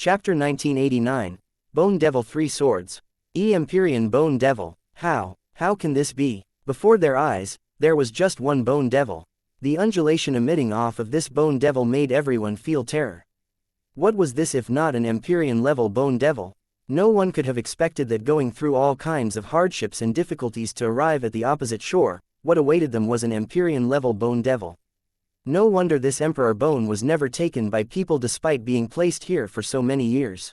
Chapter 1989, Bone Devil 3 Swords. Empyrean Bone Devil. How can this be? Before their eyes, there was just one Bone Devil. The undulation emitting off of this Bone Devil made everyone feel terror. What was this if not an Empyrean-level Bone Devil? No one could have expected that going through all kinds of hardships and difficulties to arrive at the opposite shore, what awaited them was an Empyrean-level Bone Devil. No wonder this Emperor Bone was never taken by people despite being placed here for so many years.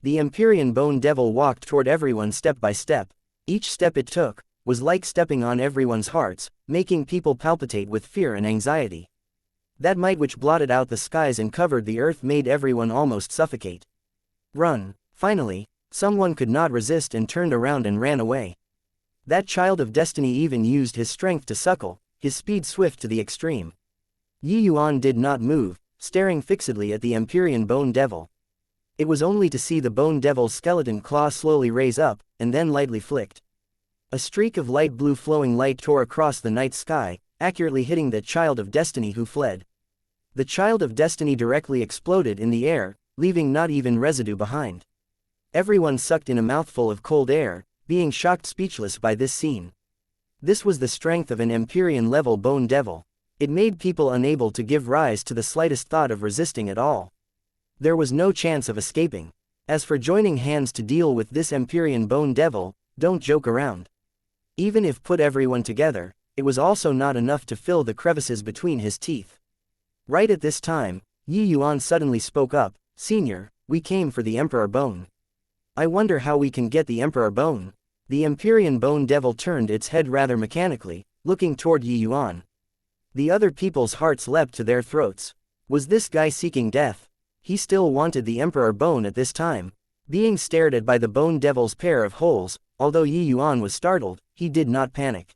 The Empyrean Bone Devil walked toward everyone step by step. Each step it took was like stepping on everyone's hearts, making people palpitate with fear and anxiety. That might which blotted out the skies and covered the earth made everyone almost suffocate. Run! Finally, someone could not resist and turned around and ran away. That child of destiny even used his strength to suckle, his speed swift to the extreme. Yuan did not move, staring fixedly at the Empyrean Bone Devil. It was only to see the Bone Devil's skeleton claw slowly raise up, and then lightly flicked. A streak of light blue flowing light tore across the night sky, accurately hitting the child of destiny who fled. The child of destiny directly exploded in the air, leaving not even residue behind. Everyone sucked in a mouthful of cold air, being shocked speechless by this scene. This was the strength of an Empyrean-level Bone Devil. It made people unable to give rise to the slightest thought of resisting at all. There was no chance of escaping. As for joining hands to deal with this Empyrean Bone Devil, don't joke around. Even if put everyone together, it was also not enough to fill the crevices between his teeth. Right at this time, Yuan suddenly spoke up, "Senior, we came for the Emperor Bone. I wonder how we can get the Emperor Bone." The Empyrean Bone Devil turned its head rather mechanically, looking toward Yuan. The other people's hearts leapt to their throats. Was this guy seeking death? He still wanted the Emperor Bone at this time. Being stared at by the Bone Devil's pair of holes, although Yuan was startled, he did not panic.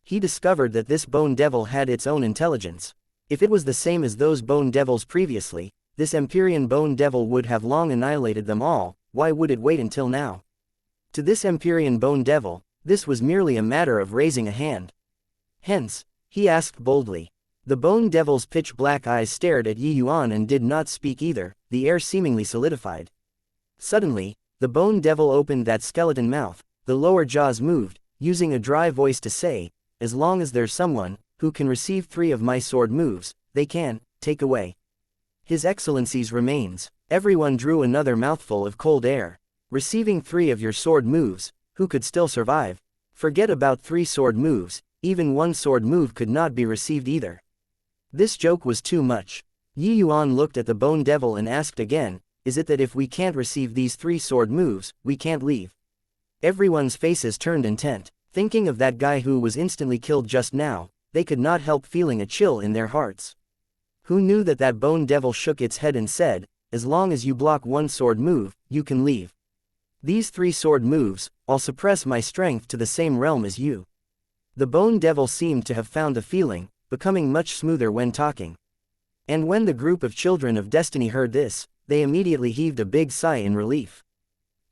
He discovered that this Bone Devil had its own intelligence. If it was the same as those Bone Devils previously, this Empyrean Bone Devil would have long annihilated them all. Why would it wait until now? To this Empyrean Bone Devil, this was merely a matter of raising a hand. Hence, he asked boldly. The Bone Devil's pitch-black eyes stared at Yuan and did not speak either, the air seemingly solidified. Suddenly, the Bone Devil opened that skeleton mouth, the lower jaws moved, using a dry voice to say, "As long as there's someone who can receive 3 of my sword moves, they can take away His Excellency's remains." Everyone drew another mouthful of cold air. Receiving 3 of your sword moves, who could still survive? Forget about 3 sword moves, even 1 sword move could not be received either. This joke was too much. Yuan looked at the Bone Devil and asked again, "Is it that if we can't receive these 3 sword moves, we can't leave?" Everyone's faces turned intent. Thinking of that guy who was instantly killed just now, they could not help feeling a chill in their hearts. Who knew that that Bone Devil shook its head and said, "As long as you block 1 sword move, you can leave. These 3 sword moves, I'll suppress my strength to the same realm as you." The Bone Devil seemed to have found a feeling, becoming much smoother when talking. And when the group of children of destiny heard this, they immediately heaved a big sigh in relief.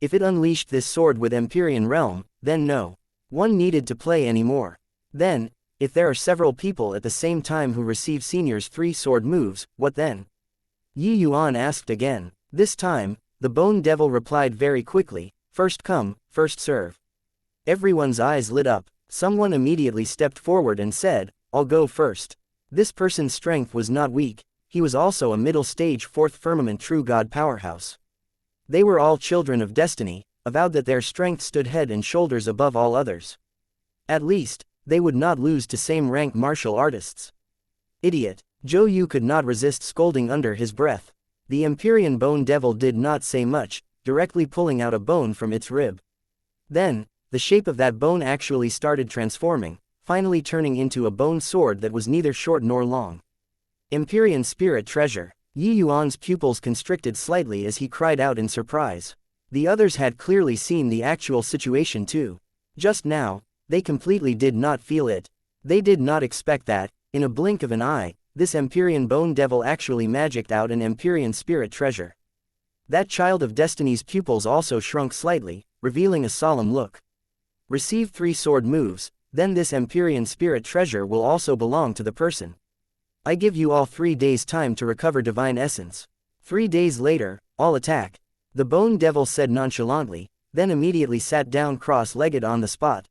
If it unleashed this sword with Empyrean realm, then no one needed to play anymore. Then, if there are several people at the same time who receive Senior's 3 sword moves, what then? Yuan asked again. This time, the Bone Devil replied very quickly, "First come, first serve." Everyone's eyes lit up. Someone immediately stepped forward and said, "I'll go first." This person's strength was not weak, he was also a middle-stage 4th firmament true god powerhouse. They were all children of destiny, avowed that their strength stood head and shoulders above all others. At least, they would not lose to same-rank martial artists. Idiot. Zhou Yu could not resist scolding under his breath. The Empyrean Bone Devil did not say much, directly pulling out a bone from its rib. Then, the shape of that bone actually started transforming, finally turning into a bone sword that was neither short nor long. Empyrean Spirit Treasure. Yuan's pupils constricted slightly as he cried out in surprise. The others had clearly seen the actual situation too. Just now, they completely did not feel it. They did not expect that, in a blink of an eye, this Empyrean Bone Devil actually magicked out an Empyrean Spirit Treasure. That child of destiny's pupils also shrunk slightly, revealing a solemn look. Receive 3 sword moves, then this Empyrean Spirit Treasure will also belong to the person. I give you all 3 days' time to recover Divine Essence. 3 days later, I'll attack," the Bone Devil said nonchalantly, then immediately sat down cross-legged on the spot.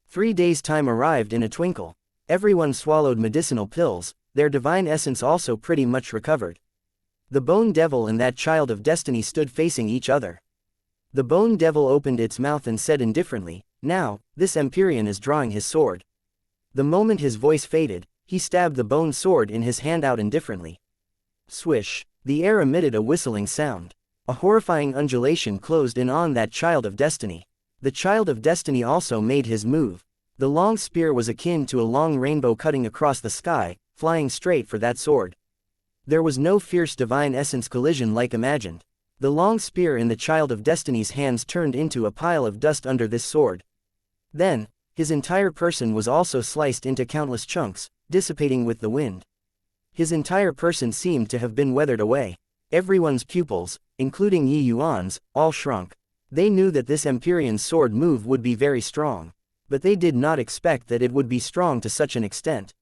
3 days' time arrived in a twinkle. Everyone swallowed medicinal pills, their divine essence also pretty much recovered. The Bone Devil and that Child of Destiny stood facing each other. The Bone Devil opened its mouth and said indifferently, "Now, this Empyrean is drawing his sword." The moment his voice faded, he stabbed the bone sword in his hand out indifferently. Swish! The air emitted a whistling sound. A horrifying undulation closed in on that Child of Destiny. The Child of Destiny also made his move. The long spear was akin to a long rainbow cutting across the sky, flying straight for that sword. There was no fierce divine essence collision like imagined. The long spear in the Child of Destiny's hands turned into a pile of dust under this sword. Then, his entire person was also sliced into countless chunks, dissipating with the wind. His entire person seemed to have been weathered away. Everyone's pupils, including Yuan's, all shrunk. They knew that this Empyrean sword move would be very strong. But they did not expect that it would be strong to such an extent.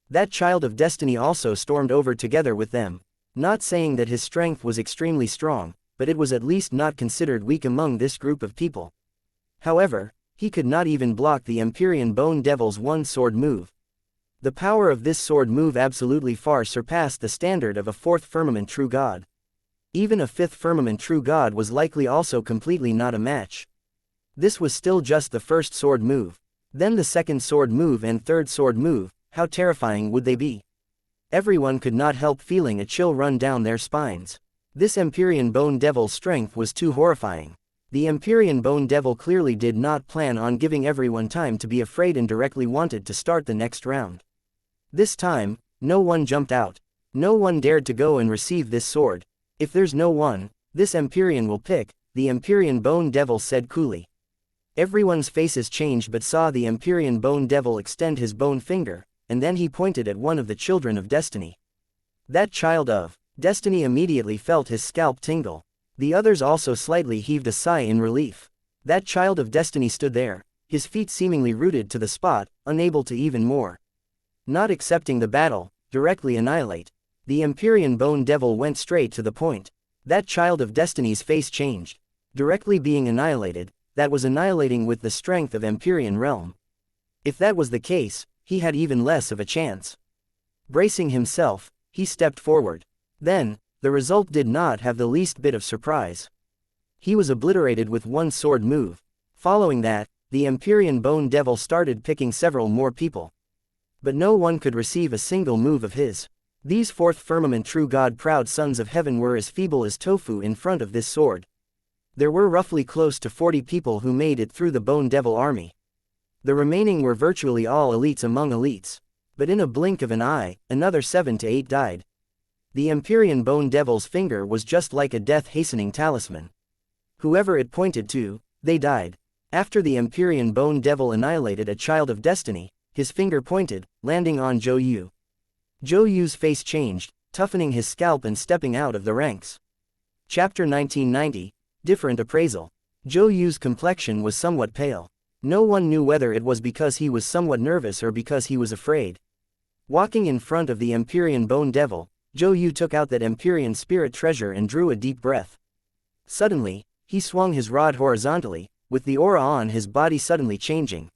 That Child of Destiny also stormed over together with them. Not saying that his strength was extremely strong, but it was at least not considered weak among this group of people. However, he could not even block the Empyrean Bone Devil's one sword move. The power of this sword move absolutely far surpassed the standard of a fourth firmament true god. Even a fifth firmament true god was likely also completely not a match. This was still just the first sword move. Then the second sword move and third sword move, how terrifying would they be? Everyone could not help feeling a chill run down their spines. This Empyrean Bone Devil's strength was too horrifying. The Empyrean Bone Devil clearly did not plan on giving everyone time to be afraid and directly wanted to start the next round. This time, no one jumped out. No one dared to go and receive this sword. "If there's no one, this Empyrean will pick," the Empyrean Bone Devil said coolly. Everyone's faces changed but saw the Empyrean Bone Devil extend his bone finger, and then he pointed at one of the Children of Destiny. That Child of Destiny immediately felt his scalp tingle. The others also slightly heaved a sigh in relief. That Child of Destiny stood there, his feet seemingly rooted to the spot, unable to even more. Not accepting the battle, directly annihilate. The Empyrean Bone Devil went straight to the point. That Child of Destiny's face changed. Directly being annihilated, that was annihilating with the strength of Empyrean realm. If that was the case, he had even less of a chance. Bracing himself, he stepped forward. Then, the result did not have the least bit of surprise. He was obliterated with one sword move. Following that, the Empyrean Bone Devil started picking several more people. But no one could receive a single move of his. These fourth firmament true god proud sons of heaven were as feeble as tofu in front of this sword. There were roughly close to 40 people who made it through the Bone Devil army. The remaining were virtually all elites among elites. But in a blink of an eye, another 7 to 8 died. The Empyrean Bone Devil's finger was just like a death-hastening talisman. Whoever it pointed to, they died. After the Empyrean Bone Devil annihilated a Child of Destiny, his finger pointed, landing on Zhou Yu. Zhou Yu's face changed, toughening his scalp and stepping out of the ranks. Chapter 1990, Different Appraisal. Zhou Yu's complexion was somewhat pale. No one knew whether it was because he was somewhat nervous or because he was afraid. Walking in front of the Empyrean Bone Devil, Zhou Yu took out that Empyrean spirit treasure and drew a deep breath. Suddenly, he swung his rod horizontally, with the aura on his body suddenly changing.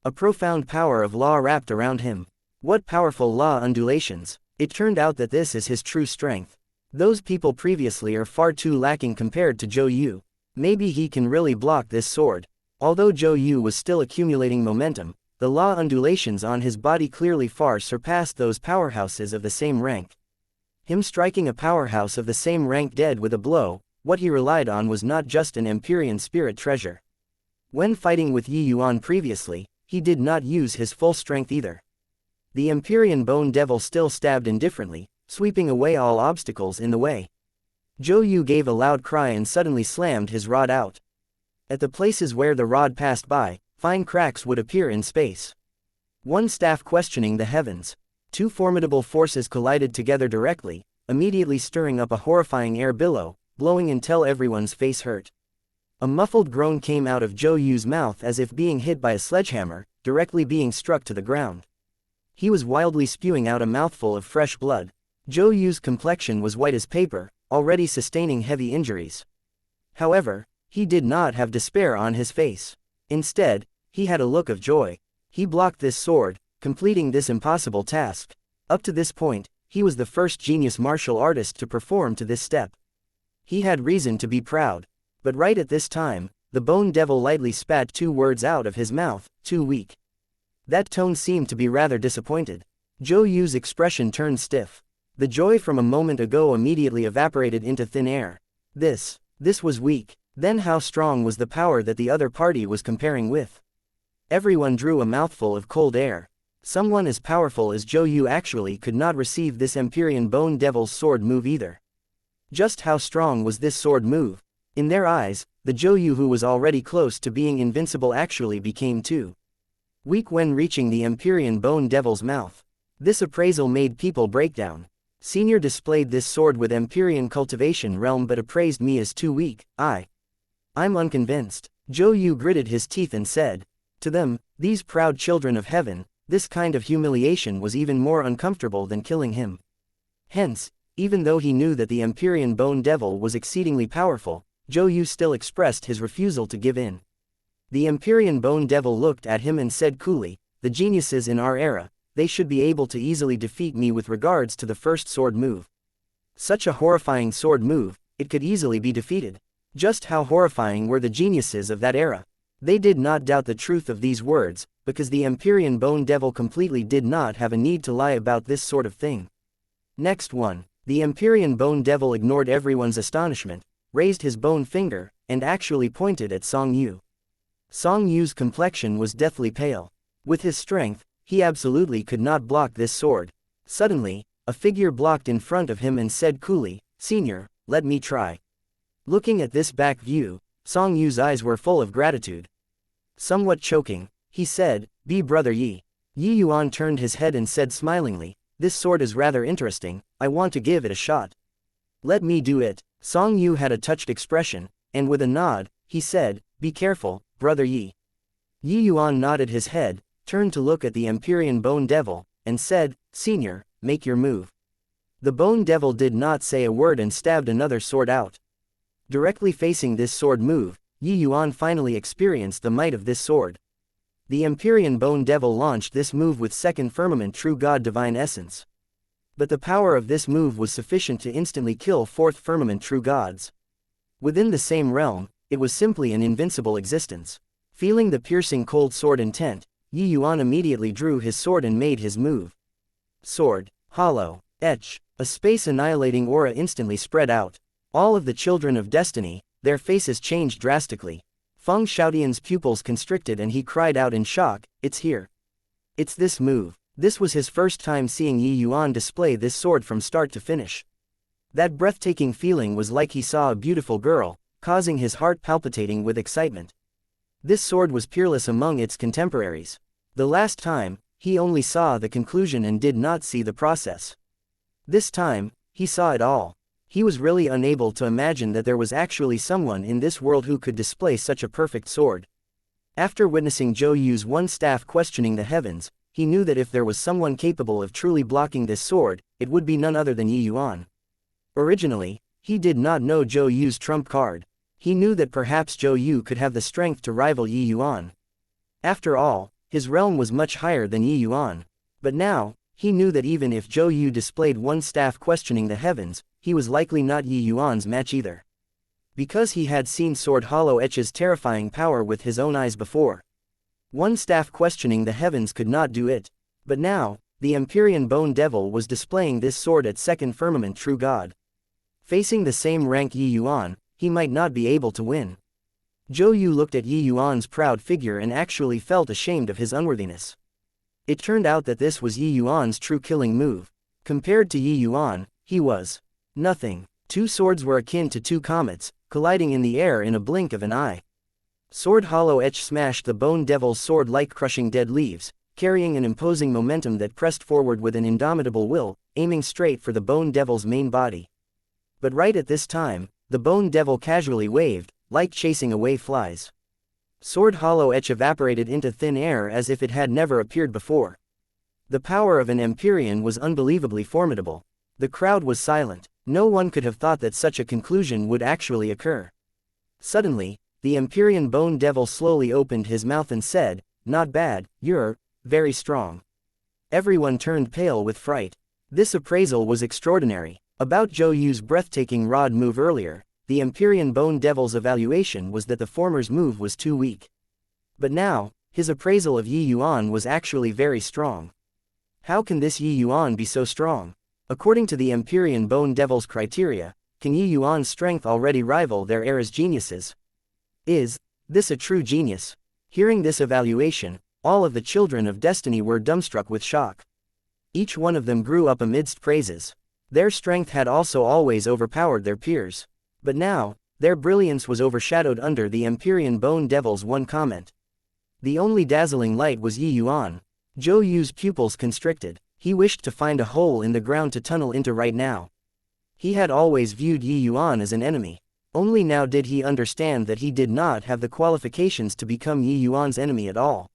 A profound power of law wrapped around him. What powerful law undulations! It turned out that this is his true strength. Those people previously are far too lacking compared to Zhou Yu. Maybe he can really block this sword. Although Zhou Yu was still accumulating momentum, the law undulations on his body clearly far surpassed those powerhouses of the same rank. Him striking a powerhouse of the same rank dead with a blow, what he relied on was not just an Empyrean spirit treasure. When fighting with Yuan previously, he did not use his full strength either. The Empyrean Bone Devil still stabbed indifferently, sweeping away all obstacles in the way. Zhou Yu gave a loud cry and suddenly slammed his rod out. At the places where the rod passed by, fine cracks would appear in space. One staff questioning the heavens. Two formidable forces collided together directly, immediately stirring up a horrifying air billow, blowing until everyone's face hurt. A muffled groan came out of Zhou Yu's mouth as if being hit by a sledgehammer, directly being struck to the ground. He was wildly spewing out a mouthful of fresh blood. Zhou Yu's complexion was white as paper, already sustaining heavy injuries. However, he did not have despair on his face. Instead, he had a look of joy. He blocked this sword, completing this impossible task. Up to this point, he was the first genius martial artist to perform to this step. He had reason to be proud. But right at this time, the Bone Devil lightly spat 2 words out of his mouth, too weak. That tone seemed to be rather disappointed. Zhou Yu's expression turned stiff. The joy from a moment ago immediately evaporated into thin air. This was weak. Then how strong was the power that the other party was comparing with? Everyone drew a mouthful of cold air. Someone as powerful as Zhou Yu actually could not receive this Empyrean Bone Devil's sword move either. Just how strong was this sword move? In their eyes, the Zhou Yu who was already close to being invincible actually became too weak when reaching the Empyrean Bone Devil's mouth. This appraisal made people break down. Senior displayed this sword with Empyrean cultivation realm but appraised me as too weak. I'm unconvinced. Zhou Yu gritted his teeth and said, to them, these proud children of heaven, this kind of humiliation was even more uncomfortable than killing him. Hence, even though he knew that the Empyrean Bone Devil was exceedingly powerful, Zhou Yu still expressed his refusal to give in. The Empyrean Bone Devil looked at him and said coolly, the geniuses in our era, they should be able to easily defeat me with regards to the first sword move. Such a horrifying sword move, it could easily be defeated. Just how horrifying were the geniuses of that era? They did not doubt the truth of these words, because the Empyrean Bone Devil completely did not have a need to lie about this sort of thing. Next one. The Empyrean Bone Devil ignored everyone's astonishment, raised his bone finger, and actually pointed at Song Yu. Song Yu's complexion was deathly pale. With his strength, he absolutely could not block this sword. Suddenly, a figure blocked in front of him and said coolly, Senior, let me try. Looking at this back view, Song Yu's eyes were full of gratitude. Somewhat choking, he said, Be Brother Yi. Yi Yuan turned his head and said smilingly, this sword is rather interesting, I want to give it a shot. Let me do it. Song Yu had a touched expression, and with a nod, he said, Be careful, Brother Yi. Yi Yuan nodded his head, turned to look at the Empyrean Bone Devil, and said, Senior, make your move. The Bone Devil did not say a word and stabbed another sword out. Directly facing this sword move, Yi Yuan finally experienced the might of this sword. The Empyrean Bone Devil launched this move with Second Firmament True God Divine Essence. But the power of this move was sufficient to instantly kill Fourth Firmament True Gods. Within the same realm, it was simply an invincible existence. Feeling the piercing cold sword intent, Yi Yuan immediately drew his sword and made his move. Sword, hollow, etch, a space-annihilating aura instantly spread out. All of the children of destiny, their faces changed drastically. Feng Xiaotian's pupils constricted and he cried out in shock, It's here. It's this move. This was his first time seeing Yi Yuan display this sword from start to finish. That breathtaking feeling was like he saw a beautiful girl, causing his heart palpitating with excitement. This sword was peerless among its contemporaries. The last time, he only saw the conclusion and did not see the process. This time, he saw it all. He was really unable to imagine that there was actually someone in this world who could display such a perfect sword. After witnessing Zhou Yu's one staff questioning the heavens, he knew that if there was someone capable of truly blocking this sword, it would be none other than Yi Yuan. Originally, he did not know Zhou Yu's trump card. He knew that perhaps Zhou Yu could have the strength to rival Yi Yuan. After all, his realm was much higher than Yi Yuan. But now, he knew that even if Zhou Yu displayed one staff questioning the heavens, he was likely not Yi Yuan's match either. Because he had seen Sword Hollow Etch's terrifying power with his own eyes before. One staff questioning the heavens could not do it. But now, the Empyrean Bone Devil was displaying this sword at Second Firmament True God. Facing the same rank Yi Yuan, he might not be able to win. Zhou Yu looked at Yi Yuan's proud figure and actually felt ashamed of his unworthiness. It turned out that this was Yi Yuan's true killing move. Compared to Yi Yuan, he was nothing. 2 swords were akin to 2 comets, colliding in the air in a blink of an eye. Sword Hollow Etch smashed the Bone Devil's sword like crushing dead leaves, carrying an imposing momentum that pressed forward with an indomitable will, aiming straight for the Bone Devil's main body. But right at this time, the Bone Devil casually waved, like chasing away flies. Sword Hollow Etch evaporated into thin air as if it had never appeared before. The power of an Empyrean was unbelievably formidable. The crowd was silent. No one could have thought that such a conclusion would actually occur. Suddenly, the Empyrean Bone Devil slowly opened his mouth and said, "Not bad, you're very strong." Everyone turned pale with fright. This appraisal was extraordinary. About Zhou Yu's breathtaking rod move earlier, the Empyrean Bone Devil's evaluation was that the former's move was too weak. But now, his appraisal of Yi Yuan was actually very strong. How can this Yi Yuan be so strong? According to the Empyrean Bone Devil's criteria, can Yi Yuan's strength already rival their era's geniuses? Is this a true genius? Hearing this evaluation, all of the children of destiny were dumbstruck with shock. Each one of them grew up amidst praises. Their strength had also always overpowered their peers. But now, their brilliance was overshadowed under the Empyrean Bone Devil's one comment. The only dazzling light was Yi Yuan. Zhou Yu's pupils constricted. He wished to find a hole in the ground to tunnel into right now. He had always viewed Yi Yuan as an enemy. Only now did he understand that he did not have the qualifications to become Yi Yuan's enemy at all.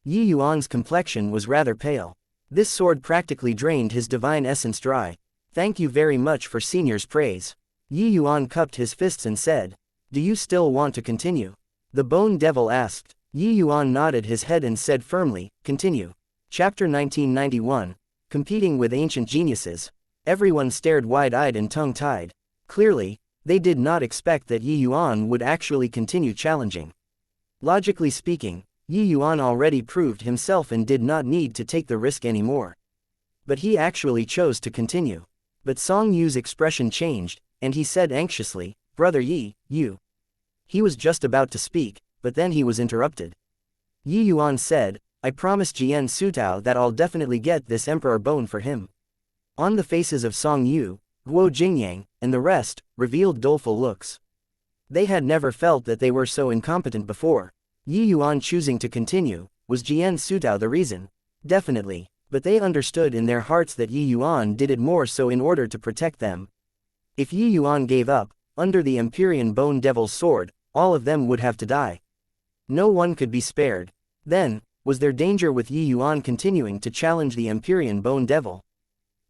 Yi Yuan's complexion was rather pale. This sword practically drained his divine essence dry. "Thank you very much for senior's praise." Yi Yuan cupped his fists and said, "Do you still want to continue?" The Bone Devil asked. Yi Yuan nodded his head and said firmly, "Continue." Chapter 1991. Competing with Ancient Geniuses. Everyone stared wide-eyed and tongue-tied. Clearly, they did not expect that Yi Yuan would actually continue challenging. Logically speaking, Yi Yuan already proved himself and did not need to take the risk anymore. But he actually chose to continue. But Song Yu's expression changed, and he said anxiously, "Brother Yi, you." He was just about to speak, but then he was interrupted. Yi Yuan said, "I promised Jian Sutao that I'll definitely get this emperor bone for him." On the faces of Song Yu, Guo Jingyang, and the rest, revealed doleful looks. They had never felt that they were so incompetent before. Yi Yuan choosing to continue, was Jian Sutao the reason? Definitely, but they understood in their hearts that Yi Yuan did it more so in order to protect them. If Yi Yuan gave up, under the Empyrean Bone Devil's sword, all of them would have to die. No one could be spared. Then, was there danger with Yi Yuan continuing to challenge the Empyrean Bone Devil?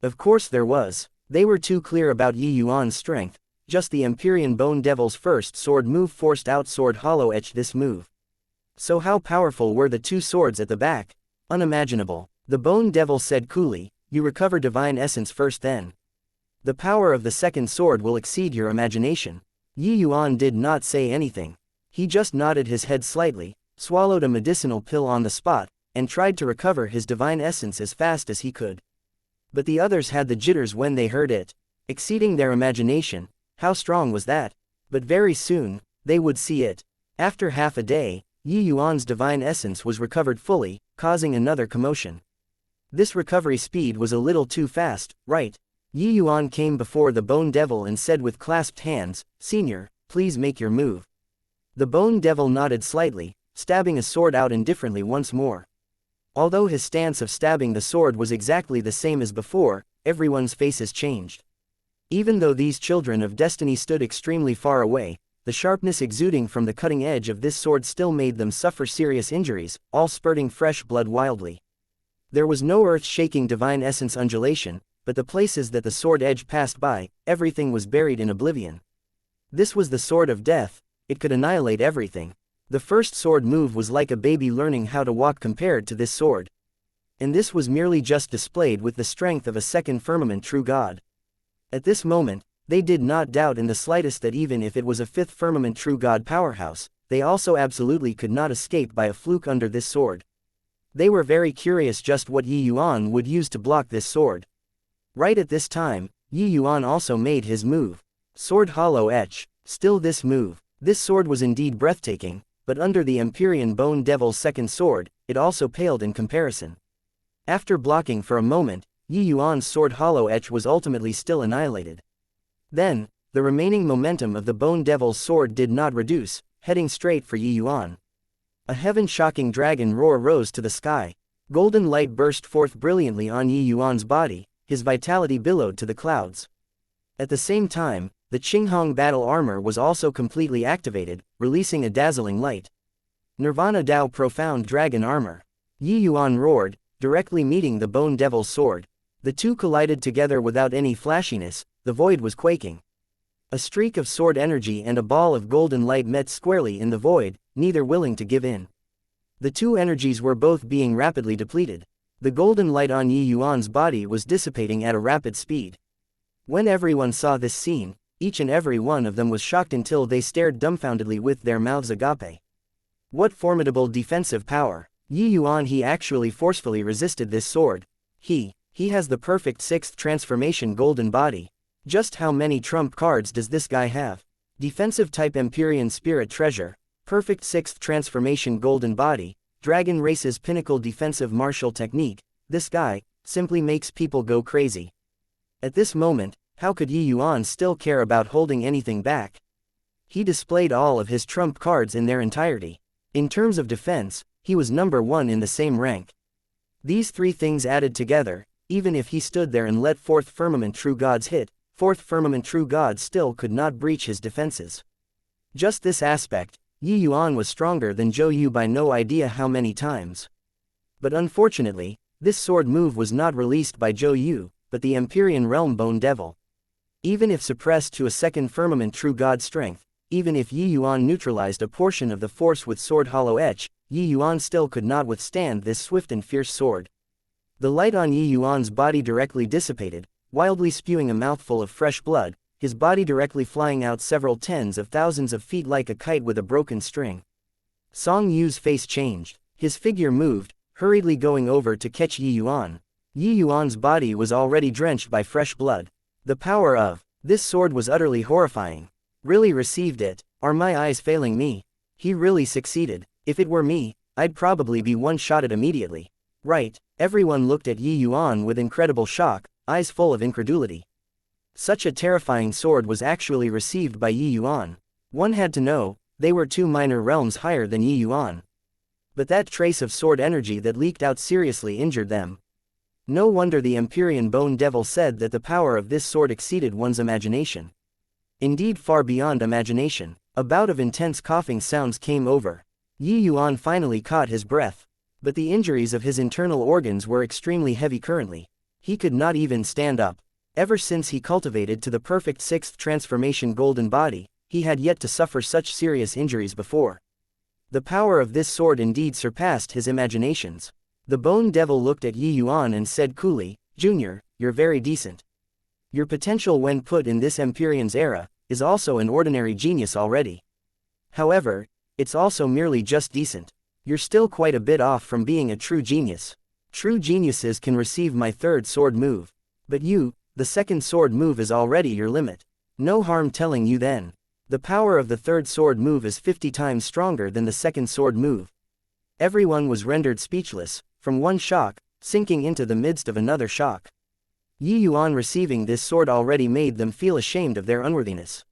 Of course there was. They were too clear about Yi Yuan's strength. Just the Empyrean Bone Devil's first sword move forced out Sword Hollow Edge this move. So how powerful were the two swords at the back? Unimaginable. The Bone Devil said coolly, "You recover divine essence first then. The power of the second sword will exceed your imagination." Yi Yuan did not say anything. He just nodded his head slightly, swallowed a medicinal pill on the spot, and tried to recover his divine essence as fast as he could. But the others had the jitters when they heard it. Exceeding their imagination, how strong was that? But very soon, they would see it. After half a day, Yi Yuan's divine essence was recovered fully, causing another commotion. This recovery speed was a little too fast, right? Yi Yuan came before the Bone Devil and said with clasped hands, "Senior, please make your move." The Bone Devil nodded slightly, stabbing a sword out indifferently once more. Although his stance of stabbing the sword was exactly the same as before, everyone's faces changed. Even though these children of destiny stood extremely far away, the sharpness exuding from the cutting edge of this sword still made them suffer serious injuries, all spurting fresh blood wildly. There was no earth-shaking divine essence undulation, but the places that the sword edge passed by, everything was buried in oblivion. This was the sword of death. It could annihilate everything. The first sword move was like a baby learning how to walk compared to this sword. And this was merely just displayed with the strength of a second firmament true god. At this moment, they did not doubt in the slightest that even if it was a fifth firmament true god powerhouse, they also absolutely could not escape by a fluke under this sword. They were very curious just what Yi Yuan would use to block this sword. Right at this time, Yi Yuan also made his move. Sword Hollow Etch. Still this move. This sword was indeed breathtaking, but under the Empyrean Bone Devil's second sword, it also paled in comparison. After blocking for a moment, Yi Yuan's Sword Hollow Etch was ultimately still annihilated. Then, the remaining momentum of the Bone Devil's sword did not reduce, heading straight for Yi Yuan. A heaven-shocking dragon roar rose to the sky. Golden light burst forth brilliantly on Yi Yuan's body, his vitality billowed to the clouds. At the same time, the Qinghong battle armor was also completely activated, releasing a dazzling light. Nirvana Dao Profound Dragon Armor. Yi Yuan roared, directly meeting the Bone Devil's sword. The two collided together without any flashiness, the void was quaking. A streak of sword energy and a ball of golden light met squarely in the void, neither willing to give in. The two energies were both being rapidly depleted. The golden light on Yi Yuan's body was dissipating at a rapid speed. When everyone saw this scene, each and every one of them was shocked until they stared dumbfoundedly with their mouths agape. What formidable defensive power! Yi Yuan, he actually forcefully resisted this sword. He has the perfect sixth transformation golden body. Just how many trump cards does this guy have? Defensive type Empyrean Spirit Treasure, perfect sixth transformation golden body, Dragon Race's pinnacle defensive martial technique. This guy simply makes people go crazy. At this moment, how could Yi Yuan still care about holding anything back? He displayed all of his trump cards in their entirety. In terms of defense, he was number one in the same rank. These three things added together, even if he stood there and let Fourth Firmament True Gods hit, Fourth Firmament True Gods still could not breach his defenses. Just this aspect, Yi Yuan was stronger than Zhou Yu by no idea how many times. But unfortunately, this sword move was not released by Zhou Yu, but the Empyrean Realm Bone Devil. Even if suppressed to a second Firmament True God strength, even if Yi Yuan neutralized a portion of the force with Sword Hollow Edge, Yi Yuan still could not withstand this swift and fierce sword. The light on Yi Yuan's body directly dissipated, wildly spewing a mouthful of fresh blood, his body directly flying out several tens of thousands of feet like a kite with a broken string. Song Yu's face changed, his figure moved, hurriedly going over to catch Yi Yuan. Yi Yuan's body was already drenched by fresh blood. The power of this sword was utterly horrifying. Really received it. Are my eyes failing me? He really succeeded. If it were me, I'd probably be one-shotted immediately. Right. Everyone looked at Yi Yuan with incredible shock, eyes full of incredulity. Such a terrifying sword was actually received by Yi Yuan. One had to know, they were two minor realms higher than Yi Yuan. But that trace of sword energy that leaked out seriously injured them. No wonder the Empyrean Bone Devil said that the power of this sword exceeded one's imagination. Indeed, far beyond imagination. A bout of intense coughing sounds came over. Yi Yuan finally caught his breath. But the injuries of his internal organs were extremely heavy currently. He could not even stand up. Ever since he cultivated to the perfect sixth transformation golden body, he had yet to suffer such serious injuries before. The power of this sword indeed surpassed his imaginations. The Bone Devil looked at Yi Yuan and said coolly, "Junior, you're very decent. Your potential when put in this Empyrean's era, is also an ordinary genius already. However, it's also merely just decent. You're still quite a bit off from being a true genius. True geniuses can receive my third sword move. But you, the second sword move is already your limit. No harm telling you then. The power of the third sword move is 50 times stronger than the second sword move." Everyone was rendered speechless, from one shock, sinking into the midst of another shock. Yi Yuan receiving this sword already made them feel ashamed of their unworthiness.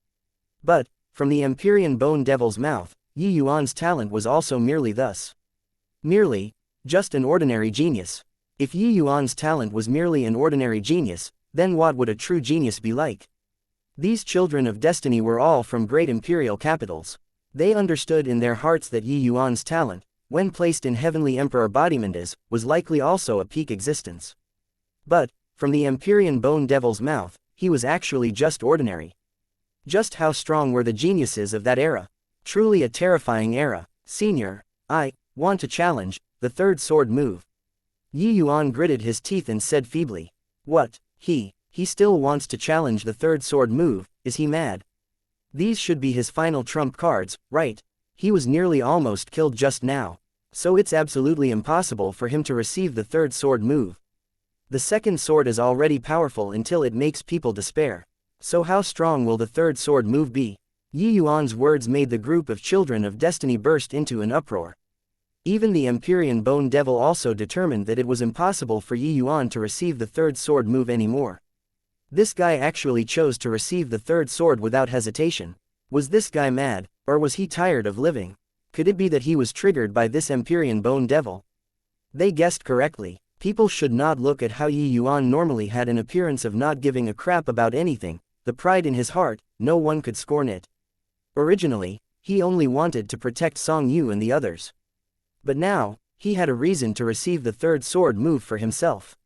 But, from the Empyrean Bone Devil's mouth, Yi Yuan's talent was also merely thus. Merely, just an ordinary genius. If Yi Yuan's talent was merely an ordinary genius, then what would a true genius be like? These children of destiny were all from great imperial capitals. They understood in their hearts that Yi Yuan's talent, when placed in heavenly emperor Bodimandas, was likely also a peak existence. But, from the Empyrean Bone Devil's mouth, he was actually just ordinary. Just how strong were the geniuses of that era? Truly a terrifying era. Senior, I want to challenge the third sword move. Yi Yuan gritted his teeth and said feebly. What? He still wants to challenge the third sword move, is he mad? These should be his final trump cards, right? He was nearly almost killed just now. So it's absolutely impossible for him to receive the third sword move. The second sword is already powerful until it makes people despair. So how strong will the third sword move be? Yi Yuan's words made the group of children of destiny burst into an uproar. Even the Empyrean Bone Devil also determined that it was impossible for Yi Yuan to receive the third sword move anymore. This guy actually chose to receive the third sword without hesitation. Was this guy mad, or was he tired of living? Could it be that he was triggered by this Empyrean Bone Devil? They guessed correctly. People should not look at how Yi Yuan normally had an appearance of not giving a crap about anything. The pride in his heart, no one could scorn it. Originally, he only wanted to protect Song Yu and the others. But now, he had a reason to receive the third sword move for himself.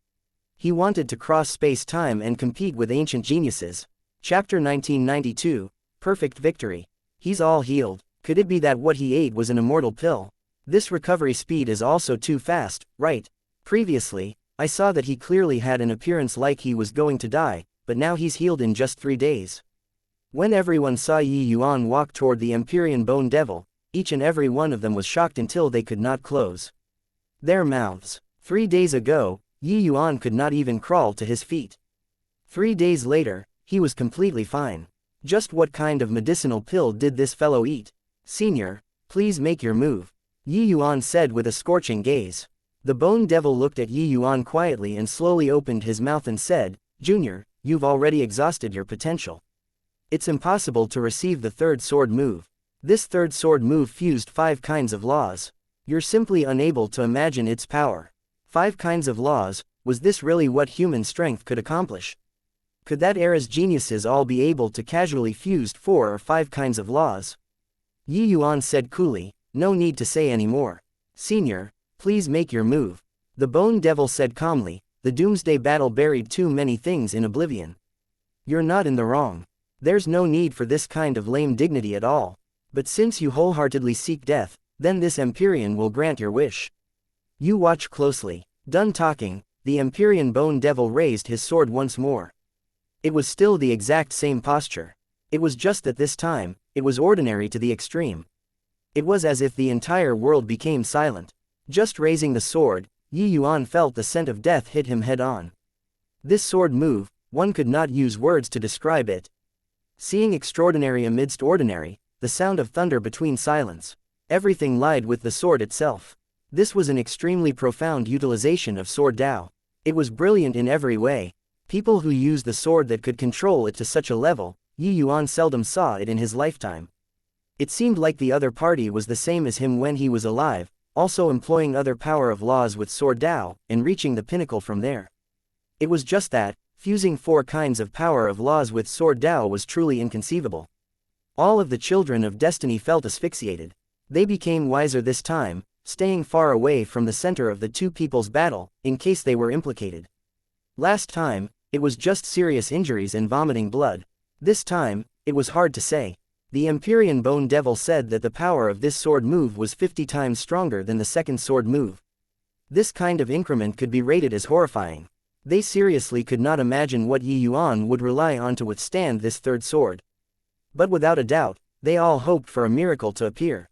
He wanted to cross space-time and compete with ancient geniuses. Chapter 1992, Perfect Victory. He's all healed. Could it be that what he ate was an immortal pill? This recovery speed is also too fast, right? Previously, I saw that he clearly had an appearance like he was going to die, but now he's healed in just 3 days. When everyone saw Yuan walk toward the Empyrean Bone Devil, each and every one of them was shocked until they could not close their mouths. 3 days ago, Yuan could not even crawl to his feet. 3 days later, he was completely fine. Just what kind of medicinal pill did this fellow eat? Senior, please make your move, Yuan said with a scorching gaze. The Bone Devil looked at Yuan quietly and slowly opened his mouth and said, Junior, you've already exhausted your potential. It's impossible to receive the third sword move. This third sword move fused 5 kinds of laws. You're simply unable to imagine its power. 5 kinds of laws, was this really what human strength could accomplish? Could that era's geniuses all be able to casually fuse 4 or 5 kinds of laws? Yuan said coolly, no need to say any more. Senior, please make your move. The Bone Devil said calmly, the Doomsday battle buried too many things in oblivion. You're not in the wrong. There's no need for this kind of lame dignity at all. But since you wholeheartedly seek death, then this Empyrean will grant your wish. You watch closely. Done talking, the Empyrean Bone Devil raised his sword once more. It was still the exact same posture. It was just that this time, it was ordinary to the extreme. It was as if the entire world became silent. Just raising the sword, Yuan felt the scent of death hit him head-on. This sword move, one could not use words to describe it. Seeing extraordinary amidst ordinary, the sound of thunder between silence. Everything lied with the sword itself. This was an extremely profound utilization of sword Tao. It was brilliant in every way. People who used the sword that could control it to such a level, Yuan seldom saw it in his lifetime. It seemed like the other party was the same as him when he was alive, also employing other power of laws with sword Tao, and reaching the pinnacle from there. It was just that, fusing 4 kinds of power of laws with sword Tao was truly inconceivable. All of the children of destiny felt asphyxiated. They became wiser this time, staying far away from the center of the 2 people's battle, in case they were implicated. Last time, it was just serious injuries and vomiting blood. This time, it was hard to say. The Empyrean Bone Devil said that the power of this sword move was 50 times stronger than the second sword move. This kind of increment could be rated as horrifying. They seriously could not imagine what Yuan would rely on to withstand this third sword. But without a doubt, they all hoped for a miracle to appear.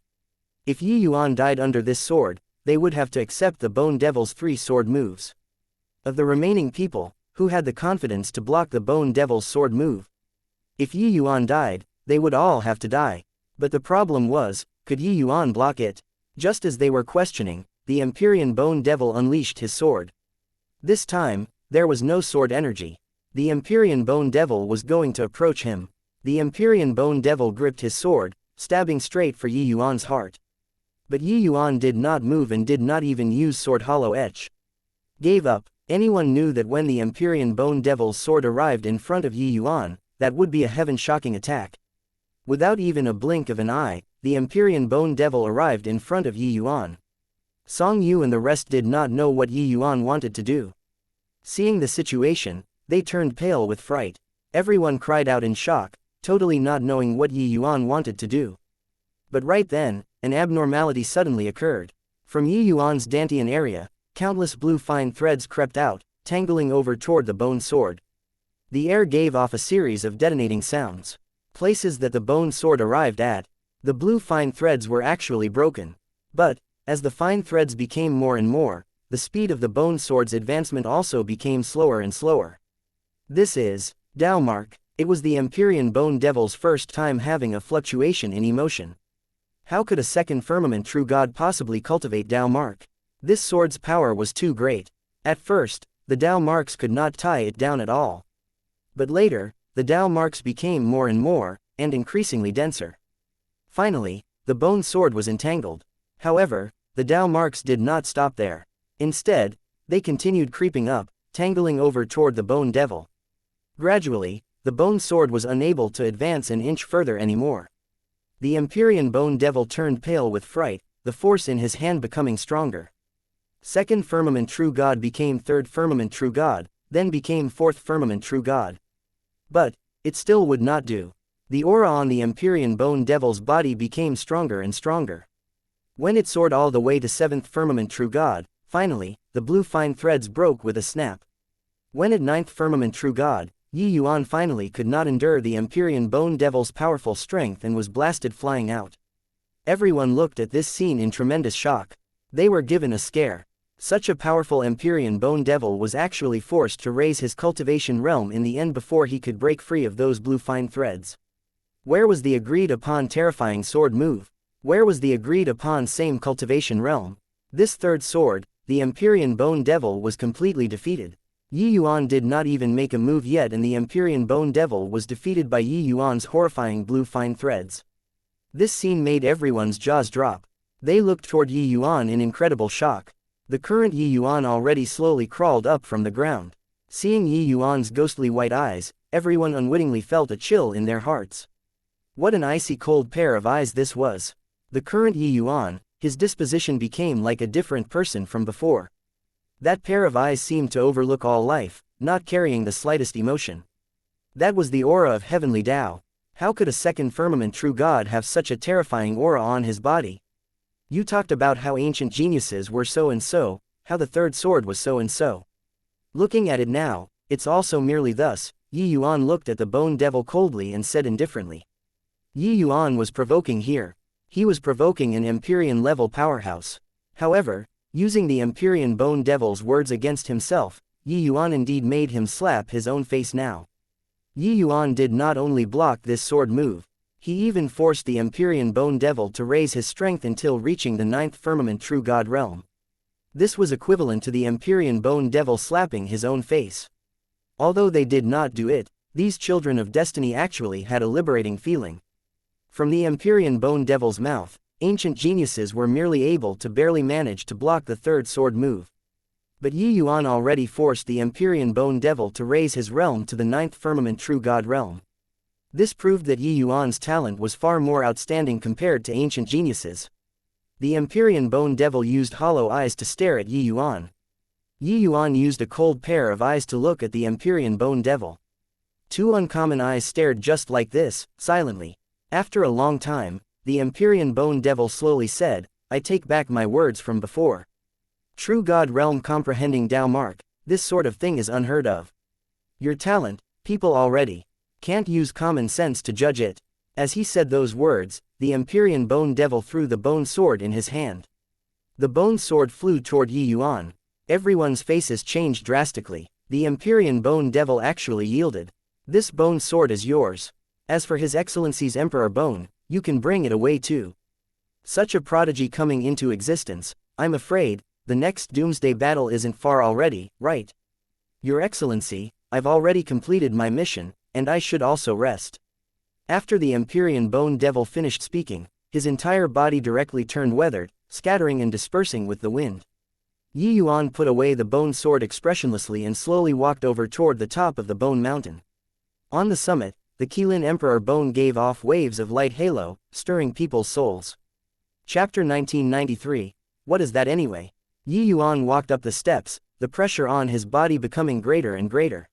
If Yuan died under this sword, they would have to accept the Bone Devil's 3 sword moves. Of the remaining people, who had the confidence to block the Bone Devil's sword move? If Yuan died, they would all have to die. But the problem was, could Yuan block it? Just as they were questioning, the Empyrean Bone Devil unleashed his sword. This time, there was no sword energy. The Empyrean Bone Devil was going to approach him. The Empyrean Bone Devil gripped his sword, stabbing straight for Yuan's heart. But Yuan did not move and did not even use sword hollow edge. Gave up. Anyone knew that when the Empyrean Bone Devil's sword arrived in front of Yuan, that would be a heaven-shocking attack. Without even a blink of an eye, the Empyrean Bone Devil arrived in front of Yuan. Song Yu and the rest did not know what Yuan wanted to do. Seeing the situation, they turned pale with fright. Everyone cried out in shock, totally not knowing what Yuan wanted to do. But right then, an abnormality suddenly occurred. From Yuan's dantian area, countless blue fine threads crept out, tangling over toward the bone sword. The air gave off a series of detonating sounds. Places that the bone sword arrived at, the blue fine threads were actually broken. But, as the fine threads became more and more, the speed of the bone sword's advancement also became slower and slower. This is Tao Mark. It was the Empyrean Bone Devil's first time having a fluctuation in emotion. How could a second firmament true god possibly cultivate Tao Mark? This sword's power was too great. At first, the Tao marks could not tie it down at all. But later, the Tao marks became more and more, and increasingly denser. Finally, the bone sword was entangled. However, the Tao marks did not stop there. Instead, they continued creeping up, tangling over toward the Bone Devil. Gradually, the bone sword was unable to advance an inch further anymore. The Empyrean Bone Devil turned pale with fright, the force in his hand becoming stronger. Second firmament true god became third firmament true god, then became fourth firmament true god. But it still would not do. The aura on the Empyrean Bone Devil's body became stronger and stronger. When it soared all the way to seventh firmament true god, finally, the blue fine threads broke with a snap. When at ninth firmament true god, Yuan finally could not endure the Empyrean Bone Devil's powerful strength and was blasted flying out. Everyone looked at this scene in tremendous shock. They were given a scare. Such a powerful Empyrean Bone Devil was actually forced to raise his cultivation realm in the end before he could break free of those blue fine threads. Where was the agreed upon terrifying sword move? Where was the agreed upon same cultivation realm? This third sword, the Empyrean Bone Devil, was completely defeated. Yuan did not even make a move yet and the Empyrean Bone Devil was defeated by Yuan's horrifying blue fine threads. This scene made everyone's jaws drop. They looked toward Yuan in incredible shock. The current Yuan already slowly crawled up from the ground. Seeing Yuan's ghostly white eyes, everyone unwittingly felt a chill in their hearts. What an icy cold pair of eyes this was. The current Yuan, his disposition became like a different person from before. That pair of eyes seemed to overlook all life, not carrying the slightest emotion. That was the aura of heavenly Tao. How could a second firmament true god have such a terrifying aura on his body? You talked about how ancient geniuses were so and so, how the third sword was so and so. Looking at it now, it's also merely thus. Yuan looked at the Bone Devil coldly and said indifferently. Yuan was provoking here. He was provoking an Empyrean-level powerhouse. However, using the Empyrean Bone Devil's words against himself, Yuan indeed made him slap his own face now. Yuan did not only block this sword move, he even forced the Empyrean Bone Devil to raise his strength until reaching the ninth firmament true god realm. This was equivalent to the Empyrean Bone Devil slapping his own face. Although they did not do it, these children of destiny actually had a liberating feeling. From the Empyrean Bone Devil's mouth, ancient geniuses were merely able to barely manage to block the third sword move. But Yuan already forced the Empyrean Bone Devil to raise his realm to the ninth firmament true god realm. This proved that Yuan's talent was far more outstanding compared to ancient geniuses. The Empyrean Bone Devil used hollow eyes to stare at Yuan. Yuan used a cold pair of eyes to look at the Empyrean Bone Devil. Two uncommon eyes stared just like this, silently. After a long time, the Empyrean Bone Devil slowly said, "I take back my words from before. True God realm comprehending Tao mark, this sort of thing is unheard of. Your talent, people already can't use common sense to judge it." As he said those words, the Empyrean Bone Devil threw the bone sword in his hand. The bone sword flew toward Yuan. Everyone's faces changed drastically. The Empyrean Bone Devil actually yielded. "This bone sword is yours. As for His Excellency's Emperor Bone, you can bring it away too." Such a prodigy coming into existence, I'm afraid, the next doomsday battle isn't far already, right? Your Excellency, I've already completed my mission, and I should also rest. After the Empyrean Bone Devil finished speaking, his entire body directly turned weathered, scattering and dispersing with the wind. Yuan put away the bone sword expressionlessly and slowly walked over toward the top of the Bone Mountain. On the summit, the Qilin Emperor Bone gave off waves of light halo, stirring people's souls. Chapter 1993, What is that anyway? Yuan walked up the steps, the pressure on his body becoming greater and greater.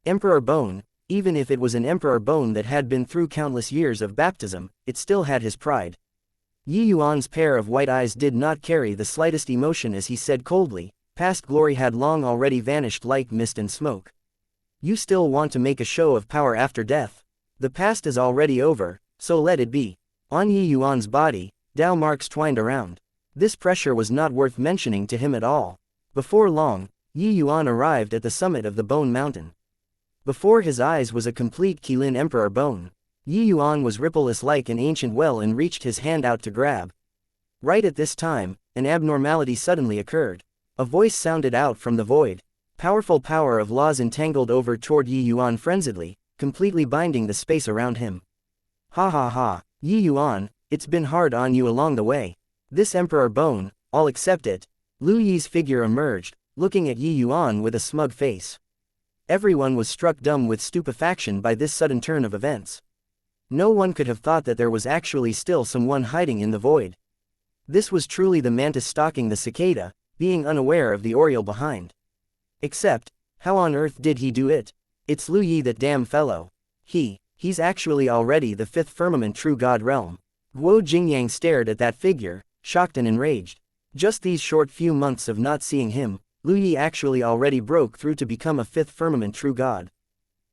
Emperor Bone, even if it was an Emperor Bone that had been through countless years of baptism, it still had his pride. Yuan's pair of white eyes did not carry the slightest emotion as he said coldly, "Past glory had long already vanished like mist and smoke. You still want to make a show of power after death? The past is already over, so let it be." On Yuan's body, Tao marks twined around. This pressure was not worth mentioning to him at all. Before long, Yuan arrived at the summit of the Bone Mountain. Before his eyes was a complete Qilin Emperor Bone. Yuan was rippleless like an ancient well and reached his hand out to grab. Right at this time, an abnormality suddenly occurred. A voice sounded out from the void. Powerful power of laws entangled over toward Yuan frenziedly, completely binding the space around him. "Ha ha ha, Yuan, it's been hard on you along the way. This Emperor Bone, I'll accept it." Lu Yi's figure emerged, looking at Yuan with a smug face. Everyone was struck dumb with stupefaction by this sudden turn of events. No one could have thought that there was actually still someone hiding in the void. This was truly the mantis stalking the cicada, being unaware of the oriole behind. Except, How on earth did he do it? It's Lu Yi, that damn fellow. He's actually already the 5th firmament true god realm. Guo Jingyang stared at that figure, shocked and enraged. Just these short few months of not seeing him, Lu Yi actually already broke through to become a 5th firmament true god.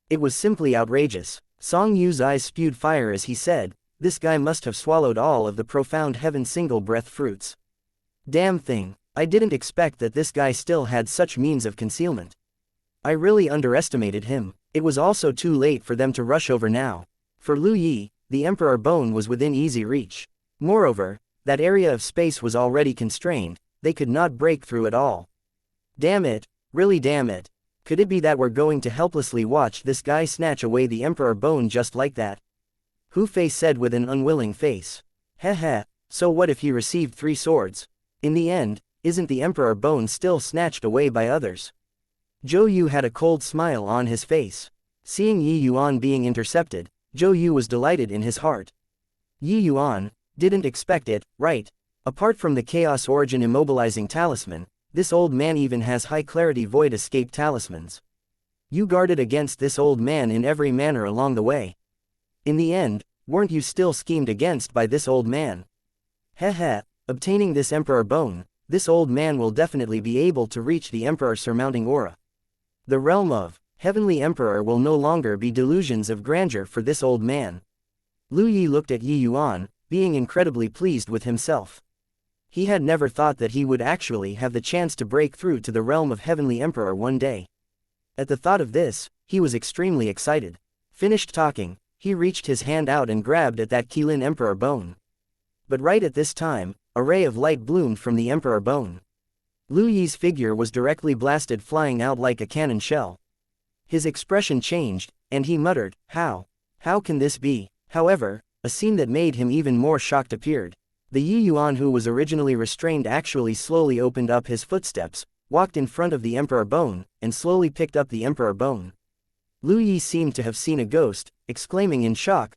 It was simply outrageous. Song Yu's eyes spewed fire as he said, "This guy must have swallowed all of the profound heaven single breath fruits. Damn thing, I didn't expect that this guy still had such means of concealment. I really underestimated him." It was also too late for them to rush over now. For Lu Yi, the Emperor Bone was within easy reach. Moreover, that area of space was already constrained, they could not break through at all. Damn it, really damn it. Could it be that we're going to helplessly watch this guy snatch away the Emperor Bone just like that? Hu Fei said with an unwilling face. Heh, so what if he received 3 swords? In the end, isn't the Emperor Bone still snatched away by others? Zhou Yu had a cold smile on his face. Seeing Yi Yuan being intercepted, Zhou Yu was delighted in his heart. Yi Yuan didn't expect it, right? Apart from the Chaos Origin immobilizing talisman, this old man even has high clarity void escape talismans. You guarded against this old man in every manner along the way. In the end, weren't you still schemed against by this old man? Heh, obtaining this Emperor Bone, this old man will definitely be able to reach the Emperor surmounting aura. The realm of Heavenly Emperor will no longer be delusions of grandeur for this old man. Lu Yi looked at Yi Yuan, being incredibly pleased with himself. He had never thought that he would actually have the chance to break through to the realm of Heavenly Emperor one day. At the thought of this, he was extremely excited. Finished talking, he reached his hand out and grabbed at that Qilin Emperor Bone. But right at this time, a ray of light bloomed from the Emperor Bone. Lu Yi's figure was directly blasted, flying out like a cannon shell. His expression changed, and he muttered, How can this be? However, a scene that made him even more shocked appeared. The Yi Yuan who was originally restrained actually slowly opened up his footsteps, walked in front of the Emperor Bone, and slowly picked up the Emperor Bone. Lu Yi seemed to have seen a ghost, exclaiming in shock,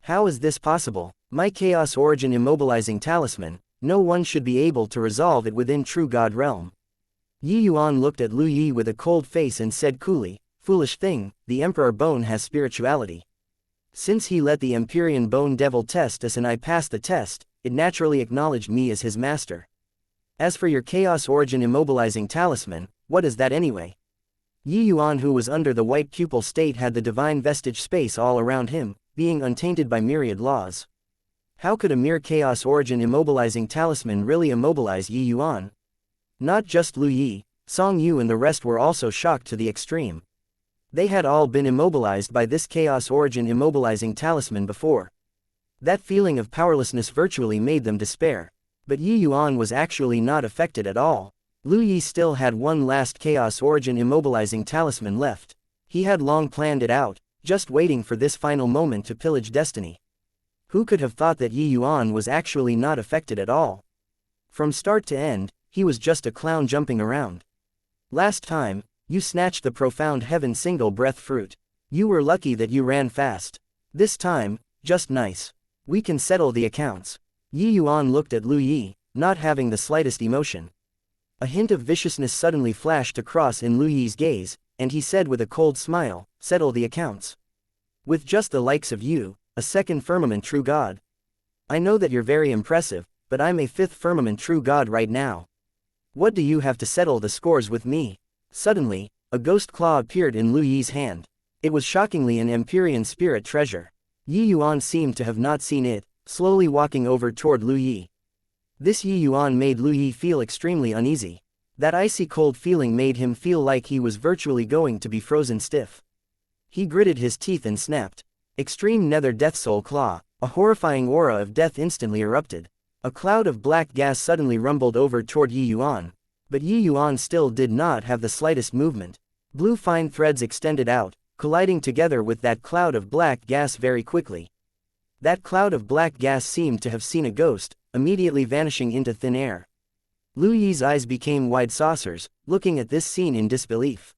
How is this possible? My Chaos Origin immobilizing talisman, no one should be able to resolve it within true God realm. Yi Yuan looked at Lu Yi with a cold face and said coolly, Foolish thing, the Emperor Bone has spirituality. Since he let the Empyrean Bone Devil test us and I passed the test, it naturally acknowledged me as his master. As for your Chaos Origin immobilizing talisman, what is that anyway? Yi Yuan who was under the white pupil state had the divine vestige space all around him, being untainted by myriad laws. How could a mere Chaos Origin immobilizing talisman really immobilize Yi Yuan? Not just Lu Yi, Song Yu and the rest were also shocked to the extreme. They had all been immobilized by this Chaos Origin immobilizing talisman before. That feeling of powerlessness virtually made them despair. But Yi Yuan was actually not affected at all. Lu Yi still had one last Chaos Origin immobilizing talisman left. He had long planned it out, just waiting for this final moment to pillage destiny. Who could have thought that Yi Yuan was actually not affected at all? From start to end, he was just a clown jumping around. Last time, you snatched the profound heaven single breath fruit. You were lucky that you ran fast. This time, just nice. We can settle the accounts. Yi Yuan looked at Lu Yi, not having the slightest emotion. A hint of viciousness suddenly flashed across in Lu Yi's gaze, and he said with a cold smile, Settle the accounts. With just the likes of you, a 2nd firmament true god. I know that you're very impressive, but I'm a 5th firmament true god right now. What do you have to settle the scores with me? Suddenly, a ghost claw appeared in Lu Yi's hand. It was shockingly an Empyrean spirit treasure. Yi Yuan seemed to have not seen it, slowly walking over toward Lu Yi. This Yi Yuan made Lu Yi feel extremely uneasy. That icy cold feeling made him feel like he was virtually going to be frozen stiff. He gritted his teeth and snapped. Extreme Nether Death Soul Claw. A horrifying aura of death instantly erupted. A cloud of black gas suddenly rumbled over toward Yi Yuan. But Yi Yuan still did not have the slightest movement. Blue fine threads extended out, colliding together with that cloud of black gas very quickly. That cloud of black gas seemed to have seen a ghost, immediately vanishing into thin air. Lu Yi's eyes became wide saucers, looking at this scene in disbelief.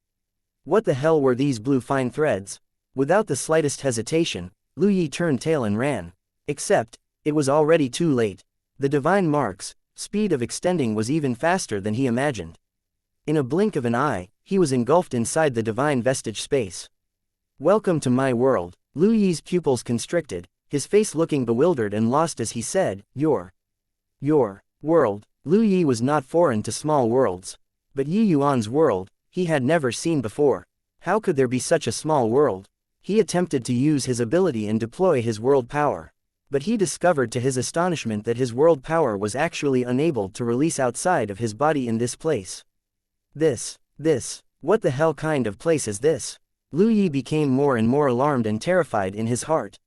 What the hell were these blue fine threads? Without the slightest hesitation, Lu Yi turned tail and ran. Except, it was already too late. The divine mark's speed of extending was even faster than he imagined. In a blink of an eye, he was engulfed inside the divine vestige space. Welcome to my world. Lu Yi's pupils constricted, his face looking bewildered and lost as he said, Your world. Lu Yi was not foreign to small worlds. But Yi Yuan's world, he had never seen before. How could there be such a small world? He attempted to use his ability and deploy his world power. But he discovered to his astonishment that his world power was actually unable to release outside of his body in this place. What the hell kind of place is this? Lu Yi became more and more alarmed and terrified in his heart.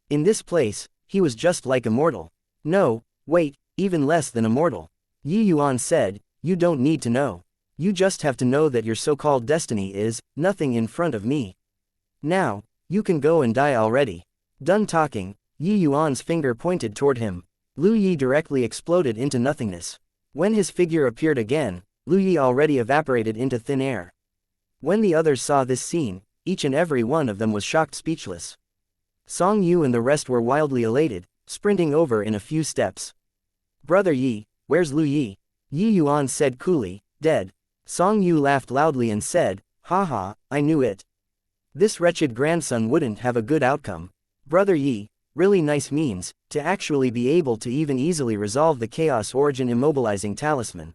In this place, he was just like a mortal. No, wait, even less than a mortal. Yi Yuan said, you don't need to know. You just have to know that your so-called destiny is nothing in front of me. Now, you can go and die already. Done talking, Yi Yuan's finger pointed toward him. Lu Yi directly exploded into nothingness. When his figure appeared again, Lu Yi already evaporated into thin air. When the others saw this scene, each and every one of them was shocked speechless. Song Yu and the rest were wildly elated, sprinting over in a few steps. Brother Yi, where's Lu Yi? Yi Yuan said coolly, dead. Song Yu laughed loudly and said, haha, I knew it. This wretched grandson wouldn't have a good outcome. Brother Yi, really nice means, to actually be able to even easily resolve the chaos origin immobilizing talisman.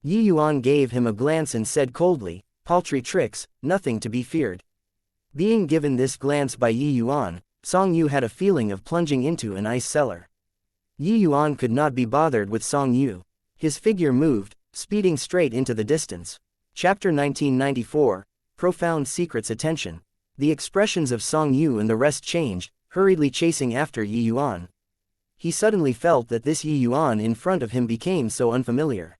Yi Yuan gave him a glance and said coldly, paltry tricks, nothing to be feared. Being given this glance by Yi Yuan, Song Yu had a feeling of plunging into an ice cellar. Yi Yuan could not be bothered with Song Yu. His figure moved, speeding straight into the distance. Chapter 1994, Profound Secrets. Attention. The expressions of Song Yu and the rest changed, hurriedly chasing after Yi Yuan. He suddenly felt that this Yi Yuan in front of him became so unfamiliar.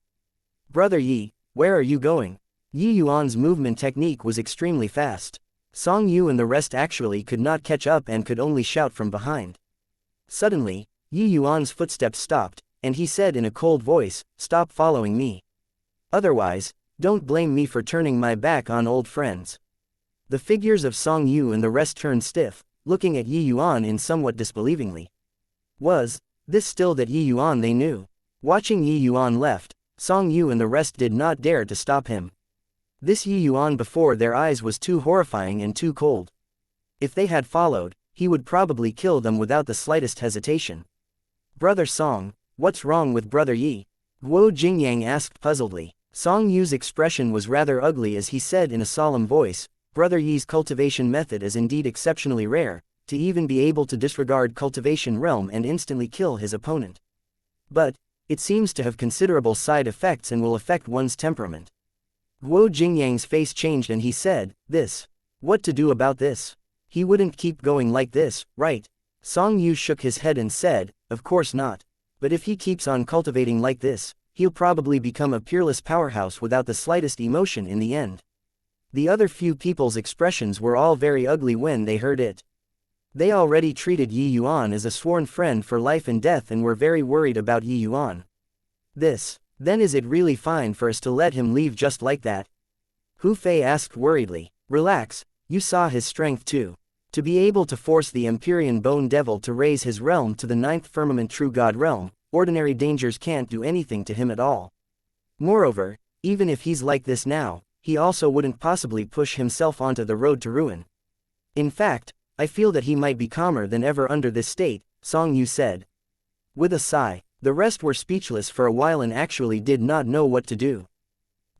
Brother Yi, where are you going? Yi Yuan's movement technique was extremely fast. Song Yu and the rest actually could not catch up and could only shout from behind. Suddenly, Yi Yuan's footsteps stopped, and he said in a cold voice, stop following me. Otherwise, don't blame me for turning my back on old friends. The figures of Song Yu and the rest turned stiff, looking at Yi Yuan in somewhat disbelievingly. Was this still that Yi Yuan they knew? Watching Yi Yuan left, Song Yu and the rest did not dare to stop him. This Yi Yuan before their eyes was too horrifying and too cold. If they had followed, he would probably kill them without the slightest hesitation. Brother Song, what's wrong with Brother Yi? Guo Jingyang asked puzzledly. Song Yu's expression was rather ugly as he said in a solemn voice, Brother Yi's cultivation method is indeed exceptionally rare, to even be able to disregard cultivation realm and instantly kill his opponent. But it seems to have considerable side effects and will affect one's temperament. Guo Jingyang's face changed and he said, what to do about this? He wouldn't keep going like this, right? Song Yu shook his head and said, of course not. But if he keeps on cultivating like this, he'll probably become a peerless powerhouse without the slightest emotion in the end. The other few people's expressions were all very ugly when they heard it. They already treated Yi Yuan as a sworn friend for life and death and were very worried about Yi Yuan. Then is it really fine for us to let him leave just like that? Hu Fei asked worriedly. Relax, you saw his strength too. To be able to force the Empyrean Bone Devil to raise his realm to the 9th firmament True God realm, ordinary dangers can't do anything to him at all. Moreover, even if he's like this now, he also wouldn't possibly push himself onto the road to ruin. In fact, I feel that he might be calmer than ever under this state, Song Yu said. With a sigh, the rest were speechless for a while and actually did not know what to do.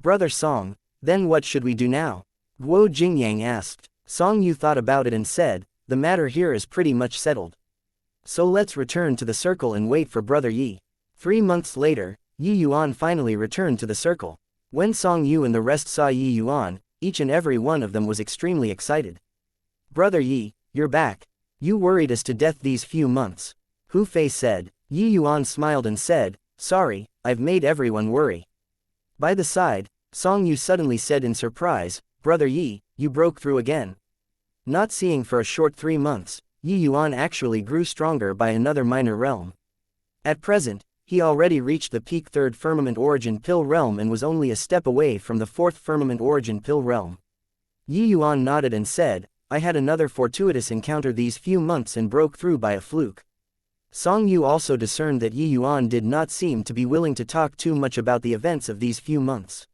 Brother Song, then what should we do now? Guo Jingyang asked. Song Yu thought about it and said, the matter here is pretty much settled. So let's return to the circle and wait for Brother Yi. 3 months later, Yi Yuan finally returned to the circle. When Song Yu and the rest saw Yi Yuan, each and every one of them was extremely excited. Brother Yi, you're back. You worried us to death these few months. Hu Fei said. Yi Yuan smiled and said, sorry, I've made everyone worry. By the side, Song Yu suddenly said in surprise, Brother Yi, you broke through again. Not seeing for a short 3 months, Yi Yuan actually grew stronger by another minor realm. At present, he already reached the peak 3rd firmament origin pill realm and was only a step away from the 4th firmament origin pill realm. Yi Yuan nodded and said, I had another fortuitous encounter these few months and broke through by a fluke. Song Yu also discerned that Yi Yuan did not seem to be willing to talk too much about the events of these few months.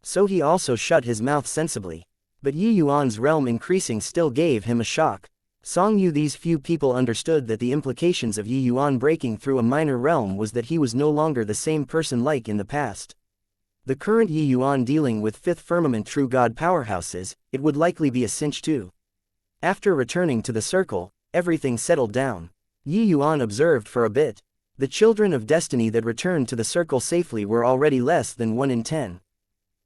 So he also shut his mouth sensibly. But Yi Yuan's realm increasing still gave him a shock. Song Yu. These few people understood that the implications of Yi Yuan breaking through a minor realm was that he was no longer the same person like in the past. The current Yi Yuan dealing with fifth firmament true god powerhouses, it would likely be a cinch too. After returning to the circle, everything settled down. Yi Yuan observed for a bit. The children of destiny that returned to the circle safely were already less than 1 in 10.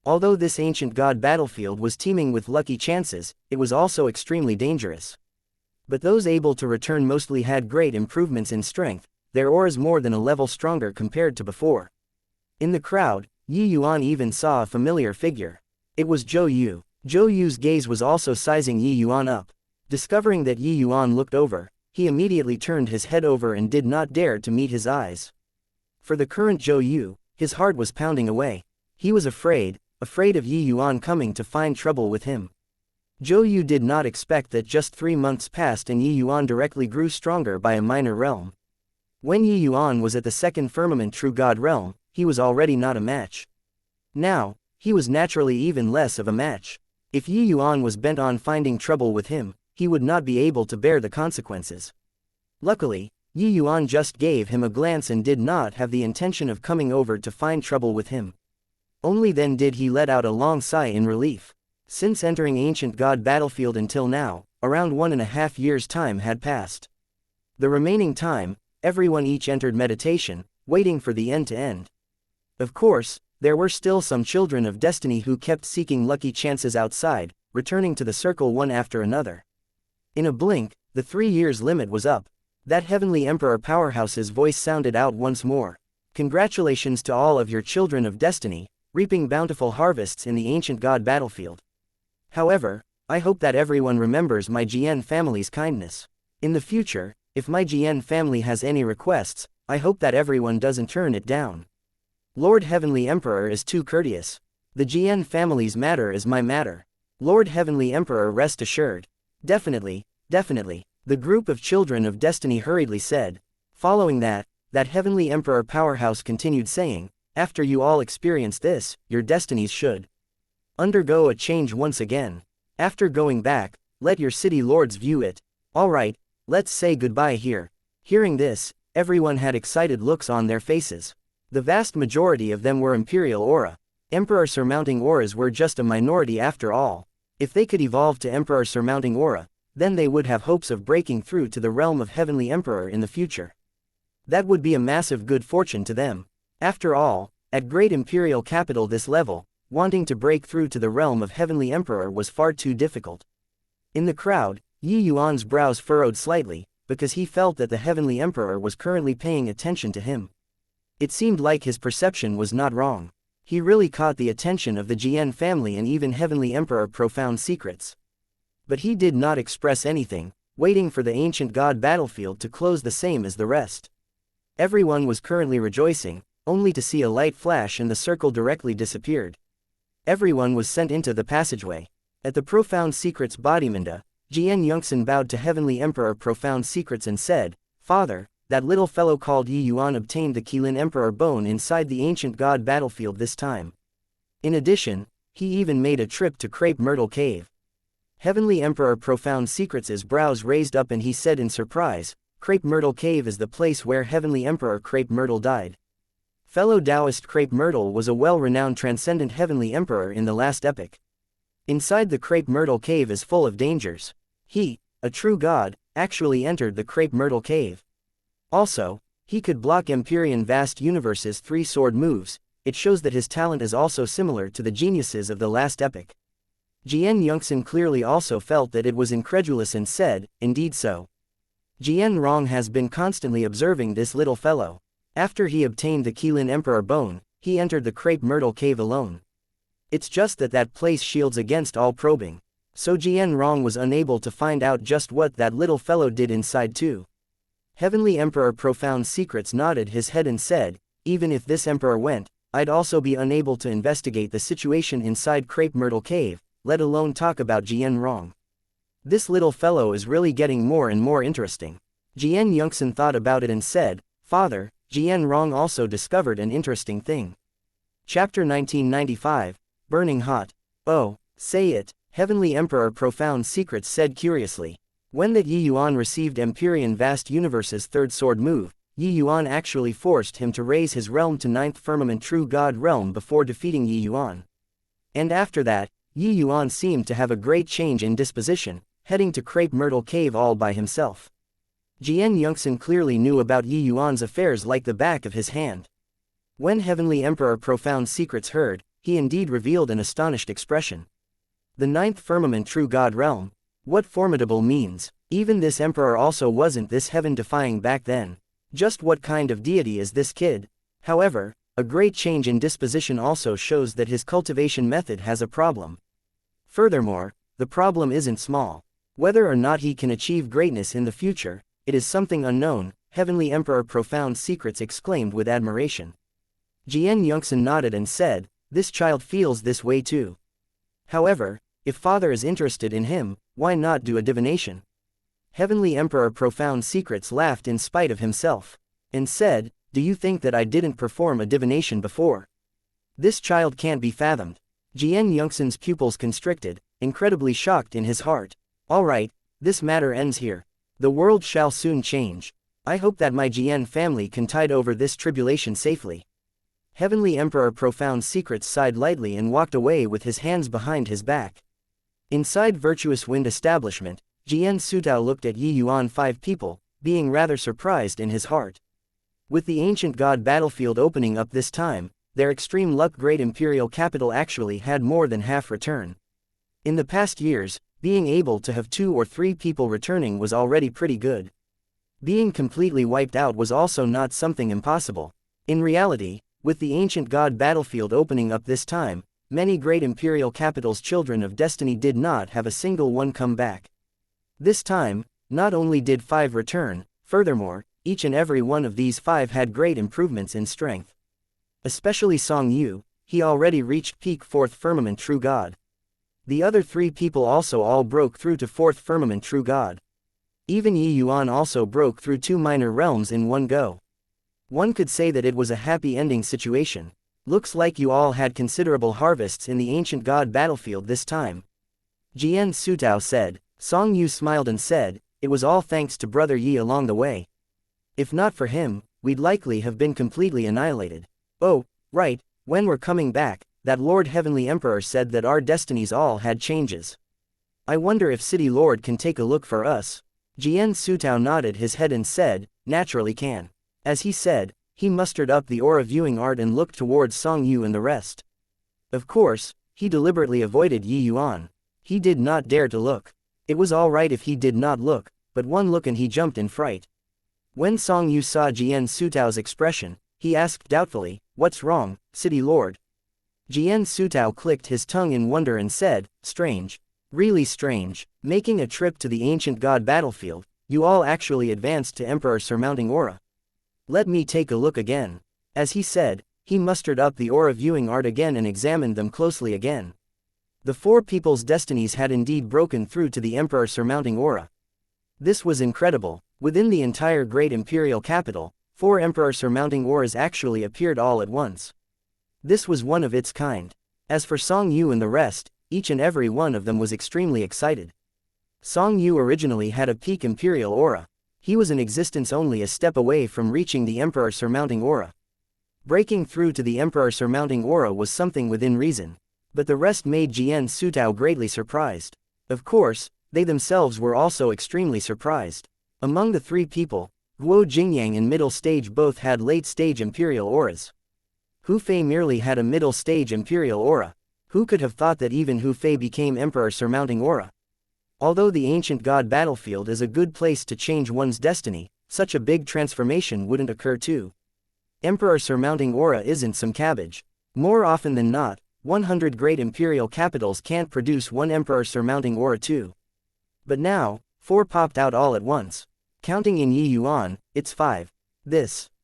Although this ancient god battlefield was teeming with lucky chances, it was also extremely dangerous. But those able to return mostly had great improvements in strength, their auras more than a level stronger compared to before. In the crowd, Yi Yuan even saw a familiar figure. It was Zhou Yu. Zhou Yu's gaze was also sizing Yi Yuan up. Discovering that Yi Yuan looked over, he immediately turned his head over and did not dare to meet his eyes. For the current Zhou Yu, his heart was pounding away. He was afraid of Yi Yuan coming to find trouble with him. Zhou Yu did not expect that just 3 months passed and Yi Yuan directly grew stronger by a minor realm. When Yi Yuan was at the second firmament true god realm, he was already not a match. Now, he was naturally even less of a match. If Yi Yuan was bent on finding trouble with him, he would not be able to bear the consequences. Luckily, Yi Yuan just gave him a glance and did not have the intention of coming over to find trouble with him. Only then did he let out a long sigh in relief. Since entering ancient god battlefield until now, around 1.5 years' time had passed. The remaining time, everyone each entered meditation, waiting for the end to end. Of course, there were still some children of destiny who kept seeking lucky chances outside, returning to the circle one after another. In a blink, the 3 years limit was up. That heavenly emperor powerhouse's voice sounded out once more. Congratulations to all of your children of destiny, reaping bountiful harvests in the ancient god battlefield. However, I hope that everyone remembers my Jian family's kindness. In the future, if my Jian family has any requests, I hope that everyone doesn't turn it down. Lord Heavenly Emperor is too courteous. The Jian family's matter is my matter. Lord Heavenly Emperor, rest assured. Definitely, definitely, the group of children of destiny hurriedly said. Following that Heavenly Emperor powerhouse continued saying, after you all experience this, your destinies should undergo a change once again. After going back, let your city lords view it. Alright, let's say goodbye here. Hearing this, everyone had excited looks on their faces. The vast majority of them were imperial aura. Emperor surmounting auras were just a minority after all. If they could evolve to emperor surmounting aura, then they would have hopes of breaking through to the realm of heavenly emperor in the future. That would be a massive good fortune to them. After all, at great imperial capital this level, wanting to break through to the realm of heavenly emperor was far too difficult. In the crowd, Yi Yuan's brows furrowed slightly, because he felt that the heavenly emperor was currently paying attention to him. It seemed like his perception was not wrong. He really caught the attention of the Jian family and even heavenly emperor profound secrets. But he did not express anything, waiting for the ancient god battlefield to close the same as the rest. Everyone was currently rejoicing, only to see a light flash and the circle directly disappeared. Everyone was sent into the passageway. At the profound secrets Bodhimanda, Xianxia bowed to heavenly emperor profound secrets and said, Father, that little fellow called Yi Yuan obtained the Qilin emperor bone inside the ancient god battlefield this time. In addition, he even made a trip to Crepe Myrtle Cave. Heavenly emperor profound secrets' brows raised up and he said in surprise, Crepe Myrtle Cave is the place where heavenly emperor Crepe Myrtle died. Fellow Taoist Crepe Myrtle was a well-renowned transcendent heavenly emperor in the last epoch. Inside the Crepe Myrtle Cave is full of dangers. He, a true god, actually entered the Crepe Myrtle Cave. Also, he could block Empyrean vast universe's 3 sword moves. It shows that his talent is also similar to the geniuses of the last epoch. Xianxia clearly also felt that it was incredulous and said, indeed so. Jian Rong has been constantly observing this little fellow. After he obtained the Qilin Emperor bone, he entered the Crepe Myrtle Cave alone. It's just that place shields against all probing. So Jian Rong was unable to find out just what that little fellow did inside too. Heavenly Emperor Profound Secrets nodded his head and said, even if this emperor went, I'd also be unable to investigate the situation inside Crepe Myrtle Cave, let alone talk about Jian Rong. This little fellow is really getting more and more interesting. Xianxia thought about it and said, Father, Jian Rong also discovered an interesting thing. Chapter 1995, burning hot. Oh, say it, Heavenly Emperor Profound Secrets said curiously. When that Yi Yuan received Empyrean Vast Universe's third sword move, Yi Yuan actually forced him to raise his realm to ninth firmament true God realm before defeating Yi Yuan. And after that, Yi Yuan seemed to have a great change in disposition, heading to Crepe Myrtle Cave all by himself. Xianxia clearly knew about Yi Yuan's affairs like the back of his hand. When Heavenly Emperor Profound Secrets heard, he indeed revealed an astonished expression. The ninth firmament true God realm? What formidable means! Even this emperor also wasn't this heaven-defying back then. Just what kind of deity is this kid? However, a great change in disposition also shows that his cultivation method has a problem. Furthermore, the problem isn't small. Whether or not he can achieve greatness in the future, it is something unknown, Heavenly Emperor Profound Secrets exclaimed with admiration. Xianxia nodded and said, this child feels this way too. However, if father is interested in him, why not do a divination? Heavenly Emperor Profound Secrets laughed in spite of himself, and said, do you think that I didn't perform a divination before? This child can't be fathomed. Xianxia's pupils constricted, incredibly shocked in his heart. Alright, this matter ends here. The world shall soon change. I hope that my Jian family can tide over this tribulation safely. Heavenly Emperor Profound Secrets sighed lightly and walked away with his hands behind his back. Inside Virtuous Wind Establishment, Jian Sutao looked at Yi Yuan 5 people, being rather surprised in his heart. With the ancient god battlefield opening up this time, their extreme luck great imperial capital actually had more than half return. In the past years, being able to have 2 or 3 people returning was already pretty good. Being completely wiped out was also not something impossible. In reality, with the ancient god battlefield opening up this time, many great imperial capitals' children of destiny did not have a single one come back. This time, not only did 5 return, furthermore, each and every one of these 5 had great improvements in strength. Especially Song Yu, he already reached peak 4th firmament true God. The other 3 people also all broke through to 4th firmament true God. Even Yi Yuan also broke through 2 minor realms in one go. One could say that it was a happy ending situation. Looks like you all had considerable harvests in the ancient god battlefield this time. Jian Sutao said. Song Yu smiled and said, it was all thanks to Brother Yi along the way. If not for him, we'd likely have been completely annihilated. Oh, right, when we're coming back, that Lord Heavenly Emperor said that our destinies all had changes. I wonder if City Lord can take a look for us. Jian Sutao nodded his head and said, naturally can. As he said, he mustered up the aura viewing art and looked towards Song Yu and the rest. Of course, he deliberately avoided Yi Yuan. He did not dare to look. It was alright if he did not look, but one look and he jumped in fright. When Song Yu saw Jian Sutao's expression, he asked doubtfully, what's wrong, City Lord? Jian Sutao clicked his tongue in wonder and said, strange. Really strange. Making a trip to the ancient god battlefield, you all actually advanced to Emperor surmounting aura. Let me take a look again. As he said, he mustered up the aura viewing art again and examined them closely again. The 4 people's destinies had indeed broken through to the Emperor surmounting aura. This was incredible. Within the entire great imperial capital, 4 Emperor surmounting auras actually appeared all at once. This was one of its kind. As for Song Yu and the rest, each and every one of them was extremely excited. Song Yu originally had a peak imperial aura. He was in existence only a step away from reaching the Emperor surmounting aura. Breaking through to the Emperor surmounting aura was something within reason. But the rest made Jian Sutao greatly surprised. Of course, they themselves were also extremely surprised. Among the 3 people, Guo Jingyang and middle stage both had late stage imperial auras. Hu Fei merely had a middle stage imperial aura. Who could have thought that even Hu Fei became Emperor surmounting aura? Although the ancient god battlefield is a good place to change one's destiny, such a big transformation wouldn't occur too. Emperor surmounting aura isn't some cabbage. More often than not, 100 great imperial capitals can't produce one emperor surmounting aura too. But now, 4 popped out all at once. Counting in Yi Yuan, it's 5.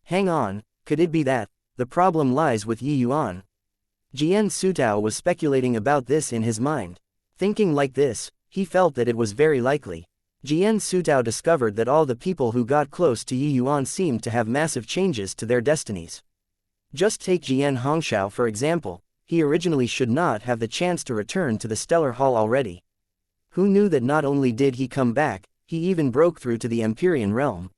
Hang on, could it be that the problem lies with Yi Yuan? Jian Sutao was speculating about this in his mind. Thinking like this, he felt that it was very likely. Jian Sutao discovered that all the people who got close to Yi Yuan seemed to have massive changes to their destinies. Just take Jian Hongxiao for example. he originally should not have the chance to return to the Stellar Hall already. Who knew that not only did he come back, he even broke through to the Empyrean realm.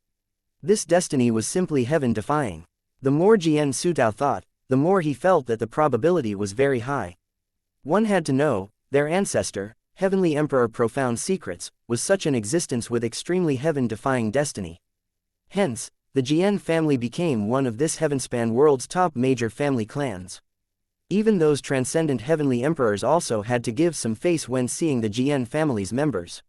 This destiny was simply heaven-defying. The more Jian Sutao thought, the more he felt that the probability was very high. One had to know, their ancestor, Heavenly Emperor Profound Secrets, was such an existence with extremely heaven-defying destiny. Hence, the Jian family became one of this heavenspan world's top major family clans. Even those transcendent heavenly emperors also had to give some face when seeing the Jian family's members.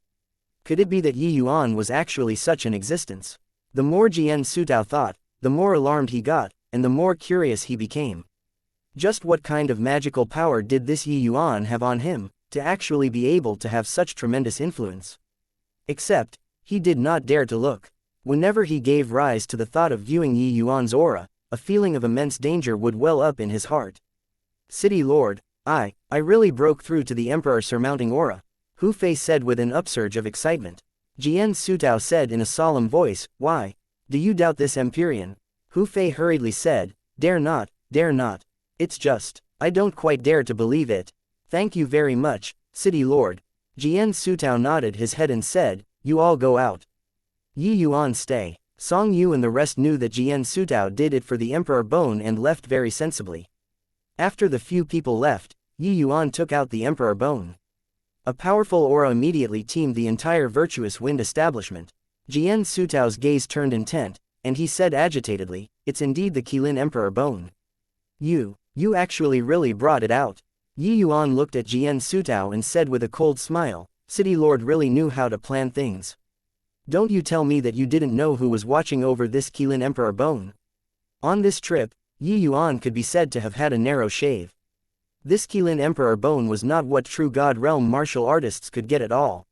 Could it be that Yi Yuan was actually such an existence? The more Jian Sutao thought, the more alarmed he got, and the more curious he became. Just what kind of magical power did this Yi Yuan have on him, to actually be able to have such tremendous influence? Except, he did not dare to look. Whenever he gave rise to the thought of viewing Yi Yuan's aura, a feeling of immense danger would well up in his heart. City Lord, I really broke through to the Emperor surmounting aura, Hu Fei said with an upsurge of excitement. Jian Sutao said in a solemn voice, why? Do you doubt this Empyrean? Hu Fei hurriedly said, dare not, dare not. It's just, I don't quite dare to believe it. Thank you very much, City Lord. Jian Sutao nodded his head and said, you all go out. Yi Yuan stay. Song Yu and the rest knew that Jian Sutao did it for the Emperor Bone and left very sensibly. After the few people left, Yi Yuan took out the Emperor Bone. A powerful aura immediately teamed the entire virtuous wind establishment. Jian Sutao's gaze turned intent, and he said agitatedly, it's indeed the Qilin Emperor Bone. You actually really brought it out. Yi Yuan looked at Jian Sutao and said with a cold smile, City Lord really knew how to plan things. Don't you tell me that you didn't know who was watching over this Qilin Emperor Bone. On this trip, Yi Yuan could be said to have had a narrow shave. This Qilin Emperor Bone was not what true God Realm martial artists could get at all.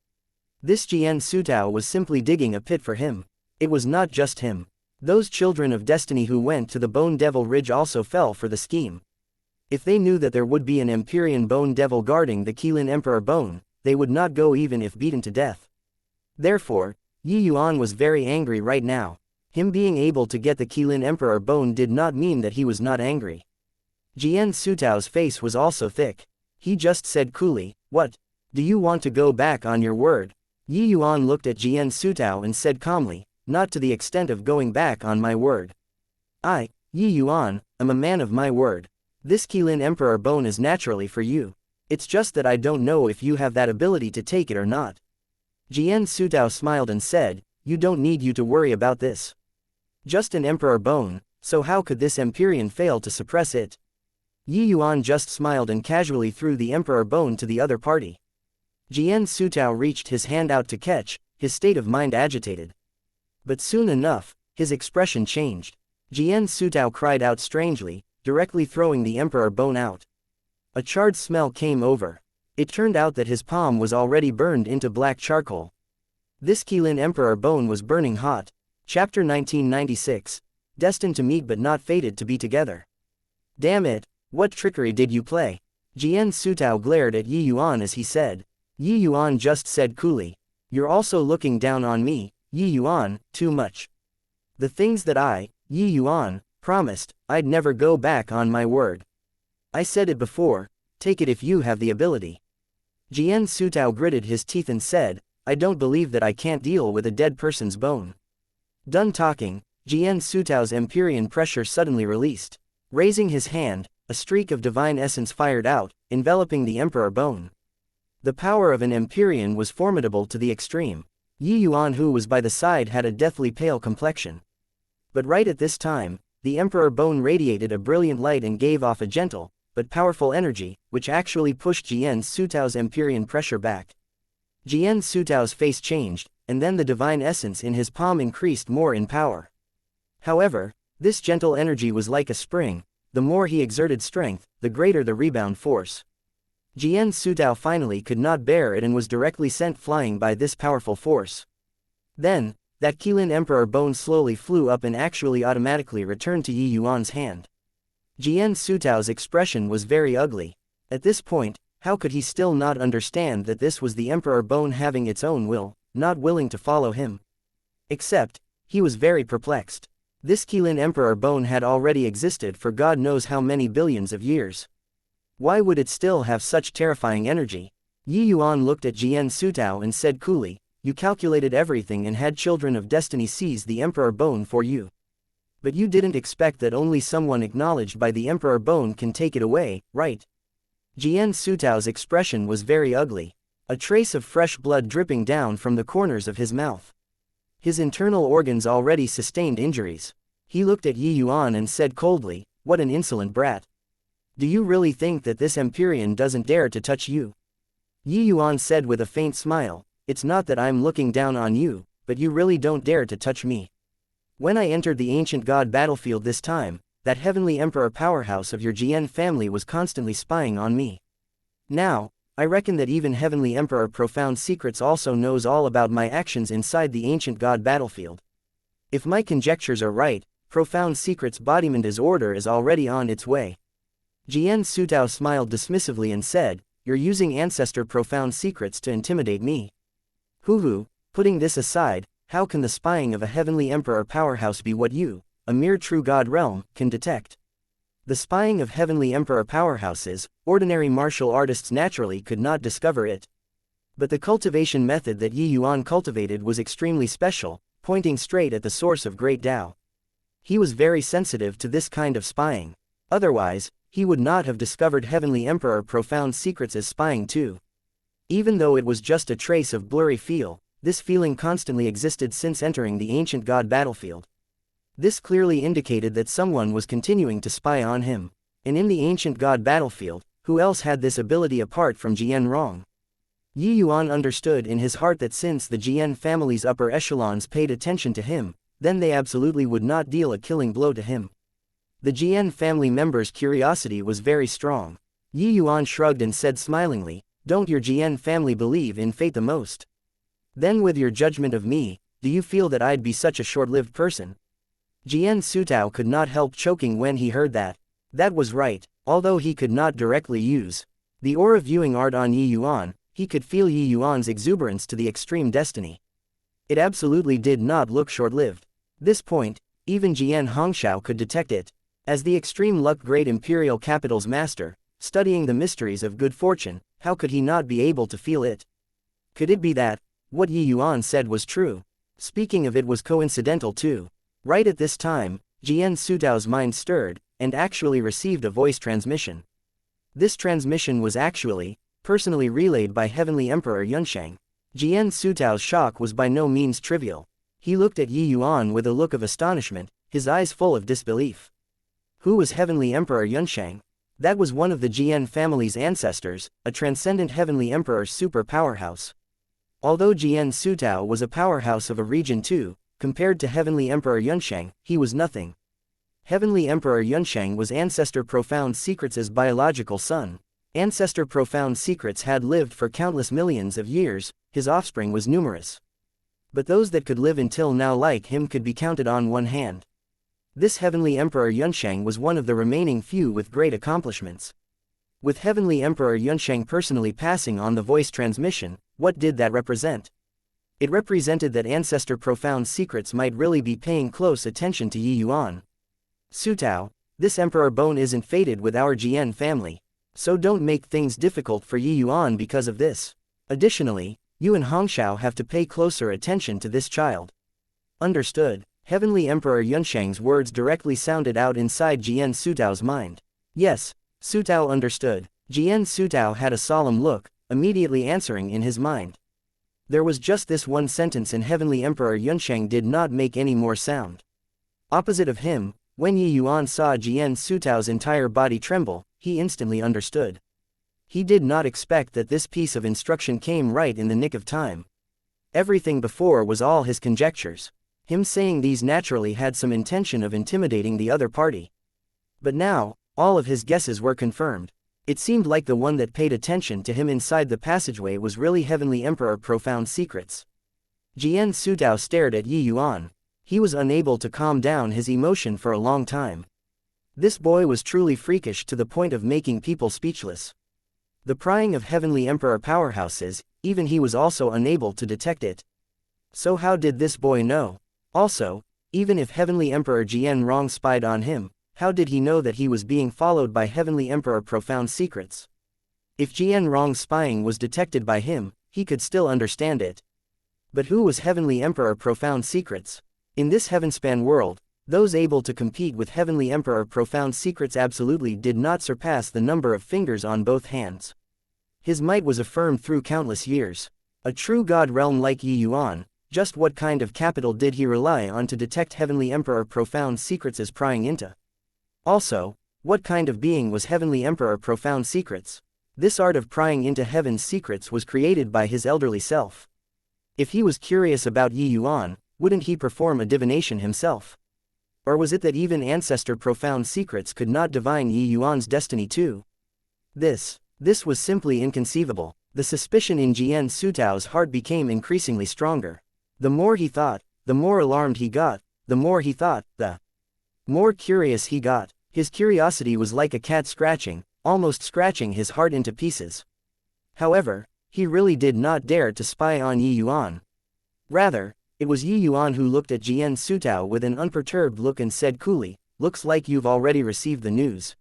This Jian Sutao was simply digging a pit for him. It was not just him. Those children of destiny who went to the Bone Devil Ridge also fell for the scheme. If they knew that there would be an Empyrean Bone Devil guarding the Qilin Emperor Bone, they would not go even if beaten to death. Therefore, Yi Yuan was very angry right now. Him being able to get the Qilin Emperor Bone did not mean that he was not angry. Jian Sutao's face was also thick. He just said coolly, what? Do you want to go back on your word? Yi Yuan looked at Jian Sutao and said calmly, not to the extent of going back on my word. I, Yi Yuan, am a man of my word. This Qilin Emperor Bone is naturally for you. It's just that I don't know if you have that ability to take it or not. Jian Sutao smiled and said, you don't need you to worry about this. Just an Emperor Bone, so how could this Empyrean fail to suppress it? Yi Yuan just smiled and casually threw the Emperor Bone to the other party. Jian Sutao reached his hand out to catch, his state of mind agitated. But soon enough, his expression changed. Jian Sutao cried out strangely, directly throwing the Emperor Bone out. A charred smell came over. It turned out that his palm was already burned into black charcoal. This Qilin Emperor Bone was burning hot. Chapter 1996. Destined to meet but not fated to be together. Damn it, what trickery did you play? Jian Sutao glared at Yi Yuan as he said. Yi Yuan just said coolly, you're also looking down on me, Yi Yuan, too much. The things that I, Yi Yuan, promised, I'd never go back on my word. I said it before, take it if you have the ability. Jian Sutao gritted his teeth and said, I don't believe that I can't deal with a dead person's bone. Done talking, Jian Sutao's Empyrean pressure suddenly released. Raising his hand, a streak of divine essence fired out, enveloping the Emperor Bone. The power of an Empyrean was formidable to the extreme. Yi Yuan, who was by the side, had a deathly pale complexion. But right at this time, the Emperor Bone radiated a brilliant light and gave off a gentle, but powerful energy, which actually pushed Jian Sutao's Empyrean pressure back. Jian Sutao's face changed, and then the divine essence in his palm increased more in power. However, this gentle energy was like a spring. The more he exerted strength, the greater the rebound force. Jian Sutao finally could not bear it and was directly sent flying by this powerful force. Then, that Qilin Emperor Bone slowly flew up and actually automatically returned to Yi Yuan's hand. Jian Sutao's expression was very ugly. At this point, how could he still not understand that this was the Emperor Bone having its own will, not willing to follow him? Except, he was very perplexed. This Qilin Emperor Bone had already existed for God knows how many billions of years. Why would it still have such terrifying energy? Yi Yuan looked at Jian Sutao and said coolly, you calculated everything and had children of destiny seize the Emperor Bone for you. But you didn't expect that only someone acknowledged by the Emperor Bone can take it away, right? Jian Sutao's expression was very ugly. A trace of fresh blood dripping down from the corners of his mouth. His internal organs already sustained injuries. He looked at Yi Yuan and said coldly, what an insolent brat. Do you really think that this Empyrean doesn't dare to touch you? Yi Yuan said with a faint smile, it's not that I'm looking down on you, but you really don't dare to touch me. When I entered the ancient god battlefield this time, that heavenly emperor powerhouse of your Jian family was constantly spying on me. Now, I reckon that even heavenly emperor Profound Secrets also knows all about my actions inside the ancient god battlefield. If my conjectures are right, Profound Secrets' bodyman's order is already on its way. Jian Sutao smiled dismissively and said, you're using ancestor Profound Secrets to intimidate me. Hoo-hoo, putting this aside, how can the spying of a heavenly emperor powerhouse be what you, a mere true god realm, can detect? The spying of heavenly emperor powerhouses, ordinary martial artists naturally could not discover it. But the cultivation method that Yi Yuan cultivated was extremely special, pointing straight at the source of great Tao. He was very sensitive to this kind of spying. Otherwise, he would not have discovered heavenly emperor Profound Secrets as spying too. Even though it was just a trace of blurry feel, this feeling constantly existed since entering the ancient god battlefield. This clearly indicated that someone was continuing to spy on him. And in the ancient god battlefield, who else had this ability apart from Jian Rong? Yi Yuan understood in his heart that since the Jian family's upper echelons paid attention to him, then they absolutely would not deal a killing blow to him. The Jian family members' curiosity was very strong. Yi Yuan shrugged and said smilingly, don't your Jian family believe in fate the most? Then with your judgment of me, do you feel that I'd be such a short-lived person? Jian Sutao could not help choking when he heard that. That was right, although he could not directly use the aura viewing art on Yi Yuan, he could feel Yi Yuan's exuberance to the extreme destiny. It absolutely did not look short-lived. This point, even Jian Hongxiao could detect it. As the extreme luck great imperial capital's master, studying the mysteries of good fortune, how could he not be able to feel it? Could it be that what Yi Yuan said was true? Speaking of it was coincidental too. Right at this time, Jian Sutao's mind stirred, and actually received a voice transmission. This transmission was actually, personally relayed by Heavenly Emperor Yunsheng. Jian Sutao's shock was by no means trivial. He looked at Yi Yuan with a look of astonishment, his eyes full of disbelief. Who was Heavenly Emperor Yunsheng? That was one of the Jian family's ancestors, a transcendent Heavenly Emperor's super powerhouse. Although Jian Sutao was a powerhouse of a region too, compared to Heavenly Emperor Yunsheng, he was nothing. Heavenly Emperor Yunsheng was Ancestor Profound Secrets' biological son. Ancestor Profound Secrets had lived for countless millions of years, his offspring was numerous. But those that could live until now like him could be counted on one hand. This Heavenly Emperor Yunsheng was one of the remaining few with great accomplishments. With Heavenly Emperor Yunsheng personally passing on the voice transmission, what did that represent? It represented that Ancestor Profound Secrets might really be paying close attention to Yi Yuan. Sutao, this Emperor Bone isn't fated with our Jian family, so don't make things difficult for Yi Yuan because of this. Additionally, you and Hongxiao have to pay closer attention to this child. Understood. Heavenly Emperor Yunsheng's words directly sounded out inside Jian Sutao's mind. Yes, Sutao understood. Jian Sutao had a solemn look, immediately answering in his mind. There was just this one sentence and Heavenly Emperor Yunsheng did not make any more sound. Opposite of him, when Yi Yuan saw Jian Sutao's entire body tremble, he instantly understood. He did not expect that this piece of instruction came right in the nick of time. Everything before was all his conjectures. Him saying these naturally had some intention of intimidating the other party. But now, all of his guesses were confirmed. It seemed like the one that paid attention to him inside the passageway was really Heavenly Emperor Profound Secrets. Jian Sutao stared at Yi Yuan. He was unable to calm down his emotion for a long time. This boy was truly freakish to the point of making people speechless. The prying of Heavenly Emperor powerhouses, even he was also unable to detect it. So how did this boy know? Also, even if Heavenly Emperor Jian Rong spied on him, how did he know that he was being followed by Heavenly Emperor Profound Secrets? If Jian Rong's spying was detected by him, he could still understand it. But who was Heavenly Emperor Profound Secrets? In this heavenspan world, those able to compete with Heavenly Emperor Profound Secrets absolutely did not surpass the number of fingers on both hands. His might was affirmed through countless years. A true god realm like Yuan, just what kind of capital did he rely on to detect Heavenly Emperor Profound Secrets as prying into? Also, what kind of being was Heavenly Emperor Profound Secrets? This art of prying into heaven's secrets was created by his elderly self. If he was curious about Yuan, wouldn't he perform a divination himself? Or was it that even ancestor Profound Secrets could not divine Yuan's destiny too? This was simply inconceivable. The suspicion in Jian Sutao's heart became increasingly stronger. The more he thought, the more alarmed he got, the more he thought, the more curious he got. His curiosity was like a cat scratching, almost scratching his heart into pieces. However, he really did not dare to spy on Yuan. Rather, it was Yuan who looked at Jian Sutao with an unperturbed look and said coolly, "Looks like you've already received the news.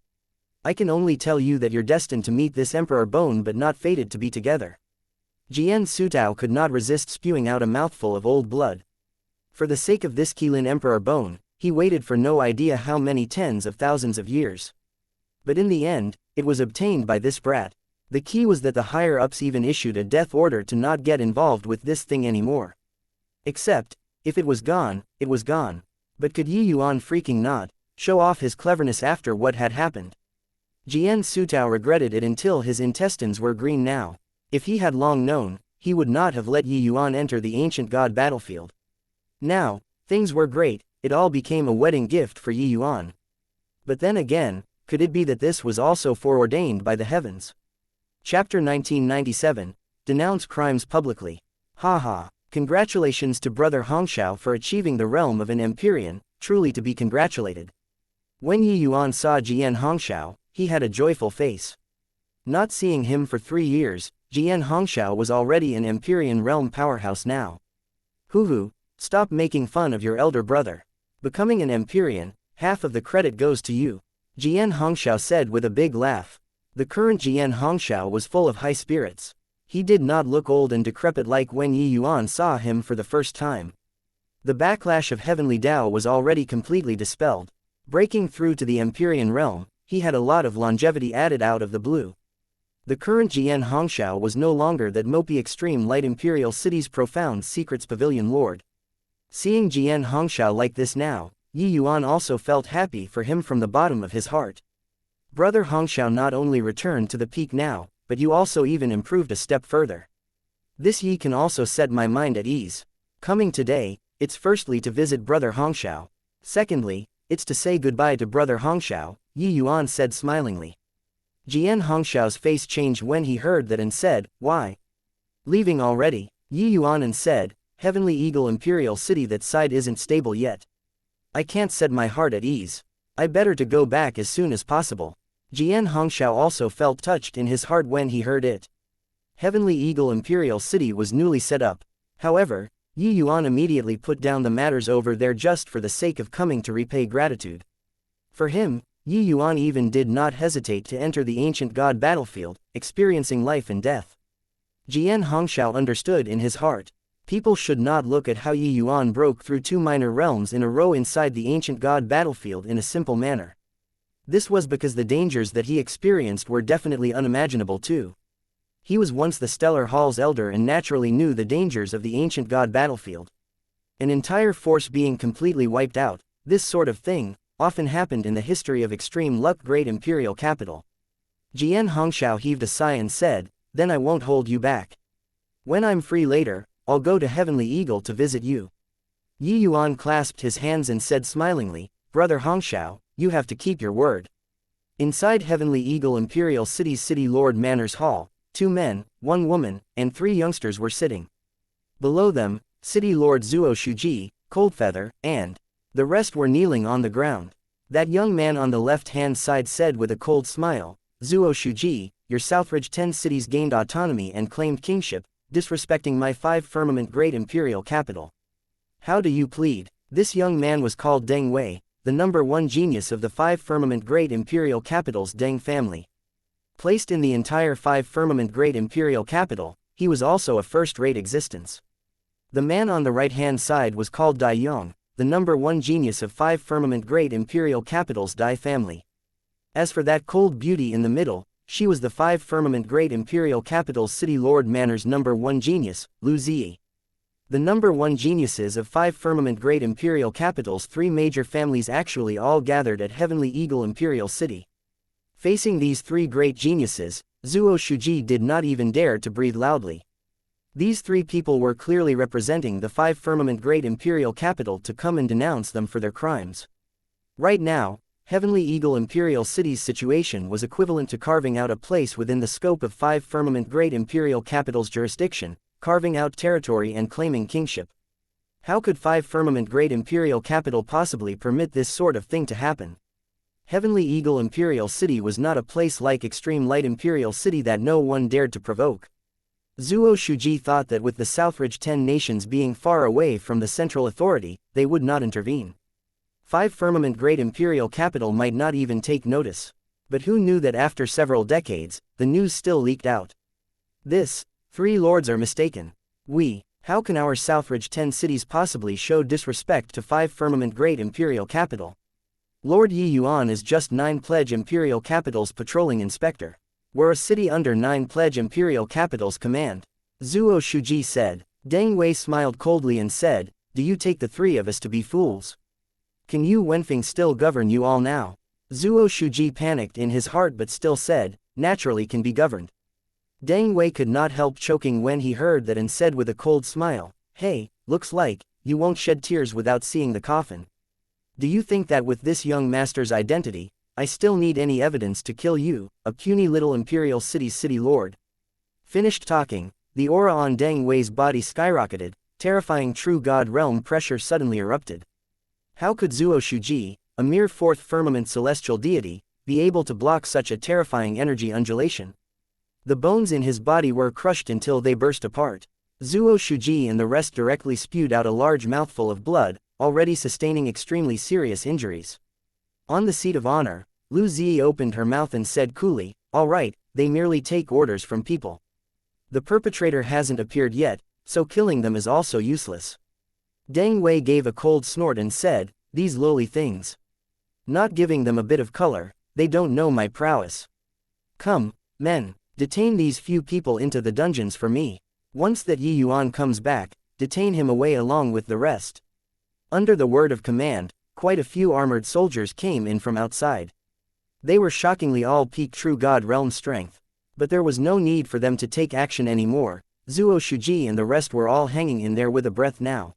I can only tell you that you're destined to meet this Emperor Bone but not fated to be together." Jian Sutao could not resist spewing out a mouthful of old blood. For the sake of this Qilin Emperor Bone, he waited for no idea how many tens of thousands of years. But in the end, it was obtained by this brat. The key was that the higher-ups even issued a death order to not get involved with this thing anymore. Except, if it was gone, it was gone. But could Yuan freaking not show off his cleverness after what had happened? Jian Sutao regretted it until his intestines were green now. If he had long known, he would not have let Yuan enter the ancient god battlefield. Now, things were great, it all became a wedding gift for Yuan. But then again, could it be that this was also foreordained by the heavens? Chapter 1997, Denounce Crimes Publicly. Haha. Congratulations to Brother Hongxiao for achieving the realm of an Empyrean, truly to be congratulated. When Yuan saw Jian Hongxiao, he had a joyful face. Not seeing him for 3 years, Jian Hongxiao was already an Empyrean realm powerhouse now. Hoo, stop making fun of your elder brother. Becoming an Empyrean, half of the credit goes to you. Jian Hongxiao said with a big laugh. The current Jian Hongxiao was full of high spirits. He did not look old and decrepit like when Yuan saw him for the first time. The backlash of heavenly Tao was already completely dispelled. Breaking through to the Empyrean realm, he had a lot of longevity added out of the blue. The current Jian Hongxiao was no longer that mopey extreme light Imperial City's Profound Secrets Pavilion Lord. Seeing Jian Hongxiao like this now, Yuan also felt happy for him from the bottom of his heart. Brother Hongxiao not only returned to the peak now, but you also even improved a step further. This Yi can also set my mind at ease. Coming today, it's firstly to visit Brother Hongxiao. Secondly, it's to say goodbye to Brother Hongxiao, Yuan said smilingly. Jian Hongxiao's face changed when he heard that and said, "Why? Leaving already?" Yuan said, "Heavenly Eagle Imperial City, that side isn't stable yet. I can't set my heart at ease. I better to go back as soon as possible." Jian Hongxiao also felt touched in his heart when he heard it. Heavenly Eagle Imperial City was newly set up. However, Yuan immediately put down the matters over there just for the sake of coming to repay gratitude. For him, Yuan even did not hesitate to enter the ancient god battlefield, experiencing life and death. Jian Hongxiao understood in his heart. People should not look at how Yuan broke through 2 minor realms in a row inside the ancient god battlefield in a simple manner. This was because the dangers that he experienced were definitely unimaginable too. He was once the Stellar Hall's elder and naturally knew the dangers of the ancient god battlefield. An entire force being completely wiped out, this sort of thing, often happened in the history of extreme luck great imperial capital. Jian Hongxiao heaved a sigh and said, "Then I won't hold you back. When I'm free later, I'll go to Heavenly Eagle to visit you." Yuan clasped his hands and said smilingly, "Brother Hongxiao, you have to keep your word." Inside Heavenly Eagle Imperial City's City Lord Manor's Hall, 2 men, 1 woman, and 3 youngsters were sitting. Below them, City Lord Zuo Shuji, Coldfeather, and the rest were kneeling on the ground. That young man on the left-hand side said with a cold smile, "Zuo Shuji, your Southridge 10 cities gained autonomy and claimed kingship, disrespecting my 5 firmament great imperial capital. How do you plead?" This young man was called Deng Wei, the number one genius of the 5 firmament great imperial capitals Deng family. Placed in the entire 5 firmament great imperial capital, he was also a first-rate existence. The man on the right-hand side was called Dai Yong, the number one genius of 5 firmament great imperial capitals Dai family. As for that cold beauty in the middle, she was the 5 firmament great imperial capitals city lord Manor's number one genius, Lu Ziyi. The number one geniuses of 5 firmament great imperial capitals 3 major families actually all gathered at Heavenly Eagle Imperial City. Facing these 3 great geniuses, Zuo Shuji did not even dare to breathe loudly. These 3 people were clearly representing the 5 firmament great imperial capital to come and denounce them for their crimes. Right now, Heavenly Eagle Imperial City's situation was equivalent to carving out a place within the scope of 5 firmament great imperial capitals' jurisdiction, carving out territory and claiming kingship. How could 5 firmament great imperial capital possibly permit this sort of thing to happen? Heavenly Eagle Imperial City was not a place like Extreme Light Imperial City that no one dared to provoke. Zuo Shuji thought that with the Southridge 10 nations being far away from the central authority, they would not intervene. 5 firmament great imperial capital might not even take notice. But who knew that after several decades, the news still leaked out. This, 3 lords are mistaken. How can our Southridge 10 cities possibly show disrespect to 5 firmament great imperial capital? Lord Yi Yuan is just 9 pledge imperial capitals patrolling inspector. We're a city under 9 pledge imperial capitals command. Zuo Shuji said. Deng Wei smiled coldly and said, do you take the 3 of us to be fools? Can Yu Wenfeng still govern you all now? Zuo Shuji panicked in his heart but still said, naturally can be governed. Deng Wei could not help choking when he heard that and said with a cold smile, hey, looks like, you won't shed tears without seeing the coffin. Do you think that with this young master's identity, I still need any evidence to kill you, a puny little imperial city's city lord? Finished talking, the aura on Deng Wei's body skyrocketed, terrifying true god realm pressure suddenly erupted. How could Zuo Shuji, a mere 4th firmament celestial deity, be able to block such a terrifying energy undulation? The bones in his body were crushed until they burst apart. Zuo Shuji and the rest directly spewed out a large mouthful of blood, already sustaining extremely serious injuries. On the seat of honor, Lu Ziyi opened her mouth and said coolly, all right, they merely take orders from people. The perpetrator hasn't appeared yet, so killing them is also useless. Deng Wei gave a cold snort and said, these lowly things. Not giving them a bit of color, they don't know my prowess. Come, men, detain these few people into the dungeons for me. Once that Yi Yuan comes back, detain him away along with the rest. Under the word of command, quite a few armored soldiers came in from outside. They were shockingly all peak true god realm strength. But there was no need for them to take action anymore. Zuo Shuji and the rest were all hanging in there with a breath now.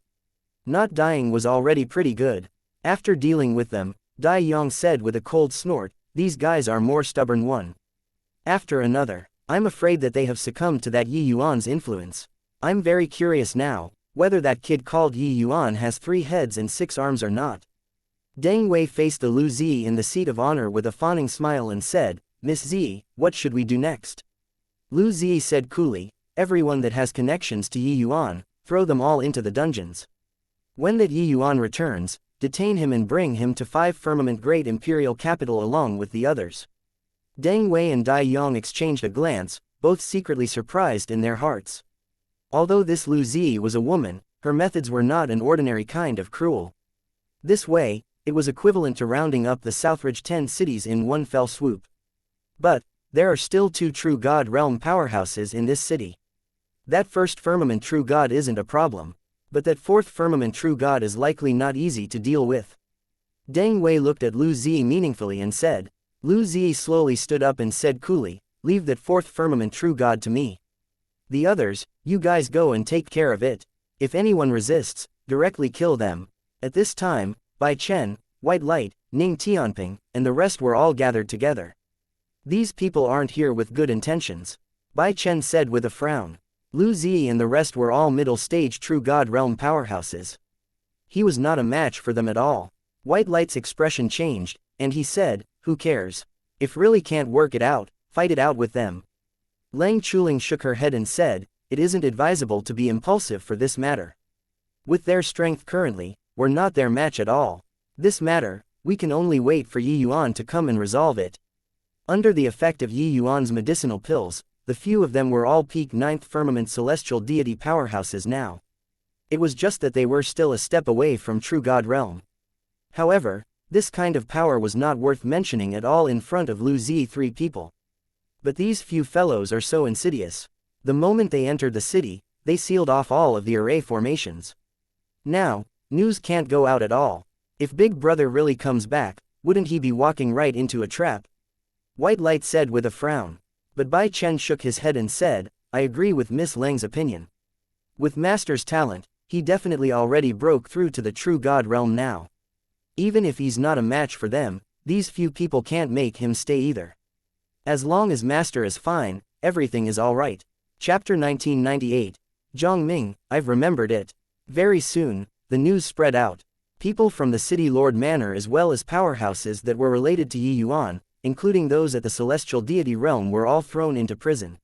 Not dying was already pretty good. After dealing with them, Dai Yong said with a cold snort, these guys are more stubborn one after another. I'm afraid that they have succumbed to that Yi Yuan's influence. I'm very curious now, whether that kid called Yi Yuan has 3 heads and 6 arms or not. Deng Wei faced the Lu Ziyi in the seat of honor with a fawning smile and said, Miss Ziyi, what should we do next? Lu Ziyi said coolly, everyone that has connections to Yi Yuan, throw them all into the dungeons. When that Yi Yuan returns, detain him and bring him to 5 firmament great imperial capital along with the others. Deng Wei and Dai Yong exchanged a glance, both secretly surprised in their hearts. Although this Lu Ziyi was a woman, her methods were not an ordinary kind of cruel. This way, it was equivalent to rounding up the Southridge 10 cities in one fell swoop. But, there are still 2 true god realm powerhouses in this city. That first firmament true god isn't a problem. But that 4th firmament true god is likely not easy to deal with. Deng Wei looked at Lu Ziyi meaningfully and said. Lu Ziyi slowly stood up and said coolly, leave that 4th firmament true god to me. The others, you guys go and take care of it. If anyone resists, directly kill them. At this time, Bai Chen, White Light, Ning Tianping, and the rest were all gathered together. These people aren't here with good intentions, Bai Chen said with a frown. Lu Ziyi and the rest were all middle-stage true god realm powerhouses. He was not a match for them at all. White Light's expression changed, and he said, who cares? If really can't work it out, fight it out with them. Lang Chuling shook her head and said, it isn't advisable to be impulsive for this matter. With their strength currently, we're not their match at all. This matter, we can only wait for Yi Yuan to come and resolve it. Under the effect of Yi Yuan's medicinal pills, the few of them were all peak 9th firmament celestial deity powerhouses now. It was just that they were still a step away from true God realm. However, this kind of power was not worth mentioning at all in front of Lu Zi 3 people. But these few fellows are so insidious. The moment they entered the city, they sealed off all of the array formations. Now, news can't go out at all. If Big Brother really comes back, wouldn't he be walking right into a trap? White Light said with a frown. But Bai Chen shook his head and said, I agree with Miss Leng's opinion. With Master's talent, he definitely already broke through to the true God realm now. Even if he's not a match for them, these few people can't make him stay either. As long as Master is fine, everything is alright. Chapter 1998. Zhongming, I've remembered it. Very soon, the news spread out. People from the City Lord Manor as well as powerhouses that were related to Yi Yuan, including those at the Celestial Deity Realm, were all thrown into prison.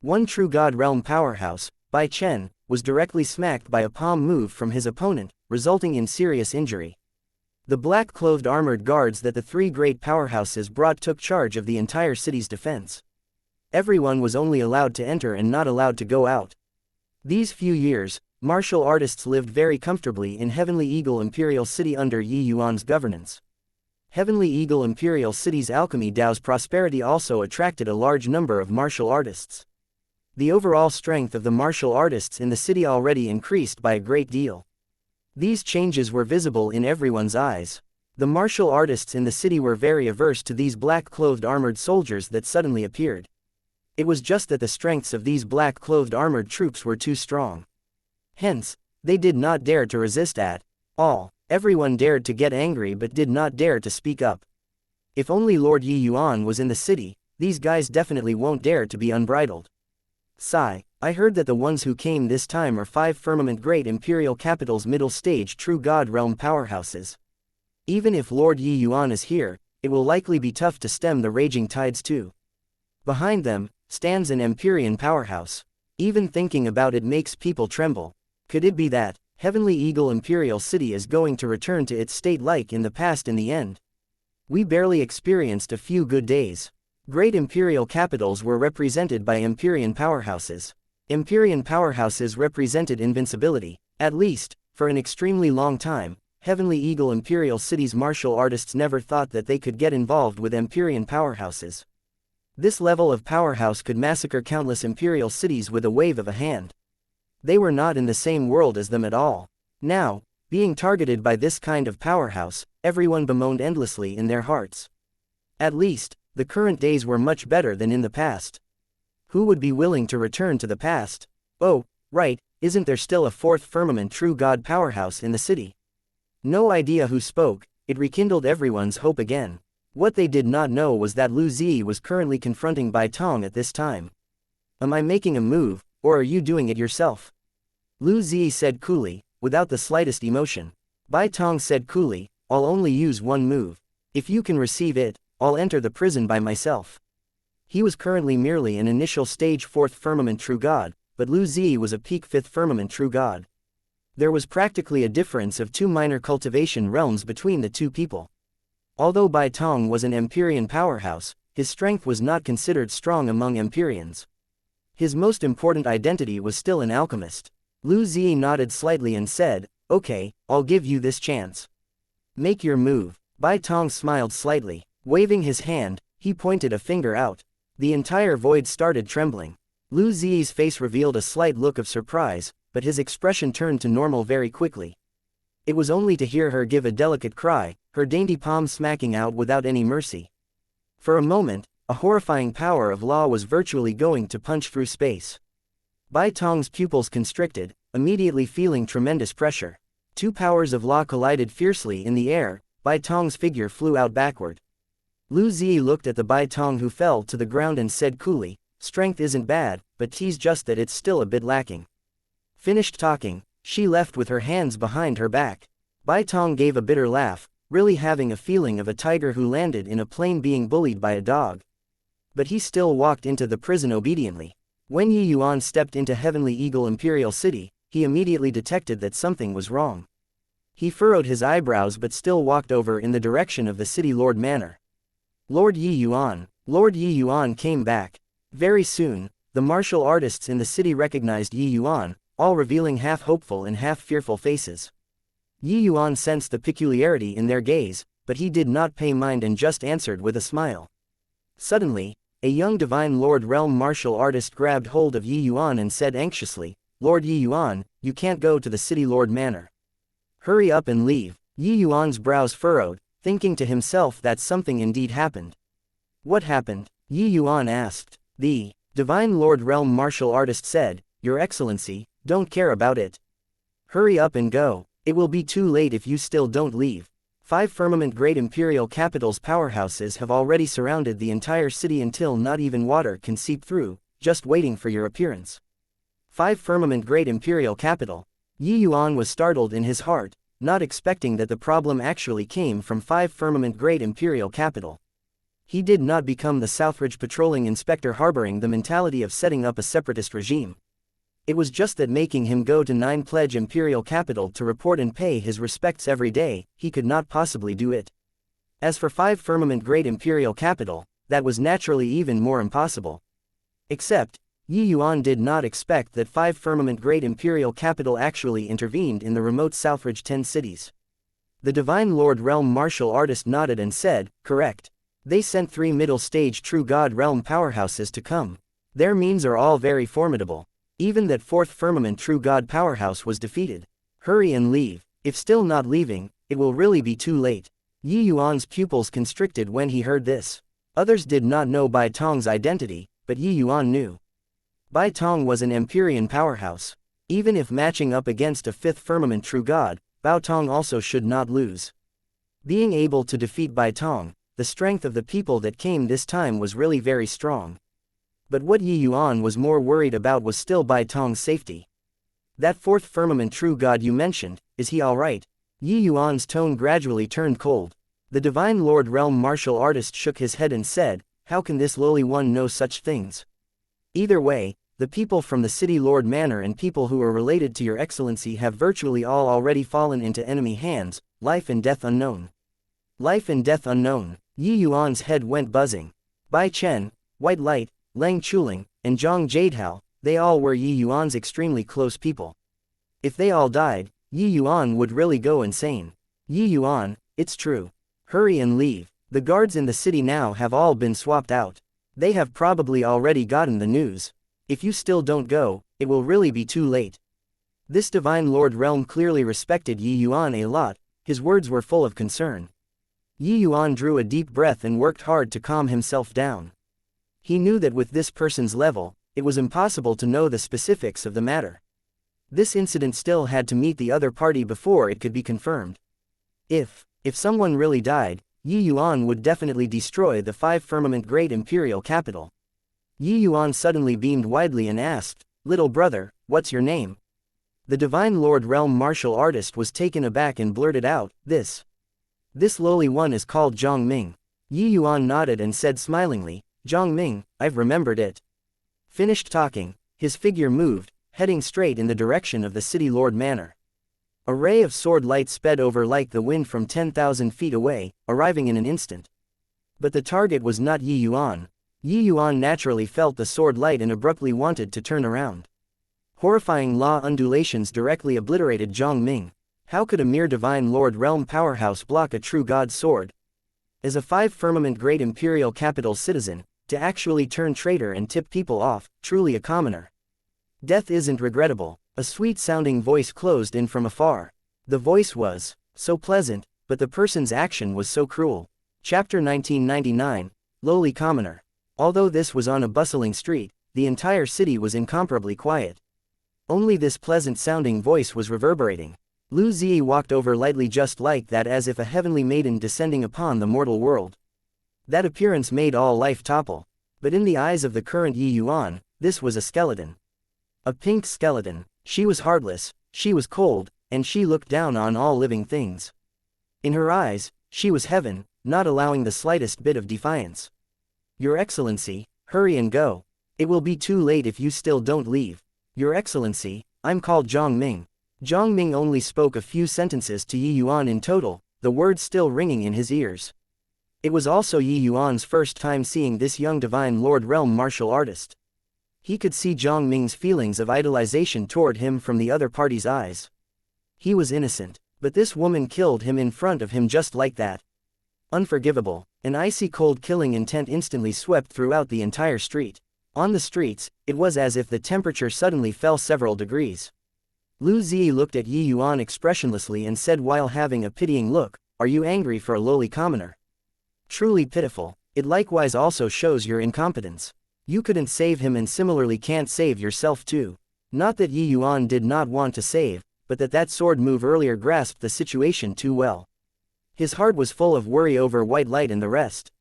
One true God Realm powerhouse, Bai Chen, was directly smacked by a palm move from his opponent, resulting in serious injury. The black-clothed armored guards that the 3 great powerhouses brought took charge of the entire city's defense. Everyone was only allowed to enter and not allowed to go out. These few years, martial artists lived very comfortably in Heavenly Eagle Imperial City under Yi Yuan's governance. Heavenly Eagle Imperial City's alchemy Dao's prosperity also attracted a large number of martial artists. The overall strength of the martial artists in the city already increased by a great deal. These changes were visible in everyone's eyes. The martial artists in the city were very averse to these black-clothed armored soldiers that suddenly appeared. It was just that the strengths of these black-clothed armored troops were too strong. Hence, they did not dare to resist at all. Everyone dared to get angry but did not dare to speak up. If only Lord Yi Yuan was in the city, these guys definitely won't dare to be unbridled. Sigh, I heard that the ones who came this time are 5 firmament great imperial capitals middle stage true God realm powerhouses. Even if Lord Yi Yuan is here, it will likely be tough to stem the raging tides too. Behind them, stands an Empyrean powerhouse. Even thinking about it makes people tremble. Could it be that Heavenly Eagle Imperial City is going to return to its state like in the past in the end? We barely experienced a few good days. Great imperial capitals were represented by Empyrean powerhouses. Empyrean powerhouses represented invincibility. At least, for an extremely long time, Heavenly Eagle Imperial City's martial artists never thought that they could get involved with Empyrean powerhouses. This level of powerhouse could massacre countless imperial cities with a wave of a hand. They were not in the same world as them at all. Now, being targeted by this kind of powerhouse, everyone bemoaned endlessly in their hearts. At least, the current days were much better than in the past. Who would be willing to return to the past? Oh, right, isn't there still a 4th firmament true God powerhouse in the city? No idea who spoke, it rekindled everyone's hope again. What they did not know was that Lu Zi was currently confronting Bai Tong at this time. Am I making a move, or are you doing it yourself? Lu Zi said coolly, without the slightest emotion. Bai Tong said coolly, I'll only use one move. If you can receive it, I'll enter the prison by myself. He was currently merely an initial stage 4th firmament true God, but Lu Zi was a peak 5th firmament true God. There was practically a difference of 2 minor cultivation realms between the two people. Although Bai Tong was an Empyrean powerhouse, his strength was not considered strong among Empyreans. His most important identity was still an alchemist. Lu Zi nodded slightly and said, okay, I'll give you this chance. Make your move. Bai Tong smiled slightly. Waving his hand, he pointed a finger out. The entire void started trembling. Lu Zi's face revealed a slight look of surprise, but his expression turned to normal very quickly. It was only to hear her give a delicate cry, her dainty palm smacking out without any mercy. For a moment, a horrifying power of law was virtually going to punch through space. Bai Tong's pupils constricted, immediately feeling tremendous pressure. 2 powers of law collided fiercely in the air. Bai Tong's figure flew out backward. Lu Zi looked at the Bai Tong who fell to the ground and said coolly, strength isn't bad, but tease just that it's still a bit lacking. Finished talking, she left with her hands behind her back. Bai Tong gave a bitter laugh, really having a feeling of a tiger who landed in a plane being bullied by a dog. But he still walked into the prison obediently. When Yi Yuan stepped into Heavenly Eagle Imperial City, he immediately detected that something was wrong. He furrowed his eyebrows but still walked over in the direction of the city lord manor. Lord Yi Yuan. Lord Yi Yuan came back. Very soon, the martial artists in the city recognized Yi Yuan, all revealing half hopeful and half fearful faces. Yi Yuan sensed the peculiarity in their gaze, but he did not pay mind and just answered with a smile. Suddenly, a young divine lord realm martial artist grabbed hold of Yi Yuan and said anxiously, "Lord Yi Yuan, you can't go to the city lord manor. Hurry up and leave." Yi Yuan's brows furrowed, thinking to himself that something indeed happened. What happened? Yi Yuan asked. The divine lord realm martial artist said, "Your Excellency, don't care about it. Hurry up and go. It will be too late if you still don't leave. 5 firmament great imperial capitals powerhouses have already surrounded the entire city until not even water can seep through, just waiting for your appearance." 5 firmament great imperial capital. Yi Yuan was startled in his heart, not expecting that the problem actually came from 5 firmament great imperial capital. He did not become the Southridge patrolling inspector harboring the mentality of setting up a separatist regime. It was just that making him go to 9 pledge imperial capital to report and pay his respects every day, he could not possibly do it. As for 5 firmament great imperial capital, that was naturally even more impossible. Except, Yi Yuan did not expect that 5 firmament great imperial capital actually intervened in the remote Southridge 10 cities. The divine lord realm martial artist nodded and said, "Correct. They sent 3 middle stage true god realm powerhouses to come. Their means are all very formidable. Even that 4th firmament true god powerhouse was defeated. Hurry and leave. If still not leaving, it will really be too late." Yi Yuan's pupils constricted when he heard this. Others did not know Bai Tong's identity, but Yi Yuan knew. Bai Tong was an Empyrean powerhouse. Even if matching up against a 5th firmament true god, Bao Tong also should not lose. Being able to defeat Bai Tong, the strength of the people that came this time was really very strong. But what Yi Yuan was more worried about was still Bai Tong's safety. "That 4th firmament true god you mentioned, is he alright?" Yi Yuan's tone gradually turned cold. The divine lord realm martial artist shook his head and said, "How can this lowly one know such things? Either way, the people from the city lord manor and people who are related to your excellency have virtually all already fallen into enemy hands, life and death unknown." Life and death unknown. Yi Yuan's head went buzzing. Bai Chen, White Light, Leng Chuling, and Zhang Jadehao, they all were Yi Yuan's extremely close people. If they all died, Yi Yuan would really go insane. "Yi Yuan, it's true. Hurry and leave. The guards in the city now have all been swapped out. They have probably already gotten the news. If you still don't go, it will really be too late." This divine lord realm clearly respected Yi Yuan a lot. His words were full of concern. Yi Yuan drew a deep breath and worked hard to calm himself down. He knew that with this person's level, it was impossible to know the specifics of the matter. This incident still had to meet the other party before it could be confirmed. If someone really died, Yi Yuan would definitely destroy the 5 firmament great imperial capital. Yi Yuan suddenly beamed widely and asked, "Little brother, what's your name?" The divine lord realm martial artist was taken aback and blurted out, This lowly one is called Zhang Ming." Yi Yuan nodded and said smilingly, "Zhang Ming, I've remembered it." Finished talking, his figure moved, heading straight in the direction of the city lord manor. A ray of sword light sped over like the wind from 10,000 feet away, arriving in an instant. But the target was not Yi Yuan. Yi Yuan naturally felt the sword light and abruptly wanted to turn around. Horrifying law undulations directly obliterated Zhang Ming. How could a mere divine lord realm powerhouse block a true god's sword? As a 5 firmament great imperial capital citizen, to actually turn traitor and tip people off, truly a commoner. "Death isn't regrettable," a sweet-sounding voice closed in from afar. The voice was so pleasant, but the person's action was so cruel. Chapter 1999, Lowly Commoner. Although this was on a bustling street, the entire city was incomparably quiet. Only this pleasant-sounding voice was reverberating. Lu Zi walked over lightly just like that, as if a heavenly maiden descending upon the mortal world. That appearance made all life topple. But in the eyes of the current Yi Yuan, this was a skeleton. A pink skeleton. She was heartless, she was cold, and she looked down on all living things. In her eyes, she was heaven, not allowing the slightest bit of defiance. "Your Excellency, hurry and go. It will be too late if you still don't leave. Your Excellency, I'm called Zhang Ming." Zhang Ming only spoke a few sentences to Yi Yuan in total, the words still ringing in his ears. It was also Yi Yuan's first time seeing this young divine Lord Realm martial artist. He could see Zhang Ming's feelings of idolization toward him from the other party's eyes. He was innocent, but this woman killed him in front of him just like that. Unforgivable. An icy cold killing intent instantly swept throughout the entire street. On the streets, it was as if the temperature suddenly fell several degrees. Lu Zi looked at Yi Yuan expressionlessly and said while having a pitying look, "Are you angry for a lowly commoner? Truly pitiful. It likewise also shows your incompetence. You couldn't save him and similarly can't save yourself too." Not that Yi Yuan did not want to save, but that sword move earlier grasped the situation too well. His heart was full of worry over white light and the rest.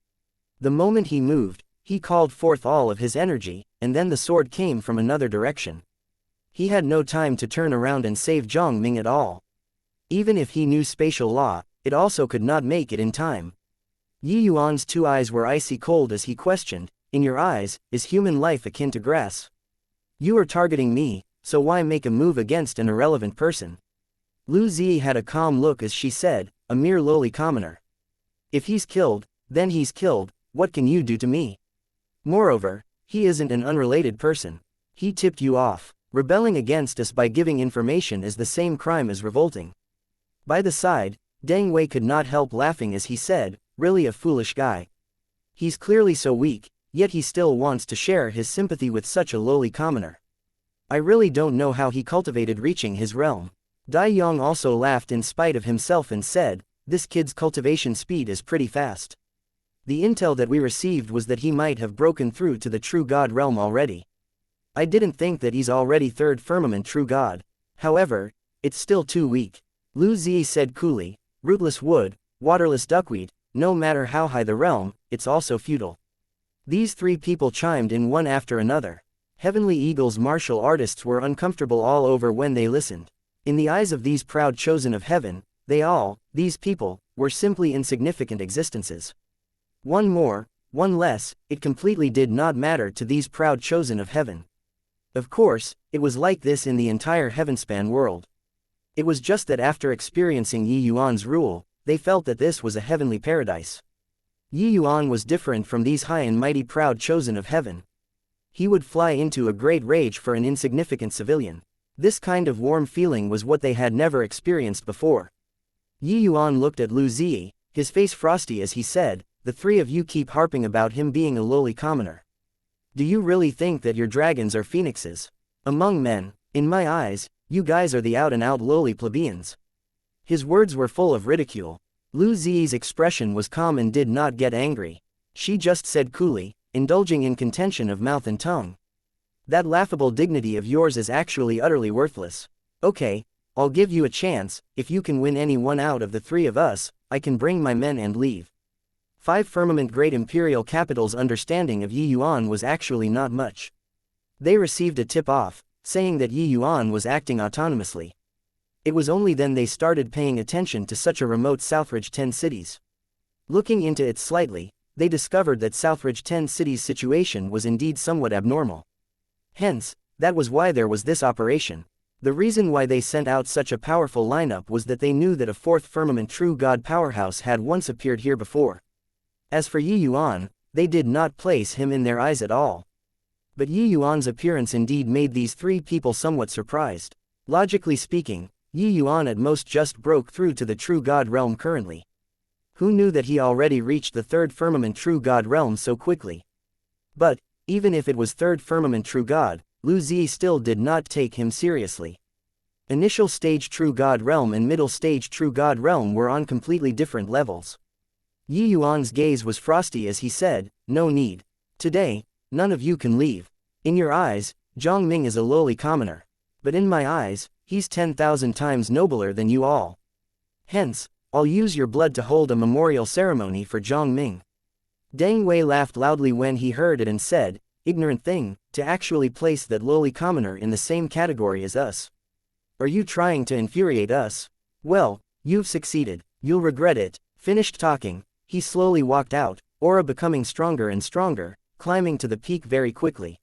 The moment he moved, he called forth all of his energy, and then the sword came from another direction. He had no time to turn around and save Zhang Ming at all. Even if he knew spatial law, it also could not make it in time. Yi Yuan's two eyes were icy cold as he questioned, "In your eyes, is human life akin to grass? You are targeting me, so why make a move against an irrelevant person?" Lu Zi had a calm look as she said, "A mere lowly commoner. If he's killed, then he's killed, what can you do to me? Moreover, he isn't an unrelated person. He tipped you off. Rebelling against us by giving information is the same crime as revolting." By the side, Deng Wei could not help laughing as he said, "Really a foolish guy. He's clearly so weak, yet he still wants to share his sympathy with such a lowly commoner. I really don't know how he cultivated reaching his realm." Dai Yong also laughed in spite of himself and said, "This kid's cultivation speed is pretty fast. The intel that we received was that he might have broken through to the true god realm already. I didn't think that he's already third firmament true god. However, it's still too weak." Lu Zi said coolly, "Rootless wood, waterless duckweed, no matter how high the realm, it's also futile." These three people chimed in one after another. Heavenly Eagle's martial artists were uncomfortable all over when they listened. In the eyes of these proud chosen of heaven, these people, were simply insignificant existences. One more, one less, it completely did not matter to these proud chosen of heaven. Of course, it was like this in the entire heavenspan world. It was just that after experiencing Yi Yuan's rule, they felt that this was a heavenly paradise. Yi Yuan was different from these high and mighty proud chosen of heaven. He would fly into a great rage for an insignificant civilian. This kind of warm feeling was what they had never experienced before. Yi Yuan looked at Lu Zi, his face frosty as he said, "The three of you keep harping about him being a lowly commoner. Do you really think that your dragons are phoenixes? Among men, in my eyes, you guys are the out-and-out lowly plebeians." His words were full of ridicule. Lu Zi's expression was calm and did not get angry. She just said coolly, indulging in contention of mouth and tongue, "That laughable dignity of yours is actually utterly worthless. Okay, I'll give you a chance. If you can win any one out of the three of us, I can bring my men and leave." 5 Firmament Great Imperial Capital's understanding of Yi Yuan was actually not much. They received a tip-off, saying that Yi Yuan was acting autonomously. It was only then they started paying attention to such a remote Southridge 10 cities. Looking into it slightly, they discovered that Southridge 10 cities' situation was indeed somewhat abnormal. Hence, that was why there was this operation. The reason why they sent out such a powerful lineup was that they knew that a 4th firmament true god powerhouse had once appeared here before. As for Yi Yuan, they did not place him in their eyes at all. But Yi Yuan's appearance indeed made these three people somewhat surprised. Logically speaking, Yi Yuan at most just broke through to the true god realm currently. Who knew that he already reached the 3rd firmament true god realm so quickly? But, even if it was 3rd firmament true god, Lu Zi still did not take him seriously. Initial stage true god realm and middle stage true god realm were on completely different levels. Yi Yuan's gaze was frosty as he said, "No need. Today, none of you can leave. In your eyes, Zhang Ming is a lowly commoner. But in my eyes, he's 10,000 times nobler than you all. Hence, I'll use your blood to hold a memorial ceremony for Zhang Ming." Deng Wei laughed loudly when he heard it and said, "Ignorant thing, to actually place that lowly commoner in the same category as us. Are you trying to infuriate us? Well, you've succeeded. You'll regret it." Finished talking, he slowly walked out, aura becoming stronger and stronger, climbing to the peak very quickly.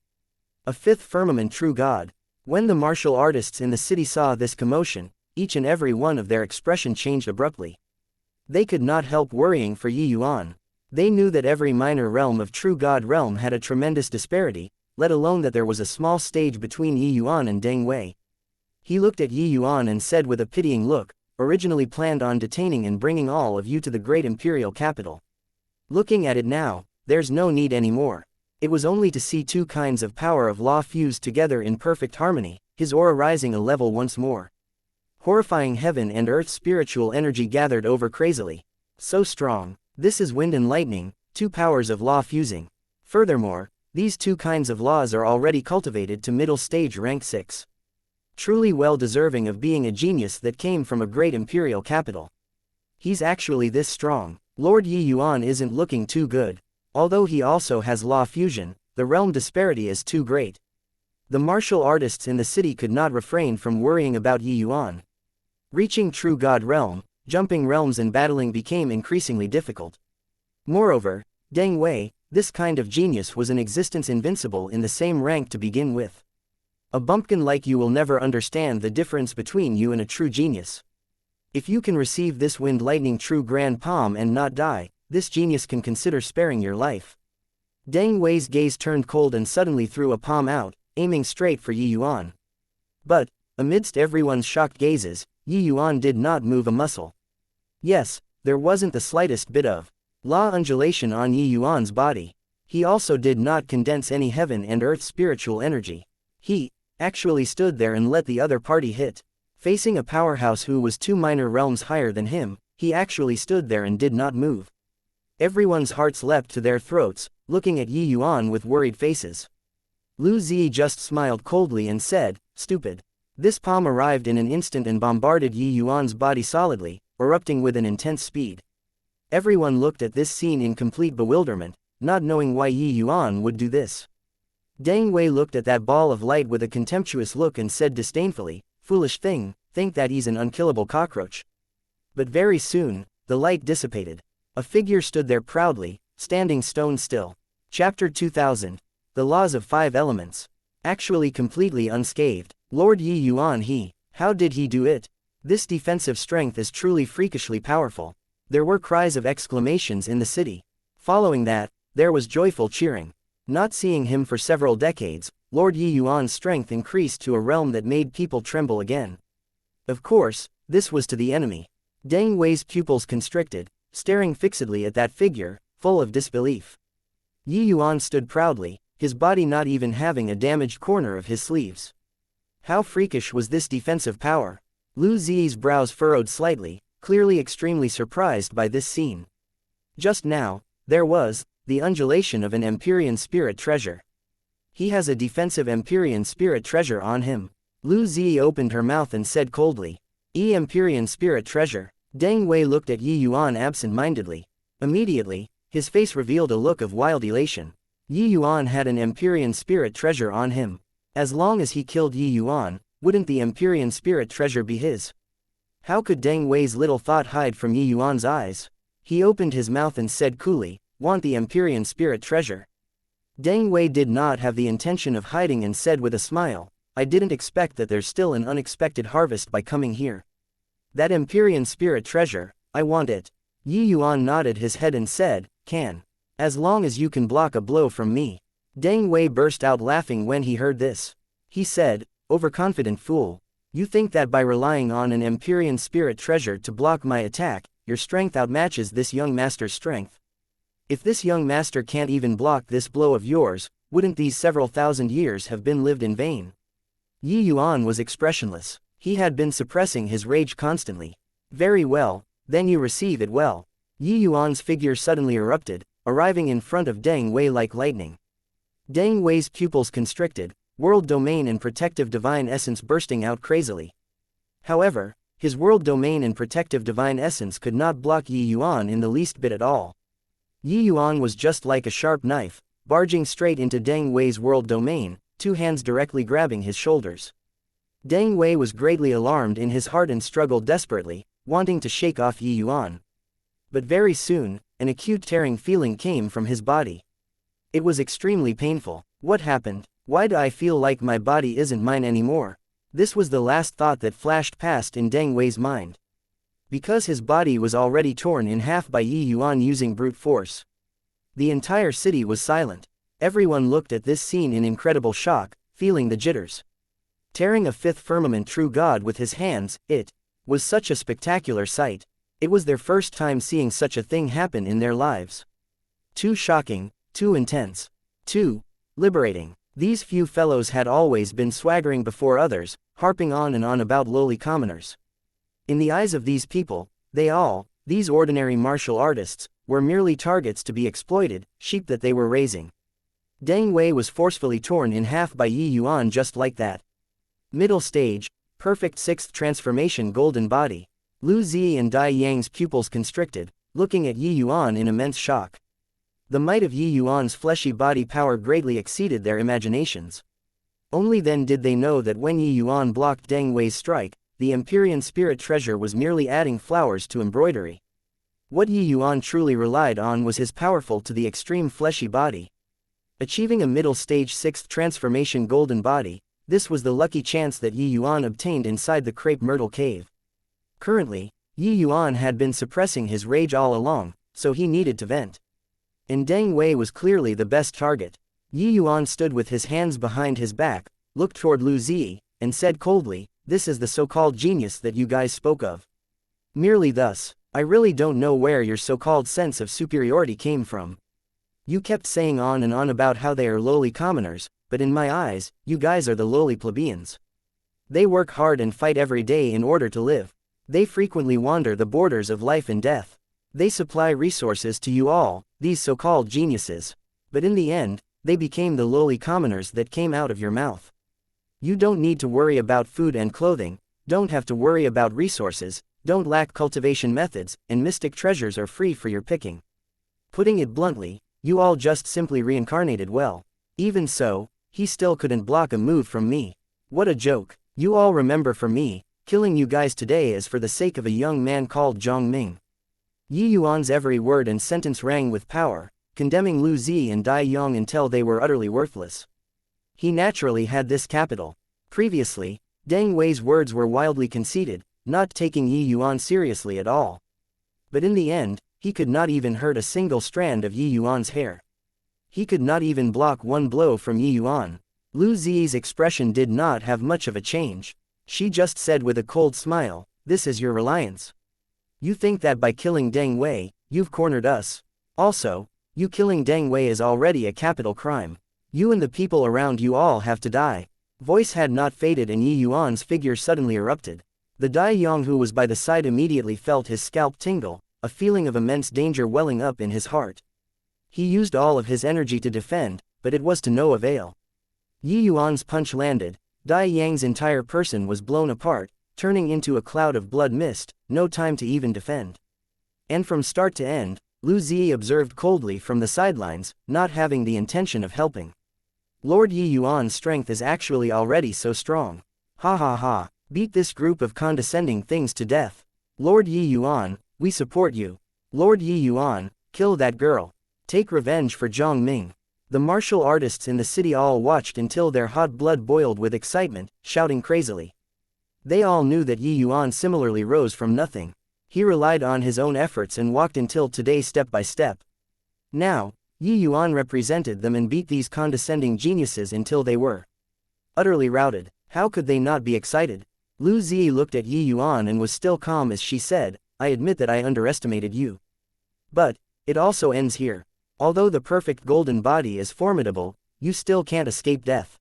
A 5th firmament true god. When the martial artists in the city saw this commotion, each and every one of their expression changed abruptly. They could not help worrying for Yuan. They knew that every minor realm of True God realm had a tremendous disparity, let alone that there was a small stage between Yuan and Deng Wei. He looked at Yuan and said with a pitying look, originally planned on detaining and bringing all of you to the great imperial capital. Looking at it now, there's no need anymore. It was only to see two kinds of power of law fused together in perfect harmony, his aura rising a level once more. Horrifying heaven and earth spiritual energy gathered over crazily. So strong. This is wind and lightning, two powers of law fusing. Furthermore, these two kinds of laws are already cultivated to middle stage rank 6. Truly well deserving of being a genius that came from a great imperial capital. He's actually this strong. Lord Yuan isn't looking too good. Although he also has law fusion, the realm disparity is too great. The martial artists in the city could not refrain from worrying about Yuan. Reaching True God realm, jumping realms and battling became increasingly difficult. Moreover, Deng Wei, this kind of genius was in existence invincible in the same rank to begin with. A bumpkin like you will never understand the difference between you and a true genius. If you can receive this wind lightning true grand palm and not die, this genius can consider sparing your life. Deng Wei's gaze turned cold and suddenly threw a palm out, aiming straight for Yuan. But, amidst everyone's shocked gazes, Yuan did not move a muscle. Yes, there wasn't the slightest bit of law undulation on Yuan's body. He also did not condense any heaven and earth spiritual energy. He actually stood there and let the other party hit. Facing a powerhouse who was 2 minor realms higher than him, he actually stood there and did not move. Everyone's hearts leapt to their throats, looking at Yuan with worried faces. Lu Zi just smiled coldly and said, "Stupid." This palm arrived in an instant and bombarded Yuan's body solidly, erupting with an intense speed. Everyone looked at this scene in complete bewilderment, not knowing why Yuan would do this. Deng Wei looked at that ball of light with a contemptuous look and said disdainfully, "Foolish thing, think that he's an unkillable cockroach." But very soon, the light dissipated. A figure stood there proudly, standing stone still. Chapter 2000. The Laws of 5 Elements. Actually completely unscathed. Lord Yuan how did he do it? This defensive strength is truly freakishly powerful. There were cries of exclamations in the city. Following that, there was joyful cheering. Not seeing him for several decades, Lord Yuan's strength increased to a realm that made people tremble again. Of course, this was to the enemy. Deng Wei's pupils constricted, staring fixedly at that figure, full of disbelief. Yuan stood proudly, his body not even having a damaged corner of his sleeves. How freakish was this defensive power? Lu Zi's brows furrowed slightly, clearly extremely surprised by this scene. Just now, there was the undulation of an Empyrean spirit treasure. He has a defensive Empyrean spirit treasure on him. Lu Zi opened her mouth and said coldly, Empyrean spirit treasure." Deng Wei looked at Yuan absent-mindedly. Immediately, his face revealed a look of wild elation. Yuan had an Empyrean spirit treasure on him. As long as he killed Yuan, wouldn't the Empyrean spirit treasure be his? How could Deng Wei's little thought hide from Yuan's eyes? He opened his mouth and said coolly, "Want the Empyrean spirit treasure?" Deng Wei did not have the intention of hiding and said with a smile, "I didn't expect that there's still an unexpected harvest by coming here. That Empyrean spirit treasure, I want it." Yuan nodded his head and said, "Can. As long as you can block a blow from me." Deng Wei burst out laughing when he heard this. He said, "Overconfident fool. You think that by relying on an Empyrean spirit treasure to block my attack, your strength outmatches this young master's strength. If this young master can't even block this blow of yours, wouldn't these several thousand years have been lived in vain?" Yuan was expressionless. He had been suppressing his rage constantly. "Very well, then you receive it well." Yuan's figure suddenly erupted, arriving in front of Deng Wei like lightning. Deng Wei's pupils constricted, world domain and protective divine essence bursting out crazily. However, his world domain and protective divine essence could not block Yuan in the least bit at all. Yuan was just like a sharp knife, barging straight into Deng Wei's world domain, 2 hands directly grabbing his shoulders. Deng Wei was greatly alarmed in his heart and struggled desperately, wanting to shake off Yuan. But very soon, an acute tearing feeling came from his body. It was extremely painful. What happened? Why do I feel like my body isn't mine anymore? This was the last thought that flashed past in Deng Wei's mind. Because his body was already torn in half by Yi Yuan using brute force. The entire city was silent. Everyone looked at this scene in incredible shock, feeling the jitters. Tearing a fifth firmament true god with his hands, it was such a spectacular sight. It was their first time seeing such a thing happen in their lives. Too shocking, too intense, too liberating. These few fellows had always been swaggering before others, harping on and on about lowly commoners. In the eyes of these people, these ordinary martial artists, were merely targets to be exploited, sheep that they were raising. Deng Wei was forcefully torn in half by Yi Yuan just like that. Middle stage, perfect sixth transformation golden body. Lu Zi and Dai Yang's pupils constricted, looking at Yi Yuan in immense shock. The might of Yi Yuan's fleshy body power greatly exceeded their imaginations. Only then did they know that when Yi Yuan blocked Deng Wei's strike, the Empyrean spirit treasure was merely adding flowers to embroidery. What Yi Yuan truly relied on was his powerful to the extreme fleshy body. Achieving a middle stage sixth transformation golden body, this was the lucky chance that Yi Yuan obtained inside the crepe myrtle cave. Currently, Yi Yuan had been suppressing his rage all along, so he needed to vent. And Deng Wei was clearly the best target. Yi Yuan stood with his hands behind his back, looked toward Lu Zi, and said coldly, "This is the so-called genius that you guys spoke of." Merely thus, "I really don't know where your so-called sense of superiority came from. You kept saying on and on about how they are lowly commoners, but in my eyes, you guys are the lowly plebeians. They work hard and fight every day in order to live. They frequently wander the borders of life and death. They supply resources to you all, these so-called geniuses. But in the end, they became the lowly commoners that came out of your mouth. You don't need to worry about food and clothing, don't have to worry about resources, don't lack cultivation methods, and mystic treasures are free for your picking. Putting it bluntly, you all just simply reincarnated well. Even so, he still couldn't block a move from me. What a joke. You all remember for me, killing you guys today is for the sake of a young man called Zhang Ming." Yi Yuan's every word and sentence rang with power, condemning Lu Zi and Dai Yong until they were utterly worthless. He naturally had this capital. Previously, Deng Wei's words were wildly conceited, not taking Yi Yuan seriously at all. But in the end, he could not even hurt a single strand of Yi Yuan's hair. He could not even block one blow from Yi Yuan. Lu Zi's expression did not have much of a change. She just said with a cold smile, "This is your reliance. You think that by killing Deng Wei, you've cornered us. Also, you killing Deng Wei is already a capital crime. You and the people around you all have to die." Voice had not faded and Yi Yuan's figure suddenly erupted. The Dai Yong who was by the side immediately felt his scalp tingle, a feeling of immense danger welling up in his heart. He used all of his energy to defend, but it was to no avail. Yi Yuan's punch landed, Dai Yang's entire person was blown apart, turning into a cloud of blood mist, no time to even defend. And from start to end, Lu Zi observed coldly from the sidelines, not having the intention of helping. Lord Yi Yuan's strength is actually already so strong. Ha ha ha, beat this group of condescending things to death. Lord Yi Yuan, we support you. Lord Yi Yuan, kill that girl. Take revenge for Zhang Ming. The martial artists in the city all watched until their hot blood boiled with excitement, shouting crazily. They all knew that Yi Yuan similarly rose from nothing. He relied on his own efforts and walked until today step by step. Now, Yi Yuan represented them and beat these condescending geniuses until they were utterly routed. How could they not be excited? Lu Zi looked at Yi Yuan and was still calm as she said, "I admit that I underestimated you. But, it also ends here. Although the perfect golden body is formidable, you still can't escape death."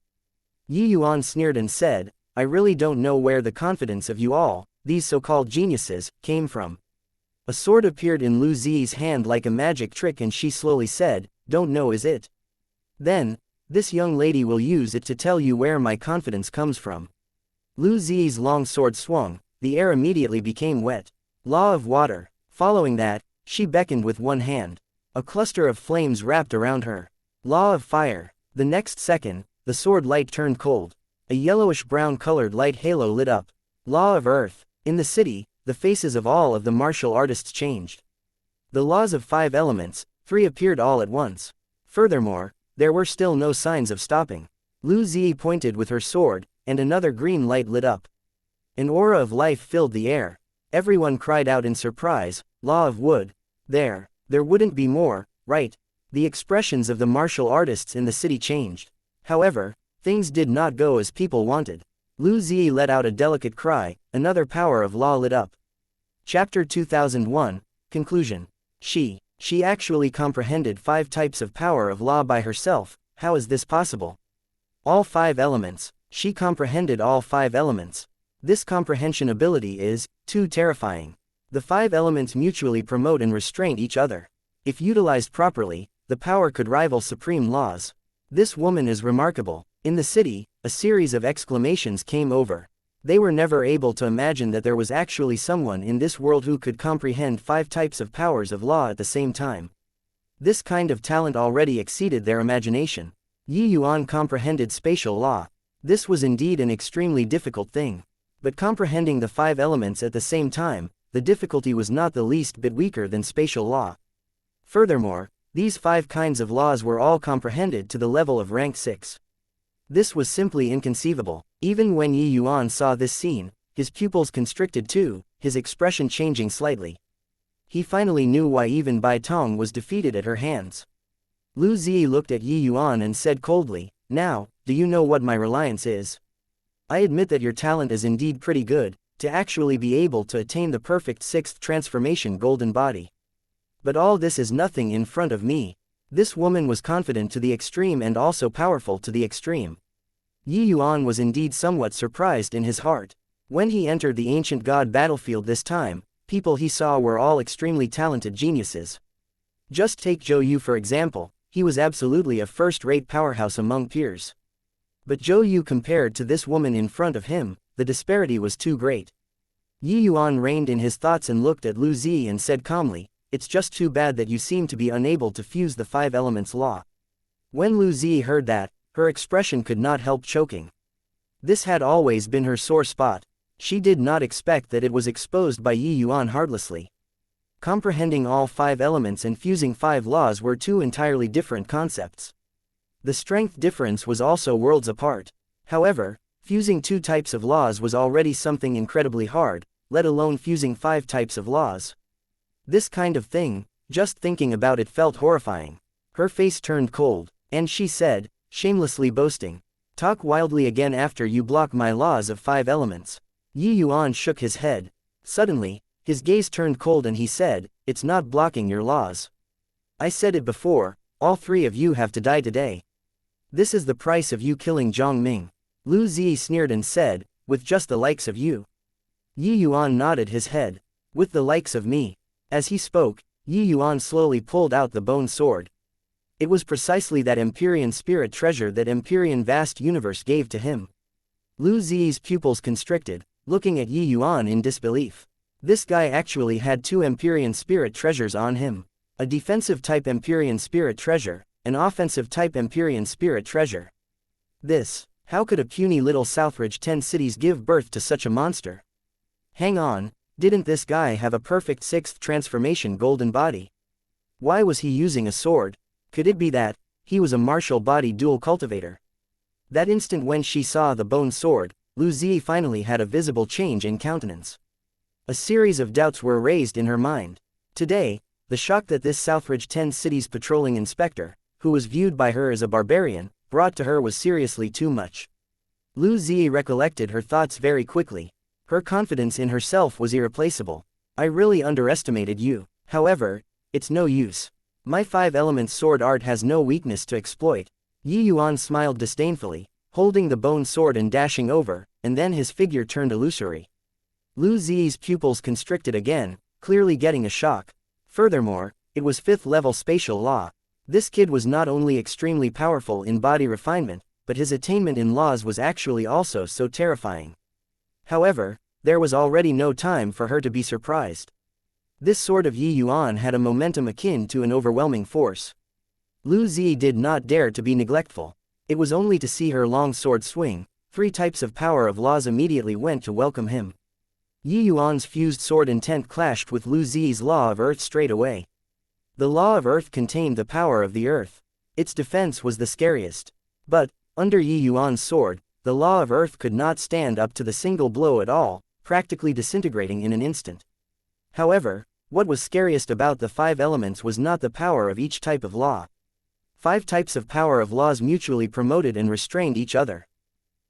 Yi Yuan sneered and said, "I really don't know where the confidence of you all, these so-called geniuses, came from." A sword appeared in Lu Zi's hand like a magic trick and she slowly said, "Don't know is it? Then, this young lady will use it to tell you where my confidence comes from." Lu Zi's long sword swung, the air immediately became wet. Law of water. Following that, she beckoned with one hand. A cluster of flames wrapped around her. Law of fire. The next second, the sword light turned cold. A yellowish-brown colored light halo lit up. Law of earth. In the city, the faces of all of the martial artists changed. The laws of 5 elements, 3 appeared all at once. Furthermore, there were still no signs of stopping. Lu Zi pointed with her sword, and another green light lit up. An aura of life filled the air. Everyone cried out in surprise, "Law of Wood! There wouldn't be more, right?" The expressions of the martial artists in the city changed. However, things did not go as people wanted. Lu Zi let out a delicate cry, another power of law lit up. Chapter 2001, Conclusion. She actually comprehended 5 types of power of law by herself. How is this possible? All 5 elements. She comprehended all 5 elements. This comprehension ability is too terrifying. The 5 elements mutually promote and restrain each other. If utilized properly, the power could rival supreme laws. This woman is remarkable. In the city, a series of exclamations came over. They were never able to imagine that there was actually someone in this world who could comprehend 5 types of powers of law at the same time. This kind of talent already exceeded their imagination. Yuan comprehended spatial law. This was indeed an extremely difficult thing. But comprehending the 5 elements at the same time, the difficulty was not the least bit weaker than spatial law. Furthermore, these 5 kinds of laws were all comprehended to the level of rank 6. This was simply inconceivable. Even when Yuan saw this scene, his pupils constricted too, his expression changing slightly. He finally knew why even Bai Tong was defeated at her hands. Lu Zi looked at Yuan and said coldly, "Now, do you know what my reliance is? I admit that your talent is indeed pretty good, to actually be able to attain the perfect 6th transformation golden body. But all this is nothing in front of me." This woman was confident to the extreme and also powerful to the extreme. Yuan was indeed somewhat surprised in his heart. When he entered the ancient god battlefield this time, people he saw were all extremely talented geniuses. Just take Zhou Yu for example, he was absolutely a first-rate powerhouse among peers. But Zhou Yu compared to this woman in front of him, the disparity was too great. Yuan reined in his thoughts and looked at Lu Zi and said calmly, "It's just too bad that you seem to be unable to fuse the 5 elements law." When Lu Zi heard that, her expression could not help choking. This had always been her sore spot. She did not expect that it was exposed by Yuan heartlessly. Comprehending all 5 elements and fusing 5 laws were 2 entirely different concepts. The strength difference was also worlds apart. However, fusing 2 types of laws was already something incredibly hard, let alone fusing 5 types of laws. This kind of thing, just thinking about it felt horrifying. Her face turned cold, and she said, shamelessly boasting, "Talk wildly again after you block my laws of 5 elements." Yuan shook his head. Suddenly, his gaze turned cold and he said, "It's not blocking your laws. I said it before, all 3 of you have to die today. This is the price of you killing Zhang Ming." Lu Zi sneered and said, "With just the likes of you?" Yuan nodded his head. "With the likes of me." As he spoke, Yuan slowly pulled out the bone sword. It was precisely that Empyrean spirit treasure that Empyrean vast universe gave to him. Lu Zi's pupils constricted, looking at Yuan in disbelief. This guy actually had 2 Empyrean spirit treasures on him. A defensive type Empyrean spirit treasure, an offensive type Empyrean spirit treasure. How could a puny little Southridge 10 cities give birth to such a monster? Hang on, didn't this guy have a perfect 6th transformation golden body? Why was he using a sword? Could it be that he was a martial body dual cultivator? That instant when she saw the bone sword, Lu Zi finally had a visible change in countenance. A series of doubts were raised in her mind. Today, the shock that this Southridge 10 cities patrolling inspector, who was viewed by her as a barbarian, brought to her was seriously too much. Lu Zi recollected her thoughts very quickly. Her confidence in herself was irreplaceable. "I really underestimated you. However, it's no use. My 5 elements sword art has no weakness to exploit." Yuan smiled disdainfully, holding the bone sword and dashing over, and then his figure turned illusory. Lu Zi's pupils constricted again, clearly getting a shock. Furthermore, it was 5th level spatial law. This kid was not only extremely powerful in body refinement, but his attainment in laws was actually also so terrifying. However, there was already no time for her to be surprised. This sword of Yuan had a momentum akin to an overwhelming force. Lu Zi did not dare to be neglectful. It was only to see her long sword swing, 3 types of power of laws immediately went to welcome him. Yuan's fused sword intent clashed with Lu Zi's law of earth straight away. The law of earth contained the power of the earth. Its defense was the scariest. But, Under Yi Yuan's sword, the law of earth could not stand up to the single blow at all, practically disintegrating in an instant. However, what was scariest about the 5 elements was not the power of each type of law. 5 types of power of laws mutually promoted and restrained each other.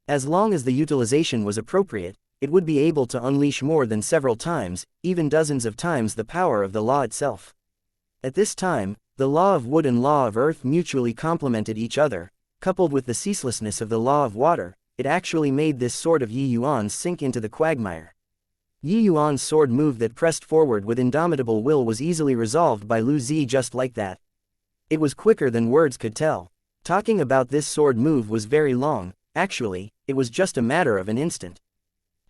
As long as the utilization was appropriate, it would be able to unleash more than several times, even dozens of times the power of the law itself. At this time, the law of wood and law of earth mutually complemented each other. Coupled with the ceaselessness of the law of water, it actually made this sword of Yi Yuan's sink into the quagmire. Yi Yuan's sword move that pressed forward with indomitable will was easily resolved by Lu Zi just like that. It was quicker than words could tell. Talking about this sword move was very long, actually, it was just a matter of an instant.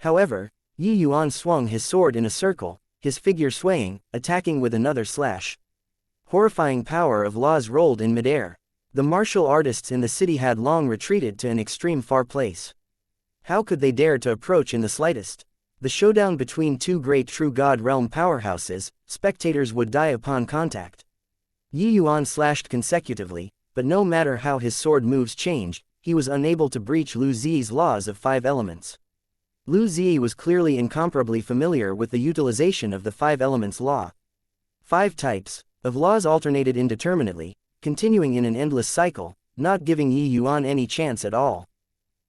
However, Yi Yuan swung his sword in a circle, his figure swaying, attacking with another slash. Horrifying power of laws rolled in midair. The martial artists in the city had long retreated to an extreme far place. How could they dare to approach in the slightest? The showdown between 2 great true god realm powerhouses, spectators would die upon contact. Yi Yuan slashed consecutively, but no matter how his sword moves changed, he was unable to breach Lu Zi's laws of 5 elements. Lu Zi was clearly incomparably familiar with the utilization of the 5 elements law. 5 types of laws alternated indeterminately, continuing in an endless cycle, not giving Yi Yuan any chance at all.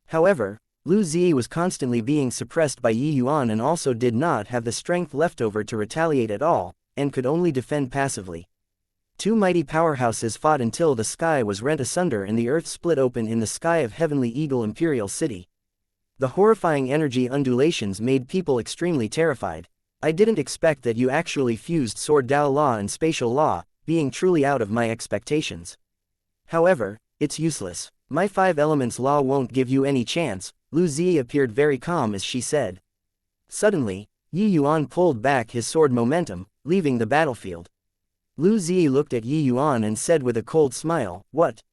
However, Lu Zi was constantly being suppressed by Yi Yuan and also did not have the strength left over to retaliate at all, and could only defend passively. 2 mighty powerhouses fought until the sky was rent asunder and the earth split open in the sky of Heavenly Eagle Imperial City. The horrifying energy undulations made people extremely terrified. I didn't expect that you actually fused sword Dao law and spatial law, being truly out of my expectations. However, it's useless. My 5 elements law won't give you any chance. Lu Zi appeared very calm as she said. Suddenly, Yi Yuan pulled back his sword momentum, leaving the battlefield. Lu Zi looked at Yi Yuan and said with a cold smile, "What?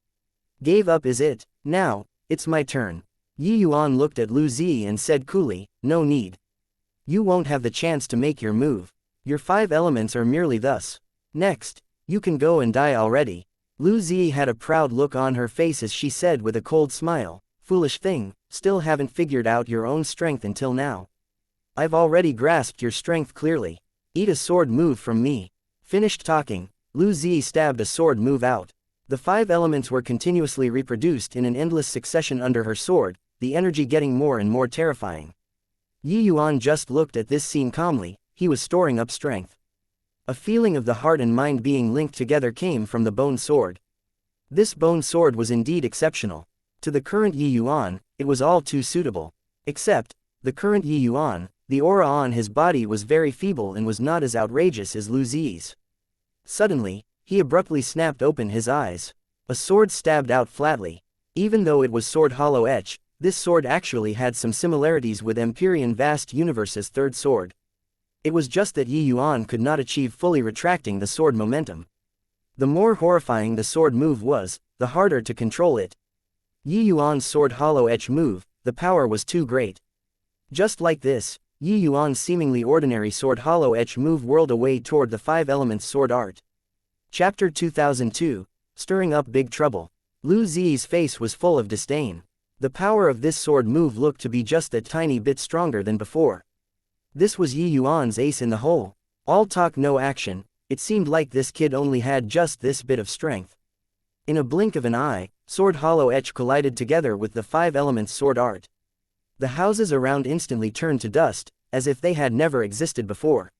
Gave up is it? Now, it's my turn." Yi Yuan looked at Lu Zi and said coolly, "No need. You won't have the chance to make your move. Your 5 elements are merely thus. Next, you can go and die already." Lu Zi had a proud look on her face as she said with a cold smile, "Foolish thing, still haven't figured out your own strength until now. I've already grasped your strength clearly. Eat a sword move from me." Finished talking, Lu Zi stabbed a sword move out. The 5 elements were continuously reproduced in an endless succession under her sword, the energy getting more and more terrifying. Yi Yuan just looked at this scene calmly. He was storing up strength. A feeling of the heart and mind being linked together came from the bone sword. This bone sword was indeed exceptional. To the current Yi Yuan, it was all too suitable. Except, the current Yi Yuan, the aura on his body was very feeble and was not as outrageous as Lu Zi's. Suddenly, he abruptly snapped open his eyes. A sword stabbed out flatly. Even though it was sword hollow etch, this sword actually had some similarities with Empyrean Vast Universe's 3rd sword. It was just that Yi Yuan could not achieve fully retracting the sword momentum. The more horrifying the sword move was, the harder to control it. Yi Yuan's sword hollow etch move, the power was too great. Just like this, Yi Yuan's seemingly ordinary sword hollow etch move whirled away toward the 5 elements sword art. Chapter 2002, Stirring Up Big Trouble. Lu Zi's face was full of disdain. The power of this sword move looked to be just a tiny bit stronger than before. This was Yi Yuan's ace in the hole. All talk no action, it seemed like this kid only had just this bit of strength. In a blink of an eye, sword hollow etch collided together with the 5 elements sword art. The houses around instantly turned to dust, as if they had never existed before.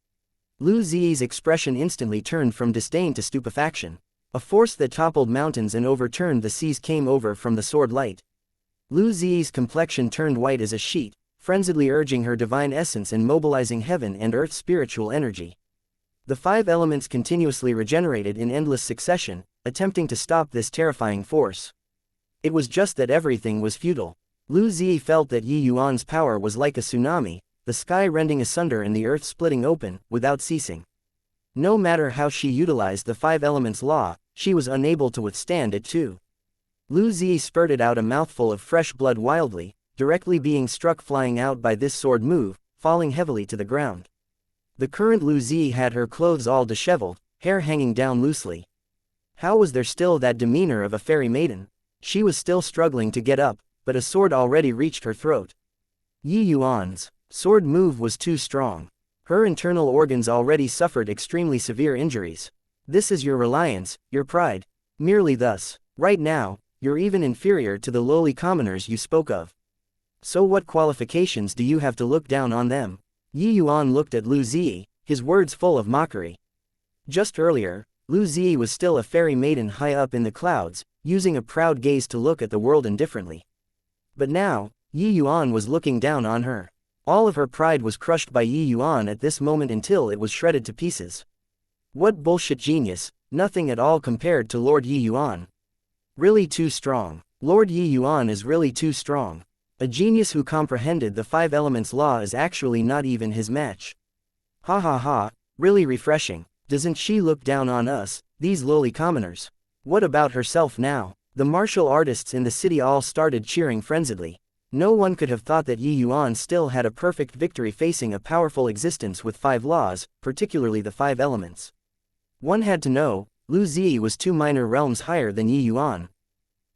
Lu Zi's expression instantly turned from disdain to stupefaction. A force that toppled mountains and overturned the seas came over from the sword light. Lu Zi's complexion turned white as a sheet, frenziedly urging her divine essence and mobilizing heaven and earth's spiritual energy. The 5 elements continuously regenerated in endless succession, attempting to stop this terrifying force. It was just that everything was futile. Lu Zi felt that Yi Yuan's power was like a tsunami, the sky rending asunder and the earth splitting open, without ceasing. No matter how she utilized the 5 elements law, she was unable to withstand it too. Lu Zi spurted out a mouthful of fresh blood wildly, directly being struck flying out by this sword move, falling heavily to the ground. The current Lu Zi had her clothes all disheveled, hair hanging down loosely. How was there still that demeanor of a fairy maiden? She was still struggling to get up, but a sword already reached her throat. Yi Yuan's sword move was too strong. Her internal organs already suffered extremely severe injuries. This is your reliance, your pride. Merely thus. Right now, you're even inferior to the lowly commoners you spoke of. So what qualifications do you have to look down on them? Yi Yuan looked at Lu Zi, his words full of mockery. Just earlier, Lu Zi was still a fairy maiden high up in the clouds, using a proud gaze to look at the world indifferently. But now, Yi Yuan was looking down on her. All of her pride was crushed by Yi Yuan at this moment until it was shredded to pieces. What bullshit genius, nothing at all compared to Lord Yi Yuan. Really too strong. Lord Yi Yuan is really too strong. A genius who comprehended the 5 elements law is actually not even his match. Ha ha ha, really refreshing. Doesn't she look down on us, these lowly commoners? What about herself now? The martial artists in the city all started cheering frenziedly. No one could have thought that Yi Yuan still had a perfect victory facing a powerful existence with 5 laws, particularly the 5 elements. One had to know, Lu Zi was 2 minor realms higher than Yi Yuan.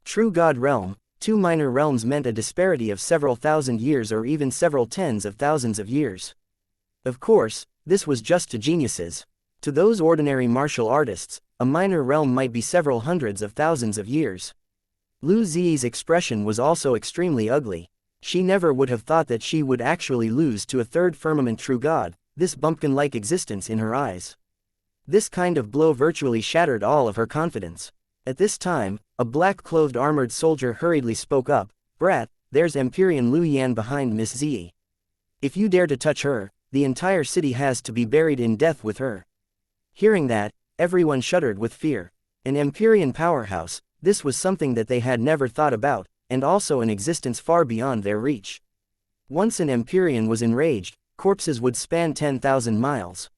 True God realm, 2 minor realms meant a disparity of several thousand years or even several tens of thousands of years. Of course, this was just to geniuses. To those ordinary martial artists, a minor realm might be several hundreds of thousands of years. Lu Zi's expression was also extremely ugly. She never would have thought that she would actually lose to a 3rd firmament true god, this bumpkin-like existence in her eyes. This kind of blow virtually shattered all of her confidence. At this time, a black-clothed armored soldier hurriedly spoke up, "Brat, there's Empyrean Lu Yan behind Miss Zi. If you dare to touch her, the entire city has to be buried in death with her." Hearing that, everyone shuddered with fear. An Empyrean powerhouse, this was something that they had never thought about, and also an existence far beyond their reach. Once an Empyrean was enraged, corpses would span 10,000 miles.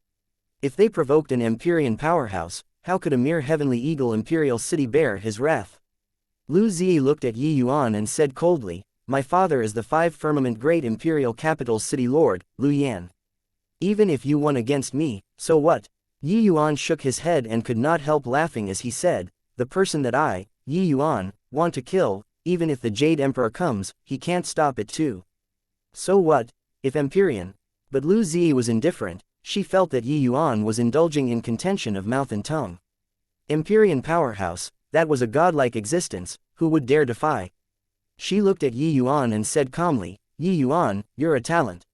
If they provoked an Empyrean powerhouse, how could a mere heavenly eagle imperial city bear his wrath? Lu Zi looked at Yi Yuan and said coldly, "My father is the 5 firmament great imperial capital city lord, Lu Yan. Even if you won against me, so what?" Yi Yuan shook his head and could not help laughing as he said, "The person that I, Yi Yuan, want to kill, even if the Jade Emperor comes, he can't stop it too. So what, if Empyrean?" But Lu Zi was indifferent. She felt that Yi Yuan was indulging in contention of mouth and tongue. Empyrean powerhouse, that was a godlike existence, who would dare defy? She looked at Yi Yuan and said calmly, "Yi Yuan, you're a talent.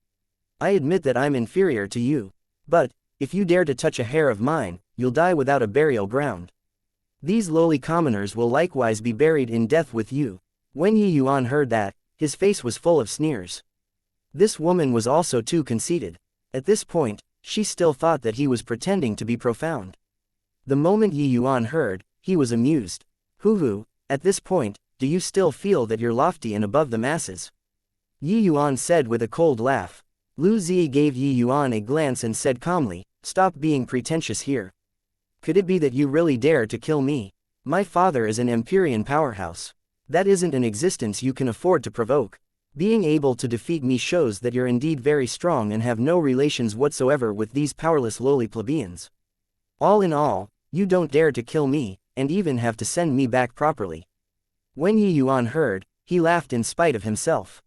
I admit that I'm inferior to you. But, if you dare to touch a hair of mine, you'll die without a burial ground. These lowly commoners will likewise be buried in death with you." When Yi Yuan heard that, his face was full of sneers. This woman was also too conceited. At this point, she still thought that he was pretending to be profound. The moment Yi Yuan heard, he was amused. "Hoo-hoo, at this point, do you still feel that you're lofty and above the masses?" Yi Yuan said with a cold laugh. Lu Zi gave Yi Yuan a glance and said calmly, "Stop being pretentious here. Could it be that you really dare to kill me? My father is an Empyrean powerhouse. That isn't an existence you can afford to provoke. Being able to defeat me shows that you're indeed very strong and have no relations whatsoever with these powerless lowly plebeians. All in all, you don't dare to kill me, and even have to send me back properly." When Yi Yuan heard, he laughed in spite of himself.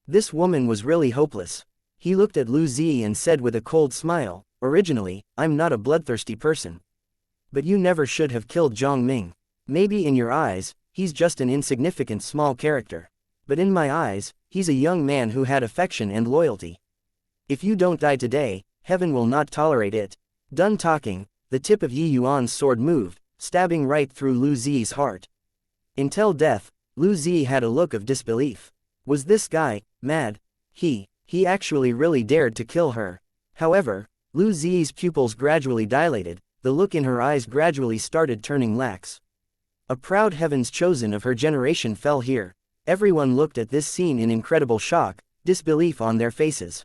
This woman was really hopeless. He looked at Lu Zi and said with a cold smile, "Originally, I'm not a bloodthirsty person. But you never should have killed Zhang Ming. Maybe in your eyes, he's just an insignificant small character. But in my eyes, he's a young man who had affection and loyalty. If you don't die today, heaven will not tolerate it." Done talking, the tip of Yi Yuan's sword moved, stabbing right through Lu Zi's heart. Until death, Lu Zi had a look of disbelief. Was this guy mad? He actually really dared to kill her. However, Lu Zi's pupils gradually dilated, the look in her eyes gradually started turning lax. A proud heavens chosen of her generation fell here. Everyone looked at this scene in incredible shock, disbelief on their faces.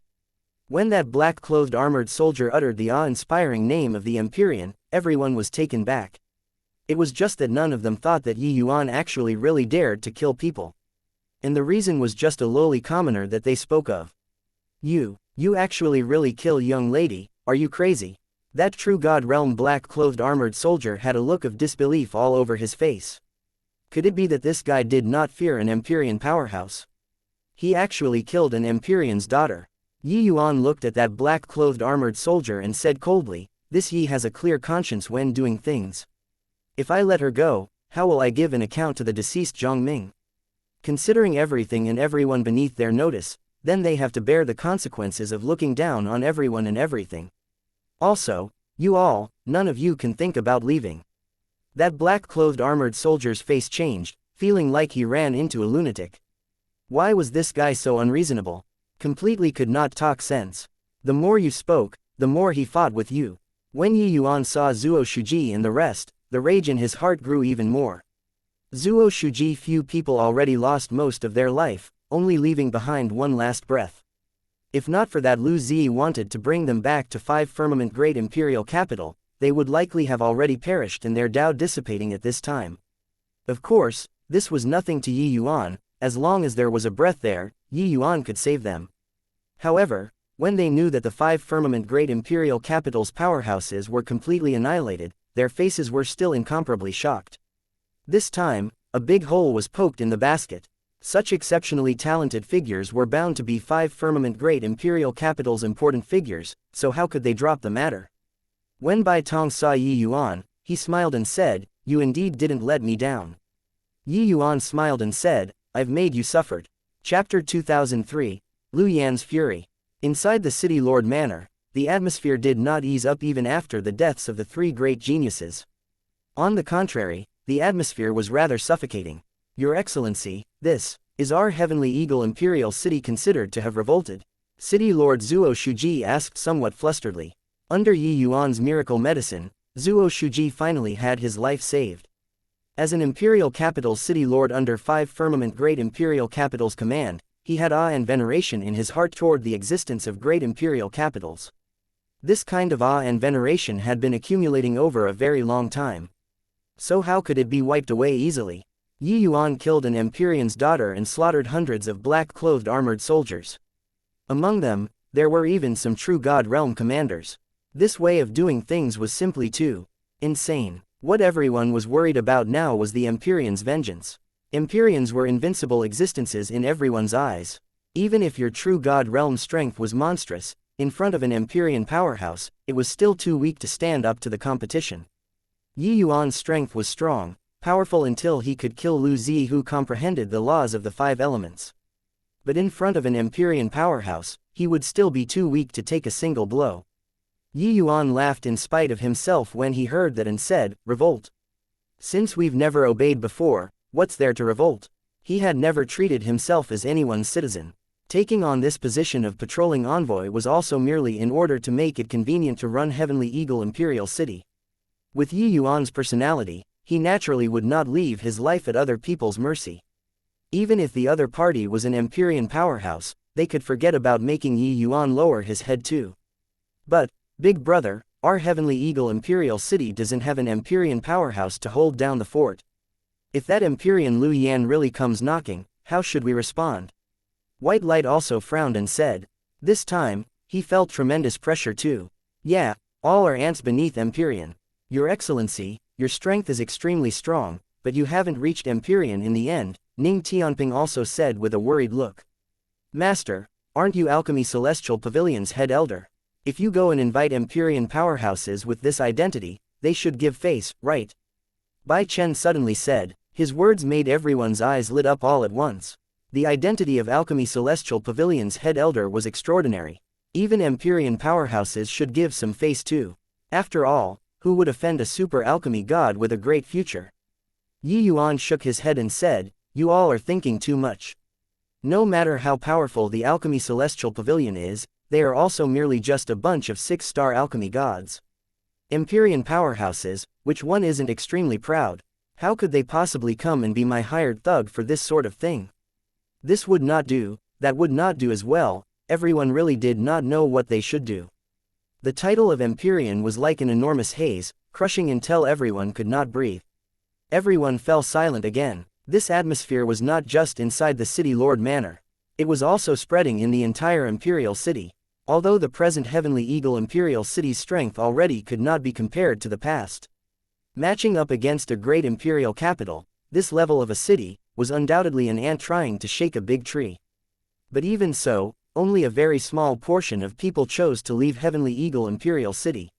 When that black-clothed armored soldier uttered the awe-inspiring name of the Empyrean, everyone was taken back. It was just that none of them thought that Yi Yuan actually really dared to kill people. And the reason was just a lowly commoner that they spoke of. You actually really kill young lady, are you crazy?" That true god realm black-clothed armored soldier had a look of disbelief all over his face. Could it be that this guy did not fear an Empyrean powerhouse? He actually killed an Empyrean's daughter. Yi Yuan looked at that black-clothed armored soldier and said coldly, "This Yi has a clear conscience when doing things. If I let her go, how will I give an account to the deceased Zhang Ming? Considering everything and everyone beneath their notice, then they have to bear the consequences of looking down on everyone and everything. Also, you all, none of you can think about leaving." That black-clothed armored soldier's face changed, feeling like he ran into a lunatic. Why was this guy so unreasonable? Completely could not talk sense. The more you spoke, the more he fought with you. When Yi Yuan saw Zuo Shuji and the rest, the rage in his heart grew even more. Zuo Shuji, few people already lost most of their life, only leaving behind one last breath. If not for that Lu Zi wanted to bring them back to 5 Firmament Great Imperial Capital, they would likely have already perished and their Tao dissipating at this time. Of course, this was nothing to Yi Yuan. As long as there was a breath there, Yi Yuan could save them. However, when they knew that the 5 Firmament Great Imperial Capital's powerhouses were completely annihilated, their faces were still incomparably shocked. This time, a big hole was poked in the basket. Such exceptionally talented figures were bound to be 5 Firmament Great Imperial Capital's important figures, so how could they drop the matter? When Bai Tong saw Yi Yuan, he smiled and said, "You indeed didn't let me down." Yi Yuan smiled and said, "I've made you suffered." Chapter 2003, Liu Yan's Fury. Inside the City Lord Manor, the atmosphere did not ease up even after the deaths of the 3 great geniuses. On the contrary, the atmosphere was rather suffocating. "Your Excellency, this is our Heavenly Eagle Imperial City considered to have revolted?" City Lord Zuo Shuji asked somewhat flusteredly. Under Yi Yuan's miracle medicine, Zuo Shuji finally had his life saved. As an Imperial Capital City Lord under 5 Firmament Great Imperial Capitals command, he had awe and veneration in his heart toward the existence of great Imperial Capitals. This kind of awe and veneration had been accumulating over a very long time. So how could it be wiped away easily? Yi Yuan killed an Empyrean's daughter and slaughtered hundreds of black-clothed armored soldiers. Among them, there were even some true God Realm commanders. This way of doing things was simply too insane. What everyone was worried about now was the Empyreans' vengeance. Empyreans were invincible existences in everyone's eyes. Even if your true God Realm strength was monstrous, in front of an Empyrean powerhouse, it was still too weak to stand up to the competition. Yi Yuan's strength was strong, powerful until he could kill Lu Zi, who comprehended the laws of the 5 elements. But in front of an Empyrean powerhouse, he would still be too weak to take a single blow. Yi Yuan laughed in spite of himself when he heard that and said, "Revolt. Since we've never obeyed before, what's there to revolt?" He had never treated himself as anyone's citizen. Taking on this position of patrolling envoy was also merely in order to make it convenient to run Heavenly Eagle Imperial City. With Yi Yuan's personality, he naturally would not leave his life at other people's mercy. Even if the other party was an Empyrean powerhouse, they could forget about making Yi Yuan lower his head too. But, Big Brother, our Heavenly Eagle Imperial City doesn't have an Empyrean powerhouse to hold down the fort. If that Empyrean Liu Yan really comes knocking, how should we respond? White Light also frowned and said. This time, he felt tremendous pressure too. "Yeah, all are ants beneath Empyrean. Your Excellency, your strength is extremely strong, but you haven't reached Empyrean in the end," Ning Tianping also said with a worried look. "Master, aren't you Alchemy Celestial Pavilion's head elder? If you go and invite Empyrean powerhouses with this identity, they should give face, right?" Bai Chen suddenly said. His words made everyone's eyes lit up all at once. The identity of Alchemy Celestial Pavilion's head elder was extraordinary. Even Empyrean powerhouses should give some face too. After all, who would offend a super alchemy god with a great future? Yi Yuan shook his head and said, "You all are thinking too much. No matter how powerful the Alchemy Celestial Pavilion is, they are also merely just a bunch of 6-star alchemy gods. Empyrean powerhouses, which one isn't extremely proud? How could they possibly come and be my hired thug for this sort of thing? This would not do, that would not do as well." Everyone really did not know what they should do. The title of Empyrean was like an enormous haze, crushing until everyone could not breathe. Everyone fell silent again. This atmosphere was not just inside the City Lord Manor. It was also spreading in the entire Imperial City. Although the present Heavenly Eagle Imperial City's strength already could not be compared to the past. Matching up against a great Imperial capital, this level of a city, was undoubtedly an ant trying to shake a big tree. But even so, only a very small portion of people chose to leave Heavenly Eagle Imperial City.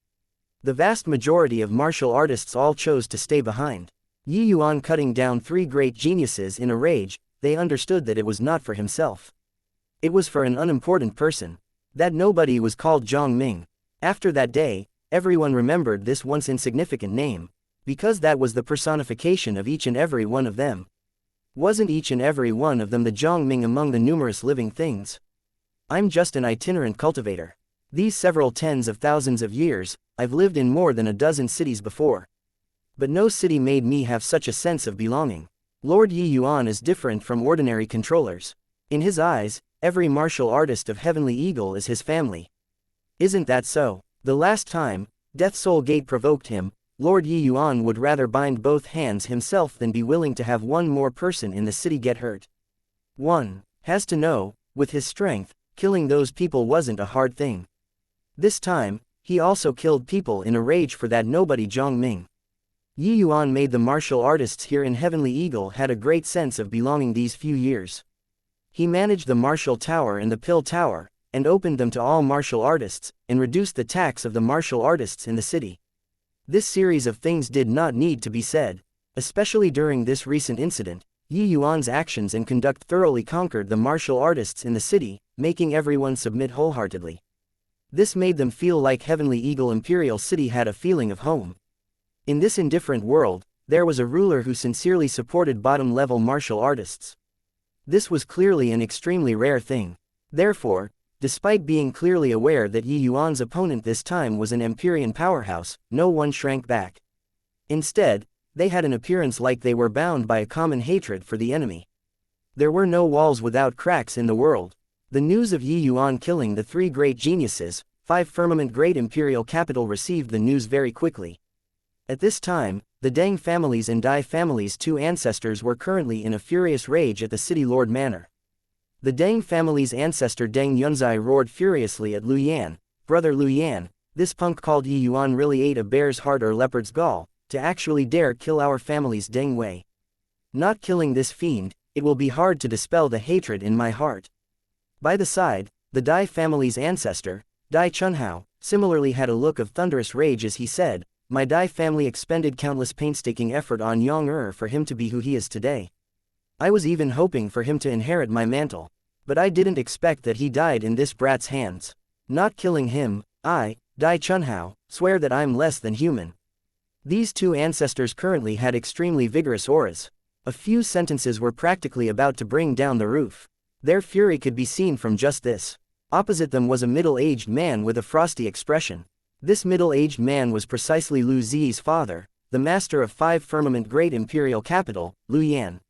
The vast majority of martial artists all chose to stay behind. Yi Yuan cutting down 3 great geniuses in a rage, they understood that it was not for himself. It was for an unimportant person. That nobody was called Zhang Ming. After that day, everyone remembered this once insignificant name, because that was the personification of each and every one of them. Wasn't each and every one of them the Zhang Ming among the numerous living things? I'm just an itinerant cultivator. These several tens of thousands of years, I've lived in more than a dozen cities before. But no city made me have such a sense of belonging. Lord Yi Yuan is different from ordinary controllers. In his eyes, every martial artist of Heavenly Eagle is his family. Isn't that so? The last time, Death Soul Gate provoked him, Lord Yi Yuan would rather bind both hands himself than be willing to have one more person in the city get hurt. One has to know, with his strength, killing those people wasn't a hard thing. This time, he also killed people in a rage for that nobody Zhang Ming. Yi Yuan made the martial artists here in Heavenly Eagle had a great sense of belonging these few years. He managed the Martial Tower and the Pill Tower, and opened them to all martial artists, and reduced the tax of the martial artists in the city. This series of things did not need to be said. Especially during this recent incident, Yi Yuan's actions and conduct thoroughly conquered the martial artists in the city, making everyone submit wholeheartedly. This made them feel like Heavenly Eagle Imperial City had a feeling of home. In this indifferent world, there was a ruler who sincerely supported bottom-level martial artists. This was clearly an extremely rare thing. Therefore, despite being clearly aware that Yi Yuan's opponent this time was an Empyrean powerhouse, no one shrank back. Instead, they had an appearance like they were bound by a common hatred for the enemy. There were no walls without cracks in the world. The news of Yi Yuan killing the 3 great geniuses, 5 firmament great imperial capital received the news very quickly. At this time, the Deng family's and Dai family's 2 ancestors were currently in a furious rage at the city lord manor. The Deng family's ancestor Deng Yunzai roared furiously at Liu Yan, "Brother Liu Yan, this punk called Yi Yuan really ate a bear's heart or leopard's gall, to actually dare kill our family's Deng Wei. Not killing this fiend, it will be hard to dispel the hatred in my heart." By the side, the Dai family's ancestor, Dai Chunhao, similarly had a look of thunderous rage as he said, "My Dai family expended countless painstaking effort on Yang for him to be who he is today. I was even hoping for him to inherit my mantle. But I didn't expect that he died in this brat's hands. Not killing him, I, Dai Chunhao, swear that I'm less than human." These 2 ancestors currently had extremely vigorous auras. A few sentences were practically about to bring down the roof. Their fury could be seen from just this. Opposite them was a middle-aged man with a frosty expression. This middle-aged man was precisely Lu Zi's father, the master of 5 firmament great imperial capital, Liu Yan.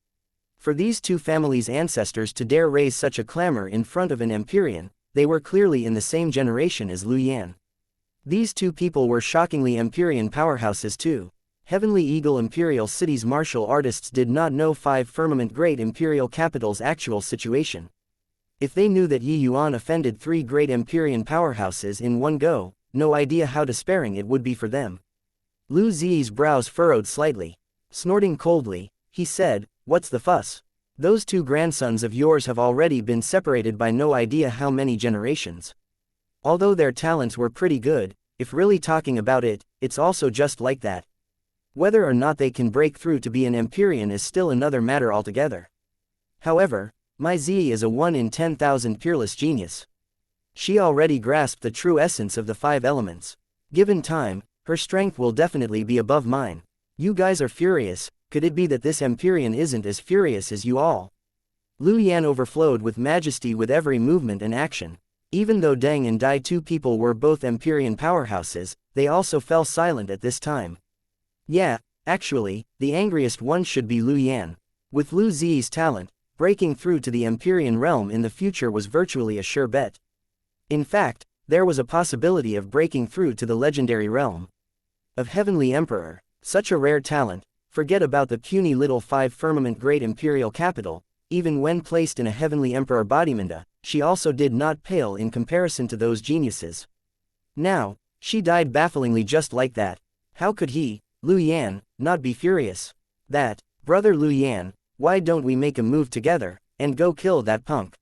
For these 2 families' ancestors to dare raise such a clamor in front of an Empyrean, they were clearly in the same generation as Liu Yan. These 2 people were shockingly Empyrean powerhouses too. Heavenly Eagle Imperial City's martial artists did not know 5 firmament great imperial capital's actual situation. If they knew that Yi Yuan offended 3 great Empyrean powerhouses in one go, no idea how despairing it would be for them. Lu Zi's brows furrowed slightly. Snorting coldly, he said, "What's the fuss? Those 2 grandsons of yours have already been separated by no idea how many generations. Although their talents were pretty good, if really talking about it, it's also just like that. Whether or not they can break through to be an Empyrean is still another matter altogether. However, my Z is a 1 in 10,000 peerless genius. She already grasped the true essence of the 5 elements. Given time, her strength will definitely be above mine. You guys are furious, could it be that this Empyrean isn't as furious as you all?" Liu Yan overflowed with majesty with every movement and action. Even though Deng and Dai 2 people were both Empyrean powerhouses, they also fell silent at this time. Yeah, actually, the angriest one should be Liu Yan. With Lu Zi's talent, breaking through to the Empyrean realm in the future was virtually a sure bet. In fact, there was a possibility of breaking through to the legendary realm of Heavenly Emperor. Such a rare talent, forget about the puny little 5 firmament great imperial capital, even when placed in a Heavenly Emperor bodyminda, she also did not pale in comparison to those geniuses. Now, she died bafflingly just like that. How could he, Liu Yan, not be furious? That Brother Liu Yan, why don't we make a move together, and go kill that punk?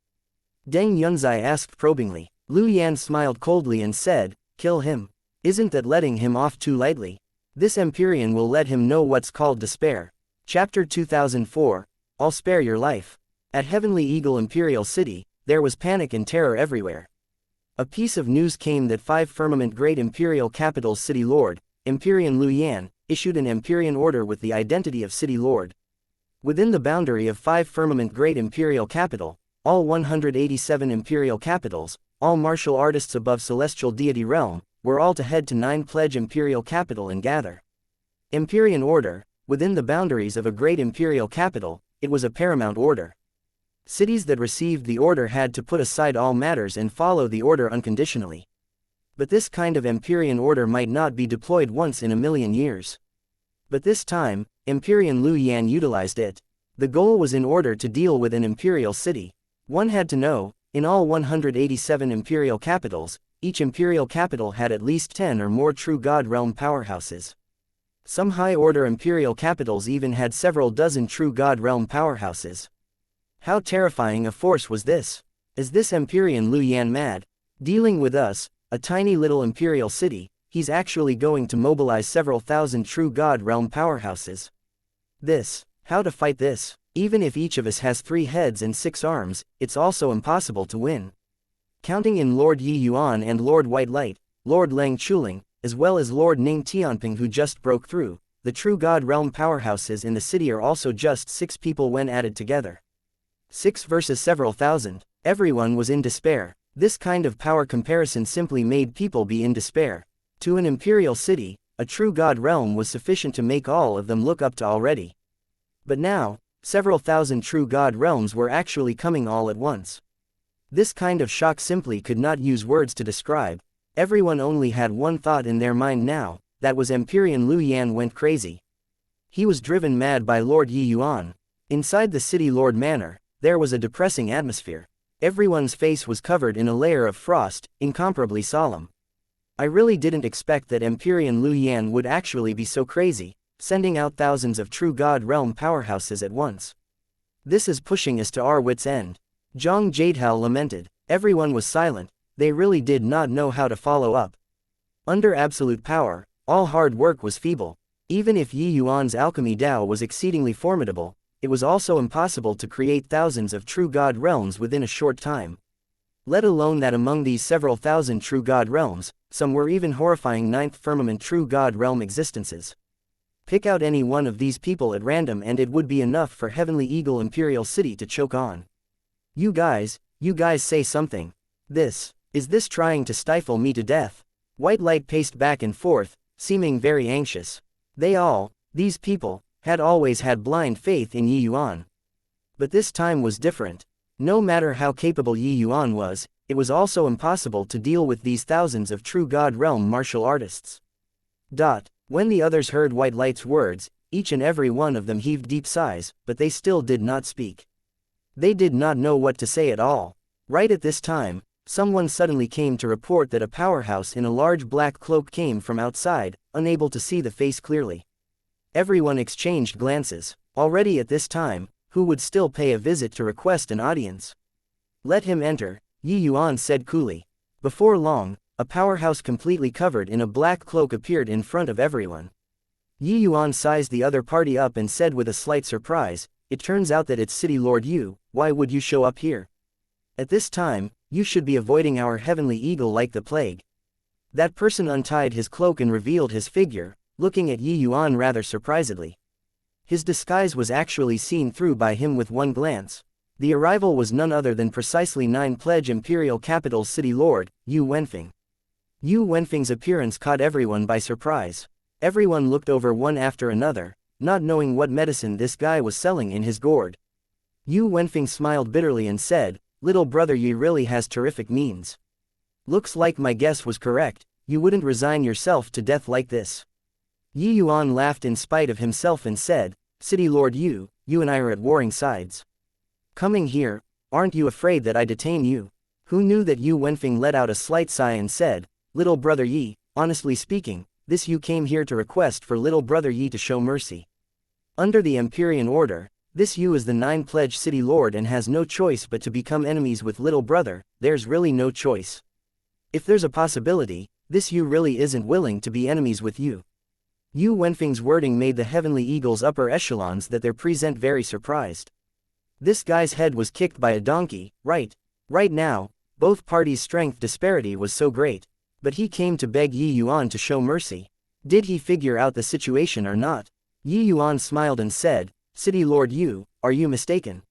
Deng Yunzai asked probingly. Liu Yan smiled coldly and said, kill him. Isn't that letting him off too lightly? This Empyrean will let him know what's called despair. Chapter 2004, I'll spare your life. At Heavenly Eagle Imperial City, there was panic and terror everywhere. A piece of news came that 5 Firmament Great Imperial Capital's City Lord, Empyrean Liu Yan, issued an Empyrean order with the identity of City Lord. Within the boundary of 5 Firmament Great Imperial Capital, all 187 Imperial Capitals, all martial artists above Celestial Deity Realm, were all to head to 9 Pledge Imperial Capital and gather. Empyrean order, within the boundaries of a great Imperial Capital, it was a paramount order. Cities that received the order had to put aside all matters and follow the order unconditionally. But this kind of Empyrean order might not be deployed once in a million years. But this time, Empyrean Liu Yan utilized it. The goal was in order to deal with an imperial city. One had to know, in all 187 imperial capitals, each imperial capital had at least 10 or more true God realm powerhouses. Some high-order imperial capitals even had several dozen true God realm powerhouses. How terrifying a force was this? Is this Empyrean Liu Yan mad? Dealing with us, a tiny little imperial city, he's actually going to mobilize several thousand true God realm powerhouses. How to fight this? Even if each of us has 3 heads and 6 arms, it's also impossible to win. Counting in Lord Yi Yuan and Lord White Light, Lord Leng Chuling, as well as Lord Ning Tianping who just broke through, the true God realm powerhouses in the city are also just 6 people when added together. 6 versus several thousand. Everyone was in despair. This kind of power comparison simply made people be in despair. To an imperial city, a true God realm was sufficient to make all of them look up to already. But now, several thousand true God realms were actually coming all at once. This kind of shock simply could not use words to describe. Everyone only had one thought in their mind now, that was Empyrean Liu Yan went crazy. He was driven mad by Lord Yi Yuan. Inside the City Lord Manor, there was a depressing atmosphere. Everyone's face was covered in a layer of frost, incomparably solemn. I really didn't expect that Empyrean Liu Yan would actually be so crazy, sending out thousands of true God realm powerhouses at once. This is pushing us to our wits' end. Zhang Jadehao lamented. Everyone was silent, they really did not know how to follow up. Under absolute power, all hard work was feeble. Even if Yi Yuan's alchemy Dao was exceedingly formidable, it was also impossible to create thousands of true God realms within a short time. Let alone that among these several thousand true God realms, some were even horrifying 9th firmament true God realm existences. Pick out any one of these people at random and it would be enough for Heavenly Eagle Imperial City to choke on. You guys say something. Is this trying to stifle me to death? White Light paced back and forth, seeming very anxious. These people, had always had blind faith in Yi Yuan. But this time was different. No matter how capable Yi Yuan was, it was also impossible to deal with these thousands of true God realm martial artists. When the others heard White Light's words, each and every one of them heaved deep sighs, but they still did not speak. They did not know what to say at all. Right at this time, someone suddenly came to report that a powerhouse in a large black cloak came from outside, unable to see the face clearly. Everyone exchanged glances. Already at this time, who would still pay a visit to request an audience? Let him enter, Yi Yuan said coolly. Before long, a powerhouse completely covered in a black cloak appeared in front of everyone. Yi Yuan sized the other party up and said with a slight surprise, "It turns out that it's City Lord Yu, why would you show up here? At this time, you should be avoiding our Heavenly Eagle like the plague." That person untied his cloak and revealed his figure, looking at Yi Yuan rather surprisedly. His disguise was actually seen through by him with one glance. The arrival was none other than precisely 9 Pledge Imperial Capital's City Lord, Yu Wenfeng. Yu Wenfeng's appearance caught everyone by surprise. Everyone looked over one after another, not knowing what medicine this guy was selling in his gourd. Yu Wenfeng smiled bitterly and said, "Little brother Yi really has terrific means. Looks like my guess was correct, you wouldn't resign yourself to death like this." Yi Yuan laughed in spite of himself and said, "City Lord Yu, you and I are at warring sides. Coming here, aren't you afraid that I detain you?" Who knew that Yu Wenfeng let out a slight sigh and said, "Little brother Yi, honestly speaking, this you came here to request for little brother Yi to show mercy. Under the Empyrean order, this Yu is the 9-pledge city lord and has no choice but to become enemies with little brother. There's really no choice. If there's a possibility, this Yu really isn't willing to be enemies with you. Yu Wenfeng's wording made the Heavenly Eagle's upper echelons that they're present very surprised. This guy's head was kicked by a donkey, right? Right now, both parties' strength disparity was so great. But he came to beg Yi Yuan to show mercy. Did he figure out the situation or not? Yi Yuan smiled and said, City Lord Yu, are you mistaken?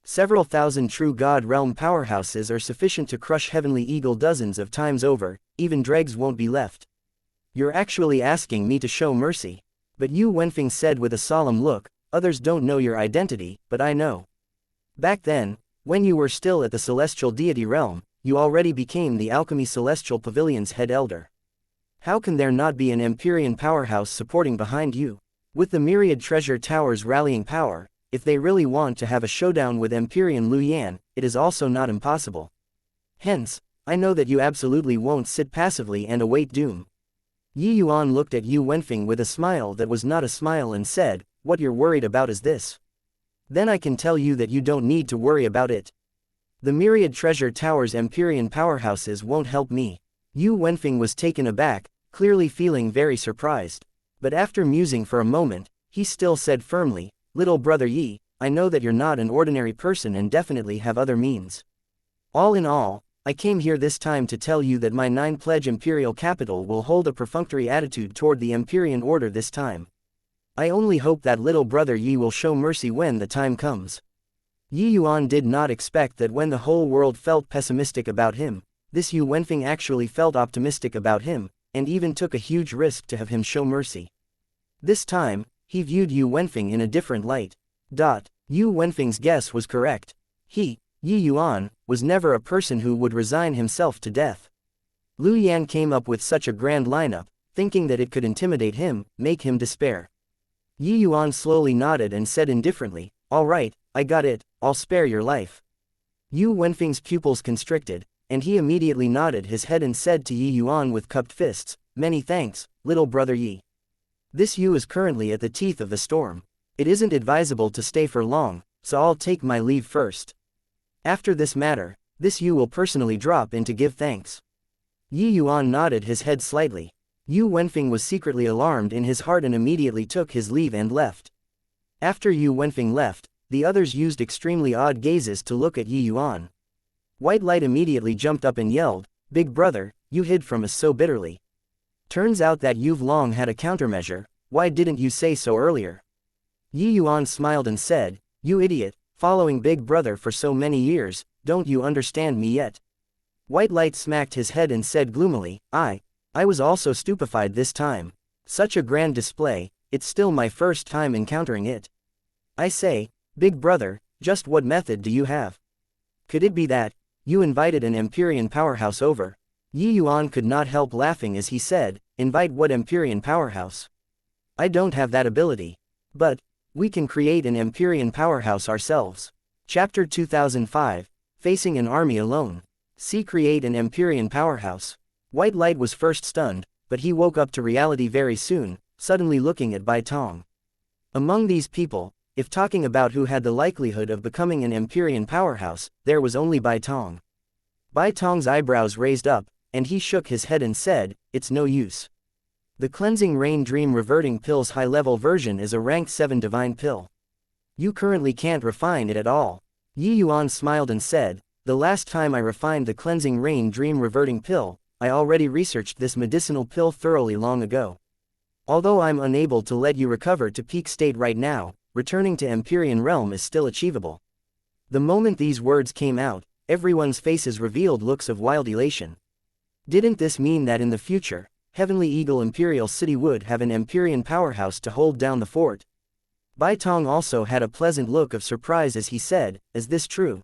Several thousand true God realm powerhouses are sufficient to crush Heavenly Eagle dozens of times over, even dregs won't be left. You're actually asking me to show mercy. But Yu Wenfeng said with a solemn look, others don't know your identity, but I know. Back then, when you were still at the Celestial Deity realm, you already became the Alchemy Celestial Pavilion's head elder. How can there not be an Empyrean powerhouse supporting behind you? With the myriad treasure towers rallying power, if they really want to have a showdown with Empyrean Lu Yan, it is also not impossible. Hence, I know that you absolutely won't sit passively and await doom. Yi Yuan looked at Yu Wenfeng with a smile that was not a smile and said, what you're worried about is this. Then I can tell you that you don't need to worry about it. The myriad treasure towers Empyrean powerhouses won't help me. Yu Wenfeng was taken aback, clearly feeling very surprised. But after musing for a moment, he still said firmly, Little brother Yi, I know that you're not an ordinary person and definitely have other means. All in all, I came here this time to tell you that my 9-pledge imperial capital will hold a perfunctory attitude toward the Empyrean order this time. I only hope that little brother Yi will show mercy when the time comes. Yi Yuan did not expect that when the whole world felt pessimistic about him, this Yu Wenfeng actually felt optimistic about him, and even took a huge risk to have him show mercy. This time, he viewed Yu Wenfeng in a different light. Yu Wenfeng's guess was correct. He, Yi Yuan, was never a person who would resign himself to death. Lu Yan came up with such a grand lineup, thinking that it could intimidate him, make him despair. Yi Yuan slowly nodded and said indifferently, all right, I got it, I'll spare your life. Yu Wenfeng's pupils constricted, and he immediately nodded his head and said to Yi Yuan with cupped fists, many thanks, little brother Yi. This Yu is currently at the teeth of the storm. It isn't advisable to stay for long, so I'll take my leave first. After this matter, this Yu will personally drop in to give thanks. Yi Yuan nodded his head slightly. Yu Wenfeng was secretly alarmed in his heart and immediately took his leave and left. After Yu Wenfeng left, the others used extremely odd gazes to look at Yi Yuan. White Light immediately jumped up and yelled, Big brother, you hid from us so bitterly. Turns out that you've long had a countermeasure, why didn't you say so earlier? Yi Yuan smiled and said, you idiot, following Big brother for so many years, don't you understand me yet? White Light smacked his head and said gloomily, I was also stupefied this time. Such a grand display, it's still my first time encountering it. I say, Big brother, just what method do you have? Could it be that you invited an Empyrean powerhouse over? Yi Yuan could not help laughing as he said, invite what Empyrean powerhouse? I don't have that ability. But we can create an Empyrean powerhouse ourselves. Chapter 2005, Facing an Army Alone. See create an Empyrean powerhouse. White Light was first stunned, but he woke up to reality very soon, suddenly looking at Bai Tong. Among these people, if talking about who had the likelihood of becoming an Empyrean powerhouse, there was only Bai Tong. Bai Tong's eyebrows raised up, and he shook his head and said, it's no use. The Cleansing Rain Dream Reverting Pill's high-level version is a rank 7 divine pill. You currently can't refine it at all. Yi Yuan smiled and said, the last time I refined the Cleansing Rain Dream Reverting Pill, I already researched this medicinal pill thoroughly long ago. Although I'm unable to let you recover to peak state right now, returning to Empyrean realm is still achievable. The moment these words came out, everyone's faces revealed looks of wild elation. Didn't this mean that in the future, Heavenly Eagle Imperial City would have an Empyrean powerhouse to hold down the fort? Bai Tong also had a pleasant look of surprise as he said, is this true?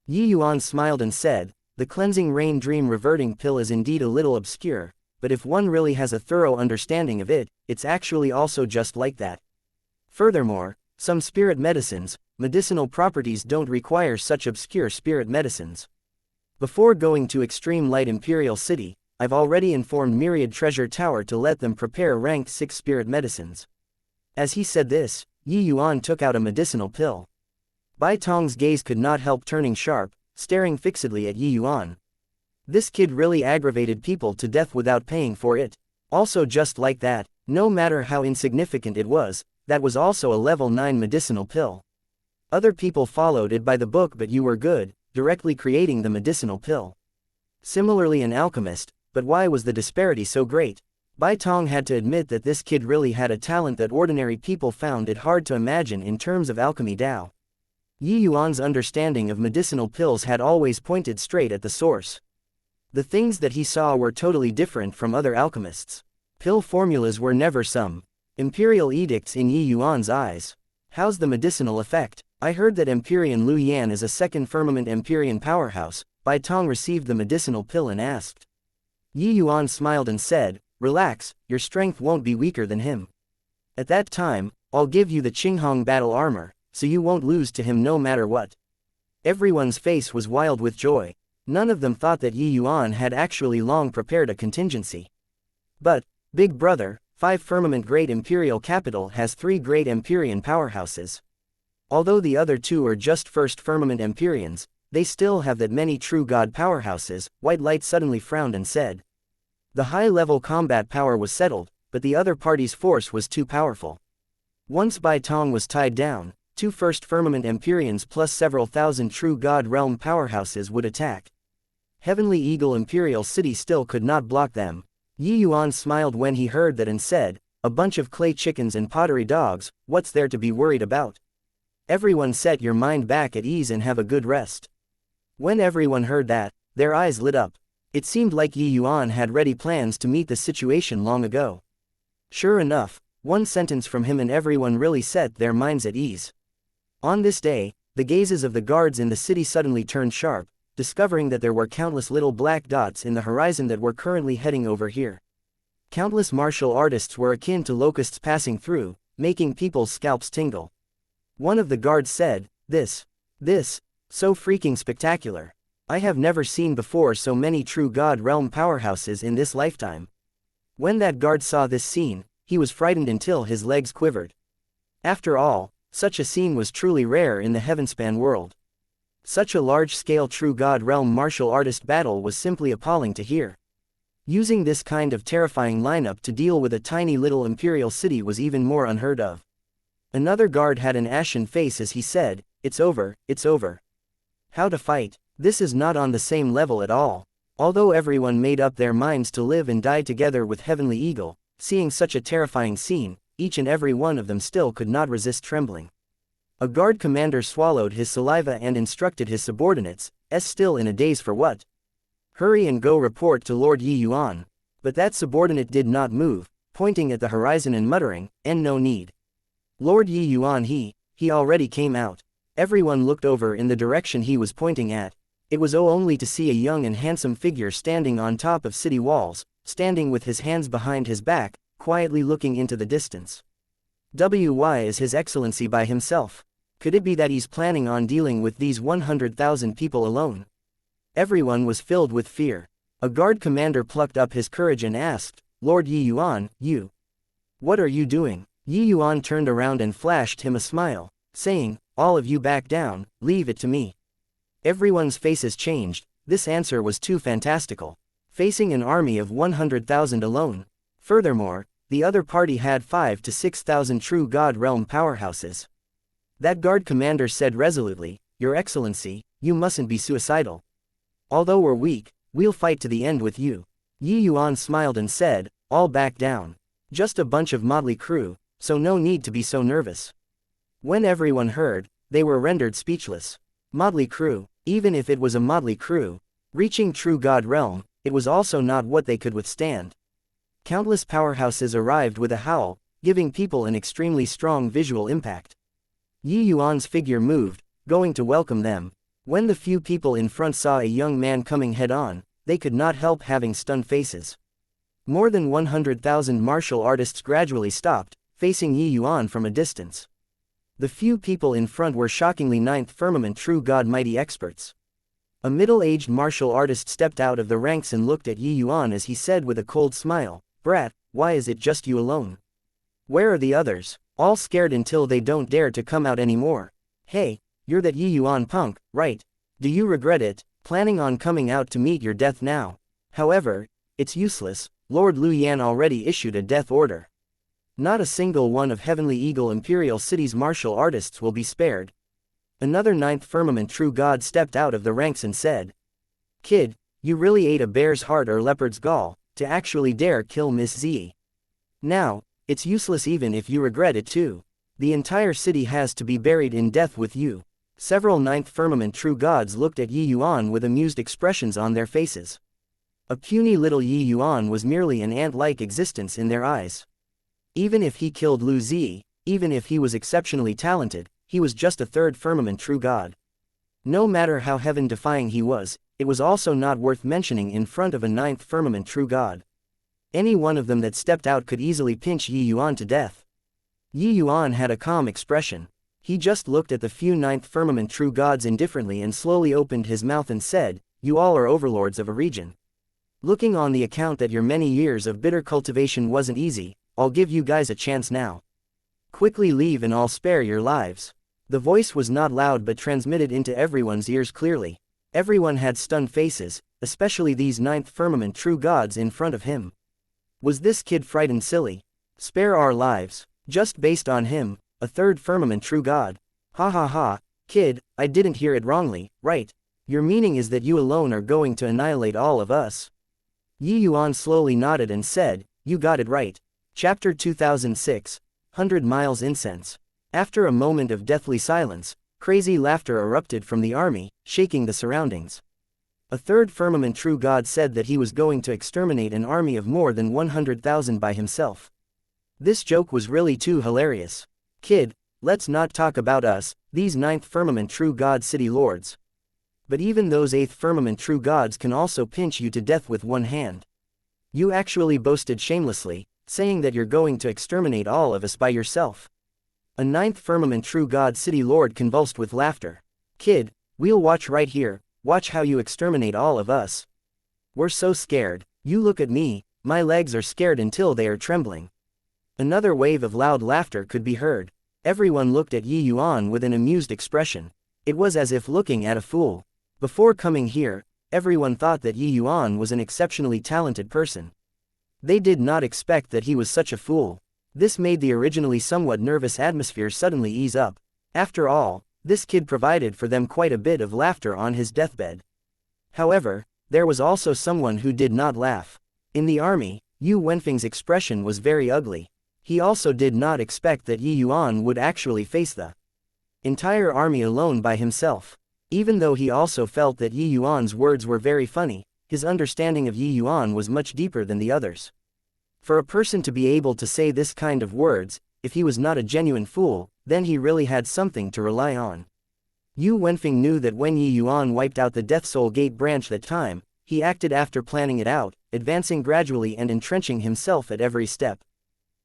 Yi Yuan smiled and said, the Cleansing Rain Dream Reverting Pill is indeed a little obscure, but if one really has a thorough understanding of it, it's actually also just like that. Furthermore, some spirit medicines, medicinal properties don't require such obscure spirit medicines. Before going to Extreme Light Imperial City, I've already informed Myriad Treasure Tower to let them prepare ranked 6 spirit medicines. As he said this, Yi Yuan took out a medicinal pill. Bai Tong's gaze could not help turning sharp, staring fixedly at Yi Yuan. This kid really aggravated people to death without paying for it. Also just like that, no matter how insignificant it was, that was also a level 9 medicinal pill. Other people followed it by the book, but you were good, directly creating the medicinal pill. Similarly an alchemist, but why was the disparity so great? Bai Tong had to admit that this kid really had a talent that ordinary people found it hard to imagine in terms of alchemy Dao. Yi Yuan's understanding of medicinal pills had always pointed straight at the source. The things that he saw were totally different from other alchemists. Pill formulas were never some imperial edicts in Yi Yuan's eyes. How's the medicinal effect? I heard that Empyrean Lu Yan is a second firmament Empyrean powerhouse. Bai Tong received the medicinal pill and asked. Yi Yuan smiled and said, relax, your strength won't be weaker than him. At that time, I'll give you the Qinghong battle armor, so you won't lose to him no matter what. Everyone's face was wild with joy. None of them thought that Yi Yuan had actually long prepared a contingency. But, big brother, 5 firmament great imperial capital has 3 great Empyrean powerhouses. Although the other 2 are just first firmament Empyreans, they still have that many true god powerhouses. White Light suddenly frowned and said. The high-level combat power was settled, but the other party's force was too powerful. Once Bai Tong was tied down, 2 first firmament Empyreans plus several thousand true god realm powerhouses would attack. Heavenly Eagle Imperial City still could not block them. Yi Yuan smiled when he heard that and said, a bunch of clay chickens and pottery dogs, what's there to be worried about? Everyone set your mind back at ease and have a good rest. When everyone heard that, their eyes lit up. It seemed like Yi Yuan had ready plans to meet the situation long ago. Sure enough, one sentence from him and everyone really set their minds at ease. On this day, the gazes of the guards in the city suddenly turned sharp, discovering that there were countless little black dots in the horizon that were currently heading over here. Countless martial artists were akin to locusts passing through, making people's scalps tingle. One of the guards said, this, so freaking spectacular. I have never seen before so many true god realm powerhouses in this lifetime. When that guard saw this scene, he was frightened until his legs quivered. After all, such a scene was truly rare in the Heavenspan world. Such a large-scale true god realm martial artist battle was simply appalling to hear. Using this kind of terrifying lineup to deal with a tiny little imperial city was even more unheard of. Another guard had an ashen face as he said, it's over, it's over. How to fight? This is not on the same level at all. Although everyone made up their minds to live and die together with Heavenly Eagle, seeing such a terrifying scene, each and every one of them still could not resist trembling. A guard commander swallowed his saliva and instructed his subordinates, still in a daze for what? Hurry and go report to Lord Yi Yuan. But that subordinate did not move, pointing at the horizon and muttering, no need. Lord Yi Yuan he already came out. Everyone looked over in the direction he was pointing at. It was only to see a young and handsome figure standing on top of city walls, standing with his hands behind his back, quietly looking into the distance. Why is His Excellency by himself? Could it be that he's planning on dealing with these 100,000 people alone? Everyone was filled with fear. A guard commander plucked up his courage and asked, Lord Yi Yuan, you? What are you doing? Yi Yuan turned around and flashed him a smile, saying, all of you back down, leave it to me. Everyone's faces changed. This answer was too fantastical. Facing an army of 100,000 alone. Furthermore, the other party had 5,000 to 6,000 true god realm powerhouses. That guard commander said resolutely, Your Excellency, you mustn't be suicidal. Although we're weak, we'll fight to the end with you. Yi Yuan smiled and said, all back down. Just a bunch of motley crew, so no need to be so nervous. When everyone heard, they were rendered speechless. Motley crew, even if it was a motley crew, reaching true god realm, it was also not what they could withstand. Countless powerhouses arrived with a howl, giving people an extremely strong visual impact. Yi Yuan's figure moved, going to welcome them. When the few people in front saw a young man coming head-on, they could not help having stunned faces. More than 100,000 martial artists gradually stopped, facing Yi Yuan from a distance. The few people in front were shockingly 9th firmament true god mighty experts. A middle-aged martial artist stepped out of the ranks and looked at Yi Yuan as he said with a cold smile, Brat, why is it just you alone? Where are the others? All scared until they don't dare to come out anymore. Hey, you're that Yi Yuan punk, right? Do you regret it, planning on coming out to meet your death now? However, it's useless, Lord Lu Yan already issued a death order. Not a single one of Heavenly Eagle Imperial City's martial artists will be spared. Another ninth firmament true god stepped out of the ranks and said, Kid, you really ate a bear's heart or leopard's gall, to actually dare kill Miss Z. Now, it's useless even if you regret it too. The entire city has to be buried in death with you. Several ninth firmament true gods looked at Yi Yuan with amused expressions on their faces. A puny little Yi Yuan was merely an ant-like existence in their eyes. Even if he killed Lu Zi, even if he was exceptionally talented, he was just a third firmament true god. No matter how heaven-defying he was, it was also not worth mentioning in front of a ninth firmament true god. Any one of them that stepped out could easily pinch Yi Yuan to death. Yi Yuan had a calm expression. He just looked at the few ninth firmament true gods indifferently and slowly opened his mouth and said, You all are overlords of a region. Looking on the account that your many years of bitter cultivation wasn't easy, I'll give you guys a chance now. Quickly leave and I'll spare your lives. The voice was not loud but transmitted into everyone's ears clearly. Everyone had stunned faces, especially these ninth firmament true gods in front of him. Was this kid frightened silly? Spare our lives, just based on him, a third firmament true god. Ha ha ha, kid, I didn't hear it wrongly, right? Your meaning is that you alone are going to annihilate all of us. Yi Yuan slowly nodded and said, You got it right. Chapter 2006, 100 Miles Incense. After a moment of deathly silence, crazy laughter erupted from the army, shaking the surroundings. A third firmament true god said that he was going to exterminate an army of more than 100,000 by himself. This joke was really too hilarious. Kid, let's not talk about us, these ninth firmament true god city lords. But even those eighth firmament true gods can also pinch you to death with one hand. You actually boasted shamelessly, saying that you're going to exterminate all of us by yourself. A ninth firmament true god city lord convulsed with laughter. Kid, we'll watch right here, watch how you exterminate all of us. We're so scared, you look at me, my legs are scared until they are trembling. Another wave of loud laughter could be heard. Everyone looked at Yi Yuan with an amused expression. It was as if looking at a fool. Before coming here, everyone thought that Yi Yuan was an exceptionally talented person. They did not expect that he was such a fool. This made the originally somewhat nervous atmosphere suddenly ease up. After all, this kid provided for them quite a bit of laughter on his deathbed. However, there was also someone who did not laugh. In the army, Yu Wenfeng's expression was very ugly. He also did not expect that Yi Yuan would actually face the entire army alone by himself. Even though he also felt that Yi Yuan's words were very funny, his understanding of Yi Yuan was much deeper than the others. For a person to be able to say this kind of words, if he was not a genuine fool, then he really had something to rely on. Yu Wenfeng knew that when Yi Yuan wiped out the Death Soul Gate branch that time, he acted after planning it out, advancing gradually and entrenching himself at every step.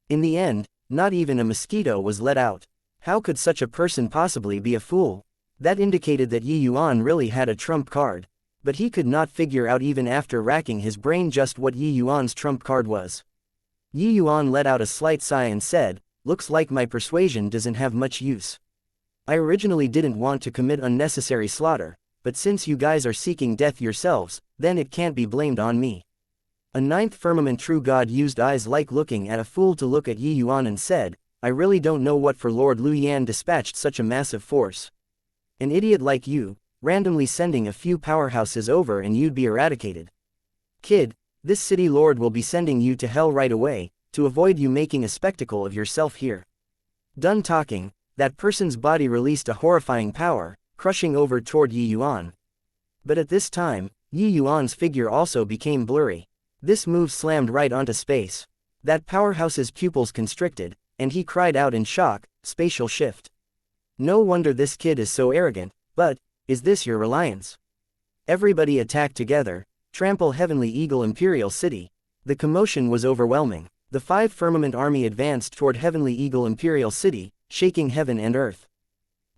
In the end, not even a mosquito was let out. How could such a person possibly be a fool? That indicated that Yi Yuan really had a trump card. But he could not figure out even after racking his brain just what Yi Yuan's trump card was. Yi Yuan let out a slight sigh and said, Looks like my persuasion doesn't have much use. I originally didn't want to commit unnecessary slaughter, but since you guys are seeking death yourselves, then it can't be blamed on me. A ninth firmament true god used eyes like looking at a fool to look at Yi Yuan and said, I really don't know what for Lord Lu Yan dispatched such a massive force. An idiot like you, randomly sending a few powerhouses over and you'd be eradicated. Kid, this city lord will be sending you to hell right away, to avoid you making a spectacle of yourself here. Done talking, that person's body released a horrifying power, crushing over toward Yi Yuan. But at this time, Yi Yuan's figure also became blurry. This move slammed right onto space. That powerhouse's pupils constricted, and he cried out in shock, spatial shift. No wonder this kid is so arrogant, but, is this your reliance? Everybody attacked together, trample Heavenly Eagle Imperial City. The commotion was overwhelming. The 5 firmament army advanced toward Heavenly Eagle Imperial City, shaking heaven and earth.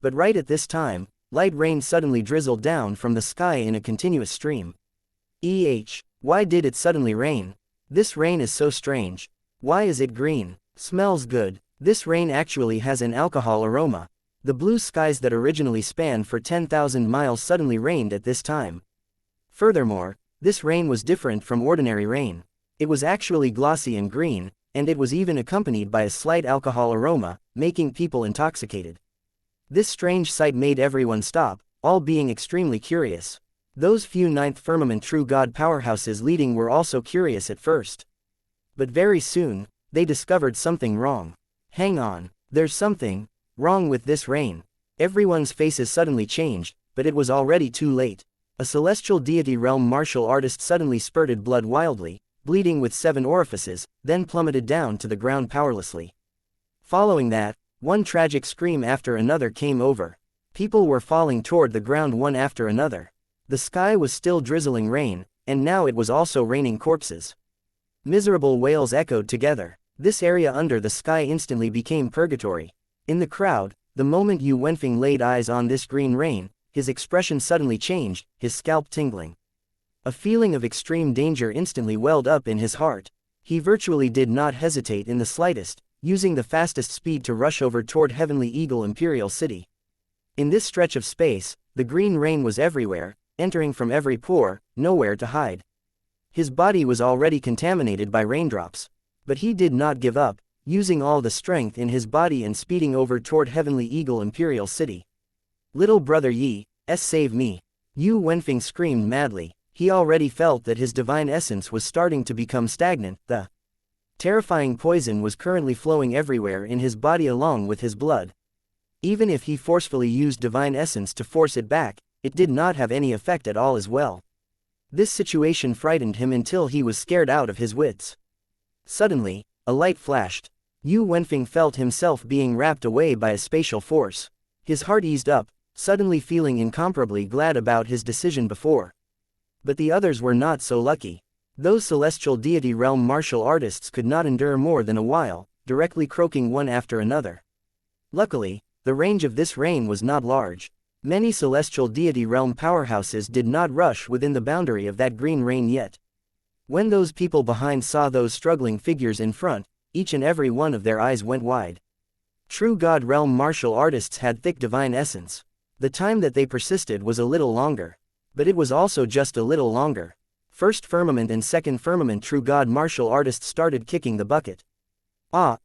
But right at this time, light rain suddenly drizzled down from the sky in a continuous stream. Why did it suddenly rain? This rain is so strange. Why is it green? Smells good. This rain actually has an alcohol aroma. The blue skies that originally spanned for 10,000 miles suddenly rained at this time. Furthermore, this rain was different from ordinary rain. It was actually glossy and green, and it was even accompanied by a slight alcohol aroma, making people intoxicated. This strange sight made everyone stop, all being extremely curious. Those few ninth firmament true god powerhouses leading were also curious at first. But very soon, they discovered something wrong. Hang on, there's something wrong with this rain. Everyone's faces suddenly changed, but it was already too late. A celestial deity realm martial artist suddenly spurted blood wildly, bleeding with 7 orifices, then plummeted down to the ground powerlessly. Following that, one tragic scream after another came over. People were falling toward the ground one after another. The sky was still drizzling rain, and now it was also raining corpses. Miserable wails echoed together. This area under the sky instantly became purgatory. In the crowd, the moment Yu Wenfeng laid eyes on this green rain, his expression suddenly changed, his scalp tingling. A feeling of extreme danger instantly welled up in his heart. He virtually did not hesitate in the slightest, using the fastest speed to rush over toward Heavenly Eagle Imperial City. In this stretch of space, the green rain was everywhere, entering from every pore, nowhere to hide. His body was already contaminated by raindrops. But he did not give up, using all the strength in his body and speeding over toward Heavenly Eagle Imperial City. Little brother Yi, save me! Yu Wenfeng screamed madly. He already felt that his divine essence was starting to become stagnant. The terrifying poison was currently flowing everywhere in his body along with his blood. Even if he forcefully used divine essence to force it back, it did not have any effect at all as well. This situation frightened him until he was scared out of his wits. Suddenly, a light flashed. Yu Wenfeng felt himself being wrapped away by a spatial force. His heart eased up, suddenly feeling incomparably glad about his decision before. But the others were not so lucky. Those celestial deity realm martial artists could not endure more than a while, directly croaking one after another. Luckily, the range of this rain was not large. Many celestial deity realm powerhouses did not rush within the boundary of that green rain yet. When those people behind saw those struggling figures in front, each and every one of their eyes went wide. True God realm martial artists had thick divine essence. The time that they persisted was a little longer. But it was also just a little longer. First firmament and second firmament true God martial artists started kicking the bucket. Ah,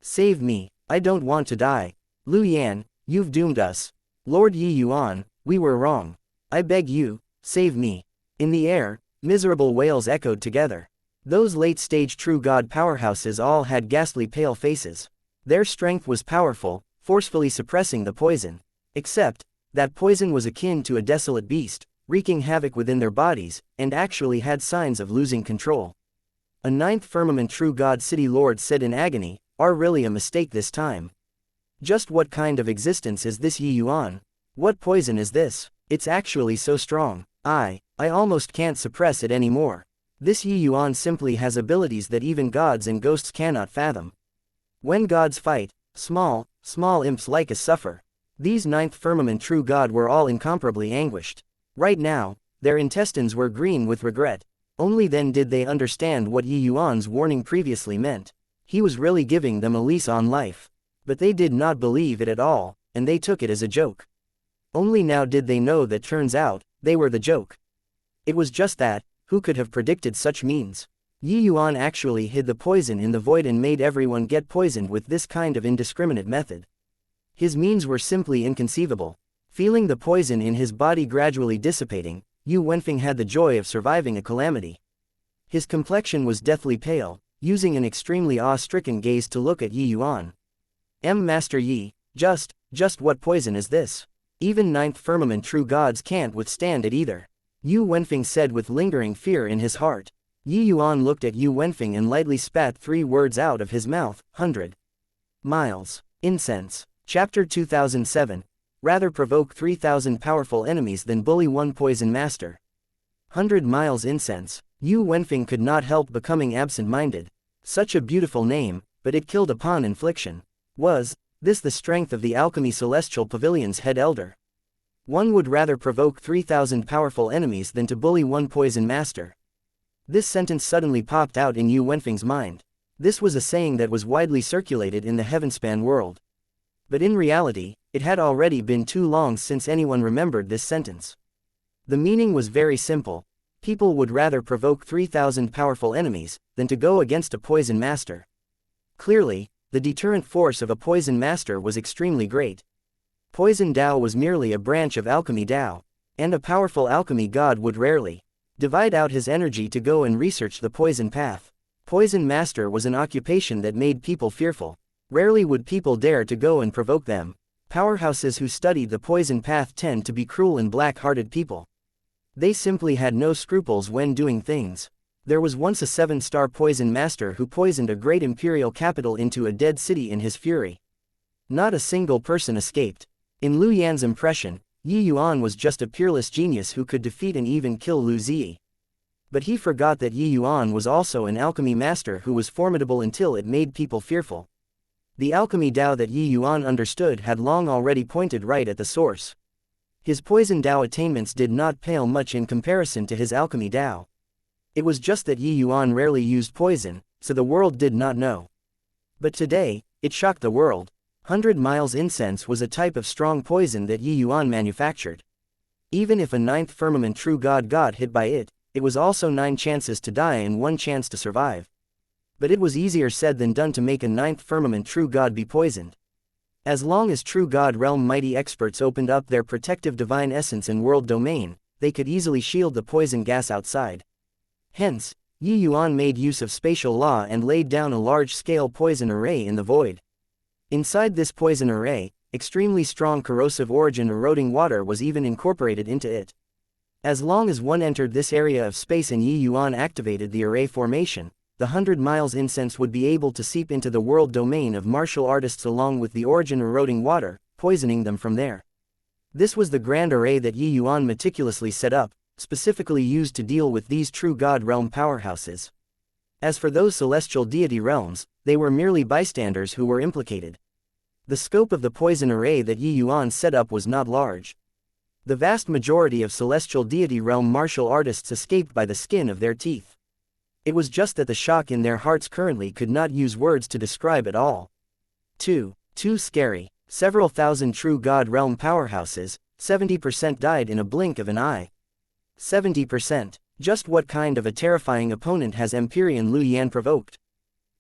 save me, I don't want to die. Lu Yan, you've doomed us. Lord Yi Yuan, we were wrong. I beg you, save me. In the air, miserable wails echoed together. Those late-stage true god powerhouses all had ghastly pale faces. Their strength was powerful, forcefully suppressing the poison. Except, that poison was akin to a desolate beast, wreaking havoc within their bodies, and actually had signs of losing control. A ninth firmament true god city lord said in agony, "Are really a mistake this time. Just what kind of existence is this Yi Yuan? What poison is this? It's actually so strong. I almost can't suppress it anymore. This Yi Yuan simply has abilities that even gods and ghosts cannot fathom. When gods fight, small imps like us suffer." These ninth firmament true god were all incomparably anguished. Right now, their intestines were green with regret. Only then did they understand what Yi Yuan's warning previously meant. He was really giving them a lease on life. But they did not believe it at all, and they took it as a joke. Only now did they know that turns out, they were the joke. It was just that, who could have predicted such means? Yi Yuan actually hid the poison in the void and made everyone get poisoned with this kind of indiscriminate method. His means were simply inconceivable. Feeling the poison in his body gradually dissipating, Yu Wenfeng had the joy of surviving a calamity. His complexion was deathly pale, using an extremely awe-stricken gaze to look at Yi Yuan. Master Yi, just what poison is this? Even ninth firmament true gods can't withstand it either. Yu Wenfeng said with lingering fear in his heart. Yi Yuan looked at Yu Wenfeng and lightly spat 3 words out of his mouth, 100 miles. Incense. Chapter 2007. Rather provoke 3,000 powerful enemies than bully one poison master. 100 miles incense. Yu Wenfeng could not help becoming absent-minded. Such a beautiful name, but it killed upon infliction. Was this the strength of the Alchemy Celestial Pavilion's head elder? One would rather provoke 3,000 powerful enemies than to bully one poison master. This sentence suddenly popped out in Yu Wenfeng's mind. This was a saying that was widely circulated in the heavenspan world. But in reality, it had already been too long since anyone remembered this sentence. The meaning was very simple: people would rather provoke 3,000 powerful enemies than to go against a poison master. Clearly, the deterrent force of a poison master was extremely great. Poison Tao was merely a branch of alchemy Tao, and a powerful alchemy god would rarely divide out his energy to go and research the poison path. Poison master was an occupation that made people fearful. Rarely would people dare to go and provoke them. Powerhouses who studied the poison path tend to be cruel and black-hearted people. They simply had no scruples when doing things. There was once a 7-star poison master who poisoned a great imperial capital into a dead city in his fury. Not a single person escaped. In Liu Yan's impression, Yuan was just a peerless genius who could defeat and even kill Liu Zi. But he forgot that Yuan was also an alchemy master who was formidable until it made people fearful. The alchemy Tao that Yuan understood had long already pointed right at the source. His poison Tao attainments did not pale much in comparison to his alchemy Tao. It was just that Yuan rarely used poison, so the world did not know. But today, it shocked the world. 100 miles incense was a type of strong poison that Yuan manufactured. Even if a 9th firmament true god got hit by it, it was also 9 chances to die and 1 chance to survive. But it was easier said than done to make a 9th firmament true god be poisoned. As long as true god realm mighty experts opened up their protective divine essence and world domain, they could easily shield the poison gas outside. Hence, Yuan made use of spatial law and laid down a large-scale poison array in the void. Inside this poison array, extremely strong corrosive origin eroding water was even incorporated into it. As long as one entered this area of space and Yuan activated the array formation, the 100 miles incense would be able to seep into the world domain of martial artists along with the origin eroding water, poisoning them from there. This was the grand array that Yuan meticulously set up, specifically used to deal with these true god realm powerhouses. As for those celestial deity realms, they were merely bystanders who were implicated. The scope of the poison array that Yuan set up was not large. The vast majority of celestial deity realm martial artists escaped by the skin of their teeth. It was just that the shock in their hearts currently could not use words to describe at all. Too scary. Several thousand true god realm powerhouses, 70% died in a blink of an eye. 70%. Just what kind of a terrifying opponent has Empyrean Liu Yan provoked?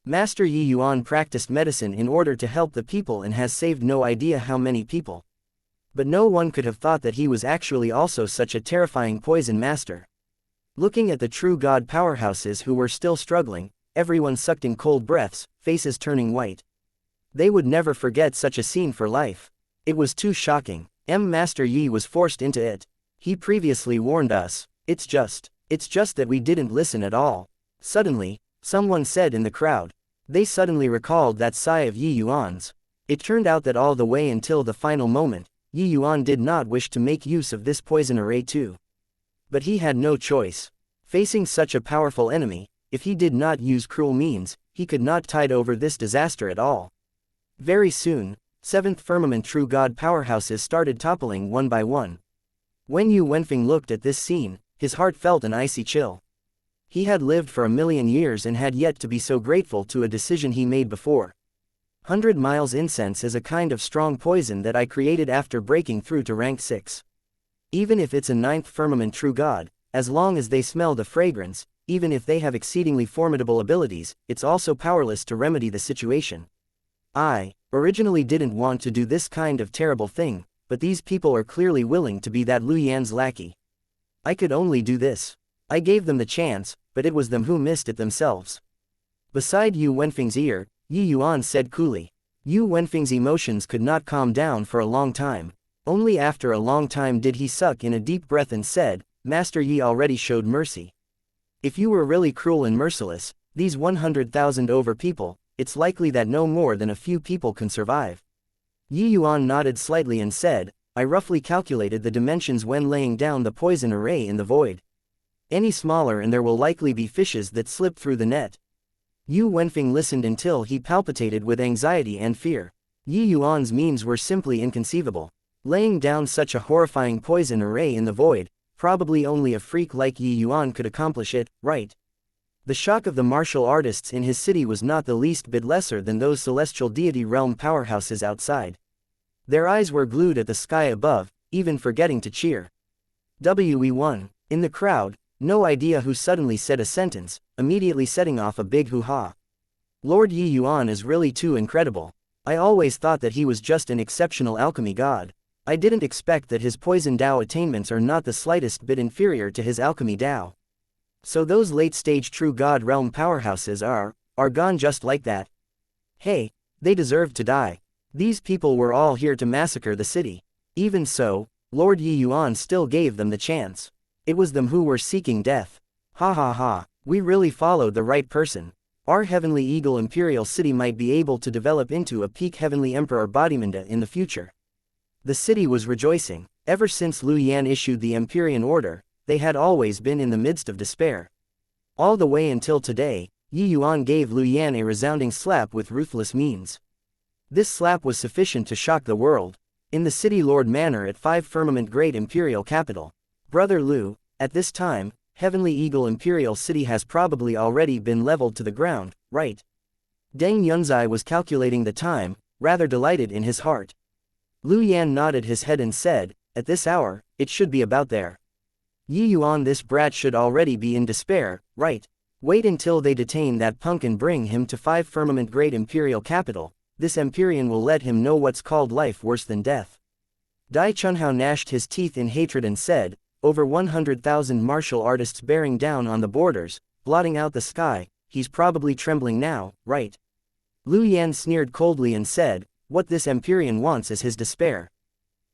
Master Yuan practiced medicine in order to help the people and has saved no idea how many people. But no one could have thought that he was actually also such a terrifying poison master. Looking at the true god powerhouses who were still struggling, everyone sucked in cold breaths, faces turning white. They would never forget such a scene for life. It was too shocking. Master Yi was forced into it. He previously warned us. It's just that we didn't listen at all. Suddenly, someone said in the crowd. They suddenly recalled that sigh of Yuan's. It turned out that all the way until the final moment, Yuan did not wish to make use of this poison array too. But he had no choice. Facing such a powerful enemy, if he did not use cruel means, he could not tide over this disaster at all. Very soon, 7th firmament true god powerhouses started toppling one by one. When Yu Wenfeng looked at this scene, his heart felt an icy chill. He had lived for 1,000,000 years and had yet to be so grateful to a decision he made before. 100 miles incense is a kind of strong poison that I created after breaking through to rank 6. Even if it's a 9th firmament true god, as long as they smell the fragrance, even if they have exceedingly formidable abilities, it's also powerless to remedy the situation. I originally didn't want to do this kind of terrible thing, but these people are clearly willing to be that Liu Yan's lackey. I could only do this. I gave them the chance, but it was them who missed it themselves. Beside Yu Wenfeng's ear, Yuan said coolly. Yu Wenfeng's emotions could not calm down for a long time. Only after a long time did he suck in a deep breath and said, Master Yi already showed mercy. If you were really cruel and merciless, these 100,000 over people, it's likely that no more than a few people can survive. Yuan nodded slightly and said, I roughly calculated the dimensions when laying down the poison array in the void. Any smaller and there will likely be fishes that slip through the net. Yu Wenfeng listened until he palpitated with anxiety and fear. Yuan's means were simply inconceivable. Laying down such a horrifying poison array in the void, probably only a freak like Yuan could accomplish it, right? The shock of the martial artists in his city was not the least bit lesser than those celestial deity realm powerhouses outside. Their eyes were glued at the sky above, even forgetting to cheer. We1. In the crowd, no idea who suddenly said a sentence, immediately setting off a big hoo-ha. Lord Yi Yuan is really too incredible. I always thought that he was just an exceptional alchemy god. I didn't expect that his poison Dao attainments are not the slightest bit inferior to his alchemy Dao. So those late-stage true god realm powerhouses are gone just like that. Hey, they deserved to die. These people were all here to massacre the city. Even so, Lord Yi Yuan still gave them the chance. It was them who were seeking death. Ha ha ha, we really followed the right person. Our Heavenly Eagle Imperial City might be able to develop into a peak Heavenly Emperor Bodhimanda in the future. The city was rejoicing. Ever since Liu Yan issued the Empyrean Order, they had always been in the midst of despair. All the way until today, Yi Yuan gave Liu Yan a resounding slap with ruthless means. This slap was sufficient to shock the world. In the City Lord Manor at 5 Firmament Great Imperial Capital, Brother Liu, at this time, Heavenly Eagle Imperial City has probably already been leveled to the ground, right? Deng Yunzai was calculating the time, rather delighted in his heart. Liu Yan nodded his head and said, at this hour, it should be about there. Yi Yuan, this brat should already be in despair, right? Wait until they detain that punk and bring him to 5 Firmament Great Imperial Capital. This Empyrean will let him know what's called life worse than death. Dai Chunhao gnashed his teeth in hatred and said, over 100,000 martial artists bearing down on the borders, blotting out the sky, he's probably trembling now, right? Liu Yan sneered coldly and said, what this Empyrean wants is his despair.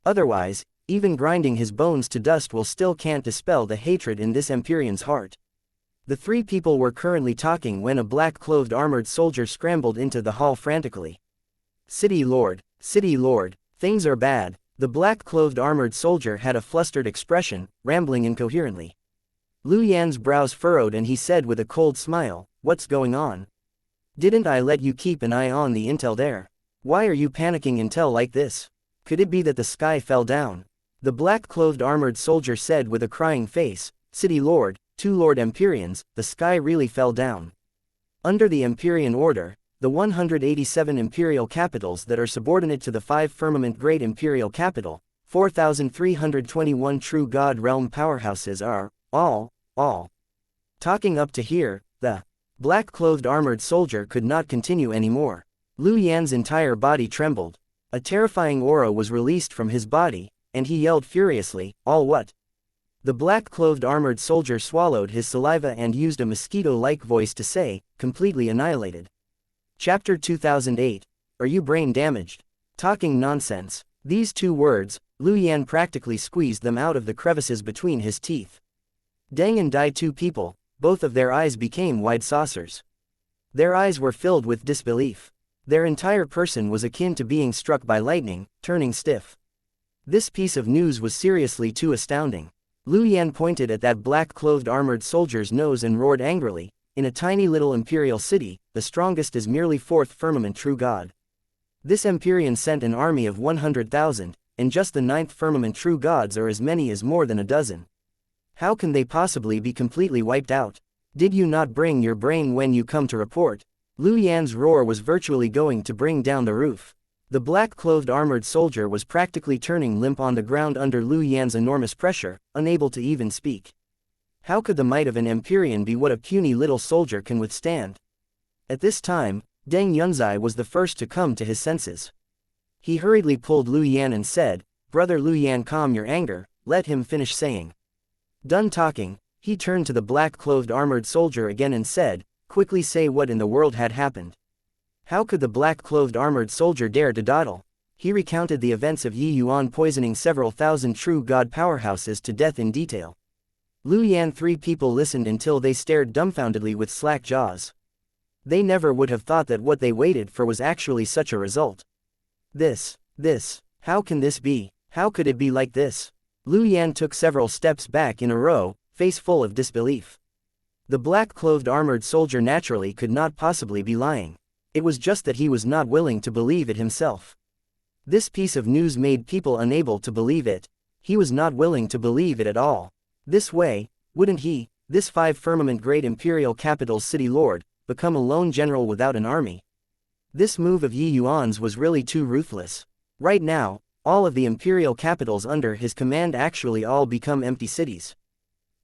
Otherwise, even grinding his bones to dust will still can't dispel the hatred in this Empyrean's heart. The three people were currently talking when a black-clothed armored soldier scrambled into the hall frantically. City Lord, things are bad. The black-clothed armored soldier had a flustered expression, rambling incoherently. Liu Yan's brows furrowed and he said with a cold smile, what's going on? Didn't I let you keep an eye on the intel there? Why are you panicking intel like this? Could it be that the sky fell down? The black-clothed armored soldier said with a crying face, City Lord, 2 Lord Empyreans, the sky really fell down. Under the Empyrean Order, the 187 imperial capitals that are subordinate to the 5 Firmament Great Imperial Capital, 4,321 true God realm powerhouses are, all. Talking up to here, the black-clothed armored soldier could not continue anymore. Liu Yan's entire body trembled. A terrifying aura was released from his body, and he yelled furiously, all what? The black-clothed armored soldier swallowed his saliva and used a mosquito-like voice to say, completely annihilated. Chapter 2008. Are you brain damaged? Talking nonsense. These 2 words, Liu Yan practically squeezed them out of the crevices between his teeth. Deng and Dai, 2 people, both of their eyes became wide saucers. Their eyes were filled with disbelief. Their entire person was akin to being struck by lightning, turning stiff. This piece of news was seriously too astounding. Liu Yan pointed at that black-clothed armored soldier's nose and roared angrily, in a tiny little imperial city, the strongest is merely 4th Firmament True God. This Empyrean sent an army of 100,000, and just the 9th Firmament True Gods are as many as more than a dozen. How can they possibly be completely wiped out? Did you not bring your brain when you come to report? Liu Yan's roar was virtually going to bring down the roof. The black-clothed armored soldier was practically turning limp on the ground under Liu Yan's enormous pressure, unable to even speak. How could the might of an Empyrean be what a puny little soldier can withstand? At this time, Deng Yunzai was the first to come to his senses. He hurriedly pulled Liu Yan and said, Brother Liu Yan, calm your anger, let him finish saying. Done talking, he turned to the black-clothed armored soldier again and said, quickly say what in the world had happened. How could the black-clothed armored soldier dare to dawdle? He recounted the events of Yi Yuan poisoning several thousand true god powerhouses to death in detail. Liu Yan 3 people listened until they stared dumbfoundedly with slack jaws. They never would have thought that what they waited for was actually such a result. This, how can this be? How could it be like this? Liu Yan took several steps back in a row, face full of disbelief. The black-clothed armored soldier naturally could not possibly be lying. It was just that he was not willing to believe it himself. This piece of news made people unable to believe it. He was not willing to believe it at all. This way, wouldn't he, this 5 firmament great imperial capital's city lord, become a lone general without an army. This move of Yi Yuan's was really too ruthless. Right now, all of the imperial capitals under his command actually all become empty cities.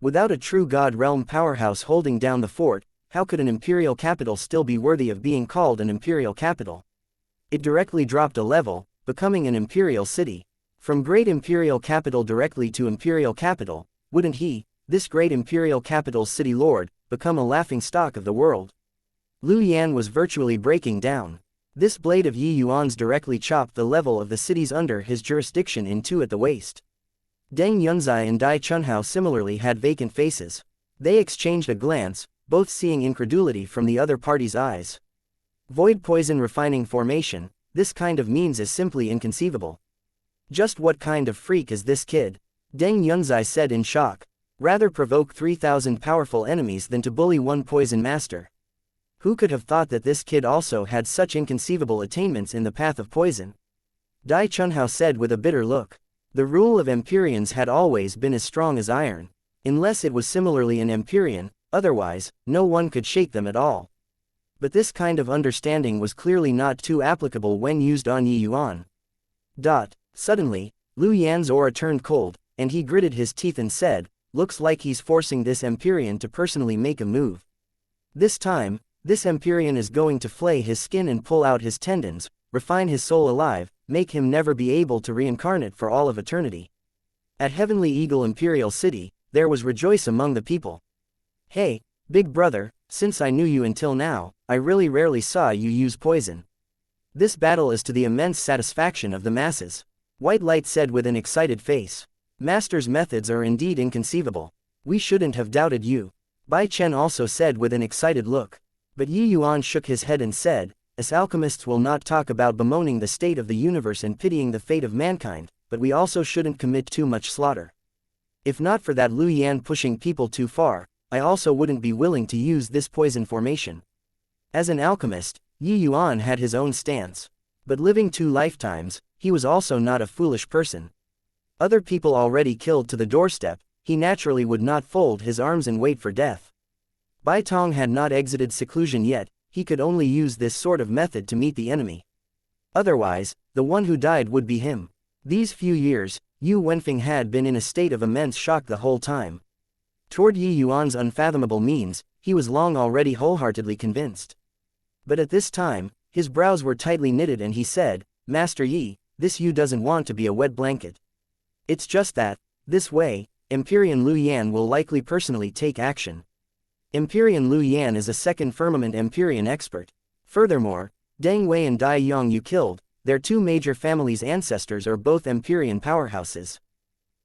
Without a true god realm powerhouse holding down the fort, how could an imperial capital still be worthy of being called an imperial capital? It directly dropped a level, becoming an imperial city. From great imperial capital directly to imperial capital, wouldn't he, this great imperial capital's city lord, become a laughing stock of the world? Liu Yan was virtually breaking down. This blade of Yi Yuan's directly chopped the level of the cities under his jurisdiction in two at the waist. Deng Yunzai and Dai Chunhao similarly had vacant faces. They exchanged a glance, both seeing incredulity from the other party's eyes. Void poison refining formation, this kind of means is simply inconceivable. Just what kind of freak is this kid? Deng Yunzai said in shock. Rather provoke 3,000 powerful enemies than to bully one poison master. Who could have thought that this kid also had such inconceivable attainments in the path of poison? Dai Chunhao said with a bitter look. The rule of Empyreans had always been as strong as iron. Unless it was similarly an Empyrean, otherwise, no one could shake them at all. But this kind of understanding was clearly not too applicable when used on Yi Yuan. Suddenly, Liu Yan's aura turned cold, and he gritted his teeth and said, looks like he's forcing this Empyrean to personally make a move. This time, this Empyrean is going to flay his skin and pull out his tendons, refine his soul alive, make him never be able to reincarnate for all of eternity. At Heavenly Eagle Imperial City, there was rejoice among the people. Hey, big brother, since I knew you until now, I really rarely saw you use poison. This battle is to the immense satisfaction of the masses. White Light said with an excited face. Master's methods are indeed inconceivable. We shouldn't have doubted you. Bai Chen also said with an excited look. But Yi Yuan shook his head and said, us alchemists will not talk about bemoaning the state of the universe and pitying the fate of mankind, but we also shouldn't commit too much slaughter. If not for that Liu Yan pushing people too far, I also wouldn't be willing to use this poison formation. As an alchemist, Yi Yuan had his own stance. But living 2 lifetimes, he was also not a foolish person. Other people already killed to the doorstep, he naturally would not fold his arms and wait for death. Bai Tong had not exited seclusion yet, he could only use this sort of method to meet the enemy. Otherwise, the one who died would be him. These few years, Yu Wenfeng had been in a state of immense shock the whole time. Toward Yi Yuan's unfathomable means, he was long already wholeheartedly convinced. But at this time, his brows were tightly knitted and he said, Master Yi, this Yu doesn't want to be a wet blanket. It's just that, this way, Empyrean Liu Yan will likely personally take action. Empyrean Liu Yan is a second firmament Empyrean expert. Furthermore, Deng Wei and Dai Yong you killed, their 2 major families' ancestors are both Empyrean powerhouses.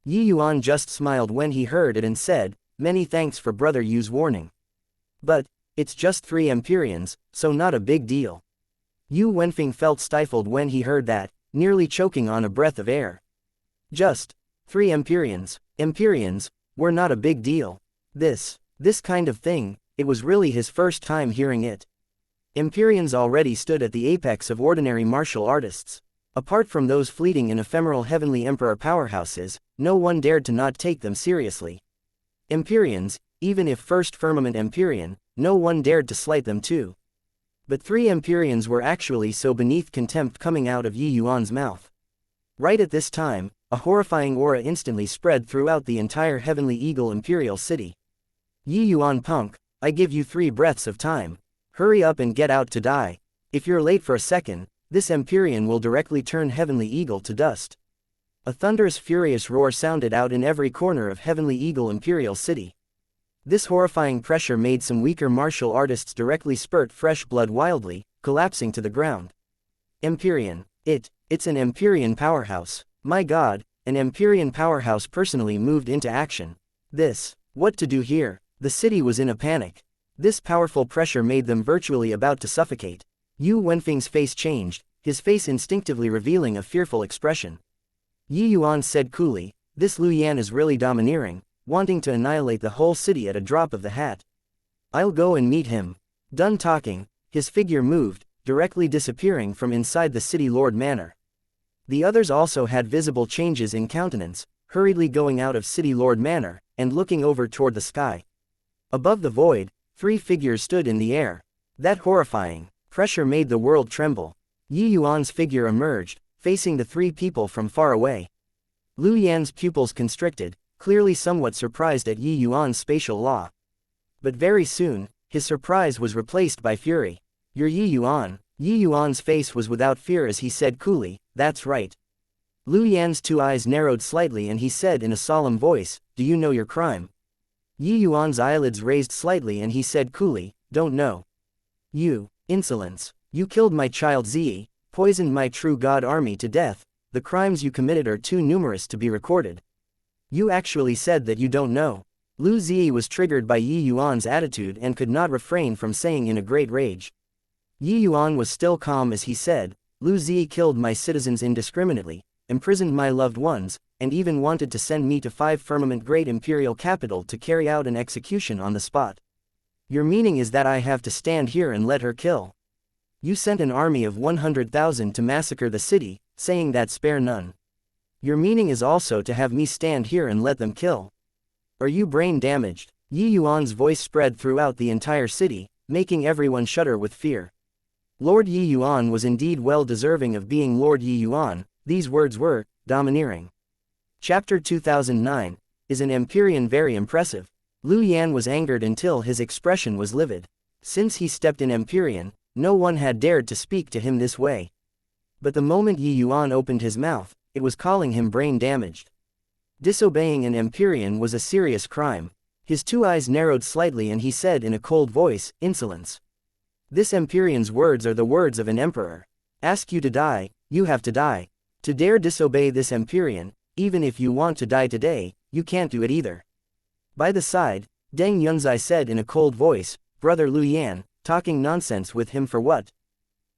Yi Yuan just smiled when he heard it and said, many thanks for Brother Yu's warning. But, it's just 3 Empyreans, so not a big deal. Yu Wenfeng felt stifled when he heard that, nearly choking on a breath of air. Just 3 Empyreans. Empyreans were not a big deal. This kind of thing, it was really his first time hearing it. Empyreans already stood at the apex of ordinary martial artists. Apart from those fleeting and ephemeral heavenly emperor powerhouses, no one dared to not take them seriously. Empyreans, even if first firmament Empyrean, no one dared to slight them too. But 3 Empyreans were actually so beneath contempt coming out of Yi Yuan's mouth. Right at this time, a horrifying aura instantly spread throughout the entire Heavenly Eagle Imperial City. Yi Yuan punk, I give you 3 breaths of time. Hurry up and get out to die. If you're late for a second, this Empyrean will directly turn Heavenly Eagle to dust. A thunderous furious roar sounded out in every corner of Heavenly Eagle Imperial City. This horrifying pressure made some weaker martial artists directly spurt fresh blood wildly, collapsing to the ground. Empyrean. It's an Empyrean powerhouse. My god, an Empyrean powerhouse personally moved into action. What to do here? The city was in a panic. This powerful pressure made them virtually about to suffocate. Yu Wenfeng's face changed, his face instinctively revealing a fearful expression. Yi Yuan said coolly, this Liu Yan is really domineering, wanting to annihilate the whole city at a drop of the hat. I'll go and meet him. Done talking, his figure moved, directly disappearing from inside the city lord manor. The others also had visible changes in countenance, hurriedly going out of city lord manor, and looking over toward the sky. Above the void, 3 figures stood in the air. That horrifying pressure made the world tremble. Yi Yuan's figure emerged, facing the 3 people from far away. Lu Yan's pupils constricted, clearly somewhat surprised at Yi Yuan's spatial law. But very soon, his surprise was replaced by fury. "You're Yi Yuan." Yi Yuan's face was without fear as he said coolly, "That's right." Lu Yan's 2 eyes narrowed slightly and he said in a solemn voice, "Do you know your crime?" Yi Yuan's eyelids raised slightly and he said coolly, "Don't know." "You, insolence. You killed my child Zi, poisoned my true god army to death. The crimes you committed are too numerous to be recorded. You actually said that you don't know." Lu Zi was triggered by Yi Yuan's attitude and could not refrain from saying in a great rage. Yi Yuan was still calm as he said, "Lu Zi killed my citizens indiscriminately, imprisoned my loved ones, and even wanted to send me to 5 firmament great imperial capital to carry out an execution on the spot. Your meaning is that I have to stand here and let her kill? You sent an army of 100,000 to massacre the city, saying that spare none. Your meaning is also to have me stand here and let them kill? Are you brain damaged?" Yi Yuan's voice spread throughout the entire city, making everyone shudder with fear. Lord Yi Yuan was indeed well deserving of being Lord Yi Yuan. These words were domineering. Chapter 2009. Is an Empyrean very impressive? Lu Yan was angered until his expression was livid. Since he stepped in Empyrean, no one had dared to speak to him this way. But the moment Yi Yuan opened his mouth, it was calling him brain damaged. Disobeying an Empyrean was a serious crime. His 2 eyes narrowed slightly and he said in a cold voice, "Insolence. This Empyrean's words are the words of an emperor. Ask you to die, you have to die. To dare disobey this Empyrean, even if you want to die today, you can't do it either." By the side, Deng Yunzai said in a cold voice, "Brother Lu Yan, talking nonsense with him for what?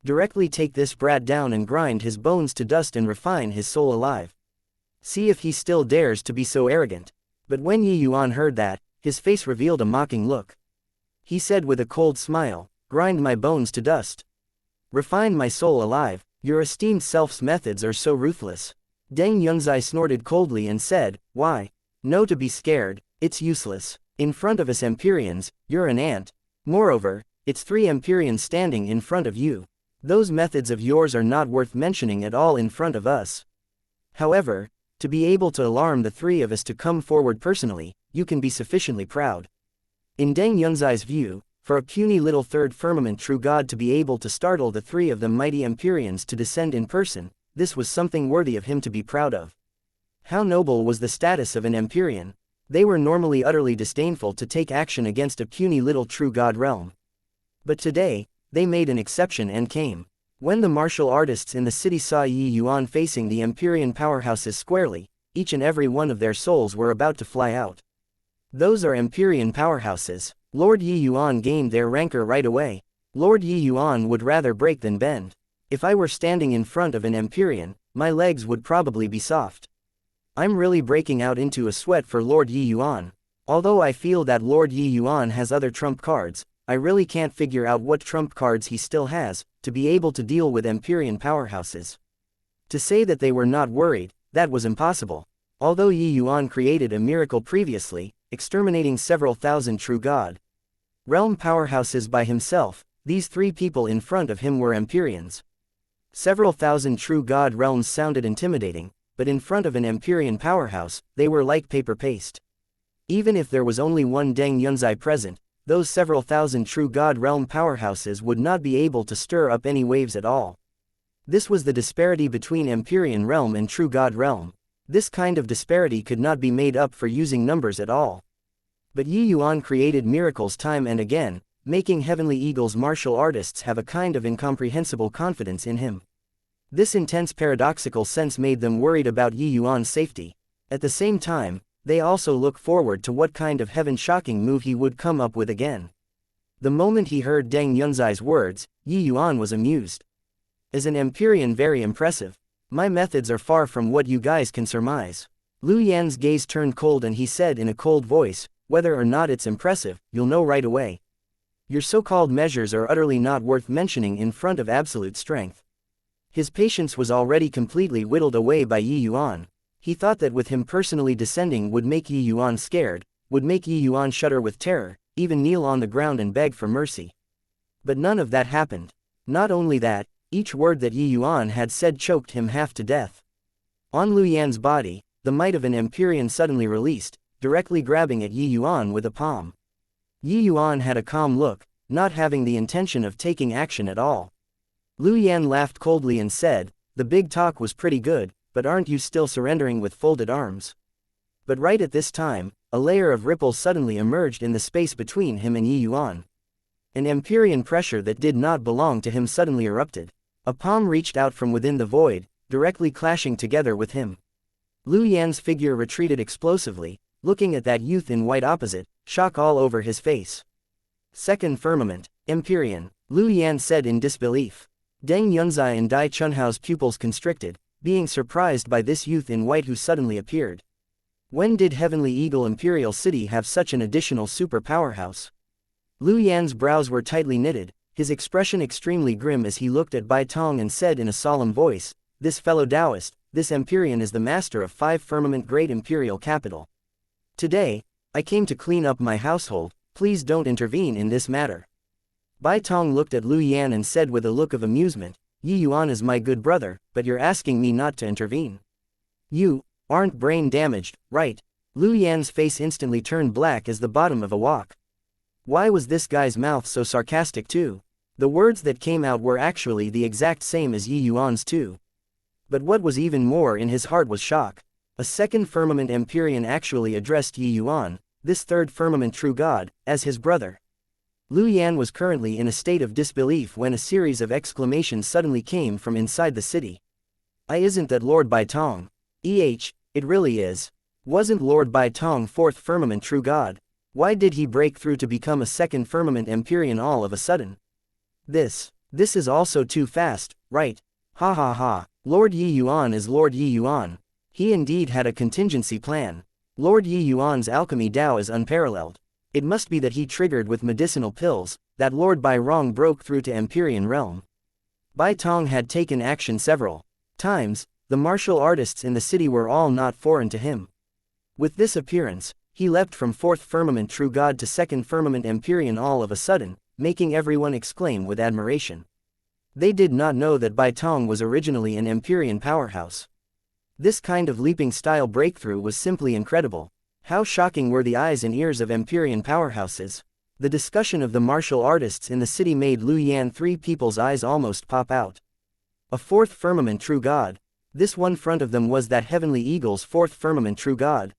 Directly take this brat down and grind his bones to dust and refine his soul alive. See if he still dares to be so arrogant." But when Yi Yuan heard that, his face revealed a mocking look. He said with a cold smile, "Grind my bones to dust? Refine my soul alive? Your esteemed self's methods are so ruthless." Deng Yunzai snorted coldly and said, "Why? No, to be scared, it's useless. In front of us Empyreans, you're an ant. Moreover, it's 3 Empyreans standing in front of you. Those methods of yours are not worth mentioning at all in front of us. However, to be able to alarm the 3 of us to come forward personally, you can be sufficiently proud." In Deng Yunzai's view, for a puny little 3rd firmament true god to be able to startle the 3 of the mighty Empyreans to descend in person, this was something worthy of him to be proud of. How noble was the status of an Empyrean? They were normally utterly disdainful to take action against a puny little true god realm. But today, they made an exception and came. When the martial artists in the city saw Yi Yuan facing the Empyrean powerhouses squarely, each and every one of their souls were about to fly out. Those are Empyrean powerhouses. Lord Yi Yuan gained their rancor right away. Lord Yi Yuan would rather break than bend. If I were standing in front of an Empyrean, my legs would probably be soft. I'm really breaking out into a sweat for Lord Yi Yuan. Although I feel that Lord Yi Yuan has other trump cards, I really can't figure out what trump cards he still has, to be able to deal with Empyrean powerhouses. To say that they were not worried, that was impossible. Although Yi Yuan created a miracle previously, exterminating several thousand true god realm powerhouses by himself, these 3 people in front of him were Empyreans. Several thousand true god realms sounded intimidating, but in front of an Empyrean powerhouse, they were like paper paste. Even if there was only one Deng Yunzai present, those several thousand true god realm powerhouses would not be able to stir up any waves at all. This was the disparity between Empyrean realm and true god realm. This kind of disparity could not be made up for using numbers at all. But Yi Yuan created miracles time and again, making Heavenly Eagle's martial artists have a kind of incomprehensible confidence in him. This intense paradoxical sense made them worried about Yi Yuan's safety. At the same time, they also look forward to what kind of heaven-shocking move he would come up with again. The moment he heard Deng Yunzai's words, Yi Yuan was amused. Is an Empyrean very impressive? My methods are far from what you guys can surmise. Lu Yan's gaze turned cold and he said in a cold voice, whether or not it's impressive, you'll know right away. Your so-called measures are utterly not worth mentioning in front of absolute strength. His patience was already completely whittled away by Yi Yuan. He thought that with him personally descending would make Yi Yuan scared, would make Yi Yuan shudder with terror, even kneel on the ground and beg for mercy. But none of that happened. Not only that, each word that Yuan had said choked him half to death. On Luyan's body, the might of an Empyrean suddenly released, directly grabbing at Yuan with a palm. Yuan had a calm look, not having the intention of taking action at all. Luyan laughed coldly and said, "The big talk was pretty good, but aren't you still surrendering with folded arms?" But right at this time, a layer of ripples suddenly emerged in the space between him and Yuan. An Empyrean pressure that did not belong to him suddenly erupted. A palm reached out from within the void, directly clashing together with him. Luyan's figure retreated explosively, looking at that youth in white opposite, shock all over his face. Second firmament, Empyrean, Luyan said in disbelief. Deng Yunzai and Dai Chunhao's pupils constricted, being surprised by this youth in white who suddenly appeared. When did Heavenly Eagle Imperial City have such an additional super powerhouse? Luyan's brows were tightly knitted, his expression extremely grim as he looked at Bai Tong and said in a solemn voice, "This fellow Taoist, this Empyrean is the master of 5 firmament great imperial capital. Today, I came to clean up my household, please don't intervene in this matter." Bai Tong looked at Luyan and said with a look of amusement, "Yuan is my good brother, but you're asking me not to intervene. You aren't brain damaged, right?" Luyan's face instantly turned black as the bottom of a wok. Why was this guy's mouth so sarcastic too? The words that came out were actually the exact same as Yuan's too. But what was even more in his heart was shock. A second firmament Empyrean actually addressed Yuan, this third firmament true god, as his brother. Luyan was currently in a state of disbelief when a series of exclamations suddenly came from inside the city. Isn't that Lord Bai Tong? It really is. Wasn't Lord Bai Tong fourth firmament true god? Why did he break through to become a second firmament Empyrean all of a sudden? This is also too fast, right? Ha ha ha. Lord Yuan is Lord Yuan. He indeed had a contingency plan. Lord Yuan's alchemy Dao is unparalleled. It must be that he triggered with medicinal pills, that Lord Bai Rong broke through to Empyrean realm. Bai Tong had taken action several times, the martial artists in the city were all not foreign to him. With this appearance, he leapt from fourth firmament true god to second firmament Empyrean all of a sudden, making everyone exclaim with admiration. They did not know that Bai Tong was originally an Empyrean powerhouse. This kind of leaping style breakthrough was simply incredible. How shocking were the eyes and ears of Empyrean powerhouses. The discussion of the martial artists in the city made Luyan three people's eyes almost pop out. A fourth firmament true god. This one front of them was that Heavenly Eagle's fourth firmament true god.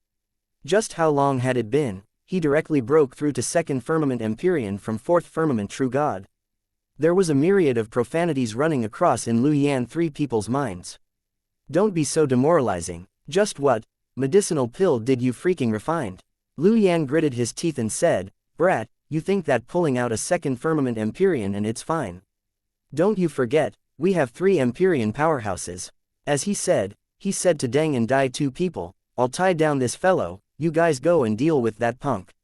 Just how long had it been? He directly broke through to second firmament Empyrean from fourth firmament true god. There was a myriad of profanities running across in Luyan three people's minds. Don't be so demoralizing. Just what medicinal pill did you freaking refined? Luyan gritted his teeth and said, "Brat, you think that pulling out a second firmament Empyrean and it's fine. Don't you forget, we have 3 Empyrean powerhouses." As he said to Deng and Dai, 2 people, "I'll tie down this fellow, you guys go and deal with that punk.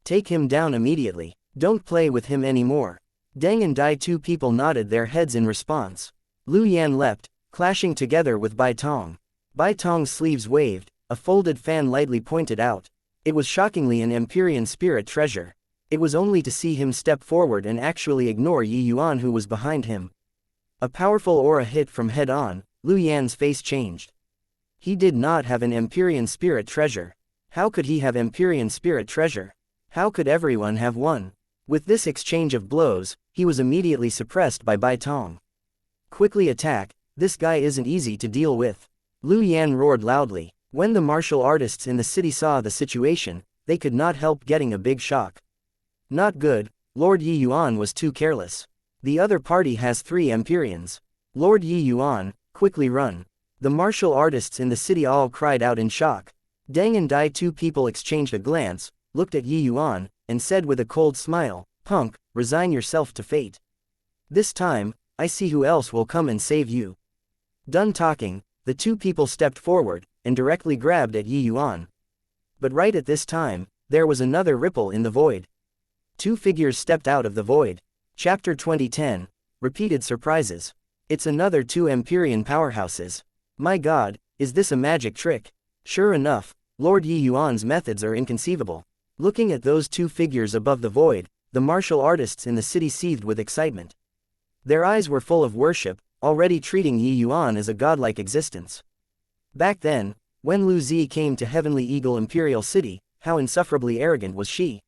Take him down immediately. Don't play with him anymore." Deng and Dai, 2 people nodded their heads in response. Luyan leapt, clashing together with Bai Tong. Bai Tong's sleeves waved, a folded fan lightly pointed out. It was shockingly an Empyrean spirit treasure. It was only to see him step forward and actually ignore Yuan who was behind him. A powerful aura hit from head on. Luyan's face changed. He did not have an Empyrean spirit treasure. How could he have Empyrean spirit treasure? How could everyone have one? With this exchange of blows, he was immediately suppressed by Bai Tong. "Quickly attack, this guy isn't easy to deal with." Luyan roared loudly. When the martial artists in the city saw the situation, they could not help getting a big shock. Not good, Lord Yuan was too careless. The other party has 3 Empyreans. Lord Yuan, quickly run. The martial artists in the city all cried out in shock. Deng and Dai, 2 people exchanged a glance, looked at Yuan, and said with a cold smile, "Punk, resign yourself to fate. This time, I see who else will come and save you." Done talking, the 2 people stepped forward, and directly grabbed at Yuan. But right at this time, there was another ripple in the void. 2 figures stepped out of the void. Chapter 2010, Repeated Surprises. It's another 2 Empyrean powerhouses. My god, is this a magic trick? Sure enough, Lord Yuan's methods are inconceivable. Looking at those two figures above the void, the martial artists in the city seethed with excitement. Their eyes were full of worship, already treating Yi Yuan as a godlike existence. Back then, when Lu Zi came to Heavenly Eagle Imperial City, how insufferably arrogant was she.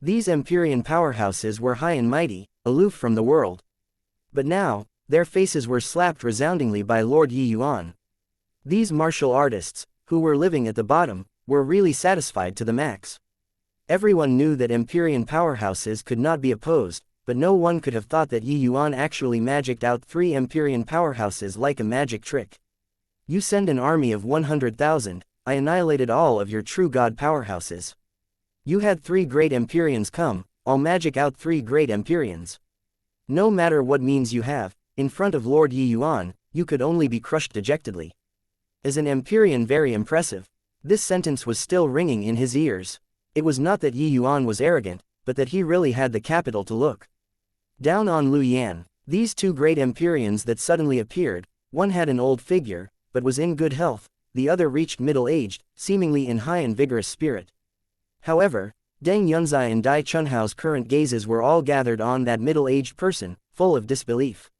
These Empyrean powerhouses were high and mighty, aloof from the world. But now, their faces were slapped resoundingly by Lord Yi Yuan. These martial artists, who were living at the bottom, were really satisfied to the max. Everyone knew that Empyrean powerhouses could not be opposed, but no one could have thought that Yi Yuan actually magicked out 3 Empyrean powerhouses like a magic trick. You send an army of 100,000, I annihilated all of your true god powerhouses. You had 3 great Empyreans come, I'll magic out 3 great Empyreans. No matter what means you have, in front of Lord Yi Yuan, you could only be crushed dejectedly. As an Empyrean, very impressive. This sentence was still ringing in his ears. It was not that Yi Yuan was arrogant, but that he really had the capital to look down on Lu Yan. These 2 great Empyreans that suddenly appeared, one had an old figure, but was in good health, the other reached middle-aged, seemingly in high and vigorous spirit. However, Deng Yunzai and Dai Chunhao's current gazes were all gathered on that middle-aged person, full of disbelief.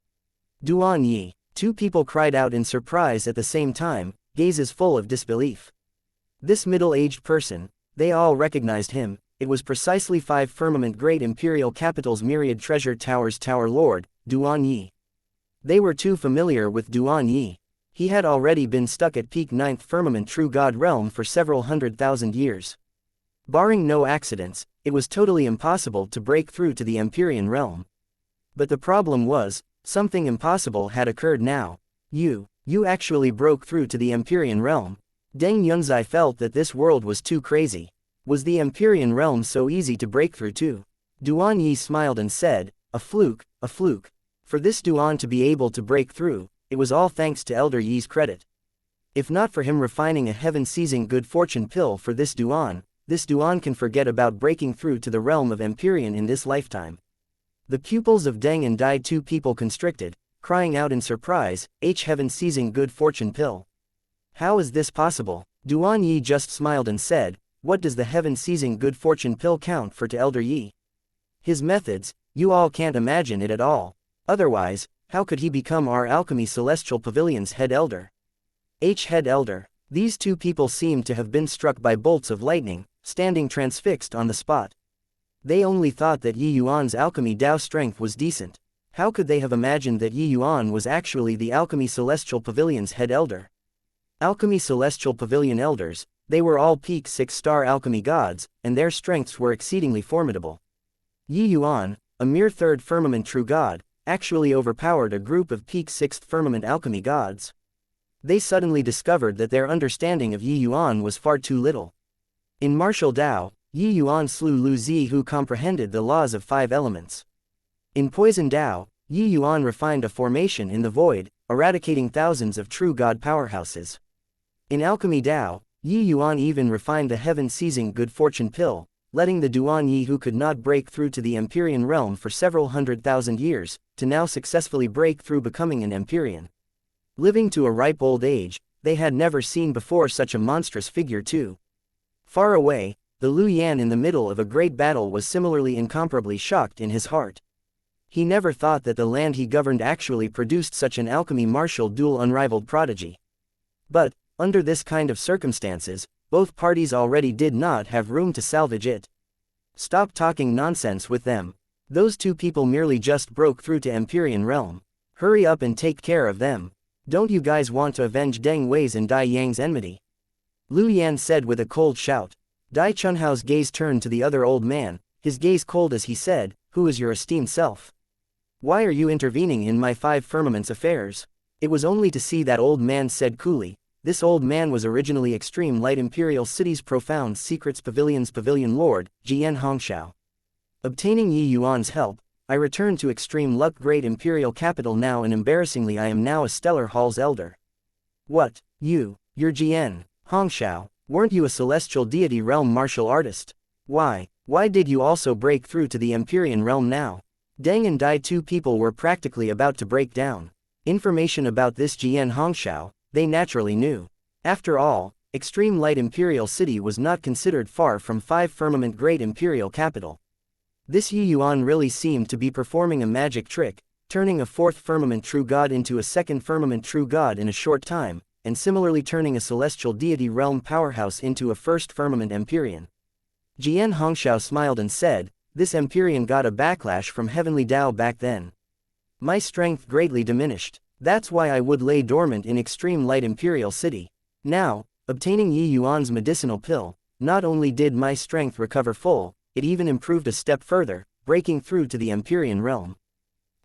Duan Yi. 2 people cried out in surprise at the same time, gazes full of disbelief. This middle-aged person, they all recognized him. It was precisely 5 firmament great imperial capitals myriad treasure towers Tower Lord, Duan Yi. They were too familiar with Duan Yi. He had already been stuck at peak 9th firmament true god realm for several 100,000 years. Barring no accidents, it was totally impossible to break through to the Empyrean realm. But the problem was, something impossible had occurred now. You actually broke through to the Empyrean realm. Deng Yunzai felt that this world was too crazy. Was the Empyrean realm so easy to break through to? Duan Yi smiled and said, a fluke, a fluke. For this Duan to be able to break through, it was all thanks to Elder Yi's credit. If not for him refining a heaven-seizing good fortune pill for this Duan can forget about breaking through to the realm of Empyrean in this lifetime. The pupils of Deng and Dai 2 people constricted, crying out in surprise, heaven-seizing good fortune pill. How is this possible? Duan Yi just smiled and said, what does the heaven-seizing good fortune pill count for to Elder Yi? His methods, you all can't imagine it at all. Otherwise, how could he become our Alchemy Celestial Pavilion's head elder? Head elder. These 2 people seemed to have been struck by bolts of lightning, standing transfixed on the spot. They only thought that Yi Yuan's alchemy Dao strength was decent. How could they have imagined that Yi Yuan was actually the Alchemy Celestial Pavilion's head elder? Alchemy Celestial Pavilion elders, they were all peak 6-star alchemy gods, and their strengths were exceedingly formidable. Yi Yuan, a mere 3rd firmament true god, actually overpowered a group of peak 6th firmament alchemy gods. They suddenly discovered that their understanding of Yi Yuan was far too little. In martial Dao, Yi Yuan slew Lu Zi who comprehended the laws of 5 elements. In poison Dao, Yi Yuan refined a formation in the void, eradicating thousands of true god powerhouses. In alchemy Dao, Yi Yuan even refined the heaven-seizing good fortune pill, letting the Duan Yi who could not break through to the Empyrean realm for several 100,000 years, to now successfully break through becoming an Empyrean. Living to a ripe old age, they had never seen before such a monstrous figure too. Far away, the Lu Yan in the middle of a great battle was similarly incomparably shocked in his heart. He never thought that the land he governed actually produced such an alchemy martial dual unrivaled prodigy. But, under this kind of circumstances, both parties already did not have room to salvage it. Stop talking nonsense with them. Those 2 people merely just broke through to Empyrean realm. Hurry up and take care of them. Don't you guys want to avenge Deng Wei's and Dai Yang's enmity? Lu Yan said with a cold shout. Dai Chunhao's gaze turned to the other old man, his gaze cold as he said, who is your esteemed self? Why are you intervening in my 5 firmaments affairs? It was only to see that old man said coolly. This old man was originally Extreme Light Imperial City's Profound Secrets Pavilion's Pavilion Lord, xianxia. Obtaining Yi Yuan's help, I returned to Extreme Luck Great Imperial Capital now, and embarrassingly I am now a Stellar Hall's elder. What, you're xianxia, weren't you a celestial deity realm martial artist? Why did you also break through to the Empyrean realm now? Deng and Dai 2 people were practically about to break down. Information about this xianxia, they naturally knew. After all, Extreme Light Imperial City was not considered far from 5 Firmament Great Imperial Capital. This Yuan really seemed to be performing a magic trick, turning a 4th Firmament True God into a 2nd Firmament True God in a short time, and similarly turning a celestial deity realm powerhouse into a 1st Firmament Empyrean. Xianxia smiled and said, "This Empyrean got a backlash from Heavenly Tao back then. My strength greatly diminished. That's why I would lay dormant in Extreme Light Imperial City. Now, obtaining Yuan's medicinal pill, not only did my strength recover full, it even improved a step further, breaking through to the Empyrean realm."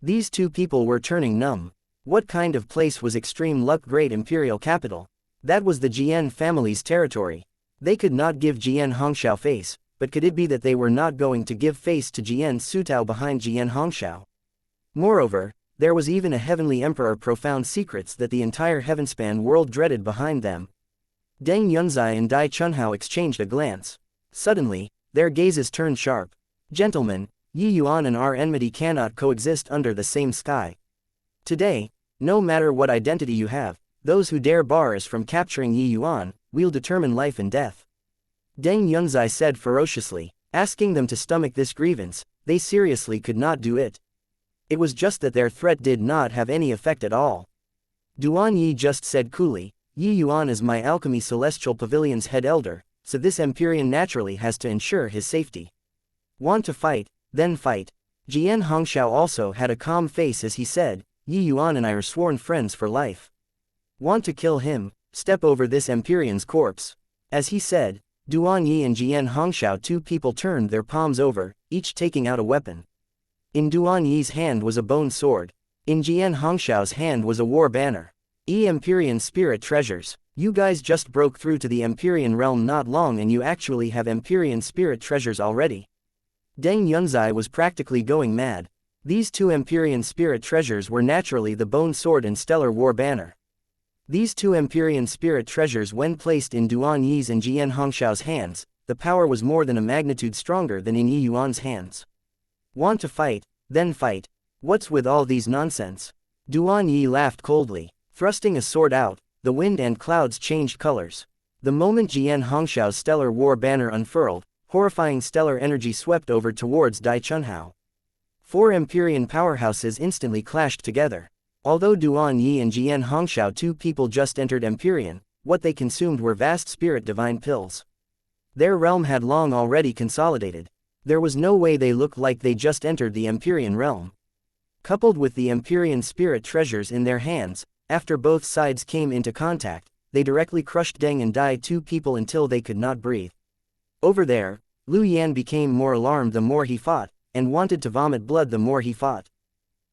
These two people were turning numb. What kind of place was Extreme Luck Great Imperial Capital? That was the Jian family's territory. They could not give Xianxia face, but could it be that they were not going to give face to Jian Sutao behind Xianxia? Moreover, there was even a heavenly emperor profound secrets that the entire heavenspan world dreaded behind them. Deng Yunzai and Dai Chunhao exchanged a glance. Suddenly, their gazes turned sharp. "Gentlemen, Yuan and our enmity cannot coexist under the same sky. Today, no matter what identity you have, those who dare bar us from capturing Yuan, we'll determine life and death." Deng Yunzai said ferociously, asking them to stomach this grievance. They seriously could not do it. It was just that their threat did not have any effect at all. Duan Yi just said coolly, "Yuan is my Alchemy Celestial Pavilion's head elder, so this Empyrean naturally has to ensure his safety. Want to fight? Then fight." Xianxia also had a calm face as he said, "Yuan and I are sworn friends for life. Want to kill him? Step over this Empyrean's corpse." As he said, Duan Yi and Xianxia, two people turned their palms over, each taking out a weapon. In Duan Yi's hand was a bone sword. In Xianxia's hand was a war banner. Empyrean spirit treasures. You guys just broke through to the Empyrean realm not long and you actually have Empyrean spirit treasures already. Deng Yunzai was practically going mad. These two Empyrean spirit treasures were naturally the bone sword and stellar war banner. These two Empyrean spirit treasures, when placed in Duan Yi's and Xianxia's hands, the power was more than a magnitude stronger than in Yuan's hands. Want to fight? Then fight. What's with all these nonsense? Duan Yi laughed coldly. Thrusting a sword out, the wind and clouds changed colors. The moment Xianxia's stellar war banner unfurled, horrifying stellar energy swept over towards Dai Chunhao. 4 Empyrean powerhouses instantly clashed together. Although Duan Yi and Xianxia, two people just entered Empyrean, what they consumed were vast spirit divine pills. Their realm had long already consolidated. There was no way they looked like they just entered the Empyrean realm. Coupled with the Empyrean spirit treasures in their hands, after both sides came into contact, they directly crushed Deng and Dai, two people, until they could not breathe. Over there, Lu Yan became more alarmed the more he fought, and wanted to vomit blood the more he fought.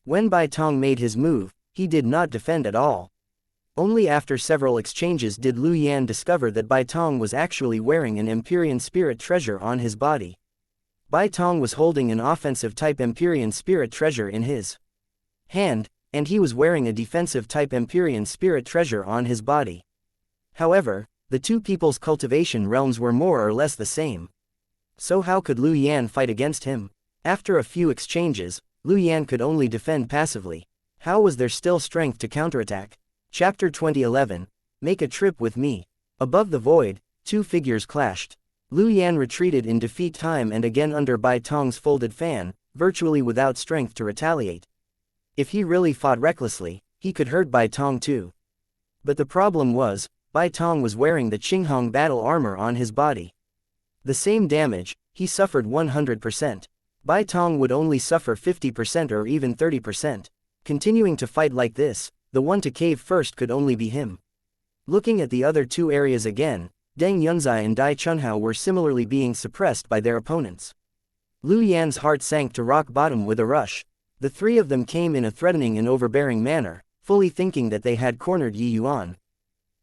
When Bai Tong made his move, he did not defend at all. Only after several exchanges did Lu Yan discover that Bai Tong was actually wearing an Empyrean spirit treasure on his body. Bai Tong was holding an offensive type Empyrean spirit treasure in his hand, and he was wearing a defensive type Empyrean spirit treasure on his body. However, the two people's cultivation realms were more or less the same. So how could Lu Yan fight against him? After a few exchanges, Lu Yan could only defend passively. How was there still strength to counterattack? Chapter 2011. Make a trip with me. Above the void, two figures clashed. Lu Yan retreated in defeat time and again under Bai Tong's folded fan, virtually without strength to retaliate. If he really fought recklessly, he could hurt Bai Tong too. But the problem was, Bai Tong was wearing the Qinghong battle armor on his body. The same damage, he suffered 100%. Bai Tong would only suffer 50% or even 30%. Continuing to fight like this, the one to cave first could only be him. Looking at the other two areas again, Deng Yunzai and Dai Chunhao were similarly being suppressed by their opponents. Lu Yan's heart sank to rock bottom with a rush. The three of them came in a threatening and overbearing manner, fully thinking that they had cornered Yuan.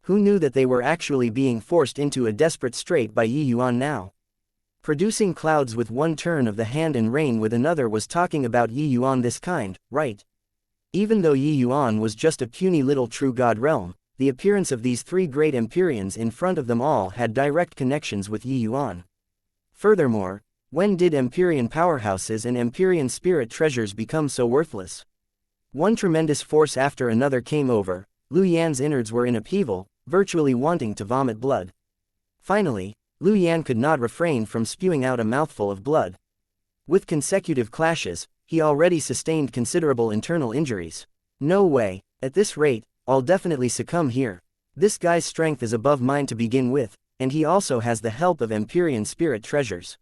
Who knew that they were actually being forced into a desperate strait by Yuan now? Producing clouds with one turn of the hand and rain with another was talking about Yuan this kind, right? Even though Yuan was just a puny little true god realm, the appearance of these three great Empyreans in front of them all had direct connections with Yuan. Furthermore, when did Empyrean powerhouses and Empyrean spirit treasures become so worthless? One tremendous force after another came over. Lu Yan's innards were in upheaval, virtually wanting to vomit blood. Finally, Lu Yan could not refrain from spewing out a mouthful of blood. With consecutive clashes, he already sustained considerable internal injuries. No way, at this rate, I'll definitely succumb here. This guy's strength is above mine to begin with, and he also has the help of Empyrean spirit treasures.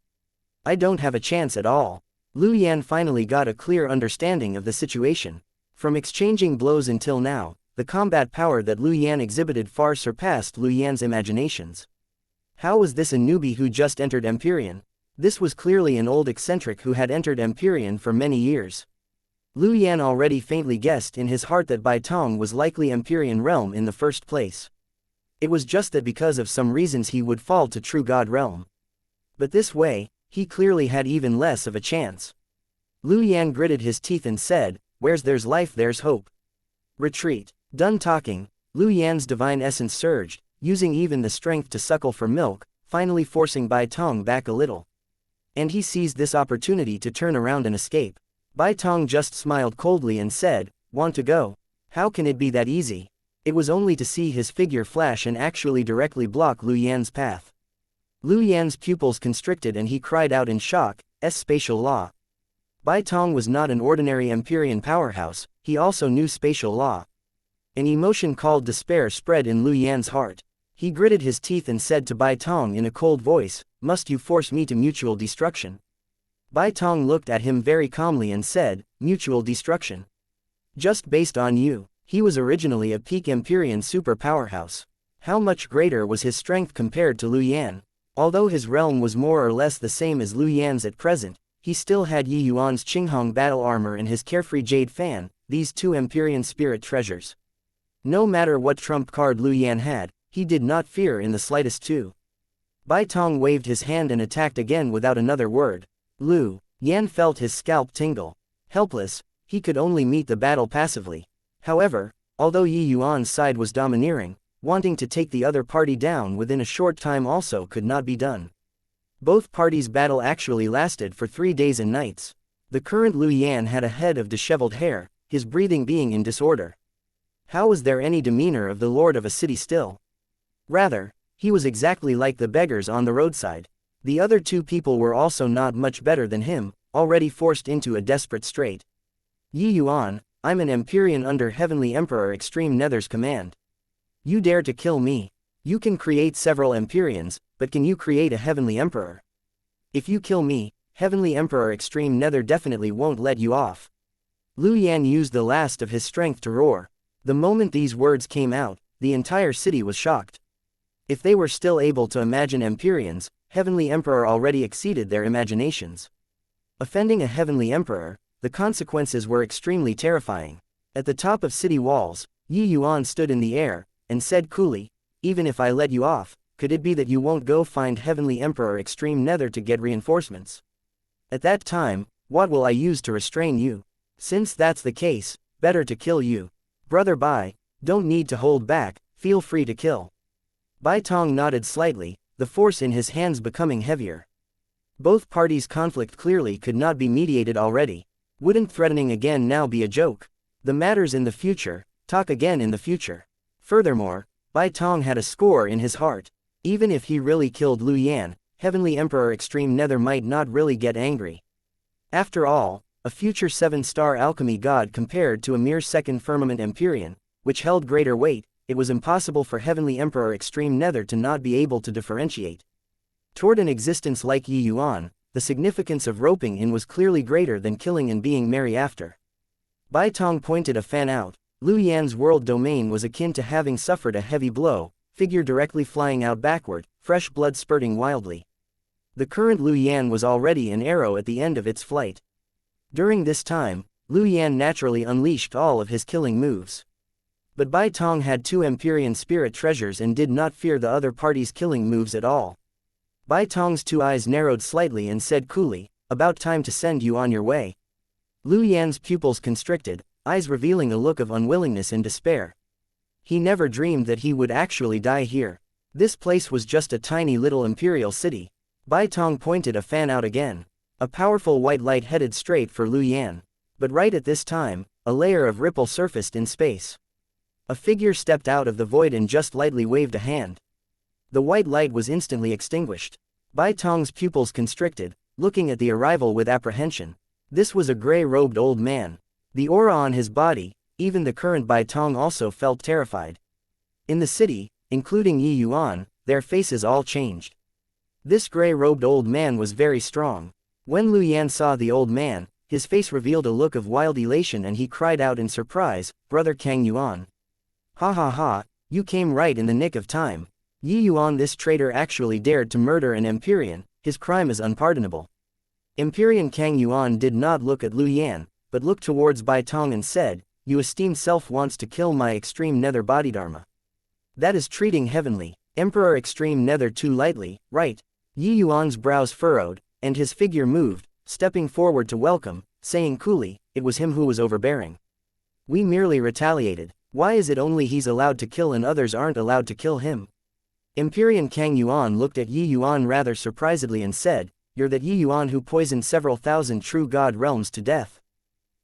I don't have a chance at all. Lu Yan finally got a clear understanding of the situation. From exchanging blows until now, the combat power that Lu Yan exhibited far surpassed Lu Yan's imaginations. How was this a newbie who just entered Empyrean? This was clearly an old eccentric who had entered Empyrean for many years. Lu Yan already faintly guessed in his heart that Bai Tong was likely Empyrean realm in the first place. It was just that because of some reasons he would fall to True God realm. But this way, he clearly had even less of a chance. Lu Yan gritted his teeth and said, "Where's there's life there's hope." Retreat. Done talking, Lu Yan's divine essence surged, using even the strength to suckle for milk, finally forcing Bai Tong back a little. And he seized this opportunity to turn around and escape. Bai Tong just smiled coldly and said, "Want to go? How can it be that easy?" It was only to see his figure flash and actually directly block Lu Yan's path. Lu Yan's pupils constricted and he cried out in shock, "Spatial law." Bai Tong was not an ordinary Empyrean powerhouse, he also knew spatial law. An emotion called despair spread in Lu Yan's heart. He gritted his teeth and said to Bai Tong in a cold voice, "Must you force me to mutual destruction?" Bai Tong looked at him very calmly and said, "Mutual destruction? Just based on you." He was originally a peak Empyrean super powerhouse. How much greater was his strength compared to Lu Yan? Although his realm was more or less the same as Lu Yan's at present, he still had Yi Yuan's Qinghong battle armor and his carefree jade fan, these two Empyrean spirit treasures. No matter what trump card Lu Yan had, he did not fear in the slightest too. Bai Tong waved his hand and attacked again without another word. Lu Yan felt his scalp tingle. Helpless, he could only meet the battle passively. However, although Yi Yuan's side was domineering, wanting to take the other party down within a short time also could not be done. Both parties' battle actually lasted for 3 days and nights. The current Lu Yan had a head of disheveled hair, his breathing being in disorder. How was there any demeanor of the lord of a city still? Rather, he was exactly like the beggars on the roadside. The other two people were also not much better than him, already forced into a desperate strait. "Yi Yuan, I'm an Empyrean under Heavenly Emperor Extreme Nether's command. You dare to kill me? You can create several Empyreans, but can you create a Heavenly Emperor? If you kill me, Heavenly Emperor Extreme Nether definitely won't let you off." Lu Yan used the last of his strength to roar. The moment these words came out, the entire city was shocked. If they were still able to imagine Empyreans, Heavenly Emperor already exceeded their imaginations. Offending a Heavenly Emperor, the consequences were extremely terrifying. At the top of city walls, Yi Yuan stood in the air, and said coolly, "Even if I let you off, could it be that you won't go find Heavenly Emperor Extreme Nether to get reinforcements? At that time, what will I use to restrain you? Since that's the case, better to kill you. Brother Bai, don't need to hold back, feel free to kill." Bai Tong nodded slightly, the force in his hands becoming heavier. Both parties' conflict clearly could not be mediated already. Wouldn't threatening again now be a joke? The matters in the future, talk again in the future. Furthermore, Bai Tong had a score in his heart. Even if he really killed Lu Yan, Heavenly Emperor Extreme Nether might not really get angry. After all, a future 7-star alchemy god compared to a mere second firmament Empyrean, which held greater weight, it was impossible for Heavenly Emperor Extreme Nether to not be able to differentiate. Toward an existence like Yi Yuan, the significance of roping in was clearly greater than killing and being merry after. Bai Tong pointed a fan out. Lu Yan's world domain was akin to having suffered a heavy blow, figure directly flying out backward, fresh blood spurting wildly. The current Lu Yan was already an arrow at the end of its flight. During this time, Lu Yan naturally unleashed all of his killing moves. But Bai Tong had 2 Empyrean spirit treasures and did not fear the other party's killing moves at all. Bai Tong's 2 eyes narrowed slightly and said coolly, "About time to send you on your way." Lu Yan's pupils constricted, eyes revealing a look of unwillingness and despair. He never dreamed that he would actually die here. This place was just a tiny little imperial city. Bai Tong pointed a fan out again. A powerful white light headed straight for Lu Yan. But right at this time, a layer of ripple surfaced in space. A figure stepped out of the void and just lightly waved a hand. The white light was instantly extinguished. Bai Tong's pupils constricted, looking at the arrival with apprehension. This was a gray-robed old man. The aura on his body, even the current Bai Tong also felt terrified. In the city, including Yi Yuan, their faces all changed. This gray-robed old man was very strong. When Lu Yan saw the old man, his face revealed a look of wild elation and he cried out in surprise, "Brother Kang Yuan. Ha ha ha, you came right in the nick of time. Yi Yuan, this traitor actually dared to murder an Empyrean, his crime is unpardonable." Empyrean Kang Yuan did not look at Lu Yan, but looked towards Bai Tong and said, "You esteemed self wants to kill my extreme nether body dharma. That is treating heavenly, Emperor extreme nether too lightly, right?" Yi Yuan's brows furrowed, and his figure moved, stepping forward to welcome, saying coolly, "It was him who was overbearing. We merely retaliated. Why is it only he's allowed to kill and others aren't allowed to kill him?" Empyrean Kang Yuan looked at Yi Yuan rather surprisedly and said, "You're that Yi Yuan who poisoned several thousand true god realms to death?"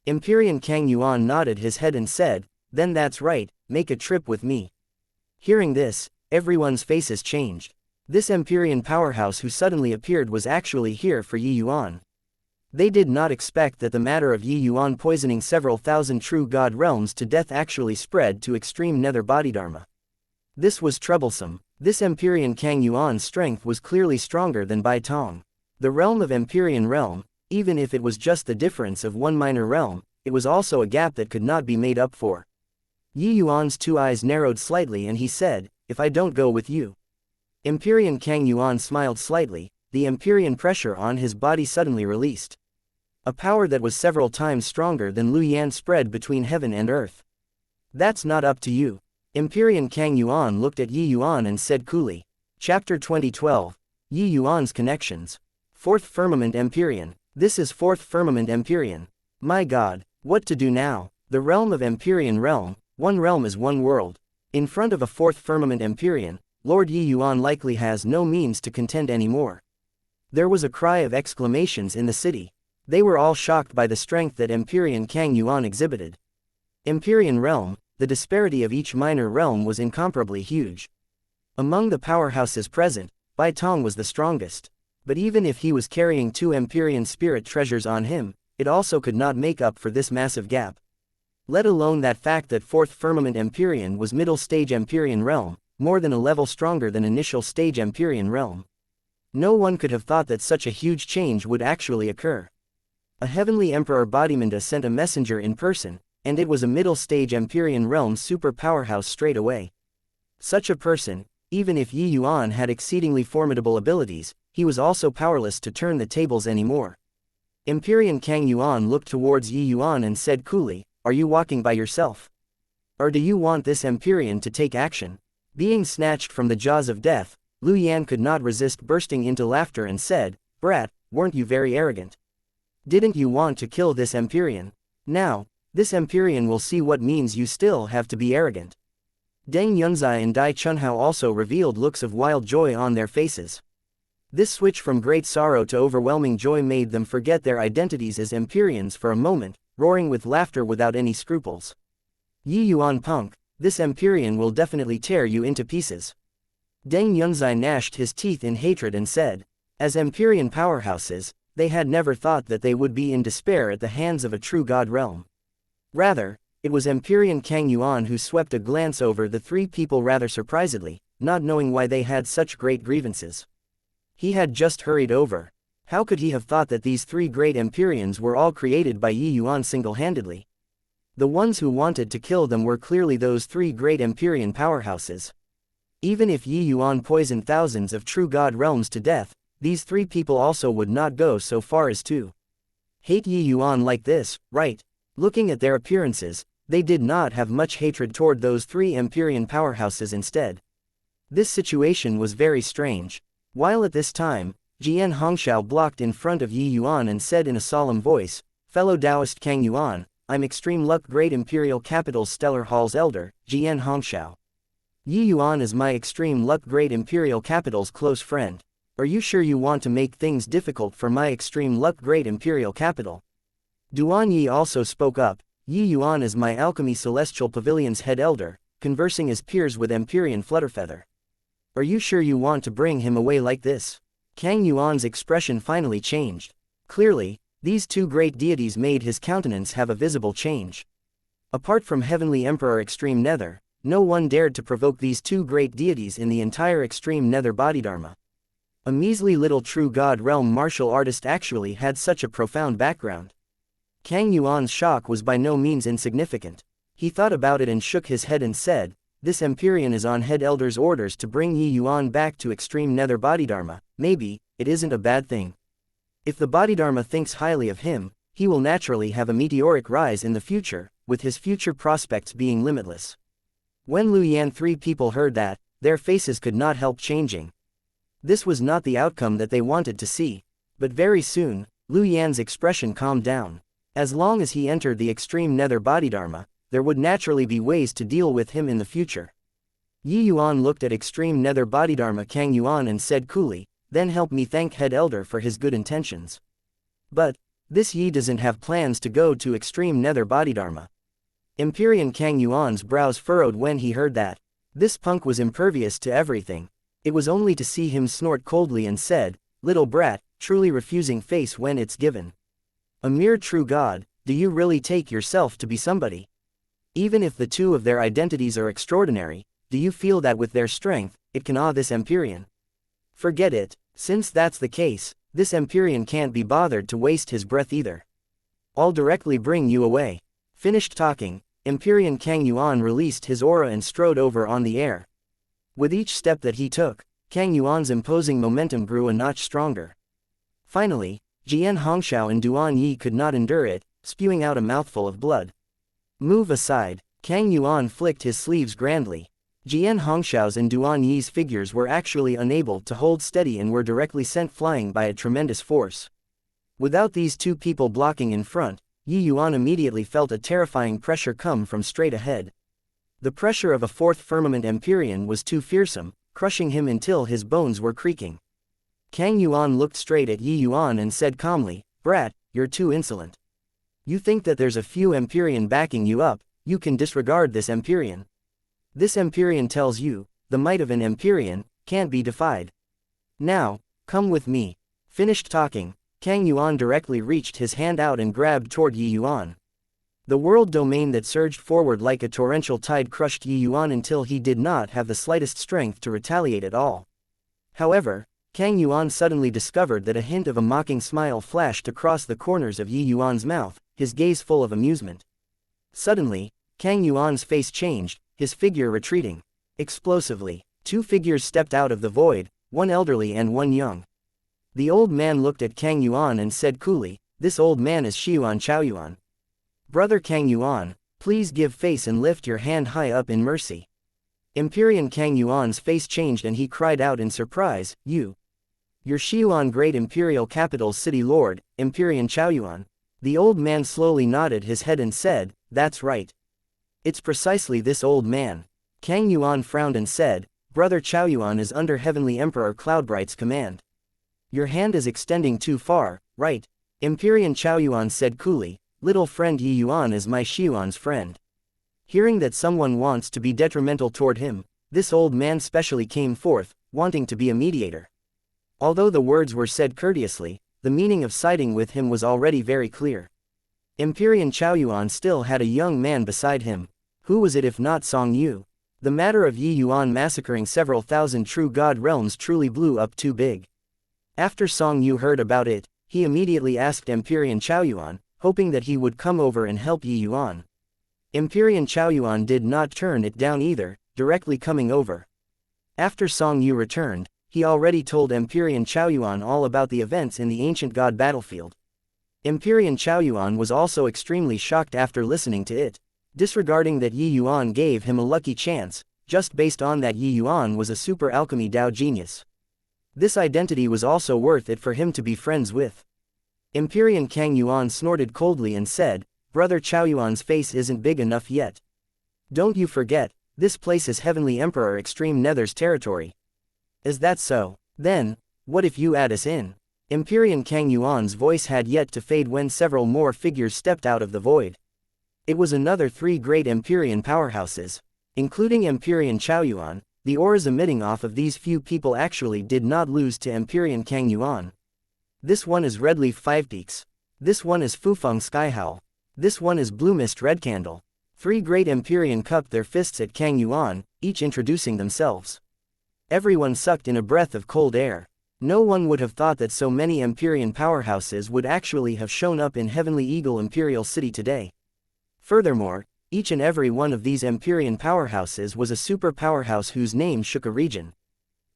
Empyrean Kang Yuan nodded his head and said, "Then that's right, make a trip with me." Hearing this, everyone's faces changed. This Empyrean powerhouse who suddenly appeared was actually here for Yi Yuan. They did not expect that the matter of Yi Yuan poisoning several thousand true god realms to death actually spread to extreme nether body dharma. This was troublesome. This Empyrean Kang Yuan's strength was clearly stronger than Bai Tong. The realm of Empyrean realm, even if it was just the difference of one minor realm, it was also a gap that could not be made up for. Yi Yuan's two eyes narrowed slightly and he said, "If I don't go with you." Empyrean Kang Yuan smiled slightly, the Empyrean pressure on his body suddenly released. A power that was several times stronger than Lu Yan spread between heaven and earth. "That's not up to you." Empyrean Kang Yuan looked at Yi Yuan and said coolly. Chapter 2012. Yi Yuan's Connections. Fourth Firmament Empyrean. This is Fourth Firmament Empyrean. My god, what to do now? The realm of Empyrean realm, one realm is one world. In front of a Fourth Firmament Empyrean, Lord Yi Yuan likely has no means to contend anymore. There was a cry of exclamations in the city. They were all shocked by the strength that Empyrean Kang Yuan exhibited. Empyrean realm, the disparity of each minor realm was incomparably huge. Among the powerhouses present, Bai Tong was the strongest. But even if he was carrying two Empyrean spirit treasures on him, it also could not make up for this massive gap. Let alone that fact that Fourth Firmament Empyrean was middle stage Empyrean realm, more than a level stronger than initial stage Empyrean realm. No one could have thought that such a huge change would actually occur. A heavenly Emperor Bodhimanda sent a messenger in person, and it was a middle stage Empyrean realm super powerhouse straight away. Such a person, even if Yi Yuan had exceedingly formidable abilities, he was also powerless to turn the tables anymore. Empyrean Kang Yuan looked towards Yi Yuan and said coolly, "Are you walking by yourself? Or do you want this Empyrean to take action?" Being snatched from the jaws of death, Lu Yan could not resist bursting into laughter and said, "Brat, weren't you very arrogant? Didn't you want to kill this Empyrean? Now, this Empyrean will see what means you still have to be arrogant." Deng Yunzai and Dai Chunhao also revealed looks of wild joy on their faces. This switch from great sorrow to overwhelming joy made them forget their identities as Empyreans for a moment, roaring with laughter without any scruples. "Yi Yuan punk, this Empyrean will definitely tear you into pieces." Deng Yunzai gnashed his teeth in hatred and said, as Empyrean powerhouses, they had never thought that they would be in despair at the hands of a true god realm. Rather, it was Empyrean Kang Yuan who swept a glance over the three people rather surprisedly, not knowing why they had such great grievances. He had just hurried over. How could he have thought that these three great Empyreans were all created by Yi Yuan single-handedly? The ones who wanted to kill them were clearly those three great Empyrean powerhouses. Even if Yi Yuan poisoned thousands of true god realms to death, these three people also would not go so far as to hate Yi Yuan like this, right? Looking at their appearances, they did not have much hatred toward those three Empyrean powerhouses instead. This situation was very strange. While at this time, Jian Hongxiao blocked in front of Yi Yuan and said in a solemn voice, "Fellow Taoist Kang Yuan, I'm Extreme Luck Great Imperial Capital's Stellar Hall's elder, Jian Hongxiao. Yi Yuan is my Extreme Luck Great Imperial Capital's close friend. Are you sure you want to make things difficult for my Extreme Luck Great Imperial Capital?" Duan Yi also spoke up, "Yi Yuan is my Alchemy Celestial Pavilion's head elder, conversing as peers with Empyrean Flutterfeather. Are you sure you want to bring him away like this? Kang Yuan's expression finally changed. Clearly, these two great deities made his countenance have a visible change. Apart from Heavenly Emperor Extreme Nether, no one dared to provoke these two great deities in the entire Extreme Nether Bodhidharma. A measly little true god realm martial artist actually had such a profound background. Kang Yuan's shock was by no means insignificant. He thought about it and shook his head and said, "This Empyrean is on Head Elder's orders to bring Yi Yuan back to Extreme Nether Bodhidharma. Maybe, it isn't a bad thing. If the Bodhidharma thinks highly of him, he will naturally have a meteoric rise in the future, with his future prospects being limitless." When Lu Yan three people heard that, their faces could not help changing. This was not the outcome that they wanted to see. But very soon, Lu Yan's expression calmed down. As long as he entered the Extreme Nether Bodhidharma, there would naturally be ways to deal with him in the future. Yi Yuan looked at Extreme Nether Bodhidharma Kang Yuan and said coolly, "Then help me thank Head Elder for his good intentions." But, this Yi doesn't have plans to go to Extreme Nether Bodhidharma. Empyrean Kang Yuan's brows furrowed when he heard that. This punk was impervious to everything. It was only to see him snort coldly and said, "Little brat, truly refusing face when it's given. A mere true god, do you really take yourself to be somebody? Even if the two of their identities are extraordinary, do you feel that with their strength, it can awe this Empyrean? Forget it, since that's the case, this Empyrean can't be bothered to waste his breath either. I'll directly bring you away." Finished talking, Empyrean Kang Yuan released his aura and strode over on the air. With each step that he took, Kang Yuan's imposing momentum grew a notch stronger. Finally, Jian Hongxiao and Duan Yi could not endure it, spewing out a mouthful of blood. "Move aside." Kang Yuan flicked his sleeves grandly. Jian Hongxiao's and Duan Yi's figures were actually unable to hold steady and were directly sent flying by a tremendous force. Without these two people blocking in front, Yi Yuan immediately felt a terrifying pressure come from straight ahead. The pressure of a fourth firmament Empyrean was too fearsome, crushing him until his bones were creaking. Kang Yuan looked straight at Yi Yuan and said calmly, "Brat, you're too insolent. You think that there's a few Empyrean backing you up, you can disregard this Empyrean. This Empyrean tells you, the might of an Empyrean can't be defied. Now, come with me." Finished talking, Kang Yuan directly reached his hand out and grabbed toward Yi Yuan. The world domain that surged forward like a torrential tide crushed Yi Yuan until he did not have the slightest strength to retaliate at all. However, Kang Yuan suddenly discovered that a hint of a mocking smile flashed across the corners of Yi Yuan's mouth, his gaze full of amusement. Suddenly, Kang Yuan's face changed, his figure retreating. Explosively, two figures stepped out of the void, one elderly and one young. The old man looked at Kang Yuan and said coolly, "This old man is Xiuan Chaoyuan. Brother Kang Yuan, please give face and lift your hand high up in mercy." Empyrean Kang Yuan's face changed and he cried out in surprise, "You're Xiuan Great Imperial Capital City Lord, Empyrean Chaoyuan." The old man slowly nodded his head and said, "That's right. It's precisely this old man." Kang Yuan frowned and said, "Brother Chaoyuan is under Heavenly Emperor Cloudbright's command. Your hand is extending too far, right?" Empyrean Chaoyuan said coolly, "Little friend Yi Yuan is my Xiuan's friend." Hearing that someone wants to be detrimental toward him, this old man specially came forth, wanting to be a mediator. Although the words were said courteously, the meaning of siding with him was already very clear. Empyrean Chaoyuan still had a young man beside him. Who was it if not Song Yu? The matter of Yi Yuan massacring several thousand true god realms truly blew up too big. After Song Yu heard about it, he immediately asked Empyrean Chaoyuan, hoping that he would come over and help Yi Yuan. Empyrean Chaoyuan did not turn it down either, directly coming over. After Song Yu returned, he already told Empyrean Chaoyuan all about the events in the ancient god battlefield. Empyrean Chaoyuan was also extremely shocked after listening to it. Disregarding that Yi Yuan gave him a lucky chance, just based on that Yi Yuan was a super alchemy Dao genius. This identity was also worth it for him to be friends with. Empyrean Kang Yuan snorted coldly and said, "Brother Chaoyuan's face isn't big enough yet. Don't you forget, this place is Heavenly Emperor Extreme Nether's territory." "Is that so? Then, what if you add us in?" Empyrean Kang Yuan's voice had yet to fade when several more figures stepped out of the void. It was another three great Empyrean powerhouses. Including Empyrean Chaoyuan, the auras emitting off of these few people actually did not lose to Empyrean Kang Yuan. This one is Redleaf Five Peaks. This one is Fufeng Skyhowl. This one is Blue Mist Red Candle. 3 great Empyrean cupped their fists at Kang Yuan, each introducing themselves. Everyone sucked in a breath of cold air. No one would have thought that so many Empyrean powerhouses would actually have shown up in Heavenly Eagle Imperial City today. Furthermore, each and every one of these Empyrean powerhouses was a super powerhouse whose name shook a region.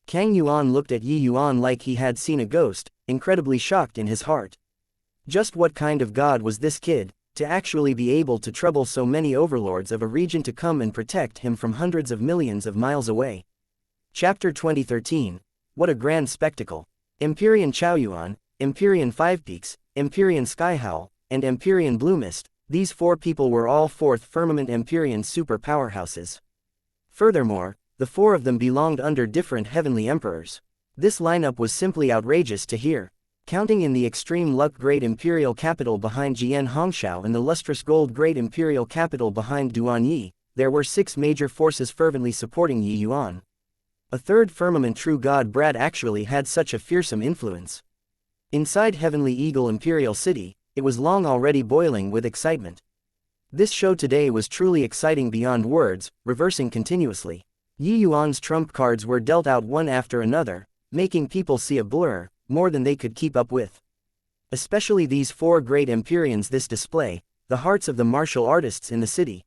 Kang Yuan looked at Yi Yuan like he had seen a ghost, incredibly shocked in his heart. Just what kind of god was this kid, to actually be able to trouble so many overlords of a region to come and protect him from hundreds of millions of miles away? Chapter 2013. What a grand spectacle. Empyrean Chaoyuan, Empyrean Five Peaks, Empyrean Skyhowl, and Empyrean Blue Mist, these 4 people were all 4th firmament Empyrean super powerhouses. Furthermore, the 4 of them belonged under different heavenly emperors. This lineup was simply outrageous to hear. Counting in the extreme luck great imperial capital behind Jian Hongshao and the lustrous gold great imperial capital behind Duanyi, there were 6 major forces fervently supporting Yi Yuan. A 3rd firmament true god Brad actually had such a fearsome influence. Inside Heavenly Eagle Imperial City, it was long already boiling with excitement. This show today was truly exciting beyond words, reversing continuously. Yi Yuan's trump cards were dealt out one after another, making people see a blur, more than they could keep up with. Especially these 4 great Empyreans. This display, the hearts of the martial artists in the city,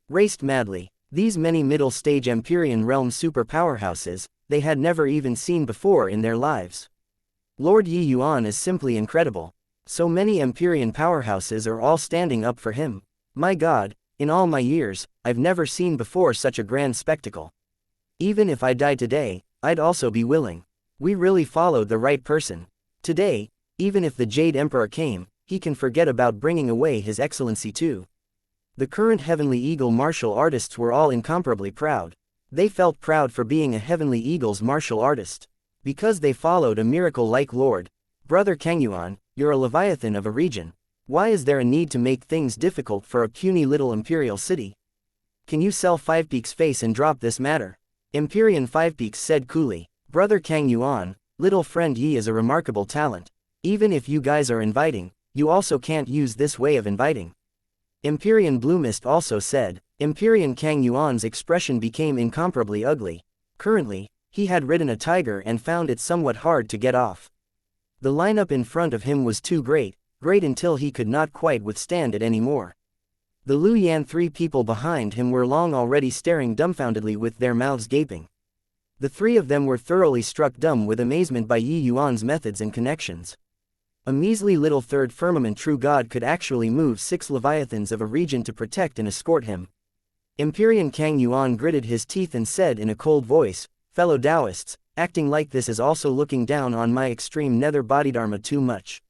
raced madly. These many middle-stage Empyrean realm super powerhouses, they had never even seen before in their lives. Lord Yi Yuan is simply incredible. So many Empyrean powerhouses are all standing up for him. My god, in all my years, I've never seen before such a grand spectacle. Even if I died today, I'd also be willing. We really followed the right person. Today, even if the Jade Emperor came, he can forget about bringing away His Excellency too. The current Heavenly Eagle martial artists were all incomparably proud. They felt proud for being a Heavenly Eagle's martial artist. Because they followed a miracle like Lord. Brother Kang Yuan, you're a leviathan of a region. Why is there a need to make things difficult for a puny little imperial city? Can you sell Five Peaks face and drop this matter? Empyrean Five Peaks said coolly. Brother Kang Yuan, little friend Yi is a remarkable talent. Even if you guys are inviting, you also can't use this way of inviting. Empyrean Blue Mist also said. Empyrean Kang Yuan's expression became incomparably ugly. Currently, he had ridden a tiger and found it somewhat hard to get off. The lineup in front of him was too great until he could not quite withstand it anymore. The Lu Yan 3 people behind him were long already staring dumbfoundedly with their mouths gaping. The 3 of them were thoroughly struck dumb with amazement by Yi Yuan's methods and connections. A measly little 3rd firmament true god could actually move 6 leviathans of a region to protect and escort him. Empyrean Kang Yuan gritted his teeth and said in a cold voice, fellow Taoists, acting like this is also looking down on my extreme nether bodhidharma too much.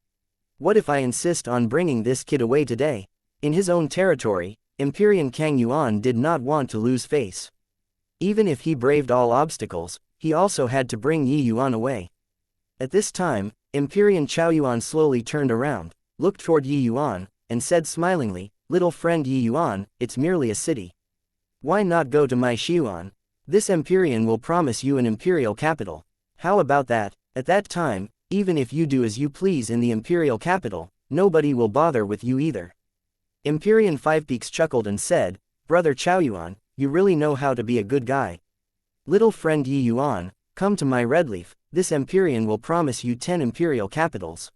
What if I insist on bringing this kid away today? In his own territory, Empyrean Kang Yuan did not want to lose face. Even if he braved all obstacles, he also had to bring Yi Yuan away. At this time, Empyrean Chaoyuan slowly turned around, looked toward Yi Yuan, and said smilingly, little friend Yi Yuan, it's merely a city. Why not go to my Xiuan? This Empyrean will promise you an imperial capital. How about that? At that time, even if you do as you please in the imperial capital, nobody will bother with you either. Empyrean Five Peaks chuckled and said, Brother Chaoyuan, you really know how to be a good guy. Little friend Yi Yuan, come to my Redleaf, this Empyrean will promise you 10 imperial capitals.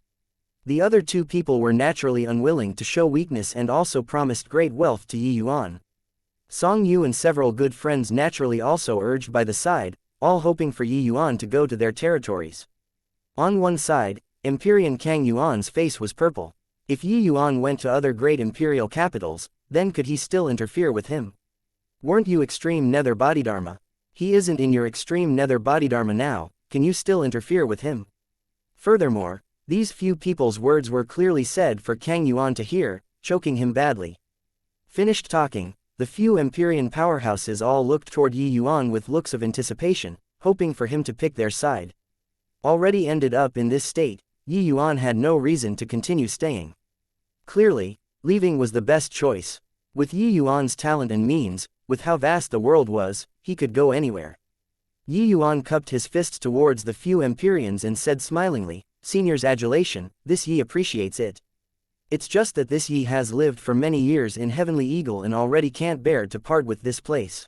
The other 2 people were naturally unwilling to show weakness and also promised great wealth to Yi Yuan. Song Yu and several good friends naturally also urged by the side, all hoping for Yi Yuan to go to their territories. On one side, Empyrean Kang Yuan's face was purple. If Yi Yuan went to other great imperial capitals, then could he still interfere with him? Weren't you extreme nether bodhidharma? He isn't in your extreme nether bodhidharma now, can you still interfere with him? Furthermore, these few people's words were clearly said for Kang Yuan to hear, choking him badly. Finished talking, the few Empyrean powerhouses all looked toward Yi Yuan with looks of anticipation, hoping for him to pick their side. Already ended up in this state, Yi Yuan had no reason to continue staying. Clearly, leaving was the best choice. With Yi Yuan's talent and means, with how vast the world was, he could go anywhere. Yi Yuan cupped his fists towards the few Empyreans and said smilingly, "Senior's adulation, this Yi appreciates it. It's just that this Yi has lived for many years in Heavenly Eagle and already can't bear to part with this place."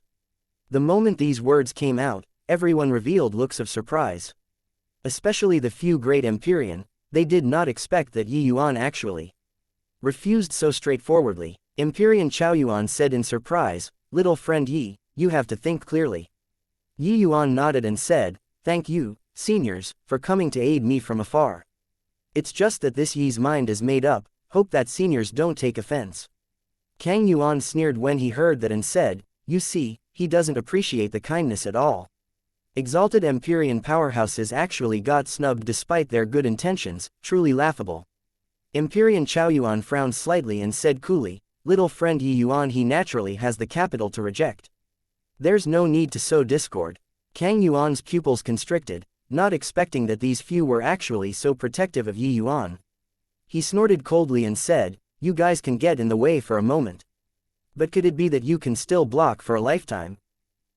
The moment these words came out, everyone revealed looks of surprise. Especially the few great Empyrean, they did not expect that Yi Yuan actually refused so straightforwardly. Empyrean Chao Yuan said in surprise, "Little friend Yi, you have to think clearly." Yi Yuan nodded and said, "Thank you, seniors, for coming to aid me from afar. It's just that this Yi's mind is made up, hope that seniors don't take offense." Kang Yuan sneered when he heard that and said, "You see, he doesn't appreciate the kindness at all. Exalted Empyrean powerhouses actually got snubbed despite their good intentions, truly laughable." Empyrean Chao Yuan frowned slightly and said coolly, "Little friend Yi Yuan, he naturally has the capital to reject. There's no need to sow discord." Kang Yuan's pupils constricted, not expecting that these few were actually so protective of Yi Yuan. He snorted coldly and said, "You guys can get in the way for a moment. But could it be that you can still block for a lifetime?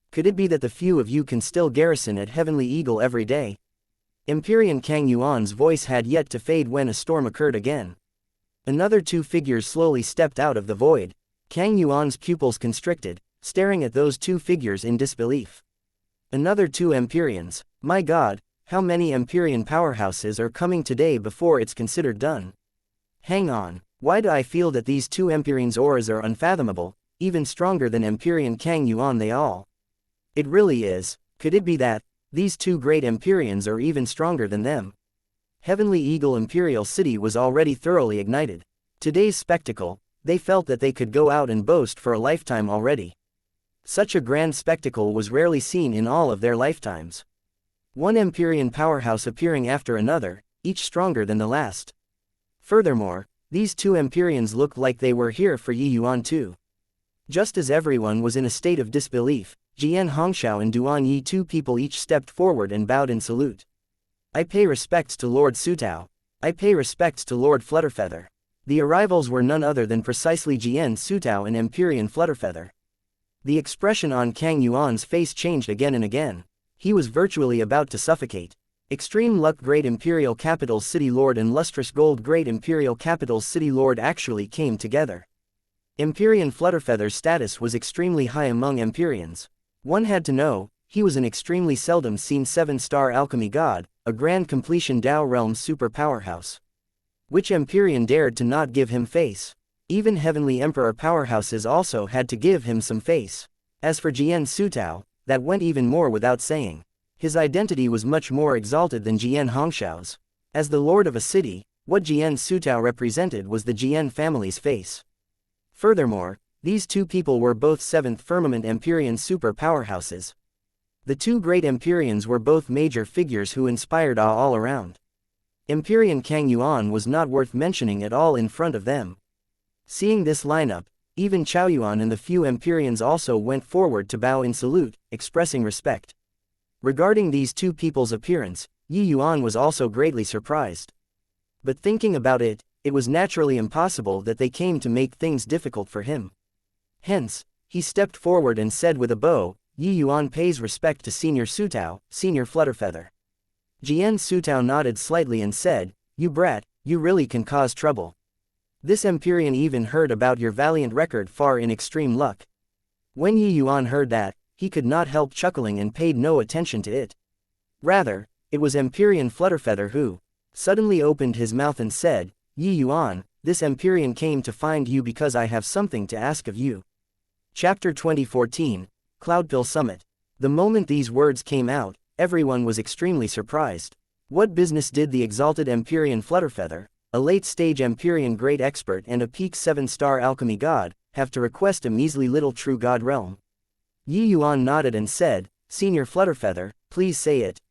Could it be that the few of you can still garrison at Heavenly Eagle every day?" Empyrean Kang Yuan's voice had yet to fade when a storm occurred again. Another two figures slowly stepped out of the void. Kang Yuan's pupils constricted, staring at those two figures in disbelief. Another two Empyreans. My God, how many Empyrean powerhouses are coming today before it's considered done? Hang on, why do I feel that these two Empyreans' auras are unfathomable, even stronger than Empyrean Kang Yuan they all? It really is. Could it be that these two great Empyreans are even stronger than them? Heavenly Eagle Imperial City was already thoroughly ignited. Today's spectacle, they felt that they could go out and boast for a lifetime already. Such a grand spectacle was rarely seen in all of their lifetimes. One Empyrean powerhouse appearing after another, each stronger than the last. Furthermore, these two Empyreans looked like they were here for Yi Yuan too. Just as everyone was in a state of disbelief, Jian Hongxiao and Duan Yi, two people each stepped forward and bowed in salute. "I pay respects to Lord Sutao. I pay respects to Lord Flutterfeather." The arrivals were none other than precisely Jian Sutao and Empyrean Flutterfeather. The expression on Kang Yuan's face changed again and again. He was virtually about to suffocate. Extreme Luck Great Imperial Capital City Lord and Lustrous Gold Great Imperial Capital City Lord actually came together. Empyrean Flutterfeather's status was extremely high among Empyreans. One had to know, he was an extremely seldom seen 7-star alchemy god, a grand completion Dao realm super powerhouse. Which Empyrean dared to not give him face? Even Heavenly Emperor powerhouses also had to give him some face. As for Jian Sutao, that went even more without saying. His identity was much more exalted than Jian Hongxiao's. As the lord of a city, what Jian Sutao represented was the Jian family's face. Furthermore, these two people were both 7th firmament Empyrean super powerhouses. The two great Empyreans were both major figures who inspired awe all around. Empyrean Kang Yuan was not worth mentioning at all in front of them. Seeing this lineup, even Chao Yuan and the few Empyreans also went forward to bow in salute, expressing respect. Regarding these two people's appearance, Yi Yuan was also greatly surprised. But thinking about it, it was naturally impossible that they came to make things difficult for him. Hence, he stepped forward and said with a bow, "Yi Yuan pays respect to Senior Sutao, Senior Flutterfeather." Jian Sutao nodded slightly and said, "You brat, you really can cause trouble. This Empyrean even heard about your valiant record far in extreme luck." When Yi Yuan heard that, he could not help chuckling and paid no attention to it. Rather, it was Empyrean Flutterfeather who suddenly opened his mouth and said, "Yi Yuan, this Empyrean came to find you because I have something to ask of you." Chapter 2014, Cloudpill Summit. The moment these words came out, everyone was extremely surprised. What business did the exalted Empyrean Flutterfeather, a late-stage Empyrean great expert and a peak 7-star alchemy god, have to request a measly little true god realm? Yi Yuan nodded and said, "Senior Flutterfeather, please say it."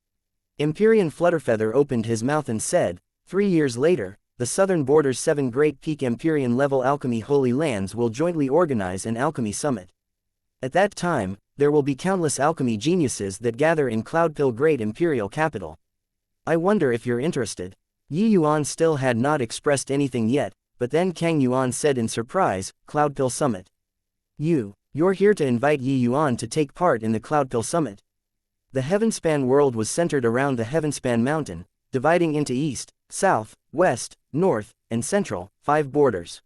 Empyrean Flutterfeather opened his mouth and said, 3 years later, the southern border's 7 great peak Empyrean-level alchemy holy lands will jointly organize an alchemy summit. At that time, there will be countless alchemy geniuses that gather in Cloudpill Great Imperial Capital. I wonder if you're interested. Yi Yuan still had not expressed anything yet, but then Kang Yuan said in surprise, "Cloudpill Summit. You're here to invite Yi Yuan to take part in the Cloudpill Summit?" The Heavenspan world was centered around the Heavenspan mountain, dividing into east, south, west, north, and central, 5 borders.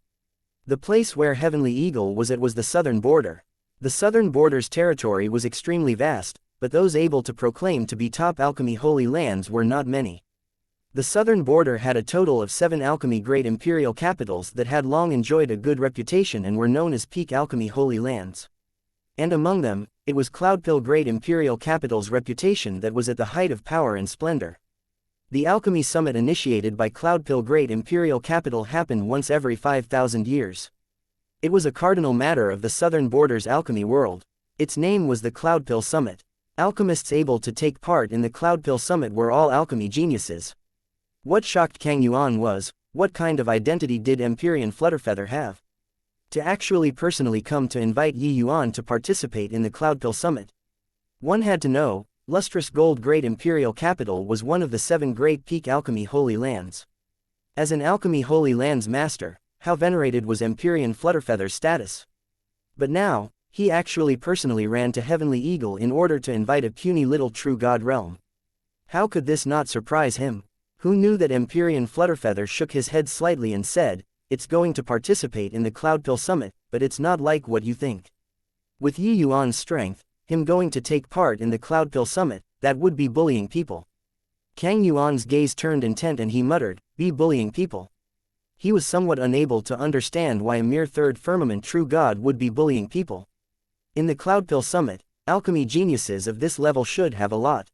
The place where Heavenly Eagle was at was the southern border. The southern border's territory was extremely vast, but those able to proclaim to be top alchemy holy lands were not many. The southern border had a total of 7 alchemy great imperial capitals that had long enjoyed a good reputation and were known as peak alchemy holy lands. And among them, it was Cloudpill great imperial capital's reputation that was at the height of power and splendor. The alchemy summit initiated by Cloudpill great imperial capital happened once every 5,000 years. It was a cardinal matter of the southern border's alchemy world. Its name was the Cloudpill Summit. Alchemists able to take part in the Cloudpill Summit were all alchemy geniuses. What shocked Kang Yuan was, what kind of identity did Empyrean Flutterfeather have? To actually personally come to invite Yi Yuan to participate in the Cloudpill Summit. One had to know, Lustrous Gold Great Imperial Capital was one of the 7 great peak alchemy holy lands. As an alchemy holy lands master, how venerated was Empyrean Flutterfeather's status? But now, he actually personally ran to Heavenly Eagle in order to invite a puny little true god realm. How could this not surprise him? Who knew that Empyrean Flutterfeather shook his head slightly and said, "It's going to participate in the Cloudpill Summit, but it's not like what you think." With Yi Yuan's strength, him going to take part in the Cloudpill Summit, that would be bullying people. Kang Yuan's gaze turned intent and he muttered, "Be bullying people." He was somewhat unable to understand why a mere third firmament true god would be bullying people. In the Cloudpill Summit, alchemy geniuses of this level should have a lot.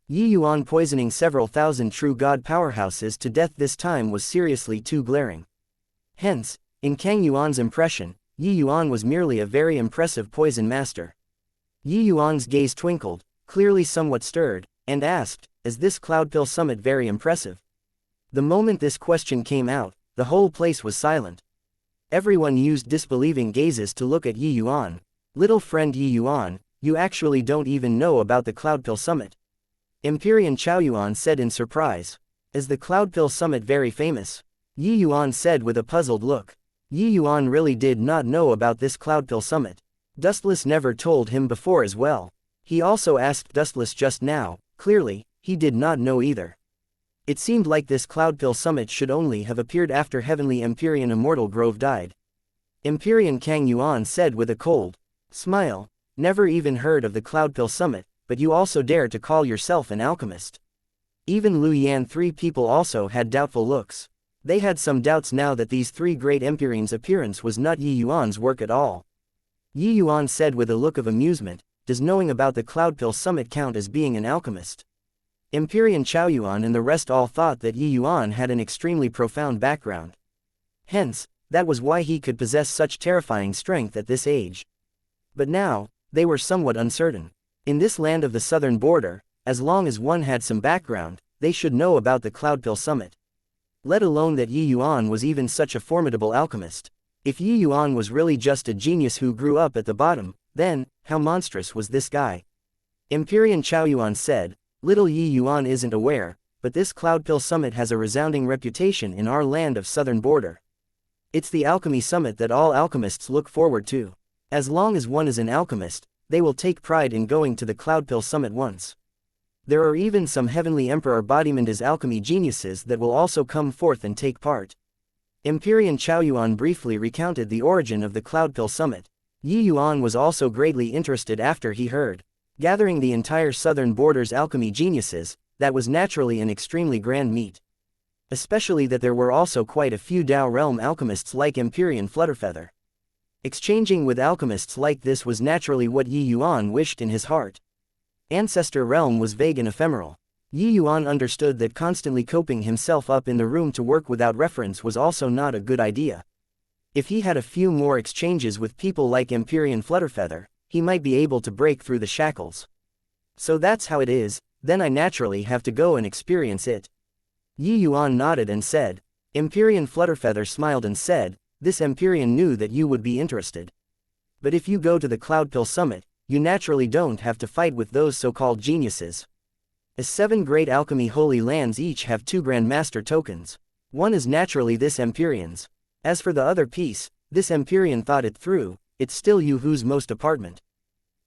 Yi Yuan poisoning several thousand true god powerhouses to death this time was seriously too glaring. Hence, in Kang Yuan's impression, Yi Yuan was merely a very impressive poison master. Yi Yuan's gaze twinkled, clearly somewhat stirred, and asked, "Is this Cloudpill Summit very impressive?" The moment this question came out, the whole place was silent. Everyone used disbelieving gazes to look at Yi Yuan. "Little friend Yi Yuan, you actually don't even know about the Cloudpill Summit?" Empyrean Chaoyuan said in surprise. "Is the Cloudpill Summit very famous?" Yi Yuan said with a puzzled look. Yi Yuan really did not know about this Cloudpill Summit. Dustless never told him before as well. He also asked Dustless just now, clearly, he did not know either. It seemed like this Cloudpill Summit should only have appeared after Heavenly Empyrean Immortal Grove died. Empyrean Kang Yuan said with a cold smile, "Never even heard of the Cloudpill Summit, but you also dare to call yourself an alchemist." Even Lu Yan 3 people also had doubtful looks. They had some doubts now that these 3 great Empyreans' appearance was not Yi Yuan's work at all. Yi Yuan said with a look of amusement, "Does knowing about the Cloudpill Summit count as being an alchemist?" Empyrean Chaoyuan and the rest all thought that Yi Yuan had an extremely profound background. Hence, that was why he could possess such terrifying strength at this age. But now, they were somewhat uncertain. In this land of the southern border, as long as one had some background, they should know about the Cloudpill Summit. Let alone that Yi Yuan was even such a formidable alchemist. If Yi Yuan was really just a genius who grew up at the bottom, then, how monstrous was this guy? Empyrean Chaoyuan said, "Little Yi Yuan isn't aware, but this Cloudpill Summit has a resounding reputation in our land of southern border. It's the alchemy summit that all alchemists look forward to. As long as one is an alchemist, they will take pride in going to the Cloudpill Summit once. There are even some Heavenly Emperor embodiment as alchemy geniuses that will also come forth and take part." Empyrean Chaoyuan briefly recounted the origin of the Cloudpill Summit. Yi Yuan was also greatly interested after he heard. Gathering the entire southern border's alchemy geniuses, that was naturally an extremely grand meet. Especially that there were also quite a few Dao realm alchemists like Empyrean Flutterfeather. Exchanging with alchemists like this was naturally what Yi Yuan wished in his heart. Ancestor realm was vague and ephemeral. Yi Yuan understood that constantly coping himself up in the room to work without reference was also not a good idea. If he had a few more exchanges with people like Empyrean Flutterfeather, he might be able to break through the shackles. "So that's how it is, then I naturally have to go and experience it." Yi Yuan nodded and said. Empyrean Flutterfeather smiled and said, "This Empyrean knew that you would be interested. But if you go to the Cloudpill Summit, you naturally don't have to fight with those so-called geniuses. As 7 great alchemy holy lands each have 2 Grand Master tokens. One is naturally this Empyrean's. As for the other piece, this Empyrean thought it through, it's still you who's most apartment."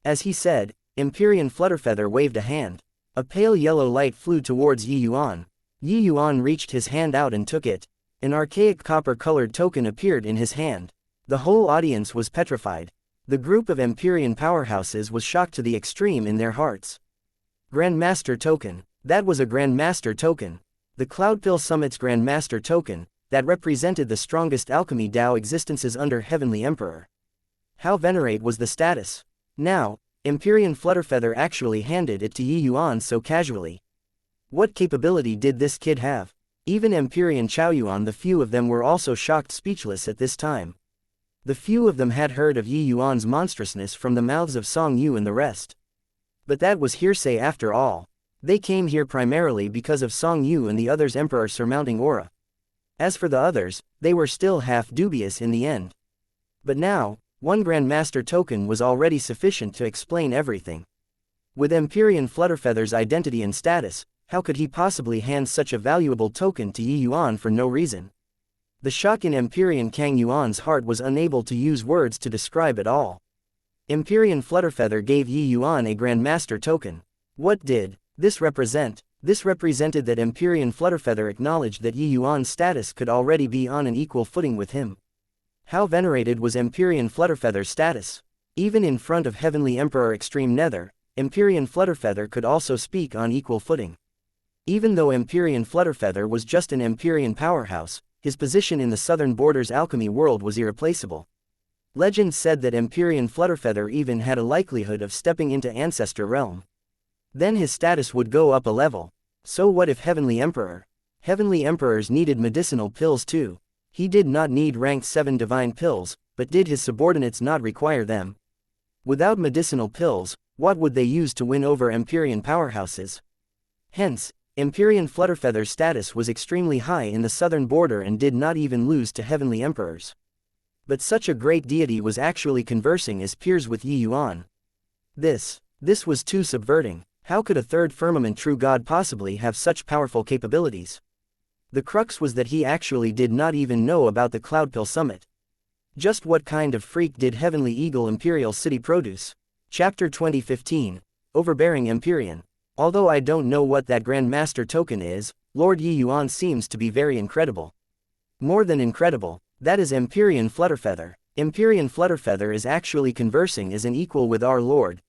As he said, Empyrean Flutterfeather waved a hand. A pale yellow light flew towards Yi Yuan. Yi Yuan reached his hand out and took it. An archaic copper-colored token appeared in his hand. The whole audience was petrified. The group of Empyrean powerhouses was shocked to the extreme in their hearts. Grandmaster token. That was a Grandmaster token. The Cloudpill Summit's Grandmaster token, that represented the strongest alchemy Dao existences under Heavenly Emperor. How venerate was the status? Now, Empyrean Flutterfeather actually handed it to Yi Yuan so casually. What capability did this kid have? Even Empyrean Chaoyuan, the few of them were also shocked, speechless at this time. The few of them had heard of Yi Yuan's monstrousness from the mouths of Song Yu and the rest. But that was hearsay after all. They came here primarily because of Song Yu and the others' Emperor surmounting aura. As for the others, they were still half dubious in the end. But now, one Grandmaster token was already sufficient to explain everything. With Empyrean Flutterfeather's identity and status, how could he possibly hand such a valuable token to Yi Yuan for no reason? The shock in Empyrean Kang Yuan's heart was unable to use words to describe it all. Empyrean Flutterfeather gave Yi Yuan a Grandmaster token. What did this represent? This represented that Empyrean Flutterfeather acknowledged that Yi Yuan's status could already be on an equal footing with him. How venerated was Empyrean Flutterfeather's status? Even in front of Heavenly Emperor Extreme Nether, Empyrean Flutterfeather could also speak on equal footing. Even though Empyrean Flutterfeather was just an Empyrean powerhouse, his position in the southern borders alchemy world was irreplaceable. Legend said that Empyrean Flutterfeather even had a likelihood of stepping into Ancestor Realm. Then his status would go up a level. So what if Heavenly Emperor? Heavenly Emperors needed medicinal pills too. He did not need ranked 7 divine pills, but did his subordinates not require them? Without medicinal pills, what would they use to win over Empyrean powerhouses? Hence, Empyrean Flutterfeather's status was extremely high in the southern border and did not even lose to Heavenly Emperors. But such a great deity was actually conversing as peers with Yi Yuan. This was too subverting. How could a third firmament true god possibly have such powerful capabilities? The crux was that he actually did not even know about the Cloudpill Summit. Just what kind of freak did Heavenly Eagle Imperial City produce? Chapter 2015, Overbearing Empyrean. Although I don't know what that Grandmaster token is, Lord Yi Yuan seems to be very incredible. More than incredible, that is Empyrean Flutterfeather. Empyrean Flutterfeather is actually conversing as an equal with our Lord.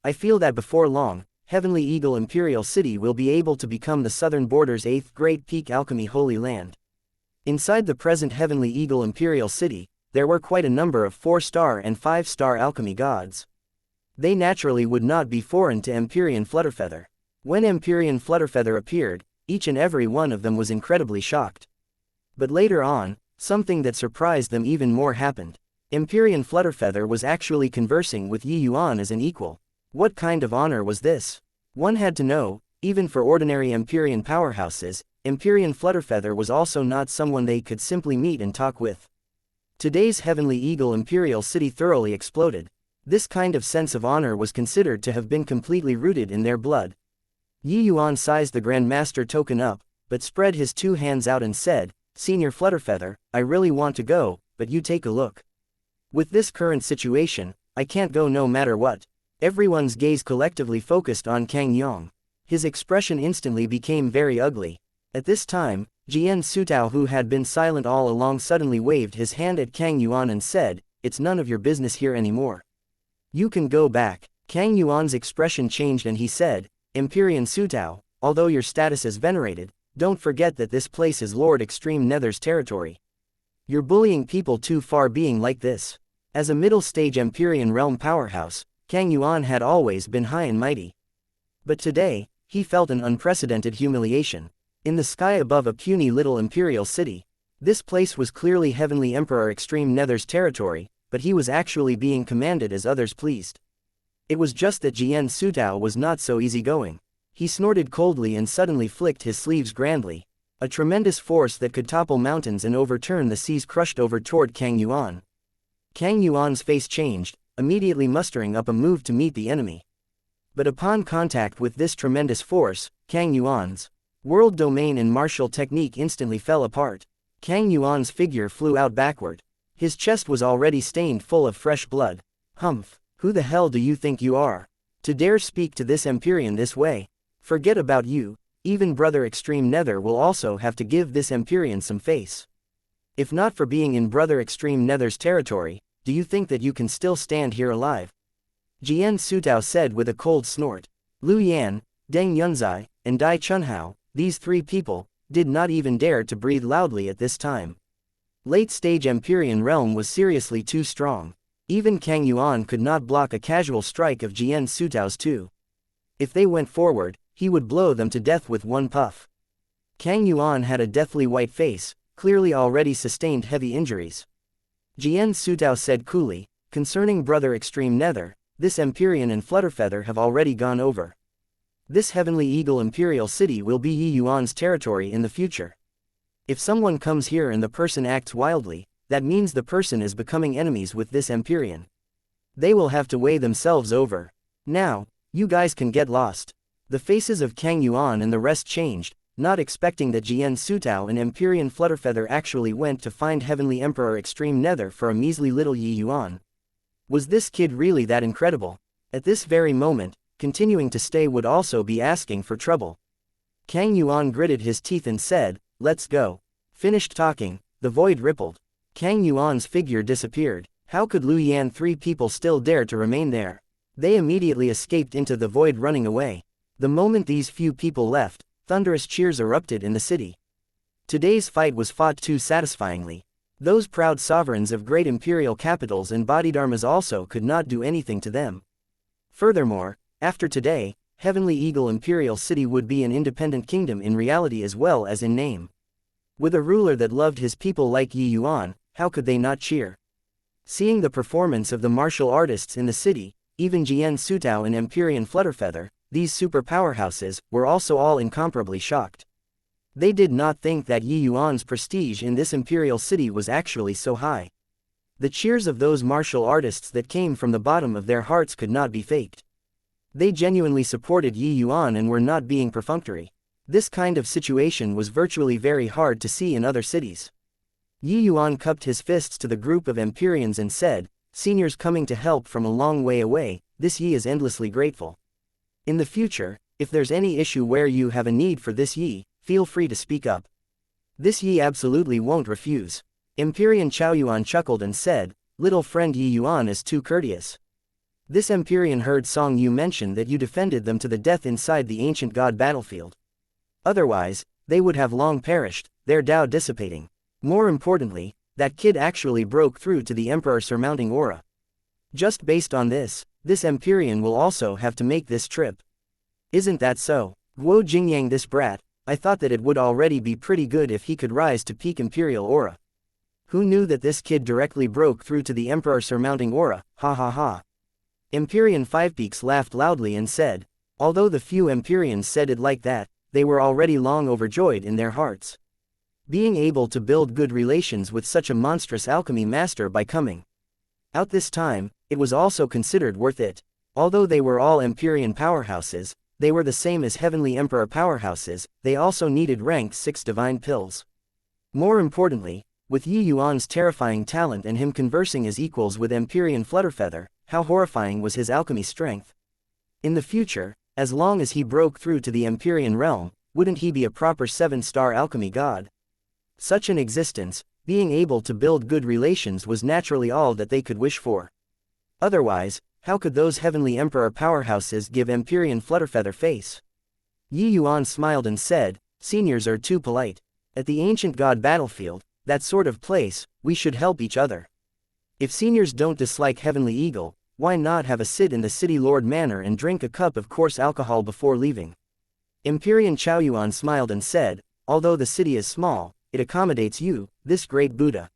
I feel that before long, Heavenly Eagle Imperial City will be able to become the southern border's 8th great peak alchemy holy land. Inside the present Heavenly Eagle Imperial City, there were quite a number of 4-star and 5-star alchemy gods. They naturally would not be foreign to Empyrean Flutterfeather. When Empyrean Flutterfeather appeared, each and every one of them was incredibly shocked. But later on, something that surprised them even more happened. Empyrean Flutterfeather was actually conversing with Yi Yuan as an equal. What kind of honor was this? One had to know, even for ordinary Empyrean powerhouses, Empyrean Flutterfeather was also not someone they could simply meet and talk with. Today's Heavenly Eagle Imperial City thoroughly exploded. This kind of sense of honor was considered to have been completely rooted in their blood. Yi Yuan sized the Grandmaster token up, but spread his 2 hands out and said, "Senior Flutterfeather, I really want to go, but you take a look. With this current situation, I can't go no matter what." Everyone's gaze collectively focused on Kang Yang. His expression instantly became very ugly. At this time, Jian Sutao, who had been silent all along, suddenly waved his hand at Kang Yuan and said, "It's none of your business here anymore. You can go back." Kang Yuan's expression changed and he said, "Empyrean Sutao, although your status is venerated, don't forget that this place is Lord Extreme Nether's territory. You're bullying people too far being like this." As a middle-stage Empyrean realm powerhouse, Kang Yuan had always been high and mighty. But today, he felt an unprecedented humiliation. In the sky above a puny little imperial city, this place was clearly Heavenly Emperor Extreme Nether's territory, but he was actually being commanded as others pleased. It was just that Jian Sutao was not so easygoing. He snorted coldly and suddenly flicked his sleeves grandly. A tremendous force that could topple mountains and overturn the seas crushed over toward Kang Yuan. Kang Yuan's face changed, immediately mustering up a move to meet the enemy. But upon contact with this tremendous force, Kang Yuan's world domain and martial technique instantly fell apart. Kang Yuan's figure flew out backward. His chest was already stained full of fresh blood. "Humph, who the hell do you think you are? To dare speak to this Empyrean this way. Forget about you, even Brother Extreme Nether will also have to give this Empyrean some face. If not for being in Brother Extreme Nether's territory, do you think that you can still stand here alive? Jian Sutao said with a cold snort. Lu Yan, Deng Yunzai, and Dai Chunhao, these three people, did not even dare to breathe loudly at this time. Late-stage Empyrean realm was seriously too strong. Even Kang Yuan could not block a casual strike of Jian Sutao's two. If they went forward, he would blow them to death with one puff. Kang Yuan had a deathly white face, clearly already sustained heavy injuries. Jian Sutao said coolly, concerning Brother Extreme Nether, this Empyrean and Flutterfeather have already gone over. This Heavenly Eagle Imperial City will be Yi Yuan's territory in the future. If someone comes here and the person acts wildly, that means the person is becoming enemies with this Empyrean. They will have to weigh themselves over. Now, you guys can get lost. The faces of Kang Yuan and the rest changed, not expecting that Jian Sutao and Empyrean Flutterfeather actually went to find Heavenly Emperor Extreme Nether for a measly little Yi Yuan. Was this kid really that incredible? At this very moment, continuing to stay would also be asking for trouble. Kang Yuan gritted his teeth and said, "Let's go." Finished talking, the void rippled. Kang Yuan's figure disappeared. How could Lu Yan three people still dare to remain there? They immediately escaped into the void running away. The moment these few people left, thunderous cheers erupted in the city. Today's fight was fought too satisfyingly. Those proud sovereigns of great imperial capitals and bodhidharmas also could not do anything to them. Furthermore, after today, Heavenly Eagle Imperial City would be an independent kingdom in reality as well as in name. With a ruler that loved his people like Yi Yuan, how could they not cheer? Seeing the performance of the martial artists in the city, even Jian Sutao and Empyrean Flutterfeather, these super powerhouses, were also all incomparably shocked. They did not think that Yi Yuan's prestige in this imperial city was actually so high. The cheers of those martial artists that came from the bottom of their hearts could not be faked. They genuinely supported Yi Yuan and were not being perfunctory. This kind of situation was virtually very hard to see in other cities. Yi Yuan cupped his fists to the group of Empyreans and said, "Seniors coming to help from a long way away, this Yi is endlessly grateful. In the future, if there's any issue where you have a need for this Yi, feel free to speak up. This Yi absolutely won't refuse." Empyrean Chaoyuan chuckled and said, "Little friend Yi Yuan is too courteous. This Empyrean heard Song Yu mention that you defended them to the death inside the ancient god battlefield. Otherwise, they would have long perished, their Tao dissipating. More importantly, that kid actually broke through to the Emperor surmounting aura. Just based on this Empyrean will also have to make this trip. Isn't that so? Guo Jingyang, this brat, I thought that it would already be pretty good if he could rise to peak Imperial aura. Who knew that this kid directly broke through to the Emperor surmounting aura, ha ha ha." Empyrean Fivepeaks laughed loudly and said, although the few Empyreans said it like that, they were already long overjoyed in their hearts. Being able to build good relations with such a monstrous alchemy master by coming out this time, it was also considered worth it. Although they were all Empyrean powerhouses, they were the same as Heavenly Emperor powerhouses, they also needed rank 6 divine pills. More importantly, with Yi Yuan's terrifying talent and him conversing as equals with Empyrean Flutterfeather, how horrifying was his alchemy strength. In the future, as long as he broke through to the Empyrean realm, wouldn't he be a proper 7-star alchemy god? Such an existence, being able to build good relations was naturally all that they could wish for. Otherwise, how could those Heavenly Emperor powerhouses give Empyrean Flutterfeather face? Yi Yuan smiled and said, "Seniors are too polite. At the ancient god battlefield, that sort of place, we should help each other. If seniors don't dislike Heavenly Eagle, why not have a sit in the City Lord Manor and drink a cup of coarse alcohol before leaving?" Empyrean Chaoyuan smiled and said, "Although the city is small, it accommodates you, this great Buddha.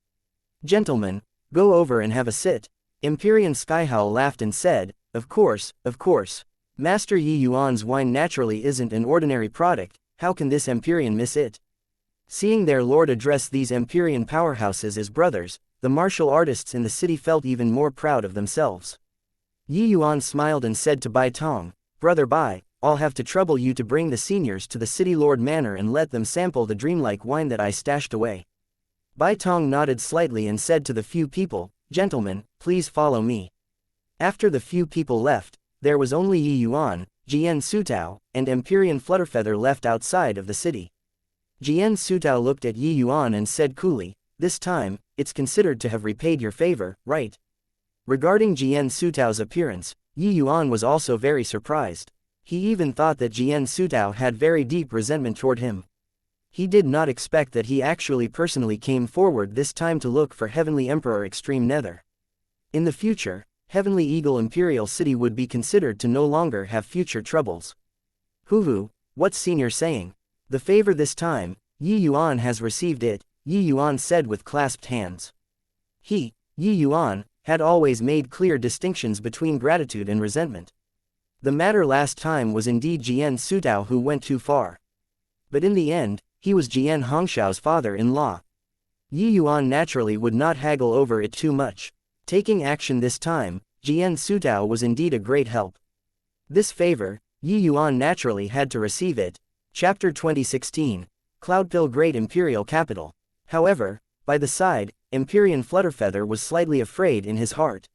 Gentlemen, go over and have a sit." Empyrean Skyhowl laughed and said, of course, of course. Master Yi Yuan's wine naturally isn't an ordinary product, how can this Empyrean miss it?" Seeing their lord address these Empyrean powerhouses as brothers, the martial artists in the city felt even more proud of themselves. Yi Yuan smiled and said to Bai Tong, "Brother Bai, I'll have to trouble you to bring the seniors to the City Lord Manor and let them sample the dreamlike wine that I stashed away." Bai Tong nodded slightly and said to the few people, "Gentlemen, please follow me." After the few people left, there was only Yi Yuan, Jian Sutao, and Empyrean Flutterfeather left outside of the city. Jian Sutao looked at Yi Yuan and said coolly, "This time, it's considered to have repaid your favor, right?" Regarding Jian Sutao's appearance, Yi Yuan was also very surprised. He even thought that Jian Sutao had very deep resentment toward him. He did not expect that he actually personally came forward this time to look for Heavenly Emperor Extreme Nether. In the future, Heavenly Eagle Imperial City would be considered to no longer have future troubles. "Hoo-hoo, what's Senior saying? The favor this time, Yi Yuan has received it," Yi Yuan said with clasped hands. He, Yi Yuan, had always made clear distinctions between gratitude and resentment. The matter last time was indeed Jian Sutao who went too far. But in the end, he was Jian Hongshao's father-in-law. Yi Yuan naturally would not haggle over it too much. Taking action this time, Jian Sutao was indeed a great help. This favor, Yi Yuan naturally had to receive it. Chapter 2016, Cloudpill Great Imperial Capital. However, by the side, Empyrean Flutterfeather was slightly afraid in his heart.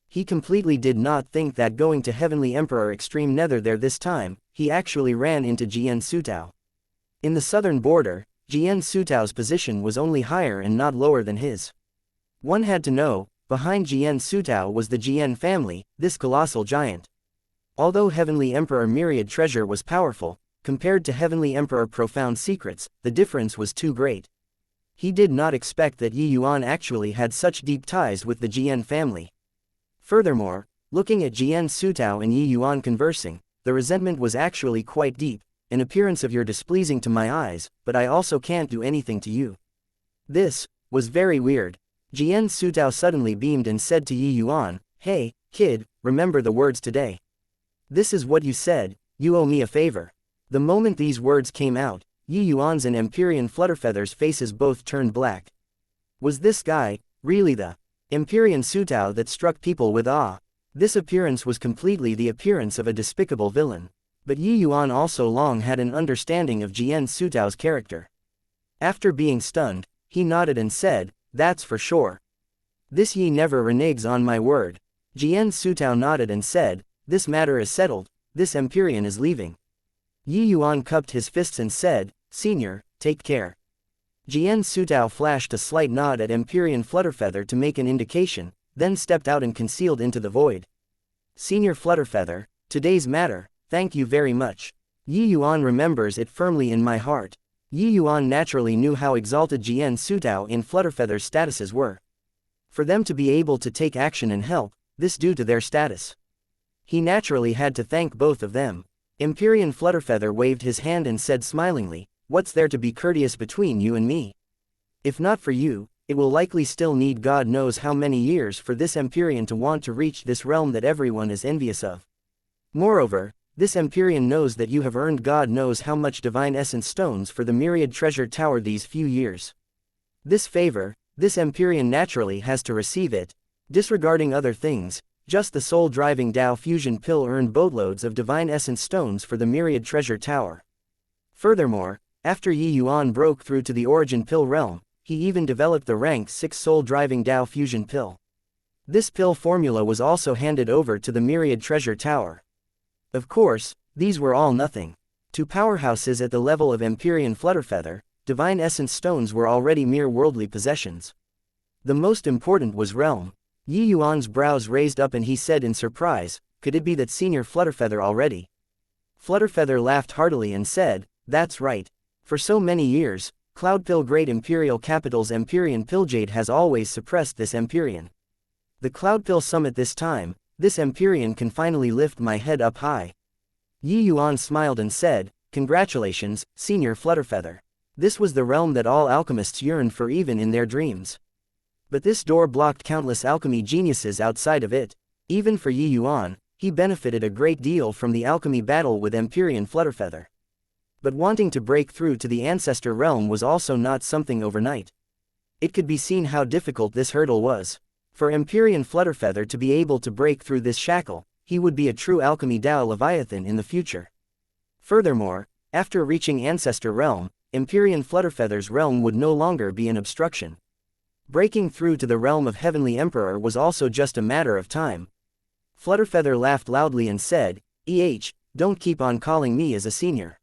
He completely did not think that going to Heavenly Emperor Extreme Nether there this time, he actually ran into Jian Sutao. In the southern border, Jian Sutao's position was only higher and not lower than his. One had to know, behind Jian Sutao was the Jian family, this colossal giant. Although Heavenly Emperor Myriad Treasure was powerful, compared to Heavenly Emperor Profound Secrets, the difference was too great. He did not expect that Yi Yuan actually had such deep ties with the Jian family. Furthermore, looking at Jian Sutao and Yi Yuan conversing, the resentment was actually quite deep, "An appearance of your displeasing to my eyes, but I also can't do anything to you." This was very weird. Jian Sutao suddenly beamed and said to Yi Yuan, "Hey, kid, remember the words today. This is what you said, you owe me a favor." The moment these words came out, Yi Yuan's and Empyrean Flutterfeather's faces both turned black. Was this guy really the Empyrean Sutao that struck people with awe? This appearance was completely the appearance of a despicable villain. But Yi Yuan also long had an understanding of Jian Sutao's character. After being stunned, he nodded and said, "That's for sure. This Yi never reneges on my word." Jian Sutao nodded and said, "This matter is settled, this Empyrean is leaving." Yi Yuan cupped his fists and said, "Senior, take care." Jian Sutao flashed a slight nod at Empyrean Flutterfeather to make an indication, then stepped out and concealed into the void. "Senior Flutterfeather, today's matter, thank you very much. Yi Yuan remembers it firmly in my heart." Yi Yuan naturally knew how exalted Jian Sutao and Flutterfeather's statuses were. For them to be able to take action and help, this due to their status. He naturally had to thank both of them. Empyrean Flutterfeather waved his hand and said smilingly, "What's there to be courteous between you and me? If not for you, it will likely still need God knows how many years for this Empyrean to want to reach this realm that everyone is envious of. Moreover, this Empyrean knows that you have earned God knows how much divine essence stones for the Myriad Treasure Tower these few years. This favor, this Empyrean naturally has to receive it. Disregarding other things, just the soul-driving Tao Fusion Pill earned boatloads of divine essence stones for the Myriad Treasure Tower. Furthermore, after Yi Yuan broke through to the Origin Pill realm, he even developed the rank 6 soul-driving Tao Fusion Pill. This pill formula was also handed over to the Myriad Treasure Tower. Of course, these were all nothing. To powerhouses at the level of Empyrean Flutterfeather, divine essence stones were already mere worldly possessions. The most important was realm. Yi Yuan's brows raised up and he said in surprise, "Could it be that Senior Flutterfeather already?" Flutterfeather laughed heartily and said, "That's right. For so many years, Cloudpill Great Imperial Capital's Empyrean Pilljade has always suppressed this Empyrean. The Cloudpill Summit this time, this Empyrean can finally lift my head up high." Yi Yuan smiled and said, "Congratulations, Senior Flutterfeather. This was the realm that all alchemists yearned for even in their dreams. But this door blocked countless alchemy geniuses outside of it. Even for Yi Yuan, he benefited a great deal from the alchemy battle with Empyrean Flutterfeather. But wanting to break through to the Ancestor realm was also not something overnight. It could be seen how difficult this hurdle was. For Empyrean Flutterfeather to be able to break through this shackle, he would be a true alchemy Tao Leviathan in the future. Furthermore, after reaching Ancestor realm, Empyrean Flutterfeather's realm would no longer be an obstruction. Breaking through to the realm of Heavenly Emperor was also just a matter of time. Flutterfeather laughed loudly and said, don't keep on calling me as a senior.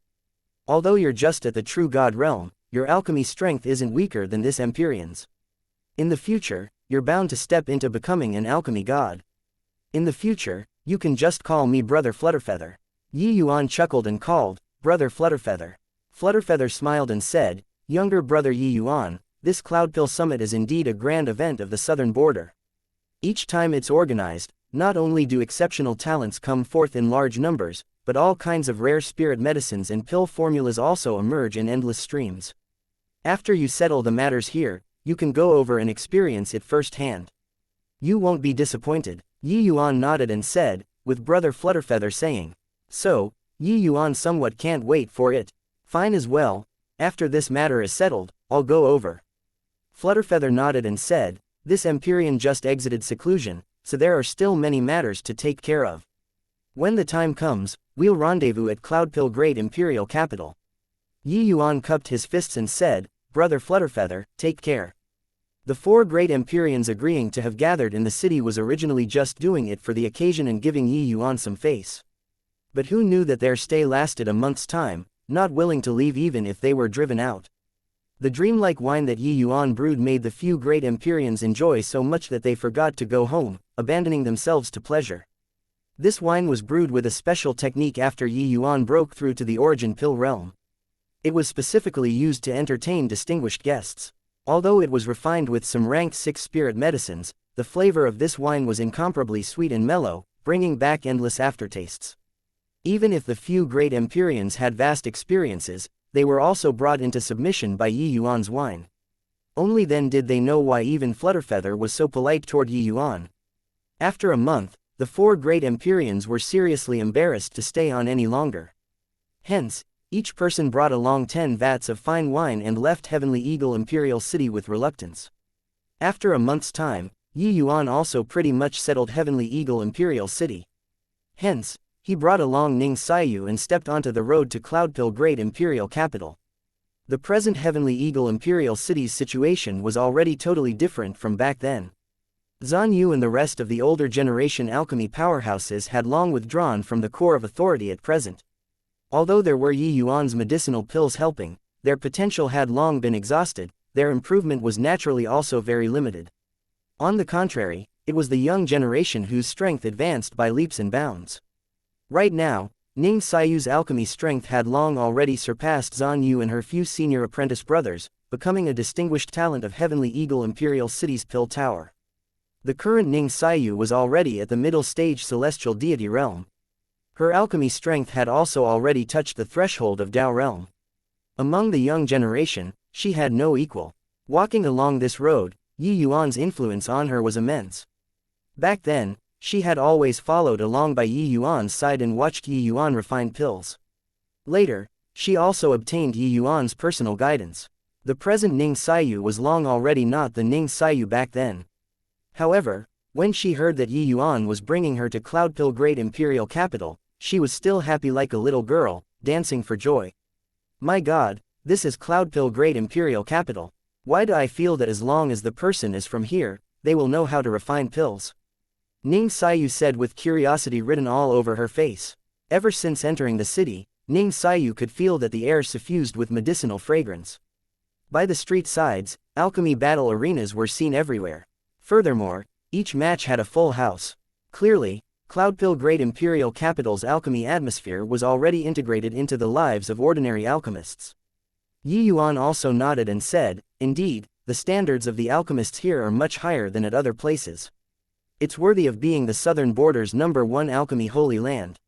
Although you're just at the true god realm, your alchemy strength isn't weaker than this Empyrean's. In the future, you're bound to step into becoming an alchemy god. In the future, you can just call me Brother Flutterfeather. Yuan chuckled and called, Brother Flutterfeather. Flutterfeather smiled and said, Younger brother Yuan, this Cloudpill Summit is indeed a grand event of the southern border. Each time it's organized, not only do exceptional talents come forth in large numbers, but all kinds of rare spirit medicines and pill formulas also emerge in endless streams. After you settle the matters here, you can go over and experience it firsthand. You won't be disappointed. Yuan nodded and said, with Brother Flutterfeather saying, So, Yuan somewhat can't wait for it. Fine as well, after this matter is settled, I'll go over. Flutterfeather nodded and said, This Empyrean just exited seclusion, so there are still many matters to take care of. When the time comes, we'll rendezvous at Cloudpill Great Imperial Capital. Yuan cupped his fists and said, Brother Flutterfeather, take care. The 4 great Empyreans agreeing to have gathered in the city was originally just doing it for the occasion and giving Yuan some face. But who knew that their stay lasted a month's time, not willing to leave even if they were driven out. The dreamlike wine that Yuan brewed made the few great Empyreans enjoy so much that they forgot to go home, abandoning themselves to pleasure. This wine was brewed with a special technique after Yuan broke through to the origin pill realm. It was specifically used to entertain distinguished guests. Although it was refined with some ranked 6 spirit medicines, the flavor of this wine was incomparably sweet and mellow, bringing back endless aftertastes. Even if the few great Empyreans had vast experiences, they were also brought into submission by Yuan's wine. Only then did they know why even Flutterfeather was so polite toward Yuan. After a month, the 4 great Empyreans were seriously embarrassed to stay on any longer. Hence, each person brought along 10 vats of fine wine and left Heavenly Eagle Imperial City with reluctance. After a month's time, Yuan also pretty much settled Heavenly Eagle Imperial City. Hence, he brought along xianxia and stepped onto the road to Cloudpill Great Imperial Capital. The present Heavenly Eagle Imperial City's situation was already totally different from back then. Xianxia and the rest of the older generation alchemy powerhouses had long withdrawn from the core of authority at present. Although there were Yuan's medicinal pills helping, their potential had long been exhausted, their improvement was naturally also very limited. On the contrary, it was the young generation whose strength advanced by leaps and bounds. Right now, xianxia's alchemy strength had long already surpassed Xianxia and her few senior apprentice brothers, becoming a distinguished talent of Heavenly Eagle Imperial City's Pill Tower. The current xianxia was already at the middle stage celestial deity realm. Her alchemy strength had also already touched the threshold of Tao realm. Among the young generation, she had no equal. Walking along this road, Yuan's influence on her was immense. Back then, she had always followed along by Yuan's side and watched Yuan refine pills. Later, she also obtained Yuan's personal guidance. The present xianxia was long already not the xianxia back then. However, when she heard that Yuan was bringing her to Cloudpill Great Imperial Capital, she was still happy like a little girl, dancing for joy. My God, this is Cloudpill Great Imperial Capital. Why do I feel that as long as the person is from here, they will know how to refine pills? xianxia said with curiosity written all over her face. Ever since entering the city, xianxia could feel that the air suffused with medicinal fragrance. By the street sides, alchemy battle arenas were seen everywhere. Furthermore, each match had a full house. Clearly, Cloudpill Great Imperial Capital's alchemy atmosphere was already integrated into the lives of ordinary alchemists. Yuan also nodded and said, Indeed, the standards of the alchemists here are much higher than at other places. It's worthy of being the southern border's #1 alchemy holy land.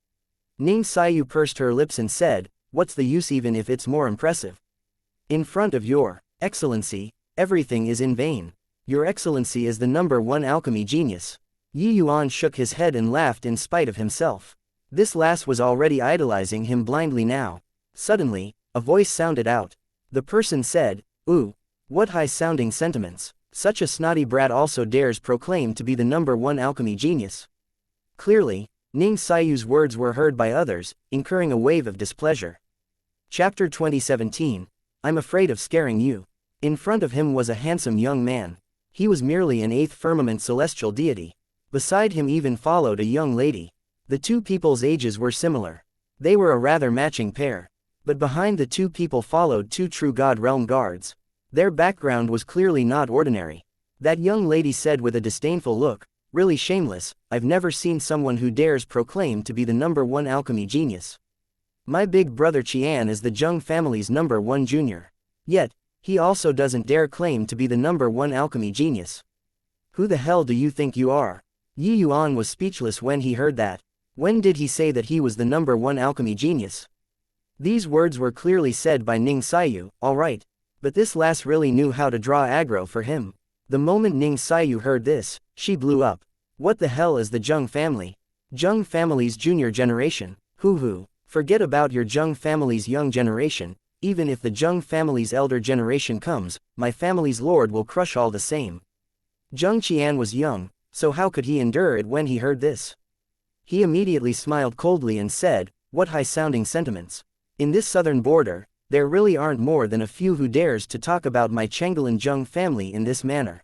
xianxia pursed her lips and said, What's the use even if it's more impressive? In front of your Excellency, everything is in vain. Your Excellency is the #1 alchemy genius. Yuan shook his head and laughed in spite of himself. This lass was already idolizing him blindly now. Suddenly, a voice sounded out. The person said, Ooh, what high-sounding sentiments. Such a snotty brat also dares proclaim to be the #1 alchemy genius. Clearly, xianxia's words were heard by others, incurring a wave of displeasure. Chapter 2017. I'm afraid of scaring you. In front of him was a handsome young man. He was merely an 8th firmament celestial deity. Beside him even followed a young lady. The two people's ages were similar. They were a rather matching pair. But behind the two people followed two true God Realm guards. Their background was clearly not ordinary. That young lady said with a disdainful look, "Really shameless, I've never seen someone who dares proclaim to be the #1 alchemy genius. My big brother Qian is the Zheng family's #1 junior. Yet, he also doesn't dare claim to be the #1 alchemy genius. Who the hell do you think you are?" Yi Yuan was speechless when he heard that. When did he say that he was the #1 alchemy genius? These words were clearly said by Ning Xiyu, alright. But this lass really knew how to draw aggro for him. The moment Ning Xiyu heard this, she blew up. What the hell is the Zheng family? Zheng family's junior generation? Hoo. Forget about your Zheng family's young generation. Even if the Zheng family's elder generation comes, my family's lord will crush all the same. Zheng Qian was young, so how could he endure it when he heard this? He immediately smiled coldly and said, "What high-sounding sentiments. In this southern border, there really aren't more than a few who dares to talk about my Changeling Zheng family in this manner."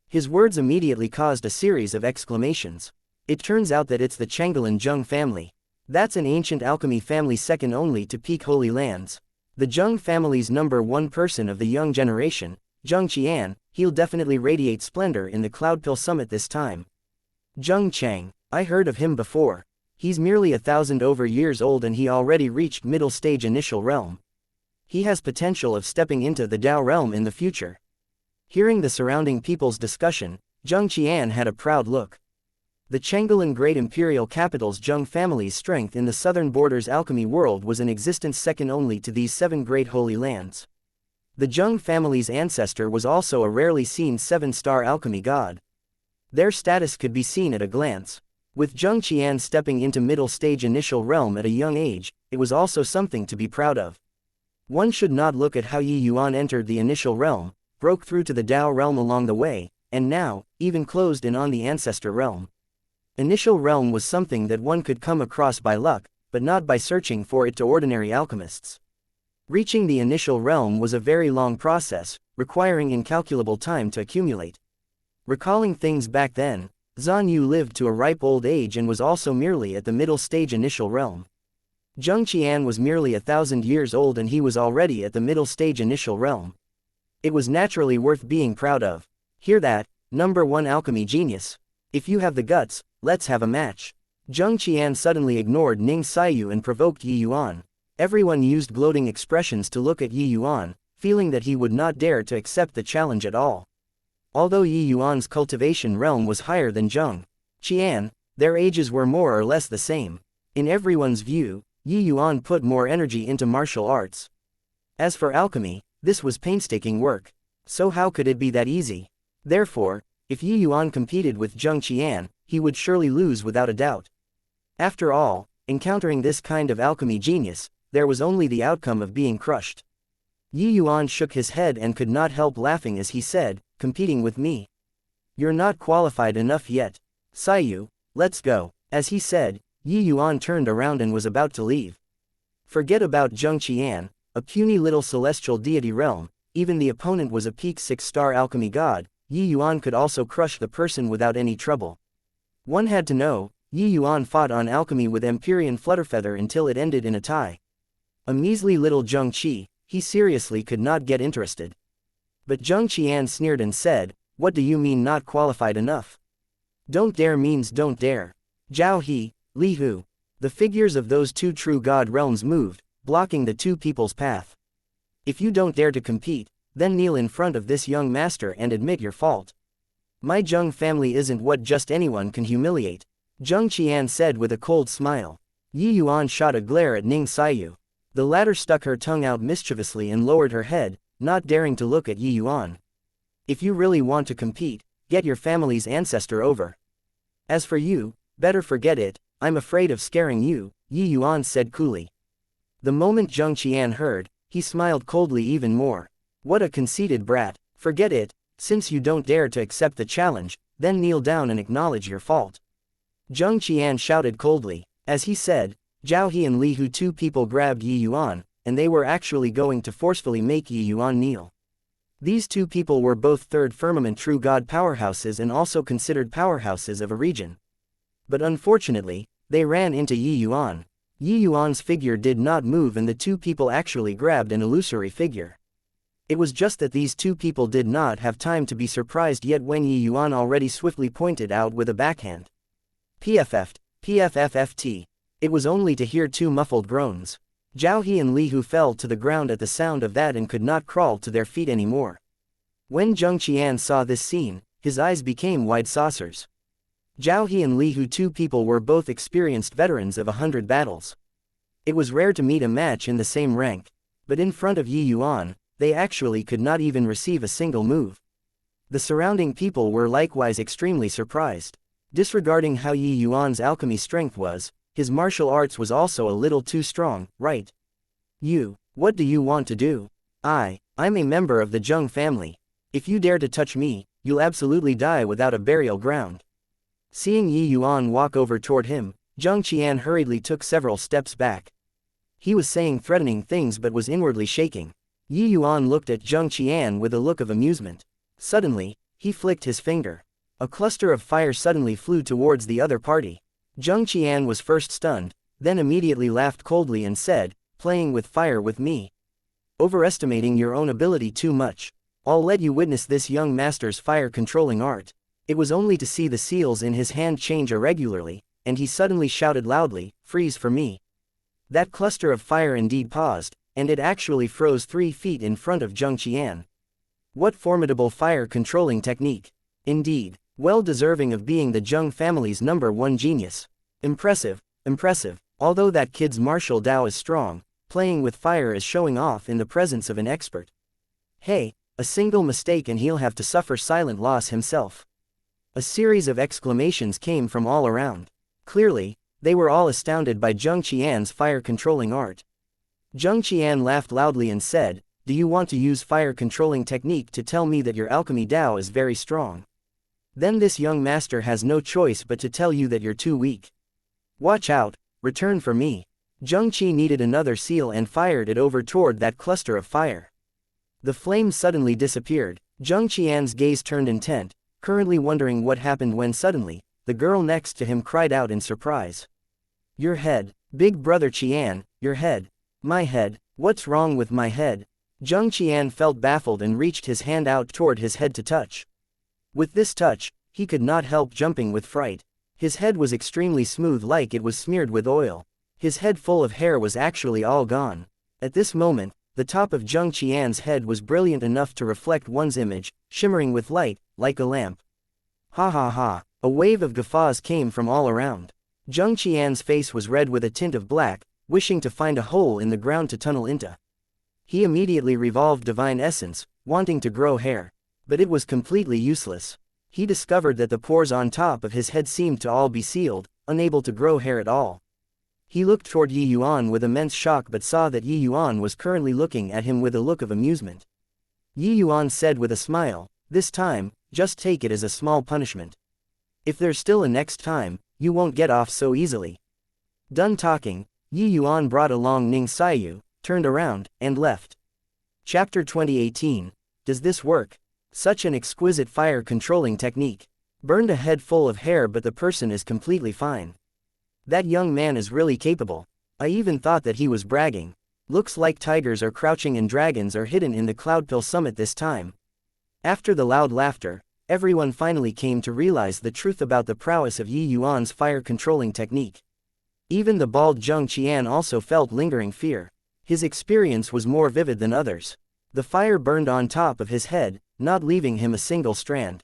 His words immediately caused a series of exclamations. It turns out that it's the Changeling Zheng family. That's an ancient alchemy family second only to peak Holy Lands. The Zheng family's #1 person of the young generation, Zheng Qian, he'll definitely radiate splendor in the Cloudpill Summit this time. Zheng Chang, I heard of him before. He's merely 1,000 over years old and he already reached middle stage initial realm. He has potential of stepping into the Dao realm in the future. Hearing the surrounding people's discussion, Zheng Qian had a proud look. The Changeling Great Imperial Capital's Zheng family's strength in the southern border's alchemy world was in existence second only to these 7 great holy lands. The Zheng family's ancestor was also a rarely seen 7-star alchemy god. Their status could be seen at a glance. With Zheng Qian stepping into middle stage initial realm at a young age, it was also something to be proud of. One should not look at how Yi Yuan entered the initial realm, broke through to the Dao realm along the way, and now, even closed in on the ancestor realm. Initial realm was something that one could come across by luck, but not by searching for it to ordinary alchemists. Reaching the initial realm was a very long process, requiring incalculable time to accumulate. Recalling things back then, Zhan Yu lived to a ripe old age and was also merely at the middle stage initial realm. Zheng Qian was merely 1,000 years old and he was already at the middle stage initial realm. It was naturally worth being proud of. Hear that, #1 alchemy genius? If you have the guts, let's have a match. Zheng Qian suddenly ignored Ning Xiyu and provoked Yi Yuan. Everyone used gloating expressions to look at Yi Yuan, feeling that he would not dare to accept the challenge at all. Although Yi Yuan's cultivation realm was higher than Zheng Qian, their ages were more or less the same. In everyone's view, Yi Yuan put more energy into martial arts. As for alchemy, this was painstaking work. So how could it be that easy? Therefore, if Yi Yuan competed with Zheng Qian, he would surely lose without a doubt. After all, encountering this kind of alchemy genius, there was only the outcome of being crushed. Yi Yuan shook his head and could not help laughing as he said, "Competing with me? You're not qualified enough yet. Xiyu, let's go." As he said, Yi Yuan turned around and was about to leave. Forget about Zheng Qian, a puny little celestial deity realm, even the opponent was a peak 6-star alchemy god. Yi Yuan could also crush the person without any trouble. One had to know, Yi Yuan fought on alchemy with Empyrean Flutterfeather until it ended in a tie. A measly little Zheng Qi, he seriously could not get interested. But Zheng Qian sneered and said, "What do you mean not qualified enough? Don't dare means don't dare." Zhao He, Li Hu. The figures of those two true god realms moved, blocking the two people's path. If you don't dare to compete, then kneel in front of this young master and admit your fault. My Zheng family isn't what just anyone can humiliate, Zheng Qian said with a cold smile. Yi Yuan shot a glare at Ning Xiyu. The latter stuck her tongue out mischievously and lowered her head, not daring to look at Yi Yuan. If you really want to compete, get your family's ancestor over. As for you, better forget it, I'm afraid of scaring you, Yi Yuan said coolly. The moment Zheng Qian heard, he smiled coldly even more. What a conceited brat, forget it, since you don't dare to accept the challenge, then kneel down and acknowledge your fault. Zheng Qian shouted coldly. As he said, Zhao He and Li Hu, two people grabbed Yi Yuan, and they were actually going to forcefully make Yi Yuan kneel. These two people were both third firmament true god powerhouses and also considered powerhouses of a region. But unfortunately, they ran into Yi Yuan. Yi Yuan's figure did not move and the two people actually grabbed an illusory figure. It was just that these two people did not have time to be surprised yet when Yi Yuan already swiftly pointed out with a backhand. PFF'd, PFFFT. It was only to hear two muffled groans. Zhao He and Li Hu fell to the ground at the sound of that and could not crawl to their feet anymore. When Zheng Qian saw this scene, his eyes became wide saucers. Zhao He and Li Hu, two people, were both experienced veterans of 100 battles. It was rare to meet a match in the same rank, but in front of Yi Yuan, they actually could not even receive a single move. The surrounding people were likewise extremely surprised. Disregarding how Yi Yuan's alchemy strength was, his martial arts was also a little too strong, right? What do you want to do? I'm a member of the Zheng family. If you dare to touch me, you'll absolutely die without a burial ground. Seeing Yi Yuan walk over toward him, Zheng Qian hurriedly took several steps back. He was saying threatening things but was inwardly shaking. Yi Yuan looked at Zheng Qian with a look of amusement. Suddenly, he flicked his finger. A cluster of fire suddenly flew towards the other party. Zheng Qian was first stunned, then immediately laughed coldly and said, "Playing with fire with me? Overestimating your own ability too much. I'll let you witness this young master's fire-controlling art." It was only to see the seals in his hand change irregularly, and he suddenly shouted loudly, "Freeze for me." That cluster of fire indeed paused, and it actually froze 3 feet in front of Zheng Qian. What formidable fire-controlling technique! Indeed, well deserving of being the Zheng family's #1 genius. Impressive, impressive. Although that kid's martial Dao is strong, playing with fire is showing off in the presence of an expert. Hey, a single mistake and he'll have to suffer silent loss himself. A series of exclamations came from all around. Clearly, they were all astounded by Zheng Qian's fire-controlling art. Zheng Qian laughed loudly and said, "Do you want to use fire-controlling technique to tell me that your alchemy Dao is very strong? Then this young master has no choice but to tell you that you're too weak. Watch out, return for me." Zheng Qi needed another seal and fired it over toward that cluster of fire. The flame suddenly disappeared. Zheng Qian's gaze turned intent, currently wondering what happened when suddenly, the girl next to him cried out in surprise. "Your head, big brother Qian, your head." "My head? What's wrong with my head?" Zheng Qian felt baffled and reached his hand out toward his head to touch. With this touch, he could not help jumping with fright. His head was extremely smooth, like it was smeared with oil. His head full of hair was actually all gone. At this moment, the top of Zheng Qian's head was brilliant enough to reflect one's image, shimmering with light, like a lamp. Ha ha ha! A wave of guffaws came from all around. Zheng Qian's face was red with a tint of black, wishing to find a hole in the ground to tunnel into. He immediately revolved divine essence, wanting to grow hair. But it was completely useless. He discovered that the pores on top of his head seemed to all be sealed, unable to grow hair at all. He looked toward Yi Yuan with immense shock but saw that Yi Yuan was currently looking at him with a look of amusement. Yi Yuan said with a smile, "This time, just take it as a small punishment. If there's still a next time, you won't get off so easily." Done talking, Yi Yuan brought along Ning Xiaoyu, turned around, and left. Chapter 2018. Does this work? Such an exquisite fire-controlling technique. Burned a head full of hair but the person is completely fine. That young man is really capable. I even thought that he was bragging. Looks like tigers are crouching and dragons are hidden in the Cloudpill summit this time. After the loud laughter, everyone finally came to realize the truth about the prowess of Yi Yuan's fire-controlling technique. Even the bald Zheng Qian also felt lingering fear. His experience was more vivid than others. The fire burned on top of his head, not leaving him a single strand.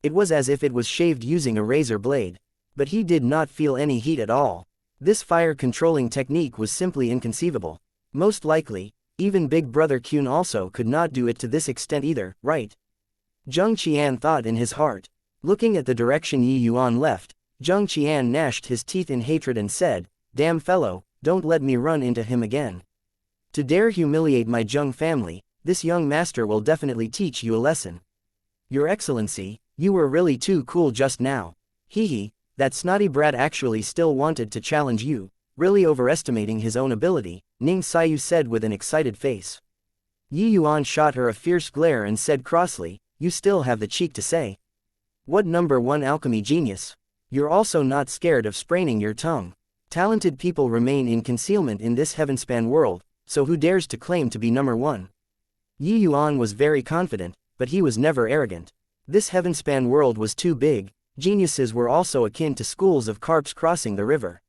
It was as if it was shaved using a razor blade. But he did not feel any heat at all. This fire-controlling technique was simply inconceivable. Most likely, even Big Brother Qun also could not do it to this extent either, right? Zheng Qian thought in his heart. Looking at the direction Yi Yuan left, Zheng Qian gnashed his teeth in hatred and said, "Damn fellow, don't let me run into him again. To dare humiliate my Zheng family, this young master will definitely teach you a lesson." "Your Excellency, you were really too cool just now. Hee. That snotty brat actually still wanted to challenge you, really overestimating his own ability," Ning Xiaoyu said with an excited face. Yi Yuan shot her a fierce glare and said crossly, "You still have the cheek to say. What number 1 alchemy genius? You're also not scared of spraining your tongue. Talented people remain in concealment in this heavenspan world, so who dares to claim to be number 1? Yi Yuan was very confident, but he was never arrogant. This heavenspan world was too big. Geniuses were also akin to schools of carps crossing the river.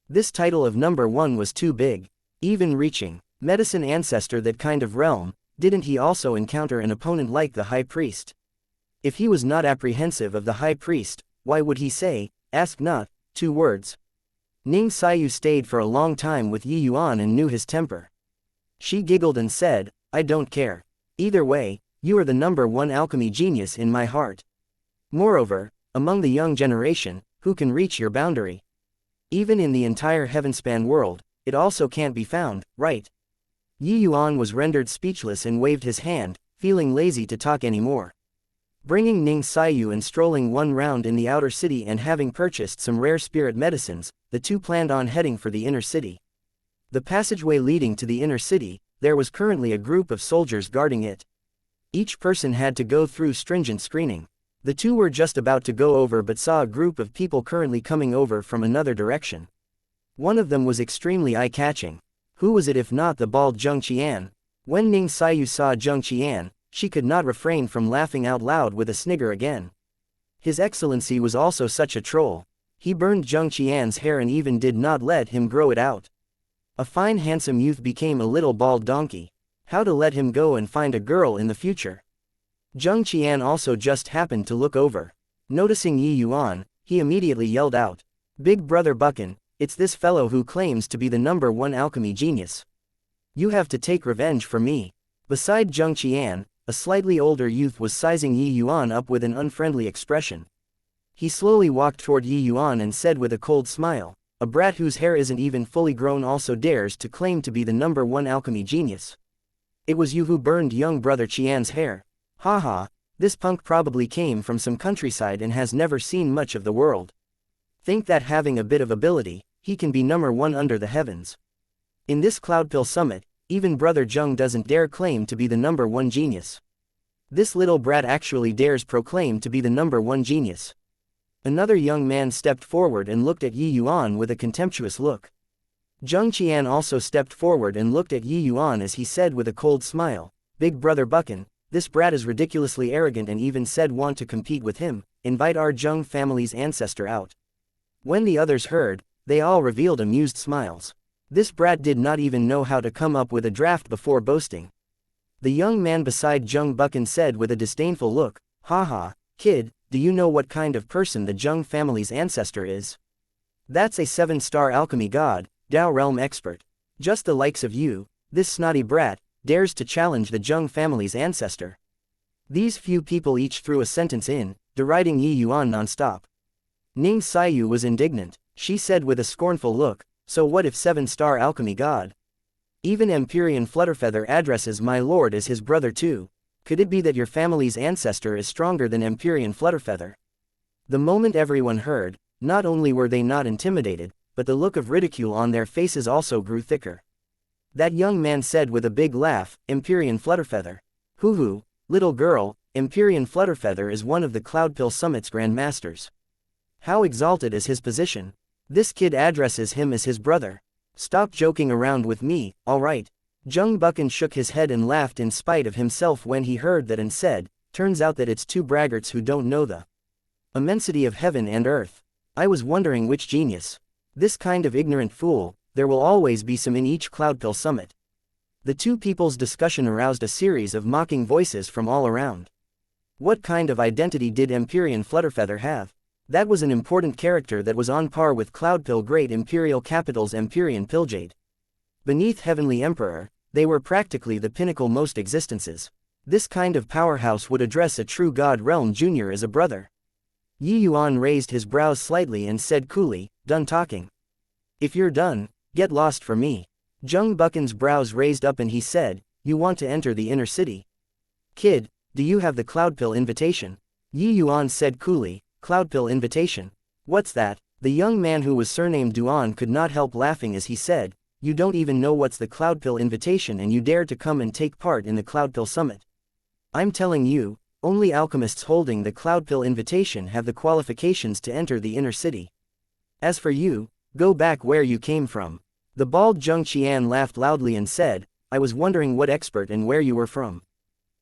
This title of number 1 was too big, even reaching. Medicine ancestor, that kind of realm. Didn't he also encounter an opponent like the high priest? If he was not apprehensive of the high priest, why would he say, "Ask not"? 2 words. Ning Xiyu stayed for a long time with Yi Yuan and knew his temper. She giggled and said, "I don't care. Either way, you are the number 1 alchemy genius in my heart. Moreover, among the young generation, who can reach your boundary? Even in the entire heavenspan world, it also can't be found, right?" Yi Yuan was rendered speechless and waved his hand, feeling lazy to talk anymore. Bringing Ning Xiyu and strolling one round in the outer city and having purchased some rare spirit medicines, the two planned on heading for the inner city. The passageway leading to the inner city, there was currently a group of soldiers guarding it. Each person had to go through stringent screening. The two were just about to go over but saw a group of people currently coming over from another direction. One of them was extremely eye-catching. Who was it if not the bald Zheng Qian? When Ning Xiyu saw Zheng Qian, she could not refrain from laughing out loud with a snigger again. His Excellency was also such a troll. He burned Zheng Qian's hair and even did not let him grow it out. A fine handsome youth became a little bald donkey. How to let him go and find a girl in the future? Zheng Qian also just happened to look over. Noticing Yi Yuan, he immediately yelled out, "Big brother Buchan, it's this fellow who claims to be the number 1 alchemy genius. You have to take revenge for me." Beside Zheng Qian, a slightly older youth was sizing Yi Yuan up with an unfriendly expression. He slowly walked toward Yi Yuan and said with a cold smile, "A brat whose hair isn't even fully grown also dares to claim to be the number 1 alchemy genius. It was you who burned young brother Qian's hair. Haha, this punk probably came from some countryside and has never seen much of the world. Think that having a bit of ability, he can be number 1 under the heavens. In this Cloudpill summit, even brother Zheng doesn't dare claim to be the number 1 genius. This little brat actually dares proclaim to be the number 1 genius." Another young man stepped forward and looked at Yi Yuan with a contemptuous look. Zheng Qian also stepped forward and looked at Yi Yuan as he said with a cold smile, "Big brother Buchan, this brat is ridiculously arrogant and even said want to compete with him, invite our Zheng family's ancestor out." When the others heard, they all revealed amused smiles. This brat did not even know how to come up with a draft before boasting. The young man beside Zheng Buchan said with a disdainful look, "Haha, kid, do you know what kind of person the Zheng family's ancestor is? That's a 7-star alchemy god, Dao realm expert. Just the likes of you, this snotty brat, dares to challenge the Zheng family's ancestor." These few people each threw a sentence in, deriding Yi Yuan non-stop. Ning Xiyu was indignant. She said with a scornful look, "So what if 7-star alchemy god? Even Empyrean Flutterfeather addresses my lord as his brother too. Could it be that your family's ancestor is stronger than Empyrean Flutterfeather?" The moment everyone heard, not only were they not intimidated, but the look of ridicule on their faces also grew thicker. That young man said with a big laugh, "Empyrean Flutterfeather? Hoo-hoo, little girl, Empyrean Flutterfeather is one of the Cloudpill Summit's grandmasters. How exalted is his position? This kid addresses him as his brother. Stop joking around with me, alright." Zheng Buchan shook his head and laughed in spite of himself when he heard that and said, "Turns out that it's 2 braggarts who don't know the immensity of heaven and earth. I was wondering which genius. This kind of ignorant fool, there will always be some in each Cloudpill summit." The two people's discussion aroused a series of mocking voices from all around. What kind of identity did Empyrean Flutterfeather have? That was an important character that was on par with Cloudpill Great Imperial Capital's Empyrean Pilljade. Beneath Heavenly Emperor, they were practically the pinnacle most existences. This kind of powerhouse would address a true God Realm Junior as a brother. Yi Yuan raised his brows slightly and said coolly, "Done talking? If you're done, get lost for me." Zheng Buchan's brows raised up and he said, "You want to enter the inner city? Kid, do you have the Cloudpill invitation?" Yi Yuan said coolly, "Cloudpill invitation? What's that?" The young man who was surnamed Duan could not help laughing as he said, You don't even know what's the Cloudpill invitation and you dare to come and take part in the Cloudpill summit. I'm telling you, only alchemists holding the Cloudpill invitation have the qualifications to enter the inner city. As for you, go back where you came from. The bald Zheng Qian laughed loudly and said, I was wondering what expert and where you were from.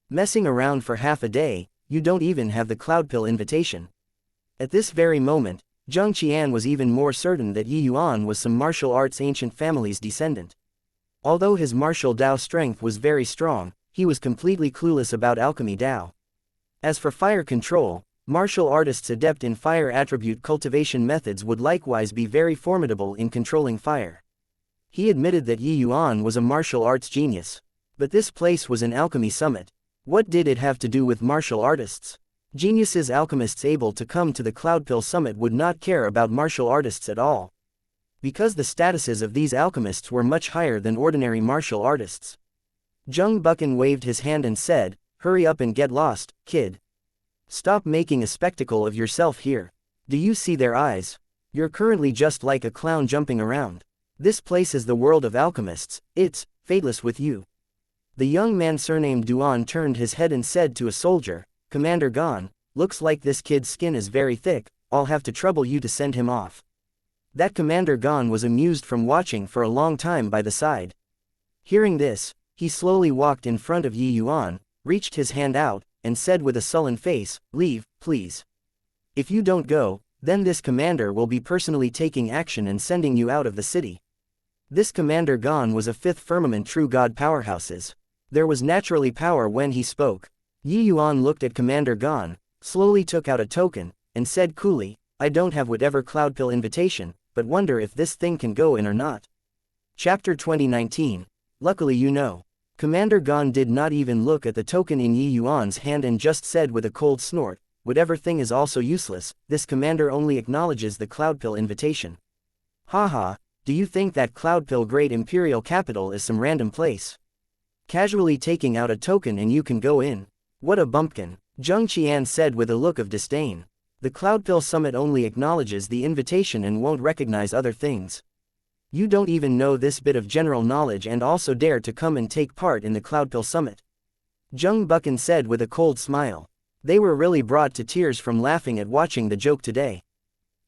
Messing around for half a day, you don't even have the Cloudpill invitation. At this very moment, Zheng Qian was even more certain that Yuan was some martial arts ancient family's descendant. Although his martial Dao strength was very strong, he was completely clueless about alchemy Dao. As for fire control, martial artists adept in fire attribute cultivation methods would likewise be very formidable in controlling fire. He admitted that Yuan was a martial arts genius. But this place was an alchemy summit. What did it have to do with martial artists? Geniuses alchemists able to come to the Cloudpill summit would not care about martial artists at all. Because the statuses of these alchemists were much higher than ordinary martial artists. Zheng Buchan waved his hand and said, hurry up and get lost, kid. Stop making a spectacle of yourself here. Do you see their eyes? You're currently just like a clown jumping around. This place is the world of alchemists, it's fateless with you. The young man surnamed Yuan turned his head and said to a soldier, Commander Gan, looks like this kid's skin is very thick, I'll have to trouble you to send him off. That Commander Gan was amused from watching for a long time by the side. Hearing this, he slowly walked in front of Yuan, reached his hand out, and said with a sullen face, leave, please. If you don't go, then this commander will be personally taking action and sending you out of the city. This Commander Gan was a fifth firmament true god powerhouses. There was naturally power when he spoke. Yuan looked at Commander Gan, slowly took out a token, and said coolly, I don't have whatever Cloudpill invitation, but wonder if this thing can go in or not. Chapter 2019. Luckily you know. Commander Gan did not even look at the token in Yuan's hand and just said with a cold snort, whatever thing is also useless, this commander only acknowledges the Cloudpill invitation. Haha, do you think that Cloudpill Great Imperial Capital is some random place? Casually taking out a token and you can go in. What a bumpkin, Zheng Qian said with a look of disdain. The Cloudpill summit only acknowledges the invitation and won't recognize other things. You don't even know this bit of general knowledge and also dare to come and take part in the Cloudpill summit. Zheng Buchan said with a cold smile. They were really brought to tears from laughing at watching the joke today.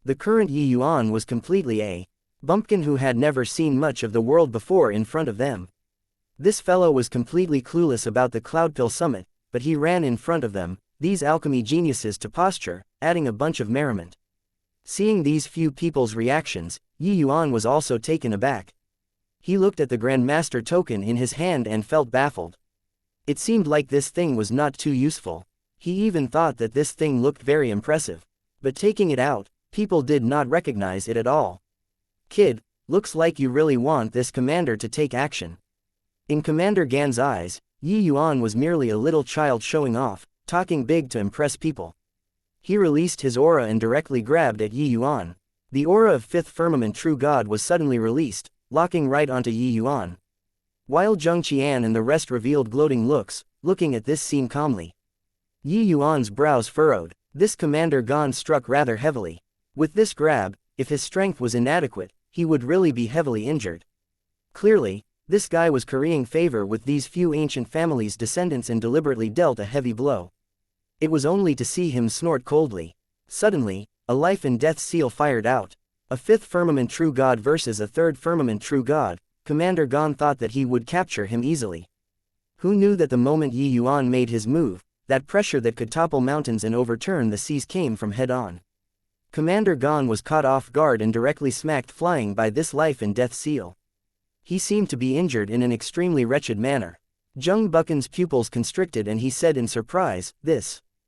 The current Yuan was completely a bumpkin who had never seen much of the world before in front of them. This fellow was completely clueless about the Cloudpill summit, but he ran in front of them, these alchemy geniuses to posture, adding a bunch of merriment. Seeing these few people's reactions, Yuan was also taken aback. He looked at the Grandmaster token in his hand and felt baffled. It seemed like this thing was not too useful. He even thought that this thing looked very impressive. But taking it out, people did not recognize it at all. Kid, looks like you really want this commander to take action. In Commander Gan's eyes, Yuan was merely a little child showing off, talking big to impress people. He released his aura and directly grabbed at Yuan. The aura of fifth firmament true god was suddenly released, locking right onto Yuan. While Zheng Qian and the rest revealed gloating looks, looking at this scene calmly. Yuan's brows furrowed. This Commander Gan struck rather heavily. With this grab, if his strength was inadequate, he would really be heavily injured. Clearly, this guy was currying favor with these few ancient families' descendants and deliberately dealt a heavy blow. It was only to see him snort coldly. Suddenly, a life and death seal fired out. A fifth firmament true god versus a third firmament true god. Commander Gan thought that he would capture him easily. Who knew that the moment Yuan made his move, that pressure that could topple mountains and overturn the seas came from head on. Commander Gan was caught off guard and directly smacked flying by this life and death seal. He seemed to be injured in an extremely wretched manner. Zheng Buchan's pupils constricted and he said in surprise,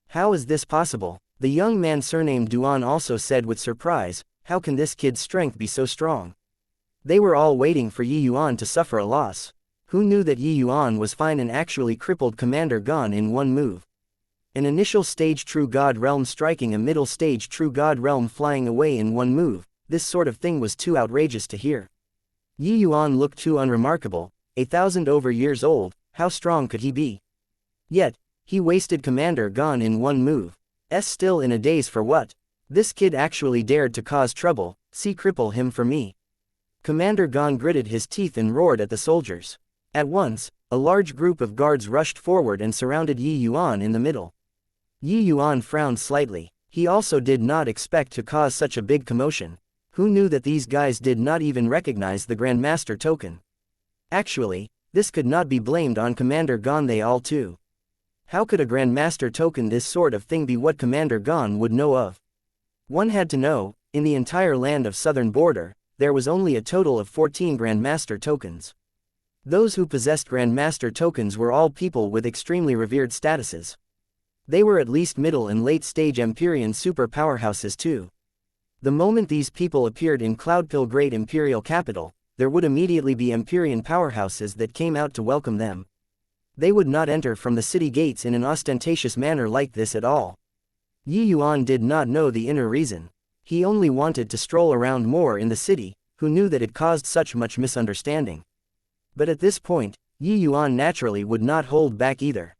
how is this possible? The young man surnamed Yuan also said with surprise, how can this kid's strength be so strong? They were all waiting for Yuan to suffer a loss. Who knew that Yuan was fine and actually crippled Commander Gan in one move? An initial stage true god realm striking a middle stage true god realm flying away in one move, this sort of thing was too outrageous to hear. Yuan looked too unremarkable, 1,000 over years old, how strong could he be? Yet, he wasted Commander Gan in one move. Still in a daze for what? This kid actually dared to cause trouble, see cripple him for me. Commander Gon gritted his teeth and roared at the soldiers. At once, a large group of guards rushed forward and surrounded Yi Yuan in the middle. Yi Yuan frowned slightly. He also did not expect to cause such a big commotion. Who knew that these guys did not even recognize the Grandmaster token? Actually, this could not be blamed on Commander Gon, they all too. How could a Grandmaster token this sort of thing be what Commander Gon would know of? One had to know, in the entire land of Southern Border, there was only a total of 14 Grandmaster tokens. Those who possessed Grandmaster tokens were all people with extremely revered statuses. They were at least middle and late-stage Empyrean super powerhouses too. The moment these people appeared in Cloudpill Great Imperial Capital, there would immediately be Empyrean powerhouses that came out to welcome them. They would not enter from the city gates in an ostentatious manner like this at all. Yi Yuan did not know the inner reason. He only wanted to stroll around more in the city, who knew that it caused such much misunderstanding. But at this point, Yi Yuan naturally would not hold back either.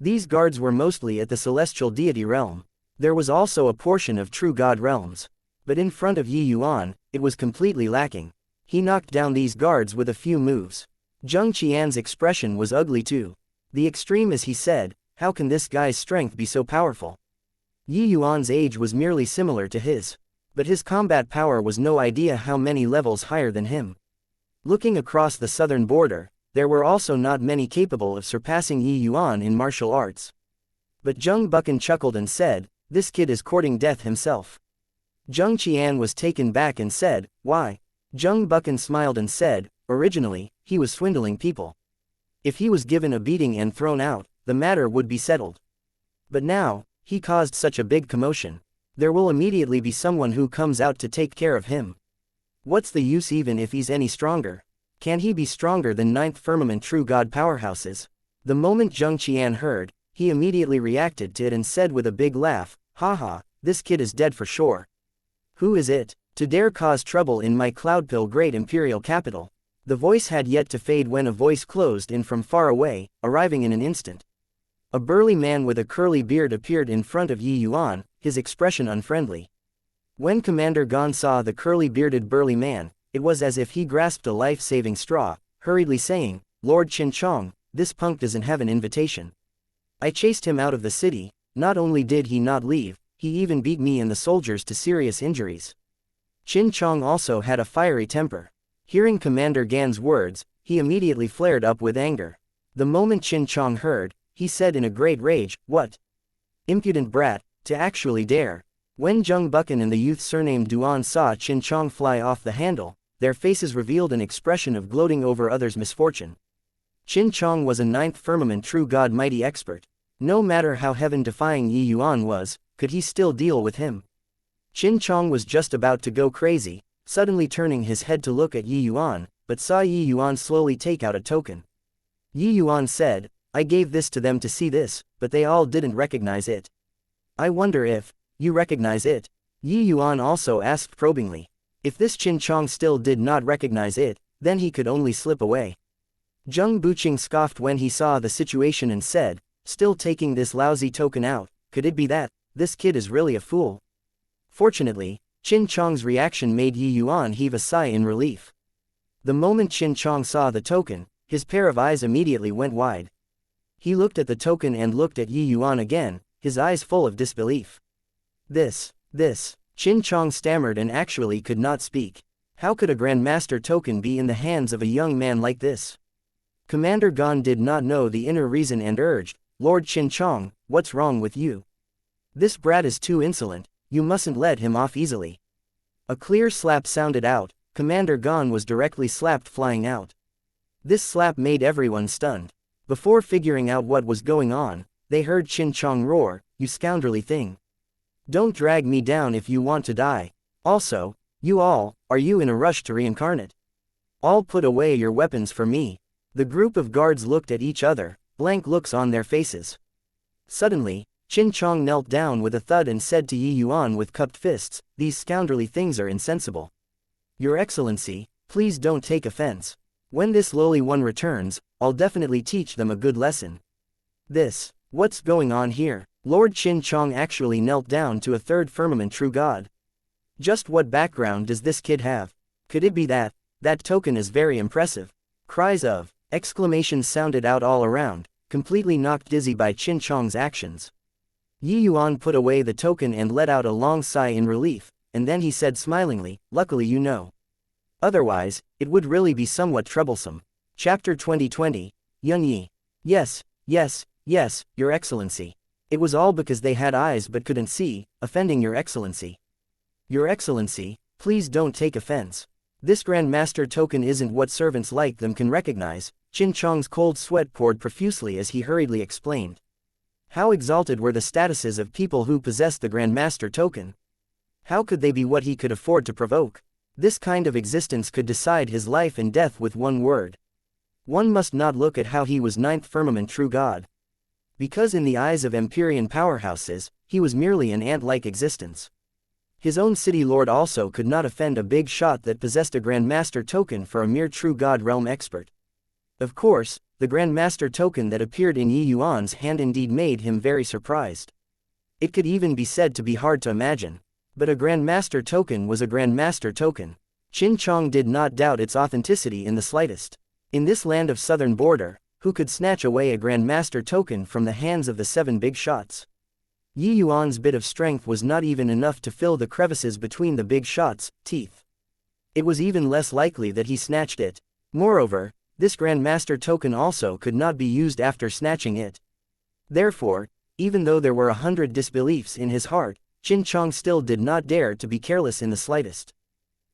These guards were mostly at the celestial deity realm. There was also a portion of true god realms. But in front of Yi Yuan, it was completely lacking. He knocked down these guards with a few moves. Zheng Qian's expression was ugly too. The extreme, as he said, how can this guy's strength be so powerful? Yi Yuan's age was merely similar to his. But his combat power was no idea how many levels higher than him. Looking across the southern border, there were also not many capable of surpassing Yi Yuan in martial arts. But Zheng Buchan chuckled and said, "This kid is courting death himself." Zheng Qian was taken back and said, "Why?" Zheng Buchan smiled and said, "Originally, he was swindling people. If he was given a beating and thrown out, the matter would be settled. But now, he caused such a big commotion. There will immediately be someone who comes out to take care of him. What's the use even if he's any stronger? Can he be stronger than Ninth Firmament true god powerhouses?" The moment Zheng Qian heard, he immediately reacted to it and said with a big laugh, "Haha, this kid is dead for sure. Who is it, to dare cause trouble in my Cloudpill Great Imperial Capital?" The voice had yet to fade when a voice closed in from far away, arriving in an instant. A burly man with a curly beard appeared in front of Yi Yuan, his expression unfriendly. When Commander Gon saw the curly-bearded burly man, it was as if he grasped a life-saving straw, hurriedly saying, "Lord Qin Chong, this punk doesn't have an invitation. I chased him out of the city. Not only did he not leave, he even beat me and the soldiers to serious injuries." Qin Chong also had a fiery temper. Hearing Commander Gan's words, he immediately flared up with anger. The moment Qin Chong heard, he said in a great rage, "What? Impudent brat, to actually dare." When Zheng Buchan and the youth surnamed Duan saw Qin Chong fly off the handle, their faces revealed an expression of gloating over others' misfortune. Qin Chong was a Ninth Firmament true god mighty expert. No matter how heaven-defying Yi Yuan was, could he still deal with him? Qin Chong was just about to go crazy, suddenly turning his head to look at Yi Yuan, but saw Yi Yuan slowly take out a token. Yi Yuan said, "I gave this to them to see this, but they all didn't recognize it. I wonder if you recognize it?" Yi Yuan also asked probingly. If this Qin Chong still did not recognize it, then he could only slip away. Zheng Buqing scoffed when he saw the situation and said, "Still taking this lousy token out, could it be that this kid is really a fool?" Fortunately, Qin Chong's reaction made Yi Yuan heave a sigh in relief. The moment Qin Chong saw the token, his pair of eyes immediately went wide. He looked at the token and looked at Yi Yuan again, his eyes full of disbelief. This, Qin Chong stammered and actually could not speak. How could a Grandmaster token be in the hands of a young man like this? Commander Gon did not know the inner reason and urged, "Lord Qin Chong, what's wrong with you? This brat is too insolent, you mustn't let him off easily." A clear slap sounded out. Commander Gon was directly slapped flying out. This slap made everyone stunned. Before figuring out what was going on, they heard Qin Chong roar, "You scoundrelly thing. Don't drag me down if you want to die. Also, you all, are you in a rush to reincarnate? All put away your weapons for me." The group of guards looked at each other, blank looks on their faces. Suddenly, Qin Chong knelt down with a thud and said to Yi Yuan with cupped fists, "These scoundrelly things are insensible. Your Excellency, please don't take offense. When this lowly one returns, I'll definitely teach them a good lesson." What's going on here? Lord Qin Chong actually knelt down to a third firmament true god. Just what background does this kid have? Could it be that That token is very impressive. Cries of exclamations sounded out all around, completely knocked dizzy by Qin Chong's actions. Yi Yuan put away the token and let out a long sigh in relief, and then he said smilingly, luckily you know. Otherwise, it would really be somewhat troublesome. Chapter 2020, Yun Yi. Yes, yes, yes, Your Excellency. It was all because they had eyes but couldn't see, offending Your Excellency. Your Excellency, please don't take offense. This Grand Master token isn't what servants like them can recognize. Qin Chong's cold sweat poured profusely as he hurriedly explained. How exalted were the statuses of people who possessed the Grand Master token? How could they be what he could afford to provoke? This kind of existence could decide his life and death with one word. One must not look at how he was ninth firmament true god. Because in the eyes of Empyrean powerhouses, he was merely an ant-like existence. His own city lord also could not offend a big shot that possessed a Grand Master token for a mere true god realm expert. Of course, the Grand Master token that appeared in Yi Yuan's hand indeed made him very surprised. It could even be said to be hard to imagine. But a Grand Master token was a Grand Master token. Qin Chong did not doubt its authenticity in the slightest. In this land of southern border, who could snatch away a Grand Master token from the hands of the 7 big shots? Yi Yuan's bit of strength was not even enough to fill the crevices between the big shots' teeth. It was even less likely that he snatched it. Moreover, this Grand Master token also could not be used after snatching it. Therefore, even though there were 100 disbeliefs in his heart, Qin Chong still did not dare to be careless in the slightest.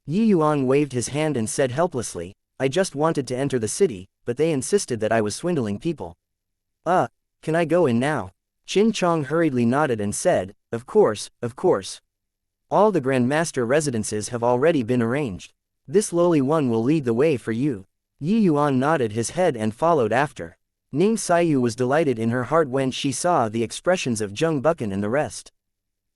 Yi Yuan waved his hand and said helplessly, I just wanted to enter the city, but they insisted that I was swindling people. Can I go in now? Qin Chong hurriedly nodded and said, of course, of course. All the Grand Master residences have already been arranged. This lowly one will lead the way for you. Yi Yuan nodded his head and followed after. Ning Xiyu was delighted in her heart when she saw the expressions of Zheng Buchan and the rest.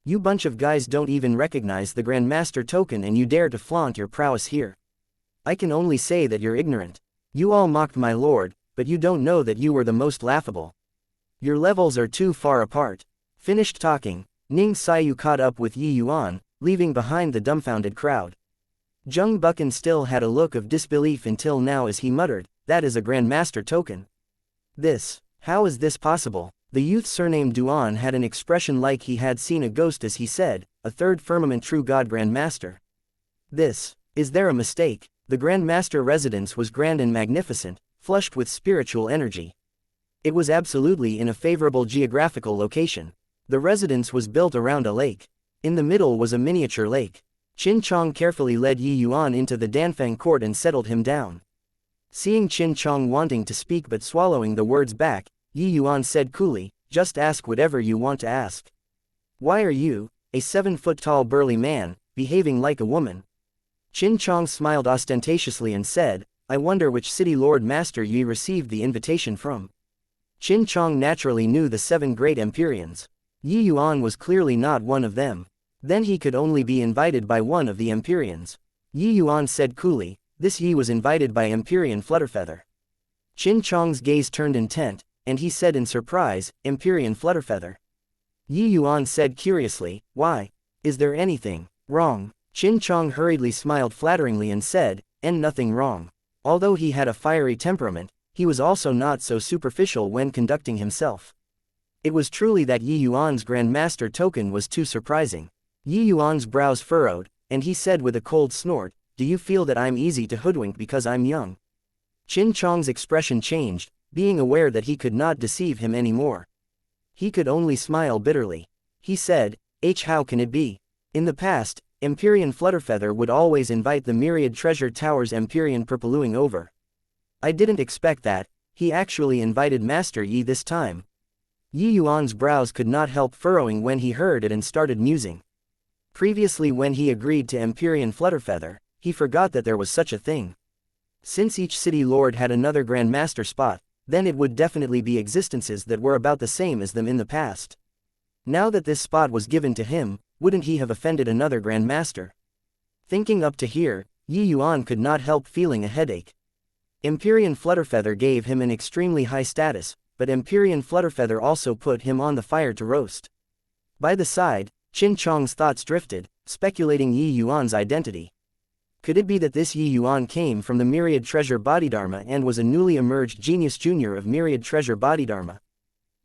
You bunch of guys don't even recognize the Grand Master token and you dare to flaunt your prowess here. I can only say that you're ignorant. You all mocked my lord, but you don't know that you were the most laughable. Your levels are too far apart. Finished talking, Ning Xiyu caught up with Yi Yuan, leaving behind the dumbfounded crowd. Zheng Buchan still had a look of disbelief until now as he muttered, that is a Grand Master token. How is this possible? The youth surnamed Yuan had an expression like he had seen a ghost as he said, a 3rd firmament true god Grand Master. Is there a mistake? The Grand Master residence was grand and magnificent, flushed with spiritual energy. It was absolutely in a favorable geographical location. The residence was built around a lake. In the middle was a miniature lake. Qin Chong carefully led Yi Yuan into the Danfeng court and settled him down. Seeing Qin Chong wanting to speak but swallowing the words back, Yi Yuan said coolly, just ask whatever you want to ask. Why are you, a 7-foot-tall burly man, behaving like a woman? Qin Chong smiled ostentatiously and said, I wonder which city lord master you received the invitation from. Qin Chong naturally knew the 7 great Empyreans. Yi Yuan was clearly not one of them. Then he could only be invited by one of the Empyreans. Yi Yuan said coolly, this Yi was invited by Empyrean Flutterfeather. Qin Chong's gaze turned intent, and he said in surprise, Empyrean Flutterfeather. Yi Yuan said curiously, why? Is there anything wrong? Qin Chong hurriedly smiled flatteringly and said, and nothing wrong. Although he had a fiery temperament, he was also not so superficial when conducting himself. It was truly that Yi Yuan's Grand Master token was too surprising. Yi Yuan's brows furrowed, and he said with a cold snort, do you feel that I'm easy to hoodwink because I'm young? Qin Chong's expression changed, being aware that he could not deceive him anymore. He could only smile bitterly. He said, how can it be? In the past, Empyrean Flutterfeather would always invite the myriad treasure towers Empyrean purpluing over. I didn't expect that, he actually invited Master Yi this time. Yi Yuan's brows could not help furrowing when he heard it and started musing. Previously when he agreed to Empyrean Flutterfeather, he forgot that there was such a thing. Since each city lord had another Grand Master spot, then it would definitely be existences that were about the same as them in the past. Now that this spot was given to him, wouldn't he have offended another Grand Master? Thinking up to here, Yi Yuan could not help feeling a headache. Empyrean Flutterfeather gave him an extremely high status, but Empyrean Flutterfeather also put him on the fire to roast. By the side, Qin Chong's thoughts drifted, speculating Yi Yuan's identity. Could it be that this Yi Yuan came from the Myriad Treasure Bodhidharma and was a newly emerged genius junior of Myriad Treasure Bodhidharma?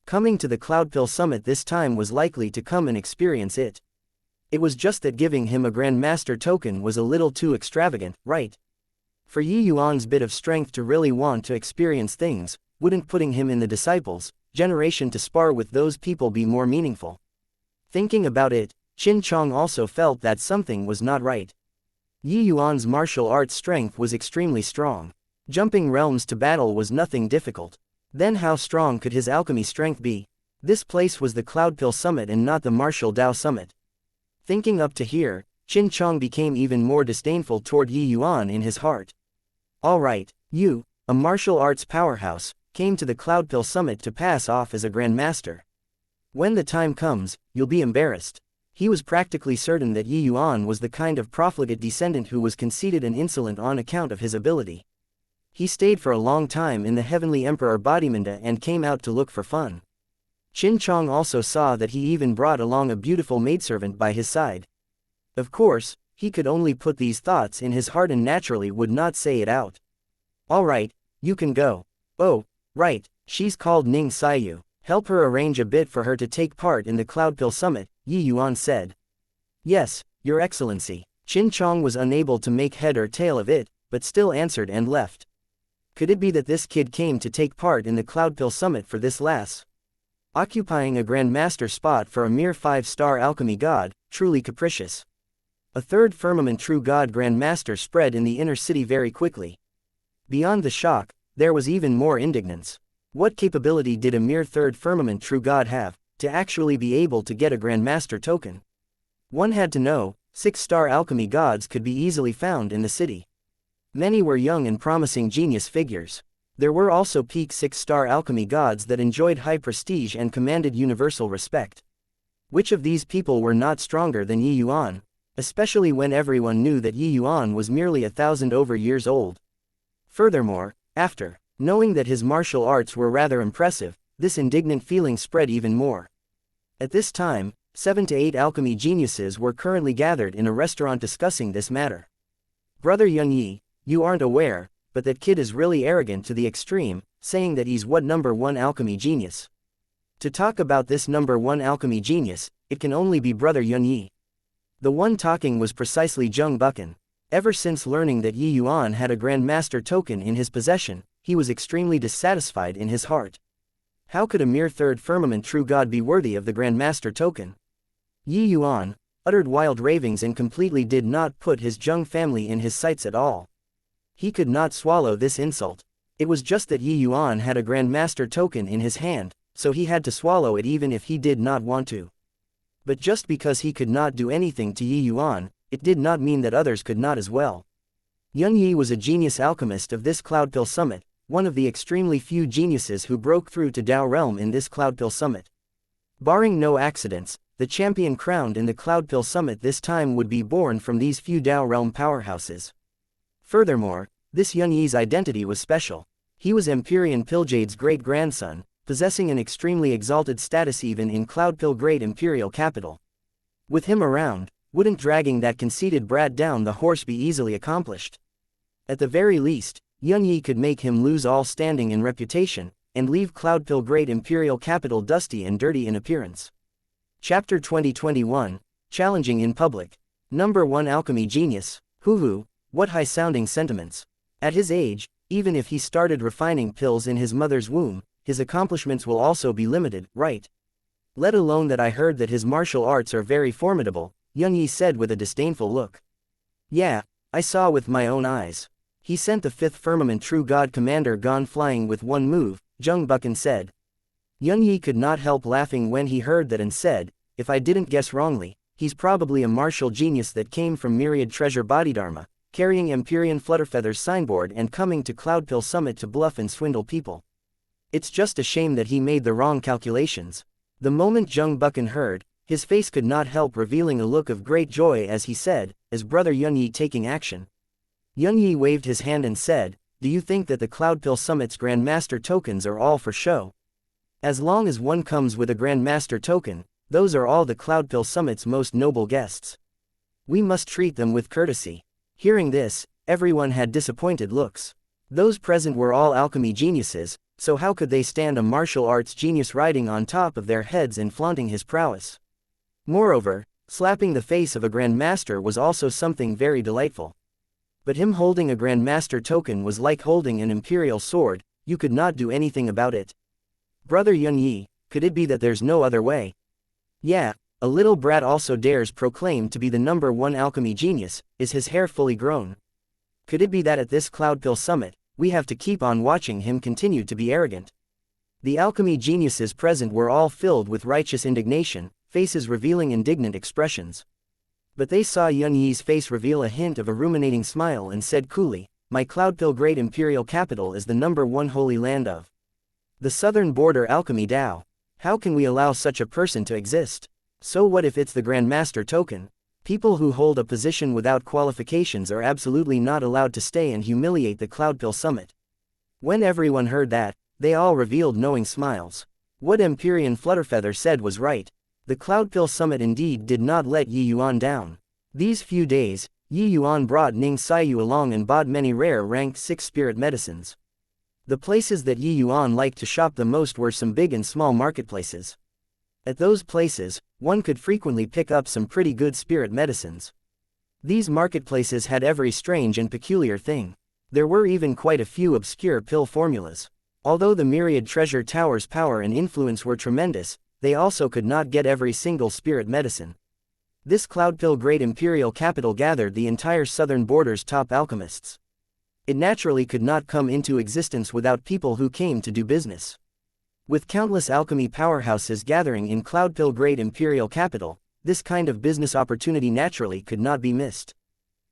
Coming to the Cloudpill Summit this time was likely to come and experience it. It was just that giving him a Grandmaster token was a little too extravagant, right? For Yi Yuan's bit of strength to really want to experience things, wouldn't putting him in the disciples' generation to spar with those people be more meaningful? Thinking about it, Qin Chong also felt that something was not right. Yi Yuan's martial arts strength was extremely strong. Jumping realms to battle was nothing difficult. Then how strong could his alchemy strength be? This place was the Cloudpill Summit and not the Martial Dao Summit. Thinking up to here, Qin Chong became even more disdainful toward Yi Yuan in his heart. Alright, you, a martial arts powerhouse, came to the Cloudpill Summit to pass off as a Grandmaster. When the time comes, you'll be embarrassed. He was practically certain that Yi Yuan was the kind of profligate descendant who was conceited and insolent on account of his ability. He stayed for a long time in the Heavenly Emperor Bodhimanda and came out to look for fun. Qin Chong also saw that he even brought along a beautiful maidservant by his side. Of course, he could only put these thoughts in his heart and naturally would not say it out. Alright, you can go. Oh, right, she's called Ning Sayu. Help her arrange a bit for her to take part in the Cloudpill Summit, Yi Yuan said. Yes, Your Excellency. Qin Chong was unable to make head or tail of it, but still answered and left. Could it be that this kid came to take part in the Cloudpill Summit for this lass? Occupying a Grandmaster spot for a mere 5-star alchemy god, truly capricious. A third firmament true god Grandmaster spread in the inner city very quickly. Beyond the shock, there was even more indignance. What capability did a mere third firmament true god have, to actually be able to get a Grandmaster token? One had to know, 6-star alchemy gods could be easily found in the city. Many were young and promising genius figures. There were also peak 6-star alchemy gods that enjoyed high prestige and commanded universal respect. Which of these people were not stronger than Yi Yuan, especially when everyone knew that Yi Yuan was merely 1,000 over years old? Furthermore, after knowing that his martial arts were rather impressive, this indignant feeling spread even more. At this time, 7 to 8 alchemy geniuses were currently gathered in a restaurant discussing this matter. Brother Yunyi, you aren't aware, but that kid is really arrogant to the extreme, saying that he's what number 1 alchemy genius. To talk about this number 1 alchemy genius, it can only be Brother Yunyi. The one talking was precisely Zheng Buchan. Ever since learning that Yi Yuan had a Grandmaster token in his possession, he was extremely dissatisfied in his heart. How could a mere third firmament true god be worthy of the Grandmaster token? Yi Yuan uttered wild ravings and completely did not put his Zheng family in his sights at all. He could not swallow this insult. It was just that Yi Yuan had a Grandmaster token in his hand, so he had to swallow it even if he did not want to. But just because he could not do anything to Yi Yuan, it did not mean that others could not as well. Yunyi was a genius alchemist of this Cloudpill Summit, one of the extremely few geniuses who broke through to Dao Realm in this Cloudpill Summit. Barring no accidents, the champion crowned in the Cloudpill Summit this time would be born from these few Dao Realm powerhouses. Furthermore, this Yunyi's identity was special. He was Empyrean Piljade's great-grandson, possessing an extremely exalted status even in Cloudpill Great Imperial Capital. With him around, wouldn't dragging that conceited brat down the horse be easily accomplished? At the very least, Yunyi could make him lose all standing and reputation, and leave Cloudpill Great Imperial Capital dusty and dirty in appearance. Chapter 2021, Challenging in Public. Number 1 Alchemy Genius, hoo-hoo, what high-sounding sentiments. At his age, even if he started refining pills in his mother's womb, his accomplishments will also be limited, right? Let alone that I heard that his martial arts are very formidable, Yunyi said with a disdainful look. Yeah, I saw with my own eyes. He sent the 5th firmament true god commander gone flying with one move, Zheng Buchan said. Yunyi could not help laughing when he heard that and said, if I didn't guess wrongly, he's probably a martial genius that came from Myriad Treasure Bodhidharma, carrying Empyrean Flutterfeather's signboard and coming to Cloudpill Summit to bluff and swindle people. It's just a shame that he made the wrong calculations. The moment Zheng Buchan heard, his face could not help revealing a look of great joy as he said, as Brother Yunyi taking action. Yunyi waved his hand and said, do you think that the Cloudpill Summit's Grandmaster tokens are all for show? As long as one comes with a Grandmaster token, those are all the Cloudpill Summit's most noble guests. We must treat them with courtesy. Hearing this, everyone had disappointed looks. Those present were all alchemy geniuses, so how could they stand a martial arts genius riding on top of their heads and flaunting his prowess? Moreover, slapping the face of a Grand Master was also something very delightful. But him holding a Grand Master token was like holding an imperial sword, you could not do anything about it. Brother Yun-Yi, could it be that there's no other way? Yeah, a little brat also dares proclaim to be the #1 alchemy genius, is his hair fully grown? Could it be that at this Cloudpill summit, we have to keep on watching him continue to be arrogant? The alchemy geniuses present were all filled with righteous indignation, faces revealing indignant expressions. But they saw Yun-Yi's face reveal a hint of a ruminating smile and said coolly, my Cloudpill great imperial capital is the #1 holy land of the southern border alchemy Dao. How can we allow such a person to exist? So what if it's the Grand Master token? People who hold a position without qualifications are absolutely not allowed to stay and humiliate the Cloudpill summit. When everyone heard that, they all revealed knowing smiles. What Empyrean Flutterfeather said was right. The Cloudpill summit indeed did not let Yi Yuan down. These few days, Yi Yuan brought Ning Xiaoyu along and bought many rare ranked 6 spirit medicines. The places that Yi Yuan liked to shop the most were some big and small marketplaces. At those places, one could frequently pick up some pretty good spirit medicines. These marketplaces had every strange and peculiar thing. There were even quite a few obscure pill formulas. Although the myriad treasure towers' power and influence were tremendous, they also could not get every single spirit medicine. This Cloudpill great imperial capital gathered the entire southern border's top alchemists. It naturally could not come into existence without people who came to do business. With countless alchemy powerhouses gathering in Cloudpill great imperial capital, this kind of business opportunity naturally could not be missed.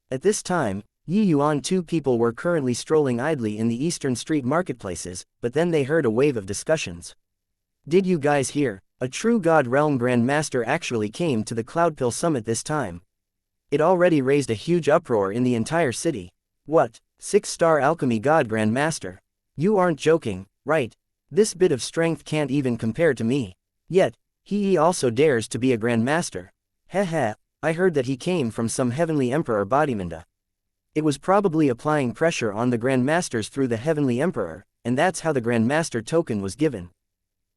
At this time, Yi Yuan 2 people were currently strolling idly in the eastern street marketplaces, but then they heard a wave of discussions. Did you guys hear? A true God Realm Grand Master actually came to the Cloudpill summit this time. It already raised a huge uproar in the entire city. What? 6-star alchemy God Grand Master? You aren't joking, right? This bit of strength can't even compare to me. Yet, he also dares to be a Grand Master. Heh, I heard that he came from some heavenly emperor Bodhimanda. It was probably applying pressure on the Grand Masters through the heavenly emperor, and that's how the Grand Master token was given.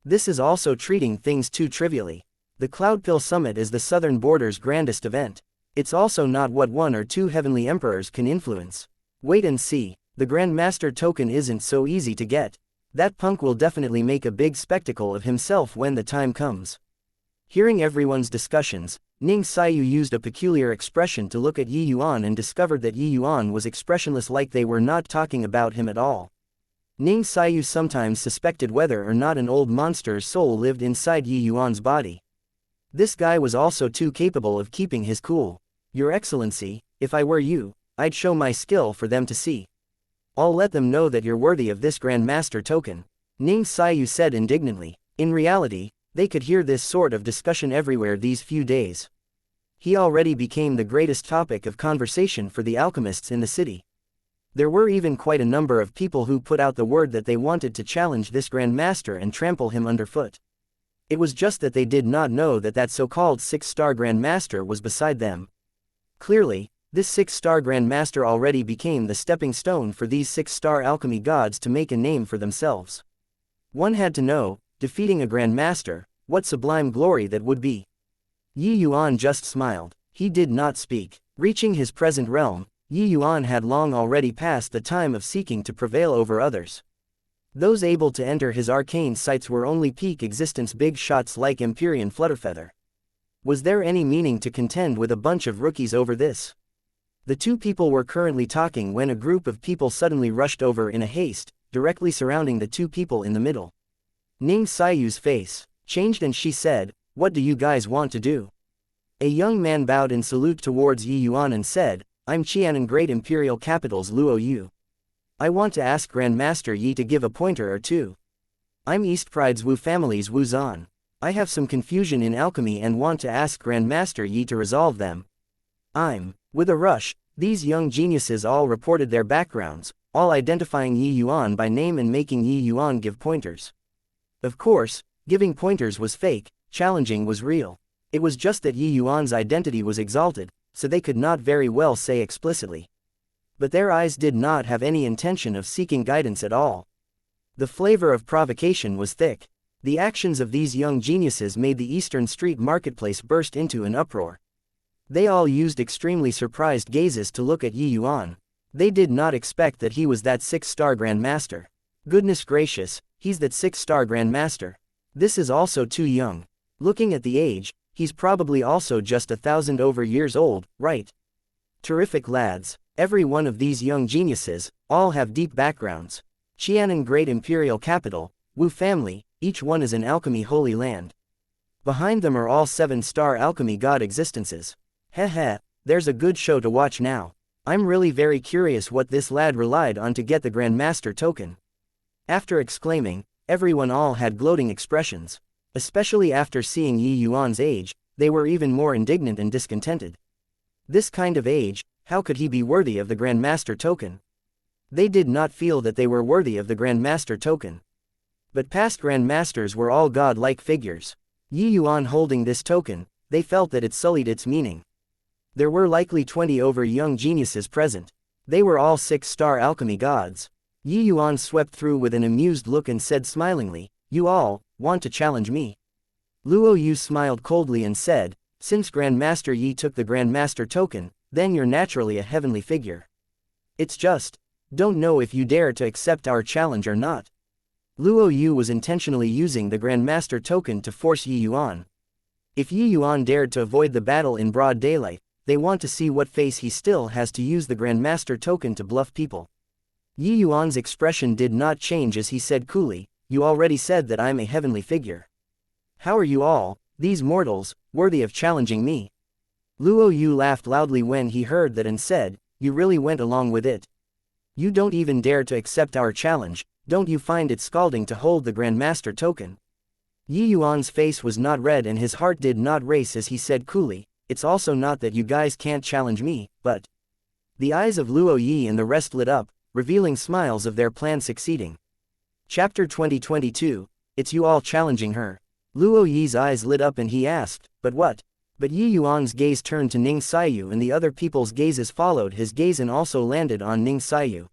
This is also treating things too trivially. The Cloudpill summit is the southern border's grandest event. It's also not what 1 or 2 heavenly emperors can influence. Wait and see, the Grand Master token isn't so easy to get. That punk will definitely make a big spectacle of himself when the time comes. Hearing everyone's discussions, Ning Xiaoyu used a peculiar expression to look at Yi Yuan and discovered that Yi Yuan was expressionless, like they were not talking about him at all. Ning Xiaoyu sometimes suspected whether or not an old monster's soul lived inside Yi Yuan's body. This guy was also too capable of keeping his cool. Your Excellency, if I were you, I'd show my skill for them to see. I'll let them know that you're worthy of this Grand Master token, Ning Xiaoyu said indignantly. In reality, they could hear this sort of discussion everywhere these few days. He already became the greatest topic of conversation for the alchemists in the city. There were even quite a number of people who put out the word that they wanted to challenge this Grand Master and trample him underfoot. It was just that they did not know that that so-called 6-star Grand Master was beside them. Clearly, this 6-star Grand Master already became the stepping stone for these 6-star alchemy gods to make a name for themselves. One had to know, defeating a Grand Master, what sublime glory that would be. Yi Yuan just smiled. He did not speak. Reaching his present realm, Yi Yuan had long already passed the time of seeking to prevail over others. Those able to enter his arcane sights were only peak existence big shots like Empyrean Flutterfeather. Was there any meaning to contend with a bunch of rookies over this? The 2 people were currently talking when a group of people suddenly rushed over in a haste, directly surrounding the 2 people in the middle. Ning Xiaoyu's face changed and she said, "What do you guys want to do?" A young man bowed in salute towards Yi Yuan and said, "I'm Qianan Great Imperial Capital's Luo Yu. I want to ask Grand Master Yi to give a pointer or two. I'm East Pride's Wu family's Wu Zan. I have some confusion in alchemy and want to ask Grand Master Yi to resolve them." With a rush, these young geniuses all reported their backgrounds, all identifying Yi Yuan by name and making Yi Yuan give pointers. Of course, giving pointers was fake, challenging was real. It was just that Yi Yuan's identity was exalted, so they could not very well say explicitly. But their eyes did not have any intention of seeking guidance at all. The flavor of provocation was thick. The actions of these young geniuses made the Eastern Street marketplace burst into an uproar. They all used extremely surprised gazes to look at Yuan. They did not expect that he was that 6-star Grandmaster. Goodness gracious, he's that 6-star Grandmaster. This is also too young. Looking at the age, he's probably also just 1,000 over years old, right? Terrific lads. Every one of these young geniuses, all have deep backgrounds. Qianan Great Imperial Capital, Wu family, each one is an alchemy holy land. Behind them are all 7-star alchemy god existences. Heh, there's a good show to watch now. I'm really very curious what this lad relied on to get the Grandmaster token. After exclaiming, everyone all had gloating expressions. Especially after seeing Yuan's age, they were even more indignant and discontented. This kind of age, how could he be worthy of the Grandmaster token? They did not feel that they were worthy of the Grandmaster token. But past Grandmasters were all god-like figures. Yuan holding this token, they felt that it sullied its meaning. There were likely 20 over young geniuses present. They were all 6-star alchemy gods. Yuan swept through with an amused look and said smilingly, "You all want to challenge me?" Luo Yu smiled coldly and said, "Since Grandmaster Yi took the Grandmaster token, then you're naturally a heavenly figure. It's just, don't know if you dare to accept our challenge or not." Luo Yu was intentionally using the Grandmaster token to force Yuan. If Yuan dared to avoid the battle in broad daylight, they want to see what face he still has to use the Grandmaster token to bluff people. Yuan's expression did not change as he said coolly, "You already said that I'm a heavenly figure. How are you all, these mortals, worthy of challenging me?" Luo Yu laughed loudly when he heard that and said, "You really went along with it? You don't even dare to accept our challenge, don't you find it scalding to hold the Grandmaster token?" Yuan's face was not red and his heart did not race as he said coolly, "It's also not that you guys can't challenge me, but..." The eyes of Luo Yi and the rest lit up, revealing smiles of their plan succeeding. Chapter 2022, It's you all challenging her. Luo Yi's eyes lit up and he asked, "But what?" But Yuan's gaze turned to Ning Xiyu and the other people's gazes followed his gaze and also landed on Ning Xiyu.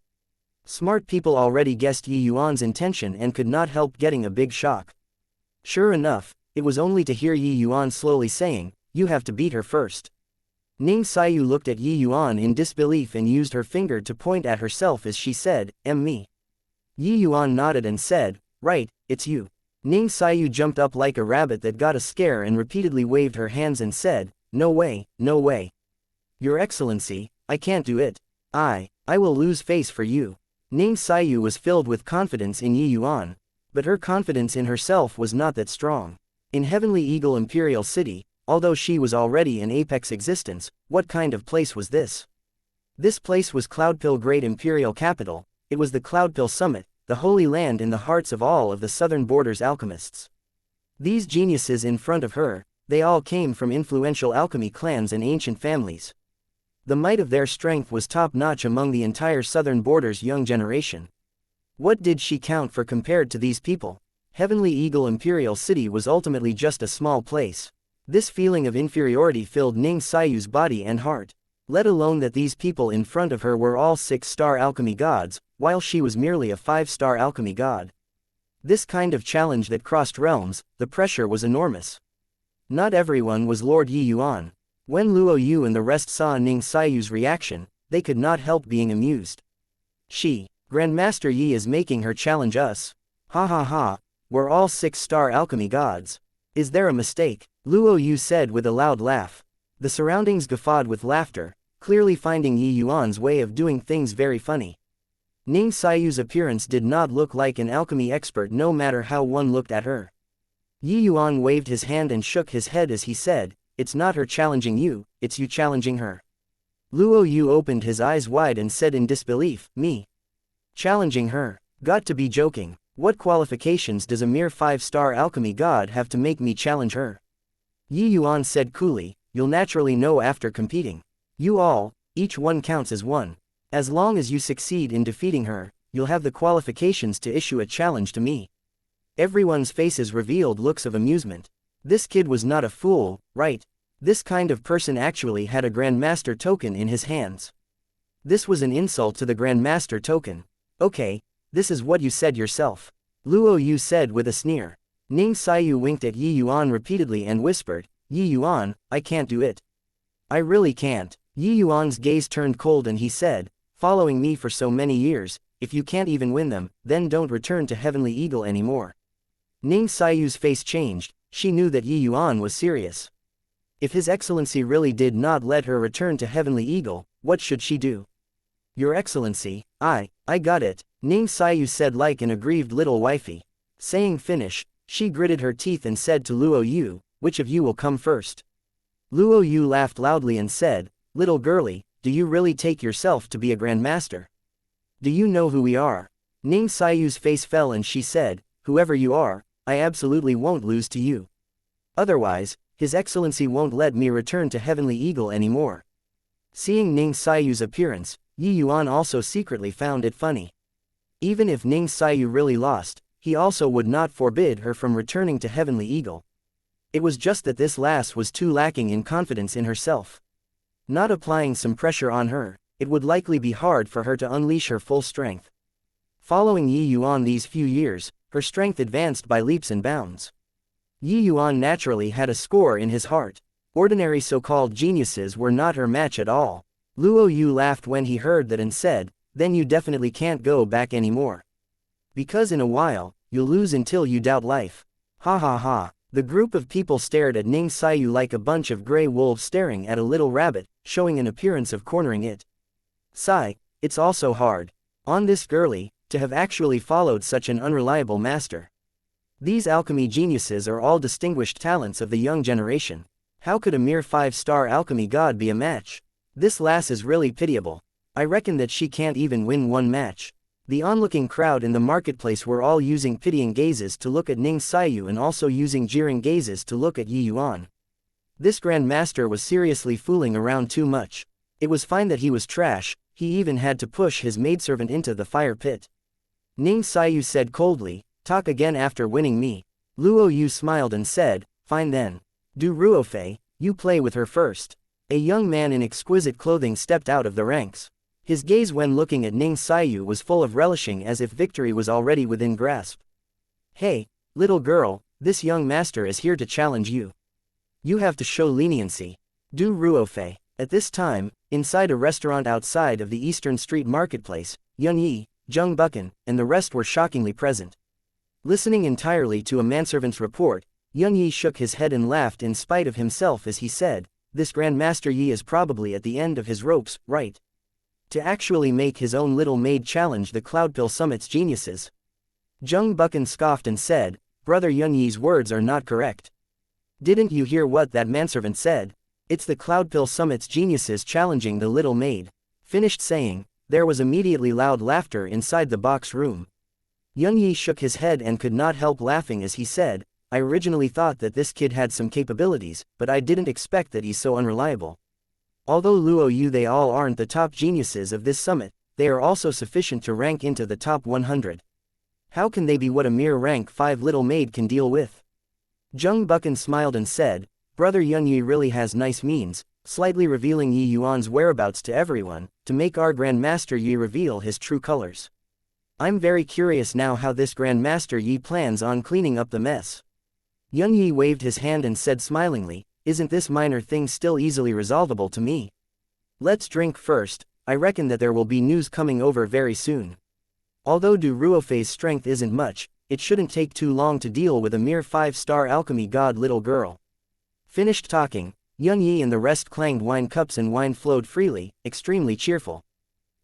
Smart people already guessed Yuan's intention and could not help getting a big shock. Sure enough, it was only to hear Yuan slowly saying, "You have to beat her first." Ning Xiyu looked at Yuan in disbelief and used her finger to point at herself as she said, "Me." Yuan nodded and said, "Right, it's you." Ning Xiyu jumped up like a rabbit that got a scare and repeatedly waved her hands and said, "No way, no way. Your Excellency, I can't do it. I will lose face for you." Ning Xiyu was filled with confidence in Yuan. But her confidence in herself was not that strong. In Heavenly Eagle Imperial City, although she was already an apex existence, what kind of place was this? This place was Cloudpill Great Imperial Capital. It was the Cloudpill Summit, the holy land in the hearts of all of the southern borders alchemists. These geniuses in front of her, they all came from influential alchemy clans and ancient families. The might of their strength was top-notch among the entire southern borders young generation. What did she count for compared to these people? Heavenly Eagle Imperial City was ultimately just a small place. This feeling of inferiority filled Ning Xiyu's body and heart. Let alone that these people in front of her were all 6-star alchemy gods, while she was merely a 5-star alchemy god. This kind of challenge that crossed realms, the pressure was enormous. Not everyone was Lord Yuan. When Luo Yu and the rest saw Ning Xiyu's reaction, they could not help being amused. Grandmaster Yi is making her challenge us. Ha ha ha, we're all 6-star alchemy gods. Is there a mistake? Luo Yu said with a loud laugh. The surroundings guffawed with laughter, clearly finding Yuan's way of doing things very funny. Ning Xiyu's appearance did not look like an alchemy expert no matter how one looked at her. Yuan waved his hand and shook his head as he said, "It's not her challenging you, it's you challenging her." Luo Yu opened his eyes wide and said in disbelief, "Me? Challenging her? Got to be joking. What qualifications does a mere 5-star alchemy god have to make me challenge her?" Yuan said coolly, "You'll naturally know after competing. You all, each one counts as one. As long as you succeed in defeating her, you'll have the qualifications to issue a challenge to me." Everyone's faces revealed looks of amusement. This kid was not a fool, right? This kind of person actually had a Grandmaster token in his hands. This was an insult to the Grandmaster token. Okay, this is what you said yourself. Luo Yu said with a sneer. Ning Xiaoyu winked at Yi Yuan repeatedly and whispered, Yi Yuan, I can't do it. I really can't. Yi Yuan's gaze turned cold and he said, following me for so many years, if you can't even win them, then don't return to Heavenly Eagle anymore. Ning Xiaoyu's face changed, she knew that Yi Yuan was serious. If His Excellency really did not let her return to Heavenly Eagle, what should she do? Your Excellency, I got it, Ning Xiaoyu said like an aggrieved little wifey. Saying finish, she gritted her teeth and said to Luo Yu, which of you will come first? Luo Yu laughed loudly and said, little girlie, do you really take yourself to be a Grandmaster? Do you know who we are? Ning Xiaoyu's face fell and she said, whoever you are, I absolutely won't lose to you. Otherwise, His Excellency won't let me return to Heavenly Eagle anymore. Seeing Ning Xiaoyu's appearance, Yi Yuan also secretly found it funny. Even if Ning Xiaoyu really lost, he also would not forbid her from returning to Heavenly Eagle. It was just that this lass was too lacking in confidence in herself. Not applying some pressure on her, it would likely be hard for her to unleash her full strength. Following Yi Yuan these few years, her strength advanced by leaps and bounds. Yi Yuan naturally had a score in his heart. Ordinary so-called geniuses were not her match at all. Luo Yu laughed when he heard that and said, then you definitely can't go back anymore. Because in a while, you'll lose until you doubt life. Ha ha ha. The group of people stared at Ning Xiaoyu like a bunch of gray wolves staring at a little rabbit, showing an appearance of cornering it. Sigh, it's also hard. On this girlie, to have actually followed such an unreliable master. These alchemy geniuses are all distinguished talents of the young generation. How could a mere 5-star alchemy god be a match? This lass is really pitiable. I reckon that she can't even win one match. The onlooking crowd in the marketplace were all using pitying gazes to look at Ning Xiaoyu and also using jeering gazes to look at Yi Yuan. This Grandmaster was seriously fooling around too much. It was fine that he was trash, he even had to push his maidservant into the fire pit. Ning Xiaoyu said coldly, talk again after winning me. Luo Yu smiled and said, fine then. Du Ruofei, you play with her first. A young man in exquisite clothing stepped out of the ranks. His gaze when looking at Ning Xiaoyu was full of relishing as if victory was already within grasp. Hey, little girl, this young master is here to challenge you. You have to show leniency. Du Ruofei. At this time, inside a restaurant outside of the Eastern Street Marketplace, Yun Yi, Zheng Buchan, and the rest were shockingly present. Listening entirely to a manservant's report, Yun Yi shook his head and laughed in spite of himself as he said, this Grandmaster Yi is probably at the end of his ropes, right? To actually make his own little maid challenge the Cloudpill Summit's geniuses. Zheng Buchan scoffed and said, Brother Yun Yi's words are not correct. Didn't you hear what that manservant said? It's the Cloudpill Summit's geniuses challenging the little maid. Finished saying, there was immediately loud laughter inside the box room. Yun Yi shook his head and could not help laughing as he said, I originally thought that this kid had some capabilities, but I didn't expect that he's so unreliable. Although Luo Yu they all aren't the top geniuses of this summit, they are also sufficient to rank into the top 100. How can they be what a mere rank 5 little maid can deal with? Zheng Buchan smiled and said, Brother Yun Yi really has nice means, slightly revealing Yi Yuan's whereabouts to everyone, to make our Grandmaster Yi reveal his true colors. I'm very curious now how this Grandmaster Yi plans on cleaning up the mess. Yun Yi waved his hand and said smilingly, isn't this minor thing still easily resolvable to me? Let's drink first, I reckon that there will be news coming over very soon. Although Du Ruofei's strength isn't much, it shouldn't take too long to deal with a mere 5-star alchemy god little girl. Finished talking, Yun Yi and the rest clanged wine cups and wine flowed freely, extremely cheerful.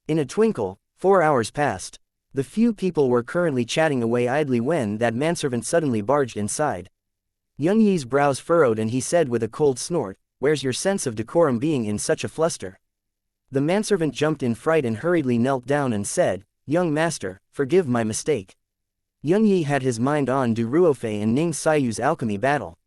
In a twinkle, 4 hours passed. The few people were currently chatting away idly when that manservant suddenly barged inside. Yun Yi's brows furrowed and he said with a cold snort, where's your sense of decorum being in such a fluster? The manservant jumped in fright and hurriedly knelt down and said, young master, forgive my mistake. Yun Yi had his mind on Du Ruofei and Ning Xiaoyu's alchemy battle.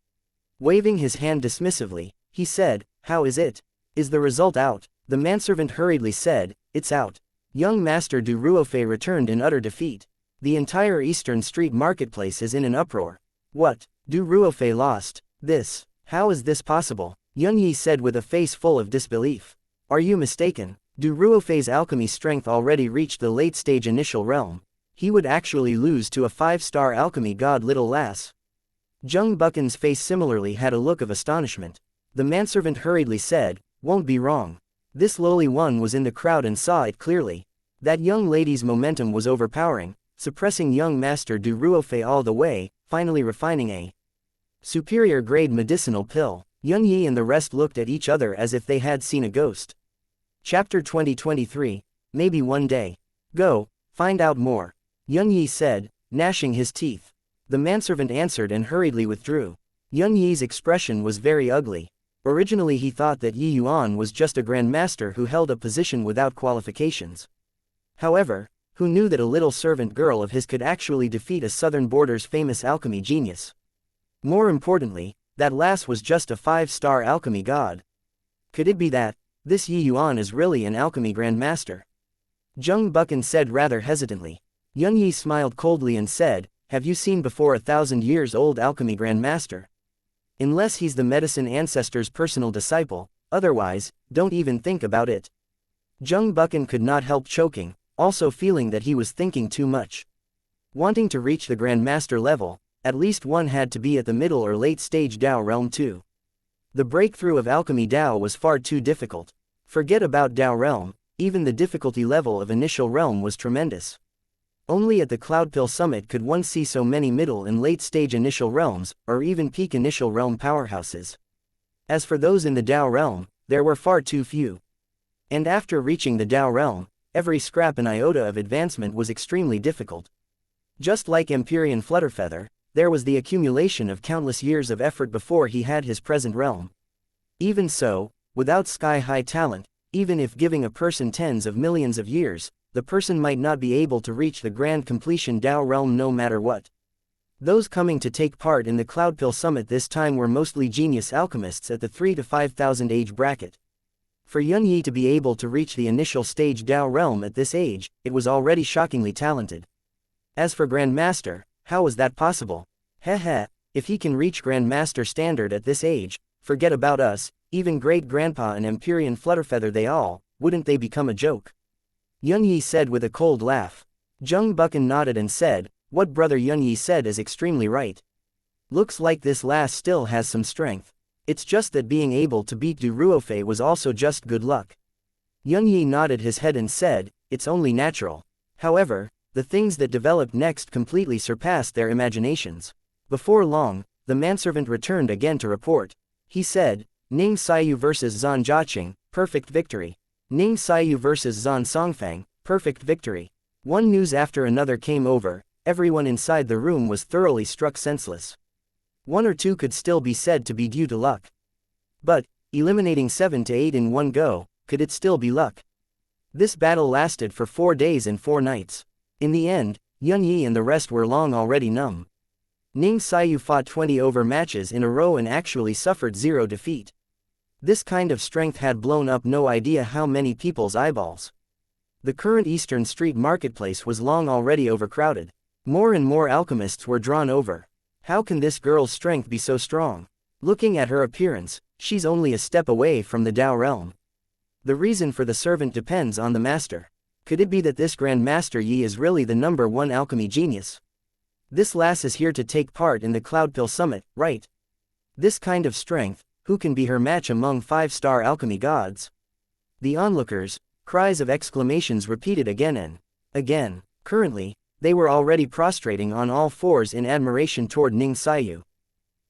Waving his hand dismissively, he said, how is it? Is the result out? The manservant hurriedly said, it's out. Young master Du Ruofei returned in utter defeat. The entire Eastern Street Marketplace is in an uproar. What? Du Ruofei lost. This. How is this possible? Yun Yi said with a face full of disbelief. Are you mistaken? Du Ruofei's alchemy strength already reached the late-stage initial realm. He would actually lose to a 5-star alchemy god little lass. Jung Buchan's face similarly had a look of astonishment. The manservant hurriedly said, "Won't be wrong. This lowly one was in the crowd and saw it clearly. That young lady's momentum was overpowering, suppressing young master Du Ruofei all the way, finally refining a superior grade medicinal pill." Yun Yi and the rest looked at each other as if they had seen a ghost. Chapter 2023, Maybe one day. Go, find out more. Yun Yi said, gnashing his teeth. The manservant answered and hurriedly withdrew. Yun Yi's expression was very ugly. Originally he thought that Yi Yuan was just a grandmaster who held a position without qualifications. However, who knew that a little servant girl of his could actually defeat a southern border's famous alchemy genius? More importantly, that lass was just a 5-star alchemy god. Could it be that this Yi Yuan is really an alchemy grandmaster? Jung Buchan said rather hesitantly. Yun Yi smiled coldly and said, "Have you seen before a 1,000-years-old alchemy grandmaster? Unless he's the medicine ancestor's personal disciple, otherwise, don't even think about it." Jung Buchan could not help choking, also feeling that he was thinking too much. Wanting to reach the grandmaster level, at least one had to be at the middle or late stage Dao realm too. The breakthrough of alchemy Dao was far too difficult. Forget about Dao realm, even the difficulty level of initial realm was tremendous. Only at the Cloudpill summit could one see so many middle and late stage initial realms, or even peak initial realm powerhouses. As for those in the Dao realm, there were far too few. And after reaching the Dao realm, every scrap and iota of advancement was extremely difficult. Just like Empyrean Flutterfeather, there was the accumulation of countless years of effort before he had his present realm. Even so, without sky-high talent, even if giving a person tens of millions of years, the person might not be able to reach the grand completion Dao realm no matter what. Those coming to take part in the Cloudpill summit this time were mostly genius alchemists at the 3,000 to 5,000 age bracket. For Yun Yi to be able to reach the initial stage Dao realm at this age, it was already shockingly talented. As for Grandmaster, how was that possible? Heh, if he can reach Grandmaster standard at this age, forget about us, even Great-Grandpa and Empyrean Flutterfeather wouldn't they become a joke? Yun Yi said with a cold laugh. Jung Buchan nodded and said, what brother Yun Yi said is extremely right. Looks like this lass still has some strength. It's just that being able to beat Du Ruofei was also just good luck. Yun Yi nodded his head and said, it's only natural. However, the things that developed next completely surpassed their imaginations. Before long, the manservant returned again to report. He said, Ning Xiyu vs Zan Jiaqing, perfect victory. Ning Xiyu vs Zan Songfang, perfect victory. One news after another came over, everyone inside the room was thoroughly struck senseless. One or two could still be said to be due to luck. But, eliminating 7 to 8 in one go, could it still be luck? This battle lasted for 4 days and 4 nights. In the end, Yun Yi and the rest were long already numb. Ning Xiyu fought 20 over matches in a row and actually suffered 0 defeat. This kind of strength had blown up no idea how many people's eyeballs. The current Eastern Street marketplace was long already overcrowded. More and more alchemists were drawn over. How can this girl's strength be so strong? Looking at her appearance, she's only a step away from the Dao realm. The reason for the servant depends on the master. Could it be that this Grand Master Yi is really the #1 alchemy genius? This lass is here to take part in the Cloudpill summit, right? This kind of strength, who can be her match among 5-star alchemy gods? The onlookers, cries of exclamations repeated again and again. Currently, they were already prostrating on all fours in admiration toward Ning Xiyu.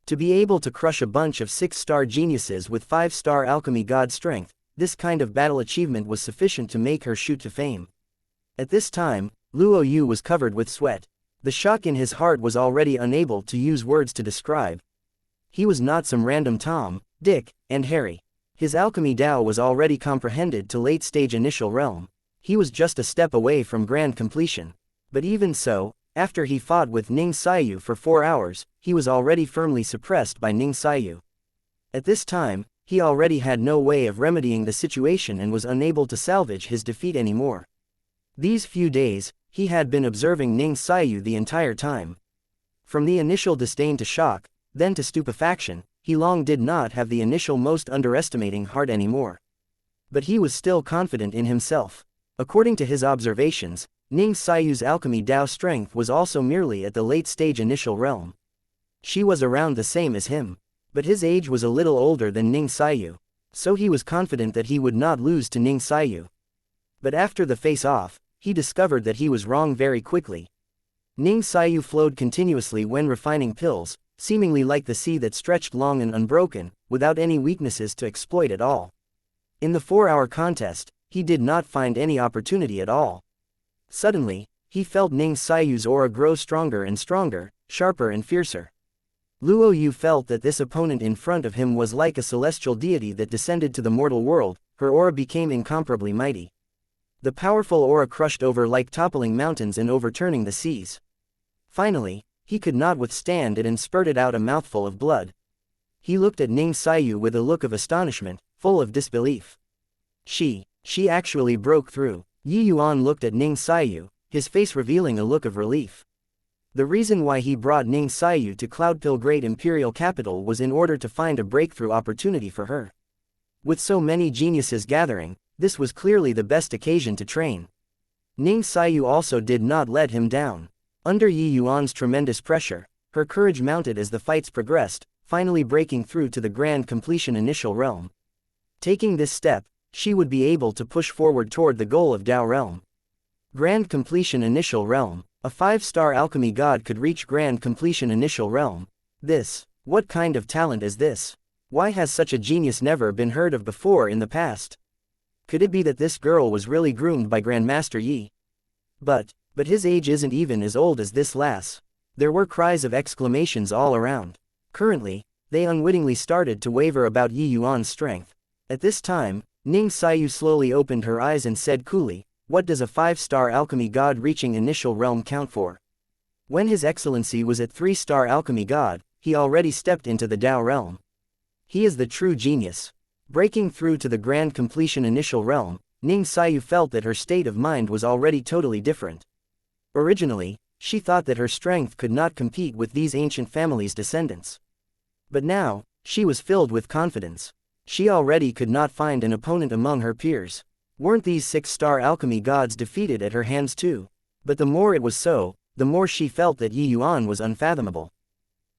To be able to crush a bunch of 6-star geniuses with 5-star alchemy god strength, this kind of battle achievement was sufficient to make her shoot to fame. At this time, Luo Yu was covered with sweat. The shock in his heart was already unable to use words to describe. He was not some random Tom, Dick, and Harry. His alchemy Dao was already comprehended to late-stage initial realm. He was just a step away from grand completion. But even so, after he fought with Ning Xiyu for 4 hours, he was already firmly suppressed by Ning Xiyu. At this time, he already had no way of remedying the situation and was unable to salvage his defeat anymore. These few days, he had been observing Ning Xiyu the entire time. From the initial disdain to shock, then to stupefaction, he long did not have the initial most underestimating heart anymore. But he was still confident in himself. According to his observations, Ning Saiyu's alchemy Dao strength was also merely at the late-stage initial realm. She was around the same as him. But his age was a little older than Ning Saiyu. So he was confident that he would not lose to Ning Saiyu. But after the face-off, he discovered that he was wrong very quickly. Ning Saiyu flowed continuously when refining pills, seemingly like the sea that stretched long and unbroken, without any weaknesses to exploit at all. In the 4-hour contest, he did not find any opportunity at all. Suddenly, he felt Ning Saiyu's aura grow stronger and stronger, sharper and fiercer. Luo Yu felt that this opponent in front of him was like a celestial deity that descended to the mortal world. Her aura became incomparably mighty. The powerful aura crushed over like toppling mountains and overturning the seas. Finally, he could not withstand it and spurted out a mouthful of blood. He looked at Ning Saiyu with a look of astonishment, full of disbelief. She actually broke through. Yi Yuan looked at Ning Saiyu, his face revealing a look of relief. The reason why he brought Ning Saiyu to Cloudpill Great Imperial Capital was in order to find a breakthrough opportunity for her. With so many geniuses gathering, this was clearly the best occasion to train. Ning Saiyu also did not let him down. Under Yi Yuan's tremendous pressure, her courage mounted as the fights progressed, finally breaking through to the grand completion initial realm. Taking this step, she would be able to push forward toward the goal of Dao realm. Grand completion initial realm. A 5-star alchemy god could reach grand completion initial realm. What kind of talent is this? Why has such a genius never been heard of before in the past? Could it be that this girl was really groomed by Grandmaster Yi? But his age isn't even as old as this lass. There were cries of exclamations all around. Currently, they unwittingly started to waver about Yi Yuan's strength. At this time, Ning Saiyu slowly opened her eyes and said coolly, "What does a 5-star alchemy god reaching initial realm count for?" When His Excellency was at 3-star alchemy god, he already stepped into the Dao realm. He is the true genius. Breaking through to the grand completion initial realm, Ning Saiyu felt that her state of mind was already totally different. Originally, she thought that her strength could not compete with these ancient families' descendants. But now, she was filled with confidence. She already could not find an opponent among her peers. Weren't these 6-star alchemy gods defeated at her hands too? But the more it was so, the more she felt that Yi Yuan was unfathomable.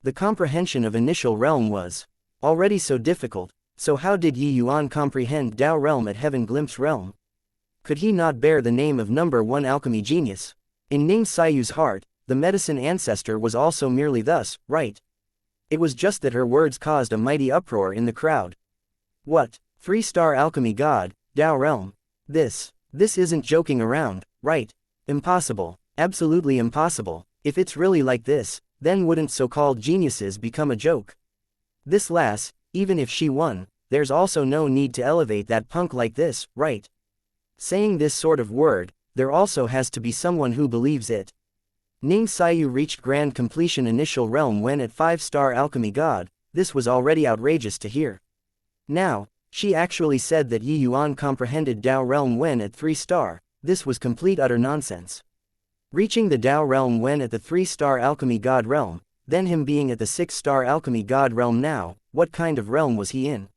The comprehension of initial realm was already so difficult, so how did Yi Yuan comprehend Dao realm at Heaven Glimpse realm? Could he not bear the name of number 1 alchemy genius? In Ning Saiyu's heart, the medicine ancestor was also merely thus, right? It was just that her words caused a mighty uproar in the crowd. What? 3-star alchemy god, Dao realm? This isn't joking around, right? Impossible. Absolutely impossible. If it's really like this, then wouldn't so-called geniuses become a joke? This lass, even if she won, there's also no need to elevate that punk like this, right? Saying this sort of word, there also has to be someone who believes it. Ning Saiyu reached grand completion initial realm when at 5-star alchemy god. This was already outrageous to hear. Now, she actually said that Yi Yuan comprehended Dao realm when at 3-star, this was complete utter nonsense. Reaching the Dao realm when at the 3-star alchemy god realm, then him being at the 6-star alchemy god realm now, what kind of realm was he in?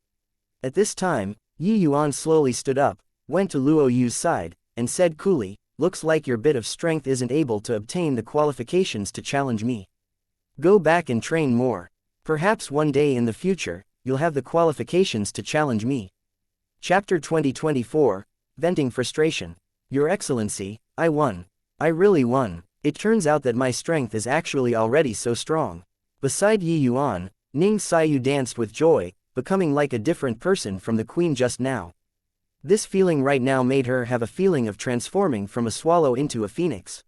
At this time, Yi Yuan slowly stood up, went to Luo Yu's side, and said coolly, "Looks like your bit of strength isn't able to obtain the qualifications to challenge me. Go back and train more. Perhaps one day in the future, you'll have the qualifications to challenge me." Chapter 2024, Venting Frustration. Your Excellency, I won. I really won. It turns out that my strength is actually already so strong. Beside Yi Yuan, Ning Saiyu danced with joy, becoming like a different person from the queen just now. This feeling right now made her have a feeling of transforming from a swallow into a phoenix.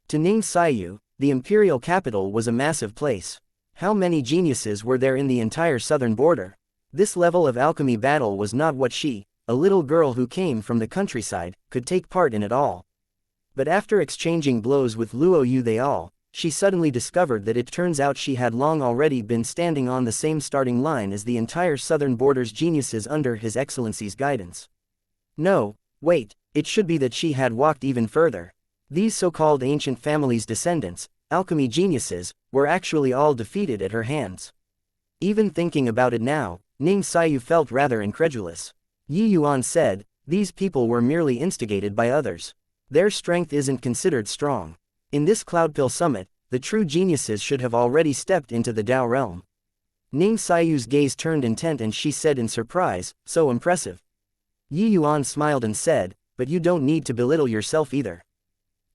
To Ning Saiyu, the imperial capital was a massive place. How many geniuses were there in the entire southern border? This level of alchemy battle was not what she, a little girl who came from the countryside, could take part in at all. But after exchanging blows with Luo Yu she suddenly discovered that it turns out she had long already been standing on the same starting line as the entire southern border's geniuses under His Excellency's guidance. No, wait, it should be that she had walked even further. These so-called ancient family's descendants, alchemy geniuses, were actually all defeated at her hands. Even thinking about it now, Ning Saiyu felt rather incredulous. Yi Yuan said, these people were merely instigated by others. Their strength isn't considered strong. In this Cloudpill summit, the true geniuses should have already stepped into the Tao realm. Ning Saiyu's gaze turned intent and she said in surprise, so impressive. Yi Yuan smiled and said, but you don't need to belittle yourself either.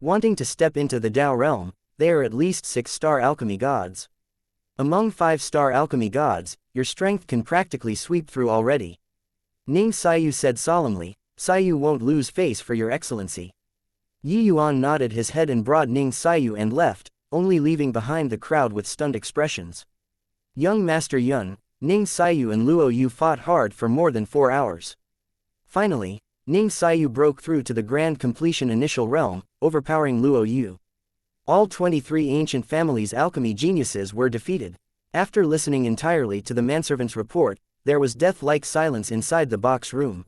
Wanting to step into the Tao realm, they are at least 6-star alchemy gods. Among 5-star alchemy gods, your strength can practically sweep through already. Ning Saiyu said solemnly, Saiyu won't lose face for your excellency. Yi Yuan nodded his head and brought Ning Saiyu and left, only leaving behind the crowd with stunned expressions. Young Master Yuan, Ning Saiyu and Luo Yu fought hard for more than 4 hours. Finally, Ning Saiyu broke through to the grand completion initial realm, overpowering Luo Yu. All 23 ancient families' alchemy geniuses were defeated. After listening entirely to the manservant's report, there was death-like silence inside the box room.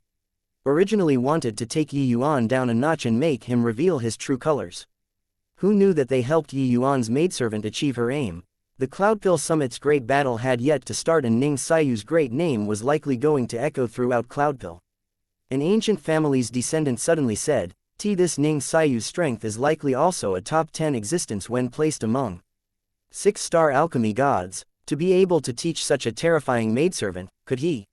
Originally wanted to take Yi Yuan down a notch and make him reveal his true colors. Who knew that they helped Yi Yuan's maidservant achieve her aim? The Cloudpill Summit's great battle had yet to start and Ning Saiyu's great name was likely going to echo throughout Cloudpill. An ancient family's descendant suddenly said, this Ning Saiyu's strength is likely also a top 10 existence when placed among 6-star alchemy gods. To be able to teach such a terrifying maidservant, could he?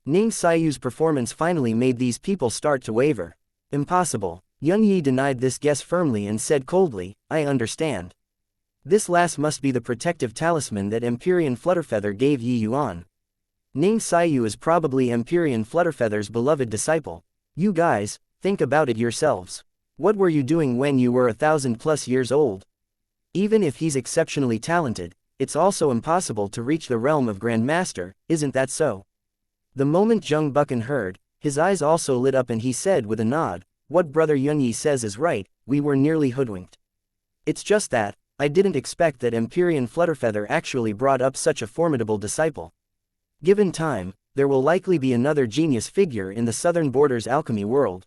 Ning Saiyu's performance finally made these people start to waver. Impossible. Yun Yi denied this guess firmly and said coldly, I understand. This last must be the protective talisman that Empyrean Flutterfeather gave Yi Yuan. Ning Saiyu is probably Empyrean Flutterfeather's beloved disciple. You guys, think about it yourselves. What were you doing when you were 1,000+ years old? Even if he's exceptionally talented, it's also impossible to reach the realm of Grandmaster, isn't that so? The moment Zheng Buchan heard, his eyes also lit up and he said with a nod, what Brother Yunyi says is right, we were nearly hoodwinked. It's just that, I didn't expect that Empyrean Flutterfeather actually brought up such a formidable disciple. Given time, there will likely be another genius figure in the southern borders alchemy world.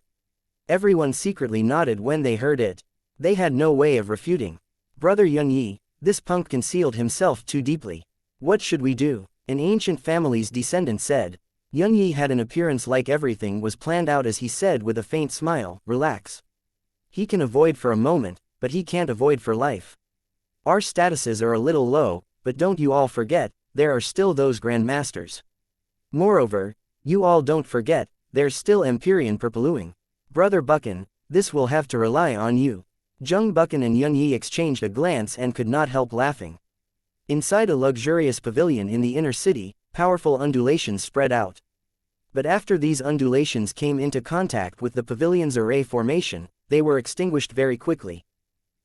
Everyone secretly nodded when they heard it. They had no way of refuting. Brother Yunyi, this punk concealed himself too deeply. What should we do? An ancient family's descendant said. Yunyi had an appearance like everything was planned out as he said with a faint smile, relax. He can avoid for a moment, but he can't avoid for life. Our statuses are a little low, but don't you all forget, there are still those grandmasters. Moreover, you all don't forget, there's still Empyrean Purpluing. Brother Buchan, this will have to rely on you. Zheng Buchan and Yun Yi exchanged a glance and could not help laughing. Inside a luxurious pavilion in the inner city, powerful undulations spread out. But after these undulations came into contact with the pavilion's array formation, they were extinguished very quickly.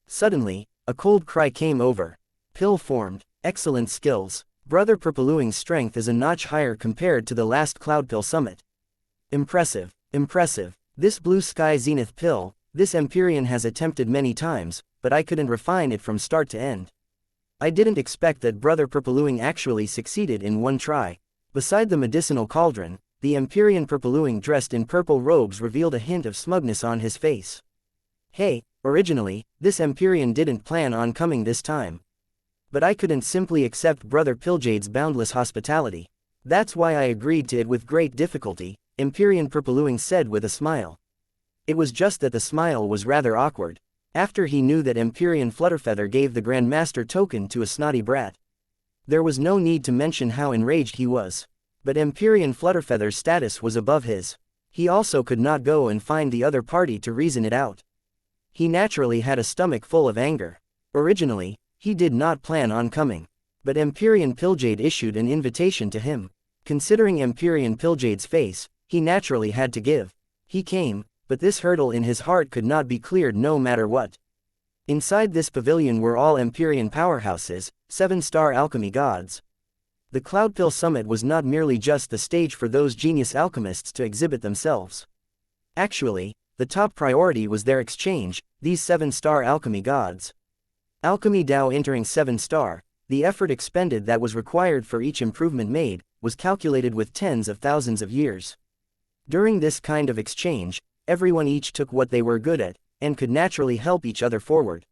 Suddenly, a cold cry came over. Pill formed, excellent skills. Brother Purpluing's strength is a notch higher compared to the last Cloudpill summit. Impressive, impressive. This blue sky zenith pill, this Empyrean has attempted many times, but I couldn't refine it from start to end. I didn't expect that Brother Purpluing actually succeeded in one try. Beside the medicinal cauldron, the Empyrean Purpluing dressed in purple robes revealed a hint of smugness on his face. Hey, originally, this Empyrean didn't plan on coming this time. But I couldn't simply accept Brother Piljade's boundless hospitality. That's why I agreed to it with great difficulty, Empyrean Purpluing said with a smile. It was just that the smile was rather awkward. After he knew that Empyrean Flutterfeather gave the Grandmaster token to a snotty brat. There was no need to mention how enraged he was. But Empyrean Flutterfeather's status was above his. He also could not go and find the other party to reason it out. He naturally had a stomach full of anger. Originally, he did not plan on coming. But Empyrean Piljade issued an invitation to him. Considering Empyrean Piljade's face, he naturally had to give. He came, but this hurdle in his heart could not be cleared no matter what. Inside this pavilion were all Empyrean powerhouses, 7-star alchemy gods. The Cloudpill Summit was not merely just the stage for those genius alchemists to exhibit themselves. Actually, the top priority was their exchange, these 7-star alchemy gods. Alchemy Tao entering 7-star, the effort expended that was required for each improvement made, was calculated with tens of thousands of years. During this kind of exchange, everyone each took what they were good at, and could naturally help each other forward.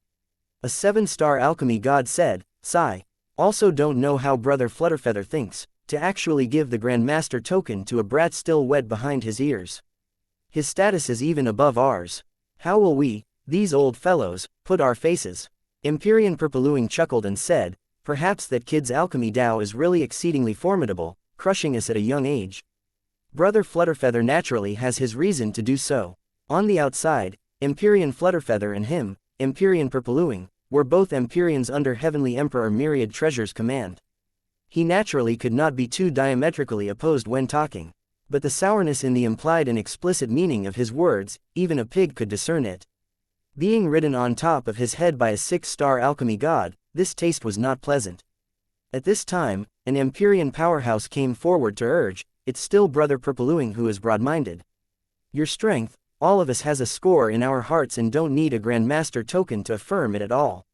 A 7-star alchemy god said, sigh. Also don't know how Brother Flutterfeather thinks, to actually give the Grandmaster token to a brat still wet behind his ears. His status is even above ours. How will we, these old fellows, put our faces? Empyrean Purpluing chuckled and said, perhaps that kid's alchemy Tao is really exceedingly formidable, crushing us at a young age. Brother Flutterfeather naturally has his reason to do so. On the outside, Empyrean Flutterfeather and him, Empyrean Purpluing, were both Empyreans under Heavenly Emperor Myriad Treasure's command. He naturally could not be too diametrically opposed when talking. But the sourness in the implied and explicit meaning of his words, even a pig could discern it. Being ridden on top of his head by a 6-star alchemy god, this taste was not pleasant. At this time, an Empyrean powerhouse came forward to urge, it's still Brother Purpluing who is broad-minded. Your strength, all of us has a score in our hearts and don't need a Grandmaster token to affirm it at all.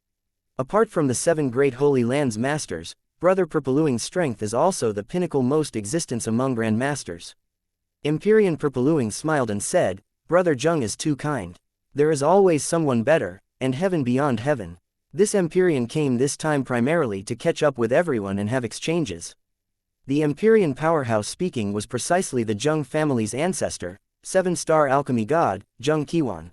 Apart from the 7 great holy lands masters, Brother Purpluing's strength is also the pinnacle most existence among Grandmasters. Empyrean Purpluing smiled and said, Brother Jung is too kind. There is always someone better, and heaven beyond heaven. This Empyrean came this time primarily to catch up with everyone and have exchanges. The Empyrean powerhouse speaking was precisely the Jung family's ancestor, 7-star alchemy god, Jung Yuan.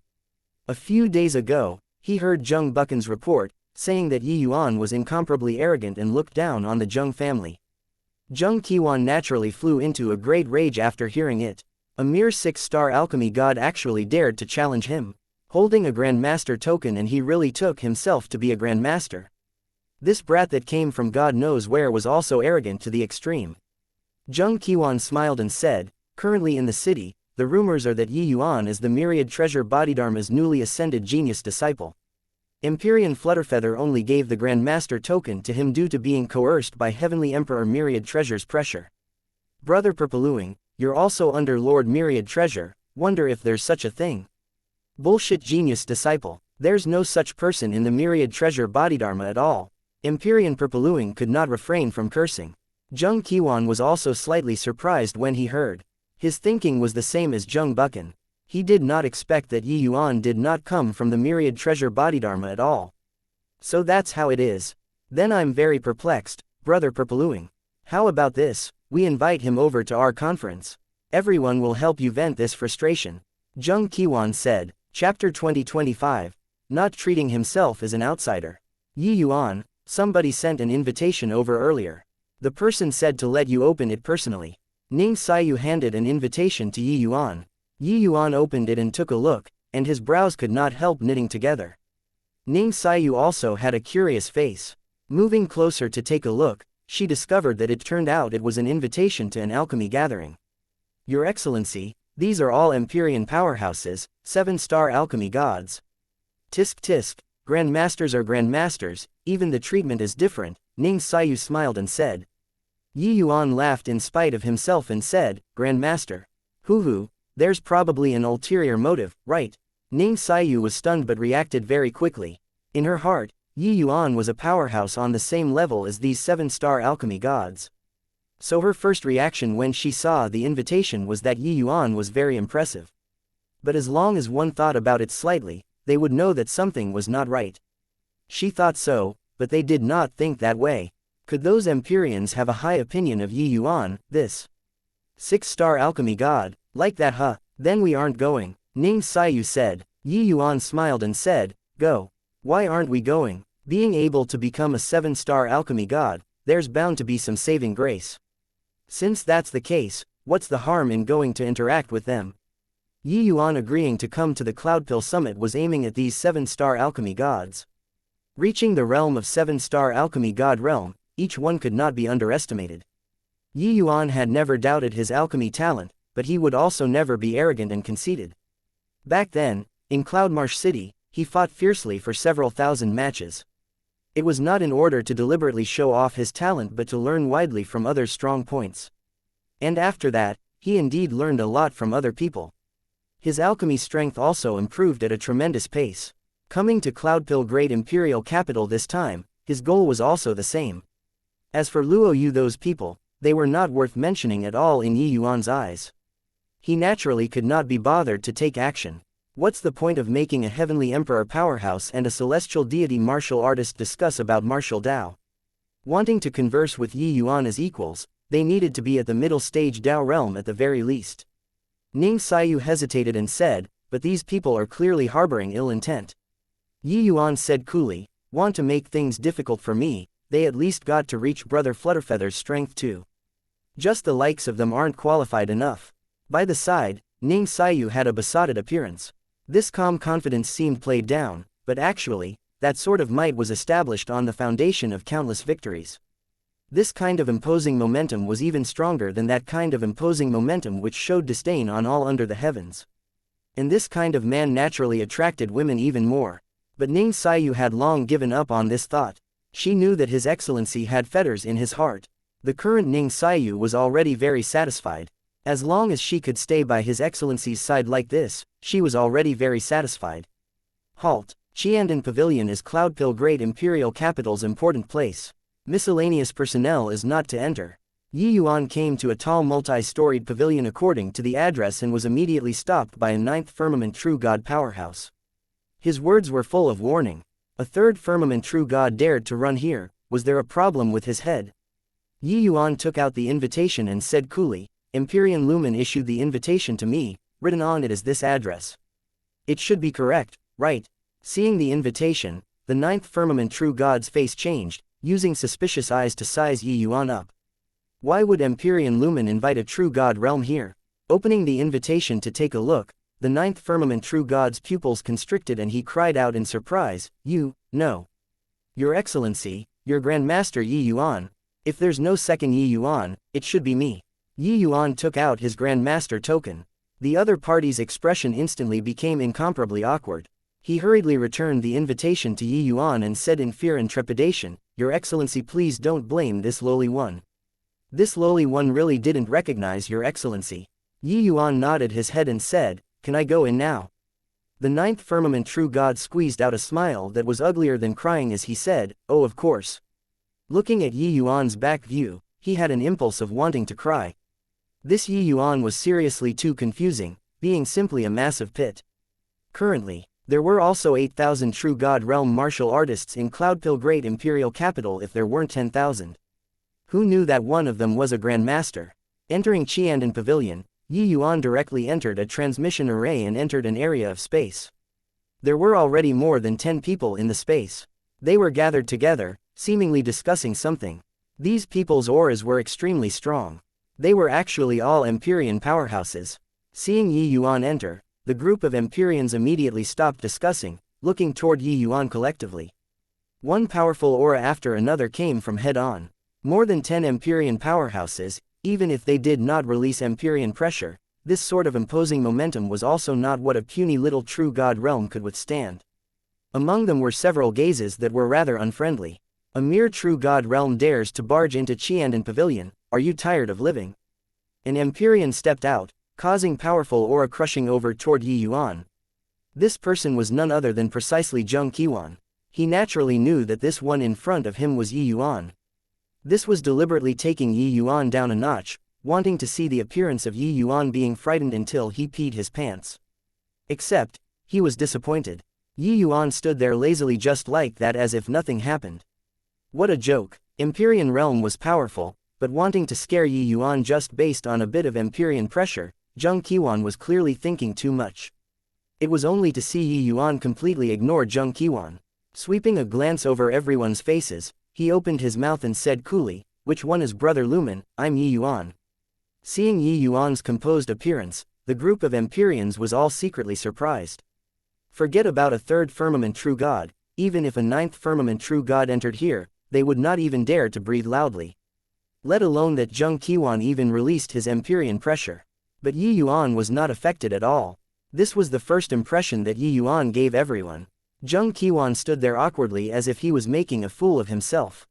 A few days ago, he heard Jung Buchan's report, saying that Yuan was incomparably arrogant and looked down on the Jung family. Jung Yuan naturally flew into a great rage after hearing it. A mere 6-star alchemy god actually dared to challenge him, holding a Grandmaster token, and he really took himself to be a Grandmaster. This brat that came from God knows where was also arrogant to the extreme. Jung Yuan smiled and said, currently in the city, the rumors are that Yuan is the Myriad Treasure Bodhidharma's newly ascended genius disciple. Empyrean Flutterfeather only gave the Grandmaster token to him due to being coerced by Heavenly Emperor Myriad Treasure's pressure. Brother Purpluing, you're also under Lord Myriad Treasure, wonder if there's such a thing. Bullshit genius disciple, there's no such person in the Myriad Treasure Bodhidharma at all. Empyrean Purpluing could not refrain from cursing. Jung Yuan was also slightly surprised when he heard. His thinking was the same as Jung Buchan. He did not expect that Yuan did not come from the Myriad Treasure Bodhidharma at all. So that's how it is. Then I'm very perplexed, Brother Purpluing. How about this, we invite him over to our conference. Everyone will help you vent this frustration. Jung Yuan said, Chapter 2025. Not treating himself as an outsider. Yuan, somebody sent an invitation over earlier. The person said to let you open it personally. Ning Xiyu handed an invitation to Yuan. Yuan opened it and took a look, and his brows could not help knitting together. Ning Xiyu also had a curious face. Moving closer to take a look, she discovered that it turned out it was an invitation to an alchemy gathering. Your Excellency, these are all Empyrean powerhouses, 7-star alchemy gods. Tisk tisk, Grandmasters are Grandmasters, even the treatment is different, Ning Xiyu smiled and said. Yuan laughed in spite of himself and said, Grandmaster. Hoo, there's probably an ulterior motive, right? Ning Xiyu was stunned but reacted very quickly. In her heart, Yuan was a powerhouse on the same level as these 7-star alchemy gods. So her first reaction when she saw the invitation was that Yuan was very impressive. But as long as one thought about it slightly, they would know that something was not right. She thought so, but they did not think that way. Could those Empyreans have a high opinion of Yuan, this 6-star alchemy god, like that huh? Then we aren't going, Ning Xiyu said. Yuan smiled and said, go. Why aren't we going? Being able to become a 7-star alchemy god, there's bound to be some saving grace. Since that's the case, what's the harm in going to interact with them? Yuan agreeing to come to the Cloudpill Summit was aiming at these 7-star alchemy gods. Reaching the realm of 7-star alchemy god realm, each one could not be underestimated. Yuan had never doubted his alchemy talent, but he would also never be arrogant and conceited. Back then, in Cloudmarsh City, he fought fiercely for several thousand matches. It was not in order to deliberately show off his talent but to learn widely from others' strong points. And after that, he indeed learned a lot from other people. His alchemy strength also improved at a tremendous pace. Coming to Cloudpill Great Imperial Capital this time, his goal was also the same. As for Luo Yu, those people, they were not worth mentioning at all in Yuan's eyes. He naturally could not be bothered to take action. What's the point of making a heavenly emperor powerhouse and a celestial deity martial artist discuss about martial Tao? Wanting to converse with Yuan as equals, they needed to be at the middle stage Dao realm at the very least. Ning Xiaoyu hesitated and said, but these people are clearly harboring ill intent. Yi Yuan said coolly, want to make things difficult for me, they at least got to reach Brother Flutterfeather's strength too. Just the likes of them aren't qualified enough. By the side, Ning Xiaoyu had a besotted appearance. This calm confidence seemed played down, but actually, that sort of might was established on the foundation of countless victories. This kind of imposing momentum was even stronger than that kind of imposing momentum which showed disdain on all under the heavens. And this kind of man naturally attracted women even more. But Ning Xiaoyu had long given up on this thought. She knew that His Excellency had fetters in his heart. The current Ning Xiaoyu was already very satisfied. As long as she could stay by His Excellency's side like this, she was already very satisfied. Halt. Xiandan Pavilion is Cloudpill Great Imperial Capital's important place. Miscellaneous personnel is not to enter. Yi Yuan came to a tall multi-storied pavilion according to the address and was immediately stopped by a 9th firmament true god powerhouse. His words were full of warning. A 3rd firmament true god dared to run here, was there a problem with his head? Yi Yuan took out the invitation and said coolly, Empyrean Lumen issued the invitation to me, written on it is this address. It should be correct, right? Seeing the invitation, the 9th firmament true god's face changed, using suspicious eyes to size Yi Yuan up. Why would Empyrean Lumen invite a true god realm here? Opening the invitation to take a look, the 9th firmament true god's pupils constricted and he cried out in surprise, no. Your Excellency, your Grandmaster Yi Yuan, if there's no second Yi Yuan, it should be me. Yi Yuan took out his Grandmaster token. The other party's expression instantly became incomparably awkward. He hurriedly returned the invitation to Yi Yuan and said in fear and trepidation, Your Excellency, please don't blame this lowly one. This lowly one really didn't recognize Your Excellency. Yi Yuan nodded his head and said, Can I go in now? The 9th firmament true god squeezed out a smile that was uglier than crying as he said, Oh, of course. Looking at Yi Yuan's back view, he had an impulse of wanting to cry. This Yi Yuan was seriously too confusing, being simply a massive pit. Currently, there were also 8,000 true god realm martial artists in Cloudpill Great Imperial Capital if there weren't 10,000. Who knew that one of them was a Grandmaster? Entering Xiandan Pavilion, Yi Yuan directly entered a transmission array and entered an area of space. There were already more than 10 people in the space. They were gathered together, seemingly discussing something. These people's auras were extremely strong. They were actually all Empyrean powerhouses. Seeing Yi Yuan enter, the group of Empyreans immediately stopped discussing, looking toward Yi Yuan collectively. One powerful aura after another came from head-on. More than 10 Empyrean powerhouses, even if they did not release Empyrean pressure, this sort of imposing momentum was also not what a puny little true god realm could withstand. Among them were several gazes that were rather unfriendly. A mere true god realm dares to barge into Xiandan Pavilion, are you tired of living? An Empyrean stepped out, causing powerful aura crushing over toward Yi Yuan. This person was none other than precisely Zheng Qiwan. He naturally knew that this one in front of him was Yi Yuan. This was deliberately taking Yi Yuan down a notch, wanting to see the appearance of Yi Yuan being frightened until he peed his pants. Except, he was disappointed. Yi Yuan stood there lazily just like that as if nothing happened. What a joke. Empyrean realm was powerful, but wanting to scare Yi Yuan just based on a bit of Empyrean pressure, Zheng Qiwan was clearly thinking too much. It was only to see Yi Yuan completely ignore Zheng Qiwan. Sweeping a glance over everyone's faces, he opened his mouth and said coolly, Which one is Brother Lumen? I'm Yi Yuan. Seeing Yi Yuan's composed appearance, the group of Empyreans was all secretly surprised. Forget about a 3rd firmament true god, even if a 9th firmament true god entered here, they would not even dare to breathe loudly. Let alone that Zheng Qiwan even released his Empyrean pressure. But Yi Yuan was not affected at all. This was the first impression that Yi Yuan gave everyone. Zheng Qiwan stood there awkwardly as if he was making a fool of himself.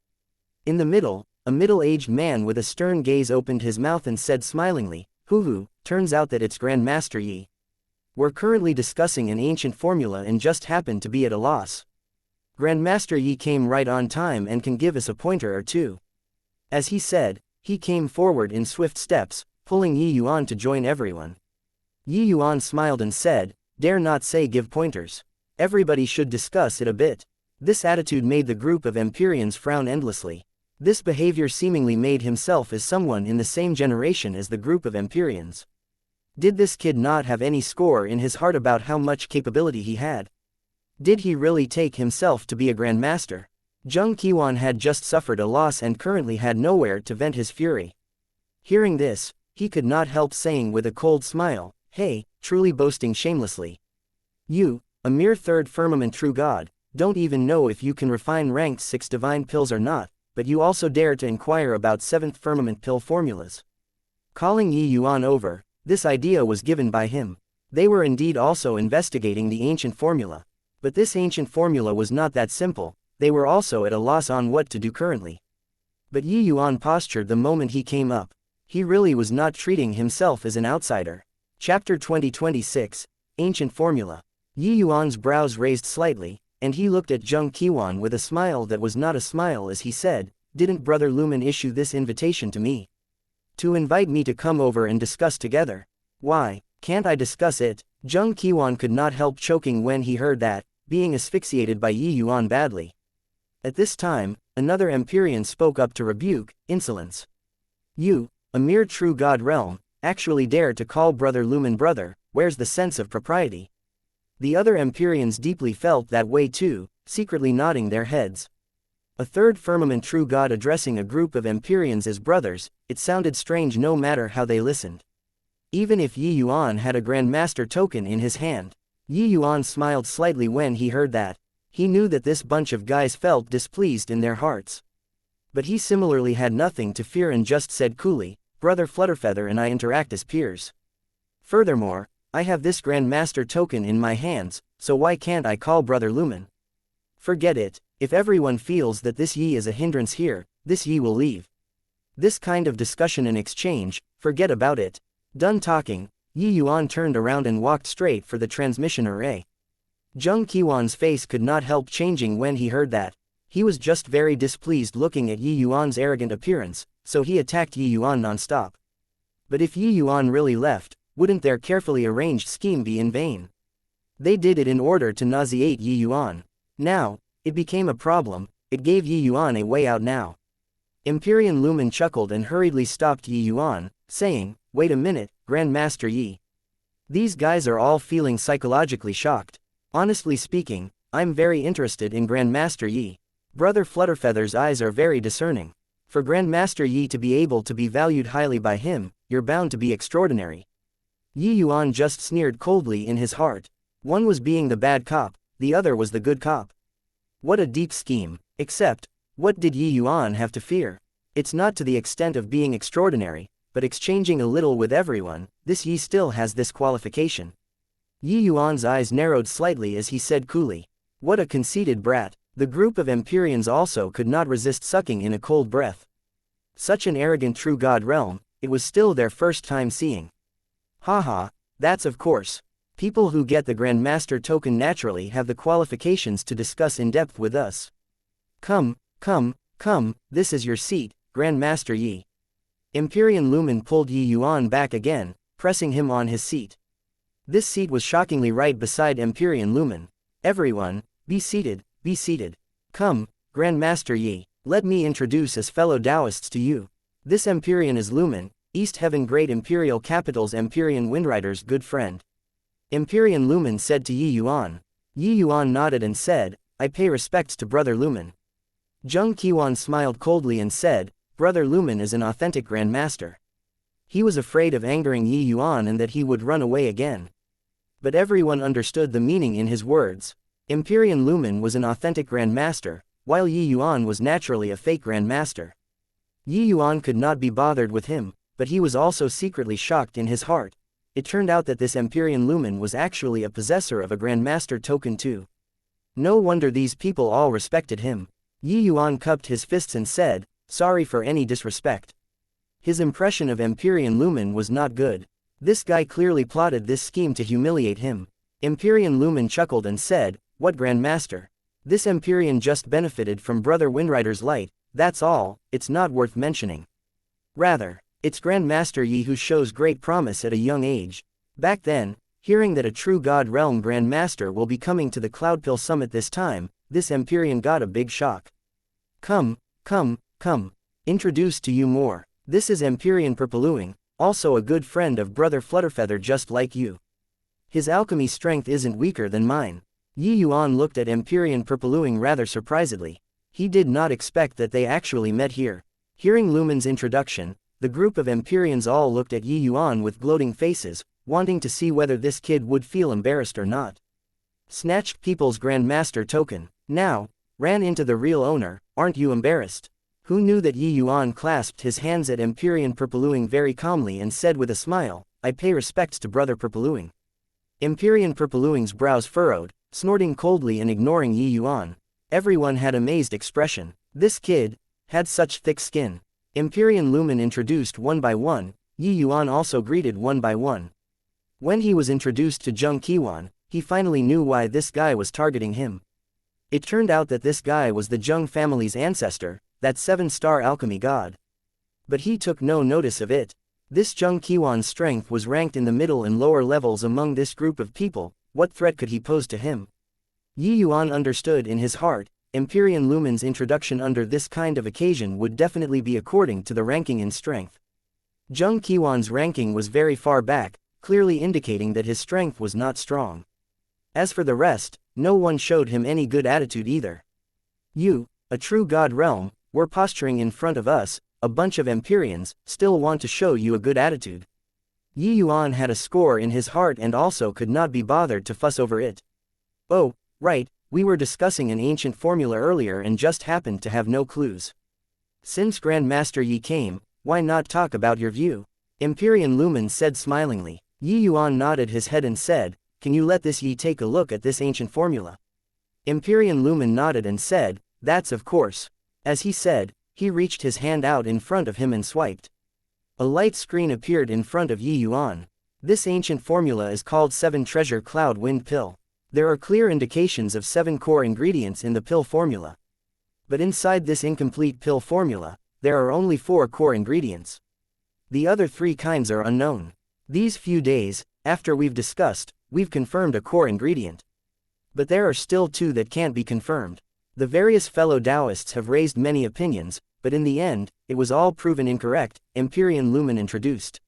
In the middle, a middle-aged man with a stern gaze opened his mouth and said smilingly, Hoo, turns out that it's Grandmaster Yi. We're currently discussing an ancient formula and just happened to be at a loss. Grandmaster Yi came right on time and can give us a pointer or two. As he said, he came forward in swift steps, pulling Yi Yuan to join everyone. Yi Yuan smiled and said, Dare not say give pointers. Everybody should discuss it a bit. This attitude made the group of Empyreans frown endlessly. This behavior seemingly made himself as someone in the same generation as the group of Empyreans. Did this kid not have any score in his heart about how much capability he had? Did he really take himself to be a grandmaster? Zheng Qiwan had just suffered a loss and currently had nowhere to vent his fury. Hearing this, he could not help saying with a cold smile, "Hey, truly boasting shamelessly. You, a mere third firmament true god, don't even know if you can refine ranked 6 divine pills or not, but you also dare to inquire about 7th firmament pill formulas." Calling Yi Yuan over, this idea was given by him. They were indeed also investigating the ancient formula. But this ancient formula was not that simple, they were also at a loss on what to do currently. But Yi Yuan postured the moment he came up. He really was not treating himself as an outsider. Chapter 2026, Ancient Formula. Yi Yuan's brows raised slightly, and he looked at Zheng Qiwan with a smile that was not a smile as he said, "Didn't Brother Lumen issue this invitation to me? To invite me to come over and discuss together? Why, can't I discuss it?" Zheng Qiwan could not help choking when he heard that, being asphyxiated by Yi Yuan badly. At this time, another Empyrean spoke up to rebuke, "Insolence. You, a mere true god realm, actually dare to call Brother Lumen brother, where's the sense of propriety?" The other Empyreans deeply felt that way too, secretly nodding their heads. A third firmament true god addressing a group of Empyreans as brothers, it sounded strange no matter how they listened. Even if Yi Yuan had a Grandmaster token in his hand. Yi Yuan smiled slightly when he heard that. He knew that this bunch of guys felt displeased in their hearts. But he similarly had nothing to fear and just said coolly, "Brother Flutterfeather and I interact as peers. Furthermore, I have this Grandmaster token in my hands, so why can't I call Brother Lumen? Forget it, if everyone feels that this Yi is a hindrance here, this Yi will leave. This kind of discussion and exchange, forget about it." Done talking, Yi Yuan turned around and walked straight for the transmission array. Zheng Qiwan's face could not help changing when he heard that. He was just very displeased looking at Yi Yuan's arrogant appearance, so he attacked Yi Yuan non-stop. But if Yi Yuan really left, wouldn't their carefully arranged scheme be in vain? They did it in order to nauseate Yi Yuan. Now, it became a problem, it gave Yi Yuan a way out now. Empyrean Lumen chuckled and hurriedly stopped Yi Yuan, saying, "Wait a minute, Grandmaster Yi. These guys are all feeling psychologically shocked. Honestly speaking, I'm very interested in Grandmaster Yi. Brother Flutterfeather's eyes are very discerning. For Grandmaster Yi to be able to be valued highly by him, you're bound to be extraordinary." Yi Yuan just sneered coldly in his heart. One was being the bad cop, the other was the good cop. What a deep scheme, except, what did Yi Yuan have to fear? It's not to the extent of being extraordinary, but exchanging a little with everyone, this Yi still has this qualification. Yi Yuan's eyes narrowed slightly as he said coolly, "What a conceited brat." The group of Empyreans also could not resist sucking in a cold breath. Such an arrogant true god realm, it was still their first time seeing. Haha, that's of course. People who get the Grandmaster token naturally have the qualifications to discuss in depth with us. Come, this is your seat, Grandmaster Yi. Empyrean Lumen pulled Yi Yuan back again, pressing him on his seat. This seat was shockingly right beside Empyrean Lumen. "Everyone, be seated, be seated. Come, Grandmaster Yi, let me introduce as fellow Taoists to you. This Empyrean is Lumen, East Heaven Great Imperial Capital's Empyrean Windrider's good friend." Empyrean Lumen said to Yi Yuan. Yi Yuan nodded and said, "I pay respects to Brother Lumen." Zheng Qiwan smiled coldly and said, "Brother Lumen is an authentic Grandmaster." He was afraid of angering Yi Yuan and that he would run away again. But everyone understood the meaning in his words. Empyrean Lumen was an authentic Grandmaster, while Yi Yuan was naturally a fake Grandmaster. Yi Yuan could not be bothered with him, but he was also secretly shocked in his heart. It turned out that this Empyrean Lumen was actually a possessor of a Grandmaster token too. No wonder these people all respected him. Yi Yuan cupped his fists and said, "Sorry for any disrespect." His impression of Empyrean Lumen was not good. This guy clearly plotted this scheme to humiliate him. Empyrean Lumen chuckled and said, "What Grandmaster? This Empyrean just benefited from Brother Windrider's light, that's all, it's not worth mentioning. Rather, it's Grandmaster Yi who shows great promise at a young age." Back then, hearing that a true God Realm Grandmaster will be coming to the Cloudpill Summit this time, this Empyrean got a big shock. Come, Come. Introduce to you more. This is Empyrean Purpluing, also a good friend of Brother Flutterfeather just like you. His alchemy strength isn't weaker than mine. Yuan looked at Empyrean Purpluing rather surprisedly. He did not expect that they actually met here. Hearing Lumen's introduction, the group of Empyreans all looked at Yuan with gloating faces, wanting to see whether this kid would feel embarrassed or not. Snatched People's Grandmaster token. Now, ran into the real owner, aren't you embarrassed? Who knew that Yuan clasped his hands at Empyrean Purpluing very calmly and said with a smile, I pay respects to Brother Purpluing. Empyrean Purpluing's brows furrowed, snorting coldly and ignoring Yuan. Everyone had amazed expression. This kid had such thick skin. Empyrean Lumen introduced one by one, Yuan also greeted one by one. When he was introduced to Zheng Qiwan, he finally knew why this guy was targeting him. It turned out that this guy was the Zheng family's ancestor, that 7-star alchemy god. But he took no notice of it. This Zheng Qiwan's strength was ranked in the middle and lower levels among this group of people. What threat could he pose to him? Yuan understood in his heart, Empyrean Lumen's introduction under this kind of occasion would definitely be according to the ranking in strength. Zheng Qiwan's ranking was very far back, clearly indicating that his strength was not strong. As for the rest, no one showed him any good attitude either. You, a true god realm, were posturing in front of us, a bunch of Empyreans, still want to show you a good attitude. Yuan had a score in his heart and also could not be bothered to fuss over it. Oh, right, we were discussing an ancient formula earlier and just happened to have no clues. Since Grandmaster Yi came, why not talk about your view? Empyrean Lumen said smilingly. Yuan nodded his head and said, can you let this Yi take a look at this ancient formula? Empyrean Lumen nodded and said, that's of course. As he said, he reached his hand out in front of him and swiped. A light screen appeared in front of Yuan. This ancient formula is called 7 Treasure Cloud Wind Pill. There are clear indications of 7 core ingredients in the pill formula. But inside this incomplete pill formula, there are only 4 core ingredients. The other 3 kinds are unknown. These few days, after we've discussed, we've confirmed a core ingredient. But there are still 2 that can't be confirmed. The various fellow Taoists have raised many opinions, but in the end, it was all proven incorrect, Empyrean Lumen introduced.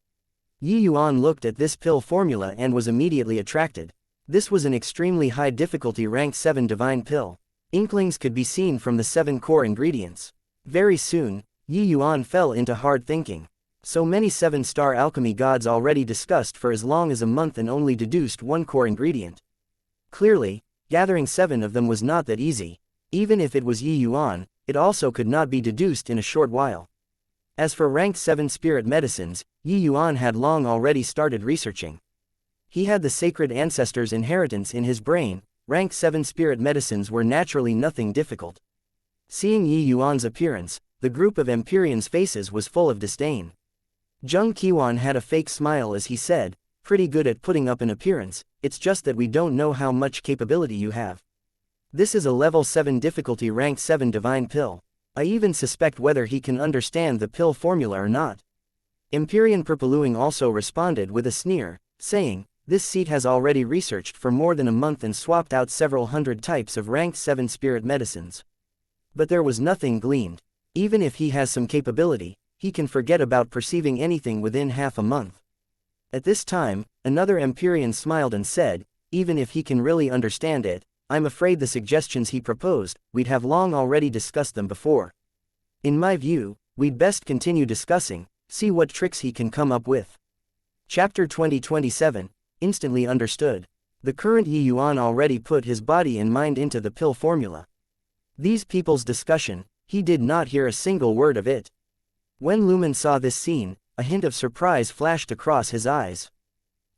Yuan looked at this pill formula and was immediately attracted. This was an extremely high difficulty rank 7 divine pill. Inklings could be seen from the 7 core ingredients. Very soon, Yuan fell into hard thinking. So many 7-star alchemy gods already discussed for as long as a month and only deduced 1 core ingredient. Clearly, gathering 7 of them was not that easy. Even if it was Yuan, it also could not be deduced in a short while. As for ranked 7 spirit medicines, Yuan had long already started researching. He had the sacred ancestors' inheritance in his brain. Ranked 7 spirit medicines were naturally nothing difficult. Seeing Yuan's appearance, the group of Empyreans' faces was full of disdain. Zheng Qiwan had a fake smile as he said, pretty good at putting up an appearance, it's just that we don't know how much capability you have. This is a level 7 difficulty rank 7 divine pill. I even suspect whether he can understand the pill formula or not. Empyrean Purpluing also responded with a sneer, saying, this seat has already researched for more than a month and swapped out several hundred types of ranked 7 spirit medicines. But there was nothing gleaned. Even if he has some capability, he can forget about perceiving anything within half a month. At this time, another Empyrean smiled and said, even if he can really understand it, I'm afraid the suggestions he proposed, we'd have long already discussed them before. In my view, we'd best continue discussing, see what tricks he can come up with. Chapter 2027, Instantly Understood. The current Yuan already put his body and mind into the pill formula. These people's discussion, he did not hear a single word of it. When Lumen saw this scene, a hint of surprise flashed across his eyes.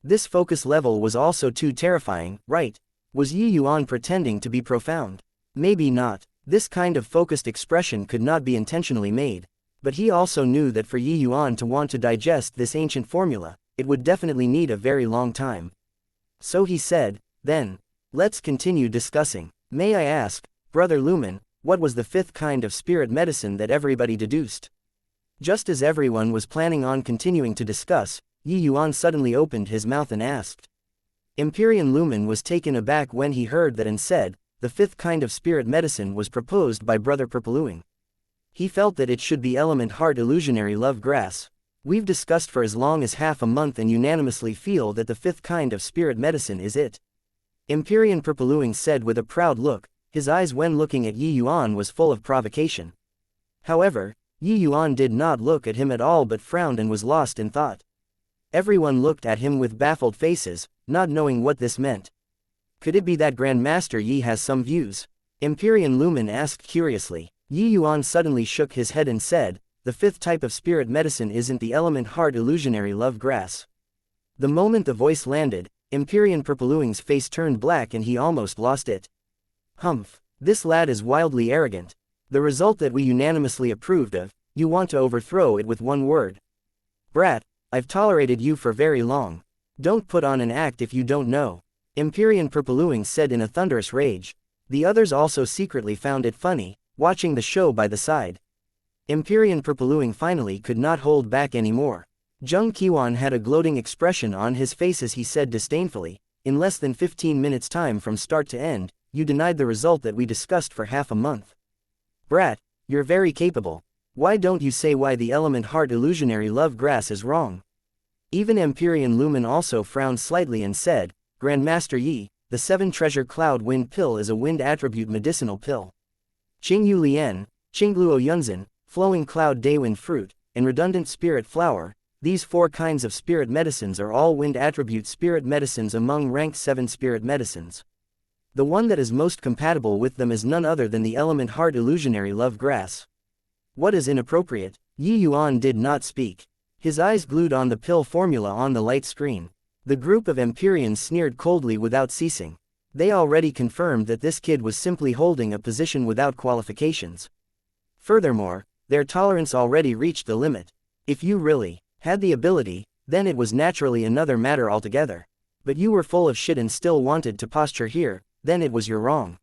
This focus level was also too terrifying, right? Was Yuan pretending to be profound? Maybe not. This kind of focused expression could not be intentionally made. But he also knew that for Yuan to want to digest this ancient formula, it would definitely need a very long time. So he said, then, let's continue discussing. May I ask, Brother Lumen, what was the 5th kind of spirit medicine that everybody deduced? Just as everyone was planning on continuing to discuss, Yuan suddenly opened his mouth and asked. Empyrean Lumen was taken aback when he heard that and said, the 5th kind of spirit medicine was proposed by Brother Purpluing. He felt that it should be element heart illusionary love grass. We've discussed for as long as half a month and unanimously feel that the fifth kind of spirit medicine is it. Empyrean Purpluing said with a proud look, his eyes when looking at Yi Yuan was full of provocation. However, Yi Yuan did not look at him at all but frowned and was lost in thought. Everyone looked at him with baffled faces, not knowing what this meant. Could it be that Grandmaster Yi has some views? Empyrean Lumen asked curiously. Yi Yuan suddenly shook his head and said, the fifth type of spirit medicine isn't the element heart illusionary love grass. The moment the voice landed, Empyrean Purpluing's face turned black and he almost lost it. Humph, this lad is wildly arrogant. The result that we unanimously approved of, you want to overthrow it with one word. Brat, I've tolerated you for very long. Don't put on an act if you don't know. Empyrean Purpluing said in a thunderous rage. The others also secretly found it funny, watching the show by the side. Empyrean Purpluing finally could not hold back anymore. Zheng Qiwan had a gloating expression on his face as he said disdainfully, in less than 15 minutes time from start to end, you denied the result that we discussed for half a month. Brat, you're very capable. Why don't you say why the element heart illusionary love grass is wrong? Even Empyrean Lumen also frowned slightly and said, Grandmaster Yi, the 7 treasure cloud wind pill is a wind attribute medicinal pill. Qingyu Lian, Qingluo Yunzhen, flowing cloud daywind fruit, and redundant spirit flower, these 4 kinds of spirit medicines are all wind attribute spirit medicines among ranked 7 spirit medicines. The one that is most compatible with them is none other than the element heart illusionary love grass. What is inappropriate? Yi Yuan did not speak. His eyes glued on the pill formula on the light screen. The group of Empyreans sneered coldly without ceasing. They already confirmed that this kid was simply holding a position without qualifications. Furthermore, their tolerance already reached the limit. If you really had the ability, then it was naturally another matter altogether. But you were full of shit and still wanted to posture here, then it was your wrong.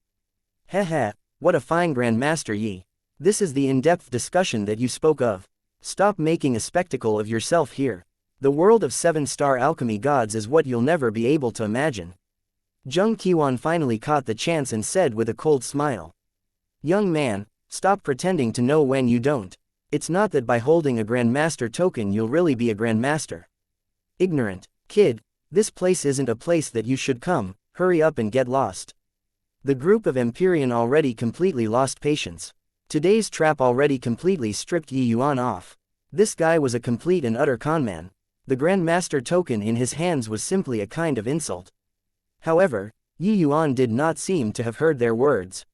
Heh, what a fine Grandmaster Yi. This is the in-depth discussion that you spoke of. Stop making a spectacle of yourself here. The world of 7-star alchemy gods is what you'll never be able to imagine. Zheng Qiwan finally caught the chance and said with a cold smile. Young man, stop pretending to know when you don't. It's not that by holding a Grandmaster token you'll really be a Grandmaster. Ignorant kid, this place isn't a place that you should come, hurry up and get lost. The group of Empyrean already completely lost patience. Today's trap already completely stripped Yi Yuan off. This guy was a complete and utter conman. The Grandmaster token in his hands was simply a kind of insult. However, Yi Yuan did not seem to have heard their words.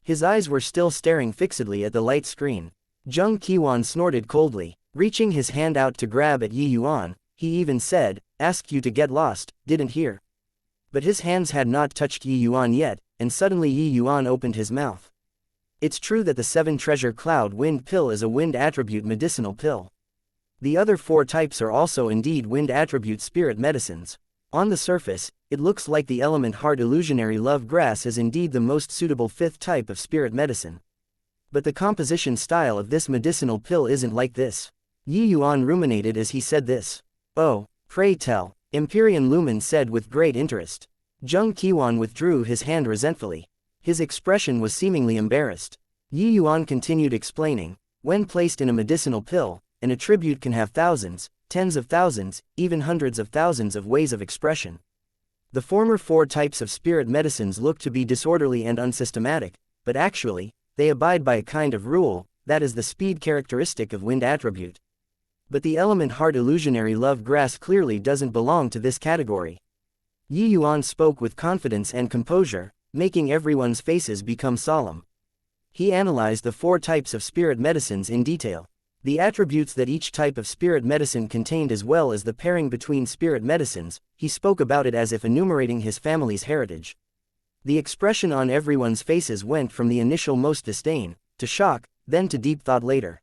His eyes were still staring fixedly at the light screen. Zheng Qiwan snorted coldly, reaching his hand out to grab at Yi Yuan. He even said, asked you to get lost, didn't hear. But his hands had not touched Yi Yuan yet, and suddenly Yi Yuan opened his mouth. It's true that the 7 treasure cloud wind pill is a wind attribute medicinal pill. The other 4 types are also indeed wind attribute spirit medicines. On the surface, it looks like the element heart illusionary love grass is indeed the most suitable 5th type of spirit medicine. But the composition style of this medicinal pill isn't like this. Yi Yuan ruminated as he said this. Oh, pray tell, Empyrean Lumen said with great interest. Zheng Qiwan withdrew his hand resentfully. His expression was seemingly embarrassed. Yi Yuan continued explaining, when placed in a medicinal pill, an attribute can have thousands, tens of thousands, even hundreds of thousands of ways of expression. The former 4 types of spirit medicines look to be disorderly and unsystematic, but actually, they abide by a kind of rule, that is the speed characteristic of wind attribute. But the element heart illusionary love grass clearly doesn't belong to this category. Yi Yuan spoke with confidence and composure, making everyone's faces become solemn. He analyzed the 4 types of spirit medicines in detail. The attributes that each type of spirit medicine contained as well as the pairing between spirit medicines, he spoke about it as if enumerating his family's heritage. The expression on everyone's faces went from the initial most disdain, to shock, then to deep thought later.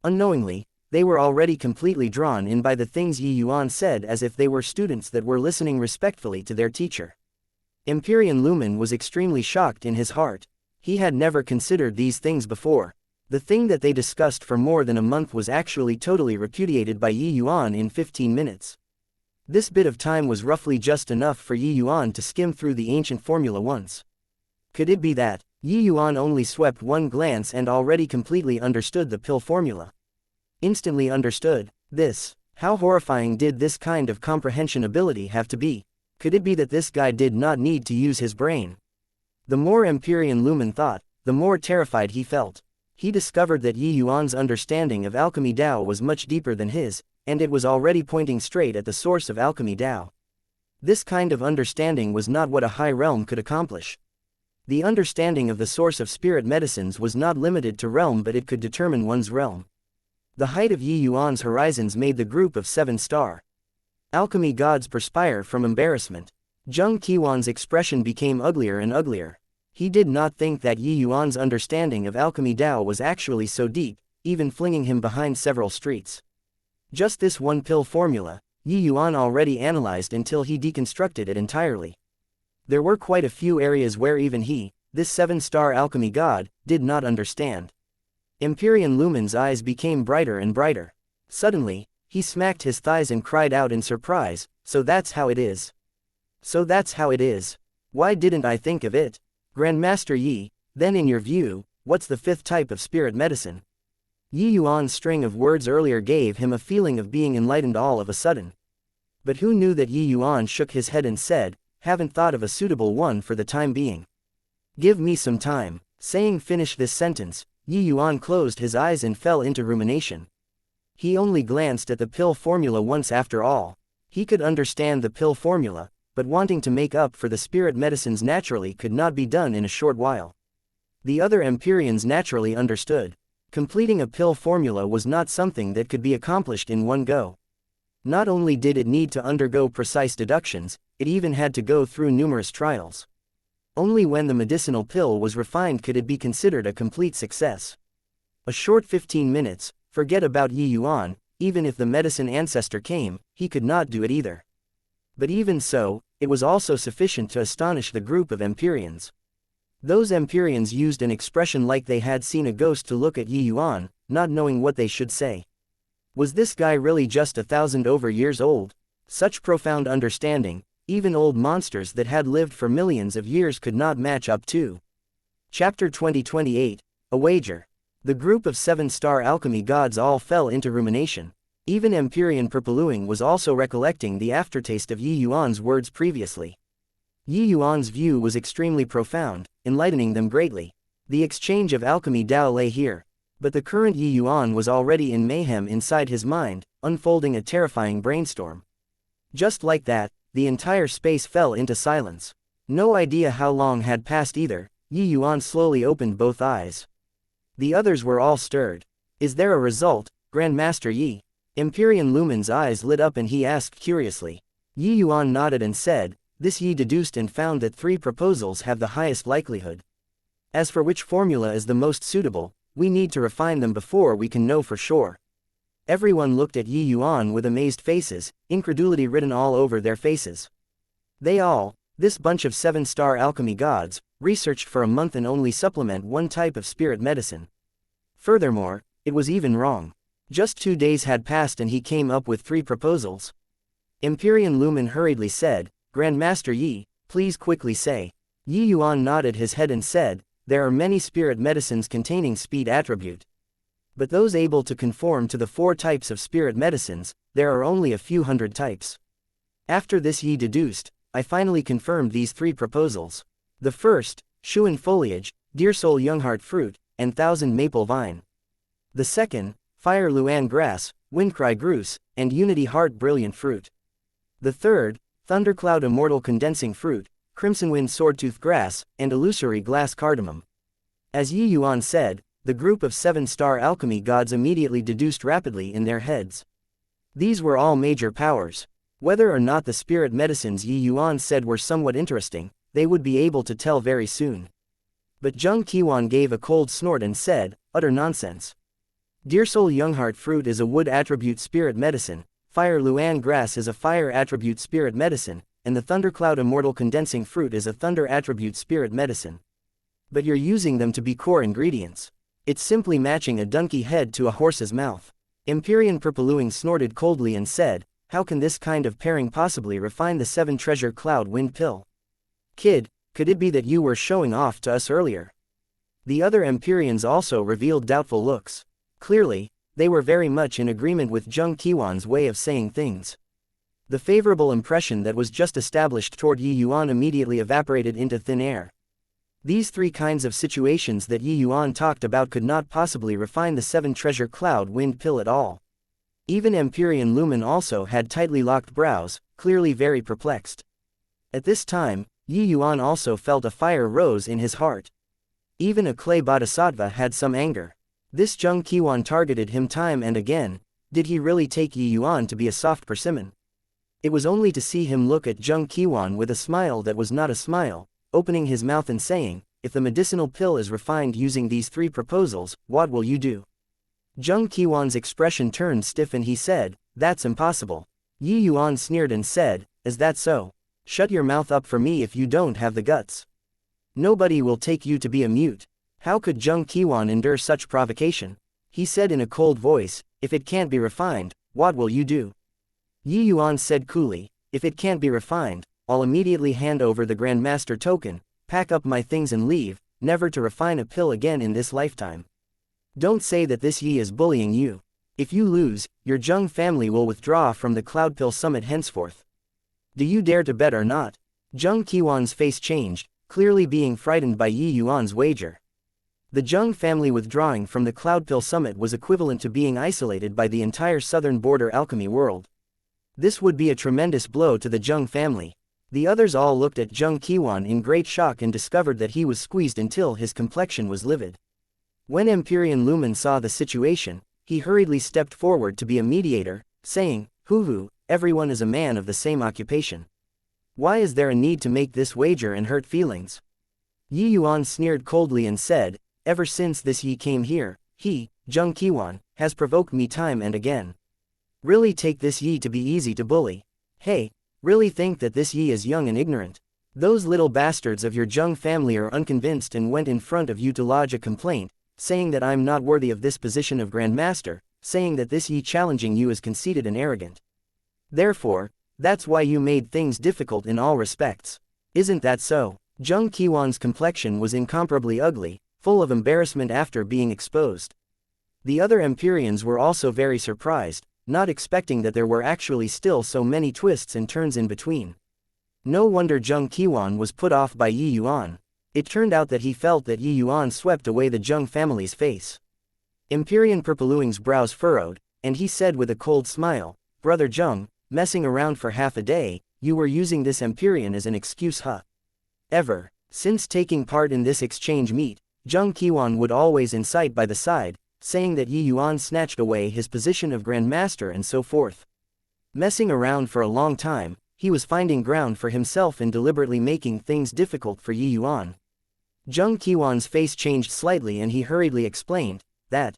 Unknowingly, they were already completely drawn in by the things Yi Yuan said as if they were students that were listening respectfully to their teacher. Empyrean Lumen was extremely shocked in his heart. He had never considered these things before. The thing that they discussed for more than a month was actually totally repudiated by Yi Yuan in 15 minutes. This bit of time was roughly just enough for Yi Yuan to skim through the ancient formula once. Could it be that Yi Yuan only swept one glance and already completely understood the pill formula. Instantly understood. This. How horrifying did this kind of comprehension ability have to be? Could it be that this guy did not need to use his brain? The more Empyrean Lumen thought, the more terrified he felt. He discovered that Yi Yuan's understanding of alchemy Dao was much deeper than his, and it was already pointing straight at the source of alchemy Dao. This kind of understanding was not what a high realm could accomplish. The understanding of the source of spirit medicines was not limited to realm, but it could determine one's realm. The height of Yi Yuan's horizons made the group of 7-star alchemy gods perspire from embarrassment. Zheng Qiwan's expression became uglier and uglier. He did not think that Yi Yuan's understanding of alchemy Dao was actually so deep, even flinging him behind several streets. Just this one pill formula, Yi Yuan already analyzed until he deconstructed it entirely. There were quite a few areas where even he, this 7-star alchemy god, did not understand. Empyrean Lumen's eyes became brighter and brighter. Suddenly, he smacked his thighs and cried out in surprise, "So that's how it is. So that's how it is. Why didn't I think of it? Grandmaster Yi, then in your view, what's the 5th type of spirit medicine?" Yi Yuan's string of words earlier gave him a feeling of being enlightened all of a sudden. But who knew that Yi Yuan shook his head and said, "Haven't thought of a suitable one for the time being. Give me some time." Saying finish this sentence, Yi Yuan closed his eyes and fell into rumination. He only glanced at the pill formula once after all. He could understand the pill formula, but wanting to make up for the spirit medicines naturally could not be done in a short while. The other Empyreans naturally understood. Completing a pill formula was not something that could be accomplished in one go. Not only did it need to undergo precise deductions, it even had to go through numerous trials. Only when the medicinal pill was refined could it be considered a complete success. A short 15 minutes, forget about Yi Yuan, even if the medicine ancestor came, he could not do it either. But even so, it was also sufficient to astonish the group of Empyreans. Those Empyreans used an expression like they had seen a ghost to look at Yi Yuan, not knowing what they should say. Was this guy really just 1,000 over years old? Such profound understanding, even old monsters that had lived for millions of years could not match up to. Chapter 2028, A Wager. The group of 7-star alchemy gods all fell into rumination. Even Empyrean Purpluing was also recollecting the aftertaste of Yi Yuan's words previously. Yi Yuan's view was extremely profound, enlightening them greatly. The exchange of alchemy Dao lay here, but the current Yi Yuan was already in mayhem inside his mind, unfolding a terrifying brainstorm. Just like that, the entire space fell into silence. No idea how long had passed either. Yi Yuan slowly opened both eyes. The others were all stirred. "Is there a result, Grandmaster Yi?" Empyrean Lumen's eyes lit up and he asked curiously. Yi Yuan nodded and said, "This Yi deduced and found that 3 proposals have the highest likelihood. As for which formula is the most suitable, we need to refine them before we can know for sure." Everyone looked at Yi Yuan with amazed faces, incredulity written all over their faces. They all, this bunch of 7-star alchemy gods, researched for a month and only supplement one type of spirit medicine. Furthermore, it was even wrong. Just 2 days had passed and he came up with 3 proposals. Empyrean Lumen hurriedly said, "Grandmaster Yi, please quickly say." Yi Yuan nodded his head and said, "There are many spirit medicines containing speed attribute. But those able to conform to the 4 types of spirit medicines, there are only a few hundred types. After this Yi deduced, I finally confirmed these 3 proposals. The first, Shuan Foliage, Deer Soul Youngheart Fruit, and Thousand Maple Vine. The second, Fire Luan Grass, Windcry Groose, and Unity Heart Brilliant Fruit. The third, Thundercloud Immortal Condensing Fruit, Crimson Wind Swordtooth Grass, and Illusory Glass Cardamom." As Yi Yuan said, the group of 7-star alchemy gods immediately deduced rapidly in their heads. These were all major powers. Whether or not the spirit medicines Yi Yuan said were somewhat interesting, they would be able to tell very soon. But Zheng Qiwan gave a cold snort and said, "Utter nonsense. Deer Soul Youngheart Fruit is a wood attribute spirit medicine, Fire Luan Grass is a fire attribute spirit medicine, and the Thundercloud Immortal Condensing Fruit is a thunder attribute spirit medicine. But you're using them to be core ingredients. It's simply matching a donkey head to a horse's mouth." Empyrean Purpluing snorted coldly and said, "How can this kind of pairing possibly refine the 7 treasure cloud wind pill? Kid, could it be that you were showing off to us earlier? The other Empyreans also revealed doubtful looks. Clearly, they were very much in agreement with Zheng Qiwan's way of saying things. The favorable impression that was just established toward Yi Yuan immediately evaporated into thin air. These three kinds of situations that Yi Yuan talked about could not possibly refine the seven treasure cloud wind pill at all. Even Empyrean Lumen also had tightly locked brows, clearly very perplexed. At this time, Yi Yuan also felt a fire rose in his heart. Even a clay bodhisattva had some anger. This Zheng Qiwan targeted him time and again. Did he really take Yi Yuan to be a soft persimmon? It was only to see him look at Zheng Qiwan with a smile that was not a smile, opening his mouth and saying, "If the medicinal pill is refined using these three proposals, what will you do?" Zheng Qiwan's expression turned stiff and he said, "That's impossible." Yi Yuan sneered and said, "Is that so? Shut your mouth up for me if you don't have the guts. Nobody will take you to be a mute." How could Zheng Qiwan endure such provocation? He said in a cold voice, "If it can't be refined, what will you do?" Yi Yuan said coolly, "If it can't be refined, I'll immediately hand over the Grandmaster token, pack up my things and leave, never to refine a pill again in this lifetime. Don't say that this Yi is bullying you. If you lose, your Zheng family will withdraw from the Cloud Pill Summit henceforth. Do you dare to bet or not?" Zheng Qiwan's face changed, clearly being frightened by Yi Yuan's wager. The Zheng family withdrawing from the Cloud Pill Summit was equivalent to being isolated by the entire southern border alchemy world. This would be a tremendous blow to the Zheng family. The others all looked at Zheng Qiwan in great shock and discovered that he was squeezed until his complexion was livid. When Empyrean Lumen saw the situation, he hurriedly stepped forward to be a mediator, saying, "Hoo-hoo, everyone is a man of the same occupation. Why is there a need to make this wager and hurt feelings?" Yi Yuan sneered coldly and said, "Ever since this Yi came here, he, Zheng Qiwan, has provoked me time and again. Really take this Yi to be easy to bully? Hey, really think that this Yi is young and ignorant? Those little bastards of your Zheng family are unconvinced and went in front of you to lodge a complaint, saying that I'm not worthy of this position of Grandmaster, saying that this Yi challenging you is conceited and arrogant. Therefore, that's why you made things difficult in all respects. Isn't that so?" Zheng Qiwan's complexion was incomparably ugly, full of embarrassment after being exposed. The other Empyreans were also very surprised, not expecting that there were actually still so many twists and turns in between. No wonder Zheng Qiwan was put off by Yi Yuan. It turned out that he felt that Yi Yuan swept away the Zheng family's face. Empyrean Purpluing's brows furrowed, and he said with a cold smile, "Brother Zheng, messing around for half a day, you were using this Empyrean as an excuse, huh? Ever since taking part in this exchange meet, Zheng Qiwan would always incite by the side, saying that Yi Yuan snatched away his position of Grandmaster and so forth. Messing around for a long time, he was finding ground for himself and deliberately making things difficult for Yi Yuan." Zheng Qiwan's face changed slightly and he hurriedly explained, that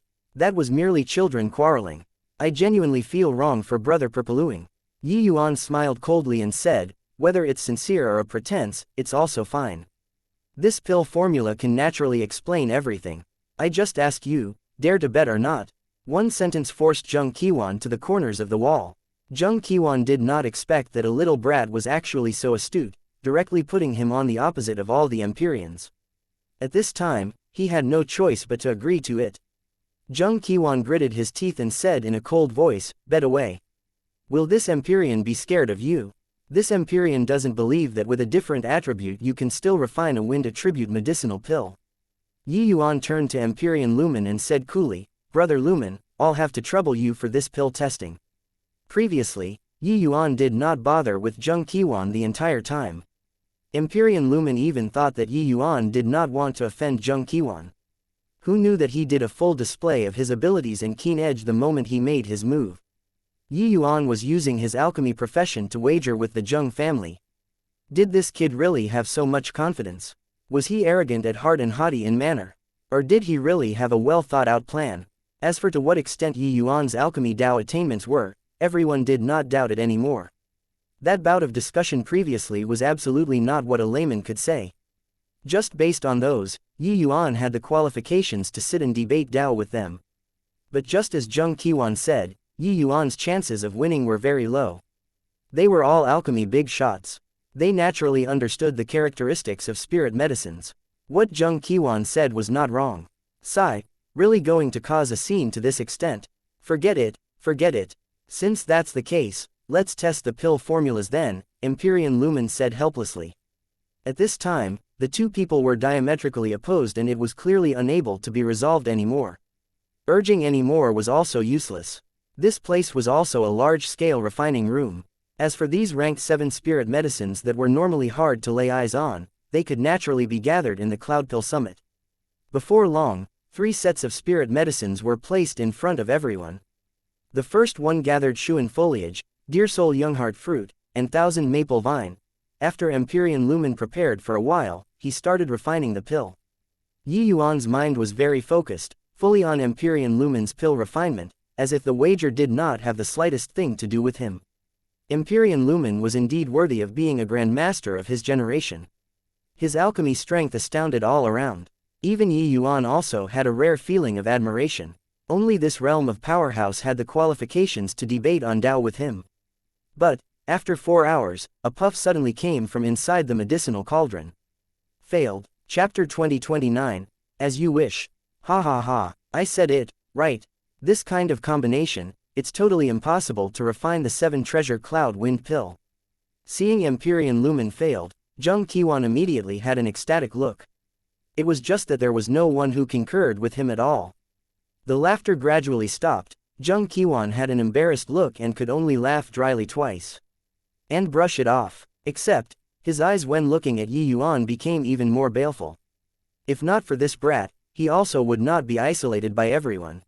was merely children quarreling. I genuinely feel wrong for Brother Purpluing." Yi Yuan smiled coldly and said, "Whether it's sincere or a pretense, it's also fine. This pill formula can naturally explain everything. I just ask you, dare to bet or not?" One sentence forced Zheng Qiwan to the corners of the wall. Zheng Qiwan did not expect that a little brat was actually so astute, directly putting him on the opposite of all the Empyreans. At this time, he had no choice but to agree to it. Zheng Qiwan gritted his teeth and said in a cold voice, "Bet away. Will this Empyrean be scared of you? This Empyrean doesn't believe that with a different attribute you can still refine a wind attribute medicinal pill." Yi Yuan turned to Empyrean Lumen and said coolly, "Brother Lumen, I'll have to trouble you for this pill testing." Previously, Yi Yuan did not bother with Zheng Qiwan the entire time. Empyrean Lumen even thought that Yi Yuan did not want to offend Zheng Qiwan. Who knew that he did a full display of his abilities and keen edge the moment he made his move? Yi Yuan was using his alchemy profession to wager with the Zheng family. Did this kid really have so much confidence? Was he arrogant at heart and haughty in manner? Or did he really have a well-thought-out plan? As for to what extent Yi Yuan's alchemy Dao attainments were, everyone did not doubt it anymore. That bout of discussion previously was absolutely not what a layman could say. Just based on those, Yi Yuan had the qualifications to sit and debate Dao with them. But just as Zheng Qiwan said, Yi Yuan's chances of winning were very low. They were all alchemy big shots. They naturally understood the characteristics of spirit medicines. What Zheng Qiwan said was not wrong. Sigh, really going to cause a scene to this extent? Forget it, forget it. Since that's the case, let's test the pill formulas then, Empyrean Lumen said helplessly. At this time, the two people were diametrically opposed and it was clearly unable to be resolved anymore. Urging any more was also useless. This place was also a large-scale refining room. As for these ranked 7 spirit medicines that were normally hard to lay eyes on, they could naturally be gathered in the Cloudpill Summit. Before long, 3 sets of spirit medicines were placed in front of everyone. The first one gathered Shuan foliage, Deer Soul Youngheart fruit, and Thousand Maple vine. After Empyrean Lumen prepared for a while, he started refining the pill. Yi Yuan's mind was very focused, fully on Empyrean Lumen's pill refinement, as if the wager did not have the slightest thing to do with him. Empyrean Lumen was indeed worthy of being a Grand Master of his generation. His alchemy strength astounded all around. Even Yi Yuan also had a rare feeling of admiration. Only this realm of powerhouse had the qualifications to debate on Tao with him. But, after 4 hours, a puff suddenly came from inside the medicinal cauldron. Failed. Chapter 2029, As You Wish. Ha ha ha, I said it, right. This kind of combination, it's totally impossible to refine the 7 treasure cloud wind pill. Seeing Empyrean Lumen failed, Zheng Qiwan immediately had an ecstatic look. It was just that there was no one who concurred with him at all. The laughter gradually stopped. Zheng Qiwan had an embarrassed look and could only laugh dryly twice. And brush it off. Except, his eyes when looking at Yi Yuan became even more baleful. If not for this brat, he also would not be isolated by everyone.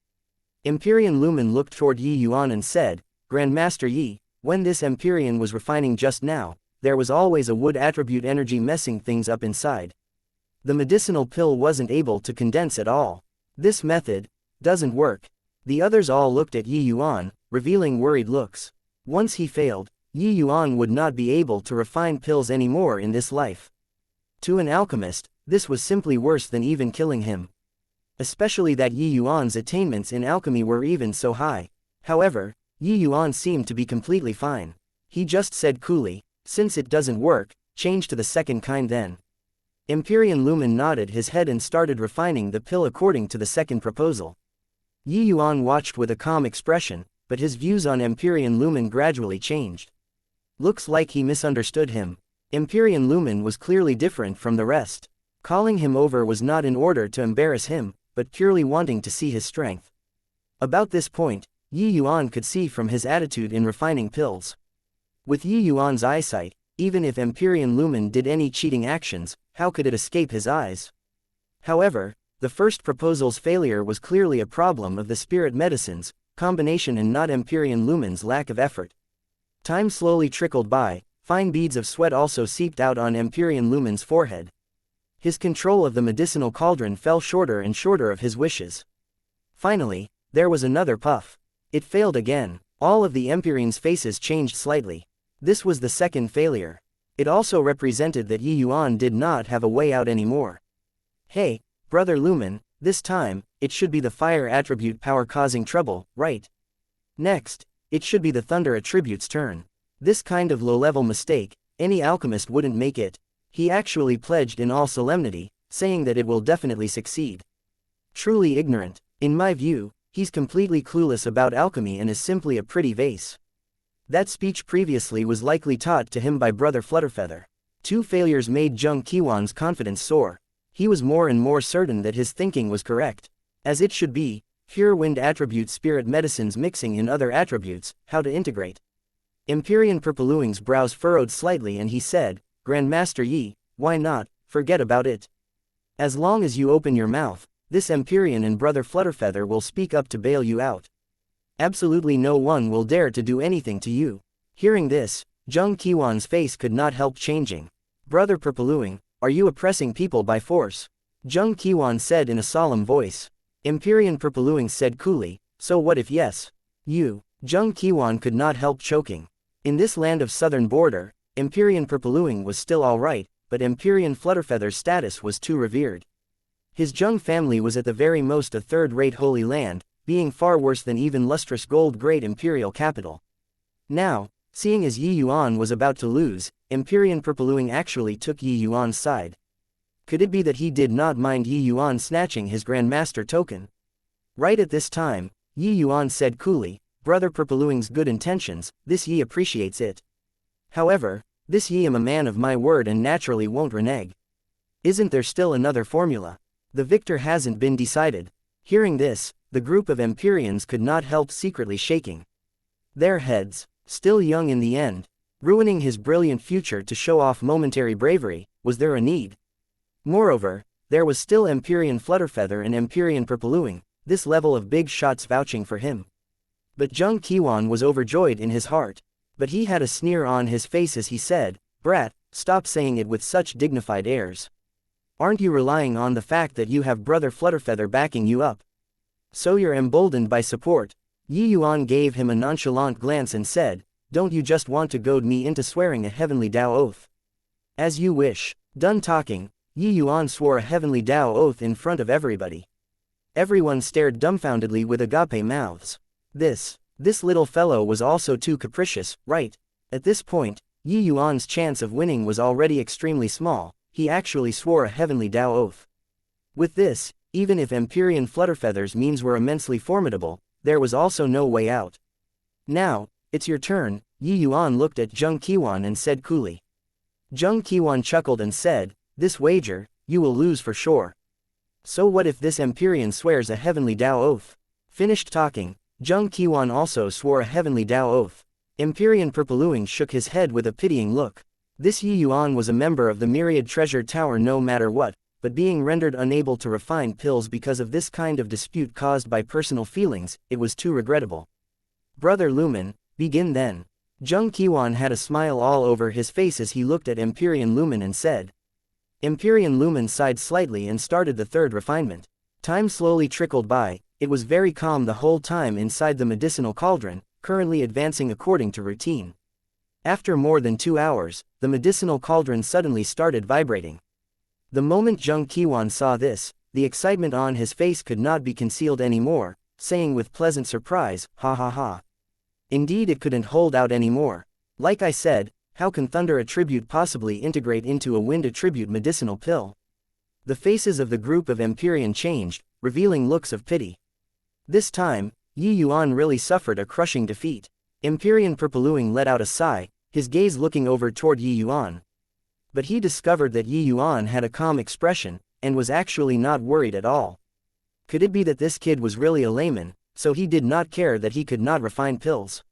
Empyrean Lumen looked toward Yi Yuan and said, Grandmaster Yi, when this Empyrean was refining just now, there was always a wood attribute energy messing things up inside. The medicinal pill wasn't able to condense at all. This method doesn't work. The others all looked at Yi Yuan, revealing worried looks. Once he failed, Yi Yuan would not be able to refine pills anymore in this life. To an alchemist, this was simply worse than even killing him. Especially that Yi Yuan's attainments in alchemy were even so high. However, Yi Yuan seemed to be completely fine. He just said coolly, since it doesn't work, change to the second kind then. Empyrean Lumen nodded his head and started refining the pill according to the second proposal. Yi Yuan watched with a calm expression, but his views on Empyrean Lumen gradually changed. Looks like he misunderstood him. Empyrean Lumen was clearly different from the rest. Calling him over was not in order to embarrass him, but purely wanting to see his strength. About this point, Yi Yuan could see from his attitude in refining pills. With Yi Yuan's eyesight, even if Empyrean Lumen did any cheating actions, how could it escape his eyes? However, the first proposal's failure was clearly a problem of the spirit medicines combination and not Empyrean Lumen's lack of effort. Time slowly trickled by, fine beads of sweat also seeped out on Empyrean Lumen's forehead. His control of the medicinal cauldron fell shorter and shorter of his wishes. Finally, there was another puff. It failed again. All of the Empyreans' faces changed slightly. This was the second failure. It also represented that Yi Yuan did not have a way out anymore. Hey, Brother Lumen, this time, it should be the fire attribute power causing trouble, right? Next, it should be the thunder attribute's turn. This kind of low-level mistake, any alchemist wouldn't make it. He actually pledged in all solemnity, saying that it will definitely succeed. Truly ignorant. In my view, he's completely clueless about alchemy and is simply a pretty vase. That speech previously was likely taught to him by Brother Flutterfeather. 2 failures made Zheng Qiwan's confidence soar. He was more and more certain that his thinking was correct. As it should be, pure wind attribute spirit medicines mixing in other attributes, how to integrate. Empyrean Purpluing's brows furrowed slightly and he said, Grandmaster Yi, why not, forget about it. As long as you open your mouth, this Empyrean and Brother Flutterfeather will speak up to bail you out. Absolutely no one will dare to do anything to you. Hearing this, Zheng Qiwan's face could not help changing. Brother Purpluing, are you oppressing people by force? Zheng Qiwan said in a solemn voice. Empyrean Purpluing said coolly, so what if yes? You. Zheng Qiwan could not help choking. In this land of southern border, Empyrean Purpluing was still alright, but Empyrean Flutterfeather's status was too revered. His Zheng family was at the very most a third-rate holy land, being far worse than even lustrous gold great imperial capital. Now, seeing as Yi Yuan was about to lose, Empyrean Purpluing actually took Yi Yuan's side. Could it be that he did not mind Yi Yuan snatching his Grandmaster token? Right at this time, Yi Yuan said coolly, "Brother Purpluing's good intentions, this Yi appreciates it. However, this Yi am a man of my word and naturally won't renege. Isn't there still another formula? The victor hasn't been decided." Hearing this, the group of Empyreans could not help secretly shaking their heads. Still young in the end, ruining his brilliant future to show off momentary bravery, was there a need? Moreover, there was still Empyrean Flutterfeather and Empyrean Purpluing, this level of big shots vouching for him. But Zheng Qiwan was overjoyed in his heart. But he had a sneer on his face as he said, "Brat, stop saying it with such dignified airs. Aren't you relying on the fact that you have Brother Flutterfeather backing you up? So you're emboldened by support?" Yi Yuan gave him a nonchalant glance and said, "Don't you just want to goad me into swearing a heavenly Tao oath?" "As you wish." Done talking, Yi Yuan swore a heavenly Tao oath in front of everybody. Everyone stared dumbfoundedly with agape mouths. This little fellow was also too capricious, right? At this point, Yi Yuan's chance of winning was already extremely small. He actually swore a heavenly Tao oath. With this, even if Empyrean Flutterfeather's means were immensely formidable, there was also no way out. "Now, it's your turn." Yi Yuan looked at Zheng Qiwan and said coolly. Zheng Qiwan chuckled and said, "This wager, you will lose for sure. So what if this Empyrean swears a heavenly Tao oath?" Finished talking, Zheng Qiwan also swore a heavenly Tao oath. Empyrean Purpluing shook his head with a pitying look. This Yi Yuan was a member of the Myriad Treasure Tower no matter what, but being rendered unable to refine pills because of this kind of dispute caused by personal feelings, it was too regrettable. "Brother Lumen, begin then." Zheng Qiwan had a smile all over his face as he looked at Empyrean Lumen and said. Empyrean Lumen sighed slightly and started the third refinement. Time slowly trickled by. It was very calm the whole time inside the medicinal cauldron, currently advancing according to routine. After more than 2 hours, the medicinal cauldron suddenly started vibrating. The moment Zheng Qiwan saw this, the excitement on his face could not be concealed anymore, saying with pleasant surprise, "Ha ha ha. Indeed it couldn't hold out anymore. Like I said, how can thunder attribute possibly integrate into a wind attribute medicinal pill?" The faces of the group of Empyrean changed, revealing looks of pity. This time, Yi Yuan really suffered a crushing defeat. Empyrean Purpluing let out a sigh, his gaze looking over toward Yi Yuan. But he discovered that Yi Yuan had a calm expression, and was actually not worried at all. Could it be that this kid was really a layman, so he did not care that he could not refine pills?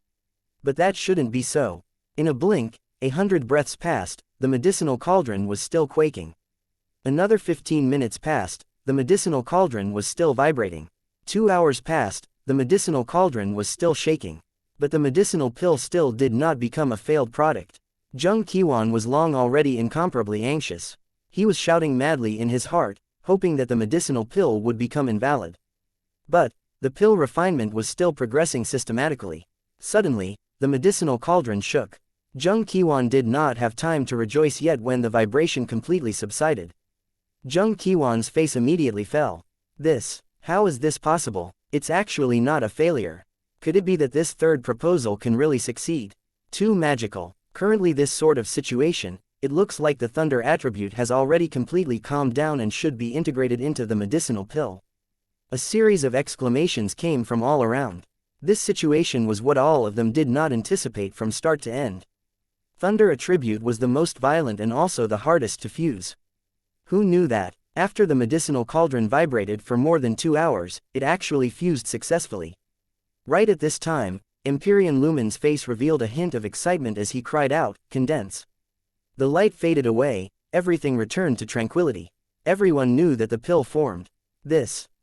But that shouldn't be so. In a blink, 100 breaths passed, the medicinal cauldron was still quaking. Another 15 minutes passed, the medicinal cauldron was still vibrating. 2 hours passed, the medicinal cauldron was still shaking. But the medicinal pill still did not become a failed product. Zheng Qiwan was long already incomparably anxious. He was shouting madly in his heart, hoping that the medicinal pill would become invalid. But the pill refinement was still progressing systematically. Suddenly, the medicinal cauldron shook. Zheng Qiwan did not have time to rejoice yet when the vibration completely subsided. Zheng Qiwan's face immediately fell. How is this possible? It's actually not a failure. Could it be that this third proposal can really succeed? Too magical. Currently this sort of situation, it looks like the thunder attribute has already completely calmed down and should be integrated into the medicinal pill. A series of exclamations came from all around. This situation was what all of them did not anticipate from start to end. Thunder attribute was the most violent and also the hardest to fuse. Who knew that? After the medicinal cauldron vibrated for more than 2 hours, it actually fused successfully. Right at this time, Empyrean Lumen's face revealed a hint of excitement as he cried out, "Condense." The light faded away, everything returned to tranquility. Everyone knew that the pill formed.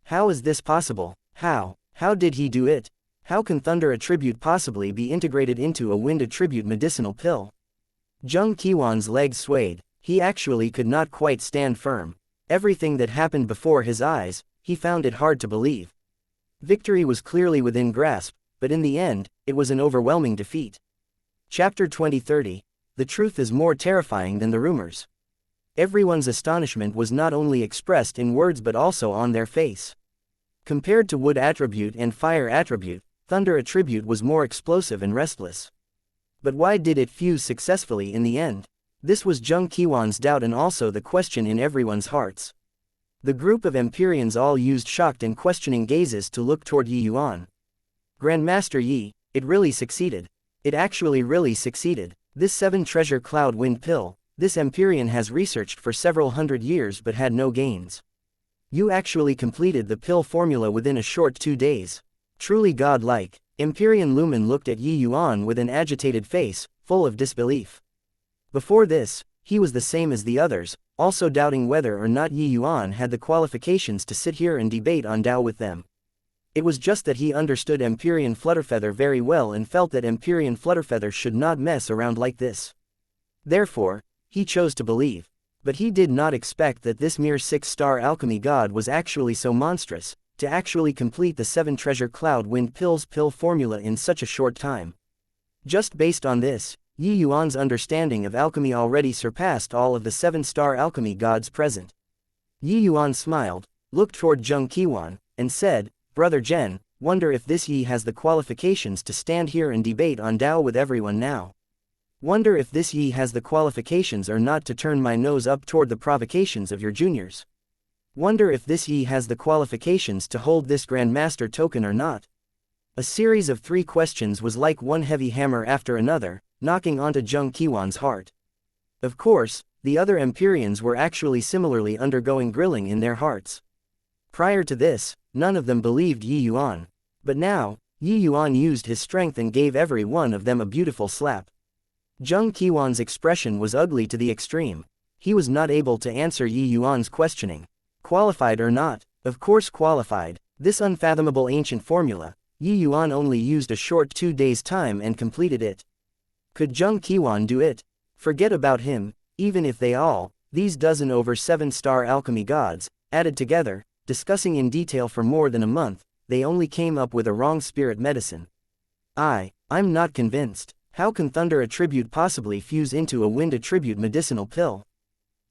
How is this possible? How did he do it? How can thunder attribute possibly be integrated into a wind attribute medicinal pill? Zheng Qiwan's legs swayed. He actually could not quite stand firm. Everything that happened before his eyes, he found it hard to believe. Victory was clearly within grasp, but in the end, it was an overwhelming defeat. Chapter 2030. The truth is more terrifying than the rumors. Everyone's astonishment was not only expressed in words but also on their face. Compared to wood attribute and fire attribute, thunder attribute was more explosive and restless. But why did it fuse successfully in the end? This was Zheng Qiwan's doubt and also the question in everyone's hearts. The group of Empyreans all used shocked and questioning gazes to look toward Yi Yuan. Grandmaster Yi, it really succeeded. It actually really succeeded. This 7-treasure cloud wind pill, this Empyrean has researched for several hundred years but had no gains. You actually completed the pill formula within a short 2 days. Truly godlike. Empyrean Lumen looked at Yi Yuan with an agitated face, full of disbelief. Before this, he was the same as the others, also doubting whether or not Yi Yuan had the qualifications to sit here and debate on Tao with them. It was just that he understood Empyrean Flutterfeather very well and felt that Empyrean Flutterfeather should not mess around like this. Therefore, he chose to believe. But he did not expect that this mere 6-star alchemy god was actually so monstrous, to actually complete the 7-treasure cloud wind pills pill formula in such a short time. Just based on this, Yi Yuan's understanding of alchemy already surpassed all of the 7-star alchemy gods present. Yi Yuan smiled, looked toward Zheng Qiwan, and said, Brother Zhen, wonder if this Yi has the qualifications to stand here and debate on Tao with everyone now. Wonder if this Yi has the qualifications or not to turn my nose up toward the provocations of your juniors. Wonder if this Yi has the qualifications to hold this Grandmaster token or not. A series of 3 questions was like one heavy hammer after another, knocking onto Zheng Qiwan's heart. Of course, the other Empyreans were actually similarly undergoing grilling in their hearts. Prior to this, none of them believed Yi Yuan. But now, Yi Yuan used his strength and gave every one of them a beautiful slap. Zheng Qiwan's expression was ugly to the extreme. He was not able to answer Yi Yuan's questioning. Qualified or not? Of course qualified. This unfathomable ancient formula, Yi Yuan only used a short 2 days' time and completed it. Could Zheng Qiwan do it? Forget about him, even if they all, these dozen over 7-star alchemy gods, added together, discussing in detail for more than a month, they only came up with a wrong spirit medicine. I'm not convinced. How can thunder attribute possibly fuse into a wind attribute medicinal pill?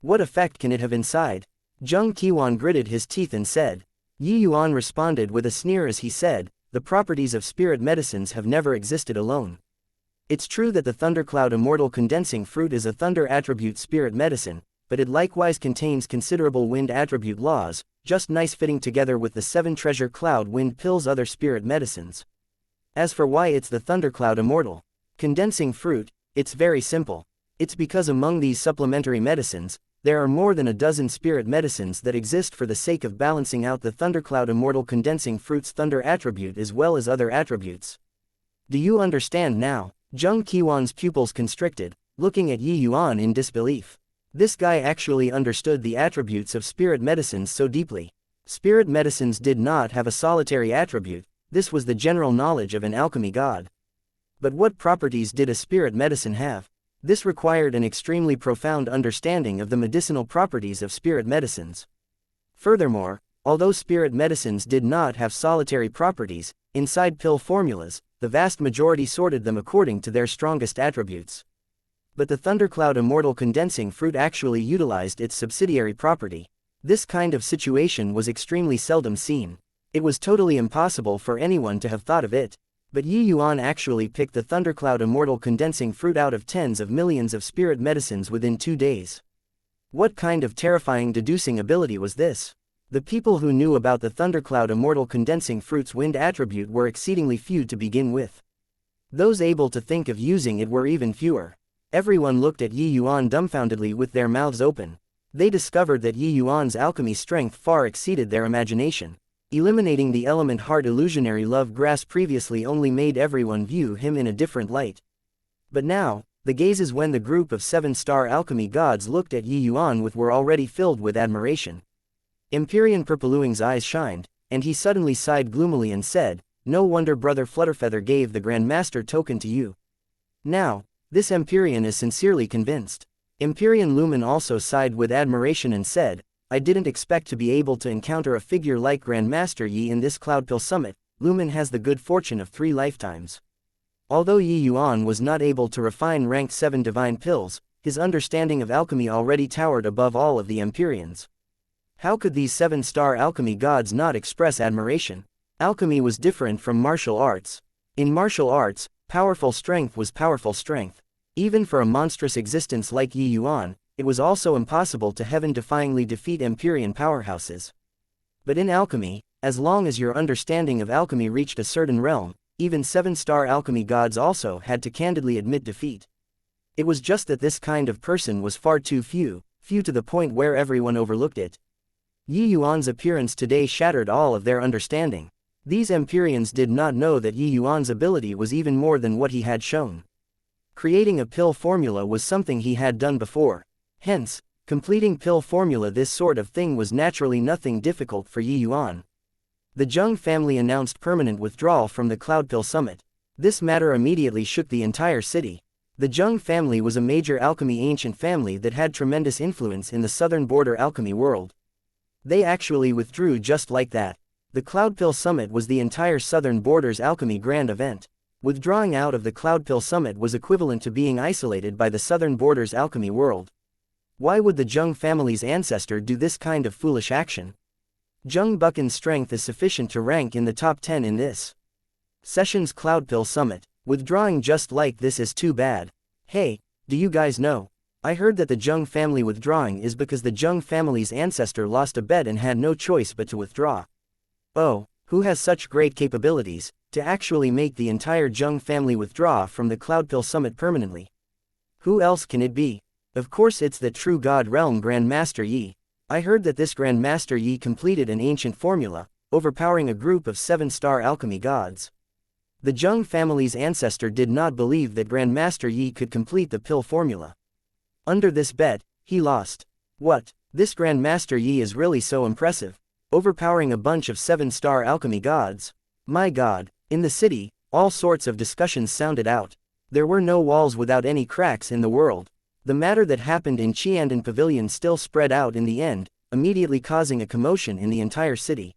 What effect can it have inside? Zheng Qiwan gritted his teeth and said. Yi Yuan responded with a sneer as he said, the properties of spirit medicines have never existed alone. It's true that the thundercloud immortal condensing fruit is a thunder attribute spirit medicine, but it likewise contains considerable wind attribute laws, just nice fitting together with the 7-treasure cloud wind pills other spirit medicines. As for why it's the thundercloud immortal condensing fruit, it's very simple. It's because among these supplementary medicines, there are more than a dozen spirit medicines that exist for the sake of balancing out the thundercloud immortal condensing fruit's thunder attribute as well as other attributes. Do you understand now? Zheng Qiwan's pupils constricted, looking at Yi Yuan in disbelief. This guy actually understood the attributes of spirit medicines so deeply. Spirit medicines did not have a solitary attribute, this was the general knowledge of an alchemy god. But what properties did a spirit medicine have? This required an extremely profound understanding of the medicinal properties of spirit medicines. Furthermore, although spirit medicines did not have solitary properties, inside pill formulas, the vast majority sorted them according to their strongest attributes. But the thundercloud immortal condensing fruit actually utilized its subsidiary property. This kind of situation was extremely seldom seen. It was totally impossible for anyone to have thought of it. But Yi Yuan actually picked the thundercloud immortal condensing fruit out of tens of millions of spirit medicines within 2 days. What kind of terrifying deducing ability was this? The people who knew about the thundercloud immortal condensing fruit's wind attribute were exceedingly few to begin with. Those able to think of using it were even fewer. Everyone looked at Yi Yuan dumbfoundedly with their mouths open. They discovered that Yi Yuan's alchemy strength far exceeded their imagination. Eliminating the element heart illusionary love grass previously only made everyone view him in a different light. But now, the gazes when the group of 7-star alchemy gods looked at Yi Yuan with were already filled with admiration. Empyrean Purpluing's eyes shined, and he suddenly sighed gloomily and said, no wonder Brother Flutterfeather gave the Grandmaster token to you. Now, this Empyrean is sincerely convinced. Empyrean Lumen also sighed with admiration and said, I didn't expect to be able to encounter a figure like Grandmaster Yi in this Cloudpill Summit. Lumen has the good fortune of 3 lifetimes. Although Yi Yuan was not able to refine ranked 7 divine pills, his understanding of alchemy already towered above all of the Empyreans. How could these 7-star alchemy gods not express admiration? Alchemy was different from martial arts. In martial arts, powerful strength was powerful strength. Even for a monstrous existence like Yi Yuan, it was also impossible to heaven-defyingly defeat Empyrean powerhouses. But in alchemy, as long as your understanding of alchemy reached a certain realm, even 7-star alchemy gods also had to candidly admit defeat. It was just that this kind of person was far too few to the point where everyone overlooked it. Yi Yuan's appearance today shattered all of their understanding. These Empyreans did not know that Yi Yuan's ability was even more than what he had shown. Creating a pill formula was something he had done before. Hence, completing pill formula, this sort of thing, was naturally nothing difficult for Yi Yuan. The Zheng family announced permanent withdrawal from the Cloud Pill Summit. This matter immediately shook the entire city. The Zheng family was a major alchemy ancient family that had tremendous influence in the southern border alchemy world. They actually withdrew just like that. The Cloud Pill Summit was the entire southern border's alchemy grand event. Withdrawing out of the Cloud Pill Summit was equivalent to being isolated by the southern border's alchemy world. Why would the Zheng family's ancestor do this kind of foolish action? Zheng Buchan's strength is sufficient to rank in the top 10 in this session's Cloud Pill Summit. Withdrawing just like this is too bad. Hey, do you guys know? I heard that the Zheng family withdrawing is because the Zheng family's ancestor lost a bet and had no choice but to withdraw. Oh, who has such great capabilities to actually make the entire Zheng family withdraw from the Cloud Pill Summit permanently? Who else can it be? Of course it's the true God Realm Grandmaster Yi. I heard that this Grandmaster Yi completed an ancient formula, overpowering a group of 7-star alchemy gods. The Zheng family's ancestor did not believe that Grandmaster Yi could complete the pill formula. Under this bet, he lost. What? This Grandmaster Yi is really so impressive, overpowering a bunch of 7-star alchemy gods. My God. In the city, all sorts of discussions sounded out. There were no walls without any cracks in the world. The matter that happened in Xianxia Pavilion still spread out in the end, immediately causing a commotion in the entire city.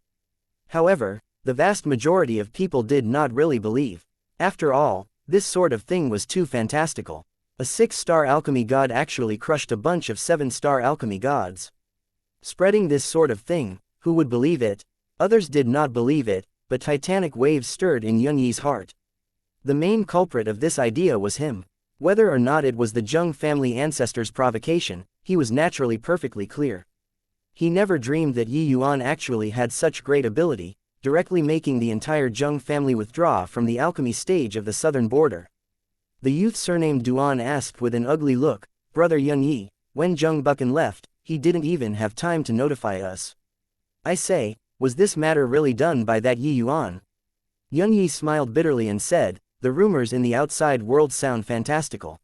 However, the vast majority of people did not really believe. After all, this sort of thing was too fantastical. A 6-star alchemy god actually crushed a bunch of 7-star alchemy gods. Spreading this sort of thing, who would believe it? Others did not believe it, but titanic waves stirred in Yun Yi's heart. The main culprit of this idea was him. Whether or not it was the Zheng family ancestors' provocation, he was naturally perfectly clear. He never dreamed that Yi Yuan actually had such great ability, directly making the entire Zheng family withdraw from the alchemy stage of the southern border. The youth surnamed Yuan asked with an ugly look, "Brother Yun Yi, when Zheng Buchan left, he didn't even have time to notify us. I say, was this matter really done by that Yi Yuan?" Yun Yi smiled bitterly and said, "The rumors in the outside world sound fantastical.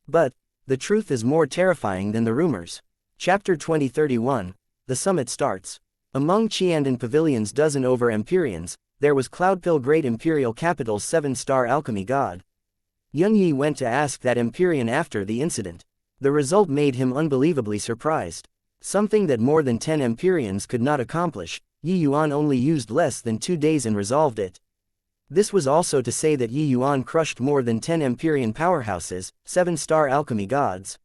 But the truth is more terrifying than the rumors." Chapter 2031. The summit starts. Among Xianxia Pavilion's dozen over Empyreans, there was Cloudpill Great Imperial Capital's 7-star alchemy god. Yun Yi went to ask that Empyrean after the incident. The result made him unbelievably surprised. Something that more than 10 Empyreans could not accomplish, Yi Yuan only used less than 2 days and resolved it. This was also to say that Yi Yuan crushed more than 10 Empyrean powerhouses, 7-star alchemy gods.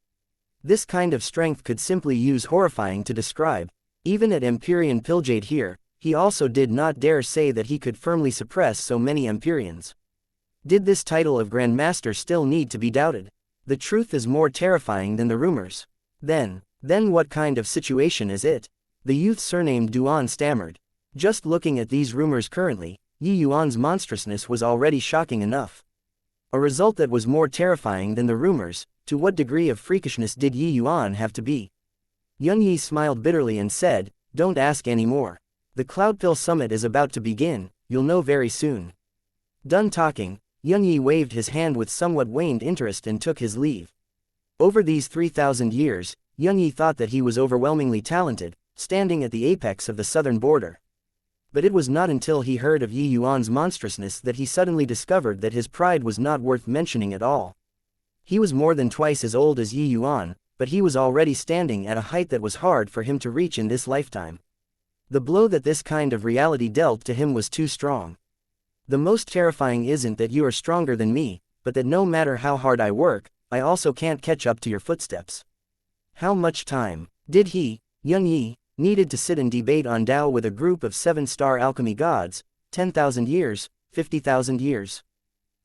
This kind of strength could simply use horrifying to describe. Even at Empyrean Pilljade here, he also did not dare say that he could firmly suppress so many Empyreans. Did this title of Grandmaster still need to be doubted? The truth is more terrifying than the rumors. Then what kind of situation is it? The youth surnamed Yuan stammered. Just looking at these rumors currently, Yi Yuan's monstrousness was already shocking enough. A result that was more terrifying than the rumors. To what degree of freakishness did Yi Yuan have to be? Yun Yi smiled bitterly and said, "Don't ask any more. The Cloudpill Summit is about to begin, you'll know very soon." Done talking, Yun Yi waved his hand with somewhat waned interest and took his leave. Over these 3,000 years, Yun Yi thought that he was overwhelmingly talented, standing at the apex of the southern border. But it was not until he heard of Yi Yuan's monstrousness that he suddenly discovered that his pride was not worth mentioning at all. He was more than twice as old as Yi Yuan, but he was already standing at a height that was hard for him to reach in this lifetime. The blow that this kind of reality dealt to him was too strong. The most terrifying isn't that you are stronger than me, but that no matter how hard I work, I also can't catch up to your footsteps. How much time did he, Yun Yi, needed to sit and debate on Tao with a group of 7-star alchemy gods? 10,000 years, 50,000 years,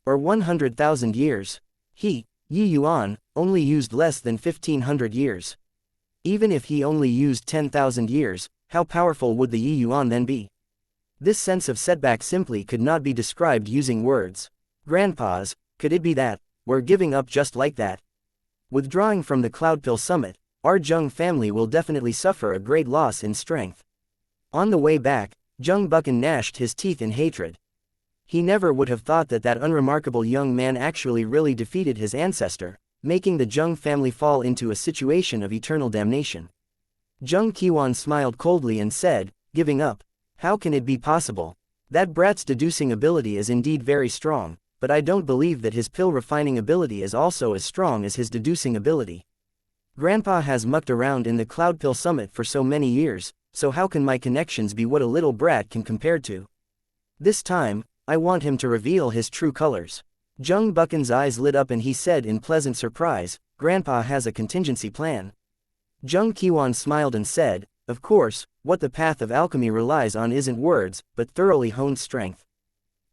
or 100,000 years? He Yi Yuan only used less than 1500 years. Even if he only used 10,000 years, how powerful would the Yi Yuan then be? This sense of setback simply could not be described using words. Grandpas, could it be that we're giving up just like that? Withdrawing from the Cloudpill Summit, our Zheng family will definitely suffer a great loss in strength. On the way back, Zheng Buchan gnashed his teeth in hatred. He never would have thought that that unremarkable young man actually really defeated his ancestor, making the Zheng family fall into a situation of eternal damnation. Zheng Qiwan smiled coldly and said, "Giving up? How can it be possible? That brat's deducing ability is indeed very strong, but I don't believe that his pill refining ability is also as strong as his deducing ability. Grandpa has mucked around in the Cloudpill Summit for so many years, so how can my connections be what a little brat can compare to? This time, I want him to reveal his true colors." Zheng Buchan's eyes lit up and he said in pleasant surprise, "Grandpa has a contingency plan." Zheng Qiwan smiled and said, "Of course, what the path of alchemy relies on isn't words, but thoroughly honed strength.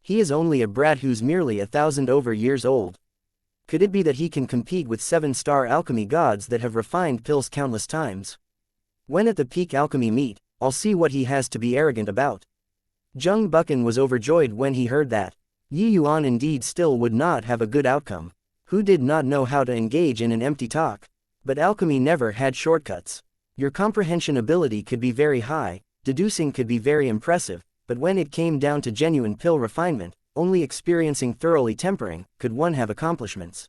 He is only a brat who's merely 1,000 over years old. Could it be that he can compete with 7-star alchemy gods that have refined pills countless times? When at the peak alchemy meet, I'll see what he has to be arrogant about." Zheng Buchan was overjoyed when he heard that. Yi Yuan indeed still would not have a good outcome. Who did not know how to engage in an empty talk? But alchemy never had shortcuts. Your comprehension ability could be very high, deducing could be very impressive, but when it came down to genuine pill refinement, only experiencing thoroughly tempering, could one have accomplishments.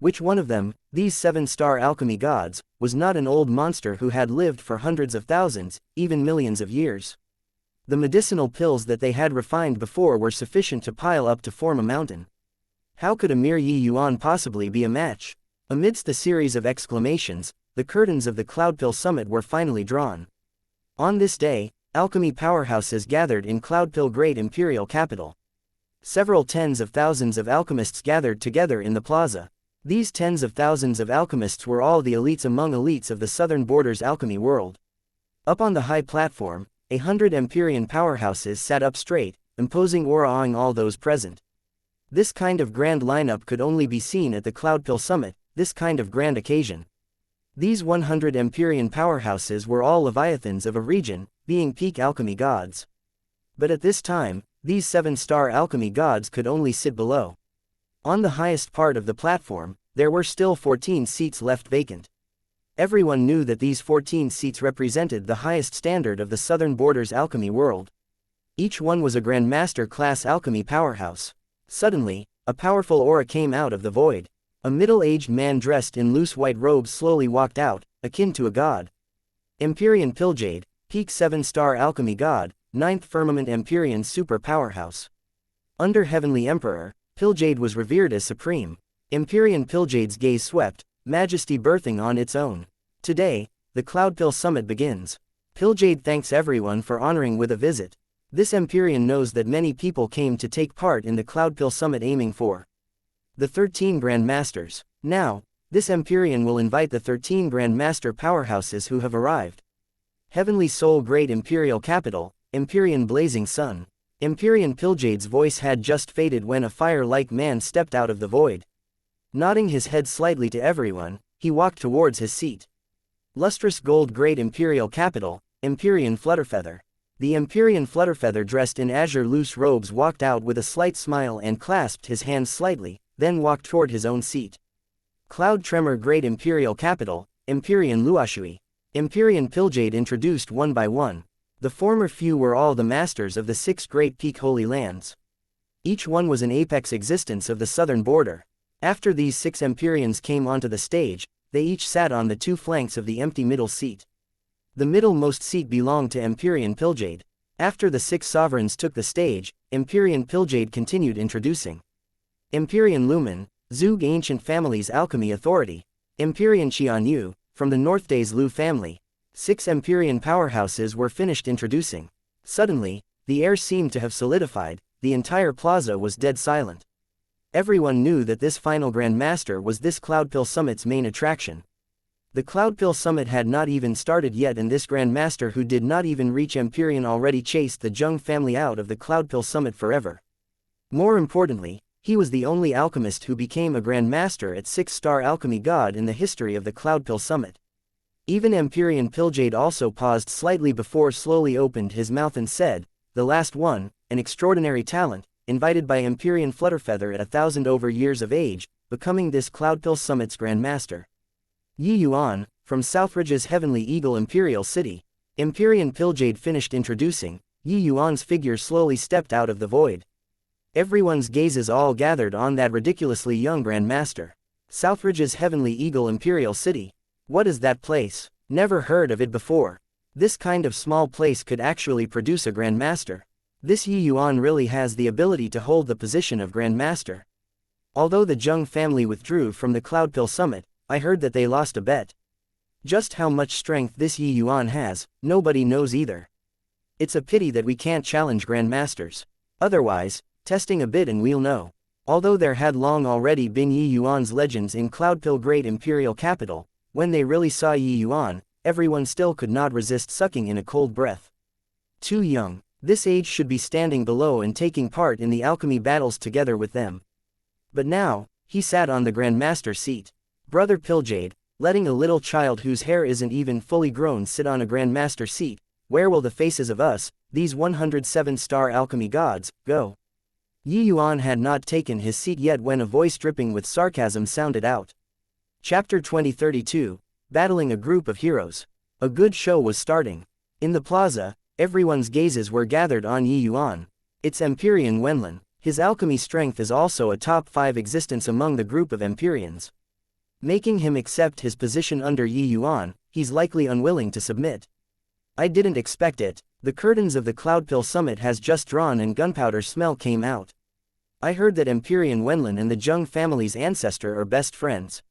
Which one of them, these 7-star alchemy gods, was not an old monster who had lived for hundreds of thousands, even millions of years? The medicinal pills that they had refined before were sufficient to pile up to form a mountain. How could a mere Yi Yuan possibly be a match? Amidst the series of exclamations, the curtains of the Cloudpill Summit were finally drawn. On this day, alchemy powerhouses gathered in Cloudpill Great Imperial Capital. Several tens of thousands of alchemists gathered together in the plaza. These tens of thousands of alchemists were all the elites among elites of the southern borders alchemy world. Up on the high platform, 100 Empyrean powerhouses sat up straight, imposing aura awing all those present. This kind of grand lineup could only be seen at the Cloudpill Summit, this kind of grand occasion. These 100 Empyrean powerhouses were all leviathans of a region, being peak alchemy gods. But at this time, these 7-star alchemy gods could only sit below. On the highest part of the platform, there were still 14 seats left vacant. Everyone knew that these 14 seats represented the highest standard of the southern borders alchemy world. Each one was a Grandmaster class alchemy powerhouse. Suddenly, a powerful aura came out of the void. A middle-aged man dressed in loose white robes slowly walked out, akin to a god. Empyrean Pilljade, peak 7-star alchemy god, 9th firmament Empyrean super powerhouse. Under Heavenly Emperor, Pilljade was revered as supreme. Empyrean Pilljade's gaze swept, majesty birthing on its own. Today, the Cloudpill Summit begins. Pilljade thanks everyone for honoring with a visit. This Empyrean knows that many people came to take part in the Cloudpill Summit aiming for the 13 Grand Masters. Now, this Empyrean will invite the 13 Grand Master powerhouses who have arrived. Heavenly Soul Great Imperial Capital, Empyrean Blazing Sun. Empyrean Pilljade's voice had just faded when a fire-like man stepped out of the void. Nodding his head slightly to everyone, he walked towards his seat. Lustrous Gold Great Imperial Capital, Empyrean Flutterfeather. The Empyrean Flutterfeather dressed in azure loose robes walked out with a slight smile and clasped his hands slightly, then walked toward his own seat. Cloud Tremor Great Imperial Capital, Empyrean Luoshui. Empyrean Pilljade introduced one by one. The former few were all the masters of the 6 great peak holy lands. Each one was an apex existence of the southern border. After these 6 Empyreans came onto the stage, they each sat on the 2 flanks of the empty middle seat. The middlemost seat belonged to Empyrean Pilljade. After the 6 sovereigns took the stage, Empyrean Pilljade continued introducing. Empyrean Lumen, Zug Ancient Family's Alchemy Authority. Empyrean Xianyu, from the Northdays Lu family. 6 Empyrean powerhouses were finished introducing. Suddenly, the air seemed to have solidified, the entire plaza was dead silent. Everyone knew that this final Grand Master was this Cloudpill Summit's main attraction. The Cloudpill Summit had not even started yet and this Grand Master who did not even reach Empyrean already chased the Zheng family out of the Cloudpill Summit forever. More importantly, He was the only alchemist who became a Grand Master at 6-star alchemy god in the history of the Cloudpill Summit. Even Empyrean Pilljade also paused slightly before slowly opened his mouth and said, "The last one, an extraordinary talent, invited by Empyrean Flutterfeather at 1,000 over years of age, becoming this Cloudpill Summit's Grand Master. Yuan, from Southridge's Heavenly Eagle Imperial City." Empyrean Pilljade finished introducing, Yuan's figure slowly stepped out of the void. Everyone's gazes all gathered on that ridiculously young Grand Master. Southridge's Heavenly Eagle Imperial City. What is that place? Never heard of it before. This kind of small place could actually produce a Grand Master. This Yuan really has the ability to hold the position of Grand Master. Although the Zheng family withdrew from the Cloudpill Summit, I heard that they lost a bet. Just how much strength this Yuan has, nobody knows either. It's a pity that we can't challenge Grand Masters. Otherwise, testing a bit and we'll know. Although there had long already been Yuan's legends in Cloudpill Great Imperial Capital, when they really saw Yuan, everyone still could not resist sucking in a cold breath. Too young. This age should be standing below and taking part in the alchemy battles together with them. But now, he sat on the Grand Master seat. Brother Pilljade, letting a little child whose hair isn't even fully grown sit on a Grand Master seat, where will the faces of us, these 107-star alchemy gods, go? Yuan had not taken his seat yet when a voice dripping with sarcasm sounded out. Chapter 2032, Battling a Group of Heroes. A good show was starting. In the plaza, everyone's gazes were gathered on Yuan. It's Empyrean Wenlin. His alchemy strength is also a top 5 existence among the group of Empyreans. Making him accept his position under Yuan, he's likely unwilling to submit. I didn't expect it. The curtains of the Cloudpill Summit has just drawn and gunpowder smell came out. I heard that Empyrean Wenlin and the Zheng family's ancestor are best friends.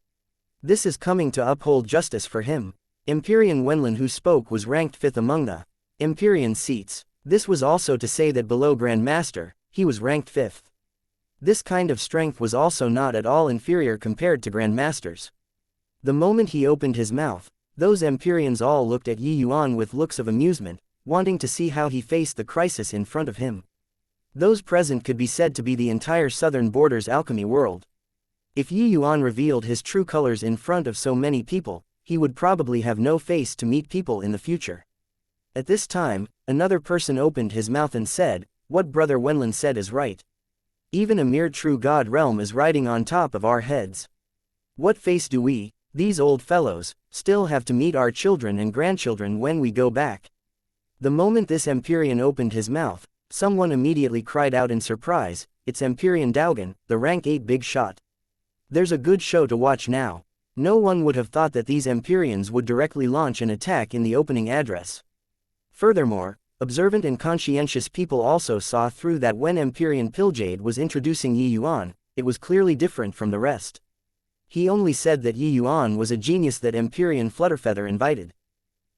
This is coming to uphold justice for him. Empyrean Wenlin who spoke was ranked 5th among the Empyrean seats. This was also to say that below Grand Master, he was ranked 5th. This kind of strength was also not at all inferior compared to Grand Masters. The moment he opened his mouth, those Empyreans all looked at Yuan with looks of amusement, wanting to see how he faced the crisis in front of him. Those present could be said to be the entire southern border's alchemy world. If Yuan revealed his true colors in front of so many people, he would probably have no face to meet people in the future. At this time, another person opened his mouth and said, "What Brother Wenlin said is right. Even a mere true god realm is riding on top of our heads. What face do we, these old fellows, still have to meet our children and grandchildren when we go back?" The moment this Empyrean opened his mouth, someone immediately cried out in surprise, "It's Empyrean Daugan, the rank 8 big shot." There's a good show to watch now. No one would have thought that these Empyreans would directly launch an attack in the opening address. Furthermore, observant and conscientious people also saw through that when Empyrean Pilljade was introducing Yuan, it was clearly different from the rest. He only said that Yuan was a genius that Empyrean Flutterfeather invited.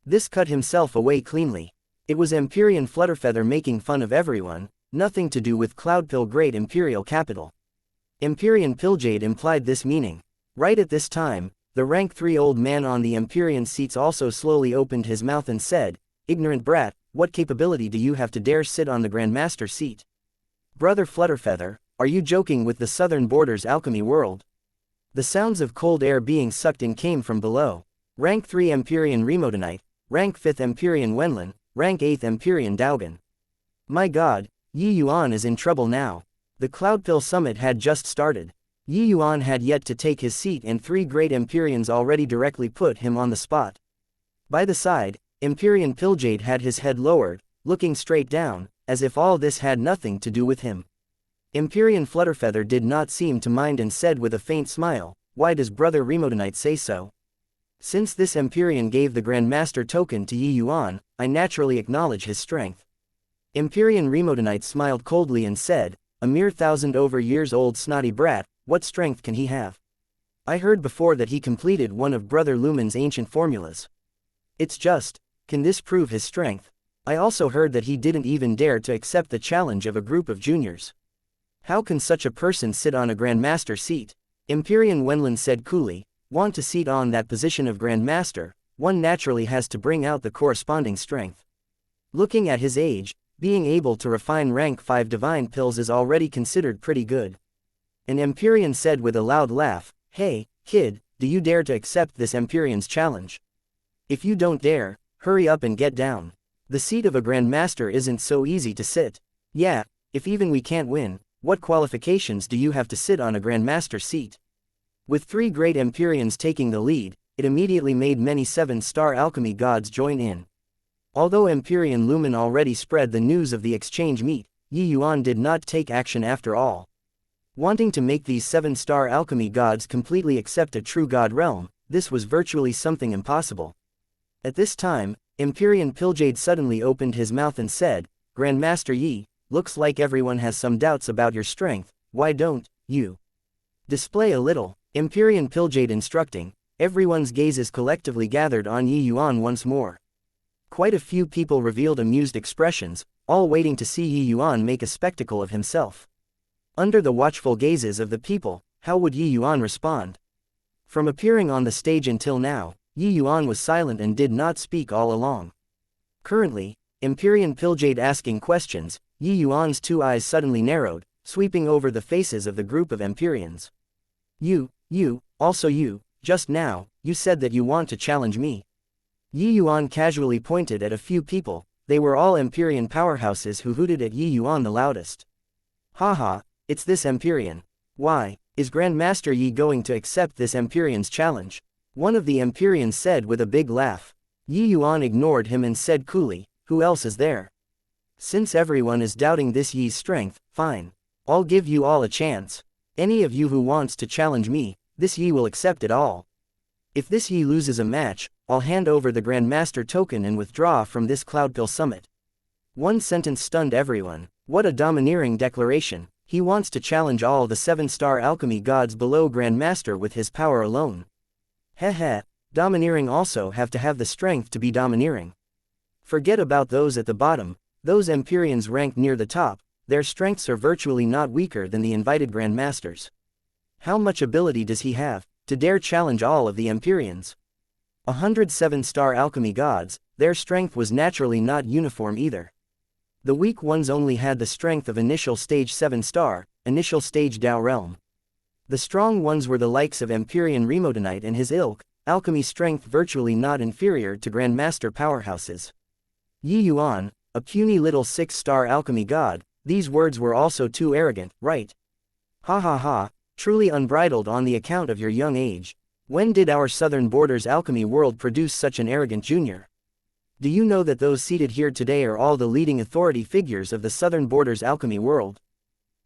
This cut himself away cleanly. It was Empyrean Flutterfeather making fun of everyone, nothing to do with Cloudpill Great Imperial Capital. Empyrean Pilljade implied this meaning. Right at this time, the rank 3 old man on the Empyrean seats also slowly opened his mouth and said, "Ignorant brat, what capability do you have to dare sit on the Grand Master seat? Brother Flutterfeather, are you joking with the southern border's alchemy world?" The sounds of cold air being sucked in came from below. Rank 3 Empyrean Remotonite, rank 5th Empyrean Wenlin, rank 8th Empyrean Daugan. My god, Yuan is in trouble now. The Cloudpill Summit had just started. Yuan had yet to take his seat and 3 great Empyreans already directly put him on the spot. By the side, Empyrean Pilljade had his head lowered, looking straight down, as if all this had nothing to do with him. Empyrean Flutterfeather did not seem to mind and said with a faint smile, "Why does Brother Remotonite say so? Since this Empyrean gave the Grand Master token to Yuan, I naturally acknowledge his strength." Empyrean Remotonite smiled coldly and said, "A mere 1,000 over years old snotty brat, what strength can he have? I heard before that he completed one of Brother Lumen's ancient formulas. It's just, can this prove his strength? I also heard that he didn't even dare to accept the challenge of a group of juniors. How can such a person sit on a Grand Master seat?" Empyrean Wenlin said coolly, "Want to seat on that position of Grand Master, one naturally has to bring out the corresponding strength. Looking at his age, being able to refine rank 5 divine pills is already considered pretty good. An Empyrean said with a loud laugh, "Hey, kid, do you dare to accept this Empyrean's challenge? If you don't dare, hurry up and get down. The seat of a Grandmaster isn't so easy to sit. Yeah, if even we can't win, what qualifications do you have to sit on a Grandmaster seat?" With 3 great Empyreans taking the lead, it immediately made many 7-star alchemy gods join in. Although Empyrean Lumen already spread the news of the exchange meet, Yuan did not take action after all. Wanting to make these 7-star alchemy gods completely accept a true god realm, this was virtually something impossible. At this time, Empyrean Piljade suddenly opened his mouth and said, "Grandmaster Yi, looks like everyone has some doubts about your strength, why don't you display a little?" Empyrean Piljade instructing, everyone's gazes collectively gathered on Yuan once more. Quite a few people revealed amused expressions, all waiting to see Yuan make a spectacle of himself. Under the watchful gazes of the people, how would Yuan respond? From appearing on the stage until now, Yuan was silent and did not speak all along. Currently, Empyrean Piljade asking questions, Yuan's 2 eyes suddenly narrowed, sweeping over the faces of the group of Empyreans. Also you, just now, you said that you want to challenge me." Yuan casually pointed at a few people, they were all Empyrean powerhouses who hooted at Yuan the loudest. "Haha, it's this Empyrean. Why, is Grandmaster Yi going to accept this Empyrean's challenge?" One of the Empyreans said with a big laugh. Yuan ignored him and said coolly, "Who else is there? Since everyone is doubting this Yi's strength, fine. I'll give you all a chance. Any of you who wants to challenge me, this Yi will accept it all. If this Yi loses a match, I'll hand over the Grandmaster token and withdraw from this Cloudpill summit." One sentence stunned everyone. What a domineering declaration. He wants to challenge all the 7-star alchemy gods below Grandmaster with his power alone. Heh, domineering also have to have the strength to be domineering. Forget about those at the bottom, those Empyreans ranked near the top, their strengths are virtually not weaker than the invited Grandmasters. How much ability does he have, to dare challenge all of the Empyreans? 107-star alchemy gods, their strength was naturally not uniform either. The weak ones only had the strength of initial stage 7-star, initial stage Dao realm. The strong ones were the likes of Empyrean Remotonite and his ilk, alchemy strength virtually not inferior to Grandmaster powerhouses. Yuan, a puny little 6-star alchemy god, these words were also too arrogant, right? Ha, truly unbridled on the account of your young age. When did our southern borders alchemy world produce such an arrogant junior? Do you know that those seated here today are all the leading authority figures of the southern borders alchemy world?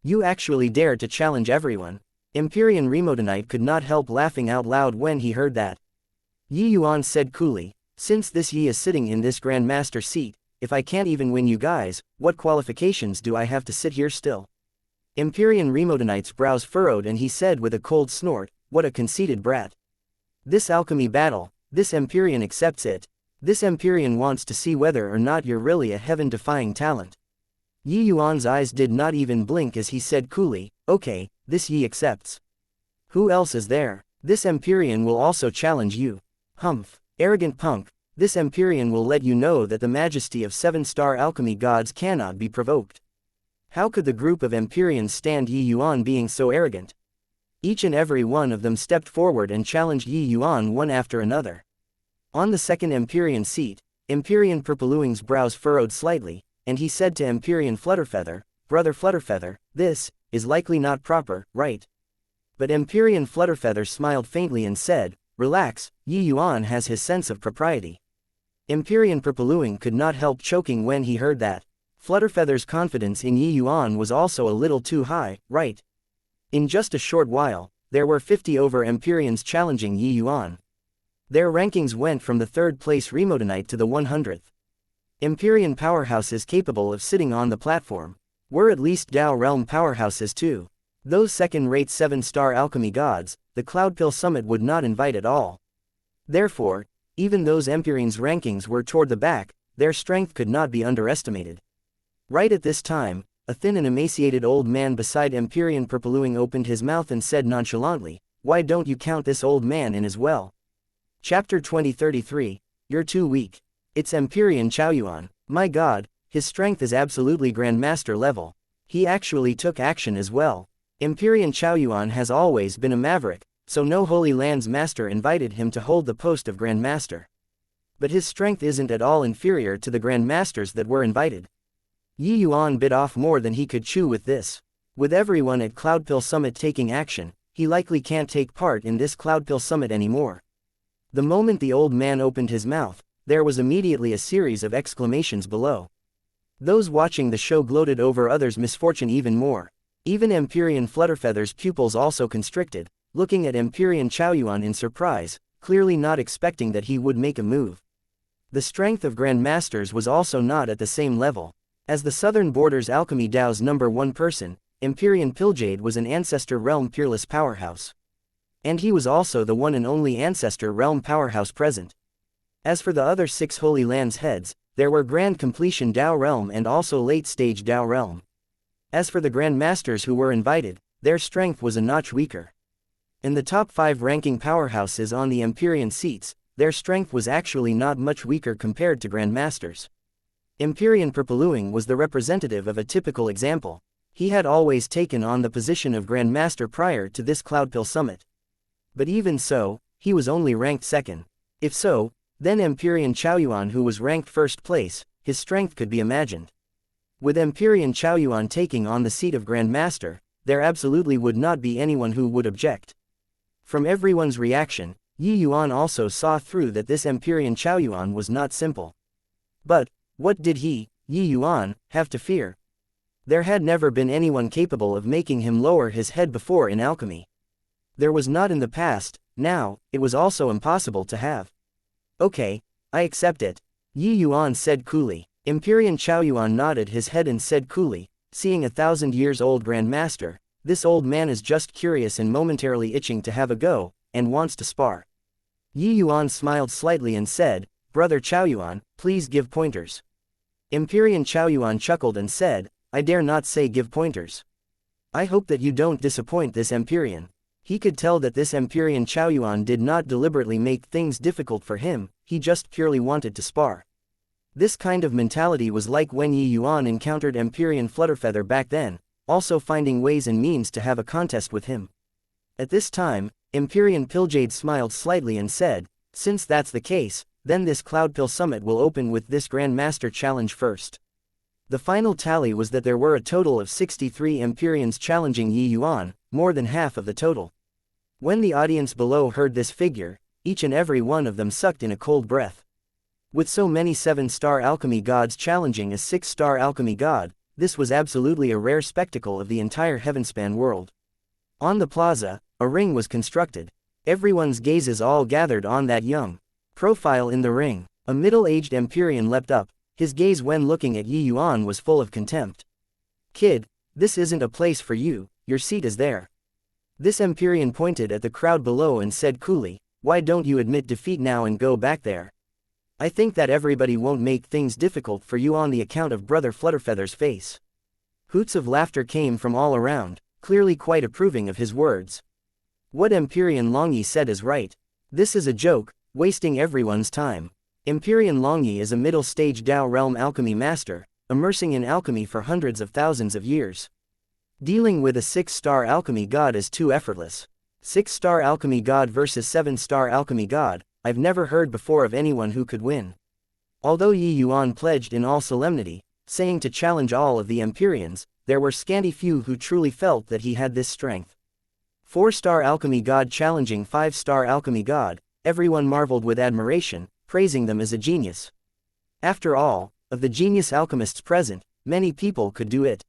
You actually dare to challenge everyone. Empyrean Remotonite could not help laughing out loud when he heard that. Yuan said coolly, "Since this Yi is sitting in this Grandmaster seat, if I can't even win you guys, what qualifications do I have to sit here still?" Empyrean Remotonite's brows furrowed and he said with a cold snort, "What a conceited brat. This alchemy battle, this Empyrean accepts it. This Empyrean wants to see whether or not you're really a heaven-defying talent." Yuan's eyes did not even blink as he said coolly, "Okay, this Yi accepts. Who else is there? This Empyrean will also challenge you. Humph, arrogant punk, this Empyrean will let you know that the majesty of 7-star alchemy gods cannot be provoked." How could the group of Empyreans stand Yuan being so arrogant? Each and every one of them stepped forward and challenged Yuan one after another. On the second Empyrean seat, Empyrean Purpluing's brows furrowed slightly, and he said to Empyrean Flutterfeather, "Brother Flutterfeather, this is likely not proper, right?" But Empyrean Flutterfeather smiled faintly and said, "Relax, Yuan has his sense of propriety." Empyrean Purpluing could not help choking when he heard that. Flutterfeather's confidence in Yuan was also a little too high, right? In just a short while, there were 50 over Empyreans challenging Yuan. Their rankings went from the 3rd place Remotonite to the 100th. Empyrean powerhouses capable of sitting on the platform were at least Dao realm powerhouses too. Those second-rate 7-star alchemy gods, the Cloudpill Summit would not invite at all. Therefore, even those Empyreans' rankings were toward the back, their strength could not be underestimated. Right at this time, a thin and emaciated old man beside Empyrean Purpluing opened his mouth and said nonchalantly, "Why don't you count this old man in as well?" Chapter 2033, You're too weak. It's Empyrean Chaoyuan. My god, his strength is absolutely Grandmaster level. He actually took action as well. Empyrean Chaoyuan has always been a maverick, so no Holy Land's master invited him to hold the post of Grand Master. But his strength isn't at all inferior to the Grand Masters that were invited. Yi Yuan bit off more than he could chew with this. With everyone at Cloudpill Summit taking action, he likely can't take part in this Cloudpill Summit anymore. The moment the old man opened his mouth, there was immediately a series of exclamations below. Those watching the show gloated over others' misfortune even more. Even Empyrean Flutterfeather's pupils also constricted, looking at Empyrean Chaoyuan in surprise, clearly not expecting that he would make a move. The strength of Grand Masters was also not at the same level. As the Southern Borders Alchemy Dao's #1 person, Empyrean Pilljade was an Ancestor Realm peerless powerhouse. And he was also the one and only Ancestor Realm powerhouse present. As for the other 6 Holy Lands heads, there were Grand Completion Dao Realm and also Late Stage Dao Realm. As for the Grand Masters who were invited, their strength was a notch weaker. In the top 5 ranking powerhouses on the Empyrean seats, their strength was actually not much weaker compared to Grand Masters. Empyrean Purpluing was the representative of a typical example. He had always taken on the position of Grand Master prior to this Cloudpill Summit. But even so, he was only ranked 2nd. If so, then Empyrean Chaoyuan, who was ranked 1st place, his strength could be imagined. With Empyrean Chaoyuan taking on the seat of Grand Master, there absolutely would not be anyone who would object. From everyone's reaction, Yi Yuan also saw through that this Empyrean Chaoyuan was not simple. But, what did he, Yi Yuan, have to fear? There had never been anyone capable of making him lower his head before in alchemy. There was not in the past, now, it was also impossible to have. Okay, I accept it, Yi Yuan said coolly. Empyrean Chaoyuan nodded his head and said coolly, seeing 1,000-years-old Grand Master, this old man is just curious and momentarily itching to have a go, and wants to spar. Yi Yuan smiled slightly and said, Brother Chaoyuan, please give pointers. Empyrean Chaoyuan chuckled and said, I dare not say give pointers. I hope that you don't disappoint this Empyrean. He could tell that this Empyrean Chaoyuan did not deliberately make things difficult for him, he just purely wanted to spar. This kind of mentality was like when Yi Yuan encountered Empyrean Flutterfeather back then, also finding ways and means to have a contest with him. At this time, Empyrean Pilljade smiled slightly and said, since that's the case, then this Cloudpill Summit will open with this Grand Master challenge first. The final tally was that there were a total of 63 Empyreans challenging Yi Yuan, more than half of the total. When the audience below heard this figure, each and every one of them sucked in a cold breath. With so many 7-star alchemy gods challenging a 6-star alchemy god, this was absolutely a rare spectacle of the entire Heavenspan world. On the plaza, a ring was constructed. Everyone's gazes all gathered on that young profile in the ring. A middle-aged Empyrean leapt up, his gaze when looking at Yi Yuan was full of contempt. Kid, this isn't a place for you, your seat is there. This Empyrean pointed at the crowd below and said coolly, why don't you admit defeat now and go back there? I think that everybody won't make things difficult for you on the account of Brother Flutterfeather's face. Hoots of laughter came from all around, clearly quite approving of his words. What Empyrean Longyi said is right. This is a joke, wasting everyone's time. Empyrean Longyi is a middle-stage Dao Realm alchemy master, immersing in alchemy for hundreds of thousands of years. Dealing with a 6-star alchemy god is too effortless. 6-star alchemy god versus 7-star alchemy god, I've never heard before of anyone who could win. Although Yi Yuan pledged in all solemnity, saying to challenge all of the Empyreans, there were scanty few who truly felt that he had this strength. 4-star alchemy god challenging 5-star alchemy god, everyone marveled with admiration, praising them as a genius. After all, of the genius alchemists present, many people could do it.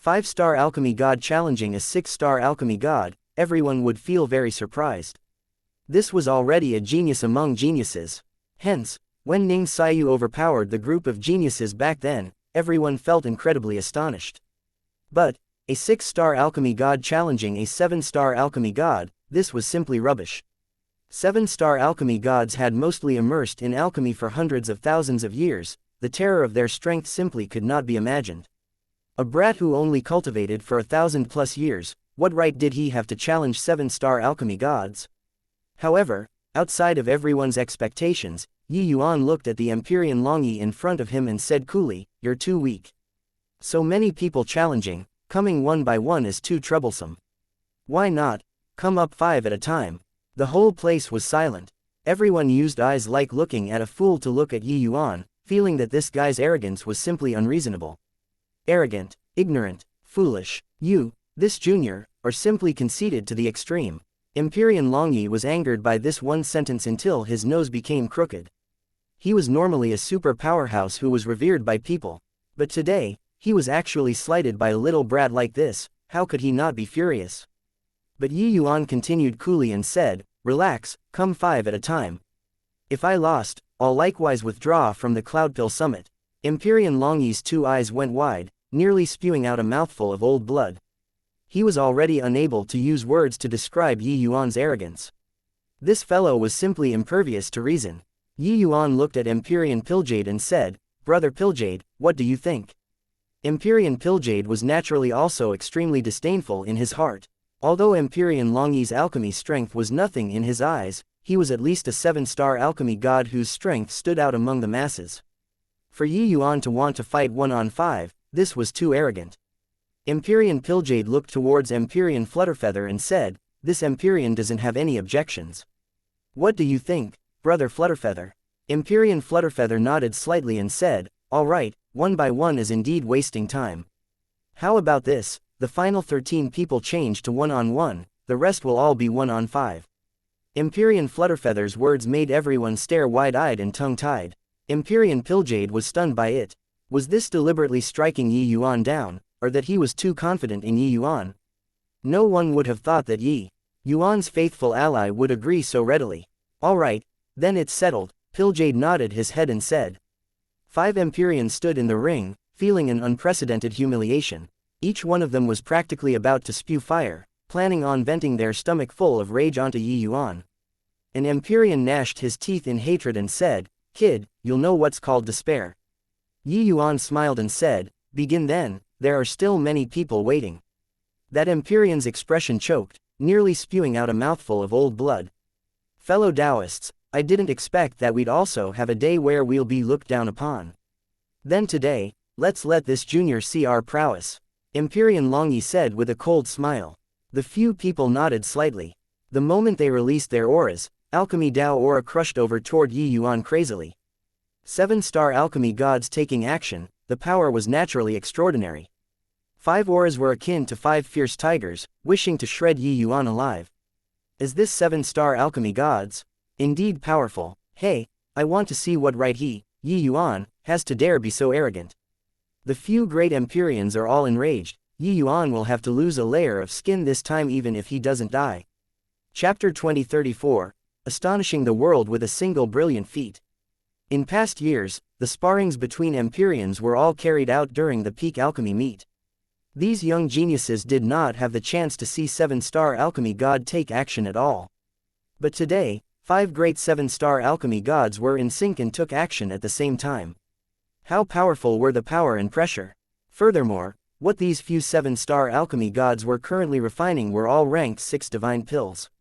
5-star alchemy god challenging a 6-star alchemy god, everyone would feel very surprised. This was already a genius among geniuses. Hence, when Ning Xiyu overpowered the group of geniuses back then, everyone felt incredibly astonished. But, a 6-star alchemy god challenging a 7-star alchemy god, this was simply rubbish. 7-star alchemy gods had mostly immersed in alchemy for hundreds of thousands of years, the terror of their strength simply could not be imagined. A brat who only cultivated for 1,000+ years, what right did he have to challenge 7-star alchemy gods? However, outside of everyone's expectations, Yi Yuan looked at the Empyrean Longyi in front of him and said coolly, you're too weak. So many people challenging, Coming one by one is too troublesome. Why not? Come up 5 at a time. The whole place was silent. Everyone used eyes like looking at a fool to look at Yi Yuan, feeling that this guy's arrogance was simply unreasonable. Arrogant, ignorant, foolish, this junior, or simply conceited to the extreme. Empyrean Longyi was angered by this one sentence until his nose became crooked. He was normally a super powerhouse who was revered by people. But today, he was actually slighted by a little brat like this. How could he not be furious? But Yi Yuan continued coolly and said, "Relax, come 5 at a time. If I lost, I'll likewise withdraw from the Cloudpill Summit." Empyrean Longyi's 2 eyes went wide, nearly spewing out a mouthful of old blood. He was already unable to use words to describe Yi Yuan's arrogance. This fellow was simply impervious to reason. Yi Yuan looked at Empyrean Pilljade and said, "Brother Pilljade, what do you think?" Empyrean Pilljade was naturally also extremely disdainful in his heart. Although Empyrean Longyi's alchemy strength was nothing in his eyes, he was at least a 7-star alchemy god whose strength stood out among the masses. For Yi Yuan to want to fight 1-on-5, this was too arrogant. Empyrean Pilljade looked towards Empyrean Flutterfeather and said, "This Empyrean doesn't have any objections. What do you think, Brother Flutterfeather?" Empyrean Flutterfeather nodded slightly and said, "All right, 1 by 1 is indeed wasting time. How about this? The final 13 people change to 1-on-1, the rest will all be 1-on-5. Empyrean Flutterfeather's words made everyone stare wide-eyed and tongue-tied. Empyrean Pilljade was stunned by it. Was this deliberately striking Yi Yuan down, or that he was too confident in Yi Yuan? No one would have thought that Yi Yuan's faithful ally would agree so readily. "All right, then it's settled," Pilljade nodded his head and said. 5 Empyreans stood in the ring, feeling an unprecedented humiliation. Each one of them was practically about to spew fire, planning on venting their stomach full of rage onto Yi Yuan. An Empyrean gnashed his teeth in hatred and said, "Kid, you'll know what's called despair." Yi Yuan smiled and said, "Begin then, there are still many people waiting." That Empyrean's expression choked, nearly spewing out a mouthful of old blood. "Fellow Taoists, I didn't expect that we'd also have a day where we'll be looked down upon. Then today, let's let this junior see our prowess," Empyrean Longyi said with a cold smile. The few people nodded slightly. The moment they released their auras, Alchemy Dao aura crushed over toward Yi Yuan crazily. 7-star alchemy gods taking action, the power was naturally extraordinary. 5 auras were akin to 5 fierce tigers, wishing to shred Yi Yuan alive. Is this 7-star alchemy gods? Indeed powerful. Hey, I want to see what right Yi Yuan, has to dare be so arrogant. The few great Empyreans are all enraged. Yi Yuan will have to lose a layer of skin this time even if he doesn't die. Chapter 2034, Astonishing the World with a Single Brilliant Feat. In past years, the sparrings between Empyreans were all carried out during the peak alchemy meet. These young geniuses did not have the chance to see 7-star alchemy god take action at all. But today, 5 great 7-star alchemy gods were in sync and took action at the same time. How powerful were the power and pressure? Furthermore, what these few 7-star alchemy gods were currently refining were all ranked 6 divine pills.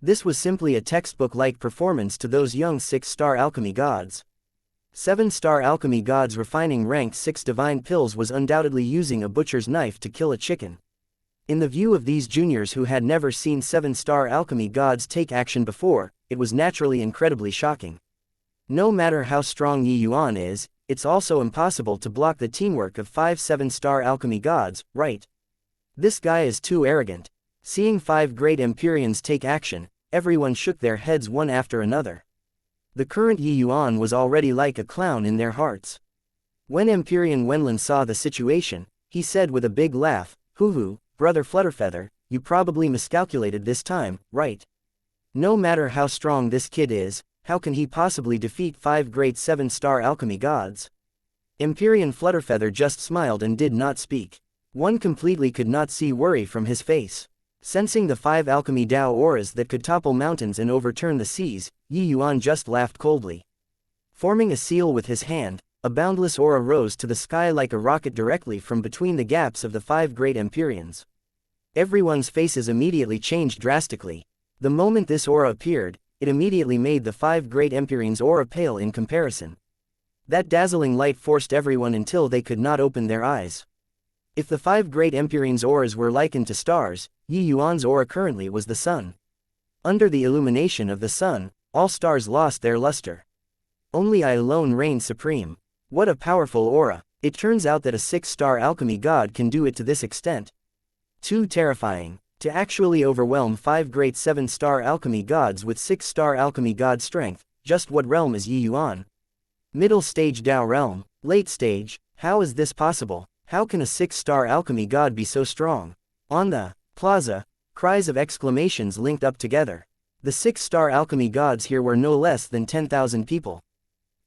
This was simply a textbook-like performance to those young 6-star alchemy gods. 7-star alchemy gods refining ranked 6 divine pills was undoubtedly using a butcher's knife to kill a chicken. In the view of these juniors who had never seen 7-star alchemy gods take action before, it was naturally incredibly shocking. No matter how strong Yi Yuan is, it's also impossible to block the teamwork of 5 7-star alchemy gods, right? This guy is too arrogant. Seeing 5 great Empyreans take action, everyone shook their heads one after another. The current Yi Yuan was already like a clown in their hearts. When Empyrean Wenlin saw the situation, he said with a big laugh, "Hoo-hoo, Brother Flutterfeather, you probably miscalculated this time, right? No matter how strong this kid is, how can he possibly defeat 5 great 7-star alchemy gods?" Empyrean Flutterfeather just smiled and did not speak. One completely could not see worry from his face. Sensing the 5 alchemy Dao auras that could topple mountains and overturn the seas, Yi Yuan just laughed coldly. Forming a seal with his hand, a boundless aura rose to the sky like a rocket directly from between the gaps of the 5 great Empyreans. Everyone's faces immediately changed drastically. The moment this aura appeared, it immediately made the 5 great Empyreans' aura pale in comparison. That dazzling light forced everyone until they could not open their eyes. If the 5 great Empyrean's auras were likened to stars, Yi Yuan's aura currently was the sun. Under the illumination of the sun, all stars lost their luster. Only I alone reigned supreme. What a powerful aura! It turns out that a 6-star alchemy god can do it to this extent. Too terrifying. To actually overwhelm 5 great 7-star alchemy gods with 6-star alchemy god strength, just what realm is Yi Yuan? Middle stage Dao realm, late stage, how is this possible? How can a 6-star alchemy god be so strong? On the plaza, cries of exclamations linked up together. The 6-star alchemy gods here were no less than 10,000 people.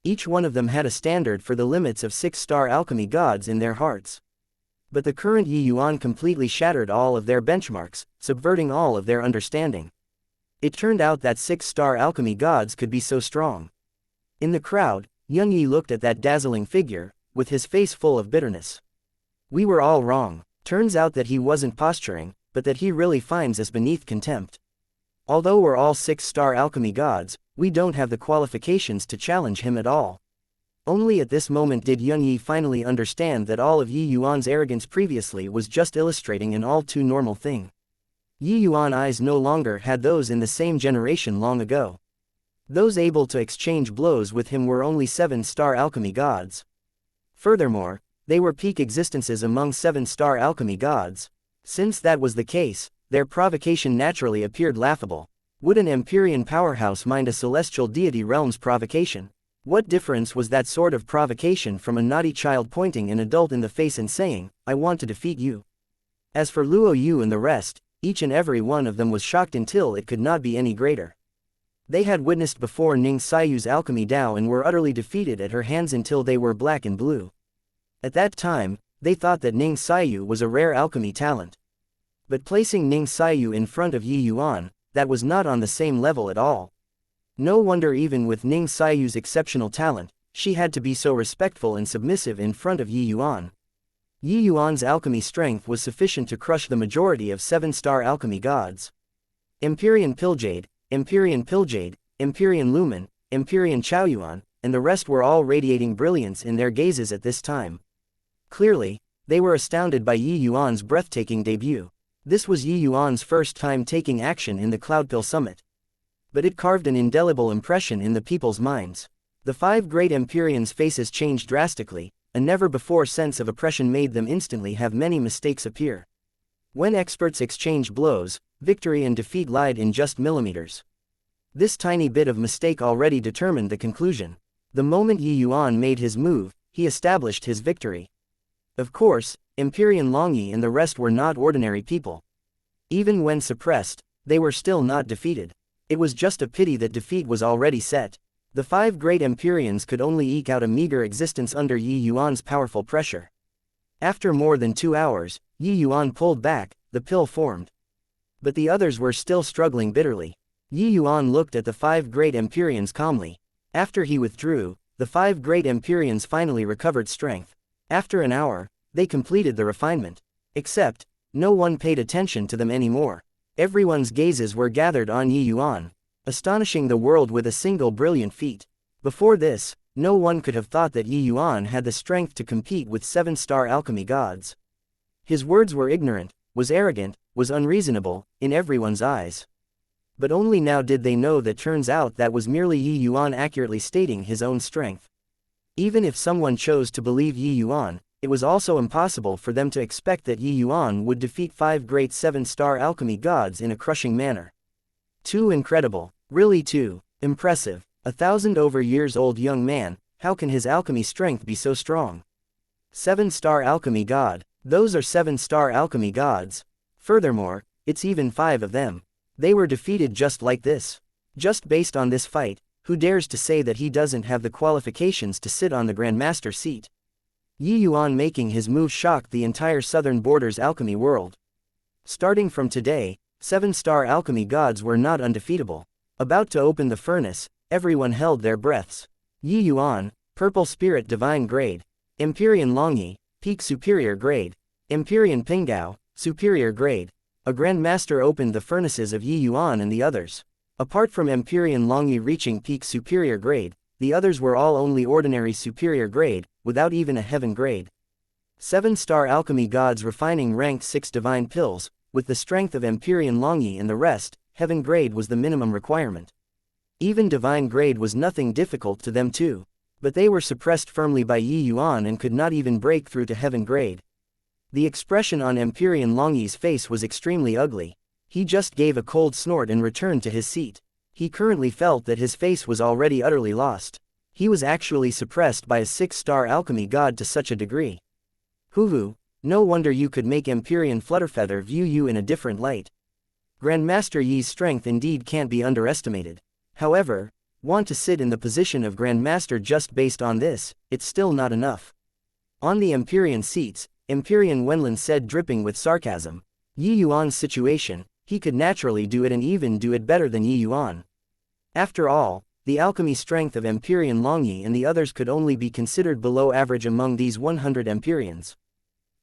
Each one of them had a standard for the limits of 6-star alchemy gods in their hearts. But the current Yi Yuan completely shattered all of their benchmarks, subverting all of their understanding. It turned out that 6-star alchemy gods could be so strong. In the crowd, Young Yi looked at that dazzling figure, with his face full of bitterness. We were all wrong. Turns out that he wasn't posturing, but that he really finds us beneath contempt. Although we're all 6-star alchemy gods, we don't have the qualifications to challenge him at all. Only at this moment did Young Yi finally understand that all of Yi Yuan's arrogance previously was just illustrating an all too normal thing. Yi Yuan's eyes no longer had those in the same generation long ago. Those able to exchange blows with him were only 7-star alchemy gods. Furthermore, they were peak existences among 7-star alchemy gods. Since that was the case, their provocation naturally appeared laughable. Would an Empyrean powerhouse mind a celestial deity realm's provocation? What difference was that sort of provocation from a naughty child pointing an adult in the face and saying, "I want to defeat you"? As for Luo Yu and the rest, each and every one of them was shocked until it could not be any greater. They had witnessed before Ning Saiyu's alchemy Dao and were utterly defeated at her hands until they were black and blue. At that time, they thought that Ning Saiyu was a rare alchemy talent. But placing Ning Saiyu in front of Yi Yuan, that was not on the same level at all. No wonder even with Ning Saiyu's exceptional talent, she had to be so respectful and submissive in front of Yi Yuan. Yi Yuan's alchemy strength was sufficient to crush the majority of 7-star alchemy gods. Empyrean Pilljade, Empyrean Pilljade, Empyrean Lumen, Empyrean Chaoyuan, and the rest were all radiating brilliance in their gazes at this time. Clearly, they were astounded by Yi Yuan's breathtaking debut. This was Yi Yuan's first time taking action in the Cloudpill Summit. But it carved an indelible impression in the people's minds. The 5 great Empyreans' faces changed drastically, a never-before sense of oppression made them instantly have many mistakes appear. When experts exchange blows, victory and defeat lied in just millimeters. This tiny bit of mistake already determined the conclusion. The moment Yi Yuan made his move, he established his victory. Of course, Empyrean Longyi and the rest were not ordinary people. Even when suppressed, they were still not defeated. It was just a pity that defeat was already set. The 5 great Empyreans could only eke out a meager existence under Yi Yuan's powerful pressure. After more than 2 hours, Yi Yuan pulled back, the pill formed. But the others were still struggling bitterly. Yi Yuan looked at the 5 great Empyreans calmly. After he withdrew, the 5 great Empyreans finally recovered strength. After an hour, they completed the refinement. Except, no one paid attention to them anymore. Everyone's gazes were gathered on Yi Yuan, astonishing the world with a single brilliant feat. Before this, no one could have thought that Yi Yuan had the strength to compete with 7-star alchemy gods. His words were ignorant, was arrogant, was unreasonable, in everyone's eyes. But only now did they know that turns out that was merely Yi Yuan accurately stating his own strength. Even if someone chose to believe Yi Yuan, it was also impossible for them to expect that Yi Yuan would defeat 5 great 7-star alchemy gods in a crushing manner. Too incredible, really too impressive. 1,000-over-years-old young man, how can his alchemy strength be so strong? 7-star alchemy god, those are 7-star alchemy gods. Furthermore, it's even 5 of them. They were defeated just like this. Just based on this fight, who dares to say that he doesn't have the qualifications to sit on the Grandmaster seat? Yi Yuan making his move shocked the entire southern borders alchemy world. Starting from today, 7-star alchemy gods were not undefeatable. About to open the furnace, everyone held their breaths. Yi Yuan, Purple Spirit Divine Grade. Empyrean Longyi, Peak Superior Grade. Empyrean Pingao, Superior Grade. A Grandmaster opened the furnaces of Yi Yuan and the others. Apart from Empyrean Longyi reaching Peak Superior Grade, the others were all only ordinary superior grade, without even a heaven grade. 7-star alchemy gods refining ranked 6 divine pills, with the strength of Empyrean Longyi and the rest, heaven grade was the minimum requirement. Even divine grade was nothing difficult to them too. But they were suppressed firmly by Yuan and could not even break through to heaven grade. The expression on Empyrean Longyi's face was extremely ugly. He just gave a cold snort and returned to his seat. He currently felt that his face was already utterly lost. He was actually suppressed by a 6-star alchemy god to such a degree. Hoo-hoo, no wonder you could make Empyrean Flutterfeather view you in a different light. Grandmaster Yi's strength indeed can't be underestimated. However, want to sit in the position of Grandmaster just based on this, it's still not enough. On the Empyrean seats, Empyrean Wenlin said dripping with sarcasm. Yuan's situation, he could naturally do it and even do it better than Yuan. After all, the alchemy strength of Empyrean Longyi and the others could only be considered below average among these 100 Empyreans.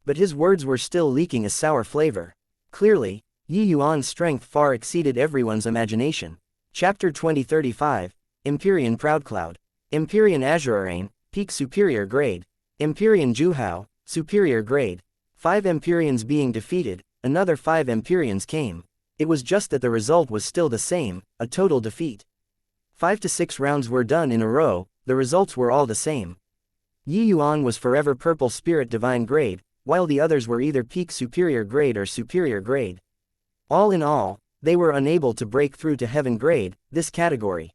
But his words were still leaking a sour flavor. Clearly, Yuan's strength far exceeded everyone's imagination. Chapter 2035, Empyrean Proudcloud. Empyrean Azurarain, Peak Superior Grade. Empyrean Juhao, Superior Grade. 5 Empyreans being defeated, another 5 Empyreans came. It was just that the result was still the same, a total defeat. 5 to 6 rounds were done in a row, the results were all the same. Yuan was forever Purple Spirit Divine Grade, while the others were either Peak Superior Grade or Superior Grade. All in all, they were unable to break through to Heaven Grade, this category.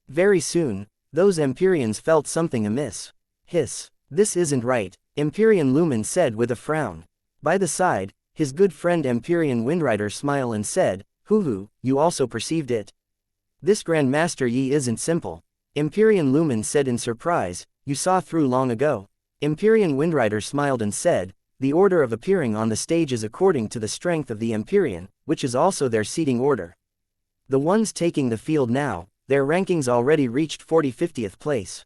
Very soon, those Empyreans felt something amiss. Hiss. This isn't right, Empyrean Lumen said with a frown. By the side, his good friend Empyrean Windrider smiled and said, "Hoo-hoo, you also perceived it? This Grandmaster Yi isn't simple." Empyrean Lumen said in surprise, "You saw through long ago." Empyrean Windrider smiled and said, "The order of appearing on the stage is according to the strength of the Empyrean, which is also their seating order. The ones taking the field now, their rankings already reached 40-50th place.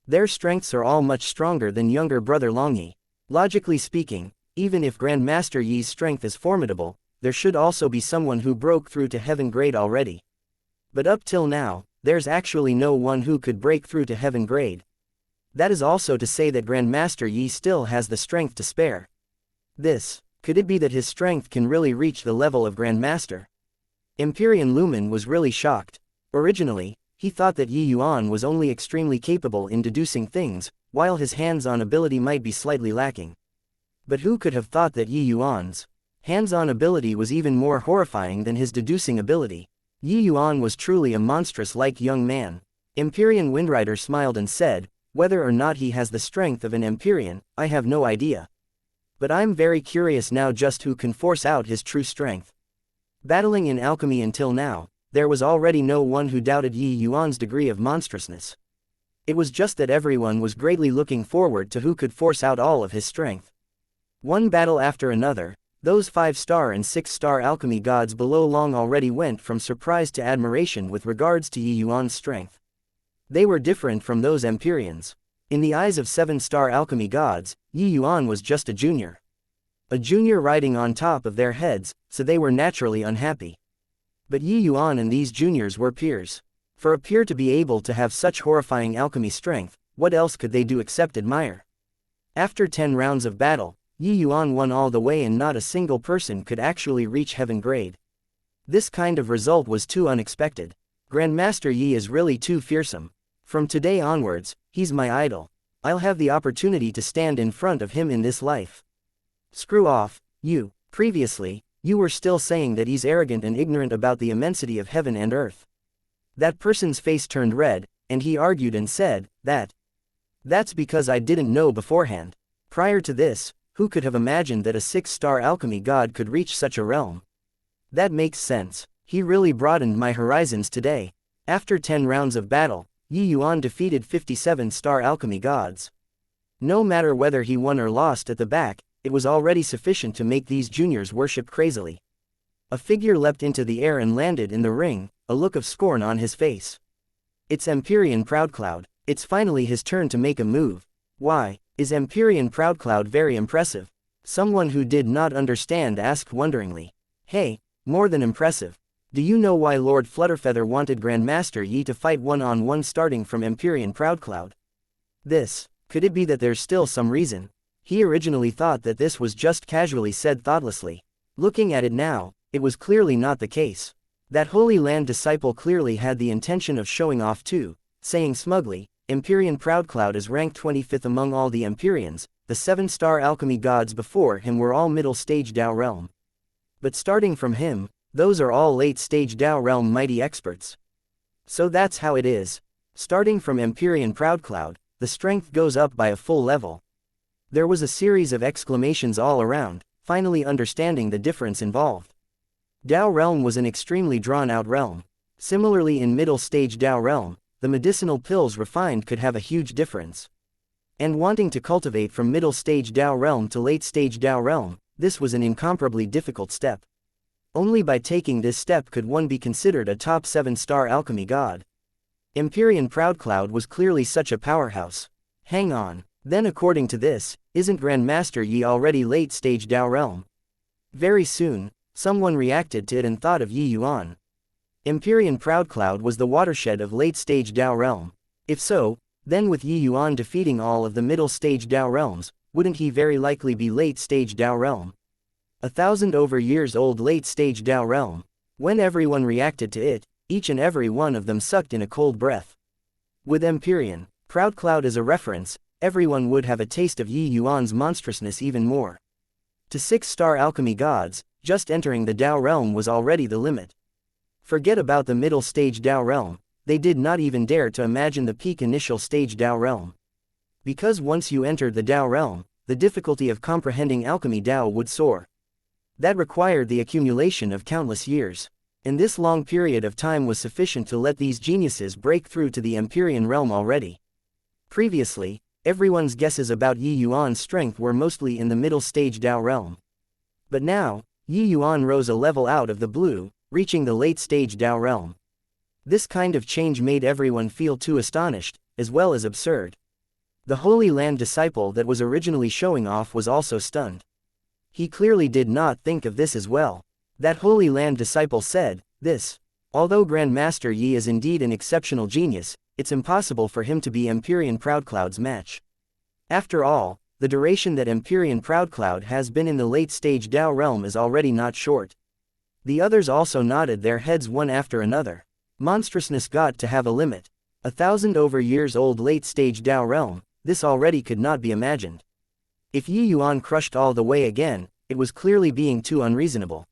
Their strengths are all much stronger than younger brother Longyi. Logically speaking, even if Grandmaster Yi's strength is formidable, there should also be someone who broke through to Heaven Grade already. But up till now, there's actually no one who could break through to Heaven Grade. That is also to say that Grandmaster Yi still has the strength to spare. Could it be that his strength can really reach the level of Grandmaster?" Empyrean Lumen was really shocked. Originally, he thought that Yuan was only extremely capable in deducing things, while his hands-on ability might be slightly lacking. But who could have thought that Yuan's hands-on ability was even more horrifying than his deducing ability? Yuan was truly a monstrous-like young man. Empyrean Windrider smiled and said, "Whether or not he has the strength of an Empyrean, I have no idea. But I'm very curious now just who can force out his true strength." Battling in alchemy until now, there was already no one who doubted Yuan's degree of monstrousness. It was just that everyone was greatly looking forward to who could force out all of his strength. One battle after another, those 5-star and 6-star alchemy gods below long already went from surprise to admiration with regards to Yuan's strength. They were different from those Empyreans. In the eyes of 7-star alchemy gods, Yuan was just a junior. A junior riding on top of their heads, so they were naturally unhappy. But Yuan and these juniors were peers. For a peer to be able to have such horrifying alchemy strength, what else could they do except admire? After 10 rounds of battle, Yuan won all the way and not a single person could actually reach Heaven Grade. This kind of result was too unexpected. Grandmaster Yi is really too fearsome. From today onwards, he's my idol. I'll have the opportunity to stand in front of him in this life. Screw off, you. Previously, you were still saying that he's arrogant and ignorant about the immensity of heaven and earth. That person's face turned red, and he argued and said, That's because I didn't know beforehand. Prior to this, who could have imagined that a 6-star alchemy god could reach such a realm? That makes sense. He really broadened my horizons today. After 10 rounds of battle, Yuan defeated 57-star alchemy gods. No matter whether he won or lost at the back, it was already sufficient to make these juniors worship crazily. A figure leapt into the air and landed in the ring, a look of scorn on his face. It's Empyrean Proudcloud. It's finally his turn to make a move. Why, is Empyrean Proudcloud very impressive? Someone who did not understand asked wonderingly. Hey, more than impressive. Do you know why Lord Flutterfeather wanted Grandmaster Yi to fight one-on-one starting from Empyrean Proudcloud? Could it be that there's still some reason? He originally thought that this was just casually said thoughtlessly. Looking at it now, it was clearly not the case. That Holy Land disciple clearly had the intention of showing off too, saying smugly, Empyrean Proudcloud is ranked 25th among all the Empyreans, the 7-star alchemy gods before him were all middle-stage Dao realm. But starting from him, those are all late-stage Dao realm mighty experts. So that's how it is. Starting from Empyrean Proudcloud, the strength goes up by a full level. There was a series of exclamations all around, finally understanding the difference involved. Dao realm was an extremely drawn-out realm. Similarly in middle-stage Dao realm, the medicinal pills refined could have a huge difference. And wanting to cultivate from middle-stage Dao realm to late-stage Dao realm, this was an incomparably difficult step. Only by taking this step could one be considered a top 7-star alchemy god. Empyrean Proudcloud was clearly such a powerhouse. Hang on, then according to this, isn't Grandmaster Yi already late-stage Dao realm? Very soon, someone reacted to it and thought of Yi Yuan. Empyrean Proudcloud was the watershed of late-stage Dao realm. If so, then with Yi Yuan defeating all of the middle-stage Dao realms, wouldn't he very likely be late-stage Dao realm? 1,000 over years old late-stage Dao realm. When everyone reacted to it, each and every one of them sucked in a cold breath. With Empyrean Proudcloud as a reference, everyone would have a taste of Yi Yuan's monstrousness even more. To 6-star alchemy gods, just entering the Dao realm was already the limit. Forget about the middle stage Dao realm, they did not even dare to imagine the peak initial stage Dao realm. Because once you entered the Dao realm, the difficulty of comprehending alchemy Dao would soar. That required the accumulation of countless years. And this long period of time was sufficient to let these geniuses break through to the Empyrean realm already. Previously, everyone's guesses about Yi Yuan's strength were mostly in the middle stage Dao realm. But now, Yi Yuan rose a level out of the blue, reaching the late-stage Dao realm. This kind of change made everyone feel too astonished, as well as absurd. The Holy Land disciple that was originally showing off was also stunned. He clearly did not think of this as well. That Holy Land disciple said, this. Although Grandmaster Yi is indeed an exceptional genius, it's impossible for him to be Empyrean Proudcloud's match. After all, the duration that Empyrean Proudcloud has been in the late-stage Dao realm is already not short. The others also nodded their heads one after another. Monstrousness got to have a limit. 1,000 over years old late-stage Dao realm, this already could not be imagined. If Yi Yuan crushed all the way again, it was clearly being too unreasonable.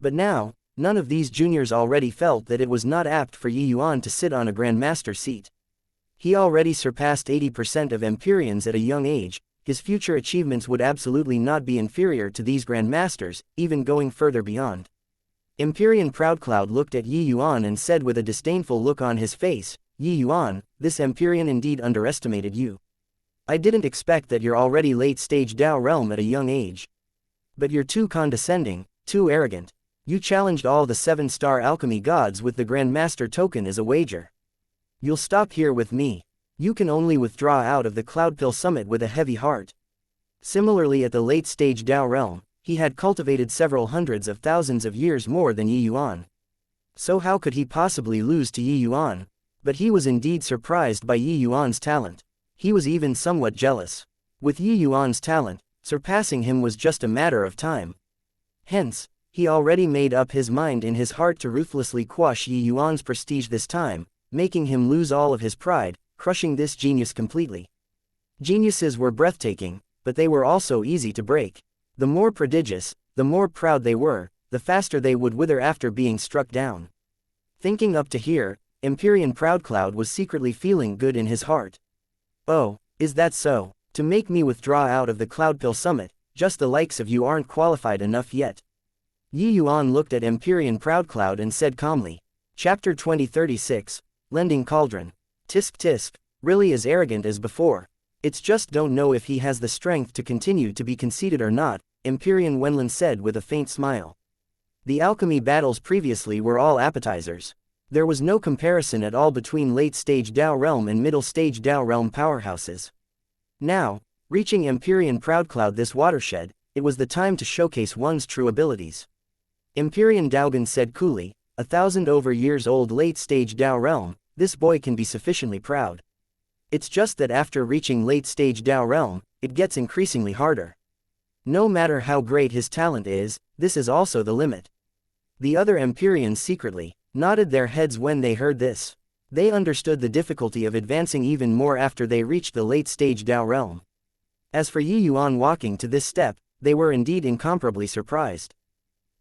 But now, none of these juniors already felt that it was not apt for Yi Yuan to sit on a Grandmaster seat. He already surpassed 80% of Empyreans at a young age, his future achievements would absolutely not be inferior to these Grandmasters, even going further beyond. Empyrean Proudcloud looked at Yi Yuan and said with a disdainful look on his face, Yi Yuan, this Empyrean indeed underestimated you. I didn't expect that you're already late-stage Dao realm at a young age. But you're too condescending, too arrogant. You challenged all the 7-star alchemy gods with the Grandmaster token as a wager. You'll stop here with me. You can only withdraw out of the Cloudpill Summit with a heavy heart. Similarly at the late-stage Dao realm, he had cultivated several hundreds of thousands of years more than Yi Yuan. So how could he possibly lose to Yi Yuan? But he was indeed surprised by Yi Yuan's talent. He was even somewhat jealous. With Yi Yuan's talent, surpassing him was just a matter of time. Hence, he already made up his mind in his heart to ruthlessly quash Yi Yuan's prestige this time, making him lose all of his pride, crushing this genius completely. Geniuses were breathtaking, but they were also easy to break. The more prodigious, the more proud they were, the faster they would wither after being struck down. Thinking up to here, Empyrean Proudcloud was secretly feeling good in his heart. Oh, is that so? To make me withdraw out of the Cloudpill Summit, just the likes of you aren't qualified enough yet. Yi Yuan looked at Empyrean Proudcloud and said calmly. Chapter 2036, Lending Cauldron. Tisk tisk, really as arrogant as before. It's just don't know if he has the strength to continue to be conceited or not, Empyrean Wenlin said with a faint smile. The alchemy battles previously were all appetizers. There was no comparison at all between late-stage Dao realm and middle-stage Dao realm powerhouses. Now, reaching Empyrean Proudcloud this watershed, it was the time to showcase one's true abilities. Empyrean Daogan said coolly, 1,000 over years old late-stage Dao realm, this boy can be sufficiently proud. It's just that after reaching late-stage Dao realm, it gets increasingly harder. No matter how great his talent is, this is also the limit. The other Empyreans secretly nodded their heads when they heard this. They understood the difficulty of advancing even more after they reached the late-stage Dao realm. As for Yi Yuan walking to this step, they were indeed incomparably surprised.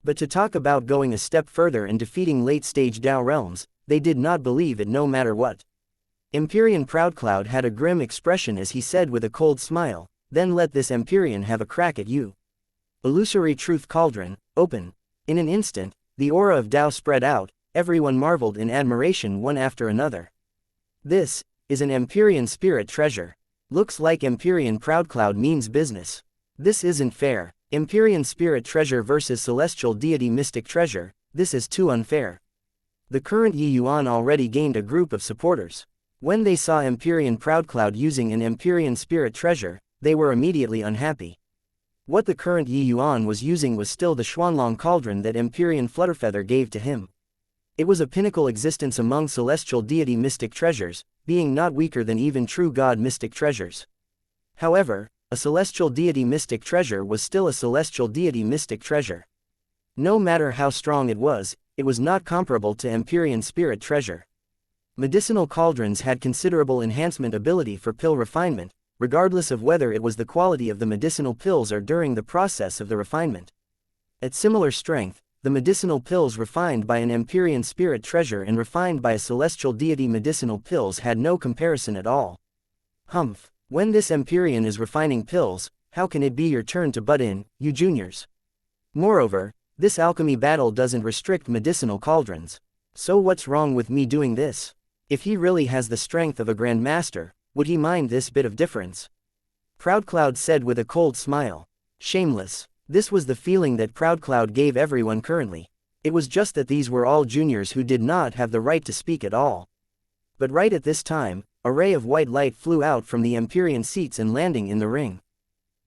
But to talk about going a step further and defeating late-stage Dao realms, they did not believe it no matter what. Empyrean Proudcloud had a grim expression as he said with a cold smile, "Then let this Empyrean have a crack at you." Illusory Truth Cauldron, open. In an instant, the aura of Dao spread out, everyone marveled in admiration one after another. This is an Empyrean spirit treasure. Looks like Empyrean Proudcloud means business. This isn't fair. Empyrean spirit treasure versus celestial deity mystic treasure, this is too unfair. The current Yi Yuan already gained a group of supporters. When they saw Empyrean Proudcloud using an Empyrean spirit treasure, they were immediately unhappy. What the current Yi Yuan was using was still the Xuanlong cauldron that Empyrean Flutterfeather gave to him. It was a pinnacle existence among celestial deity mystic treasures, being not weaker than even true god mystic treasures. However, a celestial deity mystic treasure was still a celestial deity mystic treasure. No matter how strong it was not comparable to Empyrean spirit treasure. Medicinal cauldrons had considerable enhancement ability for pill refinement, regardless of whether it was the quality of the medicinal pills or during the process of the refinement. At similar strength, the medicinal pills refined by an Empyrean spirit treasure and refined by a celestial deity medicinal pills had no comparison at all. Humph, when this Empyrean is refining pills, how can it be your turn to butt in, you juniors? Moreover, this alchemy battle doesn't restrict medicinal cauldrons. So what's wrong with me doing this? If he really has the strength of a grandmaster, would he mind this bit of difference? Proudcloud said with a cold smile. Shameless. This was the feeling that Proudcloud gave everyone currently. It was just that these were all juniors who did not have the right to speak at all. But right at this time, a ray of white light flew out from the Empyrean seats and landing in the ring.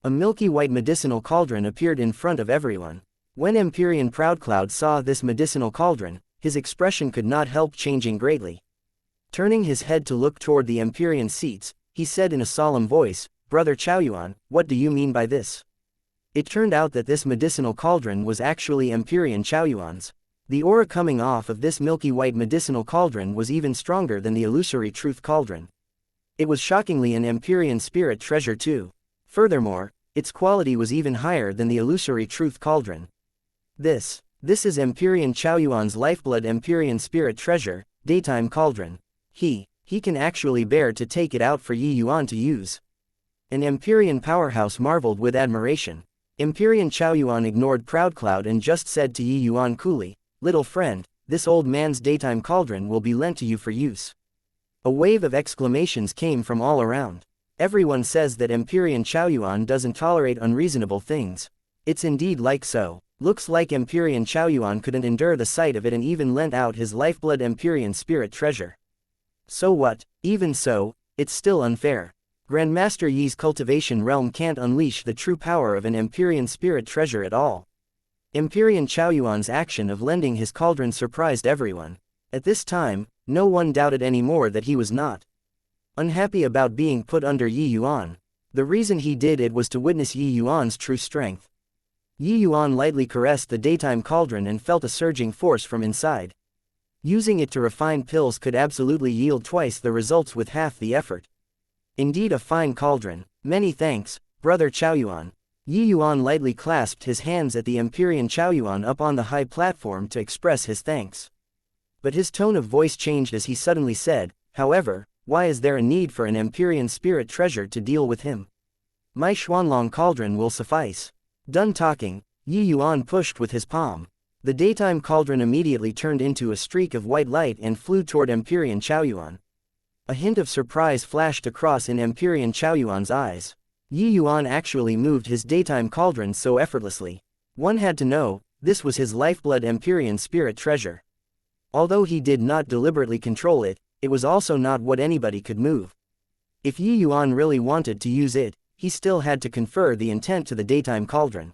A milky white medicinal cauldron appeared in front of everyone. When Empyrean Proudcloud saw this medicinal cauldron, his expression could not help changing greatly. Turning his head to look toward the Empyrean seats, he said in a solemn voice, "Brother Chaoyuan, what do you mean by this?" It turned out that this medicinal cauldron was actually Empyrean Chaoyuan's. The aura coming off of this milky white medicinal cauldron was even stronger than the illusory truth cauldron. It was shockingly an Empyrean spirit treasure too. Furthermore, its quality was even higher than the illusory truth cauldron. This is Empyrean Chaoyuan's lifeblood Empyrean spirit treasure, daytime cauldron. He can actually bear to take it out for Yi Yuan to use. An Empyrean powerhouse marveled with admiration. Empyrean Chaoyuan ignored Proudcloud and just said to Yi Yuan coolly, "Little friend, this old man's daytime cauldron will be lent to you for use." A wave of exclamations came from all around. Everyone says that Empyrean Chaoyuan doesn't tolerate unreasonable things. It's indeed like so. Looks like Empyrean Chaoyuan couldn't endure the sight of it and even lent out his lifeblood Empyrean spirit treasure. So what? Even so, it's still unfair. Grandmaster Yi's cultivation realm can't unleash the true power of an Empyrean spirit treasure at all. Empyrean Chaoyuan's action of lending his cauldron surprised everyone. At this time, no one doubted anymore that he was not unhappy about being put under Yi Yuan. The reason he did it was to witness Yi Yuan's true strength. Yi Yuan lightly caressed the daytime cauldron and felt a surging force from inside. Using it to refine pills could absolutely yield twice the results with half the effort. Indeed a fine cauldron. Many thanks, Brother Chaoyuan. Yi Yuan lightly clasped his hands at the Empyrean Chaoyuan up on the high platform to express his thanks. But his tone of voice changed as he suddenly said, "However, why is there a need for an Empyrean spirit treasure to deal with him? My Xuanlong cauldron will suffice." Done talking, Yi Yuan pushed with his palm. The daytime cauldron immediately turned into a streak of white light and flew toward Empyrean Chaoyuan. A hint of surprise flashed across in Empyrean Chaoyuan's eyes. Yi Yuan actually moved his daytime cauldron so effortlessly. One had to know, this was his lifeblood Empyrean spirit treasure. Although he did not deliberately control it, it was also not what anybody could move. If Yi Yuan really wanted to use it, he still had to confer the intent to the daytime cauldron.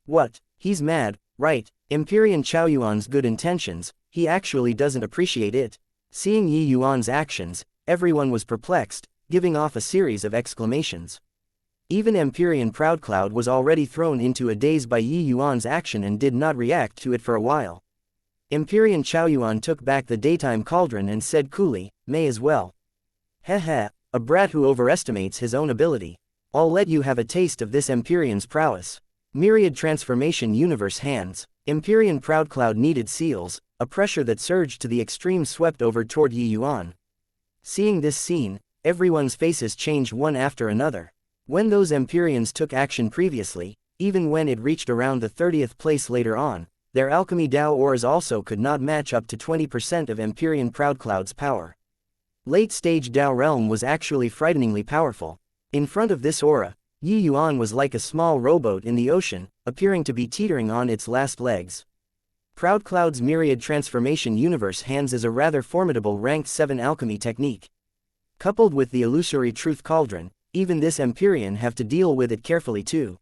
What? He's mad, right? Empyrean Chaoyuan's good intentions, he actually doesn't appreciate it. Seeing Yi Yuan's actions, everyone was perplexed, giving off a series of exclamations. Even Empyrean Proudcloud was already thrown into a daze by Yi Yuan's action and did not react to it for a while. Empyrean Chaoyuan took back the daytime cauldron and said coolly, "May as well. Heh, a brat who overestimates his own ability. I'll let you have a taste of this Empyrean's prowess." Myriad transformation universe hands. Empyrean Proudcloud needed seals, a pressure that surged to the extreme swept over toward Yi Yuan. Seeing this scene, everyone's faces changed one after another. When those Empyreans took action previously, even when it reached around the 30th place later on, their alchemy Dao auras also could not match up to 20% of Empyrean Proudcloud's power. Late-stage Dao realm was actually frighteningly powerful. In front of this aura, Yi Yuan was like a small rowboat in the ocean, appearing to be teetering on its last legs. Proudcloud's myriad transformation universe hands is a rather formidable ranked 7 alchemy technique. Coupled with the illusory truth cauldron, even this Empyrean have to deal with it carefully too.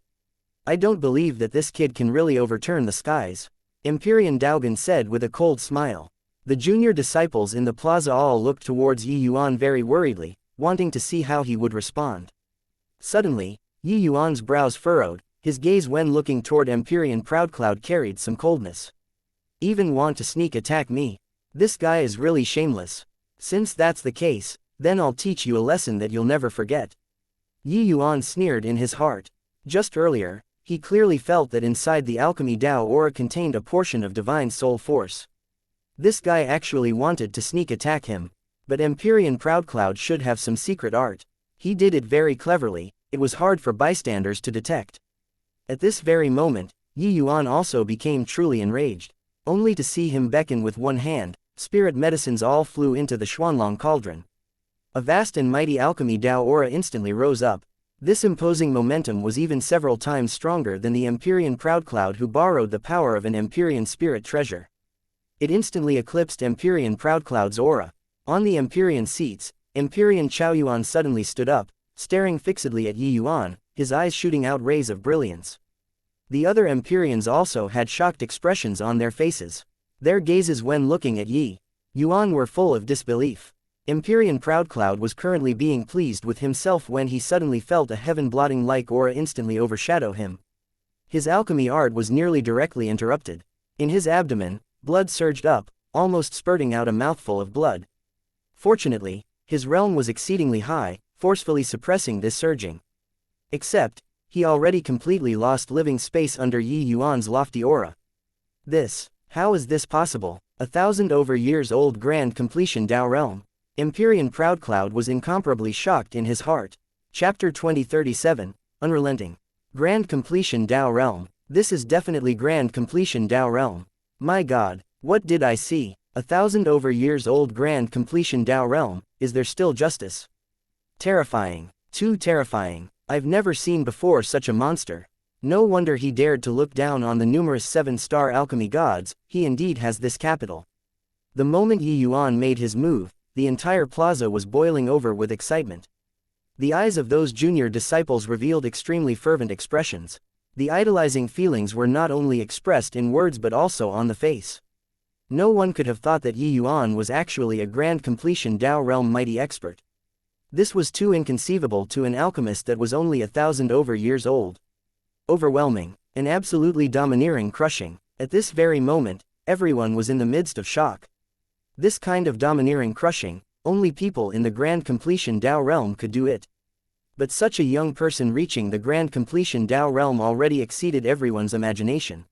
"I don't believe that this kid can really overturn the skies," Empyrean Daogan said with a cold smile. The junior disciples in the plaza all looked towards Yi Yuan very worriedly, wanting to see how he would respond. Suddenly, Yi Yuan's brows furrowed, his gaze when looking toward Empyrean Proudcloud carried some coldness. "Even want to sneak attack me? This guy is really shameless. Since that's the case, then I'll teach you a lesson that you'll never forget." Yi Yuan sneered in his heart. Just earlier, he clearly felt that inside the alchemy Dao aura contained a portion of divine soul force. This guy actually wanted to sneak attack him. But Empyrean Proudcloud should have some secret art. He did it very cleverly, it was hard for bystanders to detect. At this very moment, Yi Yuan also became truly enraged. Only to see him beckon with one hand, spirit medicines all flew into the Xuanlong cauldron. A vast and mighty alchemy Dao aura instantly rose up. This imposing momentum was even several times stronger than the Empyrean Proudcloud who borrowed the power of an Empyrean spirit treasure. It instantly eclipsed Empyrean Proudcloud's aura. On the Empyrean seats, Empyrean Chaoyuan suddenly stood up, staring fixedly at Yi Yuan, his eyes shooting out rays of brilliance. The other Empyreans also had shocked expressions on their faces. Their gazes when looking at Yi Yuan were full of disbelief. Empyrean Proudcloud was currently being pleased with himself when he suddenly felt a heaven-blotting-like aura instantly overshadow him. His alchemy art was nearly directly interrupted. In his abdomen, blood surged up, almost spurting out a mouthful of blood. Fortunately, his realm was exceedingly high, forcefully suppressing this surging. Except, he already completely lost living space under Yi Yuan's lofty aura. How is this possible? 1,000 over years old grand completion Dao realm. Empyrean Proudcloud was incomparably shocked in his heart. Chapter 2037, Unrelenting. Grand completion Dao realm. This is definitely grand completion Dao realm. My god, what did I see? 1,000 over years old grand completion Dao realm, is there still justice? Terrifying. Too terrifying. I've never seen before such a monster. No wonder he dared to look down on the numerous 7-star alchemy gods, he indeed has this capital. The moment Yi Yuan made his move, the entire plaza was boiling over with excitement. The eyes of those junior disciples revealed extremely fervent expressions. The idolizing feelings were not only expressed in words but also on the face. No one could have thought that Yi Yuan was actually a grand completion Dao realm mighty expert. This was too inconceivable to an alchemist that was only 1,000 over years old. Overwhelming, and absolutely domineering, crushing. At this very moment, everyone was in the midst of shock. This kind of domineering crushing, only people in the grand completion Dao realm could do it. But such a young person reaching the grand completion Dao realm already exceeded everyone's imagination.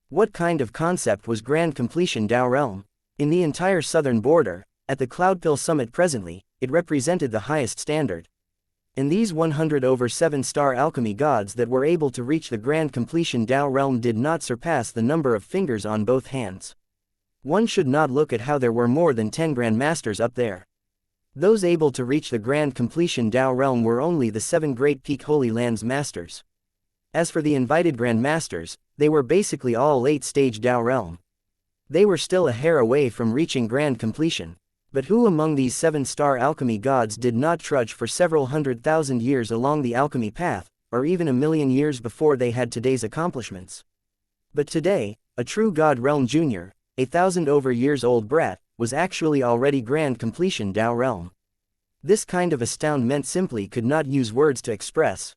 What kind of concept was grand completion Dao realm? In the entire southern border, at the Cloudpill summit presently, it represented the highest standard. And these 100 over 7-star alchemy gods that were able to reach the grand completion Dao realm did not surpass the number of fingers on both hands. One should not look at how there were more than 10 grandmasters up there. Those able to reach the grand completion Dao realm were only the 7 great peak Holy Lands masters. As for the invited grandmasters, they were basically all late-stage Dao realm. They were still a hair away from reaching grand completion. But who among these 7-star alchemy gods did not trudge for several 100,000 years along the alchemy path, or even 1,000,000 years before they had today's accomplishments? But today, a true god realm junior, 1,000 over years old brat, was actually already grand completion Dao realm. This kind of astound meant simply could not use words to express.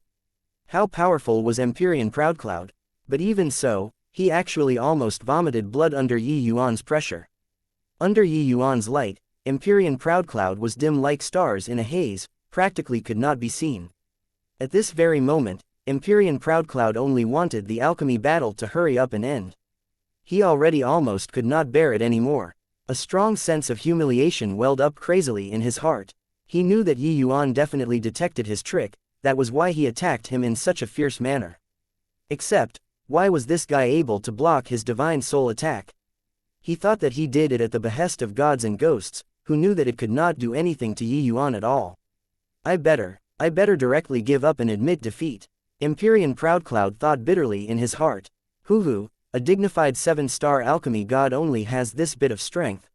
How powerful was Empyrean Proudcloud? But even so, he actually almost vomited blood under Yi Yuan's pressure. Under Yi Yuan's light, Empyrean Proudcloud was dim like stars in a haze, practically could not be seen. At this very moment, Empyrean Proudcloud only wanted the alchemy battle to hurry up and end. He already almost could not bear it anymore. A strong sense of humiliation welled up crazily in his heart. He knew that Yi Yuan definitely detected his trick, that was why he attacked him in such a fierce manner. Except, why was this guy able to block his divine soul attack? He thought that he did it at the behest of gods and ghosts, who knew that it could not do anything to Yi Yuan at all. I better directly give up and admit defeat. Empyrean Proudcloud thought bitterly in his heart. Hoo, a dignified 7-star alchemy god only has this bit of strength.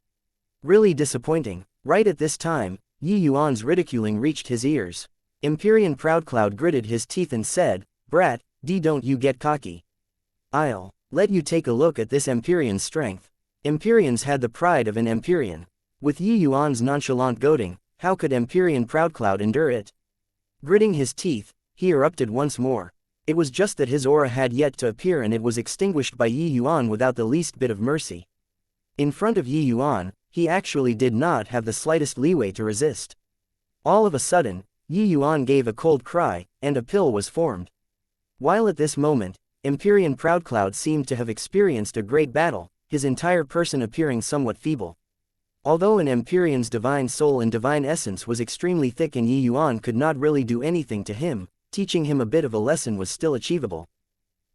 Really disappointing. Right at this time, Yi Yuan's ridiculing reached his ears. Empyrean Proudcloud gritted his teeth and said, "Brat, don't you get cocky. I'll let you take a look at this Empyrean's strength." Empyreans had the pride of an Empyrean. With Yi Yuan's nonchalant goading, how could Empyrean Proudcloud endure it? Gritting his teeth, he erupted once more. It was just that his aura had yet to appear and it was extinguished by Yi Yuan without the least bit of mercy. In front of Yi Yuan, he actually did not have the slightest leeway to resist. All of a sudden, Yi Yuan gave a cold cry, and a pill was formed. While at this moment, Empyrean Proudcloud seemed to have experienced a great battle, his entire person appearing somewhat feeble. Although an Empyrean's divine soul and divine essence was extremely thick and Yi Yuan could not really do anything to him, teaching him a bit of a lesson was still achievable.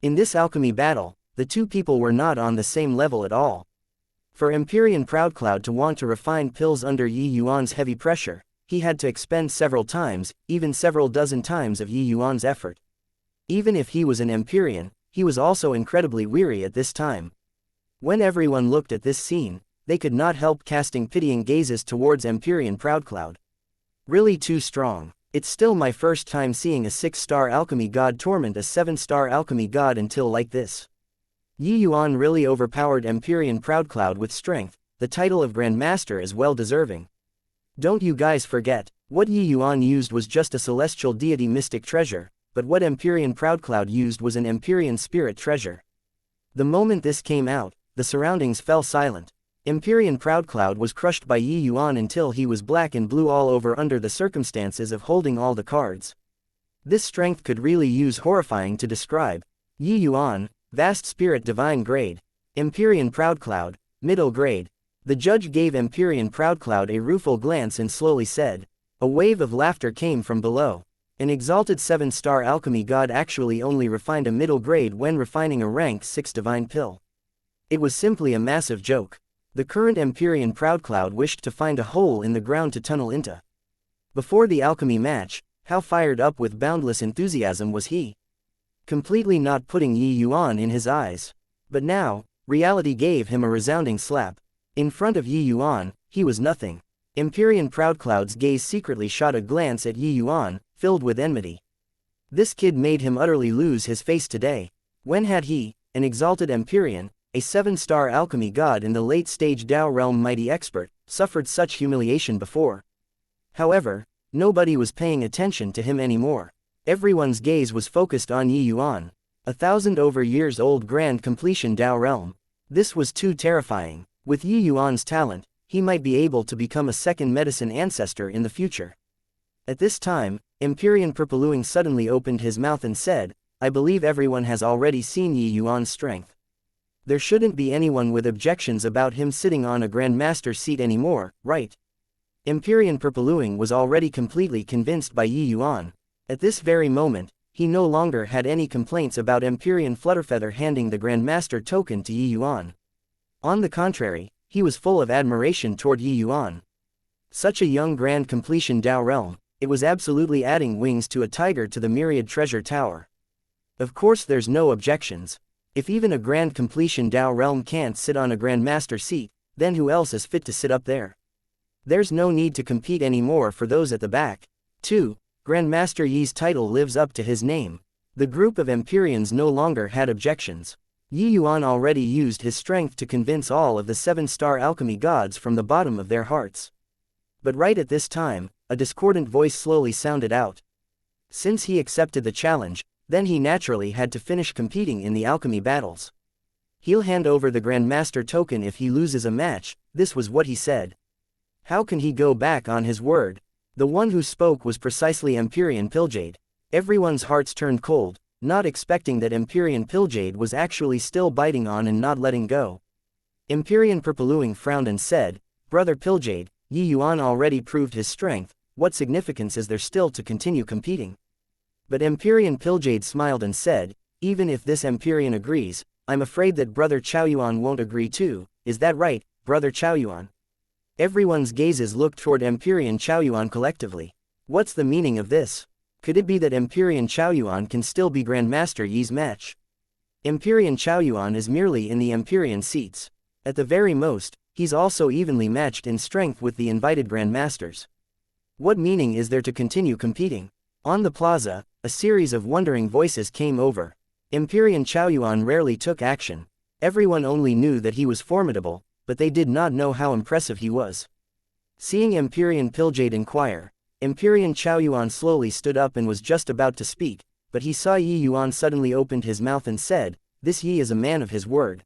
In this alchemy battle, the two people were not on the same level at all. For Empyrean Proudcloud to want to refine pills under Yi Yuan's heavy pressure, he had to expend several times, even several dozen times of Yi Yuan's effort. Even if he was an Empyrean, he was also incredibly weary at this time. When everyone looked at this scene, they could not help casting pitying gazes towards Empyrean Proudcloud. Really too strong. It's still my first time seeing a 6-star alchemy god torment a 7-star alchemy god until like this. Yi Yuan really overpowered Empyrean Proudcloud with strength. The title of Grand Master is well deserving. Don't you guys forget, what Yi Yuan used was just a celestial deity mystic treasure, but what Empyrean Proudcloud used was an Empyrean spirit treasure. The moment this came out, the surroundings fell silent. Empyrean Proudcloud was crushed by Yi Yuan until he was black and blue all over under the circumstances of holding all the cards. This strength could really use horrifying to describe. Yi Yuan, vast spirit divine grade. Empyrean Proudcloud, middle grade. The judge gave Empyrean Proudcloud a rueful glance and slowly said. A wave of laughter came from below. An exalted 7-star alchemy god actually only refined a middle grade when refining a rank 6 divine pill. It was simply a massive joke. The current Empyrean Proudcloud wished to find a hole in the ground to tunnel into. Before the alchemy match, how fired up with boundless enthusiasm was he? Completely not putting Yi Yuan in his eyes. But now, reality gave him a resounding slap. In front of Yi Yuan, he was nothing. Empyrean Proudcloud's gaze secretly shot a glance at Yi Yuan, filled with enmity. This kid made him utterly lose his face today. When had he, an exalted Empyrean, a 7-star alchemy god in the late-stage Tao realm mighty expert, suffered such humiliation before? However, nobody was paying attention to him anymore. Everyone's gaze was focused on Yi Yuan. 1,000 over years old grand completion Tao realm. This was too terrifying. With Yi Yuan's talent, he might be able to become a second medicine ancestor in the future. At this time, Empyrean Purpluing suddenly opened his mouth and said, I believe everyone has already seen Yi Yuan's strength. There shouldn't be anyone with objections about him sitting on a Grand Master seat anymore, right? Empyrean Purpluing was already completely convinced by Yi Yuan. At this very moment, he no longer had any complaints about Empyrean Flutterfeather handing the Grand Master token to Yi Yuan. On the contrary, he was full of admiration toward Yi Yuan. Such a young grand completion Tao realm, it was absolutely adding wings to a tiger to the myriad treasure tower. Of course there's no objections. If even a grand completion Tao realm can't sit on a Grand Master seat, then who else is fit to sit up there? There's no need to compete anymore for those at the back. 2. Grandmaster Yi's title lives up to his name. The group of Empyreans no longer had objections. Yi Yuan already used his strength to convince all of the 7-star alchemy gods from the bottom of their hearts. But right at this time, a discordant voice slowly sounded out. Since he accepted the challenge, Then he naturally had to finish competing in the alchemy battles. He'll hand over the Grandmaster token if he loses a match, this was what he said. How can he go back on his word? The one who spoke was precisely Empyrean Pilljade. Everyone's hearts turned cold, not expecting that Empyrean Pilljade was actually still biting on and not letting go. Empyrean Purpluing frowned and said, "Brother Pilljade, Yuan already proved his strength, what significance is there still to continue competing?" But Empyrean Pilljade smiled and said, "Even if this Empyrean agrees, I'm afraid that Brother Yuan won't agree too, is that right, Brother Yuan?" Everyone's gazes looked toward Empyrean Yuan collectively. What's the meaning of this? Could it be that Empyrean Yuan can still be Grandmaster Yi's match? Empyrean Yuan is merely in the Empyrean seats. At the very most, he's also evenly matched in strength with the invited Grandmasters. What meaning is there to continue competing? On the plaza, a series of wondering voices came over. Empyrean Yuan rarely took action. Everyone only knew that he was formidable, but they did not know how impressive he was. Seeing Empyrean Pilljade inquire, Empyrean Yuan slowly stood up and was just about to speak, but he saw Yuan suddenly opened his mouth and said, "This Yi is a man of his word.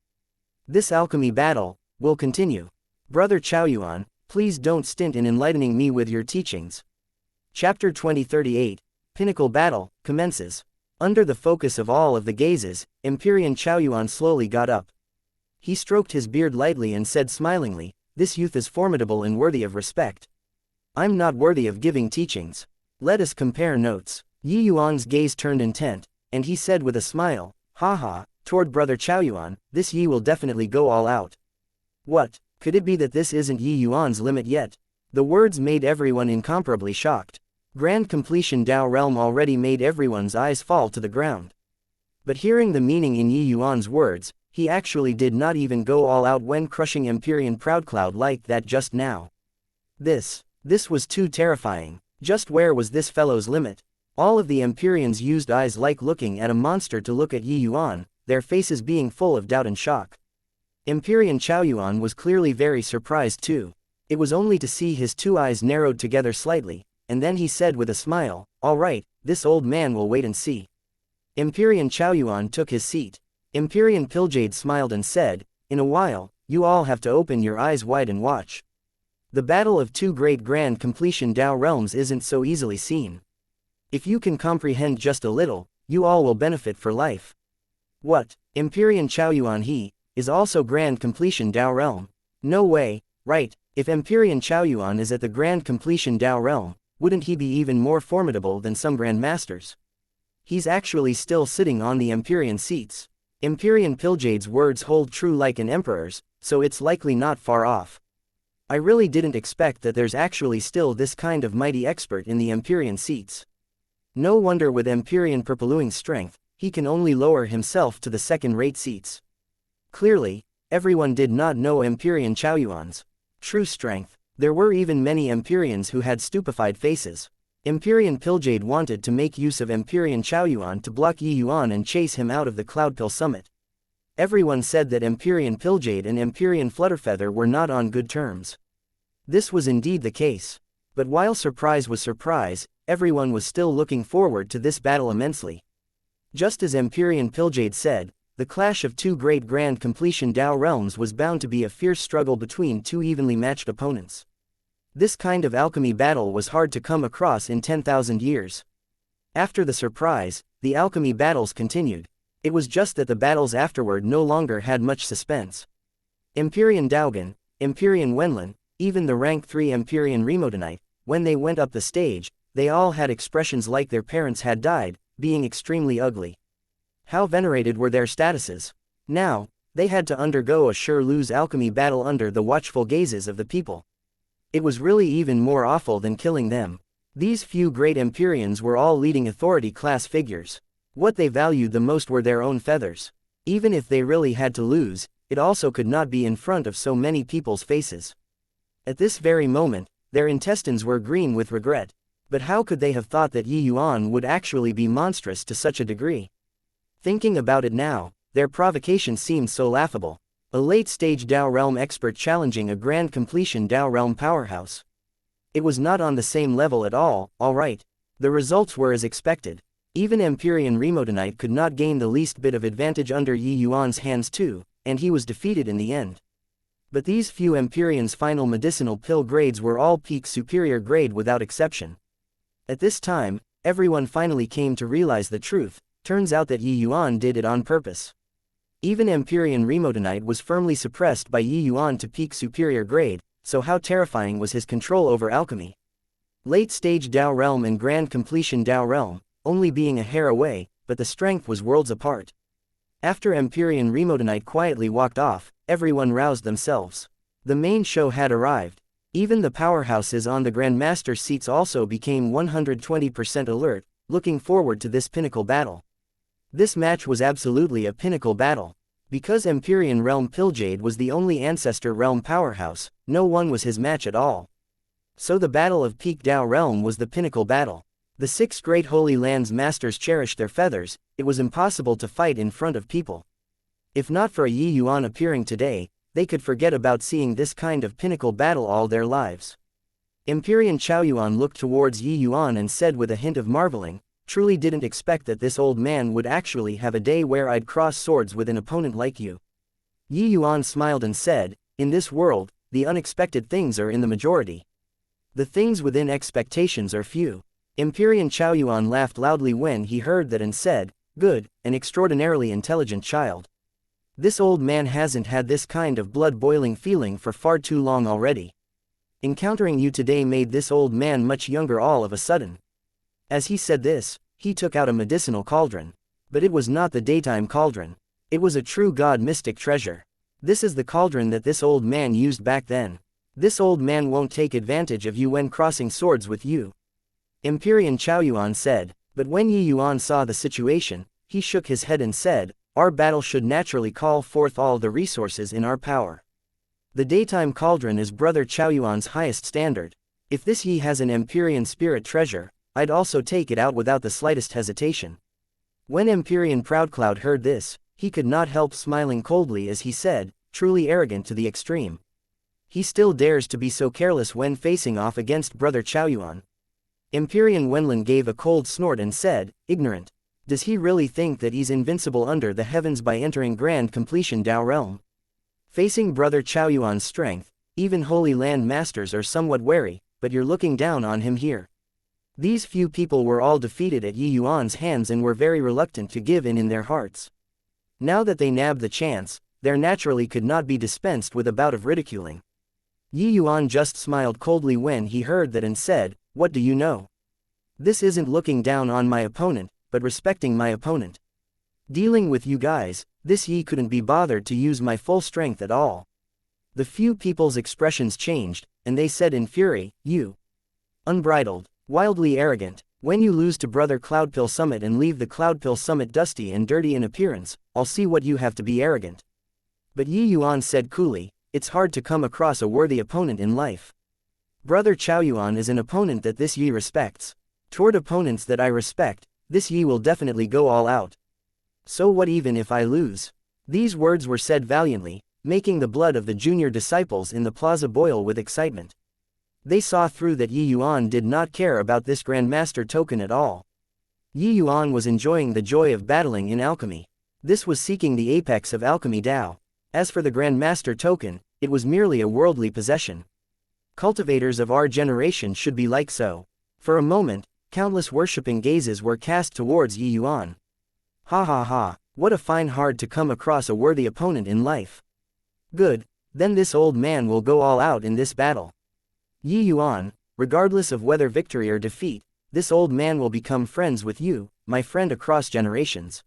This alchemy battle will continue. Brother Yuan, please don't stint in enlightening me with your teachings." Chapter 2038, Pinnacle Battle, commences. Under the focus of all of the gazes, Empyrean Yuan slowly got up. He stroked his beard lightly and said smilingly, "This youth is formidable and worthy of respect. I'm not worthy of giving teachings. Let us compare notes." Yuan's gaze turned intent, and he said with a smile, "Haha, toward Brother Yuan, this Yi will definitely go all out." What, could it be that this isn't Yuan's limit yet? The words made everyone incomparably shocked. Grand completion Dao realm already made everyone's eyes fall to the ground. But hearing the meaning in Yuan's words, he actually did not even go all out when crushing Empyrean Proudcloud like that just now. This was too terrifying. Just where was this fellow's limit? All of the Empyreans used eyes like looking at a monster to look at Yuan, their faces being full of doubt and shock. Empyrean Yuan was clearly very surprised too. It was only to see his two eyes narrowed together slightly, and then he said with a smile, "All right, this old man will wait and see." Empyrean Yuan took his seat. Empyrean Pilljade smiled and said, "In a while, you all have to open your eyes wide and watch. The battle of two great grand completion Dao realms isn't so easily seen. If you can comprehend just a little, you all will benefit for life." What, Empyrean Yuan he is also grand completion Dao realm? No way, right? If Empyrean Yuan is at the grand completion Dao realm, wouldn't he be even more formidable than some grandmasters? He's actually still sitting on the Empyrean seats. Empyrean Pilljade's words hold true like an emperor's, so it's likely not far off. I really didn't expect that there's actually still this kind of mighty expert in the Empyrean seats. No wonder with Empyrean Purpluing's strength, he can only lower himself to the second-rate seats. Clearly, everyone did not know Empyrean Yuan's true strength. There were even many Empyreans who had stupefied faces. Empyrean Pilljade wanted to make use of Empyrean Yuan to block Yuan and chase him out of the Cloudpill summit. Everyone said that Empyrean Pilljade and Empyrean Flutterfeather were not on good terms. This was indeed the case. But while surprise was surprise, everyone was still looking forward to this battle immensely. Just as Empyrean Pilljade said, the clash of two great grand completion Dao realms was bound to be a fierce struggle between two evenly matched opponents. This kind of alchemy battle was hard to come across in 10,000 years. After the surprise, the alchemy battles continued. It was just that the battles afterward no longer had much suspense. Empyrean Daogan, Empyrean Wenlin, even the rank 3 Empyrean Remotonite, when they went up the stage, they all had expressions like their parents had died, being extremely ugly. How venerated were their statuses? Now, they had to undergo a sure-lose alchemy battle under the watchful gazes of the people. It was really even more awful than killing them. These few great Empyreans were all leading authority-class figures. What they valued the most were their own feathers. Even if they really had to lose, it also could not be in front of so many people's faces. At this very moment, their intestines were green with regret. But how could they have thought that Yuan would actually be monstrous to such a degree? Thinking about it now, their provocation seemed so laughable. A late-stage Dao Realm expert challenging a grand completion Dao Realm powerhouse. It was not on the same level at all right. The results were as expected. Even Empyrean Remotonite could not gain the least bit of advantage under Yi Yuan's hands too, and he was defeated in the end. But these few Empyrean's final medicinal pill grades were all peak superior grade without exception. At this time, everyone finally came to realize the truth. Turns out that Yi Yuan did it on purpose. Even Empyrean Remotonite was firmly suppressed by Yi Yuan to peak superior grade, so how terrifying was his control over alchemy. Late-stage Dao realm and grand completion Dao realm, only being a hair away, but the strength was worlds apart. After Empyrean Remotonite quietly walked off, everyone roused themselves. The main show had arrived. Even the powerhouses on the Grandmaster seats also became 120% alert, looking forward to this pinnacle battle. This match was absolutely a pinnacle battle. Because Empyrean Realm Pilljade was the only Ancestor Realm powerhouse, no one was his match at all. So the Battle of Peak Dao Realm was the pinnacle battle. The 6 great Holy Lands masters cherished their feathers. It was impossible to fight in front of people. If not for a Yi Yuan appearing today, they could forget about seeing this kind of pinnacle battle all their lives. Empyrean Chaoyuan looked towards Yi Yuan and said with a hint of marveling, "Truly didn't expect that this old man would actually have a day where I'd cross swords with an opponent like you." Yi Yuan smiled and said, "In this world, the unexpected things are in the majority. The things within expectations are few." Empyrean Chaoyuan laughed loudly when he heard that and said, "Good, an extraordinarily intelligent child. This old man hasn't had this kind of blood-boiling feeling for far too long already. Encountering you today made this old man much younger all of a sudden." As he said this, he took out a medicinal cauldron. But it was not the daytime cauldron. It was a true god mystic treasure. This is the cauldron that this old man used back then. This old man won't take advantage of you when crossing swords with you. Empyrean Chaoyuan said, but when Yi Yuan saw the situation, he shook his head and said, "Our battle should naturally call forth all the resources in our power. The daytime cauldron is Brother Chaoyuan's highest standard. If this Yi has an Empyrean spirit treasure, I'd also take it out without the slightest hesitation." When Empyrean Proudcloud heard this, he could not help smiling coldly as he said, "Truly arrogant to the extreme. He still dares to be so careless when facing off against Brother Chaoyuan." Empyrean Wenlin gave a cold snort and said, "Ignorant. Does he really think that he's invincible under the heavens by entering grand completion Dao realm? Facing Brother Chaoyuan's strength, even Holy Land masters are somewhat wary, but you're looking down on him here." These few people were all defeated at Yi Yuan's hands and were very reluctant to give in their hearts. Now that they nabbed the chance, there naturally could not be dispensed with a bout of ridiculing. Yi Yuan just smiled coldly when he heard that and said, "What do you know? This isn't looking down on my opponent, but respecting my opponent. Dealing with you guys, this Yi couldn't be bothered to use my full strength at all." The few people's expressions changed, and they said in fury, "You unbridled, wildly arrogant. When you lose to Brother Cloudpill Summit and leave the Cloudpill Summit dusty and dirty in appearance, I'll see what you have to be arrogant." But Yi Yuan said coolly, "It's hard to come across a worthy opponent in life. Brother Chaoyuan is an opponent that this Yi respects. Toward opponents that I respect, this Yi will definitely go all out. So what even if I lose?" These words were said valiantly, making the blood of the junior disciples in the plaza boil with excitement. They saw through that Yi Yuan did not care about this Grandmaster token at all. Yi Yuan was enjoying the joy of battling in alchemy. This was seeking the apex of alchemy Dao. As for the Grandmaster token, it was merely a worldly possession. Cultivators of our generation should be like so. For a moment, countless worshipping gazes were cast towards Yi Yuan. Ha ha ha, what a fine hard to come across a worthy opponent in life. Good, then this old man will go all out in this battle. Yi Yuan, regardless of whether victory or defeat, this old man will become friends with you, my friend across generations."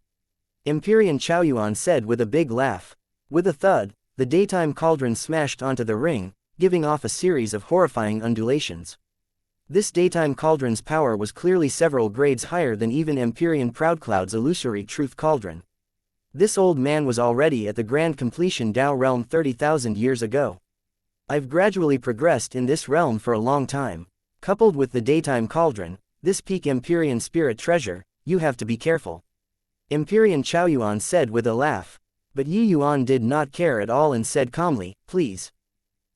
Empyrean Chaoyuan said with a big laugh. With a thud, the daytime cauldron smashed onto the ring, giving off a series of horrifying undulations. This daytime cauldron's power was clearly several grades higher than even Empyrean Proudcloud's illusory truth cauldron. This old man was already at the grand completion Dao realm 30,000 years ago. I've gradually progressed in this realm for a long time. Coupled with the daytime cauldron, this peak Empyrean spirit treasure, you have to be careful. Empyrean Chaoyuan said with a laugh. But Yi Yuan did not care at all and said calmly, "Please."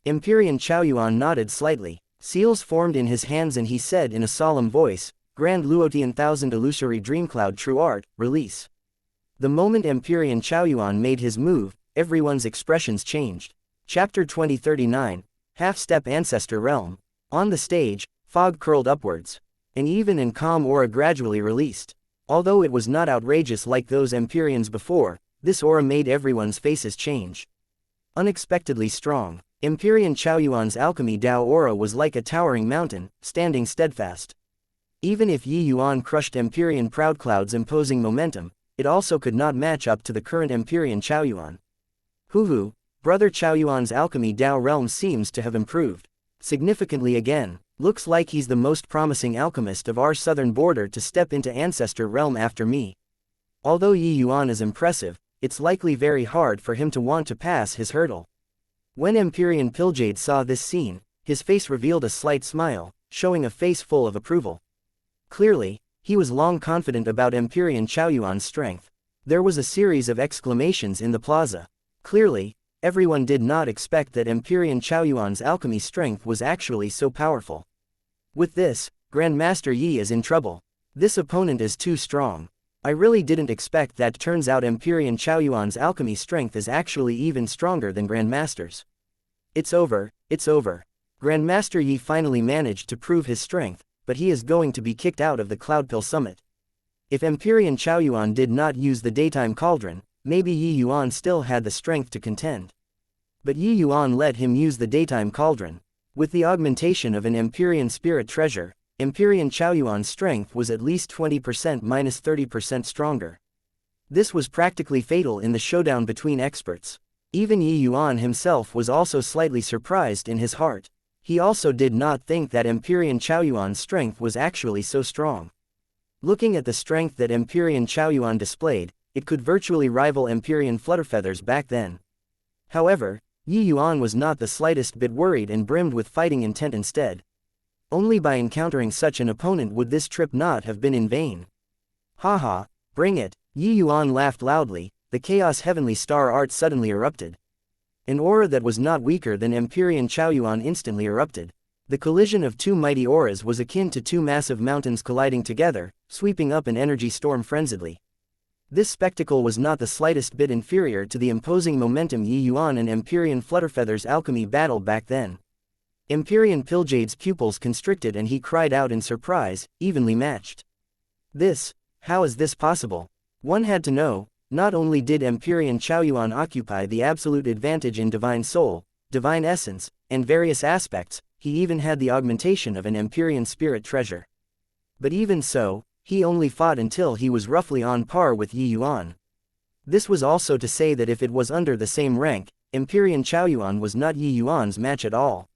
Empyrean Chaoyuan nodded slightly. Seals formed in his hands and he said in a solemn voice, Grand Luotian Thousand Illusory Dreamcloud True Art, Release. The moment Empyrean Chaoyuan made his move, everyone's expressions changed. Chapter 2039, Half-Step Ancestor Realm. On the stage, fog curled upwards. An even and calm aura gradually released. Although it was not outrageous like those Empyreans before, this aura made everyone's faces change. Unexpectedly strong, Empyrean Chaoyuan's alchemy Dao aura was like a towering mountain, standing steadfast. Even if Yi Yuan crushed Empyrean proud clouds imposing momentum, it also could not match up to the current Empyrean Chaoyuan. Hu, Brother Chaoyuan's alchemy Dao realm seems to have improved significantly again. Looks like he's the most promising alchemist of our southern border to step into Ancestor Realm after me. Although Yi Yuan is impressive, it's likely very hard for him to want to pass his hurdle. When Empyrean Pilljade saw this scene, his face revealed a slight smile, showing a face full of approval. Clearly, he was long confident about Empyrean Chaoyuan's strength. There was a series of exclamations in the plaza. Clearly, everyone did not expect that Empyrean Chaoyuan's alchemy strength was actually so powerful. With this, Grandmaster Yi is in trouble. This opponent is too strong. I really didn't expect that. Turns out Empyrean Chaoyuan's alchemy strength is actually even stronger than Grandmaster's. It's over, it's over. Grandmaster Yi finally managed to prove his strength, but he is going to be kicked out of the Cloudpill Summit. If Empyrean Chaoyuan did not use the Daytime Cauldron, maybe Yi Yuan still had the strength to contend. But Yi Yuan let him use the Daytime Cauldron. With the augmentation of an Empyrean Spirit Treasure, Empyrean Chaoyuan's strength was at least 20% minus 30% stronger. This was practically fatal in the showdown between experts. Even Yi Yuan himself was also slightly surprised in his heart. He also did not think that Empyrean Chaoyuan's strength was actually so strong. Looking at the strength that Empyrean Chaoyuan displayed, it could virtually rival Empyrean Flutterfeathers back then. However, Yi Yuan was not the slightest bit worried and brimmed with fighting intent instead. Only by encountering such an opponent would this trip not have been in vain. Haha, bring it, Yi Yuan laughed loudly. The Chaos Heavenly Star Art suddenly erupted. An aura that was not weaker than Empyrean Chaoyuan instantly erupted. The collision of two mighty auras was akin to two massive mountains colliding together, sweeping up an energy storm frenziedly. This spectacle was not the slightest bit inferior to the imposing momentum Yi Yuan and Empyrean Flutterfeather's alchemy battle back then. Empyrean Pilljade's pupils constricted and he cried out in surprise, evenly matched. How is this possible? One had to know, not only did Empyrean Chaoyuan occupy the absolute advantage in Divine Soul, Divine Essence, and various aspects, he even had the augmentation of an Empyrean Spirit Treasure. But even so, he only fought until he was roughly on par with Yi Yuan. This was also to say that if it was under the same rank, Empyrean Chaoyuan was not Yi Yuan's match at all.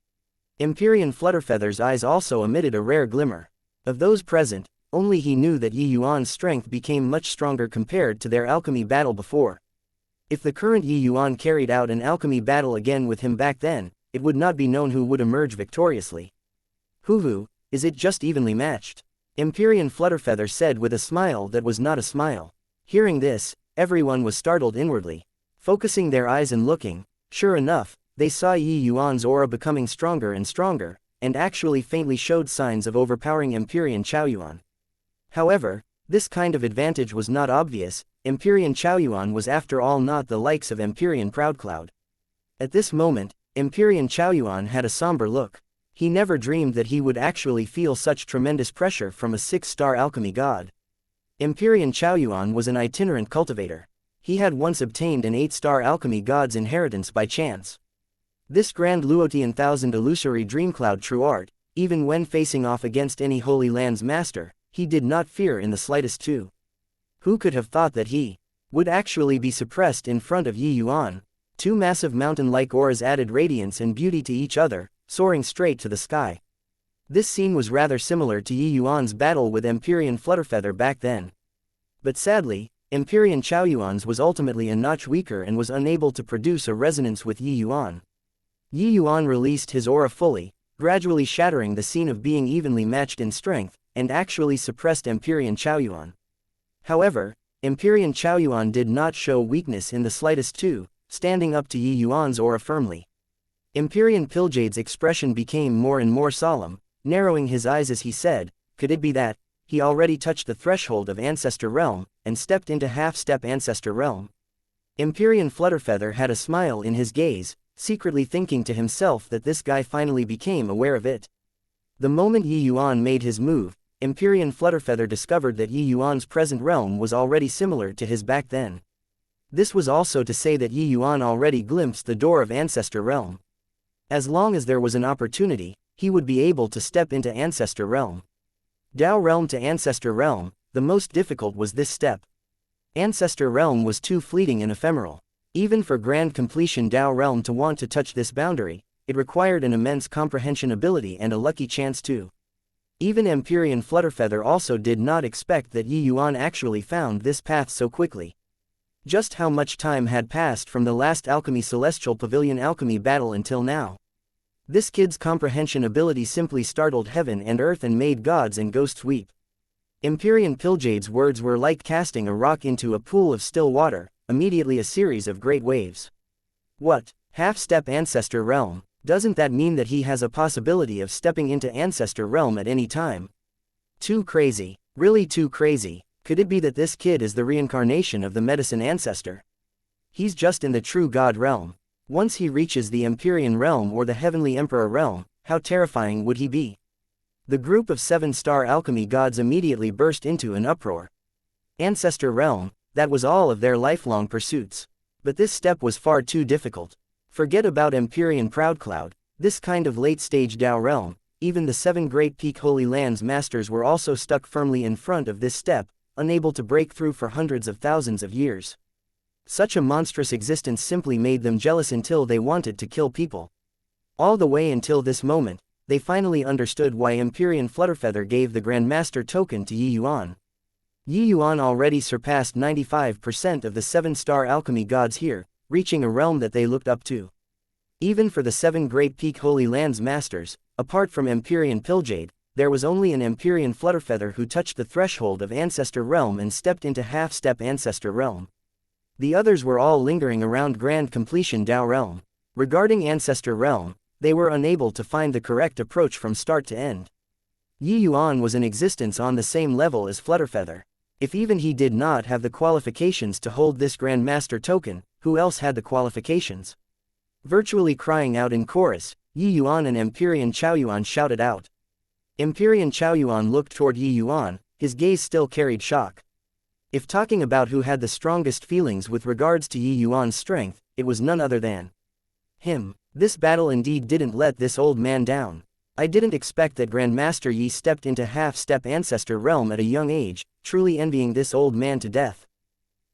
Empyrean Flutterfeather's eyes also emitted a rare glimmer. Of those present, only he knew that Yi Yuan's strength became much stronger compared to their alchemy battle before. If the current Yi Yuan carried out an alchemy battle again with him back then, it would not be known who would emerge victoriously. Is it just evenly matched? Empyrean Flutterfeather said with a smile that was not a smile. Hearing this, everyone was startled inwardly. Focusing their eyes and looking, sure enough, they saw Yi Yuan's aura becoming stronger and stronger, and actually faintly showed signs of overpowering Empyrean Chaoyuan. However, this kind of advantage was not obvious. Empyrean Chaoyuan was after all not the likes of Empyrean Proudcloud. At this moment, Empyrean Chaoyuan had a somber look. He never dreamed that he would actually feel such tremendous pressure from a 6-star alchemy god. Empyrean Chaoyuan was an itinerant cultivator. He had once obtained an 8-star alchemy god's inheritance by chance. This Grand Luotian Thousand Illusory Dreamcloud True Art, even when facing off against any Holy Land's master, he did not fear in the slightest too. Who could have thought that he would actually be suppressed in front of Yi Yuan? Two massive mountain-like auras added radiance and beauty to each other, soaring straight to the sky. This scene was rather similar to Yi Yuan's battle with Empyrean Flutterfeather back then. But sadly, Empyrean Chaoyuan's was ultimately a notch weaker and was unable to produce a resonance with Yi Yuan. Yi Yuan released his aura fully, gradually shattering the scene of being evenly matched in strength, and actually suppressed Empyrean Chaoyuan. However, Empyrean Chaoyuan did not show weakness in the slightest too, standing up to Yi Yuan's aura firmly. Empyrean Pilljade's expression became more and more solemn, narrowing his eyes as he said, "Could it be that he already touched the threshold of Ancestor Realm, and stepped into half-step Ancestor Realm. Empyrean Flutterfeather had a smile in his gaze, secretly thinking to himself that this guy finally became aware of it. The moment Yi Yuan made his move, Empyrean Flutterfeather discovered that Yi Yuan's present realm was already similar to his back then. This was also to say that Yi Yuan already glimpsed the door of Ancestor Realm. As long as there was an opportunity, he would be able to step into Ancestor Realm. Dao Realm to Ancestor Realm, the most difficult was this step. Ancestor Realm was too fleeting and ephemeral. Even for grand completion Dao Realm to want to touch this boundary, it required an immense comprehension ability and a lucky chance too. Even Empyrean Flutterfeather also did not expect that Yi Yuan actually found this path so quickly. Just how much time had passed from the last Alchemy Celestial Pavilion alchemy battle until now? This kid's comprehension ability simply startled heaven and earth and made gods and ghosts weep. Empyrean Piljade's words were like casting a rock into a pool of still water, immediately a series of great waves. What? Half-step Ancestor Realm? Doesn't that mean that he has a possibility of stepping into Ancestor Realm at any time? Too crazy. Really too crazy. Could it be that this kid is the reincarnation of the medicine ancestor? He's just in the true God realm. Once he reaches the Empyrean realm or the Heavenly Emperor realm, how terrifying would he be? The group of 7-star alchemy gods immediately burst into an uproar. Ancestor realm, that was all of their lifelong pursuits. But this step was far too difficult. Forget about Empyrean Proudcloud, this kind of late-stage Dao realm, even the 7 Great Peak Holy Lands masters were also stuck firmly in front of this step, unable to break through for hundreds of thousands of years. Such a monstrous existence simply made them jealous until they wanted to kill people. All the way until this moment, they finally understood why Empyrean Flutterfeather gave the Grandmaster token to Yi Yuan. Yi Yuan already surpassed 95% of the 7-star alchemy gods here, reaching a realm that they looked up to. Even for the 7 Great Peak Holy Lands masters, apart from Empyrean Piljade, there was only an Empyrean Flutterfeather who touched the threshold of Ancestor Realm and stepped into half-step Ancestor Realm. The others were all lingering around Grand Completion Dao Realm. Regarding Ancestor Realm, they were unable to find the correct approach from start to end. Yi Yuan was in existence on the same level as Flutterfeather. If even he did not have the qualifications to hold this Grandmaster token, who else had the qualifications? Virtually crying out in chorus, Yi Yuan and Empyrean Chaoyuan shouted out. Empyrean Chaoyuan looked toward Yi Yuan, his gaze still carried shock. If talking about who had the strongest feelings with regards to Yi Yuan's strength, it was none other than him. This battle indeed didn't let this old man down. I didn't expect that Grandmaster Yi stepped into half-step Ancestor Realm at a young age, truly envying this old man to death.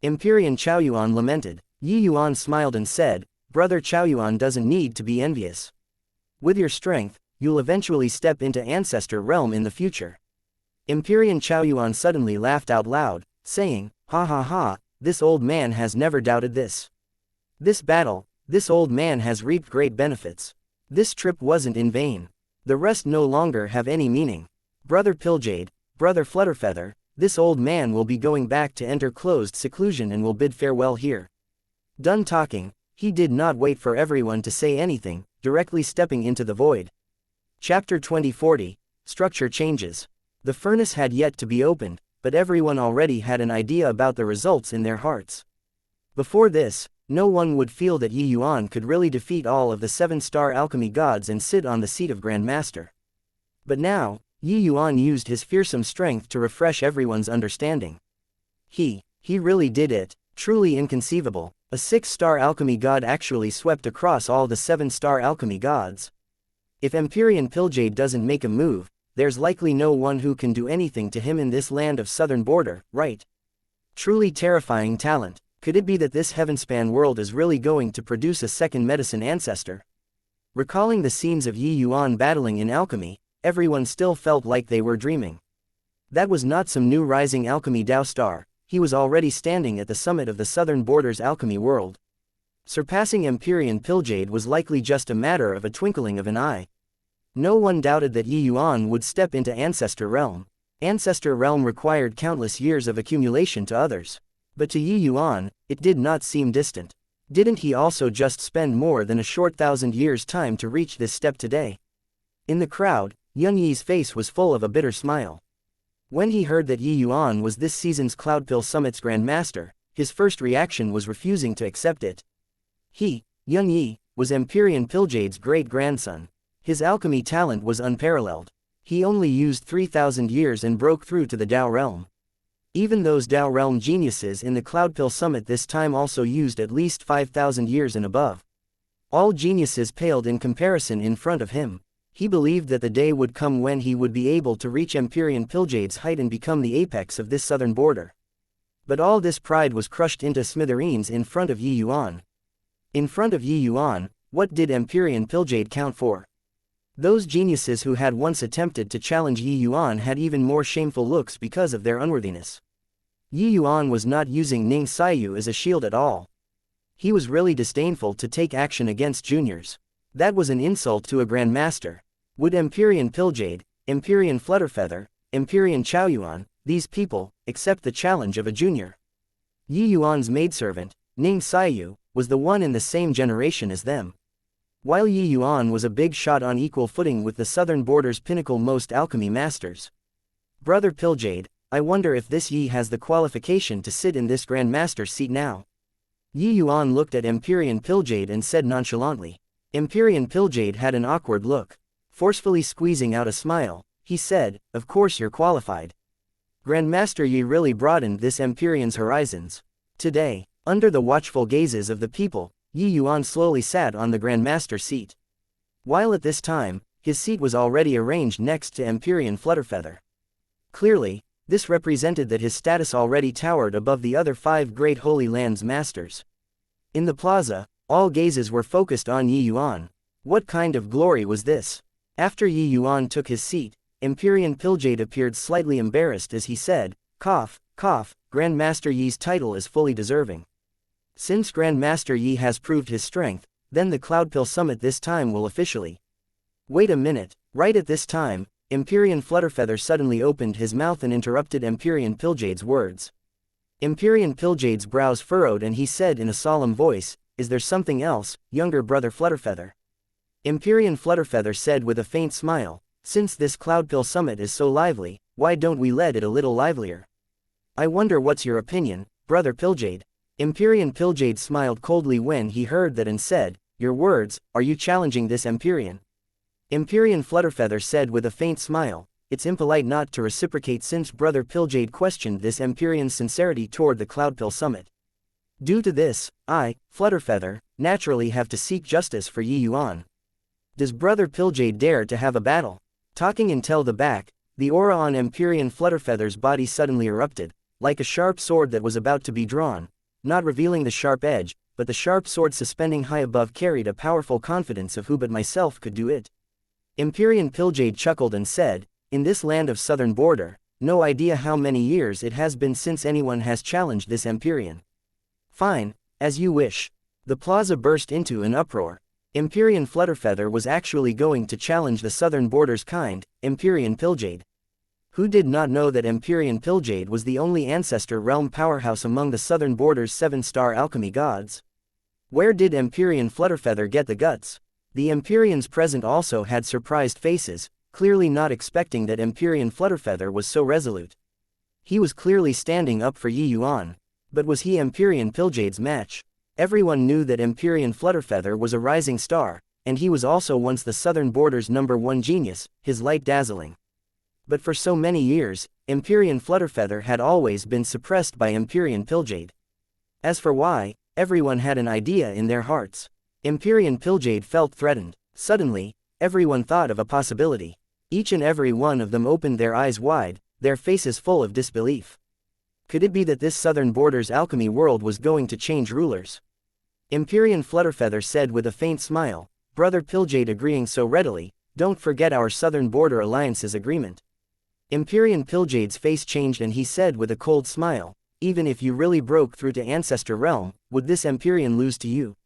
Empyrean Chaoyuan lamented. Yi Yuan smiled and said, Brother Chaoyuan doesn't need to be envious. With your strength, you'll eventually step into Ancestor Realm in the future. Empyrean Chaoyuan suddenly laughed out loud, saying, Ha ha ha, this old man has never doubted this. This battle, this old man has reaped great benefits. This trip wasn't in vain. The rest no longer have any meaning. Brother Piljade, Brother Flutterfeather, this old man will be going back to enter closed seclusion and will bid farewell here. Done talking, he did not wait for everyone to say anything, directly stepping into the void. Chapter 2040, Structure Changes. The furnace had yet to be opened, but everyone already had an idea about the results in their hearts. Before this, no one would feel that Yi Yuan could really defeat all of the 7-star alchemy gods and sit on the seat of Grandmaster. But now, Yi Yuan used his fearsome strength to refresh everyone's understanding. He really did it, truly inconceivable. A 6-star alchemy god actually swept across all the 7-star alchemy gods. If Empyrean Piljade doesn't make a move, there's likely no one who can do anything to him in this land of southern border, right? Truly terrifying talent. Could it be that this heavenspan world is really going to produce a second medicine ancestor? Recalling the scenes of Yi Yuan battling in alchemy, everyone still felt like they were dreaming. That was not some new rising alchemy Dao star, he was already standing at the summit of the southern border's alchemy world. Surpassing Empyrean Piljade was likely just a matter of a twinkling of an eye. No one doubted that Yi Yuan would step into Ancestor Realm. Ancestor Realm required countless years of accumulation to others. But to Yi Yuan, it did not seem distant. Didn't he also just spend more than a short 1,000 years' time to reach this step today? In the crowd, Yun Yi's face was full of a bitter smile. When he heard that Yi Yuan was this season's Cloudpill Summit's Grand Master, his first reaction was refusing to accept it. He, young Yi, was Empyrean Piljade's great-grandson. His alchemy talent was unparalleled. He only used 3,000 years and broke through to the Dao realm. Even those Dao realm geniuses in the Cloudpill Summit this time also used at least 5,000 years and above. All geniuses paled in comparison in front of him. He believed that the day would come when he would be able to reach Empyrean Piljade's height and become the apex of this southern border. But all this pride was crushed into smithereens in front of Yi Yuan. In front of Yi Yuan, what did Empyrean Piljade count for? Those geniuses who had once attempted to challenge Yi Yuan had even more shameful looks because of their unworthiness. Yi Yuan was not using Ning Xiyu as a shield at all. He was really disdainful to take action against juniors. That was an insult to a Grand Master. Would Empyrean Piljade, Empyrean Flutterfeather, Empyrean Chaoyuan, these people, accept the challenge of a junior? Yi Yuan's maidservant, Ning Xiyu, was the one in the same generation as them. While Yi Yuan was a big shot on equal footing with the southern border's pinnacle most alchemy masters. Brother Piljade, I wonder if this Yi has the qualification to sit in this Grand Master's seat now. Yi Yuan looked at Empyrean Piljade and said nonchalantly. Empyrean Piljade had an awkward look. Forcefully squeezing out a smile, he said, of course you're qualified. Grandmaster Yi really broadened this Empyrean's horizons. Today, under the watchful gazes of the people, Yi Yuan slowly sat on the Grandmaster's seat. While at this time, his seat was already arranged next to Empyrean Flutterfeather. Clearly, this represented that his status already towered above the other 5 great Holy Lands masters. In the plaza, all gazes were focused on Yi Yuan. What kind of glory was this? After Yi Yuan took his seat, Empyrean Piljade appeared slightly embarrassed as he said, cough, cough, Grandmaster Yi's title is fully deserving. Since Grandmaster Yi has proved his strength, then the Cloudpill Summit this time will officially. Wait a minute, right at this time, Empyrean Flutterfeather suddenly opened his mouth and interrupted Empyrean Piljade's words. Empyrean Piljade's brows furrowed and he said in a solemn voice, is there something else, younger brother Flutterfeather? Empyrean Flutterfeather said with a faint smile, since this Cloudpill Summit is so lively, why don't we let it a little livelier? I wonder what's your opinion, brother Piljade? Empyrean Piljade smiled coldly when he heard that and said, your words, are you challenging this Empyrean? Empyrean Flutterfeather said with a faint smile, it's impolite not to reciprocate since brother Piljade questioned this Empyrean's sincerity toward the Cloudpill Summit. Due to this, I, Flutterfeather, naturally have to seek justice for Yi Yuan. Does brother Piljade dare to have a battle? Talking until the back, the aura on Empyrean Flutterfeather's body suddenly erupted, like a sharp sword that was about to be drawn, not revealing the sharp edge, but the sharp sword suspending high above carried a powerful confidence of who but myself could do it. Empyrean Piljade chuckled and said, in this land of southern border, no idea how many years it has been since anyone has challenged this Empyrean. Fine, as you wish. The plaza burst into an uproar. Empyrean Flutterfeather was actually going to challenge the southern border's kind, Empyrean Piljade. Who did not know that Empyrean Piljade was the only ancestor realm powerhouse among the southern border's 7-star alchemy gods? Where did Empyrean Flutterfeather get the guts? The Empyreans present also had surprised faces, clearly not expecting that Empyrean Flutterfeather was so resolute. He was clearly standing up for Yi Yuan. But was he Empyrean Piljade's match? Everyone knew that Empyrean Flutterfeather was a rising star, and he was also once the southern border's #1 genius, his light dazzling. But for so many years, Empyrean Flutterfeather had always been suppressed by Empyrean Piljade. As for why, everyone had an idea in their hearts. Empyrean Piljade felt threatened. Suddenly, everyone thought of a possibility. Each and every one of them opened their eyes wide, their faces full of disbelief. Could it be that this southern border's alchemy world was going to change rulers? Empyrean Flutterfeather said with a faint smile, brother Piljade agreeing so readily, don't forget our southern border alliance's agreement. Empyrean Piljade's face changed and he said with a cold smile, even if you really broke through to Ancestor Realm, would this Empyrean lose to you?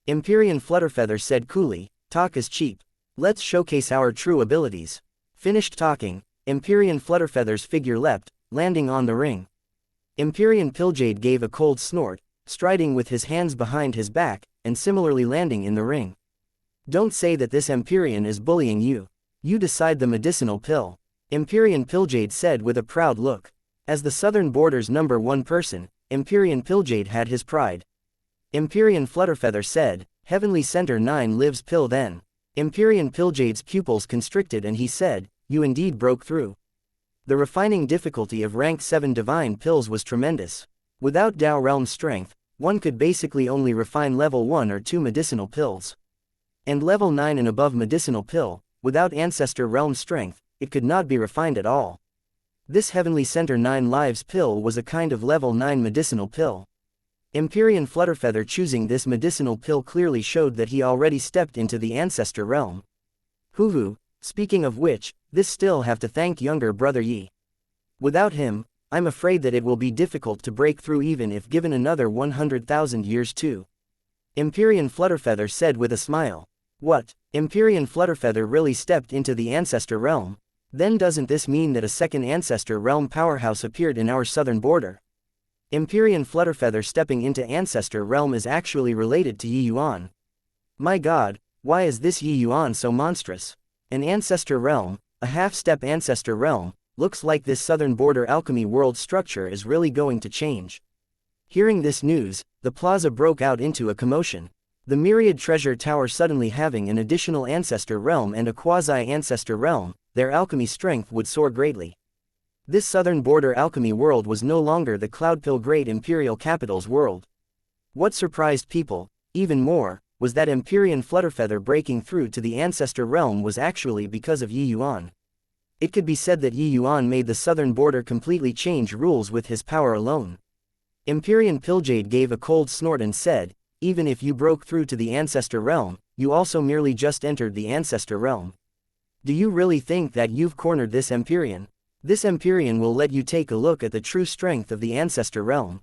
Empyrean Flutterfeather said coolly, talk is cheap. Let's showcase our true abilities. Finished talking, Empyrean Flutterfeather's figure leapt, landing on the ring. Empyrean Piljade gave a cold snort, striding with his hands behind his back, and similarly landing in the ring. Don't say that this Empyrean is bullying you. You decide the medicinal pill. Empyrean Pilljade said with a proud look. As the southern border's #1 person, Empyrean Pilljade had his pride. Empyrean Flutterfeather said, Heavenly Center 9 lives Pill then. Empyrean Pilljade's pupils constricted and he said, you indeed broke through. The refining difficulty of rank 7 divine pills was tremendous. Without Tao realm strength, one could basically only refine level 1 or 2 medicinal pills. And level 9 and above medicinal pill, without ancestor realm strength, it could not be refined at all. This Heavenly Center 9 lives pill was a kind of level 9 medicinal pill. Empyrean Flutterfeather choosing this medicinal pill clearly showed that he already stepped into the ancestor realm. Hoo-hoo, speaking of which, this still have to thank younger brother Yi. Without him, I'm afraid that it will be difficult to break through even if given another 100,000 years too. Empyrean Flutterfeather said with a smile. What, Empyrean Flutterfeather really stepped into the ancestor realm? Then doesn't this mean that a second ancestor realm powerhouse appeared in our southern border? Empyrean Flutterfeather stepping into ancestor realm is actually related to Yi Yuan. My god, why is this Yi Yuan so monstrous? An ancestor realm, a half-step ancestor realm, looks like this southern border alchemy world structure is really going to change. Hearing this news, the plaza broke out into a commotion. The myriad treasure tower suddenly having an additional ancestor realm and a quasi-ancestor realm, their alchemy strength would soar greatly. This southern border alchemy world was no longer the Cloudpill Great Imperial Capital's world. What surprised people, even more, was that Empyrean Flutterfeather breaking through to the ancestor realm was actually because of Yi Yuan. It could be said that Yi Yuan made the southern border completely change rules with his power alone. Empyrean Pilljade gave a cold snort and said, even if you broke through to the ancestor realm, you also merely just entered the ancestor realm. Do you really think that you've cornered this Empyrean? This Empyrean will let you take a look at the true strength of the ancestor realm.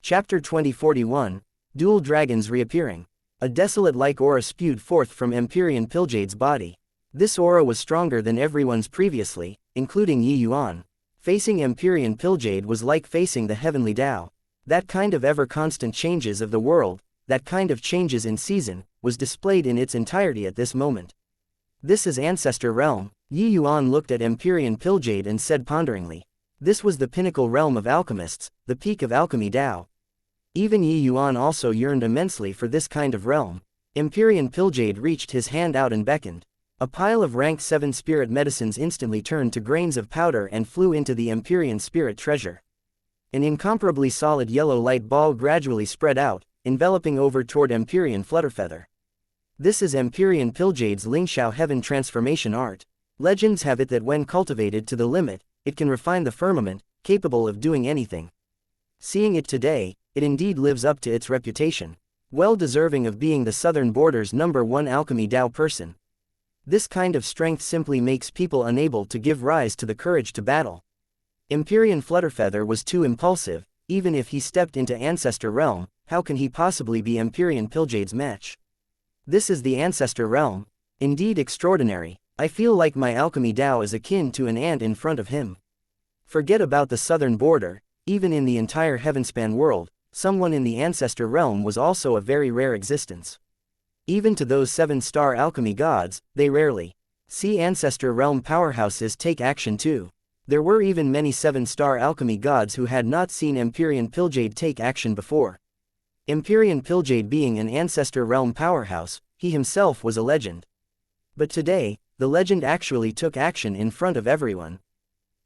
Chapter 2041, Dual Dragons Reappearing. A desolate-like aura spewed forth from Empyrean Pilljade's body. This aura was stronger than everyone's previously, including Yi Yuan. Facing Empyrean Pilljade was like facing the heavenly Tao. That kind of ever-constant changes of the world, that kind of changes in season, was displayed in its entirety at this moment. This is Ancestor Realm. Yi Yuan looked at Empyrean Pilljade and said ponderingly. This was the pinnacle realm of alchemists, the peak of alchemy Tao. Even Yi Yuan also yearned immensely for this kind of realm. Empyrean Pilljade reached his hand out and beckoned. A pile of rank 7 spirit medicines instantly turned to grains of powder and flew into the Empyrean spirit treasure. An incomparably solid yellow light ball gradually spread out, enveloping over toward Empyrean Flutterfeather. This is Empyrean Pilljade's Lingxiao Heaven transformation art. Legends have it that when cultivated to the limit, it can refine the firmament, capable of doing anything. Seeing it today, it indeed lives up to its reputation. Well deserving of being the southern border's #1 alchemy Tao person. This kind of strength simply makes people unable to give rise to the courage to battle. Empyrean Flutterfeather was too impulsive. Even if he stepped into Ancestor Realm, how can he possibly be Empyrean Pilljade's match? This is the Ancestor Realm. Indeed extraordinary. I feel like my alchemy Tao is akin to an ant in front of him. Forget about the southern border, even in the entire Heavenspan world, someone in the Ancestor Realm was also a very rare existence. Even to those 7-star alchemy gods, they rarely see Ancestor Realm powerhouses take action too. There were even many 7-star alchemy gods who had not seen Empyrean Pilljade take action before. Empyrean Pilljade being an Ancestor Realm powerhouse, he himself was a legend. But today, the legend actually took action in front of everyone.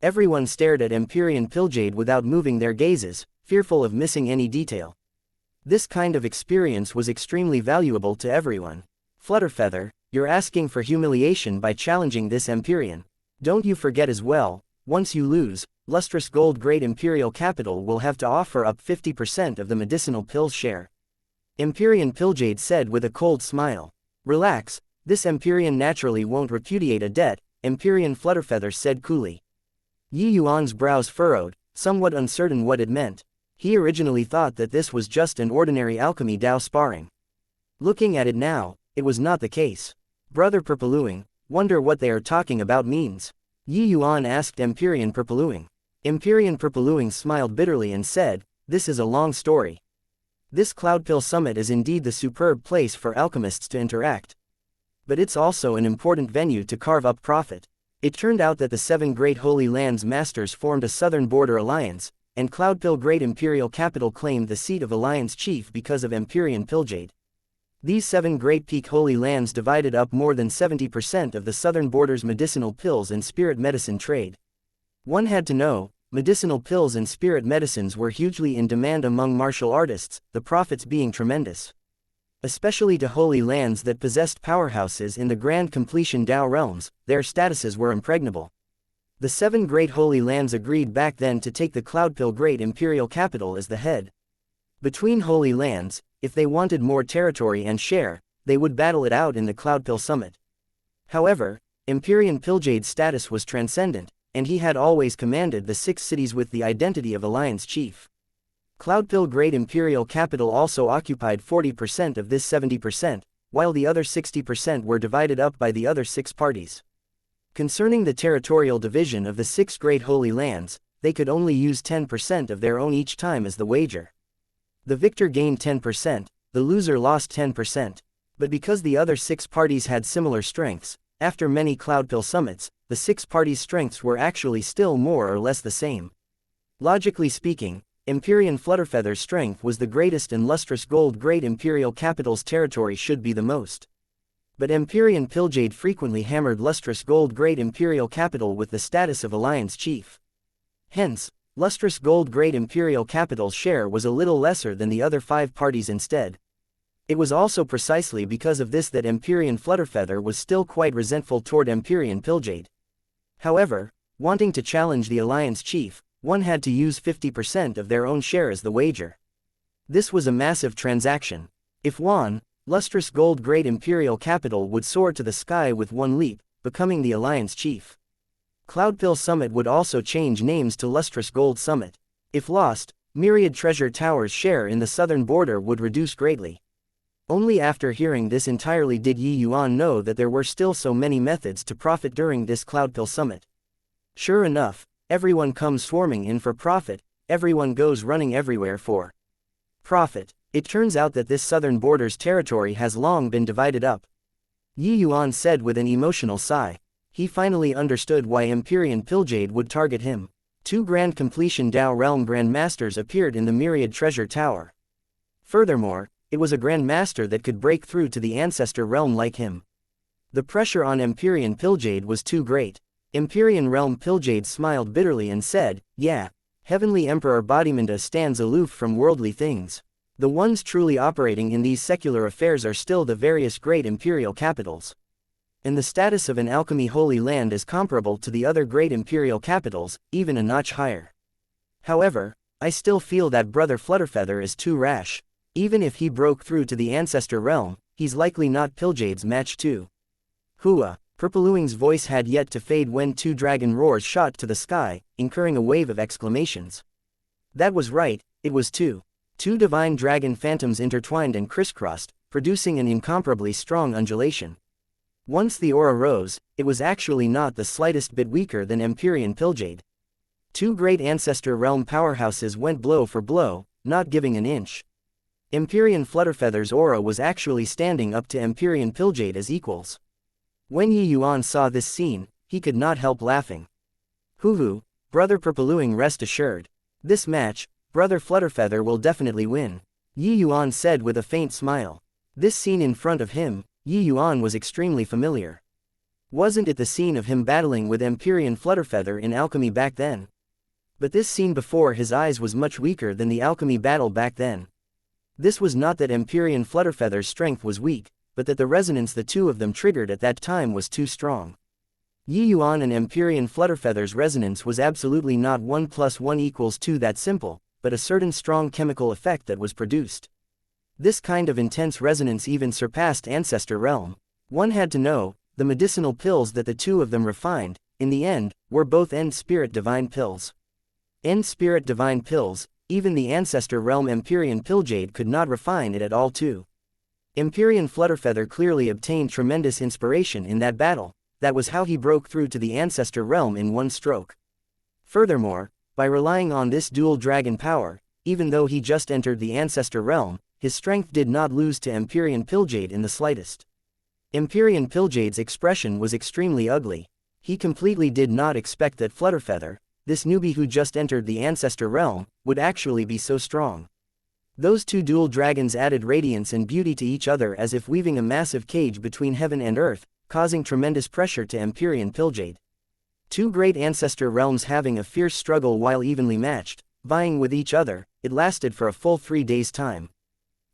Everyone stared at Empyrean Pilljade without moving their gazes, fearful of missing any detail. This kind of experience was extremely valuable to everyone. Flutterfeather, you're asking for humiliation by challenging this Empyrean. Don't you forget as well, once you lose, Lustrous Gold Great Imperial Capital will have to offer up 50% of the medicinal pills share. Empyrean Pilljade said with a cold smile. Relax, this Empyrean naturally won't repudiate a debt, Empyrean Flutterfeather said coolly. Yi Yuan's brows furrowed, somewhat uncertain what it meant. He originally thought that this was just an ordinary alchemy Tao sparring. Looking at it now, it was not the case. Brother Purpluing, wonder what they are talking about means. Yi Yuan asked Empyrean Purpluing. Empyrean Purpluing smiled bitterly and said, this is a long story. This Cloudpill Summit is indeed the superb place for alchemists to interact. But it's also an important venue to carve up profit. It turned out that the 7 Great Holy Lands Masters formed a southern border alliance, and Cloudpill Great Imperial Capital claimed the seat of Alliance Chief because of Empyrean Pilljade. These 7 Great Peak Holy Lands divided up more than 70% of the southern border's medicinal pills and spirit medicine trade. One had to know, medicinal pills and spirit medicines were hugely in demand among martial artists, the profits being tremendous. Especially to holy lands that possessed powerhouses in the Grand Completion Dao realms, their statuses were impregnable. The 7 Great Holy Lands agreed back then to take the Cloudpill Great Imperial Capital as the head. Between holy lands, if they wanted more territory and share, they would battle it out in the Cloudpill Summit. However, Empyrean Pilljade's status was transcendent, and he had always commanded the 6 cities with the identity of Alliance Chief. Cloudpill Great Imperial Capital also occupied 40% of this 70%, while the other 60% were divided up by the other 6 parties. Concerning the territorial division of the 6 Great Holy Lands, they could only use 10% of their own each time as the wager. The victor gained 10%, the loser lost 10%. But because the other 6 parties had similar strengths, after many Cloudpill summits, the 6 parties' strengths were actually still more or less the same. Logically speaking, Empyrean Flutterfeather's strength was the greatest and Lustrous Gold Great Imperial Capital's territory should be the most. But Empyrean Pilljade frequently hammered Lustrous Gold Great Imperial Capital with the status of Alliance Chief. Hence, Lustrous Gold Great Imperial Capital's share was a little lesser than the other 5 parties instead. It was also precisely because of this that Empyrean Flutterfeather was still quite resentful toward Empyrean Pilljade. However, wanting to challenge the Alliance Chief, one had to use 50% of their own share as the wager. This was a massive transaction. If won, Lustrous Gold Great Imperial Capital would soar to the sky with one leap, becoming the Alliance Chief. Cloudpill Summit would also change names to Lustrous Gold Summit. If lost, Myriad Treasure Tower's share in the southern border would reduce greatly. Only after hearing this entirely did Yuan know that there were still so many methods to profit during this Cloudpill Summit. Sure enough, everyone comes swarming in for profit, everyone goes running everywhere for profit. It turns out that this southern border's territory has long been divided up. Yuan said with an emotional sigh. He finally understood why Empyrean Pilljade would target him. 2 Grand Completion Dao Realm Grand Masters appeared in the Myriad Treasure Tower. Furthermore, it was a Grand Master that could break through to the Ancestor Realm like him. The pressure on Empyrean Pilljade was too great. Empyrean Realm Pilljade smiled bitterly and said, "Yeah, Heavenly Emperor Bodhimanda stands aloof from worldly things. The ones truly operating in these secular affairs are still the various great imperial capitals. And the status of an alchemy holy land is comparable to the other great imperial capitals, even a notch higher. However, I still feel that Brother Flutterfeather is too rash. Even if he broke through to the Ancestor Realm, he's likely not Pilljade's match too." Hua. Purplewing's voice had yet to fade when 2 dragon roars shot to the sky, incurring a wave of exclamations. That was right, it was 2 divine dragon phantoms intertwined and crisscrossed, producing an incomparably strong undulation. Once the aura rose, it was actually not the slightest bit weaker than Empyrean Pilljade. 2 great Ancestor Realm powerhouses went blow for blow, not giving an inch. Empyrean Flutterfeather's aura was actually standing up to Empyrean Pilljade as equals. When Yuan saw this scene, he could not help laughing. "Hoo-hoo, Brother Purplewing, rest assured. This match, Brother Flutterfeather will definitely win," Yuan said with a faint smile. This scene in front of him, Yuan was extremely familiar. Wasn't it the scene of him battling with Empyrean Flutterfeather in alchemy back then? But this scene before his eyes was much weaker than the alchemy battle back then. This was not that Empyrean Flutterfeather's strength was weak, but that the resonance the two of them triggered at that time was too strong. Yuan and Empyrean Flutterfeather's resonance was absolutely not 1 + 1 = 2 that simple, but a certain strong chemical effect that was produced. This kind of intense resonance even surpassed Ancestor Realm. One had to know, the medicinal pills that the two of them refined, in the end, were both End Spirit Divine pills. End Spirit Divine pills, even the Ancestor Realm Empyrean Pilljade could not refine it at all too. Empyrean Flutterfeather clearly obtained tremendous inspiration in that battle. That was how he broke through to the Ancestor Realm in one stroke. Furthermore, by relying on this dual dragon power, even though he just entered the Ancestor Realm, his strength did not lose to Empyrean Pilljade in the slightest. Empyrean Pilljade's expression was extremely ugly. He completely did not expect that Flutterfeather, this newbie who just entered the Ancestor realm, would actually be so strong. Those two dual dragons added radiance and beauty to each other as if weaving a massive cage between heaven and earth, causing tremendous pressure to Empyrean Pilljade. Two great ancestor realms having a fierce struggle while evenly matched, vying with each other, it lasted for a full 3 days' time.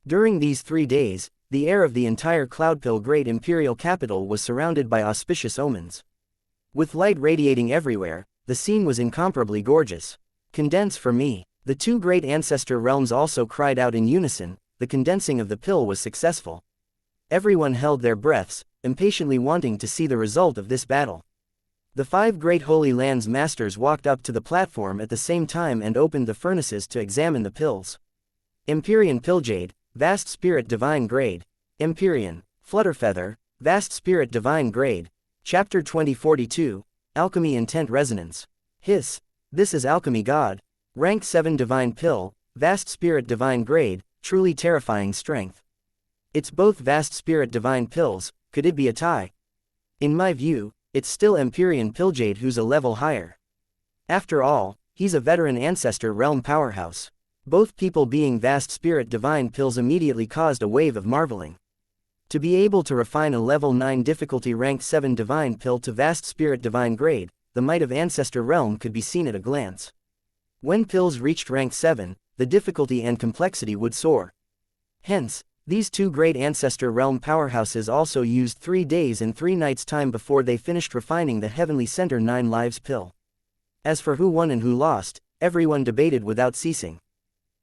During these 3 days, the air of the entire Cloudpill Great Imperial capital was surrounded by auspicious omens. With light radiating everywhere, the scene was incomparably gorgeous. Condense for me. The two great ancestor realms also cried out in unison. The condensing of the pill was successful. Everyone held their breaths, impatiently wanting to see the result of this battle. The 5 great Holy Lands masters walked up to the platform at the same time and opened the furnaces to examine the pills. Empyrean Pilljade, Vast Spirit Divine Grade. Empyrean, Flutterfeather, Vast Spirit Divine Grade. Chapter 2042, Alchemy Intent Resonance. Hiss. This is Alchemy God. Rank 7 Divine Pill, Vast Spirit Divine Grade, truly terrifying strength. It's both Vast Spirit Divine Pills, could it be a tie? In my view, it's still Empyrean Pilljade who's a level higher. After all, he's a veteran Ancestor realm powerhouse. Both people being Vast Spirit Divine Pills immediately caused a wave of marveling. To be able to refine a level 9 difficulty rank 7 Divine Pill to Vast Spirit Divine Grade, the might of Ancestor realm could be seen at a glance. When pills reached rank 7, the difficulty and complexity would soar. Hence, these two great Ancestor realm powerhouses also used 3 days and 3 nights time before they finished refining the Heavenly Center 9 Lives pill. As for who won and who lost, everyone debated without ceasing.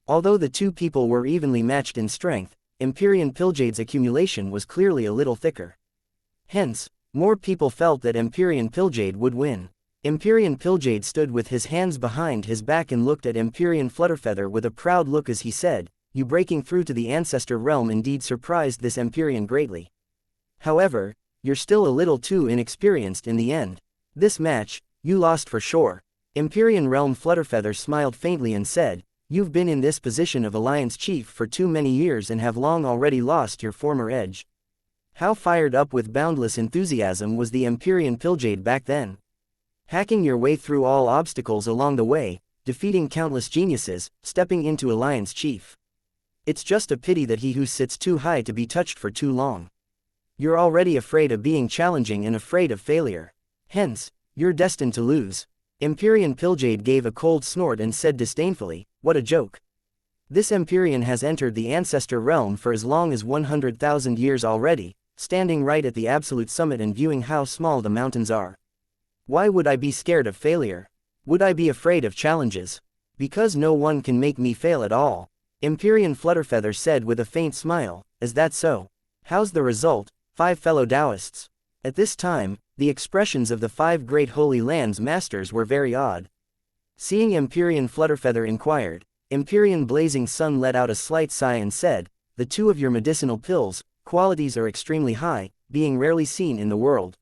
Although the two people were evenly matched in strength, Empyrean Pilljade's accumulation was clearly a little thicker. Hence, more people felt that Empyrean Pilljade would win. Empyrean Pilljade stood with his hands behind his back and looked at Empyrean Flutterfeather with a proud look as he said, "You breaking through to the Ancestor realm indeed surprised this Empyrean greatly. However, you're still a little too inexperienced in the end. This match, you lost for sure." Empyrean realm Flutterfeather smiled faintly and said, "You've been in this position of Alliance Chief for too many years and have long already lost your former edge." How fired up with boundless enthusiasm was the Empyrean Pilljade back then. Hacking your way through all obstacles along the way, defeating countless geniuses, stepping into Alliance Chief. It's just a pity that he who sits too high to be touched for too long. You're already afraid of being challenging and afraid of failure. Hence, you're destined to lose. Empyrean Pilljade gave a cold snort and said disdainfully, "What a joke. This Empyrean has entered the Ancestor realm for as long as 100,000 years already, standing right at the absolute summit and viewing how small the mountains are. Why would I be scared of failure? Would I be afraid of challenges? Because no one can make me fail at all." Empyrean Flutterfeather said with a faint smile, "Is that so? How's the result, 5 fellow Taoists?" At this time, the expressions of the 5 great Holy Lands masters were very odd. Seeing Empyrean Flutterfeather inquired, Empyrean Blazing Sun let out a slight sigh and said, "The 2 of your medicinal pills, qualities are extremely high, being rarely seen in the world.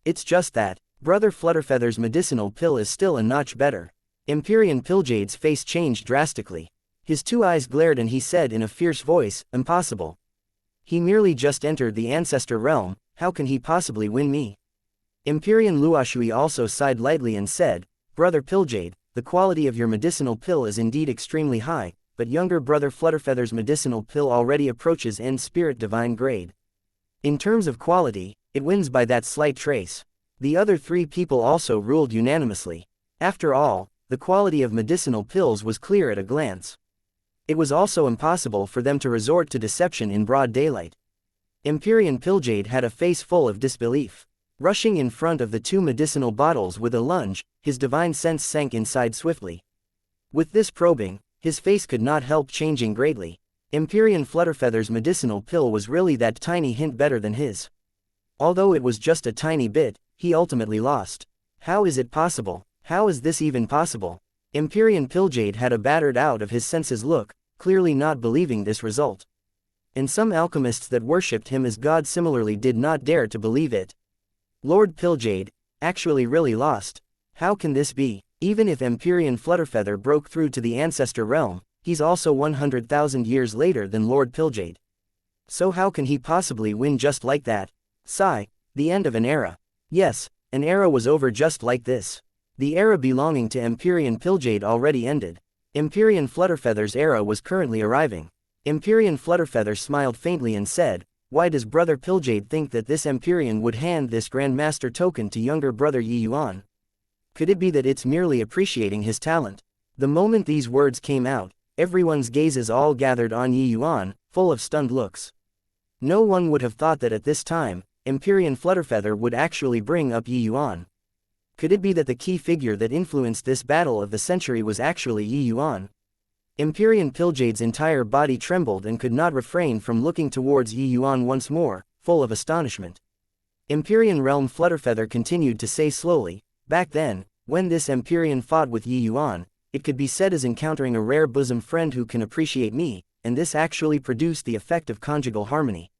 It's just that, Brother Flutterfeather's medicinal pill is still a notch better." Empyrean Pilljade's face changed drastically. His 2 eyes glared and he said in a fierce voice, "Impossible. He merely just entered the Ancestor realm, how can he possibly win me?" Empyrean Luoshui also sighed lightly and said, "Brother Pilljade, the quality of your medicinal pill is indeed extremely high, but younger Brother Flutterfeather's medicinal pill already approaches End Spirit Divine Grade. In terms of quality, it wins by that slight trace." The other 3 people also ruled unanimously. After all, the quality of medicinal pills was clear at a glance. It was also impossible for them to resort to deception in broad daylight. Empyrean Pilljade had a face full of disbelief. Rushing in front of the 2 medicinal bottles with a lunge, his divine sense sank inside swiftly. With this probing, his face could not help changing greatly. Empyrean Flutterfeather's medicinal pill was really that tiny hint better than his. Although it was just a tiny bit, he ultimately lost. How is it possible? How is this even possible? Empyrean Pilljade had a battered out of his senses look, clearly not believing this result. And some alchemists that worshipped him as God similarly did not dare to believe it. Lord Pilljade, actually really lost? How can this be? Even if Empyrean Flutterfeather broke through to the Ancestor realm, he's also 100,000 years later than Lord Pilljade. So how can he possibly win just like that? Sigh, the end of an era. Yes, An era was over just like this. The era belonging to Empyrean Pilljade already ended. Empyrean Flutterfeather's era was currently arriving. Empyrean Flutterfeather smiled faintly and said, "Why does Brother Pilljade think that this Empyrean would hand this Grandmaster token to younger brother Yuan? Could it be that it's merely appreciating his talent?" The moment these words came out, everyone's gazes all gathered on Yuan, full of stunned looks. No one would have thought that at this time, Empyrean Flutterfeather would actually bring up Yuan. Could it be that the key figure that influenced this battle of the century was actually Yuan? Empyrean Pilljade's entire body trembled and could not refrain from looking towards Yuan once more, full of astonishment. Empyrean Realm Flutterfeather continued to say slowly, "Back then, when this Empyrean fought with Yuan, it could be said as encountering a rare bosom friend who can appreciate me, and this actually produced the effect of conjugal harmony.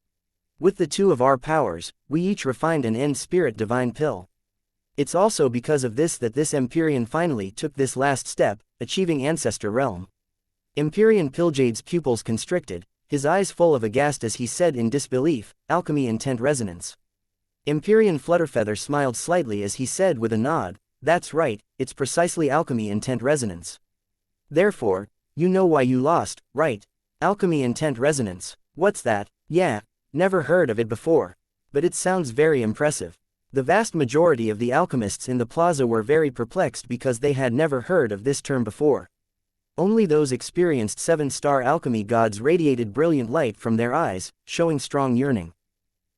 With the two of our powers, we each refined an end spirit divine pill. It's also because of this that this Empyrean finally took this last step, achieving Ancestor Realm." Empyrean Pilljade's pupils constricted, his eyes full of aghast as he said in disbelief, "Alchemy Intent Resonance." Empyrean Flutterfeather smiled slightly as he said with a nod, "That's right, it's precisely Alchemy Intent Resonance. Therefore, you know why you lost, right? Alchemy Intent Resonance, what's that? Yeah, never heard of it before. But it sounds very impressive." The vast majority of the alchemists in the plaza were very perplexed because they had never heard of this term before. Only those experienced 7-star alchemy gods radiated brilliant light from their eyes, showing strong yearning.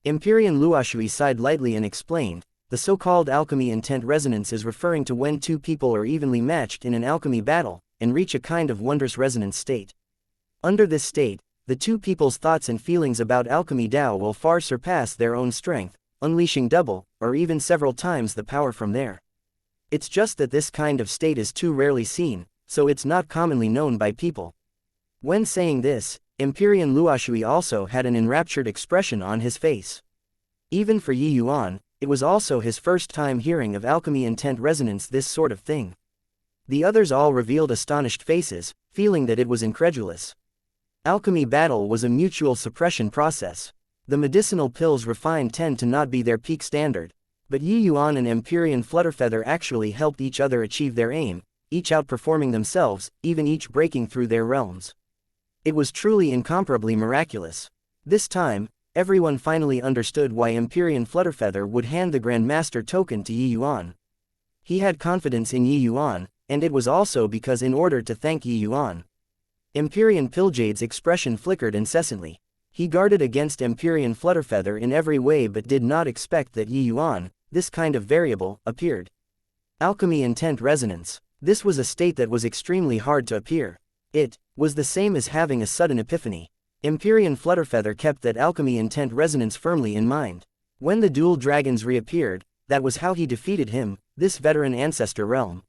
Empyrean Luoshui sighed lightly and explained, "The so-called alchemy intent resonance is referring to when two people are evenly matched in an alchemy battle, and reach a kind of wondrous resonance state. Under this state, the two people's thoughts and feelings about alchemy Tao will far surpass their own strength, unleashing double, or even several times the power from there. It's just that this kind of state is too rarely seen, so it's not commonly known by people." When saying this, Empyrean Luoshui also had an enraptured expression on his face. Even for Yuan, it was also his first time hearing of alchemy intent resonance, this sort of thing. The others all revealed astonished faces, feeling that it was incredulous. Alchemy battle was a mutual suppression process. The medicinal pills refined tend to not be their peak standard, but Yuan and Empyrean Flutterfeather actually helped each other achieve their aim, each outperforming themselves, even each breaking through their realms. It was truly incomparably miraculous. This time, everyone finally understood why Empyrean Flutterfeather would hand the Grandmaster token to Yuan. He had confidence in Yuan, and it was also because in order to thank Yuan. Empyrean Pilljade's expression flickered incessantly. He guarded against Empyrean Flutterfeather in every way but did not expect that Yuan, this kind of variable, appeared. Alchemy Intent Resonance. This was a state that was extremely hard to appear. It was the same as having a sudden epiphany. Empyrean Flutterfeather kept that Alchemy Intent Resonance firmly in mind. When the dual dragons reappeared, that was how he defeated him, this veteran Ancestor Realm.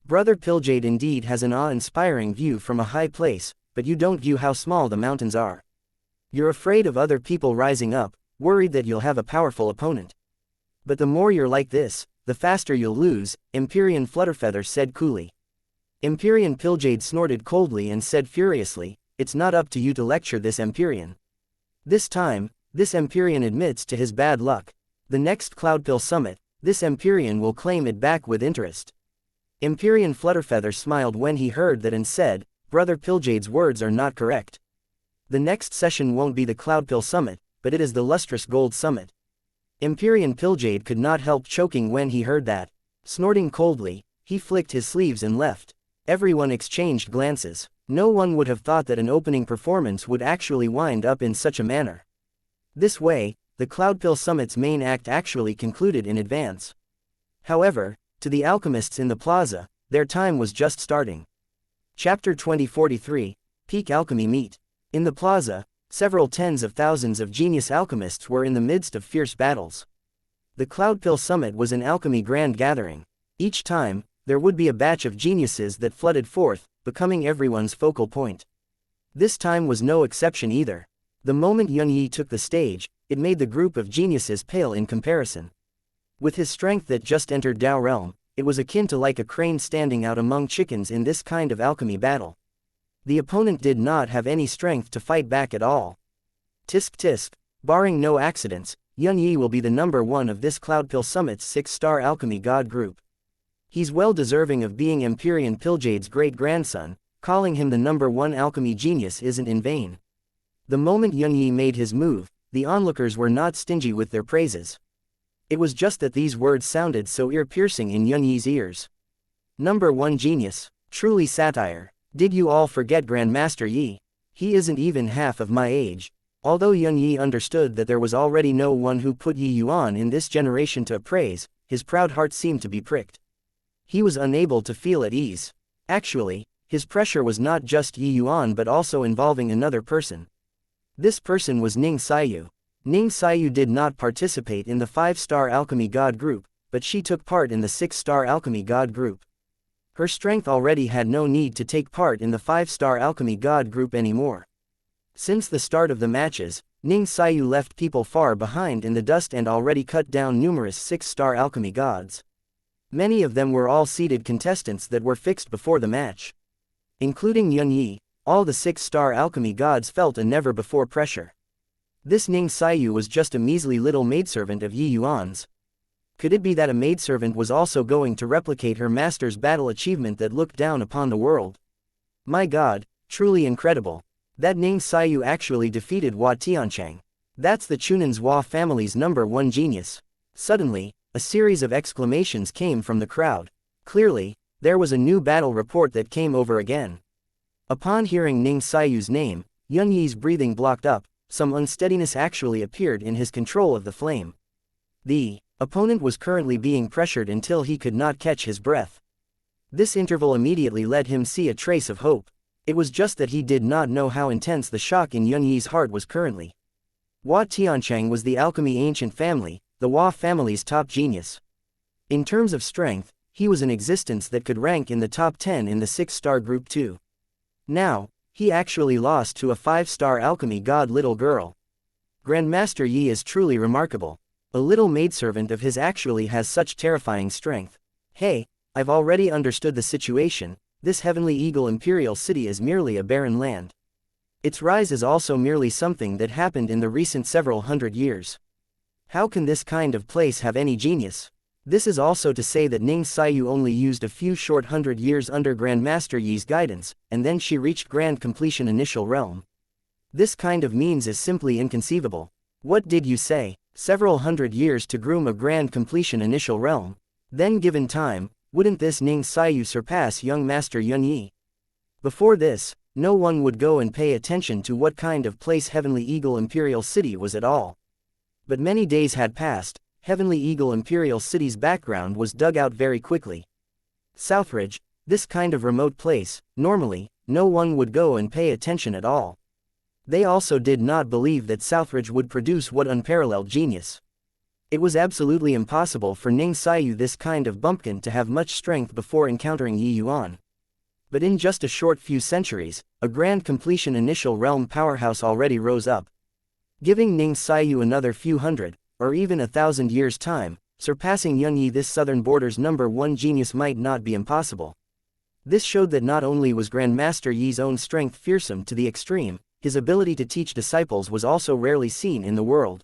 Brother Pilljade indeed has an awe-inspiring view from a high place, but you don't view how small the mountains are. You're afraid of other people rising up, worried that you'll have a powerful opponent. But the more you're like this, the faster you'll lose, Empyrean Flutterfeather said coolly. Empyrean Pilljade snorted coldly and said furiously, "It's not up to you to lecture this Empyrean. This time, this Empyrean admits to his bad luck. The next Cloudpill Summit, this Empyrean will claim it back with interest." Empyrean Flutterfeather smiled when he heard that and said, "Brother Pilljade's words are not correct. The next session won't be the Cloudpill Summit, but it is the Lustrous Gold Summit." Empyrean Pilljade could not help choking when he heard that. Snorting coldly, he flicked his sleeves and left. Everyone exchanged glances. No one would have thought that an opening performance would actually wind up in such a manner. This way, the Cloudpill Summit's main act actually concluded in advance. However, to the alchemists in the plaza, their time was just starting. Chapter 2043, Peak Alchemy Meet. In the plaza, several tens of thousands of genius alchemists were in the midst of fierce battles. The Cloudpill Summit was an alchemy grand gathering. Each time, there would be a batch of geniuses that flooded forth, becoming everyone's focal point. This time was no exception either. The moment Yun Yi took the stage, it made the group of geniuses pale in comparison. With his strength that just entered Tao realm, it was akin to like a crane standing out among chickens in this kind of alchemy battle. The opponent did not have any strength to fight back at all. Tisk tisk, barring no accidents, Yuan Yi will be the number one of this Cloudpill Summit's 6-star alchemy god group. He's well deserving of being Empyrean Piljade's great-grandson. Calling him the number one alchemy genius isn't in vain. The moment Yuan Yi made his move, the onlookers were not stingy with their praises. It was just that these words sounded so ear-piercing in Yuan Yi's ears. Number one genius. Truly satire. Did you all forget Grandmaster Yi? He isn't even half of my age. Although Yuan Yi understood that there was already no one who put Yi Yuan in this generation to appraise, his proud heart seemed to be pricked. He was unable to feel at ease. Actually, his pressure was not just Yi Yuan but also involving another person. This person was Ning Xiaoyu. Ning Xiaoyu did not participate in the 5-star alchemy god group, but she took part in the 6-star alchemy god group. Her strength already had no need to take part in the 5-star alchemy god group anymore. Since the start of the matches, Ning Xiaoyu left people far behind in the dust and already cut down numerous 6-star alchemy gods. Many of them were all seeded contestants that were fixed before the match. Including Yuan Yi, all the 6-star alchemy gods felt a never-before pressure. This Ning Xiaoyu was just a measly little maidservant of Yi Yuan's. Could it be that a maidservant was also going to replicate her master's battle achievement that looked down upon the world? My god, truly incredible. That Ning Xiaoyu actually defeated Hua Tianchang. That's the Chunan's Hua family's number one genius. Suddenly, a series of exclamations came from the crowd. Clearly, there was a new battle report that came over again. Upon hearing Ning Xiaoyu's name, Yuan Yi's breathing blocked up. Some unsteadiness actually appeared in his control of the flame. The opponent was currently being pressured until he could not catch his breath. This interval immediately let him see a trace of hope. It was just that he did not know how intense the shock in Yuan Yi's heart was currently. Hua Tianchang was the alchemy ancient family, the Hua family's top genius. In terms of strength, he was an existence that could rank in the top 10 in the 6-star group too. Now, he actually lost to a 5-star alchemy god little girl. Grandmaster Yi is truly remarkable. A little maidservant of his actually has such terrifying strength. Hey, I've already understood the situation. This Heavenly Eagle Imperial City is merely a barren land. Its rise is also merely something that happened in the recent several hundred years. How can this kind of place have any genius? This is also to say that Ning Xiaoyu only used a few short hundred years under Grandmaster Yi's guidance, and then she reached grand completion initial realm. This kind of means is simply inconceivable. What did you say? Several hundred years to groom a grand completion initial realm? Then given time, wouldn't this Ning Xiaoyu surpass young Master Yuan Yi? Before this, no one would go and pay attention to what kind of place Heavenly Eagle Imperial City was at all. But many days had passed. Heavenly Eagle Imperial City's background was dug out very quickly. Southridge, this kind of remote place, normally, no one would go and pay attention at all. They also did not believe that Southridge would produce what unparalleled genius. It was absolutely impossible for Ning Xiaoyu this kind of bumpkin to have much strength before encountering Yi Yuan. But in just a short few centuries, a grand completion initial realm powerhouse already rose up. Giving Ning Xiaoyu another few hundred, or even 1,000 years' time, surpassing Yuan Yi this southern border's number one genius might not be impossible. This showed that not only was Grandmaster Yi's own strength fearsome to the extreme, his ability to teach disciples was also rarely seen in the world.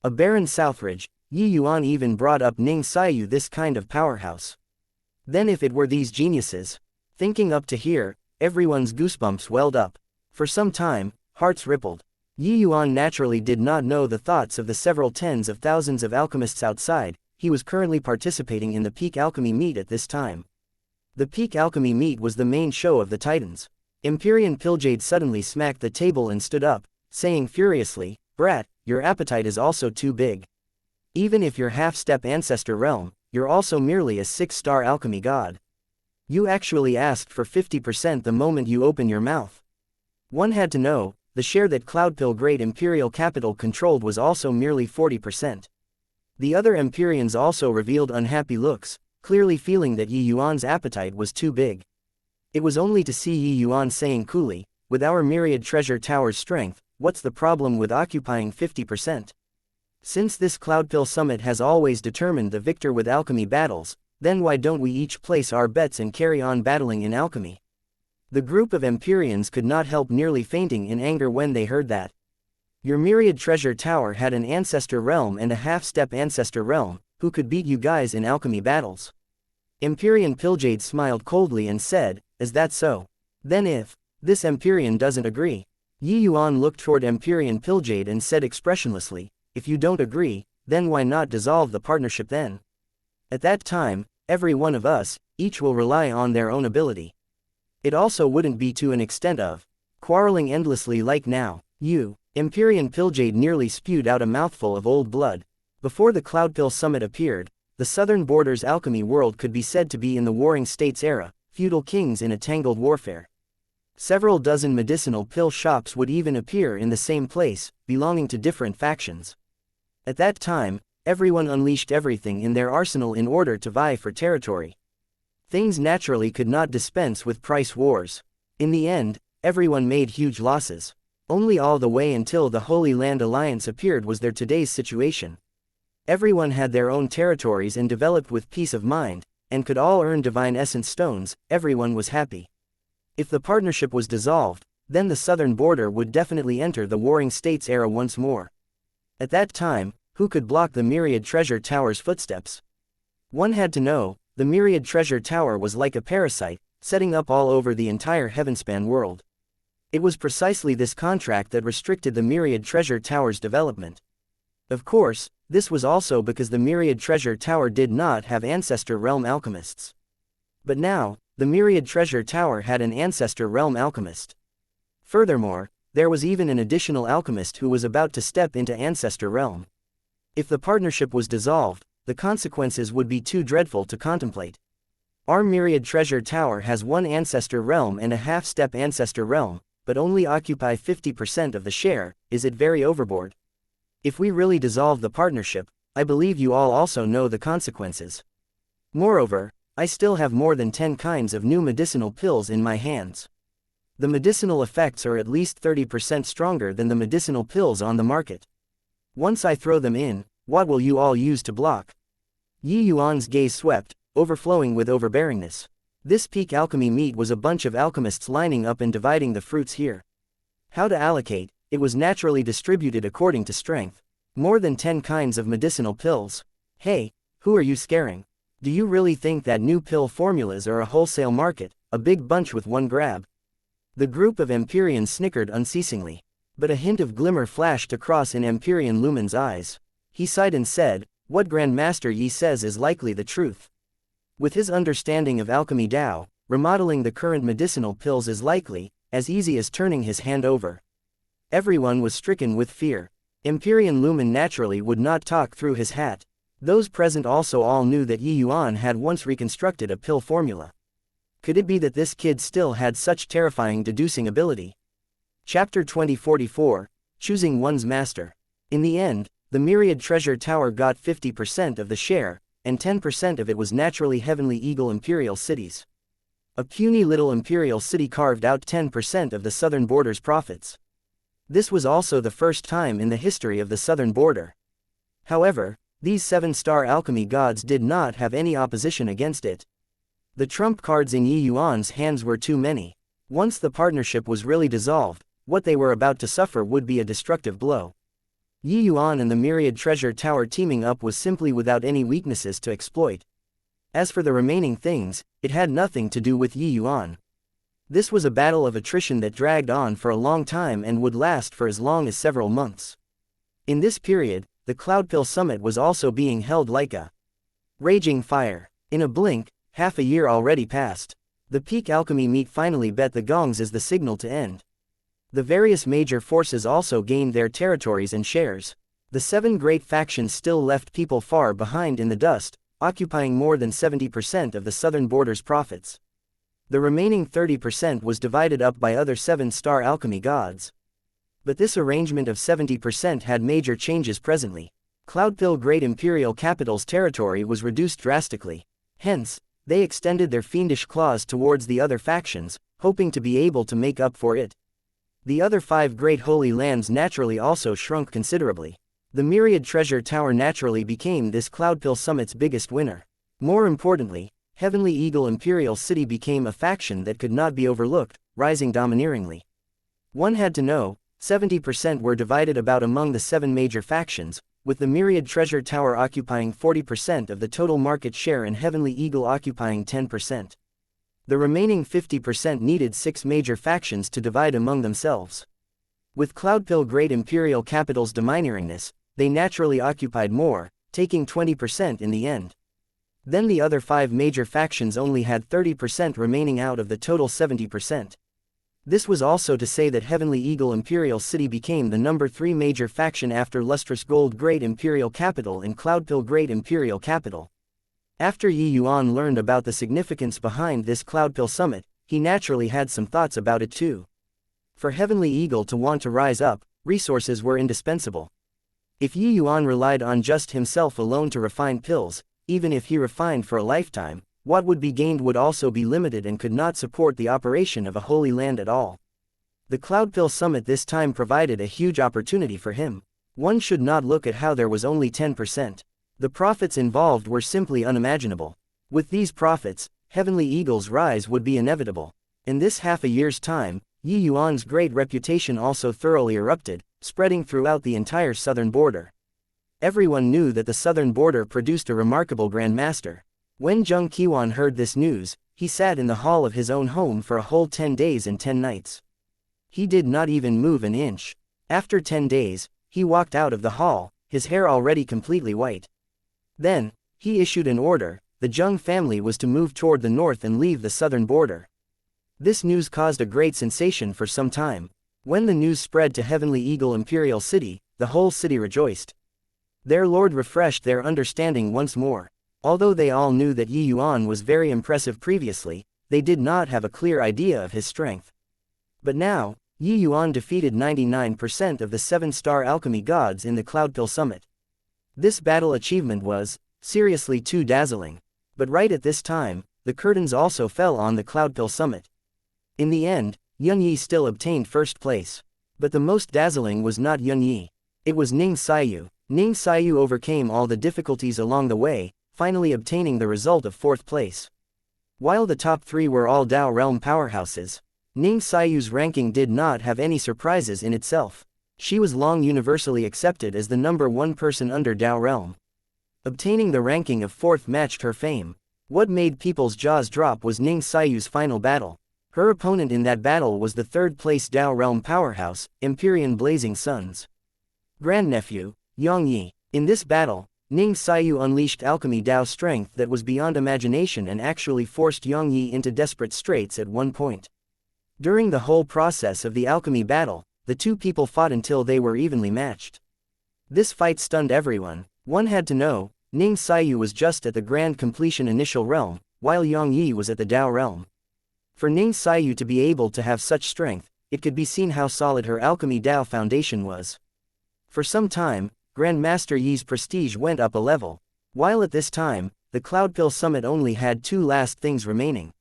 A barren Southridge, Yi Yuan even brought up Ning Xiaoyu this kind of powerhouse. Then if it were these geniuses? Thinking up to here, everyone's goosebumps welled up. For some time, hearts rippled. Yi Yuan naturally did not know the thoughts of the several tens of thousands of alchemists outside. He was currently participating in the Peak Alchemy Meet at this time. The Peak Alchemy Meet was the main show of the Titans. Empyrean Piljade suddenly smacked the table and stood up, saying furiously, "Brat, your appetite is also too big. Even if you're half-step ancestor realm, you're also merely a 6-star alchemy god. You actually asked for 50% the moment you open your mouth." One had to know, the share that Cloudpill Great Imperial Capital controlled was also merely 40%. The other Empyreans also revealed unhappy looks, clearly feeling that Yi Yuan's appetite was too big. It was only to see Yi Yuan saying coolly, "With our myriad treasure tower's strength, what's the problem with occupying 50%? Since this Cloudpill Summit has always determined the victor with alchemy battles, then why don't we each place our bets and carry on battling in alchemy?" The group of Empyreans could not help nearly fainting in anger when they heard that. Your myriad treasure tower had an ancestor realm and a half-step ancestor realm, who could beat you guys in alchemy battles. Empyrean Pilljade smiled coldly and said, is that so? Then if this Empyrean doesn't agree. Yuan looked toward Empyrean Pilljade and said expressionlessly, if you don't agree, then why not dissolve the partnership then? At that time, every one of us, each will rely on their own ability. It also wouldn't be to an extent of quarreling endlessly like now. Empyrean Pilljade nearly spewed out a mouthful of old blood. Before the Cloudpill Summit appeared, the southern border's alchemy world could be said to be in the Warring States era, feudal kings in a tangled warfare. Several dozen medicinal pill shops would even appear in the same place, belonging to different factions. At that time, everyone unleashed everything in their arsenal in order to vie for territory. Things naturally could not dispense with price wars. In the end, everyone made huge losses. Only all the way until the Holy Land Alliance appeared was there today's situation. Everyone had their own territories and developed with peace of mind, and could all earn divine essence stones. Everyone was happy. If the partnership was dissolved, then the southern border would definitely enter the Warring States era once more. At that time, who could block the Myriad Treasure Tower's footsteps? One had to know, the Myriad Treasure Tower was like a parasite, setting up all over the entire Heavenspan world. It was precisely this contract that restricted the Myriad Treasure Tower's development. Of course, this was also because the Myriad Treasure Tower did not have Ancestor Realm alchemists. But now, the Myriad Treasure Tower had an Ancestor Realm alchemist. Furthermore, there was even an additional alchemist who was about to step into Ancestor Realm. If the partnership was dissolved, the consequences would be too dreadful to contemplate. Our Myriad Treasure Tower has one Ancestor Realm and a half-step Ancestor Realm, but only occupy 50% of the share. Is it very overboard? If we really dissolve the partnership, I believe you all also know the consequences. Moreover, I still have more than 10 kinds of new medicinal pills in my hands. The medicinal effects are at least 30% stronger than the medicinal pills on the market. Once I throw them in, what will you all use to block? Yuan's gaze swept, overflowing with overbearingness. This peak alchemy meet was a bunch of alchemists lining up and dividing the fruits here. How to allocate? It was naturally distributed according to strength. More than 10 kinds of medicinal pills. Hey, who are you scaring? Do you really think that new pill formulas are a wholesale market, a big bunch with one grab? The group of Empyreans snickered unceasingly. But a hint of glimmer flashed across in Empyrean Lumen's eyes. He sighed and said, what Grand Master Yi says is likely the truth. With his understanding of alchemy Dao, remodeling the current medicinal pills is likely, as easy as turning his hand over. Everyone was stricken with fear. Empyrean Lumen naturally would not talk through his hat. Those present also all knew that Yuan had once reconstructed a pill formula. Could it be that this kid still had such terrifying deducing ability? Chapter 2044, Choosing One's Master. In the end, the Myriad Treasure Tower got 50% of the share, and 10% of it was naturally Heavenly Eagle Imperial cities. A puny little Imperial city carved out 10% of the southern border's profits. This was also the first time in the history of the southern border. However, these 7-star alchemy gods did not have any opposition against it. The trump cards in Yuan's hands were too many. Once the partnership was really dissolved, what they were about to suffer would be a destructive blow. Yuan and the Myriad Treasure Tower teaming up was simply without any weaknesses to exploit. As for the remaining things, it had nothing to do with Yuan. This was a battle of attrition that dragged on for a long time and would last for as long as several months. In this period, the Cloudpill Summit was also being held like a raging fire. In a blink, half a year already passed. The peak alchemy meet finally bet the gongs as the signal to end. The various major forces also gained their territories and shares. The 7 great factions still left people far behind in the dust, occupying more than 70% of the southern border's profits. The remaining 30% was divided up by other 7-star alchemy gods. But this arrangement of 70% had major changes presently. Cloudpill Great Imperial Capital's territory was reduced drastically. Hence, they extended their fiendish claws towards the other factions, hoping to be able to make up for it. The other 5 great holy lands naturally also shrunk considerably. The Myriad Treasure Tower naturally became this Cloudpill Summit's biggest winner. More importantly, Heavenly Eagle Imperial City became a faction that could not be overlooked, rising domineeringly. One had to know, 70% were divided about among the 7 major factions, with the Myriad Treasure Tower occupying 40% of the total market share and Heavenly Eagle occupying 10%. The remaining 50% needed 6 major factions to divide among themselves. With Cloudpill Great Imperial Capital's domineeringness, they naturally occupied more, taking 20% in the end. Then the other 5 major factions only had 30% remaining out of the total 70%. This was also to say that Heavenly Eagle Imperial City became the number 3 major faction after Lustrous Gold Great Imperial Capital and Cloudpill Great Imperial Capital. After Yuan learned about the significance behind this Cloudpill Summit, he naturally had some thoughts about it too. For Heavenly Eagle to want to rise up, resources were indispensable. If Yuan relied on just himself alone to refine pills, even if he refined for a lifetime, what would be gained would also be limited and could not support the operation of a holy land at all. The Cloudpill Summit this time provided a huge opportunity for him. One should not look at how there was only 10%. The profits involved were simply unimaginable. With these profits, Heavenly Eagle's rise would be inevitable. In this half a year's time, Yuan's great reputation also thoroughly erupted, spreading throughout the entire southern border. Everyone knew that the southern border produced a remarkable Grand Master. When Zheng Qiwan heard this news, he sat in the hall of his own home for a whole 10 days and 10 nights. He did not even move an inch. After 10 days, he walked out of the hall, his hair already completely white. Then, he issued an order. The Zheng family was to move toward the north and leave the southern border. This news caused a great sensation for some time. When the news spread to Heavenly Eagle Imperial City, the whole city rejoiced. Their lord refreshed their understanding once more. Although they all knew that Yuan was very impressive previously, they did not have a clear idea of his strength. But now, Yuan defeated 99% of the 7-star alchemy gods in the Cloudpill Summit. This battle achievement was, seriously too dazzling. But right at this time, the curtains also fell on the Cloudpill Summit. In the end, Yunyi still obtained first place. But the most dazzling was not Yunyi. It was Ning Xiaoyu. Ning Xiaoyu overcame all the difficulties along the way, finally obtaining the result of 4th place. While the top 3 were all Dao realm powerhouses, Ning Xiaoyu's ranking did not have any surprises in itself. She was long universally accepted as the number 1 person under Dao realm. Obtaining the ranking of 4th matched her fame. What made people's jaws drop was Ning Xiaoyu's final battle. Her opponent in that battle was the 3rd place Dao realm powerhouse, Empyrean Blazing Suns grandnephew, Yang Yi. In this battle, Ning Xiaoyu unleashed alchemy Dao strength that was beyond imagination and actually forced Yang Yi into desperate straits at one point. During the whole process of the alchemy battle, the two people fought until they were evenly matched. This fight stunned everyone. One had to know, Ning Xiaoyu was just at the grand completion initial realm, while Yang Yi was at the Dao realm. For Ning Xiaoyu to be able to have such strength, it could be seen how solid her alchemy Dao foundation was. For some time, Grandmaster Yi's prestige went up a level. While at this time, the Cloudpill Summit only had 2 last things remaining.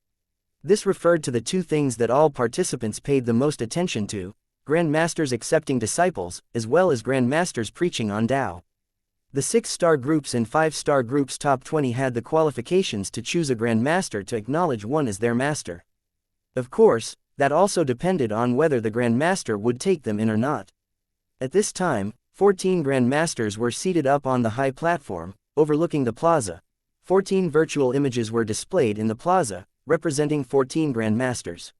This referred to the 2 things that all participants paid the most attention to: Grandmasters accepting disciples, as well as Grandmasters preaching on Dao. The 6-star groups and 5-star groups top 20 had the qualifications to choose a Grandmaster to acknowledge one as their master. Of course, that also depended on whether the Grandmaster would take them in or not. At this time, 14 Grandmasters were seated up on the high platform, overlooking the plaza. 14 virtual images were displayed in the plaza, representing 14 Grandmasters.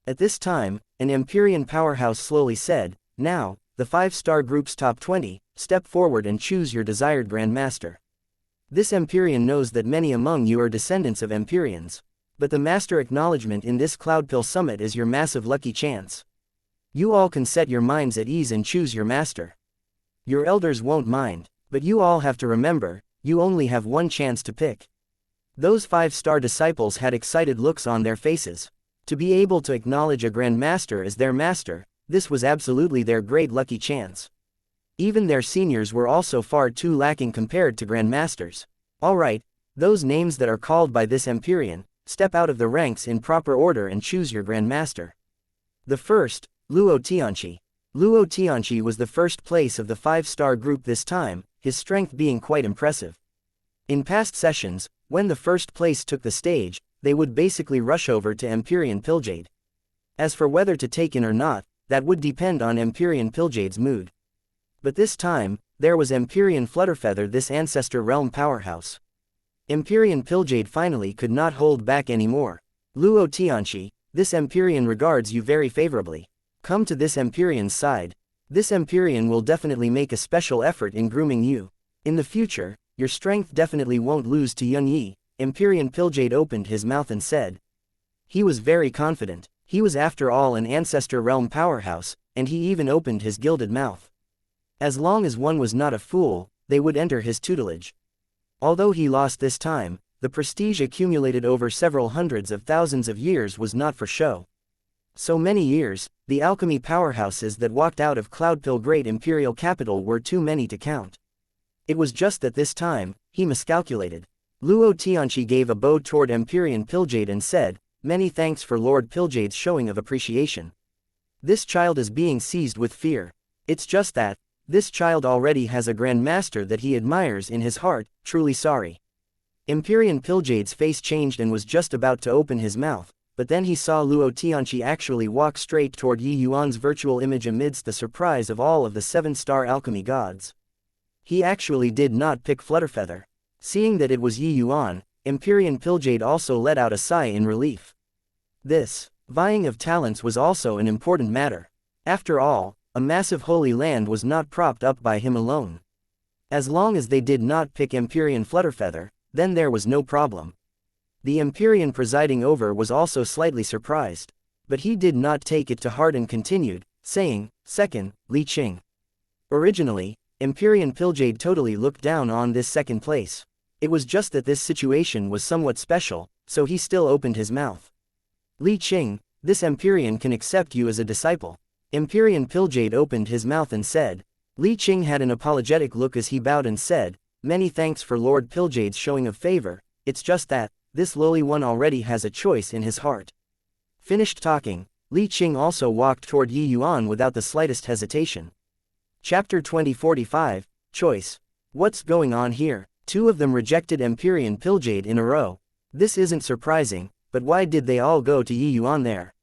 At this time, an Empyrean powerhouse slowly said, "Now, the 5-star group's top 20, step forward and choose your desired Grandmaster." This Empyrean knows that many among you are descendants of Empyreans. But the master acknowledgement in this Cloudpill Summit is your massive lucky chance. You all can set your minds at ease and choose your master. Your elders won't mind, but you all have to remember, you only have one chance to pick. Those 5-star disciples had excited looks on their faces. To be able to acknowledge a Grandmaster as their master, this was absolutely their great lucky chance. Even their seniors were also far too lacking compared to Grandmasters. Alright, those names that are called by this Empyrean, step out of the ranks in proper order and choose your Grandmaster. The first, Luo Tianqi. Luo Tianqi was the first place of the 5-star group this time, his strength being quite impressive. In past sessions, when the first place took the stage, they would basically rush over to Empyrean Pilljade. As for whether to take in or not, that would depend on Empyrean Piljade's mood. But this time, there was Empyrean Flutterfeather, this ancestor realm powerhouse. Empyrean Piljade finally could not hold back anymore. Luo Tianchi, this Empyrean regards you very favorably. Come to this Empyrean's side. This Empyrean will definitely make a special effort in grooming you. In the future, your strength definitely won't lose to Yun Yi. Empyrean Piljade opened his mouth and said. He was very confident. He was after all an ancestor realm powerhouse, and he even opened his gilded mouth. As long as one was not a fool, they would enter his tutelage. Although he lost this time, the prestige accumulated over several hundreds of thousands of years was not for show. So many years, the alchemy powerhouses that walked out of Cloudpill Great Imperial Capital were too many to count. It was just that this time, he miscalculated. Luo Tianchi gave a bow toward Empyrean Piljade and said, "Many thanks for Lord Piljade's showing of appreciation. This child is being seized with fear. It's just that, this child already has a Grand Master that he admires in his heart, truly sorry." Empyrean Piljade's face changed and was just about to open his mouth, but then he saw Luo Tianchi actually walk straight toward Yi Yuan's virtual image amidst the surprise of all of the 7-star alchemy gods. He actually did not pick Flutterfeather. Seeing that it was Yi Yuan, Empyrean Piljade also let out a sigh in relief. This vying of talents was also an important matter. After all, a massive holy land was not propped up by him alone. As long as they did not pick Empyrean Flutterfeather, then there was no problem. The Empyrean presiding over was also slightly surprised, but he did not take it to heart and continued, saying, "Second, Li Qing." Originally, Empyrean Piljade totally looked down on this second place. It was just that this situation was somewhat special, so he still opened his mouth. "Li Qing, this Empyrean can accept you as a disciple." Empyrean Piljade opened his mouth and said. Li Qing had an apologetic look as he bowed and said, "Many thanks for Lord Piljade's showing of favor, it's just that, this lowly one already has a choice in his heart." Finished talking, Li Qing also walked toward Yi Yuan without the slightest hesitation. Chapter 2045, Choice. What's going on here? Two of them rejected Empyrean Piljade in a row. This isn't surprising, but why did they all go to Yi Yuan there?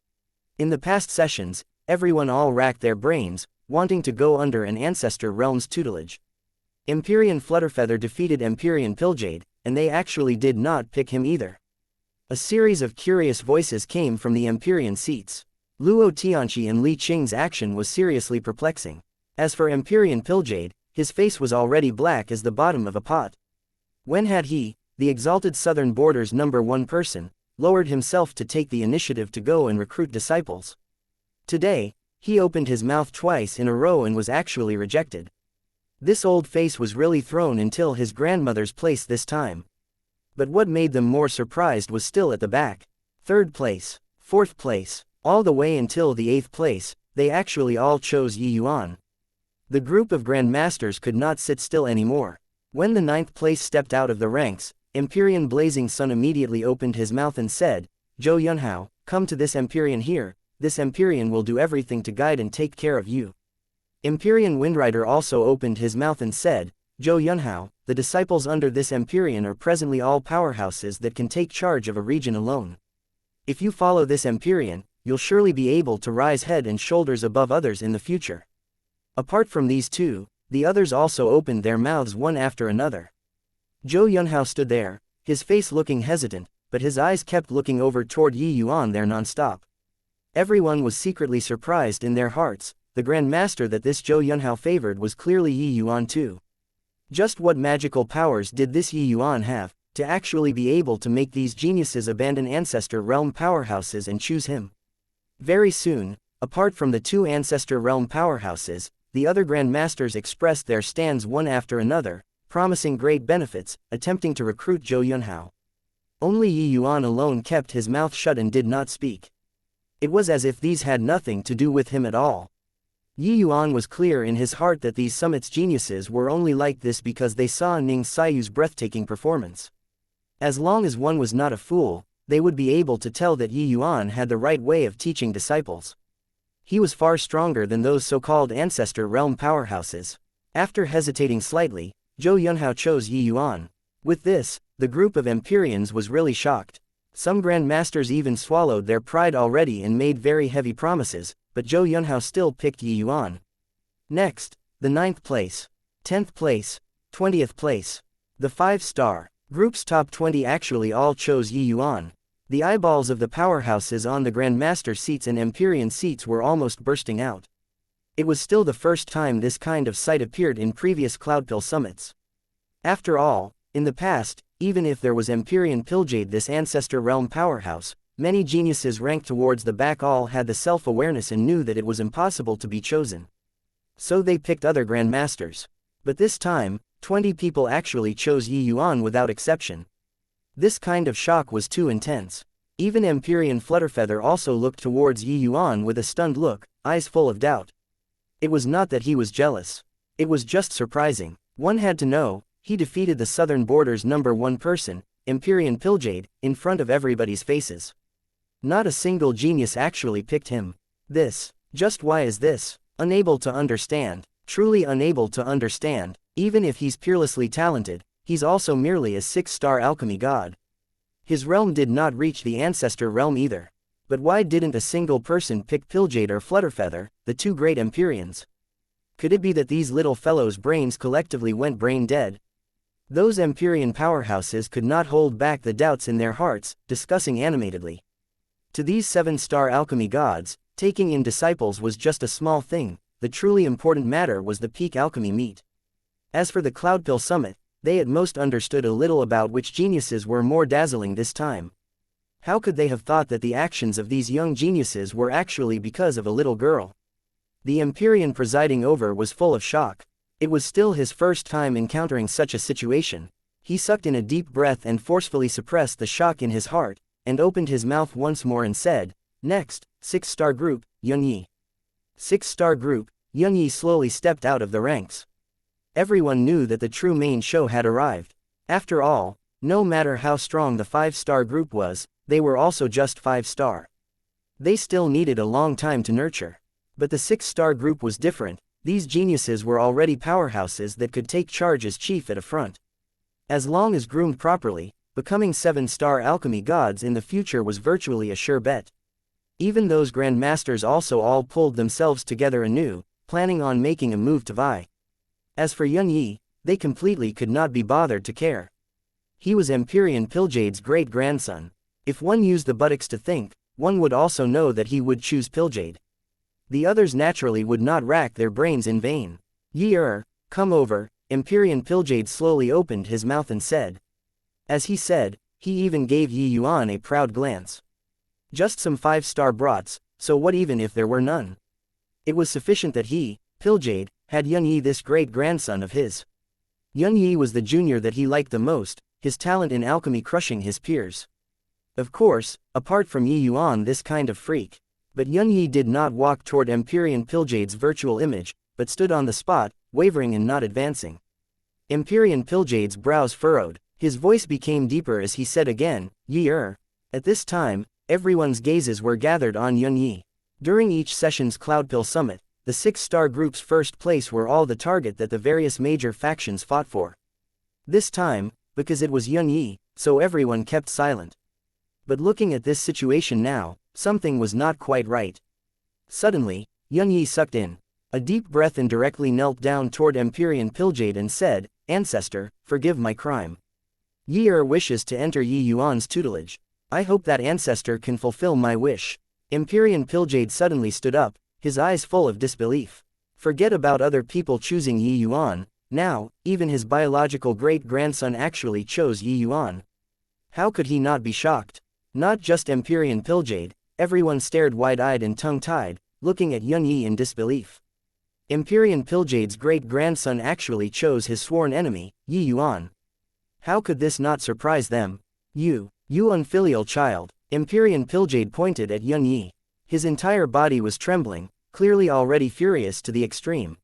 In the past sessions, everyone all racked their brains, wanting to go under an ancestor realm's tutelage. Empyrean Flutterfeather defeated Empyrean Piljade, and they actually did not pick him either. A series of curious voices came from the Empyrean seats. Luo Tianchi and Li Qing's action was seriously perplexing. As for Empyrean Piljade, his face was already black as the bottom of a pot. When had he, the exalted Southern Border's #1 person, lowered himself to take the initiative to go and recruit disciples? Today, he opened his mouth twice in a row and was actually rejected. This old face was really thrown until his grandmother's place this time. But what made them more surprised was still at the back. 3rd place, 4th place, all the way until the 8th place, they actually all chose Yi Yuan. The group of Grandmasters could not sit still anymore. When the 9th place stepped out of the ranks, Empyrean Blazing Sun immediately opened his mouth and said, "Zhou Yunhao, come to this Empyrean here, this Empyrean will do everything to guide and take care of you." Empyrean Windrider also opened his mouth and said, "Zhou Yunhao, the disciples under this Empyrean are presently all powerhouses that can take charge of a region alone. If you follow this Empyrean, you'll surely be able to rise head and shoulders above others in the future." Apart from these two, the others also opened their mouths one after another. Zhou Yunhao stood there, his face looking hesitant, but his eyes kept looking over toward Yi Yuan there non-stop. Everyone was secretly surprised in their hearts. The Grand Master that this Zhou Yunhao favored was clearly Yi Yuan too. Just what magical powers did this Yi Yuan have, to actually be able to make these geniuses abandon ancestor realm powerhouses and choose him? Very soon, apart from the two ancestor realm powerhouses, the other Grand Masters expressed their stands one after another, promising great benefits, attempting to recruit Zhou Yunhao. Only Yi Yuan alone kept his mouth shut and did not speak. It was as if these had nothing to do with him at all. Yi Yuan was clear in his heart that these summit's geniuses were only like this because they saw Ning Saiyu's breathtaking performance. As long as one was not a fool, they would be able to tell that Yi Yuan had the right way of teaching disciples. He was far stronger than those so-called ancestor realm powerhouses. After hesitating slightly, Zhou Yunhao chose Yi Yuan. With this, the group of Empyreans was really shocked. Some Grand Masters even swallowed their pride already and made very heavy promises, but Zhou Yunhao still picked Yi Yuan. Next, the 9th place, 10th place, 20th place. The 5-star group's top 20 actually all chose Yi Yuan. The eyeballs of the powerhouses on the Grandmaster seats and Empyrean seats were almost bursting out. It was still the first time this kind of sight appeared in previous Cloudpill summits. After all, in the past, even if there was Empyrean Pilljade, this ancestor realm powerhouse, many geniuses ranked towards the back all had the self-awareness and knew that it was impossible to be chosen. So they picked other Grandmasters. But this time, 20 people actually chose Yi Yuan without exception. This kind of shock was too intense. Even Empyrean Flutterfeather also looked towards Yi Yuan with a stunned look, eyes full of doubt. It was not that he was jealous. It was just surprising. One had to know, he defeated the southern border's #1 person, Empyrean Pilljade, in front of everybody's faces. Not a single genius actually picked him. Just why is this? Unable to understand. Truly unable to understand. Even if he's peerlessly talented, he's also merely a 6-star alchemy god. His realm did not reach the ancestor realm either. But why didn't a single person pick Pilljade or Flutterfeather, the two great Empyreans? Could it be that these little fellows' brains collectively went brain dead? Those Empyrean powerhouses could not hold back the doubts in their hearts, discussing animatedly. To these 7-star alchemy gods, taking in disciples was just a small thing. The truly important matter was the peak alchemy meet. As for the Cloudpill summit, they at most understood a little about which geniuses were more dazzling this time. How could they have thought that the actions of these young geniuses were actually because of a little girl? The Empyrean presiding over was full of shock. It was still his first time encountering such a situation. He sucked in a deep breath and forcefully suppressed the shock in his heart, and opened his mouth once more and said, "Next, 6-star group, Yun Yi." 6-star group, Yun Yi slowly stepped out of the ranks. Everyone knew that the true main show had arrived. After all, no matter how strong the 5-star group was, they were also just 5-star. They still needed a long time to nurture. But the 6-star group was different. These geniuses were already powerhouses that could take charge as chief at a front. As long as groomed properly, becoming 7-star alchemy gods in the future was virtually a sure bet. Even those grandmasters also all pulled themselves together anew, planning on making a move to vie. As for Yun Yi, they completely could not be bothered to care. He was Empyrean Pilljade's great-grandson. If one used the buttocks to think, one would also know that he would choose Pilljade. The others naturally would not rack their brains in vain. "Yi, come over." Empyrean Pilljade slowly opened his mouth and said. As he said, he even gave Yi Yuan a proud glance. Just some 5-star brats, so what even if there were none? It was sufficient that he, Pilljade, had Yun Yi, this great-grandson of his. Yun Yi was the junior that he liked the most, his talent in alchemy crushing his peers. Of course, apart from Yi Yuan, this kind of freak. But Yun Yi did not walk toward Empyrean Pilljade's virtual image, but stood on the spot, wavering and not advancing. Empyrean Pilljade's brows furrowed, his voice became deeper as he said again, "Yi." At this time, everyone's gazes were gathered on Yun Yi. During each session's Cloudpill summit, the 6-star group's first place were all the target that the various major factions fought for. This time, because it was Yun Yi, so everyone kept silent. But looking at this situation now, something was not quite right. Suddenly, Yun Yi sucked in a deep breath and directly knelt down toward Empyrean Pilljade and said, "Ancestor, forgive my crime. Yi wishes to enter Yi Yuan's tutelage. I hope that ancestor can fulfill my wish." Empyrean Pilljade suddenly stood up, his eyes full of disbelief. Forget about other people choosing Yi Yuan, now, even his biological great-grandson actually chose Yi Yuan. How could he not be shocked? Not just Empyrean Pilljade, everyone stared wide-eyed and tongue-tied, looking at Yun Yi in disbelief. Empyrean Pilljade's great-grandson actually chose his sworn enemy, Yi Yuan. How could this not surprise them? You unfilial child." Empyrean Pilljade pointed at Yun Yi. His entire body was trembling, clearly already furious to the extreme.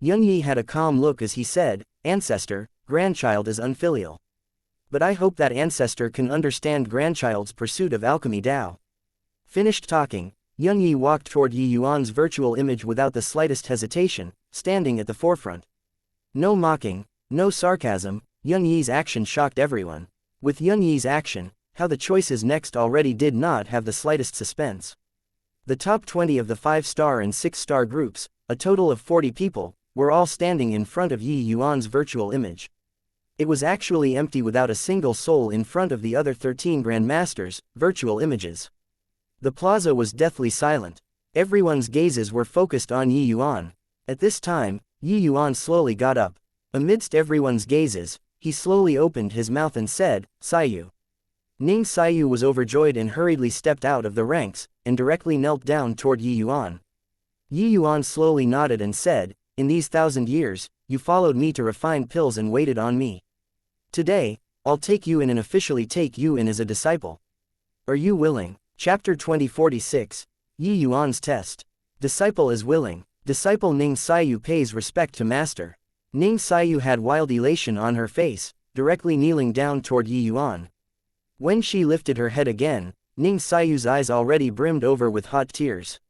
Yun Yi had a calm look as he said, "Ancestor, grandchild is unfilial. But I hope that ancestor can understand grandchild's pursuit of alchemy Tao." Finished talking, Yun Yi walked toward Yi Yuan's virtual image without the slightest hesitation, standing at the forefront. No mocking, no sarcasm, Yun Yi's action shocked everyone. With Yun Yi's action, how the choices next already did not have the slightest suspense. The top 20 of the 5-star and 6-star groups, a total of 40 people, were all standing in front of Yi Yuan's virtual image. It was actually empty without a single soul in front of the other 13 Grandmasters, virtual images. The plaza was deathly silent. Everyone's gazes were focused on Yi Yuan. At this time, Yi Yuan slowly got up. Amidst everyone's gazes, he slowly opened his mouth and said, "Saiyu." Ning Saiyu was overjoyed and hurriedly stepped out of the ranks, and directly knelt down toward Yi Yuan. Yi Yuan slowly nodded and said, "In these 1,000 years, you followed me to refine pills and waited on me. Today, I'll take you in and officially take you in as a disciple. Are you willing?" Chapter 2046, Yi Yuan's Test. Disciple is willing. Disciple Ning Saiyu pays respect to master. Ning Saiyu had wild elation on her face, directly kneeling down toward Yi Yuan. When she lifted her head again, Ning Saiyu's eyes already brimmed over with hot tears.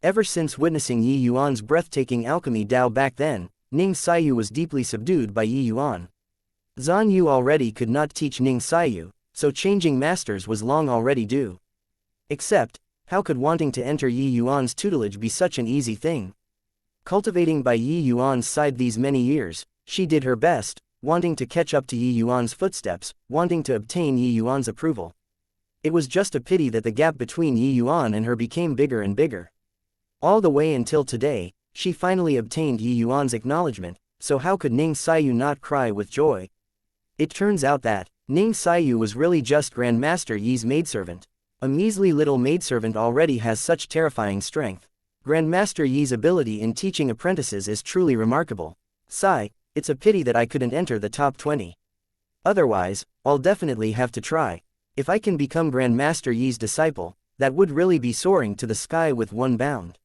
Ever since witnessing Yi Yuan's breathtaking alchemy Dao back then, Ning Saiyu was deeply subdued by Yi Yuan. Zhan Yu already could not teach Ning Saiyu, so changing masters was long already due. Except, how could wanting to enter Yi Yuan's tutelage be such an easy thing? Cultivating by Yi Yuan's side these many years, she did her best, wanting to catch up to Yi Yuan's footsteps, wanting to obtain Yi Yuan's approval. It was just a pity that the gap between Yi Yuan and her became bigger and bigger. All the way until today, she finally obtained Yi Yuan's acknowledgement, so how could Ning Saiyu not cry with joy? It turns out that Ning Saiyu was really just Grandmaster Yi's maidservant. A measly little maidservant already has such terrifying strength. Grandmaster Yi's ability in teaching apprentices is truly remarkable. Sigh, it's a pity that I couldn't enter the top 20. Otherwise, I'll definitely have to try. If I can become Grandmaster Yi's disciple, that would really be soaring to the sky with one bound.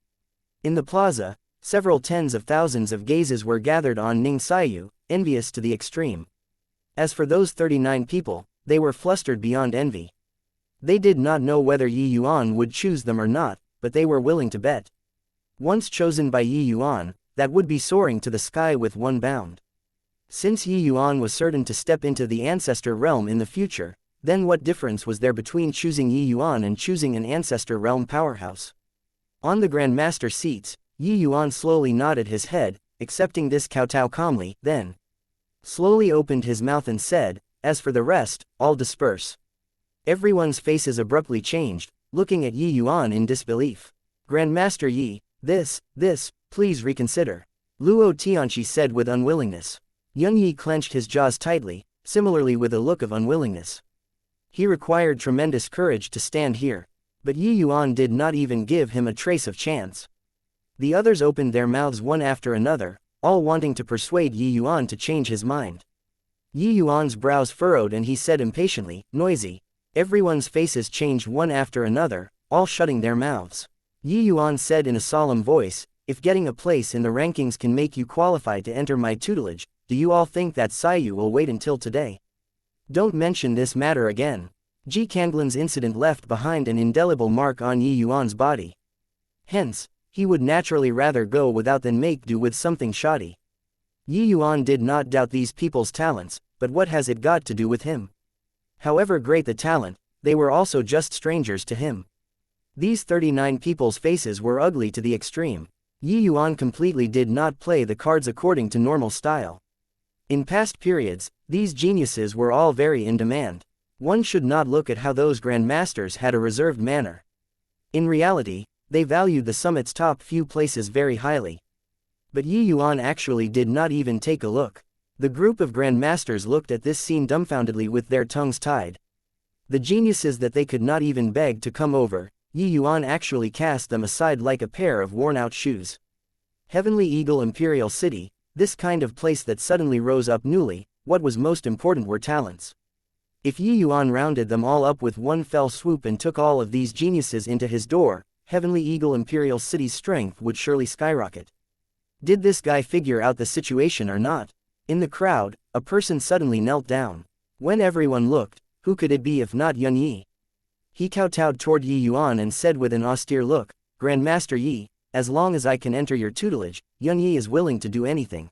In the plaza, several tens of thousands of gazes were gathered on Ning Saiyu, envious to the extreme. As for those 39 people, they were flustered beyond envy. They did not know whether Yi Yuan would choose them or not, but they were willing to bet. Once chosen by Yi Yuan, that would be soaring to the sky with one bound. Since Yi Yuan was certain to step into the ancestor realm in the future, then what difference was there between choosing Yi Yuan and choosing an ancestor realm powerhouse? On the Grandmaster seats, Yi Yuan slowly nodded his head, accepting this kowtow calmly, then slowly opened his mouth and said, "As for the rest, I'll disperse." Everyone's faces abruptly changed, looking at Yi Yuan in disbelief. "Grandmaster Yi, this, please reconsider," Luo Tianqi said with unwillingness. Yun Yi clenched his jaws tightly, similarly with a look of unwillingness. He required tremendous courage to stand here, but Yi Yuan did not even give him a trace of chance. The others opened their mouths one after another, all wanting to persuade Yi Yuan to change his mind. Yi Yuan's brows furrowed and he said impatiently, "Noisy." Everyone's faces changed one after another, all shutting their mouths. Yi Yuan said in a solemn voice, "If getting a place in the rankings can make you qualified to enter my tutelage, do you all think that Saiyu will wait until today? Don't mention this matter again." Ji Kanglin's incident left behind an indelible mark on Yi Yuan's body. Hence, he would naturally rather go without than make do with something shoddy. Yi Yuan did not doubt these people's talents, but what has it got to do with him? However great the talent, they were also just strangers to him. These 39 people's faces were ugly to the extreme. Yi Yuan completely did not play the cards according to normal style. In past periods, these geniuses were all very in demand. One should not look at how those grandmasters had a reserved manner. In reality, they valued the summit's top few places very highly. But Yi Yuan actually did not even take a look. The group of grandmasters looked at this scene dumbfoundedly with their tongues tied. The geniuses that they could not even beg to come over, Yi Yuan actually cast them aside like a pair of worn-out shoes. Heavenly Eagle Imperial City, this kind of place that suddenly rose up newly, what was most important were talents. If Yi Yuan rounded them all up with one fell swoop and took all of these geniuses into his door, Heavenly Eagle Imperial City's strength would surely skyrocket. Did this guy figure out the situation or not? In the crowd, a person suddenly knelt down. When everyone looked, who could it be if not Yun Yi? He kowtowed toward Yi Yuan and said with an austere look, "Grandmaster Yi, as long as I can enter your tutelage, Yun Yi is willing to do anything.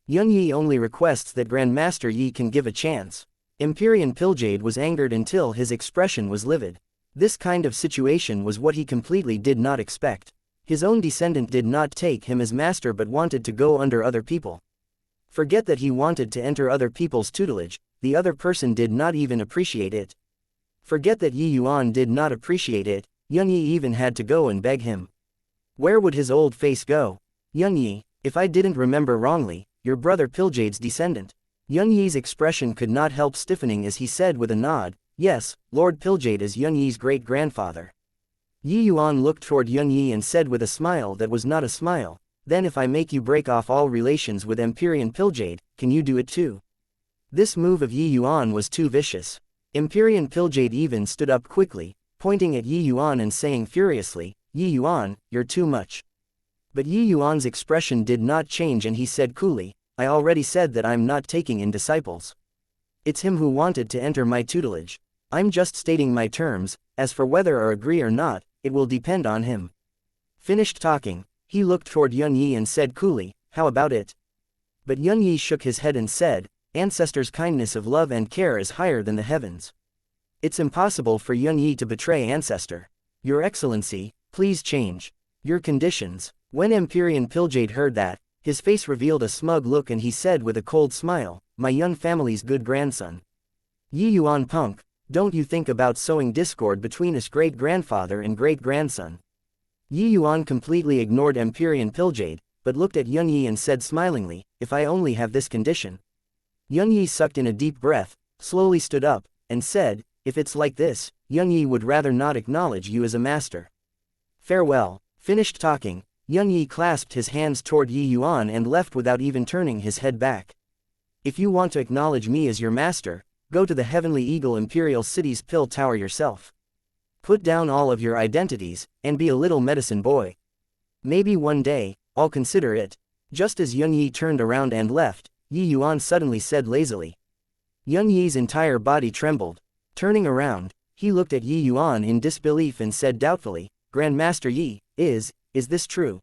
Yun Yi only requests that Grandmaster Yi can give a chance." Empyrean Piljade was angered until his expression was livid. This kind of situation was what he completely did not expect. His own descendant did not take him as master but wanted to go under other people. Forget that he wanted to enter other people's tutelage, the other person did not even appreciate it. Forget that Yuan did not appreciate it, Yi even had to go and beg him. Where would his old face go? Yi, if I didn't remember wrongly, your brother Piljade's descendant. Yi's expression could not help stiffening as he said with a nod, yes, Lord Piljade is Yi's great-grandfather. Yuan looked toward Yi and said with a smile that was not a smile, then if I make you break off all relations with Empyrean Piljade, can you do it too? This move of Yuan was too vicious. Empyrean Piljade even stood up quickly, pointing at Yuan and saying furiously, Yuan, you're too much. But Yuan's expression did not change and he said coolly, I already said that I'm not taking in disciples. It's him who wanted to enter my tutelage. I'm just stating my terms, as for whether I agree or not, it will depend on him. Finished talking, he looked toward Yi and said coolly, how about it? But Yi shook his head and said, Ancestors' kindness of love and care is higher than the heavens. It's impossible for Yi to betray Ancestor. Your Excellency, please change your conditions. When Empyrean Piljade heard that, his face revealed a smug look and he said with a cold smile, my Yun family's good grandson. Yuan punk, don't you think about sowing discord between his great-grandfather and great-grandson. Yuan completely ignored Empyrean Piljade, but looked at Yi and said smilingly, if I only have this condition. Yi sucked in a deep breath, slowly stood up, and said, if it's like this, Yi would rather not acknowledge you as a master. Farewell. Finished talking, Yi clasped his hands toward Yuan and left without even turning his head back. If you want to acknowledge me as your master, go to the Heavenly Eagle Imperial City's pill tower yourself. Put down all of your identities, and be a little medicine boy. Maybe one day, I'll consider it. Just as Yi turned around and left, Yuan suddenly said lazily. Yi's entire body trembled. Turning around, he looked at Yuan in disbelief and said doubtfully, Grandmaster Yi, is this true?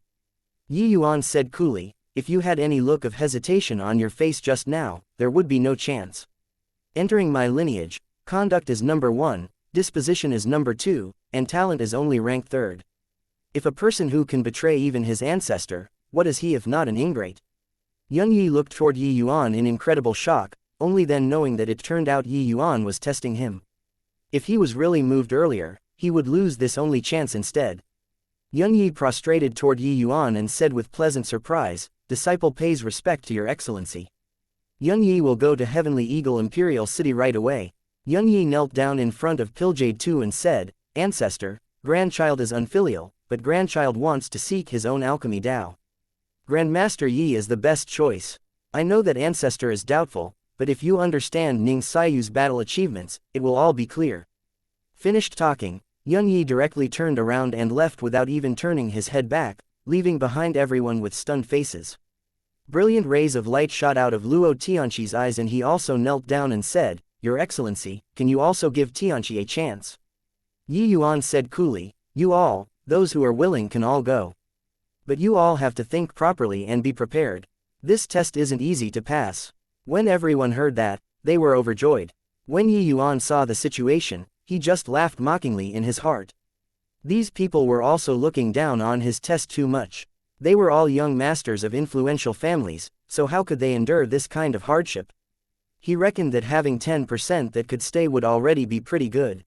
Yuan said coolly, if you had any look of hesitation on your face just now, there would be no chance. Entering my lineage, conduct is number 1, disposition is number 2, and talent is only ranked 3rd. If a person who can betray even his ancestor, what is he if not an ingrate? Yi looked toward Yuan in incredible shock, only then knowing that it turned out Yuan was testing him. If he was really moved earlier, he would lose this only chance instead. Yi prostrated toward Yuan and said with pleasant surprise, disciple pays respect to your excellency. Yi will go to Heavenly Eagle Imperial City right away. Yi knelt down in front of Piljade II and said, Ancestor, grandchild is unfilial, but grandchild wants to seek his own alchemy Tao. Grandmaster Yi is the best choice. I know that Ancestor is doubtful, but if you understand Ning Saiyu's battle achievements, it will all be clear. Finished talking, Yi directly turned around and left without even turning his head back, leaving behind everyone with stunned faces. Brilliant rays of light shot out of Luo Tianqi's eyes and he also knelt down and said, Your Excellency, can you also give Tianqi a chance? Yuan said coolly, you all, those who are willing can all go. But you all have to think properly and be prepared. This test isn't easy to pass. When everyone heard that, they were overjoyed. When Yuan saw the situation, he just laughed mockingly in his heart. These people were also looking down on his test too much. They were all young masters of influential families, so how could they endure this kind of hardship? He reckoned that having 10% that could stay would already be pretty good.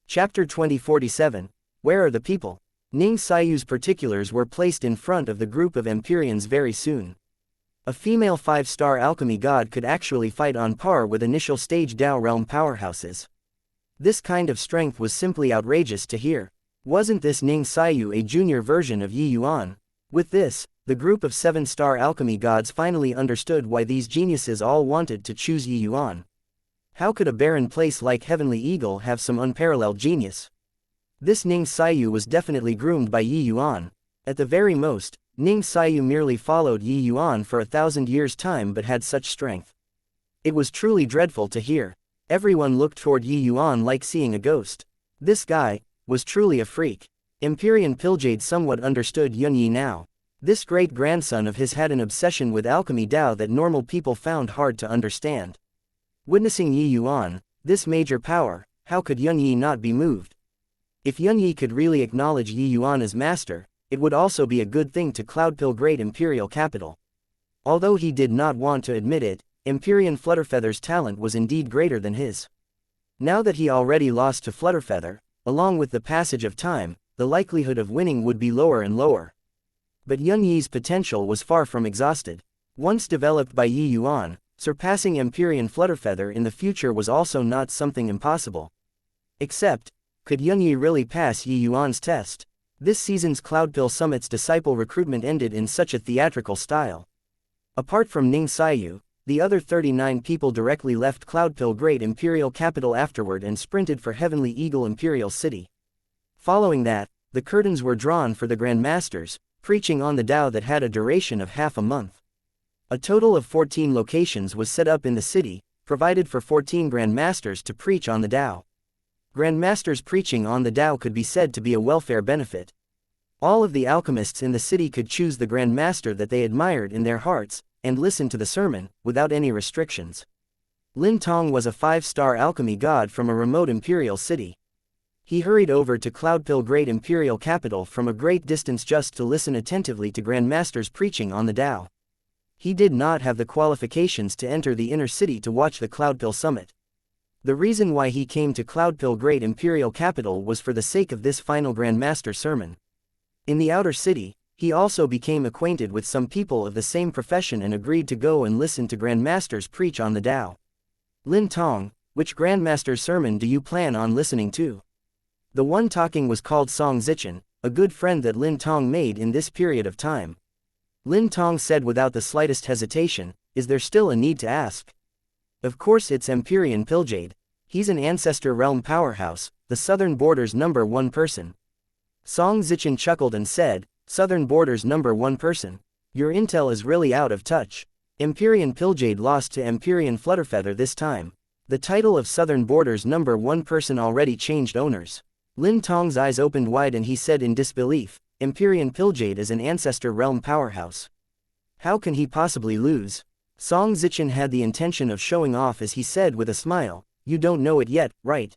Chapter 2047, Where are the people? Ning Saiyu's particulars were placed in front of the group of Empyreans very soon. A female 5-star alchemy god could actually fight on par with initial stage Dao realm powerhouses. This kind of strength was simply outrageous to hear. Wasn't this Ning Saiyu a junior version of Yuan? With this, the group of 7-star alchemy gods finally understood why these geniuses all wanted to choose Yuan. How could a barren place like Heavenly Eagle have some unparalleled genius? This Ning Saiyu was definitely groomed by Yuan. At the very most, Ning Saiyu merely followed Yuan for 1,000 years' time but had such strength. It was truly dreadful to hear. Everyone looked toward Yuan like seeing a ghost. This guy was truly a freak. Empyrean Piljade somewhat understood Yi now. This great-grandson of his had an obsession with alchemy Dao that normal people found hard to understand. Witnessing Yuan, this major power, how could Yi not be moved? If Yun Yi could really acknowledge Yi Yuan as master, it would also be a good thing to Cloudpill Great Imperial Capital. Although he did not want to admit it, Empyrean Flutterfeather's talent was indeed greater than his. Now that he already lost to Flutterfeather, along with the passage of time, the likelihood of winning would be lower and lower. But Yun Yi's potential was far from exhausted. Once developed by Yi Yuan, surpassing Empyrean Flutterfeather in the future was also not something impossible. Except, could Yun Yi really pass Yi Yuan's test? This season's Cloudpill Summit's disciple recruitment ended in such a theatrical style. Apart from Ning Xiaoyu, the other 39 people directly left Cloudpill Great Imperial Capital afterward and sprinted for Heavenly Eagle Imperial City. Following that, the curtains were drawn for the Grand Masters, preaching on the Tao that had a duration of half a month. A total of 14 locations was set up in the city, provided for 14 Grand Masters to preach on the Tao. Grand Masters preaching on the Tao could be said to be a welfare benefit. All of the alchemists in the city could choose the Grand Master that they admired in their hearts, and listen to the sermon, without any restrictions. Lin Tong was a 5-star alchemy god from a remote imperial city. He hurried over to Cloudpill Great Imperial Capital from a great distance just to listen attentively to Grand Masters preaching on the Tao. He did not have the qualifications to enter the inner city to watch the Cloudpill Summit. The reason why he came to Cloudpill Great Imperial Capital was for the sake of this final Grand Master sermon. In the outer city, he also became acquainted with some people of the same profession and agreed to go and listen to Grand Masters preach on the Tao. Lin Tong, which Grand Master's sermon do you plan on listening to? The one talking was called Song Zichen, a good friend that Lin Tong made in this period of time. Lin Tong said without the slightest hesitation, is there still a need to ask? Of course it's Empyrean Pilljade. He's an Ancestor Realm powerhouse, the Southern Border's #1 person. Song Zichen chuckled and said, Southern Border's #1 person. Your intel is really out of touch. Empyrean Pilljade lost to Empyrean Flutterfeather this time. The title of Southern Border's #1 person already changed owners. Lin Tong's eyes opened wide and he said in disbelief, Empyrean Pilljade is an Ancestor Realm powerhouse. How can he possibly lose? Song Zichen had the intention of showing off as he said with a smile, you don't know it yet, right?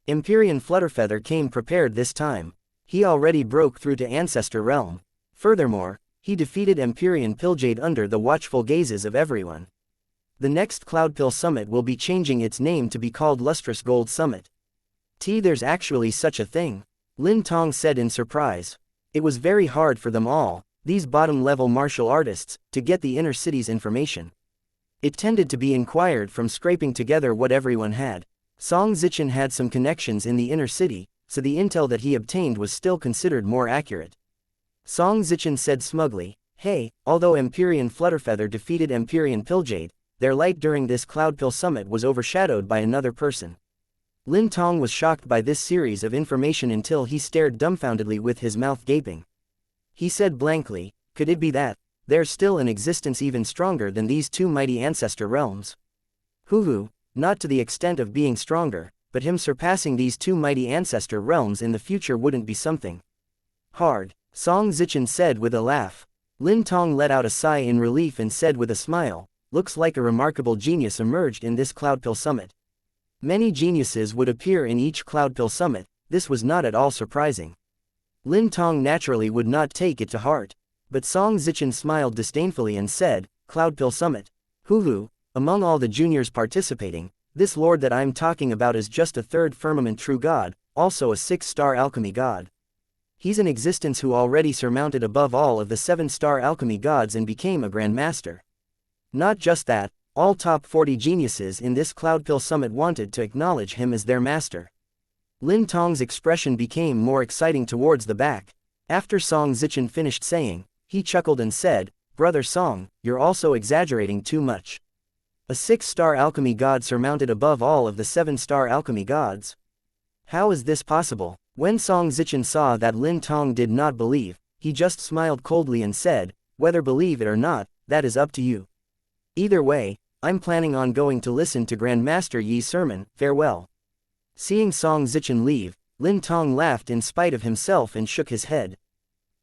Empyrean Flutterfeather came prepared this time. He already broke through to Ancestor Realm. Furthermore, he defeated Empyrean Pilljade under the watchful gazes of everyone. The next Cloudpill Summit will be changing its name to be called Lustrous Gold Summit. There's actually such a thing? Lin Tong said in surprise. It was very hard for them all, these bottom-level martial artists, to get the inner city's information. It tended to be inquired from scraping together what everyone had. Song Zichen had some connections in the inner city, so the intel that he obtained was still considered more accurate. Song Zichen said smugly, hey, although Empyrean Flutterfeather defeated Empyrean Pilljade, their light during this Cloudpill Summit was overshadowed by another person. Lin Tong was shocked by this series of information until he stared dumbfoundedly with his mouth gaping. He said blankly, could it be that there's still an existence even stronger than these two mighty ancestor realms? Hoo-hoo, not to the extent of being stronger, but him surpassing these two mighty ancestor realms in the future wouldn't be something hard, Song Zichen said with a laugh. Lin Tong let out a sigh in relief and said with a smile, looks like a remarkable genius emerged in this Cloudpill Summit. Many geniuses would appear in each Cloudpill Summit, this was not at all surprising. Lin Tong naturally would not take it to heart. But Song Zichen smiled disdainfully and said, Cloudpill Summit. Hoo-hoo, among all the juniors participating, this lord that I'm talking about is just a 3rd firmament true god, also a 6-star alchemy god. He's an existence who already surmounted above all of the 7-star alchemy gods and became a Grand Master. Not just that, all top 40 geniuses in this Cloudpill Summit wanted to acknowledge him as their master. Lin Tong's expression became more exciting towards the back. After Song Zichen finished saying, he chuckled and said, Brother Song, you're also exaggerating too much. A 6-star alchemy god surmounted above all of the 7-star alchemy gods. How is this possible? When Song Zichen saw that Lin Tong did not believe, he just smiled coldly and said, whether believe it or not, that is up to you. Either way, I'm planning on going to listen to Grand Master Yi's sermon, farewell. Seeing Song Zichen leave, Lin Tong laughed in spite of himself and shook his head.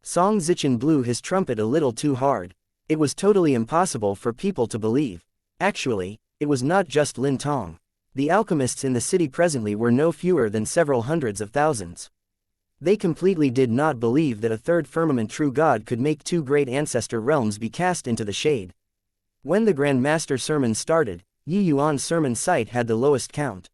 Song Zichen blew his trumpet a little too hard. It was totally impossible for people to believe. Actually, it was not just Lin Tong. The alchemists in the city presently were no fewer than several hundreds of thousands. They completely did not believe that a third firmament true God could make two great ancestor realms be cast into the shade. When the Grand Master sermon started, Yuan's sermon site had the lowest count.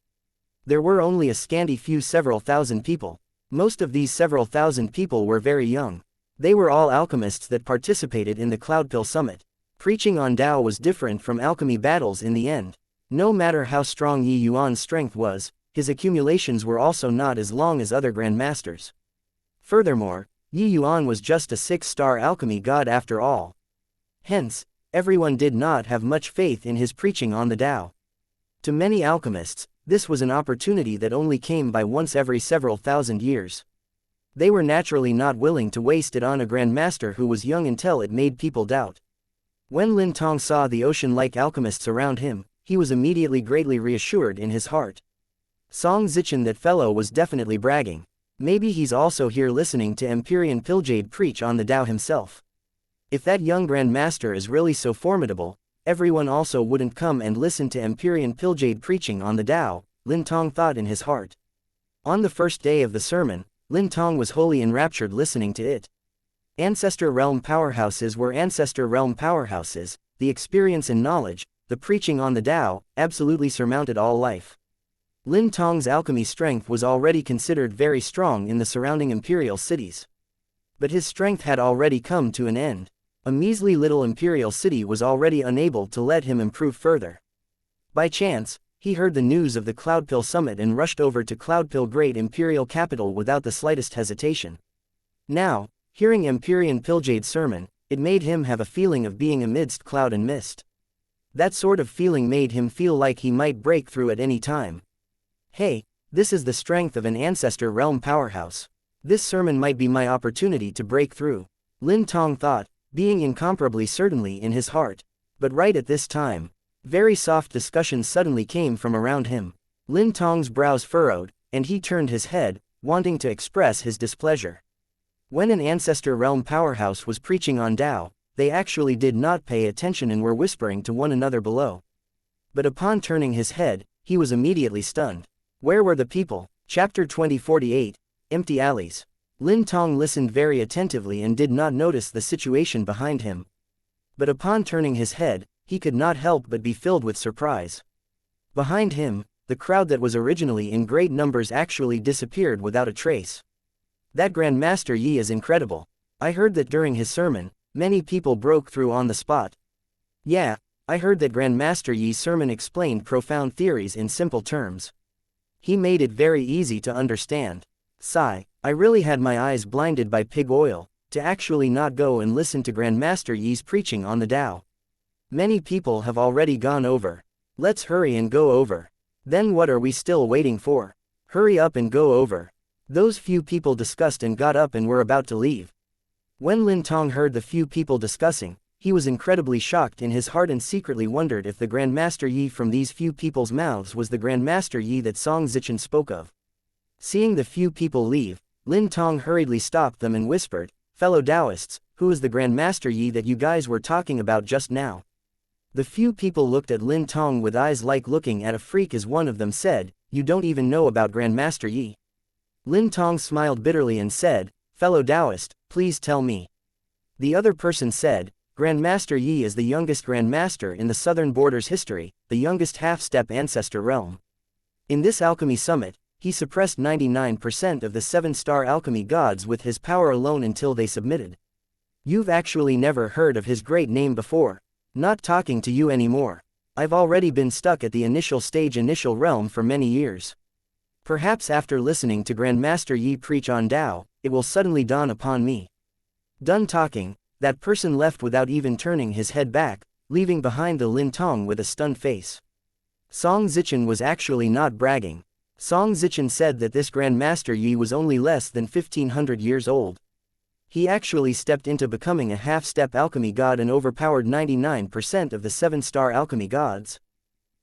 There were only a scanty few several thousand people. Most of these several thousand people were very young. They were all alchemists that participated in the Cloudpill Summit. Preaching on Tao was different from alchemy battles in the end. No matter how strong Yuan's strength was, his accumulations were also not as long as other grandmasters. Furthermore, Yuan was just a 6-star alchemy god after all. Hence, everyone did not have much faith in his preaching on the Tao. To many alchemists, this was an opportunity that only came by once every several thousand years. They were naturally not willing to waste it on a grandmaster who was young until it made people doubt. When Lin Tong saw the ocean-like alchemists around him, he was immediately greatly reassured in his heart. Song Zichen, that fellow was definitely bragging. Maybe he's also here listening to Empyrean Piljade preach on the Tao himself. If that young grandmaster is really so formidable, everyone also wouldn't come and listen to Empyrean Piljade preaching on the Tao, Lin Tong thought in his heart. On the first day of the sermon, Lin Tong was wholly enraptured listening to it. Ancestor realm powerhouses were ancestor realm powerhouses, the experience and knowledge, the preaching on the Tao, absolutely surmounted all life. Lin Tong's alchemy strength was already considered very strong in the surrounding imperial cities. But his strength had already come to an end. A measly little imperial city was already unable to let him improve further. By chance, he heard the news of the Cloudpill Summit and rushed over to Cloudpill Great Imperial Capital without the slightest hesitation. Now, hearing Empyrean Piljade's sermon, it made him have a feeling of being amidst cloud and mist. That sort of feeling made him feel like he might break through at any time. Hey, this is the strength of an ancestor realm powerhouse. This sermon might be my opportunity to break through, Lin Tong thought, being incomparably certainly in his heart. But right at this time, very soft discussions suddenly came from around him. Lin Tong's brows furrowed, and he turned his head, wanting to express his displeasure. When an ancestor realm powerhouse was preaching on Tao, they actually did not pay attention and were whispering to one another below. But upon turning his head, he was immediately stunned. Where were the people? Chapter 2048, Empty Alleys. Lin Tong listened very attentively and did not notice the situation behind him. But upon turning his head, he could not help but be filled with surprise. Behind him, the crowd that was originally in great numbers actually disappeared without a trace. That Grand Master Yi is incredible. I heard that during his sermon, many people broke through on the spot. Yeah, I heard that Grand Master Yi's sermon explained profound theories in simple terms. He made it very easy to understand. Sigh, I really had my eyes blinded by pig oil, to actually not go and listen to Grand Master Yi's preaching on the Tao. Many people have already gone over. Let's hurry and go over. Then what are we still waiting for? Hurry up and go over. Those few people discussed and got up and were about to leave. When Lin Tong heard the few people discussing, he was incredibly shocked in his heart and secretly wondered if the Grand Master Yi from these few people's mouths was the Grand Master Yi that Song Zichen spoke of. Seeing the few people leave, Lin Tong hurriedly stopped them and whispered, "Fellow Taoists, who is the Grand Master Yi that you guys were talking about just now?" The few people looked at Lin Tong with eyes like looking at a freak as one of them said, "You don't even know about Grand Master Yi." Lin Tong smiled bitterly and said, "Fellow Taoist, please tell me." The other person said, "Grand Master Yi is the youngest Grand Master in the Southern Border's history, the youngest half-step ancestor realm. In this alchemy summit, he suppressed 99% of the 7-star alchemy gods with his power alone until they submitted. You've actually never heard of his great name before. Not talking to you anymore. I've already been stuck at the initial stage initial realm for many years. Perhaps after listening to Grand Master Yi preach on Tao, it will suddenly dawn upon me." Done talking, that person left without even turning his head back, leaving behind the Lin Tong with a stunned face. Song Zichen was actually not bragging. Song Zichen said that this Grand Master Yi was only less than 1500 years old. He actually stepped into becoming a half-step alchemy god and overpowered 99% of the 7-star alchemy gods.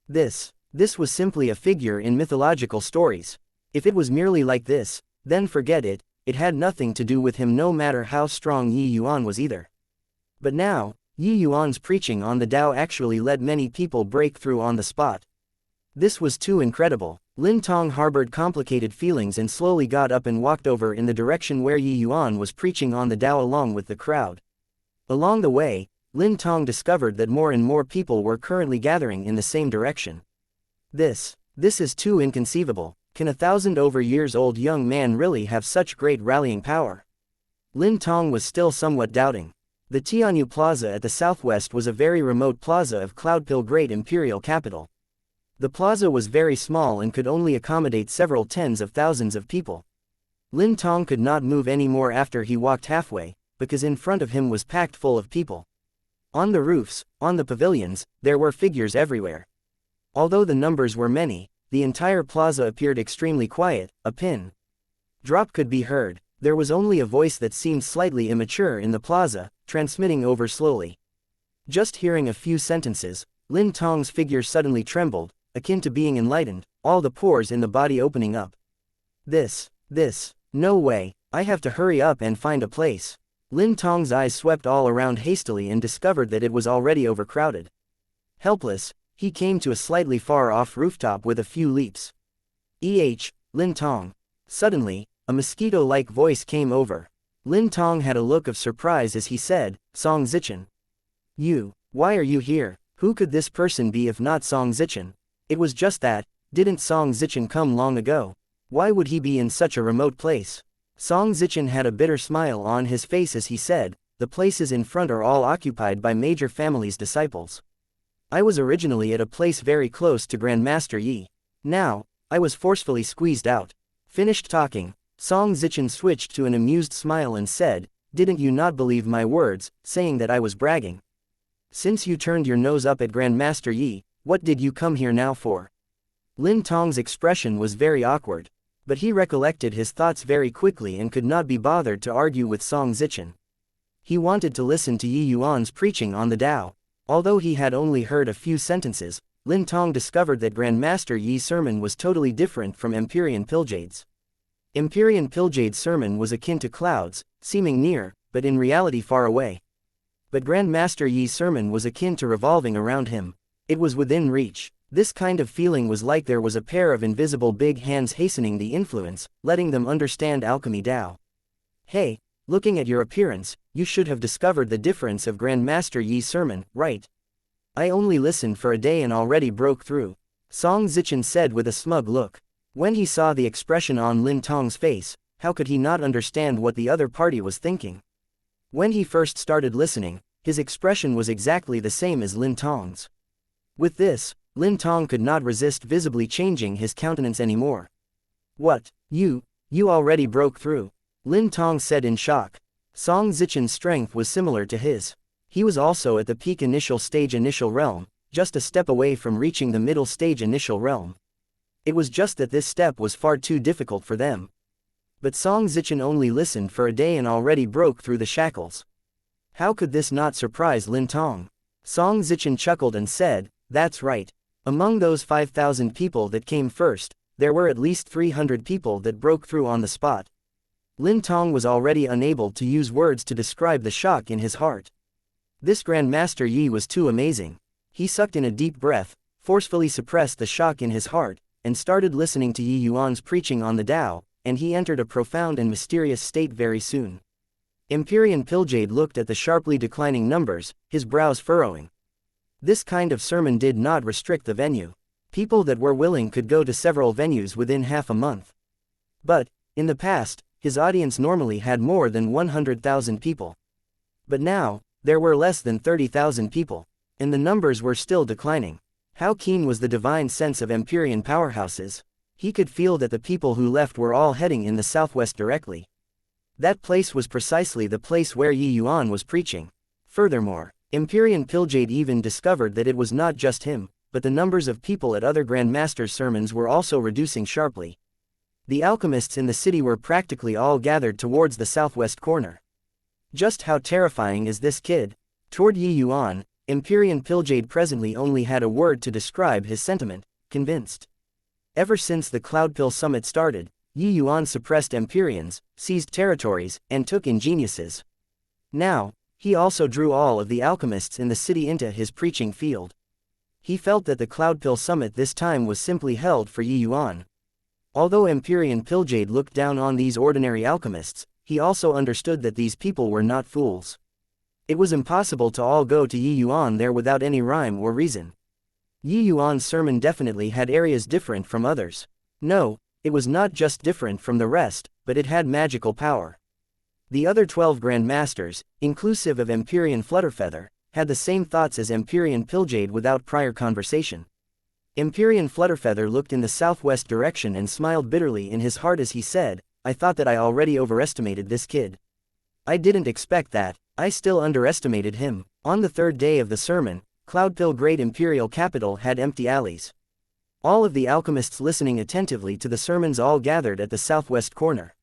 This was simply a figure in mythological stories. If it was merely like this, then forget it, it had nothing to do with him no matter how strong Yuan was either. But now, Yuan's preaching on the Tao actually let many people break through on the spot. This was too incredible. Lin Tong harbored complicated feelings and slowly got up and walked over in the direction where Yuan was preaching on the Tao along with the crowd. Along the way, Lin Tong discovered that more and more people were currently gathering in the same direction. This is too inconceivable. Can a 1,000-over-years-old young man really have such great rallying power? Lin Tong was still somewhat doubting. The Tianyu Plaza at the southwest was a very remote plaza of Cloudpill Great Imperial Capital. The plaza was very small and could only accommodate several tens of thousands of people. Lin Tong could not move any more after he walked halfway, because in front of him was packed full of people. On the roofs, on the pavilions, there were figures everywhere. Although the numbers were many, the entire plaza appeared extremely quiet. A pin drop could be heard. There was only a voice that seemed slightly immature in the plaza, transmitting over slowly. Just hearing a few sentences, Lin Tong's figure suddenly trembled, akin to being enlightened, all the pores in the body opening up. No way, I have to hurry up and find a place. Lin Tong's eyes swept all around hastily and discovered that it was already overcrowded. Helpless, he came to a slightly far-off rooftop with a few leaps. Lin Tong. Suddenly, a mosquito-like voice came over. Lin Tong had a look of surprise as he said, Song Zichen. Why are you here? Who could this person be if not Song Zichen? It was just that, didn't Song Zichen come long ago? Why would he be in such a remote place? Song Zichen had a bitter smile on his face as he said, the places in front are all occupied by major families' disciples. I was originally at a place very close to Grandmaster Yi. Now, I was forcefully squeezed out. Finished talking, Song Zichen switched to an amused smile and said, didn't you not believe my words, saying that I was bragging? Since you turned your nose up at Grandmaster Yi, what did you come here now for? Lin Tong's expression was very awkward. But he recollected his thoughts very quickly and could not be bothered to argue with Song Zichen. He wanted to listen to Yuan's preaching on the Tao. Although he had only heard a few sentences, Lin Tong discovered that Grandmaster Yi's sermon was totally different from Empyrean Piljade's. Empyrean Piljade's sermon was akin to clouds, seeming near, but in reality far away. But Grandmaster Yi's sermon was akin to revolving around him. It was within reach. This kind of feeling was like there was a pair of invisible big hands hastening the influence, letting them understand alchemy Tao. Hey, looking at your appearance, you should have discovered the difference of Grandmaster Yi's sermon, right? I only listened for a day and already broke through, Song Zichen said with a smug look. When he saw the expression on Lin Tong's face, how could he not understand what the other party was thinking? When he first started listening, his expression was exactly the same as Lin Tong's. With this, Lin Tong could not resist visibly changing his countenance anymore. What? You already broke through? Lin Tong said in shock. Song Zichen's strength was similar to his. He was also at the peak initial stage initial realm, just a step away from reaching the middle stage initial realm. It was just that this step was far too difficult for them. But Song Zichen only listened for a day and already broke through the shackles. How could this not surprise Lin Tong? Song Zichen chuckled and said, that's right. Among those 5,000 people that came first, there were at least 300 people that broke through on the spot. Lin Tong was already unable to use words to describe the shock in his heart. This Grandmaster Yi was too amazing. He sucked in a deep breath, forcefully suppressed the shock in his heart, and started listening to Yuan's preaching on the Tao, and he entered a profound and mysterious state very soon. Empyrean Piljade looked at the sharply declining numbers, his brows furrowing. This kind of sermon did not restrict the venue. People that were willing could go to several venues within half a month. But, in the past, his audience normally had more than 100,000 people. But now, there were less than 30,000 people, and the numbers were still declining. How keen was the divine sense of Empyrean powerhouses? He could feel that the people who left were all heading in the southwest directly. That place was precisely the place where Yuan was preaching. Furthermore, Empyrean Piljade even discovered that it was not just him, but the numbers of people at other Grandmasters' sermons were also reducing sharply. The alchemists in the city were practically all gathered towards the southwest corner. Just how terrifying is this kid? Toward Yuan, Empyrean Piljade presently only had a word to describe his sentiment, convinced. Ever since the Cloudpill Summit started, Yuan suppressed Empyreans, seized territories, and took in geniuses. Now, he also drew all of the alchemists in the city into his preaching field. He felt that the Cloudpill Summit this time was simply held for Yuan. Although Empyrean Pilljade looked down on these ordinary alchemists, he also understood that these people were not fools. It was impossible to all go to Yuan there without any rhyme or reason. Yuan's sermon definitely had areas different from others. No, it was not just different from the rest, but it had magical power. The other 12 Grand Masters, inclusive of Empyrean Flutterfeather, had the same thoughts as Empyrean Pilljade without prior conversation. Empyrean Flutterfeather looked in the southwest direction and smiled bitterly in his heart as he said, "I thought that I already overestimated this kid. I didn't expect that, I still underestimated him." On the third day of the sermon, Cloudpill Great Imperial Capital had empty alleys. All of the alchemists listening attentively to the sermons all gathered at the southwest corner.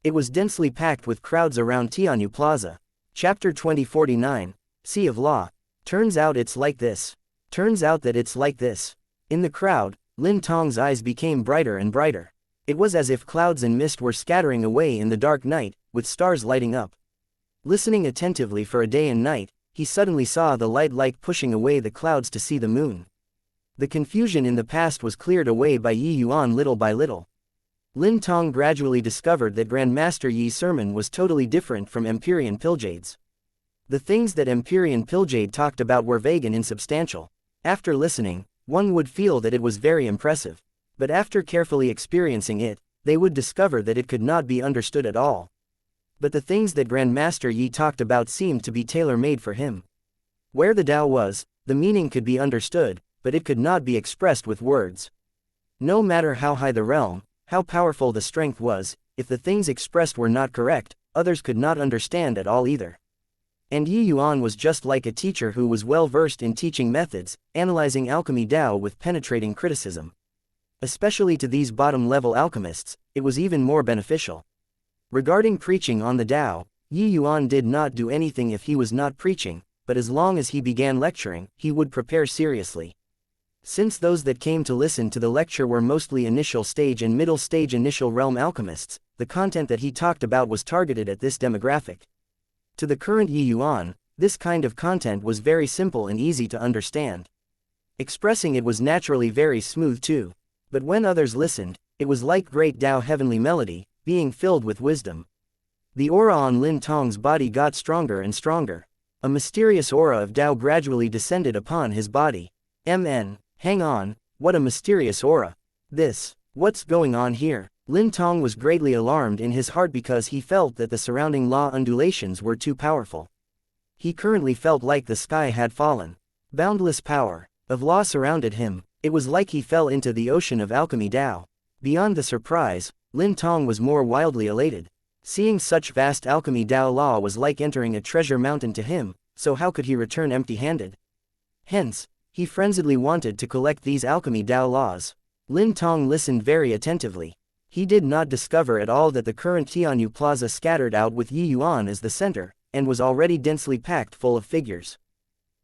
It was densely packed with crowds around Tianyu Plaza. Chapter 2049, Sea of Law. Turns out it's like this. Turns out that it's like this. In the crowd, Lin Tong's eyes became brighter and brighter. It was as if clouds and mist were scattering away in the dark night, with stars lighting up. Listening attentively for a day and night, he suddenly saw the light like pushing away the clouds to see the moon. The confusion in the past was cleared away by Yuan little by little. Lin Tong gradually discovered that Grandmaster Yi's sermon was totally different from Empyrean Pilljade's. The things that Empyrean Pilljade talked about were vague and insubstantial. After listening, one would feel that it was very impressive. But after carefully experiencing it, they would discover that it could not be understood at all. But the things that Grandmaster Yi talked about seemed to be tailor-made for him. Where the Tao was, the meaning could be understood, but it could not be expressed with words. No matter how high the realm, how powerful the strength was, if the things expressed were not correct, others could not understand at all either. And Yuan was just like a teacher who was well versed in teaching methods, analyzing alchemy Tao with penetrating criticism. Especially to these bottom-level alchemists, it was even more beneficial. Regarding preaching on the Tao, Yuan did not do anything if he was not preaching, but as long as he began lecturing, he would prepare seriously. Since those that came to listen to the lecture were mostly initial stage and middle stage initial realm alchemists, the content that he talked about was targeted at this demographic. To the current Yuan, this kind of content was very simple and easy to understand. Expressing it was naturally very smooth too. But when others listened, it was like great Tao heavenly melody, being filled with wisdom. The aura on Lin Tong's body got stronger and stronger. A mysterious aura of Tao gradually descended upon his body. Hang on, what a mysterious aura. What's going on here? Lin Tong was greatly alarmed in his heart because he felt that the surrounding law undulations were too powerful. He currently felt like the sky had fallen. Boundless power of law surrounded him. It was like he fell into the ocean of alchemy Tao. Beyond the surprise, Lin Tong was more wildly elated. Seeing such vast alchemy Tao law was like entering a treasure mountain to him, so how could he return empty-handed? Hence, he frenziedly wanted to collect these alchemy Tao laws. Lin Tong listened very attentively. He did not discover at all that the current Tianyu Plaza scattered out with Yuan as the center, and was already densely packed full of figures.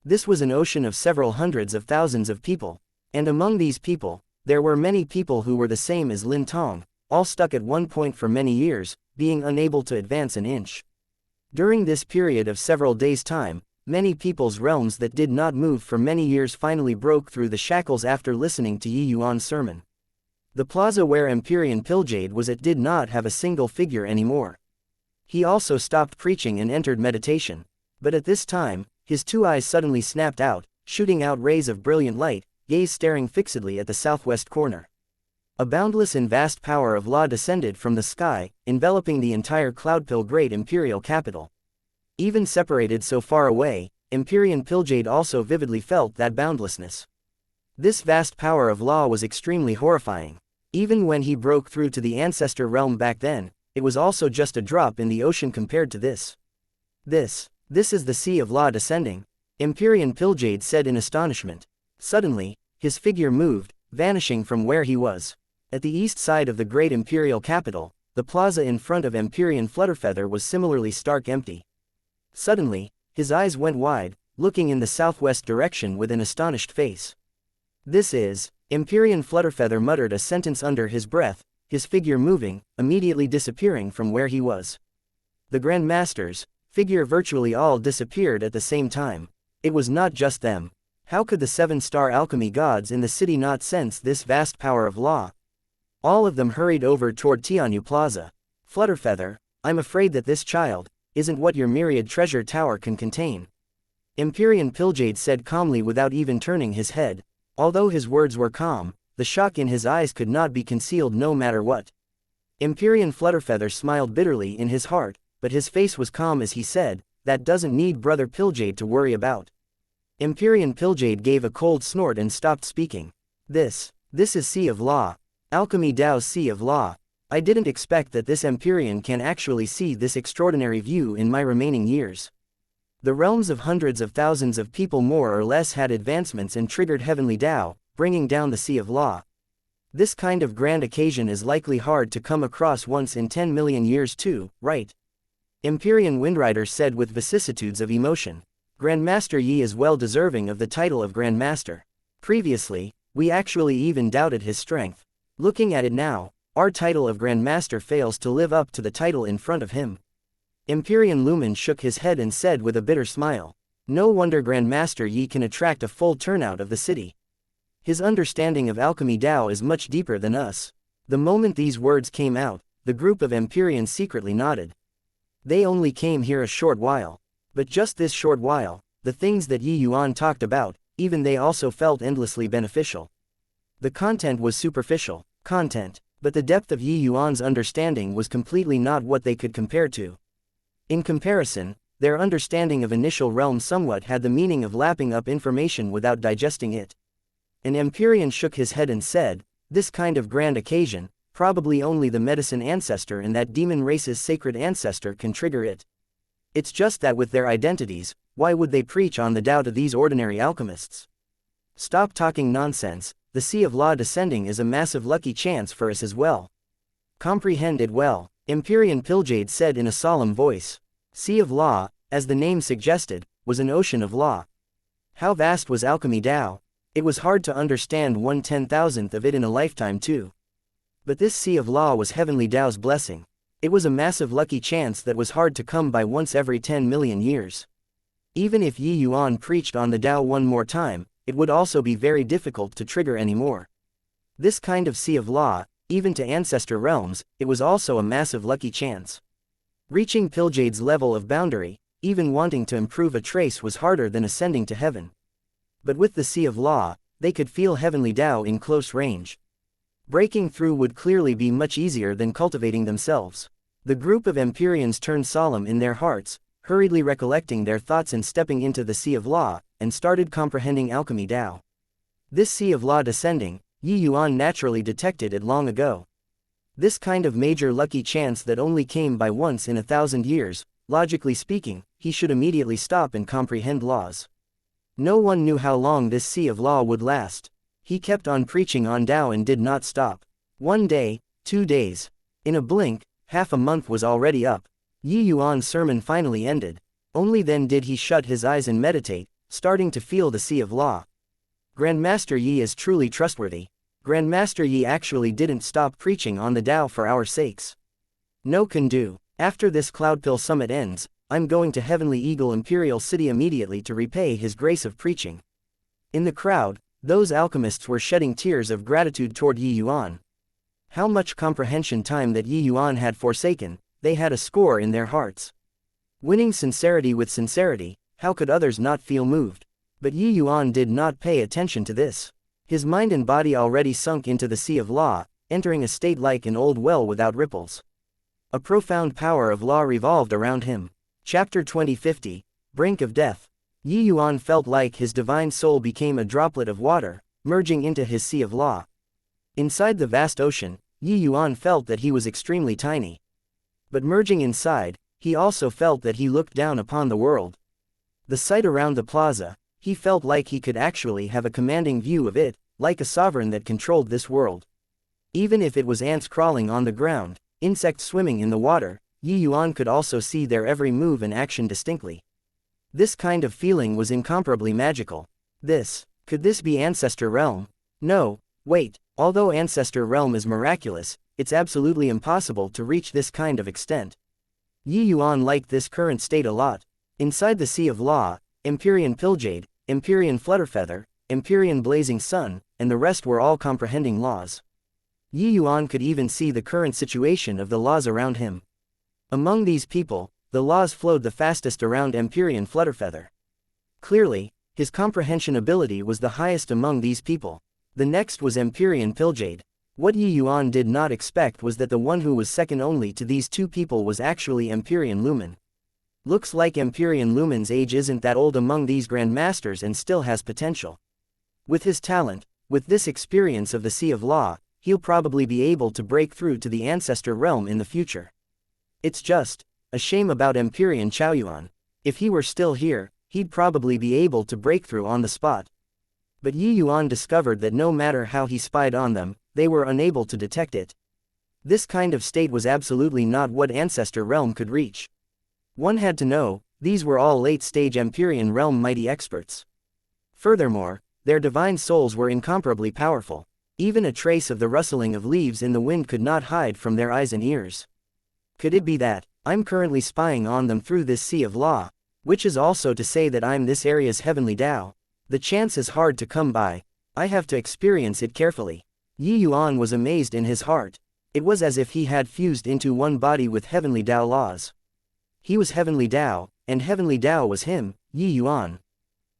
This was an ocean of several hundreds of thousands of people. And among these people, there were many people who were the same as Lin Tong, all stuck at one point for many years, being unable to advance an inch. During this period of several days' time, many people's realms that did not move for many years finally broke through the shackles after listening to Yuan's sermon. The plaza where Empyrean Pilljade was at did not have a single figure anymore. He also stopped preaching and entered meditation. But at this time, his two eyes suddenly snapped out, shooting out rays of brilliant light, gaze staring fixedly at the southwest corner. A boundless and vast power of law descended from the sky, enveloping the entire Cloudpill Great Imperial capital. Even separated so far away, Empyrean Pilljade also vividly felt that boundlessness. This vast power of law was extremely horrifying. Even when he broke through to the ancestor realm back then, it was also just a drop in the ocean compared to this. This is the sea of law descending, Empyrean Pilljade said in astonishment. Suddenly, his figure moved, vanishing from where he was. At the east side of the great imperial capital, the plaza in front of Empyrean Flutterfeather was similarly stark empty. Suddenly, his eyes went wide, looking in the southwest direction with an astonished face. "This is..." Empyrean Flutterfeather muttered a sentence under his breath, his figure moving, immediately disappearing from where he was. The Grand Masters' figure virtually all disappeared at the same time. It was not just them. How could the 7-star alchemy gods in the city not sense this vast power of law? All of them hurried over toward Tianyu Plaza. Flutterfeather, I'm afraid that this child isn't what your myriad treasure tower can contain. Empyrean Pilljade said calmly without even turning his head. Although his words were calm, the shock in his eyes could not be concealed no matter what. Empyrean Flutterfeather smiled bitterly in his heart, but his face was calm as he said, that doesn't need Brother Pilljade to worry about. Empyrean Pilljade gave a cold snort and stopped speaking. This is Sea of Law. Alchemy Dao's Sea of Law. I didn't expect that this Empyrean can actually see this extraordinary view in my remaining years. The realms of hundreds of thousands of people more or less had advancements and triggered Heavenly Dao, bringing down the Sea of Law. This kind of grand occasion is likely hard to come across once in 10 million years too, right? Empyrean Windrider said with vicissitudes of emotion. Grandmaster Yi is well deserving of the title of Grandmaster. Previously, we actually even doubted his strength. Looking at it now, our title of Grandmaster fails to live up to the title in front of him. Empyrean Lumen shook his head and said with a bitter smile. No wonder Grandmaster Yi can attract a full turnout of the city. His understanding of Alchemy Dao is much deeper than us. The moment these words came out, the group of Empyreans secretly nodded. They only came here a short while. But just this short while, the things that Yuan talked about, even they also felt endlessly beneficial. The content was superficial content, but the depth of Yuan's understanding was completely not what they could compare to. In comparison, their understanding of initial realm somewhat had the meaning of lapping up information without digesting it. An Empyrean shook his head and said, this kind of grand occasion, probably only the medicine ancestor and that demon race's sacred ancestor can trigger it. It's just that with their identities, why would they preach on the Tao to these ordinary alchemists? Stop talking nonsense, the Sea of Law descending is a massive lucky chance for us as well. Comprehend it well, Empyrean Pilljade said in a solemn voice. Sea of Law, as the name suggested, was an ocean of law. How vast was Alchemy Dao? It was hard to understand 1/10,000th of it in a lifetime too. But this Sea of Law was Heavenly Dao's blessing. It was a massive lucky chance that was hard to come by once every 10 million years. Even if Yuan preached on the Dao one more time, it would also be very difficult to trigger anymore. This kind of Sea of Law, even to ancestor realms, it was also a massive lucky chance. Reaching Pilljade's level of boundary, even wanting to improve a trace was harder than ascending to heaven. But with the Sea of Law, they could feel Heavenly Dao in close range. Breaking through would clearly be much easier than cultivating themselves. The group of Empyreans turned solemn in their hearts, hurriedly recollecting their thoughts and stepping into the Sea of Law, and started comprehending Alchemy Dao. This Sea of Law descending, Yuan naturally detected it long ago. This kind of major lucky chance that only came by once in 1,000 years, logically speaking, he should immediately stop and comprehend laws. No one knew how long this Sea of Law would last. He kept on preaching on Dao and did not stop. 1 day, 2 days. In a blink, half a month was already up. Yuan's sermon finally ended. Only then did he shut his eyes and meditate, starting to feel the Sea of Law. Grandmaster Yi is truly trustworthy. Grandmaster Yi actually didn't stop preaching on the Dao for our sakes. No can do. After this Cloudpill Summit ends, I'm going to Heavenly Eagle Imperial City immediately to repay his grace of preaching. In the crowd, those alchemists were shedding tears of gratitude toward Yuan. How much comprehension time that Yuan had forsaken, they had a score in their hearts. Winning sincerity with sincerity, how could others not feel moved? But Yuan did not pay attention to this. His mind and body already sunk into the Sea of Law, entering a state like an old well without ripples. A profound power of law revolved around him. Chapter 2050, Brink of Death. Yuan felt like his divine soul became a droplet of water, merging into his Sea of Law. Inside the vast ocean, Yuan felt that he was extremely tiny. But merging inside, he also felt that he looked down upon the world. The sight around the plaza, he felt like he could actually have a commanding view of it, like a sovereign that controlled this world. Even if it was ants crawling on the ground, insects swimming in the water, Yuan could also see their every move and action distinctly. This kind of feeling was incomparably magical. Could this be Ancestor Realm? No, wait, although Ancestor Realm is miraculous, it's absolutely impossible to reach this kind of extent. Yuan liked this current state a lot. Inside the Sea of Law, Empyrean Pilljade, Empyrean Flutterfeather, Empyrean Blazing Sun, and the rest were all comprehending laws. Yuan could even see the current situation of the laws around him. Among these people, the laws flowed the fastest around Empyrean Flutterfeather. Clearly, his comprehension ability was the highest among these people. The next was Empyrean Pilljade. What Yuan did not expect was that the one who was second only to these two people was actually Empyrean Lumen. Looks like Empyrean Lumen's age isn't that old among these grandmasters and still has potential. With his talent, with this experience of the Sea of Law, he'll probably be able to break through to the Ancestor Realm in the future. It's just a shame about Empyrean Chaoyuan. If he were still here, he'd probably be able to break through on the spot. But Yuan discovered that no matter how he spied on them, they were unable to detect it. This kind of state was absolutely not what Ancestor Realm could reach. One had to know, these were all late-stage Empyrean Realm mighty experts. Furthermore, their divine souls were incomparably powerful. Even a trace of the rustling of leaves in the wind could not hide from their eyes and ears. Could it be that I'm currently spying on them through this Sea of Law, which is also to say that I'm this area's heavenly Tao? The chance is hard to come by. I have to experience it carefully. Yuan was amazed in his heart. It was as if he had fused into one body with heavenly Tao laws. He was heavenly Tao, and heavenly Tao was him, Yuan.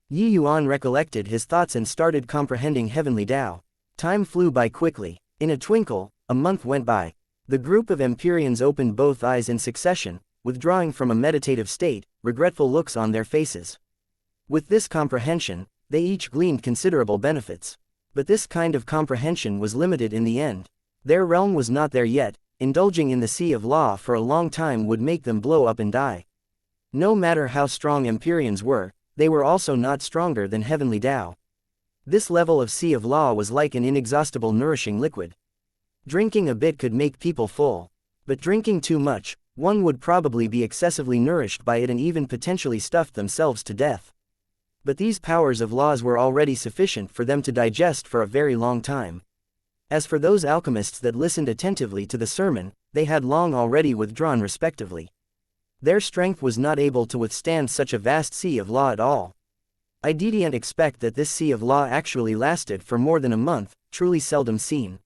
Yuan recollected his thoughts and started comprehending heavenly Tao. Time flew by quickly. In a twinkle, a month went by. The group of Empyreans opened both eyes in succession, withdrawing from a meditative state, regretful looks on their faces. With this comprehension, they each gleaned considerable benefits. But this kind of comprehension was limited in the end. Their realm was not there yet. Indulging in the Sea of Law for a long time would make them blow up and die. No matter how strong Empyreans were, they were also not stronger than heavenly Tao. This level of Sea of Law was like an inexhaustible nourishing liquid. Drinking a bit could make people full. But drinking too much, one would probably be excessively nourished by it and even potentially stuff themselves to death. But these powers of laws were already sufficient for them to digest for a very long time. As for those alchemists that listened attentively to the sermon, they had long already withdrawn respectively. Their strength was not able to withstand such a vast Sea of Law at all. I didn't expect that this Sea of Law actually lasted for more than a month, truly seldom seen.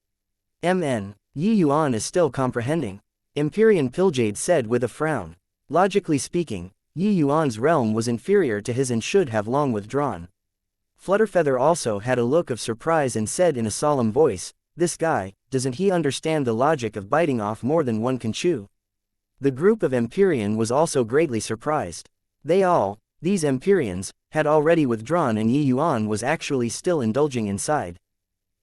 Yuan is still comprehending. Empyrean Pilljade said with a frown. Logically speaking, Yuan's realm was inferior to his and should have long withdrawn. Flutterfeather also had a look of surprise and said in a solemn voice, "This guy, doesn't he understand the logic of biting off more than one can chew?" The group of Empyrean was also greatly surprised. These Empyreans, had already withdrawn and Yuan was actually still indulging inside.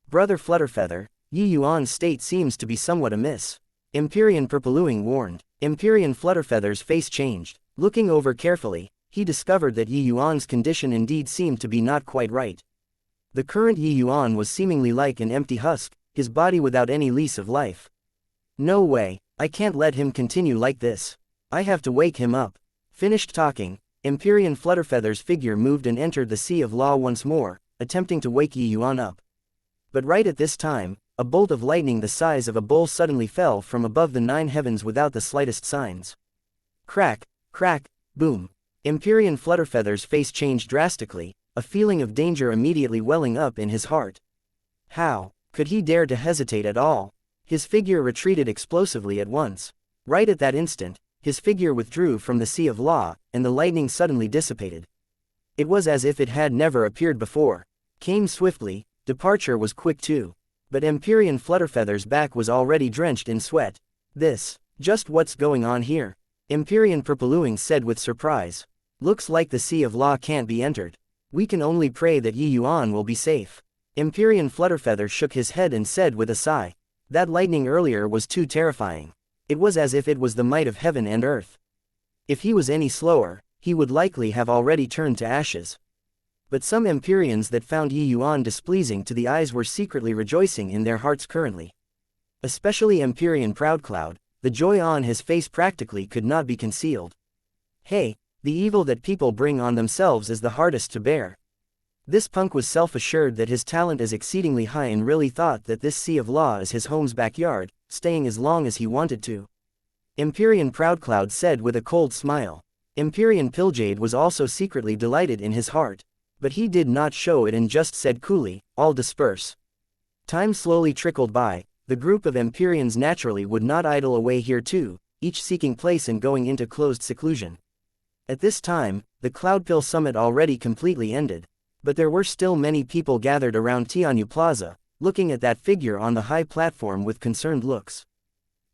"Brother Flutterfeather, Yuan's state seems to be somewhat amiss," Empyrean Purpluing warned. Empyrean Flutterfeather's face changed. Looking over carefully, he discovered that Yuan's condition indeed seemed to be not quite right. The current Yuan was seemingly like an empty husk, his body without any lease of life. "No way, I can't let him continue like this. I have to wake him up." Finished talking, Empyrean Flutterfeather's figure moved and entered the Sea of Law once more, attempting to wake Yuan up. But right at this time, a bolt of lightning the size of a bowl suddenly fell from above the 9 heavens without the slightest signs. Crack, crack, boom. Empyrean Flutterfeather's face changed drastically, a feeling of danger immediately welling up in his heart. How could he dare to hesitate at all? His figure retreated explosively at once. Right at that instant, his figure withdrew from the Sea of Law, and the lightning suddenly dissipated. It was as if it had never appeared before. Came swiftly, departure was quick too. But Empyrean Flutterfeather's back was already drenched in sweat. Just what's going on here? Empyrean Purpluing said with surprise. "Looks like the Sea of Law can't be entered. We can only pray that Yuan will be safe." Empyrean Flutterfeather shook his head and said with a sigh. "That lightning earlier was too terrifying. It was as if it was the might of heaven and earth. If he was any slower, he would likely have already turned to ashes." But some Empyreans that found Yuan displeasing to the eyes were secretly rejoicing in their hearts currently. Especially Empyrean Proudcloud, the joy on his face practically could not be concealed. Hey, the evil that people bring on themselves is the hardest to bear. This punk was self-assured that his talent is exceedingly high and really thought that this Sea of Law is his home's backyard, staying as long as he wanted to. Empyrean Proudcloud said with a cold smile. Empyrean Pilljade was also secretly delighted in his heart. But he did not show it and just said coolly, "All disperse." Time slowly trickled by. The group of Empyreans naturally would not idle away here too, each seeking place and going into closed seclusion. At this time, the Cloudpill Summit already completely ended. But there were still many people gathered around Tianyu Plaza, looking at that figure on the high platform with concerned looks.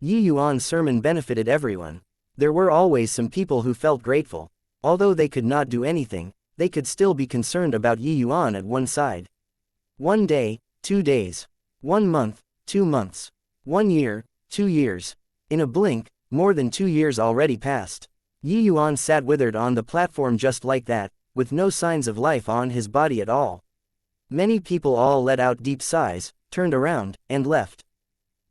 Yi Yuan's sermon benefited everyone. There were always some people who felt grateful. Although they could not do anything, they could still be concerned about Yi Yuan at one side. 1 day, 2 days. 1 month, 2 months. 1 year, 2 years. In a blink, more than 2 years already passed. Yi Yuan sat withered on the platform just like that, with no signs of life on his body at all. Many people all let out deep sighs, turned around, and left.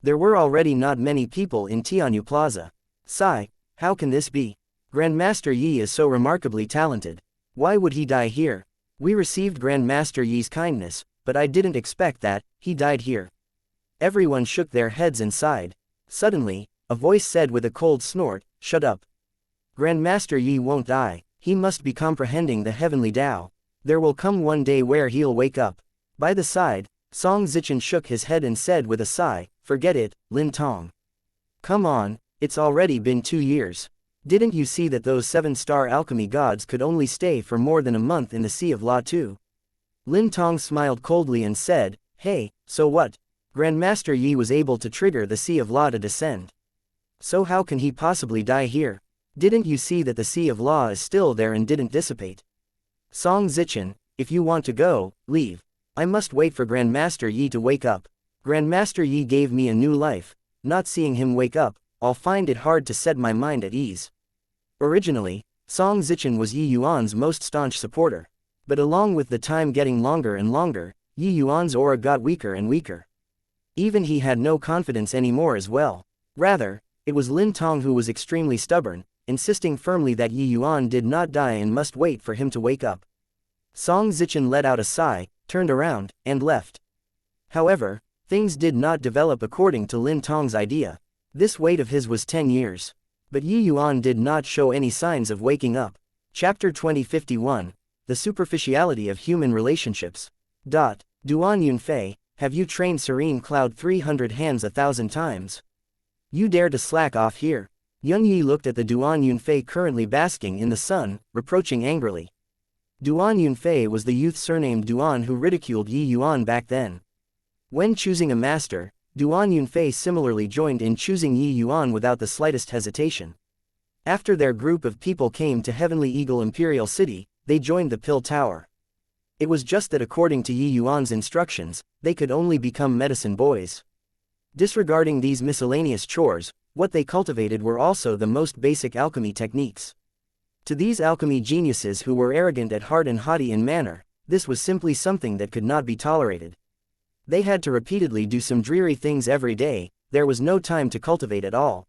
There were already not many people in Tianyu Plaza. Sigh, how can this be? Grandmaster Yi is so remarkably talented. Why would he die here? We received Grandmaster Yi's kindness, but I didn't expect that he died here. Everyone shook their heads and sighed. Suddenly, a voice said with a cold snort, "Shut up. Grandmaster Yi won't die, he must be comprehending the heavenly Tao. There will come one day where he'll wake up." By the side, Song Zichen shook his head and said with a sigh, "Forget it, Lin Tong. Come on, it's already been 2 years. Didn't you see that those 7-star alchemy gods could only stay for more than a month in the Sea of La Tu?" Lin Tong smiled coldly and said, "Hey, so what? Grandmaster Yi was able to trigger the Sea of La to descend. So how can he possibly die here? Didn't you see that the Sea of La is still there and didn't dissipate? Song Zichen, if you want to go, leave. I must wait for Grandmaster Yi to wake up. Grandmaster Yi gave me a new life. Not seeing him wake up, I'll find it hard to set my mind at ease." Originally, Song Zichen was Yi Yuan's most staunch supporter. But along with the time getting longer and longer, Yi Yuan's aura got weaker and weaker. Even he had no confidence anymore as well. Rather, it was Lin Tong who was extremely stubborn, insisting firmly that Yi Yuan did not die and must wait for him to wake up. Song Zichen let out a sigh, turned around, and left. However, things did not develop according to Lin Tong's idea. This wait of his was 10 years. But Yi Yuan did not show any signs of waking up. Chapter 2051, The Superficiality of Human Relationships. Duan Yunfei, have you trained Serene Cloud 300 hands 1,000 times? You dare to slack off here? Yun Yi looked at the Duan Yunfei currently basking in the sun, reproaching angrily. Duan Yunfei was the youth surnamed Duan who ridiculed Yi Yuan back then. When choosing a master, Duan Yunfei similarly joined in choosing Yi Yuan without the slightest hesitation. After their group of people came to Heavenly Eagle Imperial City, they joined the Pill Tower. It was just that according to Yi Yuan's instructions, they could only become medicine boys. Disregarding these miscellaneous chores, what they cultivated were also the most basic alchemy techniques. To these alchemy geniuses who were arrogant at heart and haughty in manner, this was simply something that could not be tolerated. They had to repeatedly do some dreary things every day, there was no time to cultivate at all.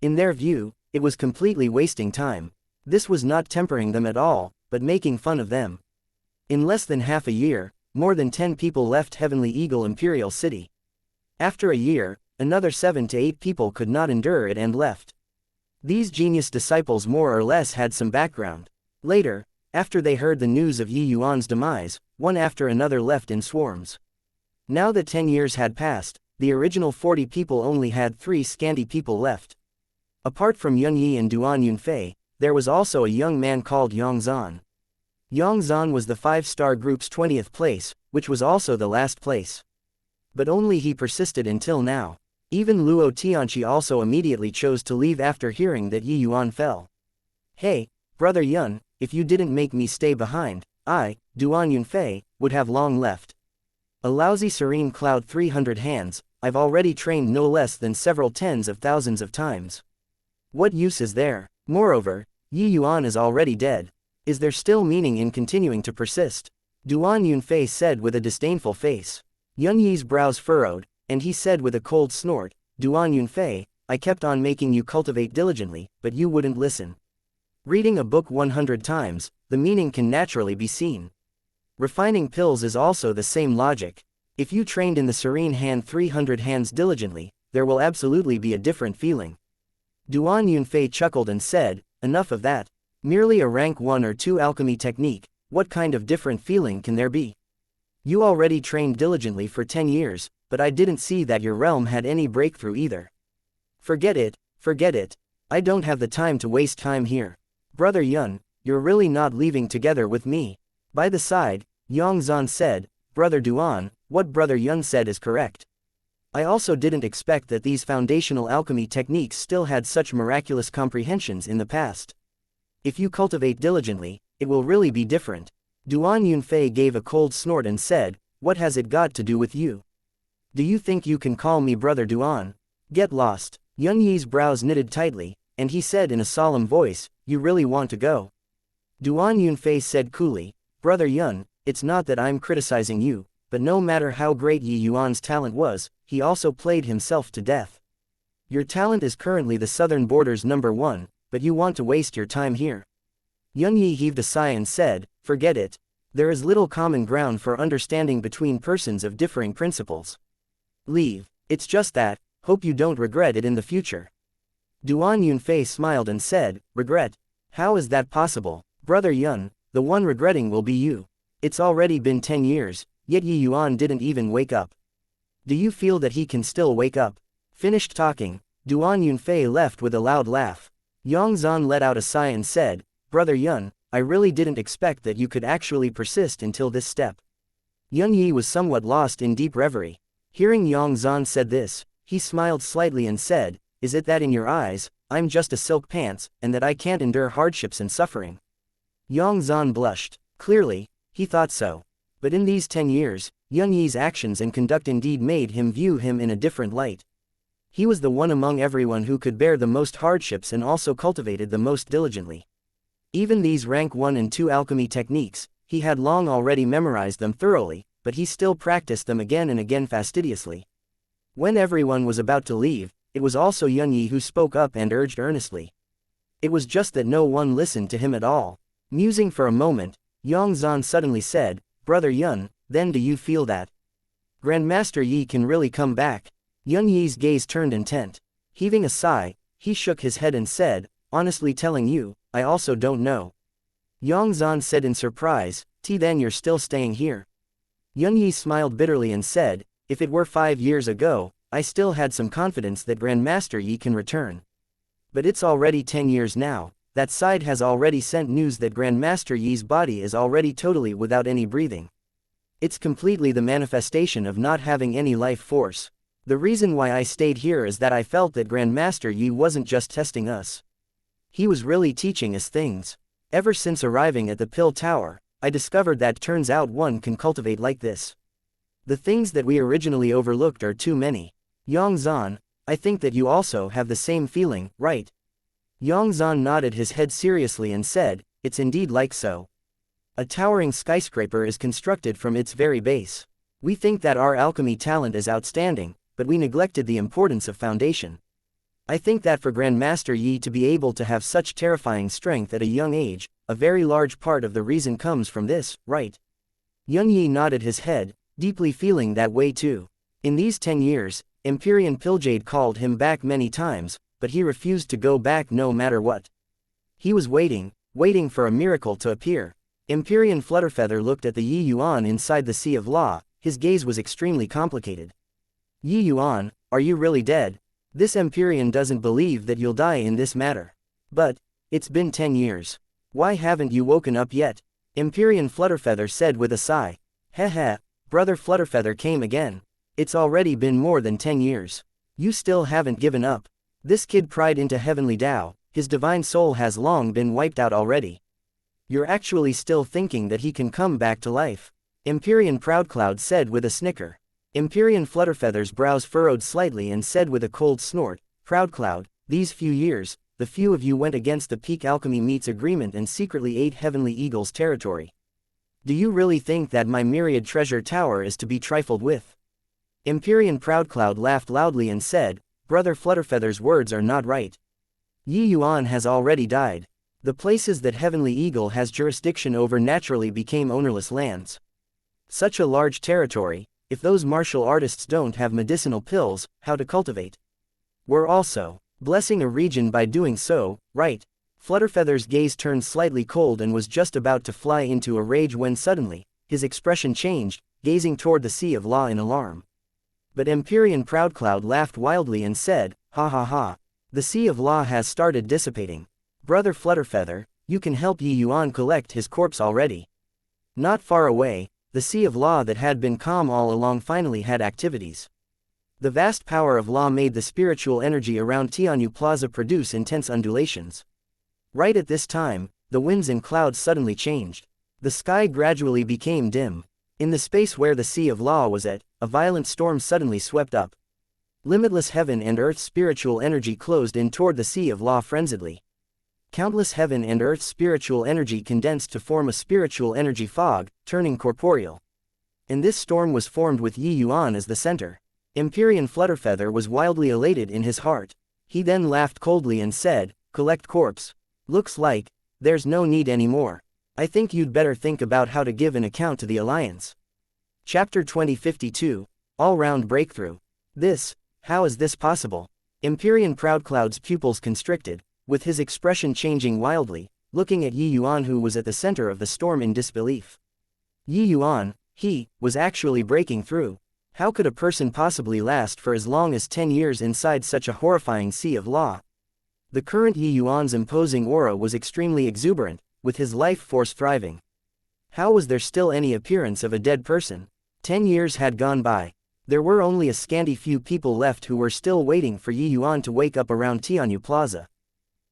In their view, it was completely wasting time. This was not tempering them at all, but making fun of them. In less than half a year, more than 10 people left Heavenly Eagle Imperial City. After a year, another 7 to 8 people could not endure it and left. These genius disciples more or less had some background. Later, after they heard the news of Yi Yuan's demise, one after another left in swarms. Now that 10 years had passed, the original 40 people only had 3 scanty people left. Apart from Yun Yi and Duan Yunfei, there was also a young man called Yang Zan. Yang Zan was the 5-star group's 20th place, which was also the last place. But only he persisted until now. Even Luo Tianqi also immediately chose to leave after hearing that Yi Yuan fell. "Hey, brother Yun, if you didn't make me stay behind, I, Duan Yunfei, would have long left. A lousy Serene Cloud 300 hands, I've already trained no less than several tens of thousands of times. What use is there? Moreover, Yi Yuan is already dead. Is there still meaning in continuing to persist?" Duan Yunfei said with a disdainful face. Yun Yi's brows furrowed, and he said with a cold snort, "Duan Yunfei, I kept on making you cultivate diligently, but you wouldn't listen. Reading a book 100 times, the meaning can naturally be seen. Refining pills is also the same logic. If you trained in the Serene Hand 300 hands diligently, there will absolutely be a different feeling." Duan Yunfei chuckled and said, "Enough of that. Merely a rank 1 or 2 alchemy technique, what kind of different feeling can there be? You already trained diligently for 10 years, but I didn't see that your realm had any breakthrough either. Forget it, forget it. I don't have the time to waste time here. Brother Yuan, you're really not leaving together with me. By the side, Yang Zan said, Brother Duan, what Brother Yuan said is correct. I also didn't expect that these foundational alchemy techniques still had such miraculous comprehensions in the past. If you cultivate diligently, it will really be different. Duan Yunfei gave a cold snort and said, what has it got to do with you? Do you think you can call me Brother Duan? Get lost. Yun Yi's brows knitted tightly, and he said in a solemn voice, you really want to go? Duan Yunfei said coolly, Brother Yun, it's not that I'm criticizing you, but no matter how great Yi Yuan's talent was, he also played himself to death. Your talent is currently the southern border's #1, but you want to waste your time here. Yun Yi heaved a sigh and said, forget it. There is little common ground for understanding between persons of differing principles. Leave. It's just that, hope you don't regret it in the future. Duan Yunfei smiled and said, regret? How is that possible? Brother Yun, the one regretting will be you. It's already been 10 years, yet Yi Yuan didn't even wake up. Do you feel that he can still wake up? Finished talking, Duan Yunfei left with a loud laugh. Yang Zan let out a sigh and said, Brother Yun, I really didn't expect that you could actually persist until this step. Yun Yi was somewhat lost in deep reverie. Hearing Yang Zan said this, he smiled slightly and said, is it that in your eyes, I'm just a silk pants, and that I can't endure hardships and suffering? Yang Zan blushed. Clearly, he thought so. But in these 10 years, Yun Yi's actions and conduct indeed made him view him in a different light. He was the one among everyone who could bear the most hardships and also cultivated the most diligently. Even these rank 1 and 2 alchemy techniques, he had long already memorized them thoroughly, but he still practiced them again and again fastidiously. When everyone was about to leave, it was also Yun Yi who spoke up and urged earnestly. It was just that no one listened to him at all. Musing for a moment, Yang Zan suddenly said, Brother Yun, then do you feel that Grandmaster Yi can really come back? Yun Yi's gaze turned intent. Heaving a sigh, he shook his head and said, honestly telling you, I also don't know. Yang Zan said in surprise, then you're still staying here? Yun Yi smiled bitterly and said, if it were 5 years ago, I still had some confidence that Grandmaster Yi can return. But it's already 10 years now. That side has already sent news that Grandmaster Yi's body is already totally without any breathing. It's completely the manifestation of not having any life force. The reason why I stayed here is that I felt that Grandmaster Yi wasn't just testing us. He was really teaching us things. Ever since arriving at the Pill Tower, I discovered that turns out one can cultivate like this. The things that we originally overlooked are too many. Yang Zan, I think that you also have the same feeling, right? Yang Zan nodded his head seriously and said, it's indeed like so. A towering skyscraper is constructed from its very base. We think that our alchemy talent is outstanding, but we neglected the importance of foundation. I think that for Grandmaster Yi to be able to have such terrifying strength at a young age, a very large part of the reason comes from this, right? Yun Yi nodded his head, deeply feeling that way too. In these 10 years, Empyrean Pilljade called him back many times, but he refused to go back no matter what. He was waiting for a miracle to appear. Empyrean Flutterfeather looked at the Yi Yuan inside the Sea of Law, his gaze was extremely complicated. Yi Yuan, are you really dead? This Empyrean doesn't believe that you'll die in this matter. But, it's been 10 years. Why haven't you woken up yet? Empyrean Flutterfeather said with a sigh. Heh, Brother Flutterfeather came again. It's already been more than 10 years. You still haven't given up. This kid pried into heavenly Tao, his divine soul has long been wiped out already. You're actually still thinking that he can come back to life. Empyrean Proudcloud said with a snicker. Empyrean Flutterfeather's brows furrowed slightly and said with a cold snort, Proudcloud, these few years, the few of you went against the Peak Alchemy Meets agreement and secretly ate Heavenly Eagle's territory. Do you really think that my myriad treasure tower is to be trifled with? Empyrean Proudcloud laughed loudly and said, Brother Flutterfeather's words are not right. Yi Yuan has already died. The places that Heavenly Eagle has jurisdiction over naturally became ownerless lands. Such a large territory, if those martial artists don't have medicinal pills, how to cultivate? We're also blessing a region by doing so, right? Flutterfeather's gaze turned slightly cold and was just about to fly into a rage when suddenly, his expression changed, gazing toward the Sea of Law in alarm. But Empyrean Proudcloud laughed wildly and said, "Ha ha ha. The Sea of Law has started dissipating. Brother Flutterfeather, you can help Yuan collect his corpse already." Not far away, the Sea of Law that had been calm all along finally had activities. The vast power of Law made the spiritual energy around Tianyu Plaza produce intense undulations. Right at this time, the winds and clouds suddenly changed. The sky gradually became dim. In the space where the Sea of Law was at, a violent storm suddenly swept up. Limitless heaven and earth's spiritual energy closed in toward the Sea of Law frenziedly. Countless heaven and earth's spiritual energy condensed to form a spiritual energy fog, turning corporeal. And this storm was formed with Yuan as the center. Empyrean Flutterfeather was wildly elated in his heart. He then laughed coldly and said, "Collect corpse. Looks like there's no need anymore. I think you'd better think about how to give an account to the Alliance." Chapter 2052, All-Round Breakthrough. How is this possible? Empyrean Proudcloud's pupils constricted, with his expression changing wildly, looking at Yuan who was at the center of the storm in disbelief. Yuan, he, was actually breaking through. How could a person possibly last for as long as 10 years inside such a horrifying Sea of Law? The current Yuan's imposing aura was extremely exuberant, with his life force thriving. How was there still any appearance of a dead person? 10 years had gone by. There were only a scanty few people left who were still waiting for Yuan to wake up around Tianyu Plaza.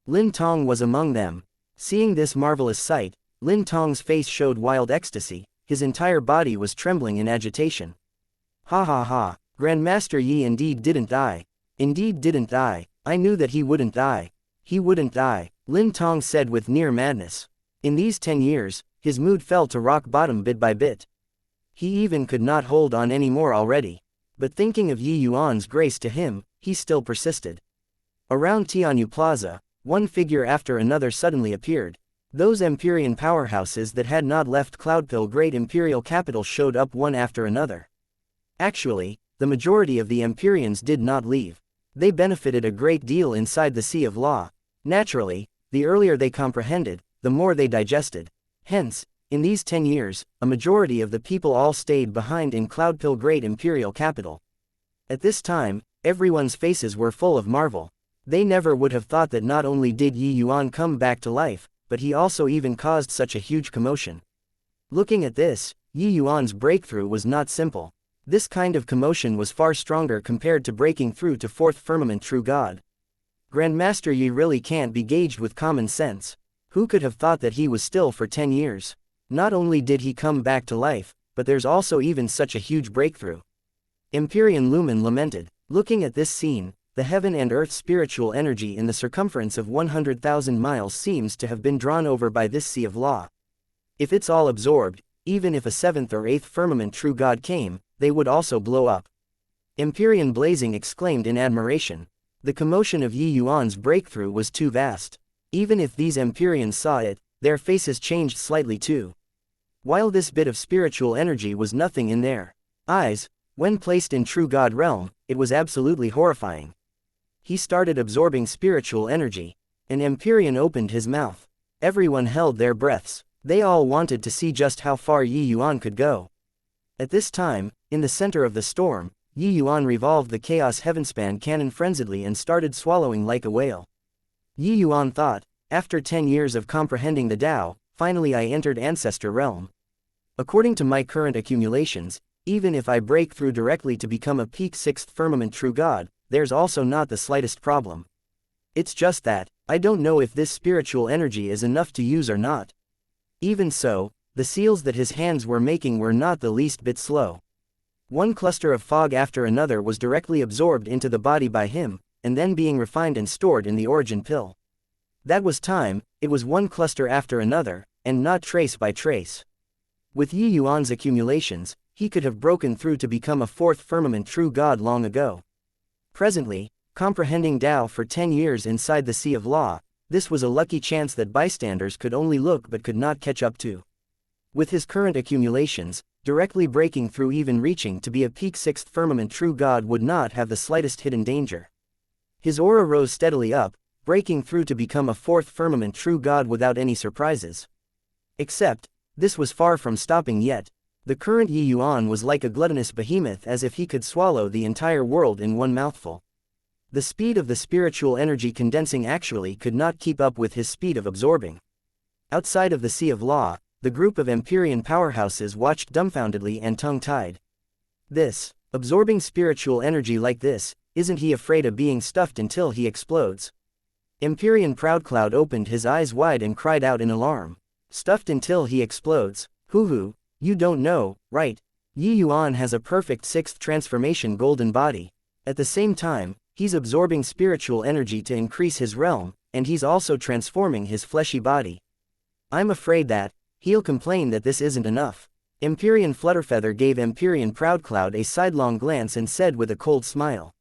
Lin Tong was among them. Seeing this marvelous sight, Lin Tong's face showed wild ecstasy, his entire body was trembling in agitation. "Ha ha ha, Grandmaster Yi indeed didn't die. Indeed didn't die. I knew that he wouldn't die. He wouldn't die," Lin Tong said with near madness. In these 10 years, his mood fell to rock bottom bit by bit. He even could not hold on anymore already. But thinking of Yuan's grace to him, he still persisted. Around Tianyu Plaza, one figure after another suddenly appeared. Those Empyrean powerhouses that had not left Cloudpill Great Imperial Capital showed up one after another. Actually, the majority of the Empyreans did not leave. They benefited a great deal inside the Sea of Law. Naturally, the earlier they comprehended, the more they digested. Hence, in these 10 years, a majority of the people all stayed behind in Cloudpill Great Imperial Capital. At this time, everyone's faces were full of marvel. They never would have thought that not only did Yuan come back to life, but he also even caused such a huge commotion. Looking at this, Yuan's breakthrough was not simple. This kind of commotion was far stronger compared to breaking through to Fourth Firmament True God. Grandmaster Yi really can't be gauged with common sense. Who could have thought that he was still for 10 years? Not only did he come back to life, but there's also even such a huge breakthrough. Empyrean Lumen lamented. Looking at this scene, the heaven and earth spiritual energy in the circumference of 100,000 miles seems to have been drawn over by this Sea of Law. If it's all absorbed, even if a 7th or 8th firmament true God came, they would also blow up. Empyrean Blazing exclaimed in admiration. The commotion of Yuan's breakthrough was too vast. Even if these Empyreans saw it, their faces changed slightly too. While this bit of spiritual energy was nothing in their eyes, when placed in True God realm, it was absolutely horrifying. He started absorbing spiritual energy. An Empyrean opened his mouth. Everyone held their breaths. They all wanted to see just how far Yuan could go. At this time, in the center of the storm, Yuan revolved the Chaos Heavenspan cannon frenziedly and started swallowing like a whale. Yuan thought, after 10 years of comprehending the Tao, finally I entered Ancestor Realm. According to my current accumulations, even if I break through directly to become a peak 6th firmament true God, there's also not the slightest problem. It's just that, I don't know if this spiritual energy is enough to use or not. Even so, the seals that his hands were making were not the least bit slow. One cluster of fog after another was directly absorbed into the body by him, and then being refined and stored in the origin pill. That was time, it was one cluster after another, and not trace by trace. With Yuan's accumulations, he could have broken through to become a 4th firmament true God long ago. Presently, comprehending Tao for 10 years inside the Sea of Law, this was a lucky chance that bystanders could only look but could not catch up to. With his current accumulations, directly breaking through even reaching to be a peak 6th firmament true God would not have the slightest hidden danger. His aura rose steadily up, breaking through to become a fourth firmament true god without any surprises. Except, this was far from stopping yet. The current Yuan was like a gluttonous behemoth, as if he could swallow the entire world in one mouthful. The speed of the spiritual energy condensing actually could not keep up with his speed of absorbing. Outside of the Sea of Law, the group of Empyrean powerhouses watched dumbfoundedly and tongue-tied. This, absorbing spiritual energy like this, isn't he afraid of being stuffed until he explodes? Empyrean Proudcloud opened his eyes wide and cried out in alarm. Stuffed until he explodes? Hoo, you don't know, right? Yuan has a perfect sixth transformation golden body. At the same time, he's absorbing spiritual energy to increase his realm, and he's also transforming his fleshy body. I'm afraid that he'll complain that this isn't enough. Empyrean Flutterfeather gave Empyrean Proudcloud a sidelong glance and said with a cold smile.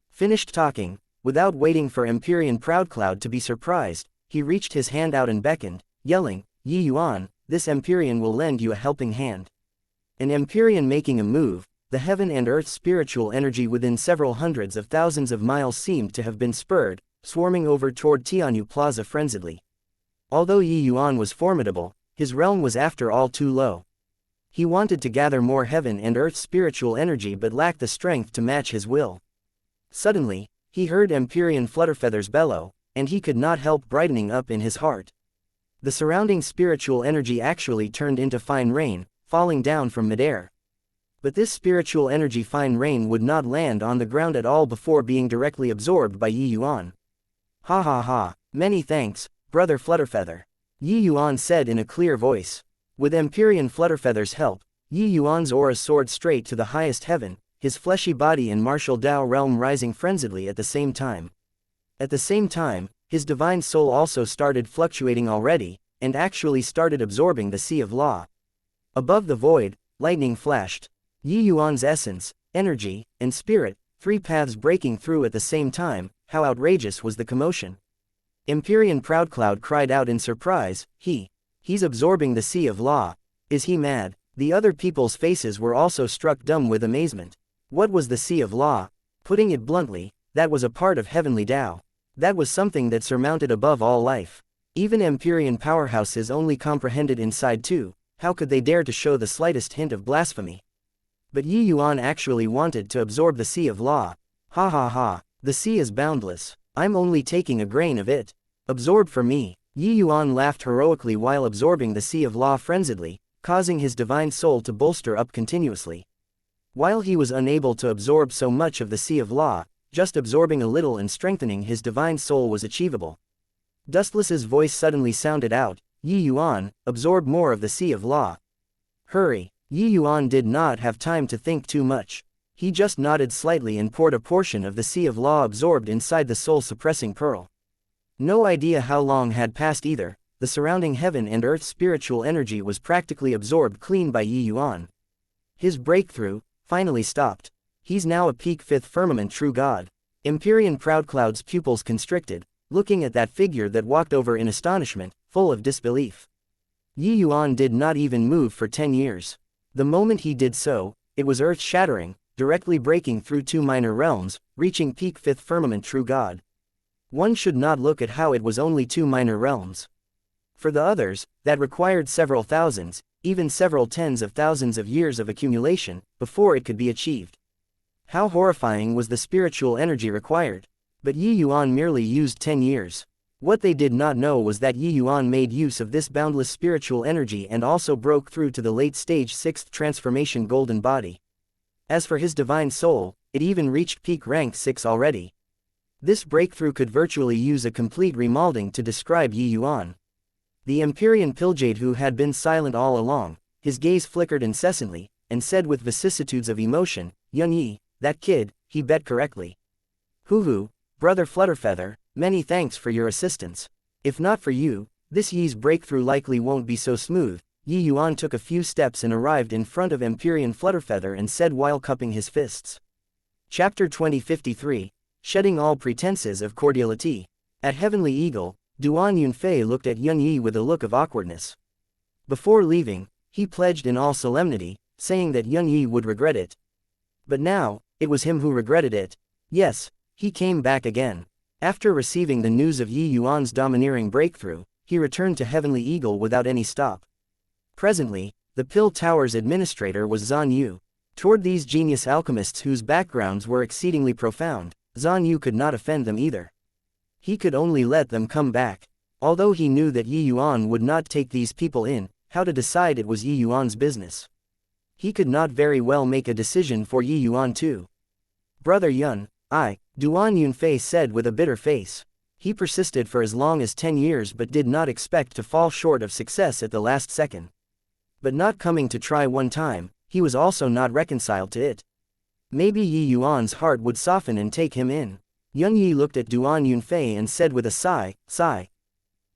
Finished talking, without waiting for Empyrean Proudcloud to be surprised, he reached his hand out and beckoned, yelling, Yuan, this Empyrean will lend you a helping hand. An Empyrean making a move, the heaven and earth spiritual energy within several hundreds of thousands of miles seemed to have been spurred, swarming over toward Tianyu Plaza frenziedly. Although Yuan was formidable, his realm was after all too low. He wanted to gather more heaven and earth spiritual energy but lacked the strength to match his will. Suddenly, he heard Empyrean Flutterfeather's bellow, and he could not help brightening up in his heart. The surrounding spiritual energy actually turned into fine rain, falling down from midair. But this spiritual energy fine rain would not land on the ground at all before being directly absorbed by Yuan. Ha ha ha, many thanks, Brother Flutterfeather. Yuan said in a clear voice. With Empyrean Flutterfeather's help, Yuan's aura soared straight to the highest heaven, his fleshy body and martial Dao realm rising frenziedly at the same time. At the same time, his divine soul also started fluctuating already, and actually started absorbing the Sea of Law. Above the void, lightning flashed. Yuan's essence, energy, and spirit, three paths breaking through at the same time. How outrageous was the commotion. Empyrean Proudcloud cried out in surprise, he's absorbing the Sea of Law. Is he mad? The other people's faces were also struck dumb with amazement. What was the Sea of Law? Putting it bluntly, that was a part of heavenly Tao. That was something that surmounted above all life. Even Empyrean powerhouses only comprehended inside too. How could they dare to show the slightest hint of blasphemy? But Yuan actually wanted to absorb the Sea of Law. Ha ha ha, the sea is boundless. I'm only taking a grain of it. Absorb for me. Yuan laughed heroically while absorbing the Sea of Law frenziedly, causing his divine soul to bolster up continuously. While he was unable to absorb so much of the Sea of Law, just absorbing a little and strengthening his divine soul was achievable. Dustless's voice suddenly sounded out, Yuan, absorb more of the Sea of Law. Hurry. Yuan did not have time to think too much. He just nodded slightly and poured a portion of the Sea of Law absorbed inside the soul-suppressing pearl. No idea how long had passed either. The surrounding heaven and earth spiritual energy was practically absorbed clean by Yuan. His breakthrough finally stopped. He's now a peak fifth firmament true god. Empyrean Proudcloud's pupils constricted, looking at that figure that walked over in astonishment, full of disbelief. Yuan did not even move for 10 years. The moment he did so, it was earth-shattering, directly breaking through two minor realms, reaching peak fifth firmament true god. One should not look at how it was only two minor realms. For the others, that required several thousands, even several tens of thousands of years of accumulation, before it could be achieved. How horrifying was the spiritual energy required. But Yuan merely used 10 years. What they did not know was that Yuan made use of this boundless spiritual energy and also broke through to the late-stage sixth transformation golden body. As for his divine soul, it even reached peak rank 6 already. This breakthrough could virtually use a complete remolding to describe Yuan. The Empyrean Pilljade, who had been silent all along, his gaze flickered incessantly, and said with vicissitudes of emotion, Yuan, that kid, he bet correctly. Hoo, Brother Flutterfeather, many thanks for your assistance. If not for you, this Yi's breakthrough likely won't be so smooth. Yuan took a few steps and arrived in front of Empyrean Flutterfeather and said while cupping his fists. Chapter 2053, Shedding all pretenses of cordiality. At Heavenly Eagle, Duan Yunfei looked at Yuan with a look of awkwardness. Before leaving, he pledged in all solemnity, saying that Yuan would regret it. But now, it was him who regretted it. Yes, he came back again. After receiving the news of Yi Yuan's domineering breakthrough, he returned to Heavenly Eagle without any stop. Presently, the Pill Tower's administrator was Zhan Yu. Toward these genius alchemists whose backgrounds were exceedingly profound, Zhan Yu could not offend them either. He could only let them come back. Although he knew that Yi Yuan would not take these people in, how to decide it was Yi Yuan's business. He could not very well make a decision for Yi Yuan too. Brother Yuan, Duan Yunfei said with a bitter face. He persisted for as long as 10 years but did not expect to fall short of success at the last second. But not coming to try one time, he was also not reconciled to it. Maybe Yi Yuan's heart would soften and take him in. Yun Yi looked at Duan Yunfei and said with a sigh,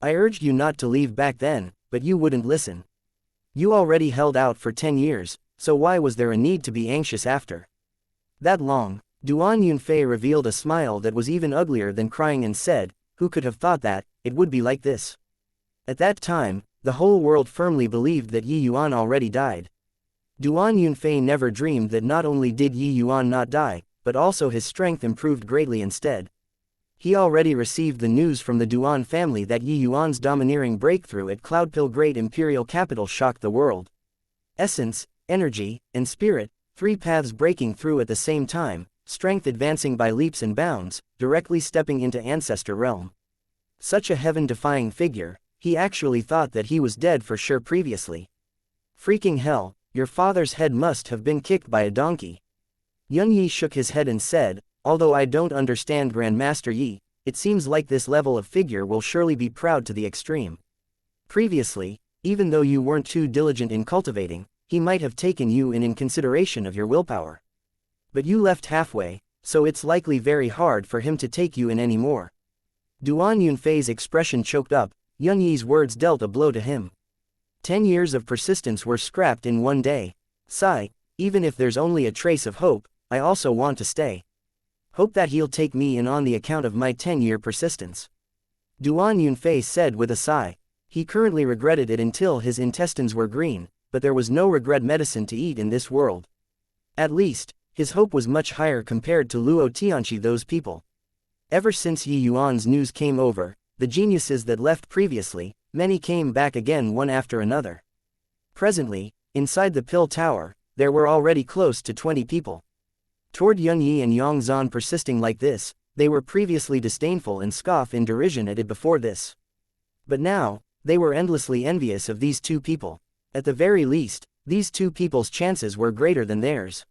I urged you not to leave back then, but you wouldn't listen. You already held out for 10 years, so why was there a need to be anxious after that long? Duan Yunfei revealed a smile that was even uglier than crying and said, who could have thought that it would be like this? At that time, the whole world firmly believed that Yi Yuan already died. Duan Yunfei never dreamed that not only did Yi Yuan not die, but also his strength improved greatly instead. He already received the news from the Duan family that Yi Yuan's domineering breakthrough at Cloudpill Great Imperial Capital shocked the world. Essence, energy, and spirit, three paths breaking through at the same time, strength advancing by leaps and bounds, directly stepping into Ancestor Realm. Such a heaven-defying figure, he actually thought that he was dead for sure previously. Freaking hell, your father's head must have been kicked by a donkey. Yun Yi shook his head and said, although I don't understand Grandmaster Yi, it seems like this level of figure will surely be proud to the extreme. Previously, even though you weren't too diligent in cultivating, he might have taken you in consideration of your willpower. But you left halfway, so it's likely very hard for him to take you in anymore. Duan Yunfei's expression choked up. Yun Yi's words dealt a blow to him. 10 years of persistence were scrapped in one day. Even if there's only a trace of hope, I also want to stay. Hope that he'll take me in on the account of my 10-year persistence. Duan Yunfei said with a sigh. He currently regretted it until his intestines were green, but there was no regret medicine to eat in this world. At least, his hope was much higher compared to Luo Tianqi those people. Ever since Yi Yuan's news came over, the geniuses that left previously, many came back again one after another. Presently, inside the Pill Tower, there were already close to 20 people. Toward Yun Yi and Yang Zhan persisting like this, they were previously disdainful and scoff in derision at it before this. But now, they were endlessly envious of these two people. At the very least, these two people's chances were greater than theirs.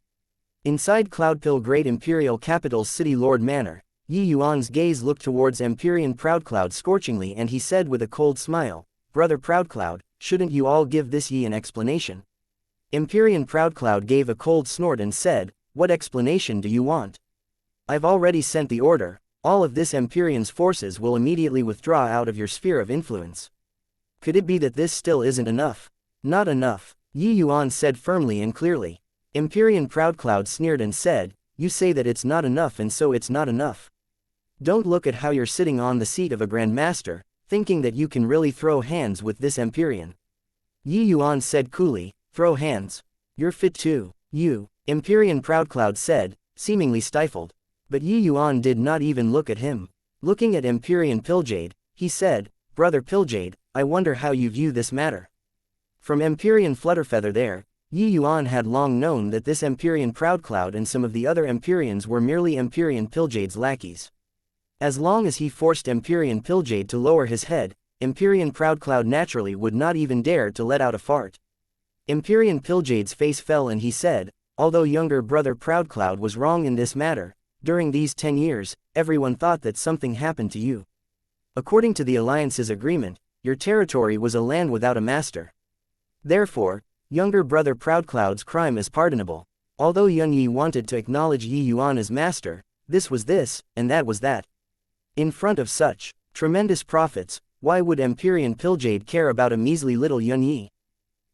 Inside Cloudpill Great Imperial Capital's City Lord Manor, Yi Yuan's gaze looked towards Empyrean Proudcloud scorchingly and he said with a cold smile, Brother Proudcloud, shouldn't you all give this Yi an explanation? Empyrean Proudcloud gave a cold snort and said, what explanation do you want? I've already sent the order, all of this Empyrean's forces will immediately withdraw out of your sphere of influence. Could it be that this still isn't enough? Not enough, Yi Yuan said firmly and clearly. Empyrean Proudcloud sneered and said, you say that it's not enough and so it's not enough. Don't look at how you're sitting on the seat of a Grandmaster, thinking that you can really throw hands with this Empyrean. Yi Yuan said coolly, throw hands. You're fit too, you, Empyrean Proudcloud said, seemingly stifled. But Yi Yuan did not even look at him. Looking at Empyrean Pilljade, he said, Brother Pilljade, I wonder how you view this matter. From Empyrean Flutterfeather there, Yi Yuan had long known that this Empyrean Proudcloud and some of the other Empyreans were merely Empyrean Pilljade's lackeys. As long as he forced Empyrean Pilljade to lower his head, Empyrean Proudcloud naturally would not even dare to let out a fart. Empyrean Pilljade's face fell and he said, although younger brother Proudcloud was wrong in this matter, during these 10 years, everyone thought that something happened to you. According to the Alliance's agreement, your territory was a land without a master. Therefore, younger brother Proudcloud's crime is pardonable. Although Yun Yi wanted to acknowledge Yi Yuan as master, this was this, and that was that. In front of such tremendous profits, why would Empyrean Pilljade care about a measly little Yun Yi?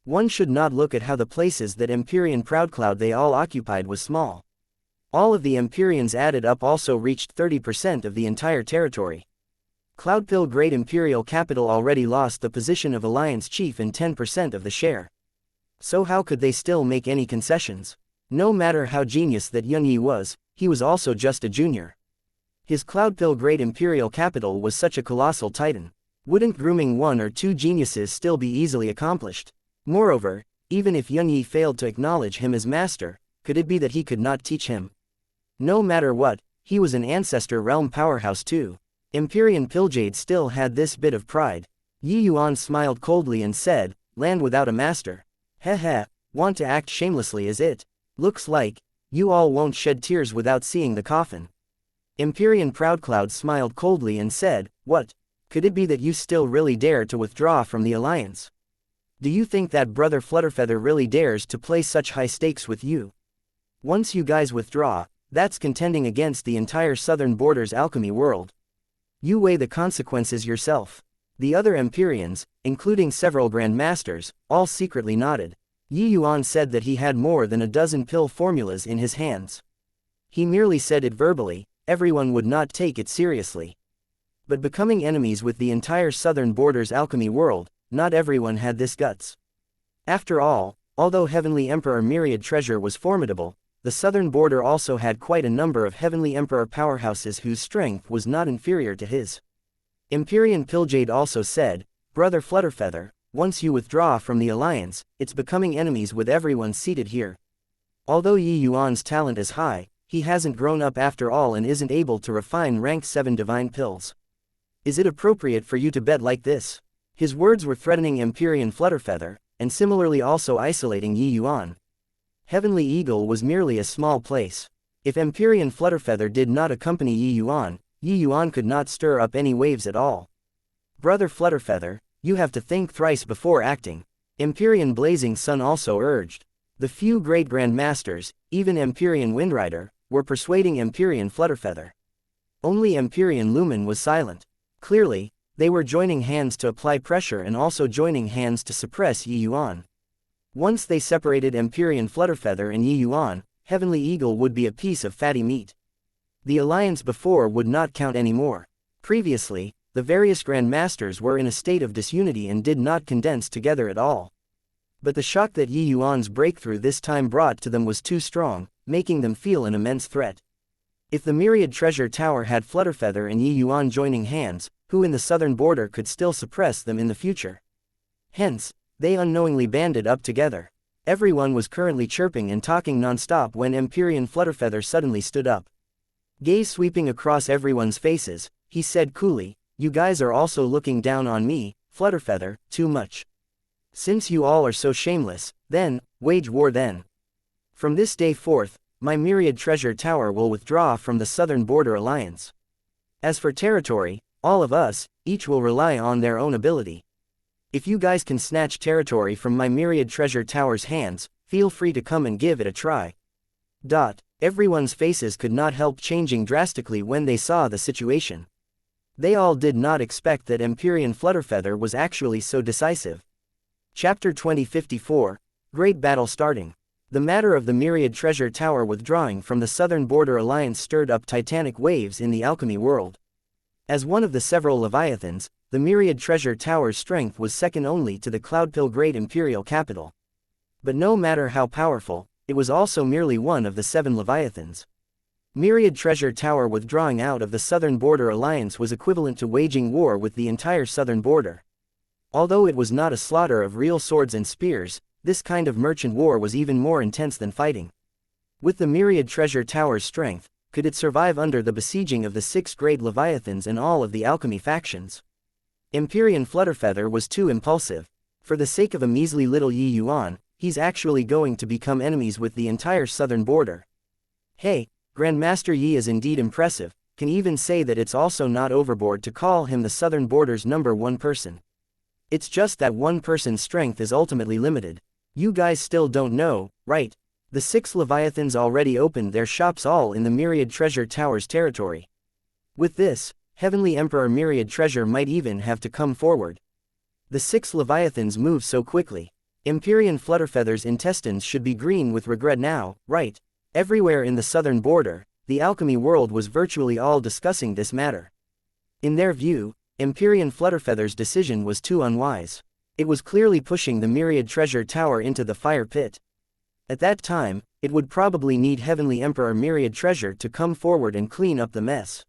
One should not look at how the places that Empyrean Proudcloud they all occupied was small. All of the Empyreans added up also reached 30% of the entire territory. Cloudpill Great Imperial Capital already lost the position of Alliance Chief and 10% of the share. So how could they still make any concessions? No matter how genius that Yun Yi was, he was also just a junior. His Cloudpill Great Imperial Capital was such a colossal titan. Wouldn't grooming one or two geniuses still be easily accomplished? Moreover, even if Yun Yi failed to acknowledge him as master, could it be that he could not teach him? No matter what, he was an ancestor realm powerhouse too. Empyrean Pilljade still had this bit of pride. Yi Yuan smiled coldly and said, "Land without a master. Heh, want to act shamelessly is it? Looks like you all won't shed tears without seeing the coffin." Empyrean Proudcloud smiled coldly and said, "What? Could it be that you still really dare to withdraw from the alliance? Do you think that Brother Flutterfeather really dares to play such high stakes with you? Once you guys withdraw, that's contending against the entire southern border's alchemy world. You weigh the consequences yourself." The other Empyreans, including several Grand Masters, all secretly nodded. Yi Yuan said that he had more than a dozen pill formulas in his hands. He merely said it verbally, everyone would not take it seriously. But becoming enemies with the entire southern border's alchemy world, not everyone had this guts. After all, although Heavenly Emperor Myriad Treasure was formidable, the southern border also had quite a number of Heavenly Emperor powerhouses whose strength was not inferior to his. Empyrean Pilljade also said, "Brother Flutterfeather, once you withdraw from the alliance, it's becoming enemies with everyone seated here. Although Yi Yuan's talent is high, he hasn't grown up after all and isn't able to refine rank 7 divine pills. Is it appropriate for you to bet like this?" His words were threatening Empyrean Flutterfeather, and similarly also isolating Yi Yuan. Heavenly Eagle was merely a small place. If Empyrean Flutterfeather did not accompany Yi Yuan could not stir up any waves at all. "Brother Flutterfeather, you have to think thrice before acting," Empyrean Blazing Sun also urged. The few great Grand Masters, even Empyrean Windrider, were persuading Empyrean Flutterfeather. Only Empyrean Lumen was silent. Clearly, they were joining hands to apply pressure and also joining hands to suppress Yi Yuan. Once they separated Empyrean Flutterfeather and Yi Yuan, Heavenly Eagle would be a piece of fatty meat. The alliance before would not count anymore. Previously, the various Grand Masters were in a state of disunity and did not condense together at all. But the shock that Yi Yuan's breakthrough this time brought to them was too strong, making them feel an immense threat. If the Myriad Treasure Tower had Flutterfeather and Yi Yuan joining hands, who in the southern border could still suppress them in the future? Hence, they unknowingly banded up together. Everyone was currently chirping and talking non-stop when Empyrean Flutterfeather suddenly stood up. Gaze sweeping across everyone's faces, he said coolly, "You guys are also looking down on me, Flutterfeather, too much. Since you all are so shameless, then, wage war then. From this day forth, my Myriad Treasure Tower will withdraw from the Southern Border Alliance. As for territory, all of us, each will rely on their own ability. If you guys can snatch territory from my Myriad Treasure Tower's hands, feel free to come and give it a try." Everyone's faces could not help changing drastically when they saw the situation. They all did not expect that Empyrean Flutterfeather was actually so decisive. Chapter 2054, Great Battle Starting. The matter of the Myriad Treasure Tower withdrawing from the Southern Border Alliance stirred up titanic waves in the alchemy world. As one of the several Leviathans, the Myriad Treasure Tower's strength was second only to the Cloudpill Great Imperial Capital. But no matter how powerful, it was also merely one of the 7 Leviathans. Myriad Treasure Tower withdrawing out of the Southern Border Alliance was equivalent to waging war with the entire southern border. Although it was not a slaughter of real swords and spears, this kind of merchant war was even more intense than fighting. With the Myriad Treasure Tower's strength, could it survive under the besieging of the 6 great Leviathans and all of the alchemy factions? Empyrean Flutterfeather was too impulsive. For the sake of a measly little Yi Yuan, he's actually going to become enemies with the entire southern border. Hey, Grandmaster Yi is indeed impressive, can even say that it's also not overboard to call him the southern border's #1 person. It's just that one person's strength is ultimately limited. You guys still don't know, right? The 6 Leviathans already opened their shops all in the Myriad Treasure Tower's territory. With this, Heavenly Emperor Myriad Treasure might even have to come forward. The 6 Leviathans move so quickly. Empyrean Flutterfeather's intestines should be green with regret now, right? Everywhere in the southern border, the alchemy world was virtually all discussing this matter. In their view, Empyrean Flutterfeather's decision was too unwise. It was clearly pushing the Myriad Treasure Tower into the fire pit. At that time, it would probably need Heavenly Emperor Myriad Treasure to come forward and clean up the mess.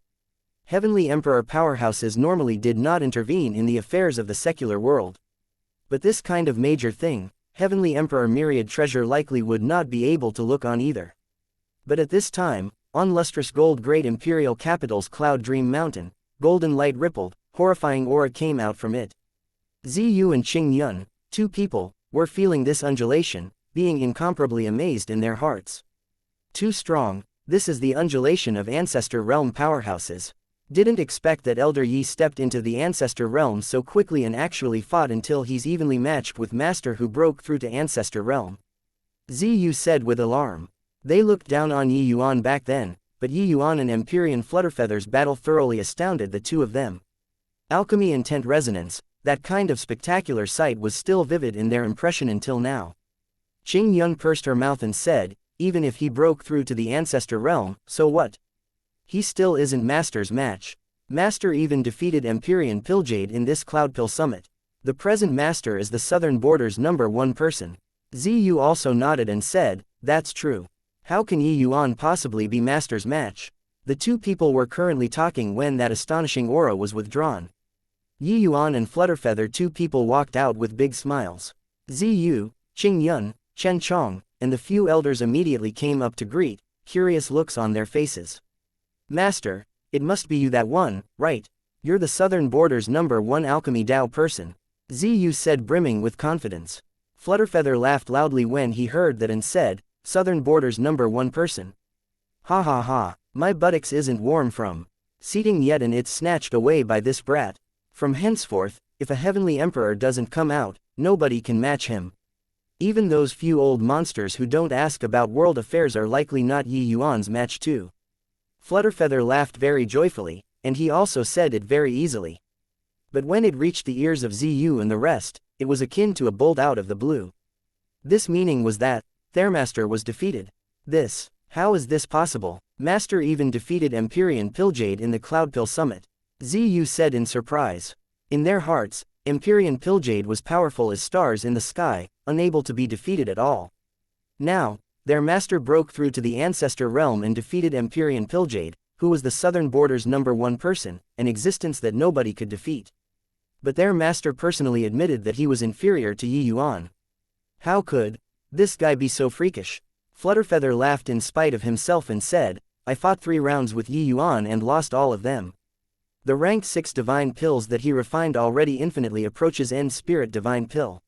Heavenly Emperor powerhouses normally did not intervene in the affairs of the secular world. But this kind of major thing, Heavenly Emperor myriad treasure likely would not be able to look on either. But at this time, on lustrous gold great imperial capital's cloud dream mountain, golden light rippled, horrifying aura came out from it. Ziyu and Qing Yun, two people, were feeling this undulation, being incomparably amazed in their hearts. Too strong, this is the undulation of ancestor realm powerhouses. Didn't expect that Elder Yi stepped into the ancestor realm so quickly and actually fought until he's evenly matched with Master who broke through to ancestor realm. Ziyu said with alarm. They looked down on Yi Yuan back then, but Yi Yuan and Empyrean Flutterfeather's battle thoroughly astounded the two of them. Alchemy intent resonance, that kind of spectacular sight was still vivid in their impression until now. Qing Yun pursed her mouth and said, even if he broke through to the ancestor realm, so what? He still isn't Master's match. Master even defeated Empyrean Pilljade in this Cloudpill summit. The present Master is the southern border's #1 person. Ziyu also nodded and said, that's true. How can Yi Yuan possibly be Master's match? The two people were currently talking when that astonishing aura was withdrawn. Yi Yuan and Flutterfeather two people walked out with big smiles. Ziyu, Qing Yun, Chen Chong, and the few elders immediately came up to greet, curious looks on their faces. Master, it must be you that one, right? You're the southern border's #1 alchemy Dao person. Ziyu said brimming with confidence. Flutterfeather laughed loudly when he heard that and said, southern border's #1 person. Ha ha ha, my buttocks isn't warm from seating yet and it's snatched away by this brat. From henceforth, if a heavenly emperor doesn't come out, nobody can match him. Even those few old monsters who don't ask about world affairs are likely not Yi Yuan's match too. Flutterfeather laughed very joyfully, and he also said it very easily. But when it reached the ears of Ziyu and the rest, it was akin to a bolt out of the blue. This meaning was that their master was defeated. How is this possible? Master even defeated Empyrean Pilljade in the Cloudpill summit. Ziyu said in surprise. In their hearts, Empyrean Pilljade was powerful as stars in the sky, unable to be defeated at all. Now, their master broke through to the ancestor realm and defeated Empyrean Pilljade, who was the southern border's #1 person, an existence that nobody could defeat. But their master personally admitted that he was inferior to Yi Yuan. How could this guy be so freakish? Flutterfeather laughed in spite of himself and said, I fought 3 rounds with Yi Yuan and lost all of them. The ranked 6 divine pills that he refined already infinitely approaches end spirit divine pill.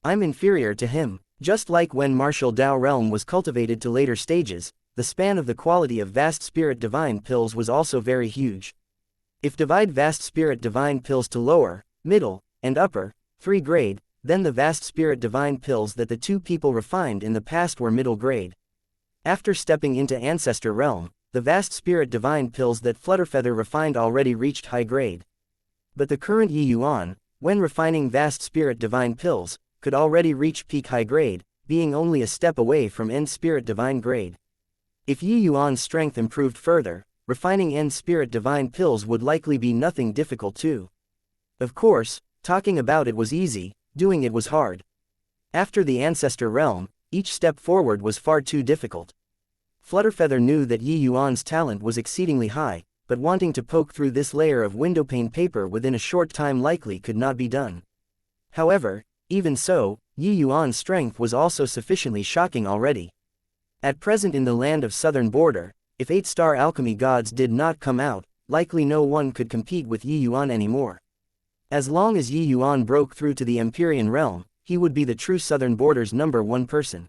I'm inferior to him. Just like when martial Dao realm was cultivated to later stages, the span of the quality of vast spirit divine pills was also very huge. If divide vast spirit divine pills to lower, middle, and upper, 3 grade, then the vast spirit divine pills that the two people refined in the past were middle grade. After stepping into ancestor realm, the vast spirit divine pills that Flutterfeather refined already reached high grade. But the current Yi Yuan, when refining vast spirit divine pills, could already reach peak high grade, being only a step away from end spirit divine grade. If Yi Yuan's strength improved further, refining end spirit divine pills would likely be nothing difficult too. Of course, talking about it was easy, doing it was hard. After the ancestor realm, each step forward was far too difficult. Flutterfeather knew that Yi Yuan's talent was exceedingly high, but wanting to poke through this layer of windowpane paper within a short time likely could not be done. However, even so, Yi Yuan's strength was also sufficiently shocking already. At present in the land of southern border, if 8-star alchemy gods did not come out, likely no one could compete with Yi Yuan anymore. As long as Yi Yuan broke through to the Empyrean realm, he would be the true southern border's #1 person.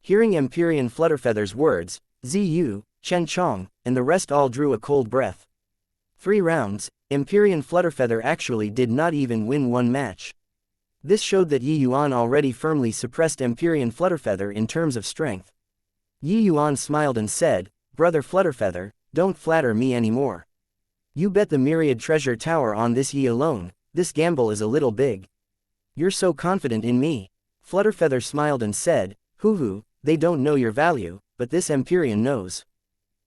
Hearing Empyrean Flutterfeather's words, Ziyu, Chen Chong, and the rest all drew a cold breath. 3 rounds, Empyrean Flutterfeather actually did not even win one match. This showed that Yi Yuan already firmly suppressed Empyrean Flutterfeather in terms of strength. Yi Yuan smiled and said, Brother Flutterfeather, don't flatter me anymore. You bet the myriad treasure tower on this Yi alone, this gamble is a little big. You're so confident in me. Flutterfeather smiled and said, Hoo, they don't know your value, but this Empyrean knows.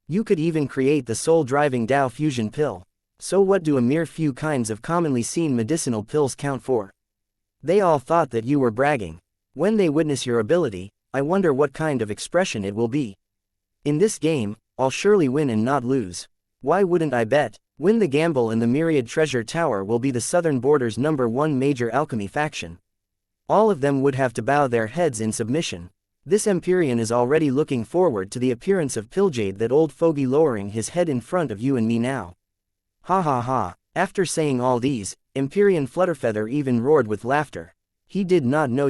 You could even create the soul-driving Dao fusion pill. So what do a mere few kinds of commonly seen medicinal pills count for? They all thought that you were bragging. When they witness your ability, I wonder what kind of expression it will be. In this game, I'll surely win and not lose. Why wouldn't I bet? Win the gamble and the Myriad Treasure Tower will be the southern border's #1 major alchemy faction. All of them would have to bow their heads in submission. This Empyrean is already looking forward to the appearance of Pilljade, that old fogey lowering his head in front of you and me now. Ha ha ha. After saying all these, Empyrean Flutterfeather even roared with laughter. He did not know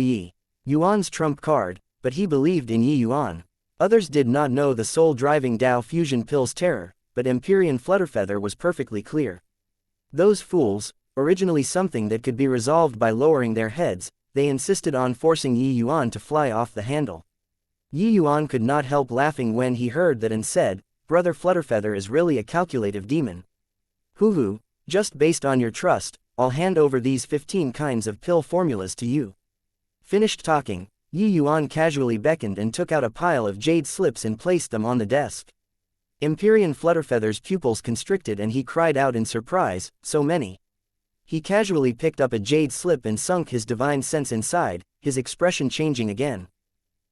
Yuan's trump card, but he believed in Yuan. Others did not know the soul-driving Tao fusion pill's terror, but Empyrean Flutterfeather was perfectly clear. Those fools, originally something that could be resolved by lowering their heads, they insisted on forcing Yuan to fly off the handle. Yuan could not help laughing when he heard that and said, "Brother Flutterfeather is really a calculative demon. Hoo-hoo, just based on your trust, I'll hand over these 15 kinds of pill formulas to you." Finished talking, Yuan casually beckoned and took out a pile of jade slips and placed them on the desk. Empyrean Flutterfeather's pupils constricted and he cried out in surprise, "So many." He casually picked up a jade slip and sunk his divine sense inside, his expression changing again.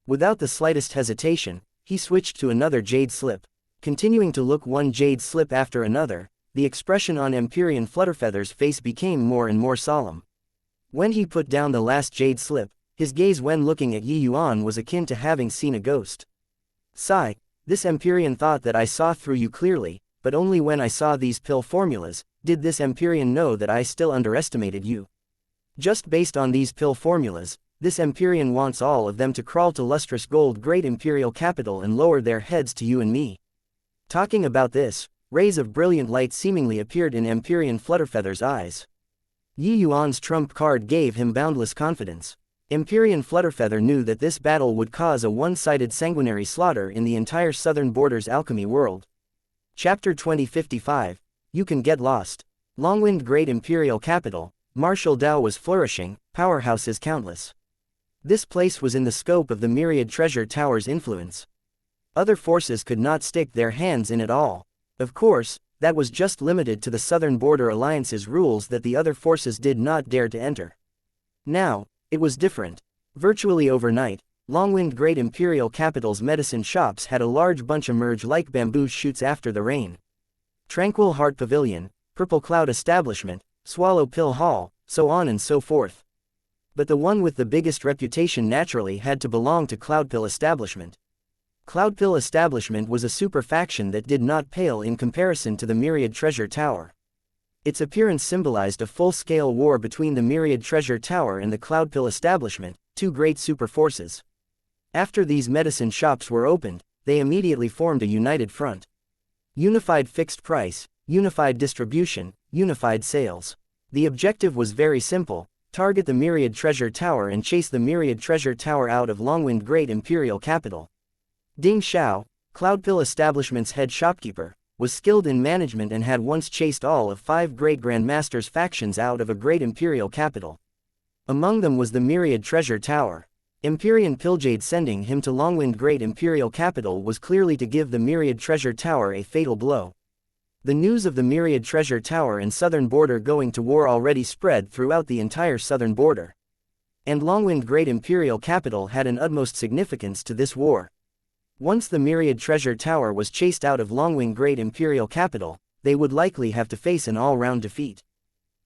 Without the slightest hesitation, he switched to another jade slip. Continuing to look one jade slip after another, the expression on Empyrean Flutterfeather's face became more and more solemn. When he put down the last jade slip, his gaze when looking at Yuan was akin to having seen a ghost. "Sigh, this Empyrean thought that I saw through you clearly, but only when I saw these pill formulas, did this Empyrean know that I still underestimated you. Just based on these pill formulas, this Empyrean wants all of them to crawl to lustrous gold great imperial capital and lower their heads to you and me." Talking about this, rays of brilliant light seemingly appeared in Empyrean Flutterfeather's eyes. Yuan's trump card gave him boundless confidence. Empyrean Flutterfeather knew that this battle would cause a one-sided sanguinary slaughter in the entire southern border's alchemy world. Chapter 2055, You Can Get Lost. Longwind Great Imperial Capital, martial Tao was flourishing, powerhouses countless. This place was in the scope of the Myriad Treasure Tower's influence. Other forces could not stick their hands in at all. Of course, that was just limited to the Southern Border Alliance's rules that the other forces did not dare to enter. Now, it was different. Virtually overnight, Longwind Great Imperial Capital's medicine shops had a large bunch emerge like bamboo shoots after the rain. Tranquil Heart Pavilion, Purple Cloud Establishment, Swallow Pill Hall, so on and so forth. But the one with the biggest reputation naturally had to belong to Cloudpill Establishment. Cloudpill Establishment was a super faction that did not pale in comparison to the Myriad Treasure Tower. Its appearance symbolized a full-scale war between the Myriad Treasure Tower and the Cloudpill Establishment, two great super forces. After these medicine shops were opened, they immediately formed a united front. Unified fixed price, unified distribution, unified sales. The objective was very simple: target the Myriad Treasure Tower and chase the Myriad Treasure Tower out of Longwind Great Imperial Capital. Ding Xiao, Cloudpill Establishment's head shopkeeper, was skilled in management and had once chased all of 5 great Grandmasters' factions out of a great imperial capital. Among them was the Myriad Treasure Tower. Empyrean Pilljade sending him to Longwind Great Imperial Capital was clearly to give the Myriad Treasure Tower a fatal blow. The news of the Myriad Treasure Tower and Southern Border going to war already spread throughout the entire Southern Border. And Longwind Great Imperial Capital had an utmost significance to this war. Once the Myriad Treasure Tower was chased out of Longwind Great Imperial Capital, they would likely have to face an all-round defeat.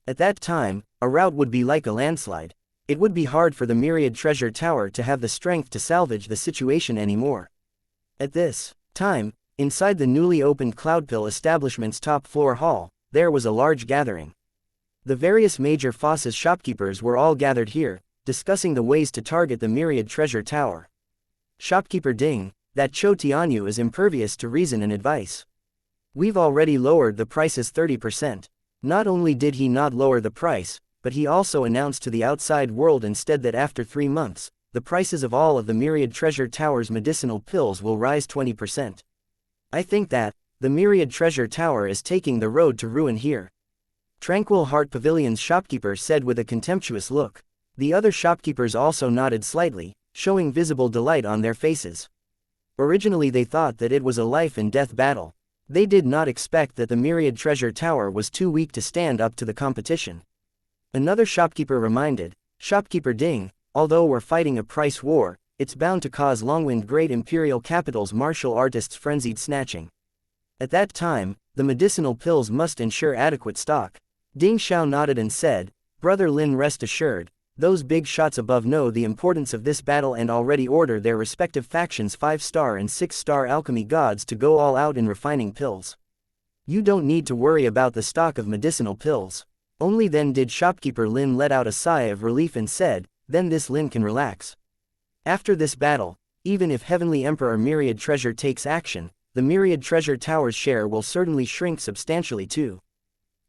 At that time, a rout would be like a landslide. It would be hard for the Myriad Treasure Tower to have the strength to salvage the situation anymore. At this time, inside the newly opened Cloudpill Establishment's top-floor hall, there was a large gathering. The various major Foss's shopkeepers were all gathered here, discussing the ways to target the Myriad Treasure Tower. Shopkeeper Ding, that Cho Tianyu is impervious to reason and advice. We've already lowered the prices 30%. Not only did he not lower the price, but he also announced to the outside world instead that after 3 months, the prices of all of the Myriad Treasure Tower's medicinal pills will rise 20%. I think that the Myriad Treasure Tower is taking the road to ruin here. Tranquil Heart Pavilion's shopkeeper said with a contemptuous look. The other shopkeepers also nodded slightly, showing visible delight on their faces. Originally they thought that it was a life-and-death battle. They did not expect that the Myriad Treasure Tower was too weak to stand up to the competition. Another shopkeeper reminded, Shopkeeper Ding, although we're fighting a price war, it's bound to cause Longwind Great Imperial Capital's martial artists frenzied snatching. At that time, the medicinal pills must ensure adequate stock. Ding Xiao nodded and said, Brother Lin, rest assured, those big shots above know the importance of this battle and already order their respective factions 5-star and 6-star alchemy gods to go all out in refining pills. You don't need to worry about the stock of medicinal pills. Only then did shopkeeper Lin let out a sigh of relief and said, then this Lin can relax. After this battle, even if Heavenly Emperor Myriad Treasure takes action, the Myriad Treasure Tower's share will certainly shrink substantially too.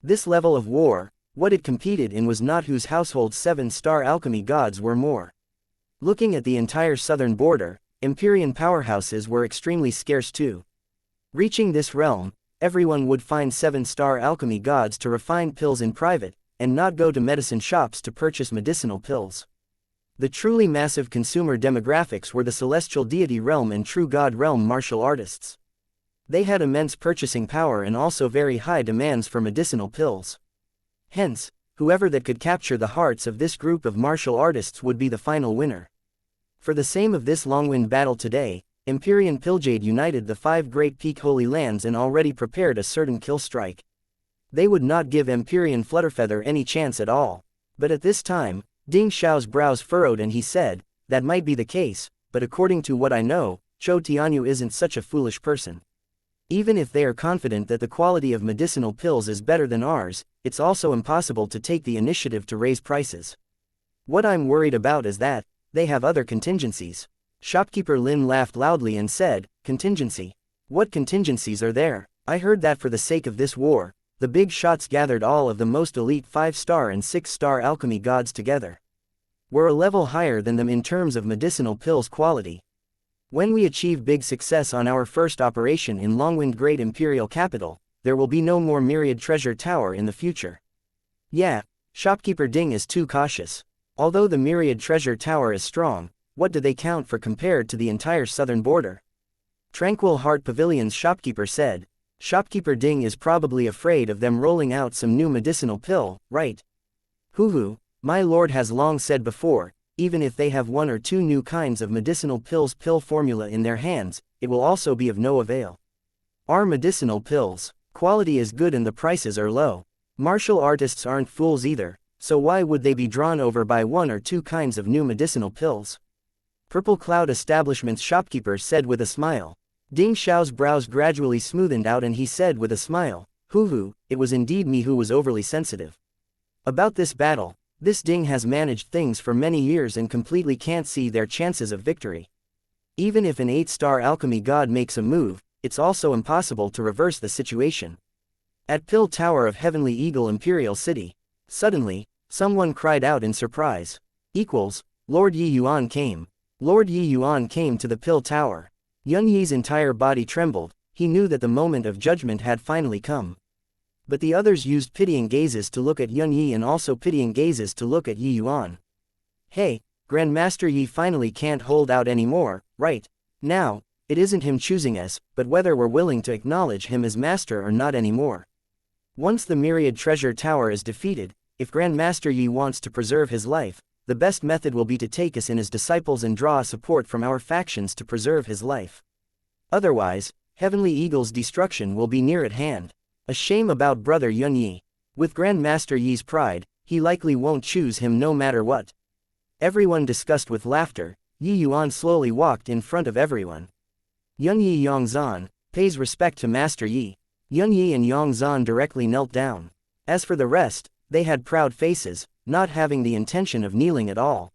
This level of war, what it competed in was not whose household 7-star alchemy gods were more. Looking at the entire southern border, Empyrean powerhouses were extremely scarce too. Reaching this realm, everyone would find 7-star alchemy gods to refine pills in private, and not go to medicine shops to purchase medicinal pills. The truly massive consumer demographics were the celestial deity realm and true god realm martial artists. They had immense purchasing power and also very high demands for medicinal pills. Hence, whoever that could capture the hearts of this group of martial artists would be the final winner. For the same of this long-wind battle today, Empyrean Pilljade united the 5 great peak holy lands and already prepared a certain kill strike. They would not give Empyrean Flutterfeather any chance at all. But at this time, Ding Xiao's brows furrowed and he said, that might be the case, but according to what I know, Zhou Tianyu isn't such a foolish person. Even if they are confident that the quality of medicinal pills is better than ours, it's also impossible to take the initiative to raise prices. What I'm worried about is that, they have other contingencies. Shopkeeper Lin laughed loudly and said, contingency? What contingencies are there? I heard that for the sake of this war, the big shots gathered all of the most elite 5-star and 6-star alchemy gods together. We're a level higher than them in terms of medicinal pills quality. When we achieve big success on our first operation in Longwind Great Imperial Capital, there will be no more Myriad Treasure Tower in the future. Yeah, Shopkeeper Ding is too cautious. Although the Myriad Treasure Tower is strong, what do they count for compared to the entire southern border? Tranquil Heart Pavilion's shopkeeper said. Shopkeeper Ding is probably afraid of them rolling out some new medicinal pill, right? Hoo-hoo, my lord has long said before, even if they have 1 or 2 new kinds of medicinal pills pill formula in their hands, it will also be of no avail. Our medicinal pills, quality is good and the prices are low. Martial artists aren't fools either, so why would they be drawn over by 1 or 2 kinds of new medicinal pills? Purple Cloud Establishment's shopkeeper said with a smile. Ding Xiao's brows gradually smoothened out and he said with a smile, hoo-hoo, it was indeed me who was overly sensitive. About this battle, this Ding has managed things for many years and completely can't see their chances of victory. Even if an 8-star alchemy god makes a move, it's also impossible to reverse the situation. At Pill Tower of Heavenly Eagle Imperial City, suddenly, someone cried out in surprise. Lord Yi Yuan came. Lord Yi Yuan came to the Pill Tower. Yun Yi's entire body trembled, he knew that the moment of judgment had finally come. But the others used pitying gazes to look at Yun Yi and also pitying gazes to look at Yi Yuan. Hey, Grandmaster Yi finally can't hold out anymore, right? Now, it isn't him choosing us, but whether we're willing to acknowledge him as master or not anymore. Once the Myriad Treasure Tower is defeated, if Grandmaster Yi wants to preserve his life, the best method will be to take us in as disciples and draw support from our factions to preserve his life. Otherwise, Heavenly Eagle's destruction will be near at hand. A shame about Brother Yun Yi. With Grandmaster Yi's pride, he likely won't choose him no matter what. Everyone discussed with laughter, Yi Yuan slowly walked in front of everyone. Yun Yi Yongzan, pays respect to Master Yi. Yun Yi and Yongzan directly knelt down. As for the rest, they had proud faces, not having the intention of kneeling at all.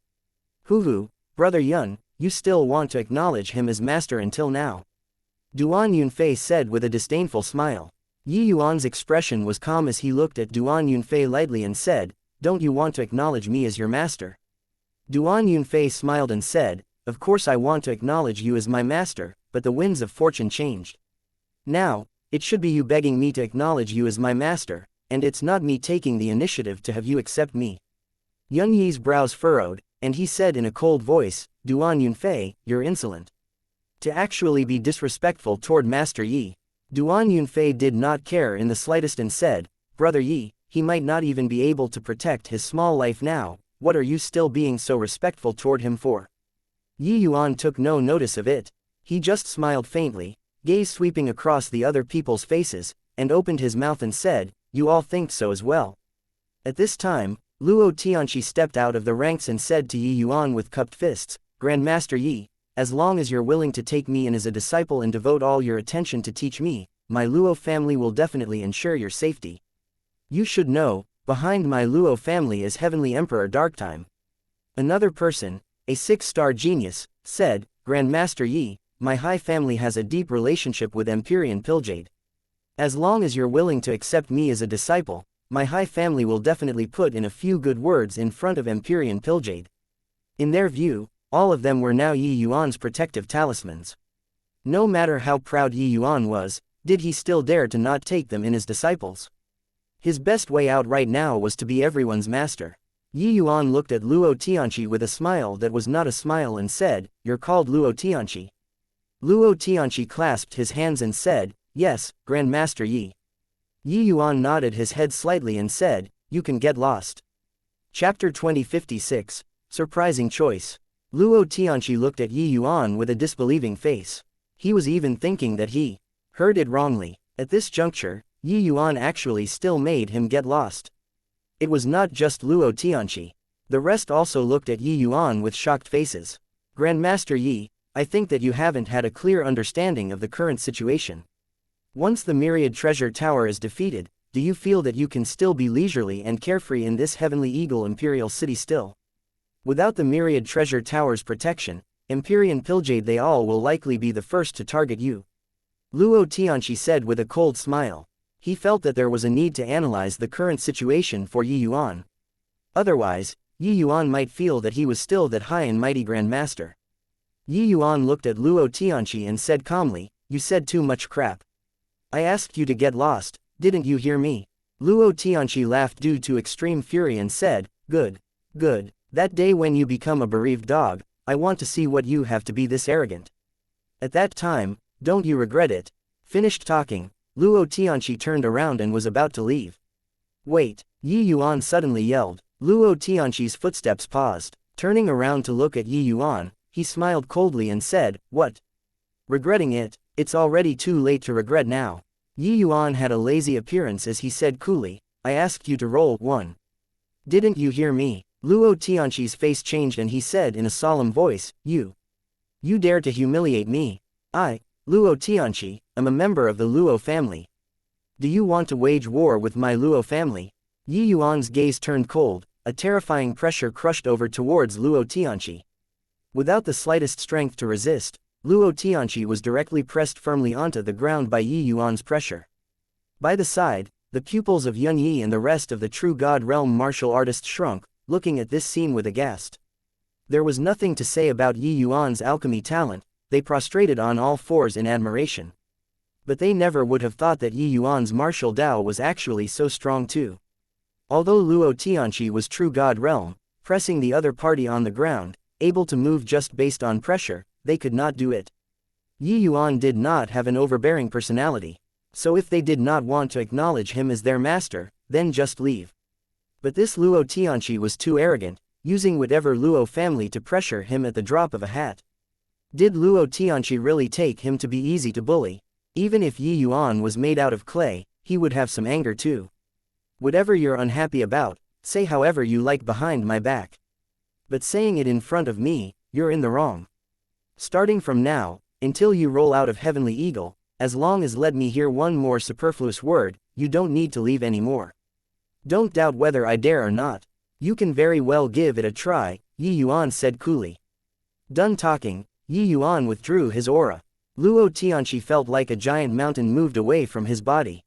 Hoo-hoo, Brother Yun, you still want to acknowledge him as master until now. Duan Yunfei said with a disdainful smile. Yi Yuan's expression was calm as he looked at Duan Yunfei lightly and said, don't you want to acknowledge me as your master? Duan Yunfei smiled and said, of course I want to acknowledge you as my master, but the winds of fortune changed. Now, it should be you begging me to acknowledge you as my master, and it's not me taking the initiative to have you accept me. Yun Yi's brows furrowed, and he said in a cold voice, Duan Yunfei, you're insolent. To actually be disrespectful toward Master Yi. Duan Yunfei did not care in the slightest and said, Brother Yi, he might not even be able to protect his small life now, what are you still being so respectful toward him for? Yi Yuan took no notice of it. He just smiled faintly, gaze sweeping across the other people's faces, and opened his mouth and said, "You all think so as well." At this time, Luo Tianqi stepped out of the ranks and said to Yi Yuan with cupped fists, "Grandmaster Yi, as long as you're willing to take me in as a disciple and devote all your attention to teach me, my Luo family will definitely ensure your safety. You should know, behind my Luo family is Heavenly Emperor Darktime." Another person, a 6-star genius, said, "Grandmaster Yi, my high family has a deep relationship with Empyrean Pilgade. As long as you're willing to accept me as a disciple, my high family will definitely put in a few good words in front of Empyrean Pilgade." In their view, all of them were now Yi Yuan's protective talismans. No matter how proud Yi Yuan was, did he still dare to not take them in as disciples? His best way out right now was to be everyone's master. Yi Yuan looked at Luo Tianqi with a smile that was not a smile and said, "You're called Luo Tianqi." Luo Tianqi clasped his hands and said, "Yes, Grandmaster Yi." Yi Yuan nodded his head slightly and said, "You can get lost." Chapter 2056, Surprising Choice. Luo Tianqi looked at Yi Yuan with a disbelieving face. He was even thinking that he heard it wrongly. At this juncture, Yi Yuan actually still made him get lost. It was not just Luo Tianqi. The rest also looked at Yi Yuan with shocked faces. "Grandmaster Yi, I think that you haven't had a clear understanding of the current situation. Once the Myriad Treasure Tower is defeated, do you feel that you can still be leisurely and carefree in this Heavenly Eagle Imperial City still? Without the Myriad Treasure Tower's protection, Empyrean Pilgade they all will likely be the first to target you." Luo Tianqi said with a cold smile. He felt that there was a need to analyze the current situation for Yi Yuan. Otherwise, Yi Yuan might feel that he was still that high and mighty Grandmaster. Yi Yuan looked at Luo Tianqi and said calmly, "You said too much crap. I asked you to get lost, didn't you hear me?" Luo Tianqi laughed due to extreme fury and said, "Good. Good. That day when you become a bereaved dog, I want to see what you have to be this arrogant. At that time, don't you regret it?" Finished talking, Luo Tianqi turned around and was about to leave. "Wait," Yi Yuan suddenly yelled. Luo Tianqi's footsteps paused. Turning around to look at Yi Yuan, he smiled coldly and said, "What? Regretting it? It's already too late to regret now." Yi Yuan had a lazy appearance as he said coolly, "I asked you to roll 1. Didn't you hear me?" Luo Tianqi's face changed and he said in a solemn voice, You dare to humiliate me? I, Luo Tianqi, am a member of the Luo family. Do you want to wage war with my Luo family?" Yi Yuan's gaze turned cold, a terrifying pressure crushed over towards Luo Tianqi. Without the slightest strength to resist, Luo Tianqi was directly pressed firmly onto the ground by Yi Yuan's pressure. By the side, the pupils of Yun Yi and the rest of the True God Realm martial artists shrunk, looking at this scene with aghast. There was nothing to say about Yi Yuan's alchemy talent, they prostrated on all fours in admiration. But they never would have thought that Yi Yuan's martial Dao was actually so strong too. Although Luo Tianqi was True God Realm, pressing the other party on the ground, able to move just based on pressure, they could not do it. Yi Yuan did not have an overbearing personality, so if they did not want to acknowledge him as their master, then just leave. But this Luo Tianqi was too arrogant, using whatever Luo family to pressure him at the drop of a hat. Did Luo Tianqi really take him to be easy to bully? Even if Yi Yuan was made out of clay, he would have some anger too. Whatever you're unhappy about, say however you like behind my back. But saying it in front of me, you're in the wrong. Starting from now, until you roll out of Heavenly Eagle, as long as let me hear one more superfluous word, you don't need to leave anymore. Don't doubt whether I dare or not. You can very well give it a try, Yi Yuan said coolly. Done talking, Yi Yuan withdrew his aura. Luo Tianqi felt like a giant mountain moved away from his body.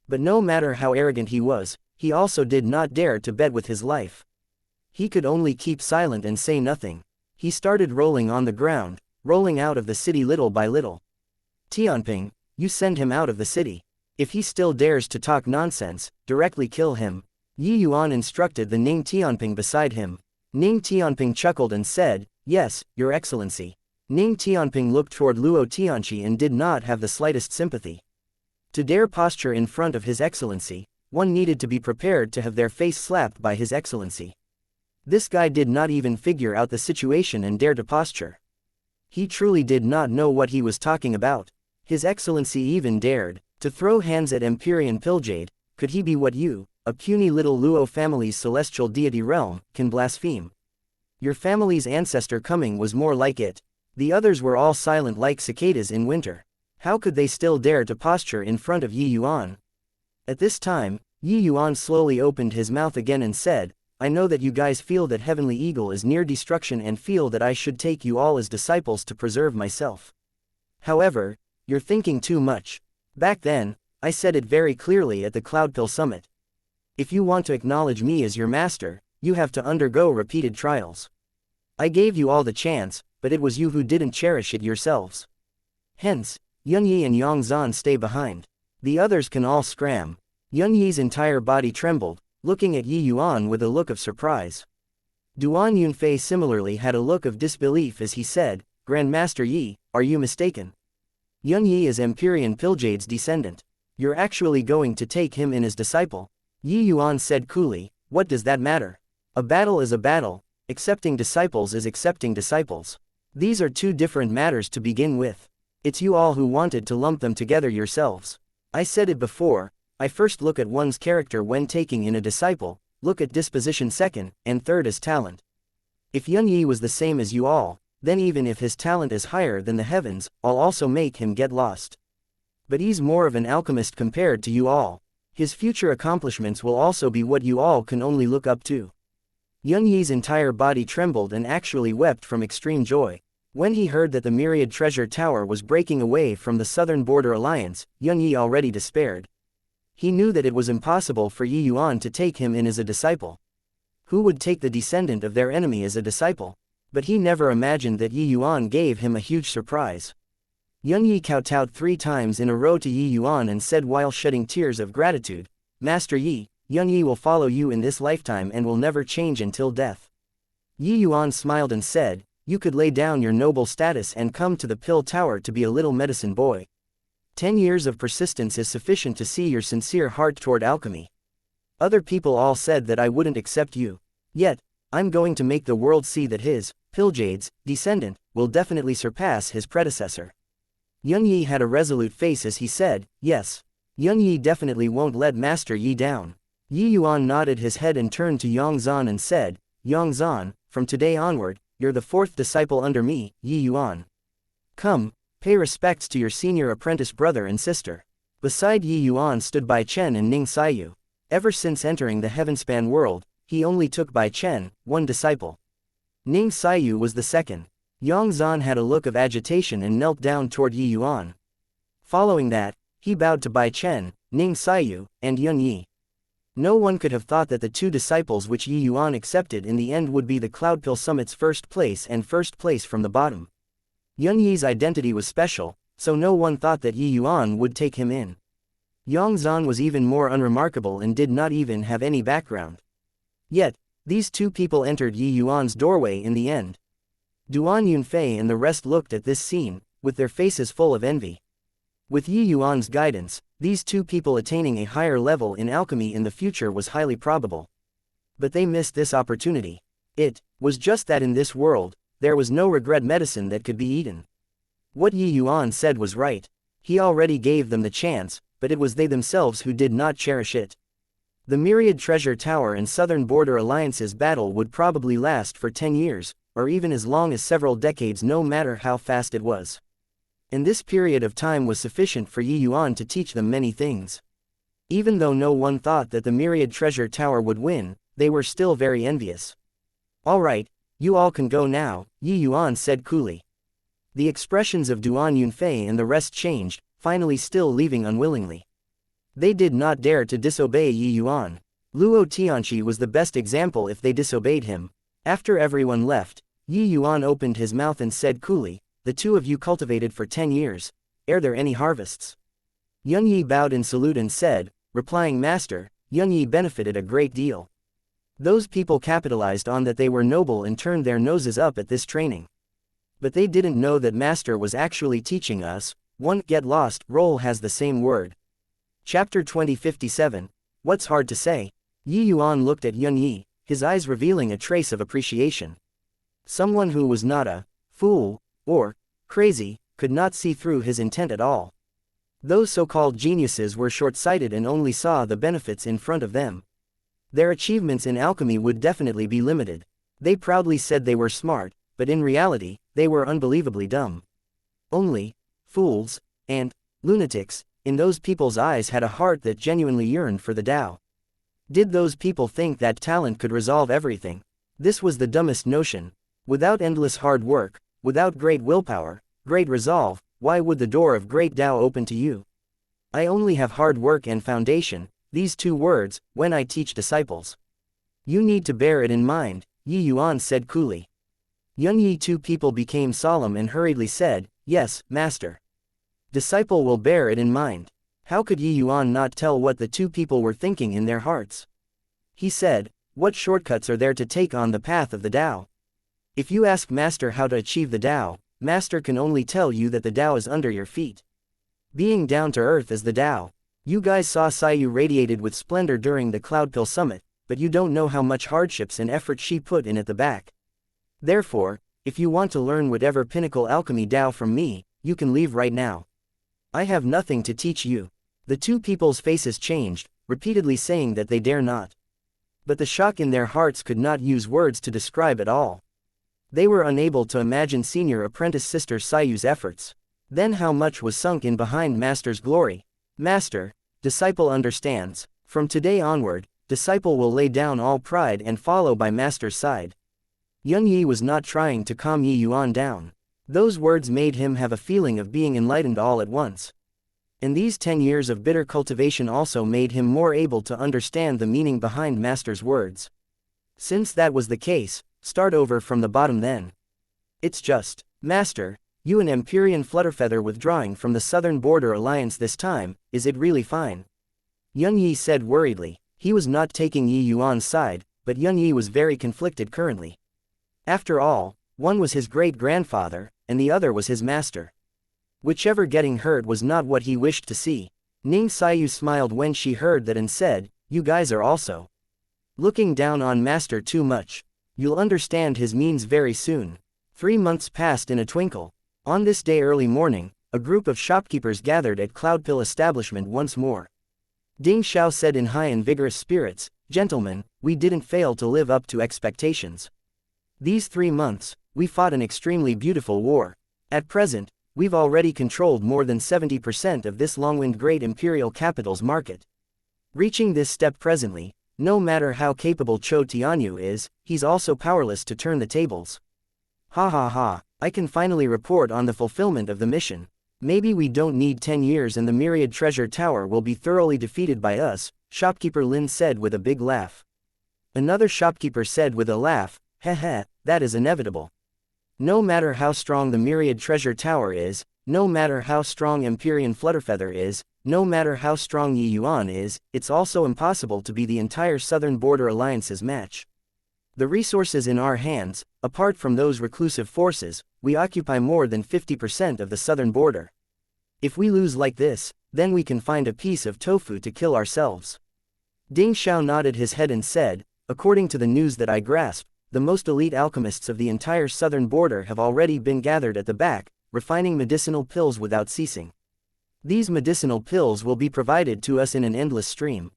But no matter how arrogant he was, he also did not dare to bet with his life. He could only keep silent and say nothing. He started rolling on the ground, rolling out of the city little by little. Tianping, you send him out of the city. If he still dares to talk nonsense, directly kill him. Yi Yuan instructed the Ning Tianping beside him. Ning Tianping chuckled and said, Yes, Your Excellency. Ning Tianping looked toward Luo Tianqi and did not have the slightest sympathy. To dare posture in front of His Excellency, one needed to be prepared to have their face slapped by His Excellency. This guy did not even figure out the situation and dare to posture. He truly did not know what he was talking about. His Excellency even dared. To throw hands at Empyrean Pilljade, could he be what you, a puny little Luo family's celestial deity realm, can blaspheme? Your family's ancestor coming was more like it. The others were all silent like cicadas in winter. How could they still dare to posture in front of Yi Yuan? At this time, Yi Yuan slowly opened his mouth again and said, I know that you guys feel that Heavenly Eagle is near destruction and feel that I should take you all as disciples to preserve myself. However, you're thinking too much. Back then, I said it very clearly at the Cloudpill Summit. If you want to acknowledge me as your master, you have to undergo repeated trials. I gave you all the chance, but it was you who didn't cherish it yourselves. Hence, Yunyi and Yongzhan stay behind. The others can all scram. Yunyi's entire body trembled, looking at Yi Yuan with a look of surprise. Duan Yunfei similarly had a look of disbelief as he said, Grandmaster Yi, are you mistaken? Yunyi is Empyrean Piljade's descendant. You're actually going to take him in as disciple? Yi Yuan said coolly, what does that matter? A battle is a battle, accepting disciples is accepting disciples. These are two different matters to begin with. It's you all who wanted to lump them together yourselves. I said it before, I first look at one's character when taking in a disciple, look at disposition second, and third as talent. If Yunyi was the same as you all, then even if his talent is higher than the heavens, I'll also make him get lost. But he's more of an alchemist compared to you all. His future accomplishments will also be what you all can only look up to. Yunyi's entire body trembled and actually wept from extreme joy. When he heard that the Myriad Treasure Tower was breaking away from the Southern Border Alliance, Yunyi already despaired. He knew that it was impossible for Yi Yuan to take him in as a disciple. Who would take the descendant of their enemy as a disciple? But he never imagined that Yi Yuan gave him a huge surprise. Yunyi kowtowed 3 times in a row to Yi Yuan and said while shedding tears of gratitude, Master Yi, Yunyi will follow you in this lifetime and will never change until death. Yi Yuan smiled and said, you could lay down your noble status and come to the Pill Tower to be a little medicine boy. 10 years of persistence is sufficient to see your sincere heart toward alchemy. Other people all said that I wouldn't accept you. Yet, I'm going to make the world see that his, Piljade's, descendant, will definitely surpass his predecessor. Yunyi had a resolute face as he said, yes. Yunyi definitely won't let Master Yi down. Yi Yuan nodded his head and turned to Yongzhan and said, Yongzhan, from today onward, you're the 4th disciple under me, Yi Yuan. Come, pay respects to your senior apprentice brother and sister. Beside Yi Yuan stood Bai Chen and Ning Xiyu. Ever since entering the Heavenspan world, he only took Bai Chen, 1 disciple. Ning Xiyu was the 2nd. Yongzhan had a look of agitation and knelt down toward Yi Yuan. Following that, he bowed to Bai Chen, Ning Xiyu, and Yunyi. No one could have thought that the 2 disciples which Yi Yuan accepted in the end would be the Cloudpill Summit's first place and first place from the bottom. Yunyi's identity was special, so no one thought that Yi Yuan would take him in. Yongzhan was even more unremarkable and did not even have any background. Yet, these 2 people entered Yi Yuan's doorway in the end. Duan Yunfei and the rest looked at this scene, with their faces full of envy. With Yi Yuan's guidance, these 2 people attaining a higher level in alchemy in the future was highly probable. But they missed this opportunity. It was just that in this world, there was no regret medicine that could be eaten. What Yi Yuan said was right. He already gave them the chance, but it was they themselves who did not cherish it. The Myriad Treasure Tower and Southern Border Alliance's battle would probably last for 10 years, or even as long as several decades no matter how fast it was. And this period of time was sufficient for Yi Yuan to teach them many things. Even though no one thought that the Myriad Treasure Tower would win, they were still very envious. Alright, you all can go now, Yi Yuan said coolly. The expressions of Duan Yunfei and the rest changed, finally still leaving unwillingly. They did not dare to disobey Yi Yuan. Luo Tianqi was the best example if they disobeyed him. After everyone left, Yi Yuan opened his mouth and said coolly, the 2 of you cultivated for 10 years. Are there any harvests? Yunyi bowed in salute and said, replying Master, Yunyi benefited a great deal. Those people capitalized on that they were noble and turned their noses up at this training. But they didn't know that Master was actually teaching us. 1. Get lost, roll has the same word. Chapter 2057, What's hard to say? Yi Yuan looked at Yunyi, his eyes revealing a trace of appreciation. Someone who was not a fool, or crazy, could not see through his intent at all. Those so-called geniuses were short-sighted and only saw the benefits in front of them. Their achievements in alchemy would definitely be limited. They proudly said they were smart, but in reality, they were unbelievably dumb. Only fools and lunatics in those people's eyes had a heart that genuinely yearned for the Tao. Did those people think that talent could resolve everything? This was the dumbest notion. Without endless hard work, without great willpower, great resolve, why would the door of great Tao open to you? I only have hard work and foundation, these two words, when I teach disciples. You need to bear it in mind, Yuan said coolly. Yunyi. Two people became solemn and hurriedly said, yes, master. Disciple will bear it in mind. How could Yuan not tell what the two people were thinking in their hearts? He said, what shortcuts are there to take on the path of the Tao? If you ask Master how to achieve the Tao, Master can only tell you that the Tao is under your feet. Being down to earth is the Tao. You guys saw Sayu radiated with splendor during the Cloudpill Summit, but you don't know how much hardships and effort she put in at the back. Therefore, if you want to learn whatever pinnacle alchemy Tao from me, you can leave right now. I have nothing to teach you. The two people's faces changed, repeatedly saying that they dare not. But the shock in their hearts could not use words to describe at all. They were unable to imagine senior apprentice sister Sayu's efforts. Then how much was sunk in behind Master's glory. Master, disciple understands. From today onward, disciple will lay down all pride and follow by Master's side. Yunyi was not trying to calm Yuan down. Those words made him have a feeling of being enlightened all at once. And these 10 years of bitter cultivation also made him more able to understand the meaning behind Master's words. Since that was the case, start over from the bottom then. It's just, Master, you an Empyrean Flutterfeather withdrawing from the Southern Border Alliance this time, is it really fine? Yunyi said worriedly. He was not taking Yuan's side, but Yunyi was very conflicted currently. After all, one was his great-grandfather, and the other was his master. Whichever getting hurt was not what he wished to see. Ning Sayu smiled when she heard that and said, you guys are also looking down on Master too much. You'll understand his means very soon. 3 months passed in a twinkle. On this day early morning, a group of shopkeepers gathered at Cloudpill establishment once more. Ding Xiao said in high and vigorous spirits, gentlemen, we didn't fail to live up to expectations. These 3 months, we fought an extremely beautiful war. At present, we've already controlled more than 70% of this Longwind Great Imperial Capital's market. Reaching this step presently, no matter how capable Cho Tianyu is, he's also powerless to turn the tables. Ha ha ha, I can finally report on the fulfillment of the mission. Maybe we don't need 10 years and the Myriad Treasure Tower will be thoroughly defeated by us, shopkeeper Lin said with a big laugh. Another shopkeeper said with a laugh, heh, that is inevitable. No matter how strong the Myriad Treasure Tower is, no matter how strong Empyrean Flutterfeather is, no matter how strong Yuan is, it's also impossible to be the entire Southern Border Alliance's match. The resources in our hands, apart from those reclusive forces, we occupy more than 50% of the southern border. If we lose like this, then we can find a piece of tofu to kill ourselves. Ding Xiao nodded his head and said, according to the news that I grasp, the most elite alchemists of the entire southern border have already been gathered at the back, refining medicinal pills without ceasing. These medicinal pills will be provided to us in an endless stream.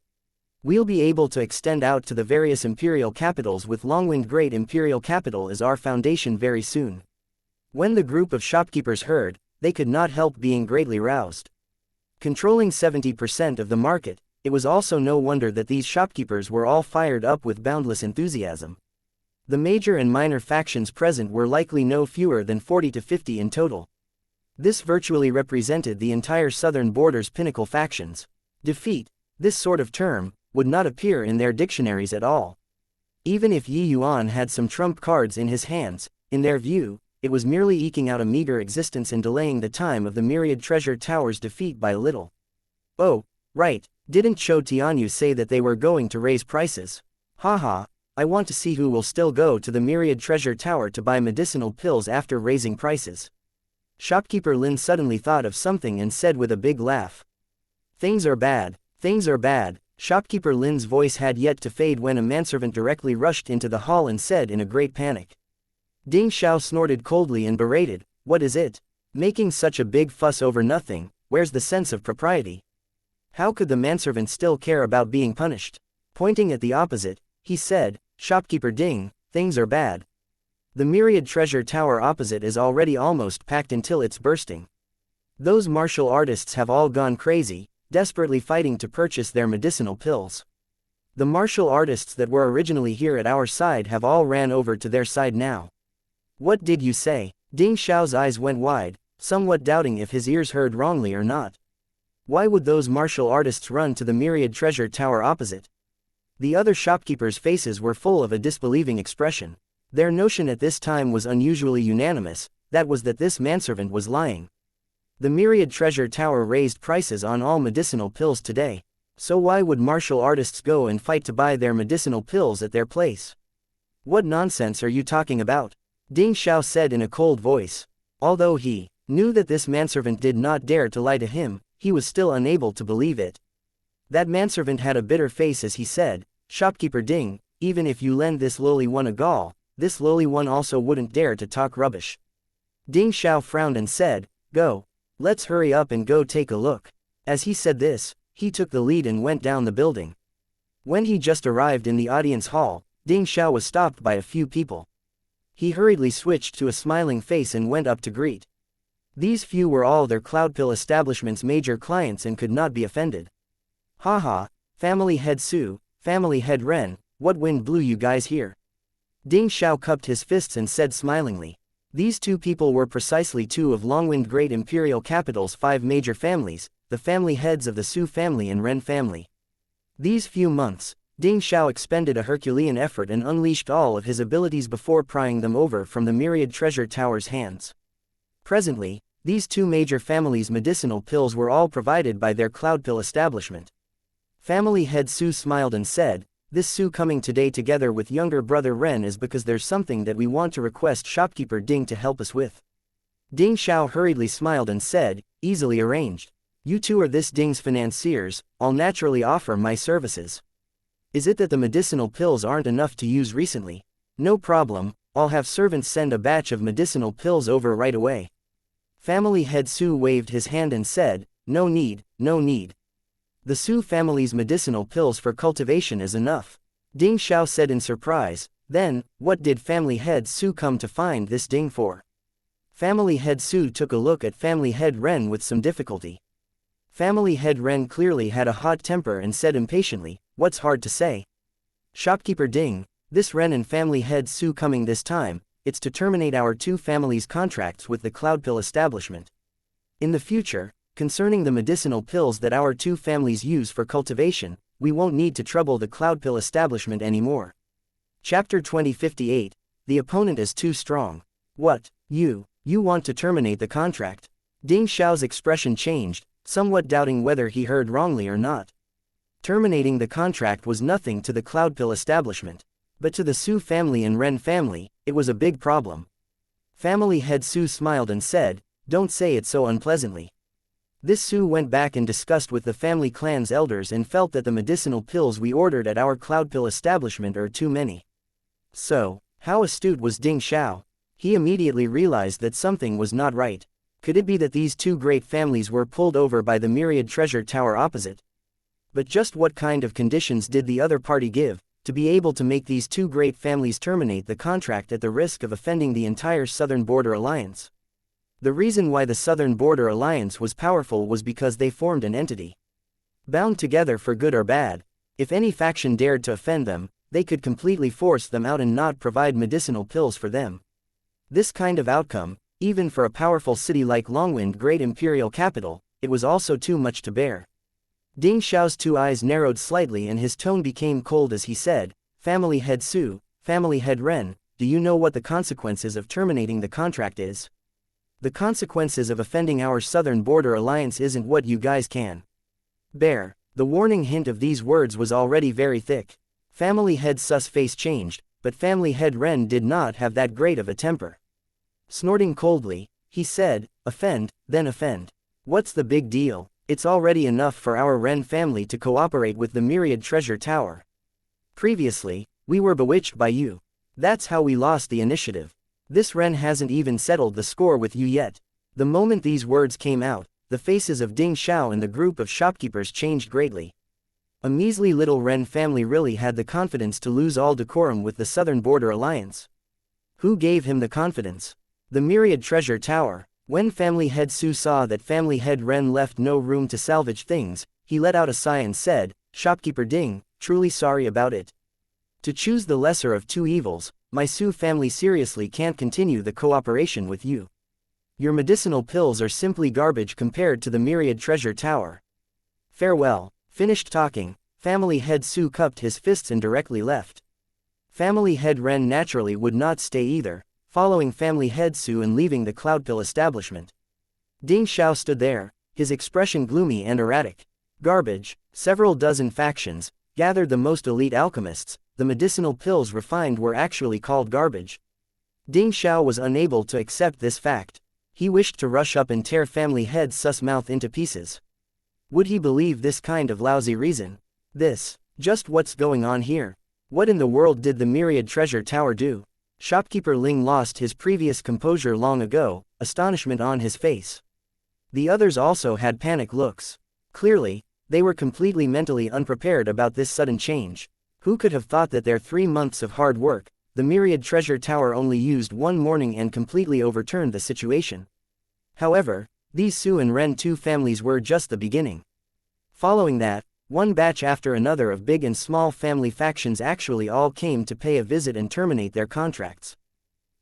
We'll be able to extend out to the various imperial capitals with Longwind Great Imperial Capital as our foundation very soon. When the group of shopkeepers heard, they could not help being greatly roused. Controlling 70% of the market, it was also no wonder that these shopkeepers were all fired up with boundless enthusiasm. The major and minor factions present were likely no fewer than 40 to 50 in total. This virtually represented the entire southern border's pinnacle factions. Defeat, this sort of term, would not appear in their dictionaries at all. Even if Yuan had some trump cards in his hands, in their view, it was merely eking out a meager existence and delaying the time of the Myriad Treasure Tower's defeat by a little. Oh, right, didn't Cho Tianyu say that they were going to raise prices? Haha, I want to see who will still go to the Myriad Treasure Tower to buy medicinal pills after raising prices. Shopkeeper Lin suddenly thought of something and said with a big laugh. Things are bad, things are bad. Shopkeeper Lin's voice had yet to fade when a manservant directly rushed into the hall and said in a great panic. Ding Xiao snorted coldly and berated, what is it? Making such a big fuss over nothing, where's the sense of propriety? How could the manservant still care about being punished? Pointing at the opposite, he said, "Shopkeeper Ding, things are bad. The myriad treasure tower opposite is already almost packed until it's bursting. Those martial artists have all gone crazy, desperately fighting to purchase their medicinal pills. The martial artists that were originally here at our side have all ran over to their side now." "What did you say?" Ding Xiao's eyes went wide, somewhat doubting if his ears heard wrongly or not. Why would those martial artists run to the myriad treasure tower opposite? The other shopkeepers' faces were full of a disbelieving expression. Their notion at this time was unusually unanimous, that was that this manservant was lying. The myriad treasure tower raised prices on all medicinal pills today. So why would martial artists go and fight to buy their medicinal pills at their place? "What nonsense are you talking about?" Ding Xiao said in a cold voice. Although he knew that this manservant did not dare to lie to him, he was still unable to believe it. That manservant had a bitter face as he said, "Shopkeeper Ding, even if you lend this lowly one a gall, this lowly one also wouldn't dare to talk rubbish." Ding Xiao frowned and said, "Go. Let's hurry up and go take a look." As he said this, he took the lead and went down the building. When he just arrived in the audience hall, Ding Xiao was stopped by a few people. He hurriedly switched to a smiling face and went up to greet. These few were all their Cloudpill establishment's major clients and could not be offended. "Haha, Family Head Su, Family Head Ren, what wind blew you guys here?" Ding Xiao cupped his fists and said smilingly. These two people were precisely two of Longwind Great Imperial Capital's 5 major families, the family heads of the Su family and Ren family. These few months, Ding Xiao expended a Herculean effort and unleashed all of his abilities before prying them over from the myriad treasure tower's hands. Presently, these two major families' medicinal pills were all provided by their Cloudpill establishment. Family head Su smiled and said, "This Su coming today together with younger brother Ren is because there's something that we want to request shopkeeper Ding to help us with." Ding Xiao hurriedly smiled and said, "Easily arranged. You two are this Ding's financiers, I'll naturally offer my services. Is it that the medicinal pills aren't enough to use recently? No problem, I'll have servants send a batch of medicinal pills over right away." Family head Su waved his hand and said, "No need, no need. The Su family's medicinal pills for cultivation is enough." Ding Xiao said in surprise, "Then, what did family head Su come to find this Ding for?" Family head Su took a look at family head Ren with some difficulty. Family head Ren clearly had a hot temper and said impatiently, "What's hard to say? Shopkeeper Ding, this Ren and family head Su coming this time, it's to terminate our two families' contracts with the Cloudpill establishment. In the future, concerning the medicinal pills that our two families use for cultivation, we won't need to trouble the Cloudpill establishment anymore." Chapter 2058, The Opponent is Too Strong. "What, you want to terminate the contract?" Ding Xiao's expression changed, somewhat doubting whether he heard wrongly or not. Terminating the contract was nothing to the Cloudpill establishment. But to the Su family and Ren family, it was a big problem. Family head Su smiled and said, "Don't say it so unpleasantly. This Su went back and discussed with the family clan's elders and felt that the medicinal pills we ordered at our Cloudpill establishment are too many." So, how astute was Ding Xiao? He immediately realized that something was not right. Could it be that these two great families were pulled over by the myriad treasure tower opposite? But just what kind of conditions did the other party give, to be able to make these two great families terminate the contract at the risk of offending the entire Southern Border Alliance? The reason why the Southern Border Alliance was powerful was because they formed an entity. Bound together for good or bad, if any faction dared to offend them, they could completely force them out and not provide medicinal pills for them. This kind of outcome, even for a powerful city like Longwind Great Imperial Capital, it was also too much to bear. Ding Xiao's two eyes narrowed slightly and his tone became cold as he said, "Family head Su, family head Ren, do you know what the consequences of terminating the contract is? The consequences of offending our Southern Border Alliance isn't what you guys can bear." The warning hint of these words was already very thick. Family head Su's face changed, but family head Ren did not have that great of a temper. Snorting coldly, he said, "Offend, then offend. What's the big deal? It's already enough for our Ren family to cooperate with the Myriad Treasure Tower. Previously, we were bewitched by you. That's how we lost the initiative. This Ren hasn't even settled the score with you yet." The moment these words came out, the faces of Ding Xiao and the group of shopkeepers changed greatly. A measly little Ren family really had the confidence to lose all decorum with the Southern Border Alliance. Who gave him the confidence? The Myriad Treasure Tower. When family head Su saw that family head Ren left no room to salvage things, he let out a sigh and said, "Shopkeeper Ding, truly sorry about it. To choose the lesser of two evils, my Su family seriously can't continue the cooperation with you. Your medicinal pills are simply garbage compared to the Myriad Treasure Tower. Farewell." Finished talking, family head Su cupped his fists and directly left. Family head Ren naturally would not stay either, following family head Su and leaving the Cloudpill establishment. Ding Xiao stood there, his expression gloomy and erratic. Garbage. Several dozen factions gathered the most elite alchemists. The medicinal pills refined were actually called garbage. Ding Xiao was unable to accept this fact. He wished to rush up and tear family head Su's mouth into pieces. Would he believe this kind of lousy reason? Just what's going on here? What in the world did the Myriad Treasure Tower do? Shopkeeper Ling lost his previous composure long ago, astonishment on his face. The others also had panic looks. Clearly, they were completely mentally unprepared about this sudden change. Who could have thought that their 3 months of hard work, the Myriad Treasure Tower only used one morning and completely overturned the situation? However, these Su and Ren two families were just the beginning. Following that, one batch after another of big and small family factions actually all came to pay a visit and terminate their contracts.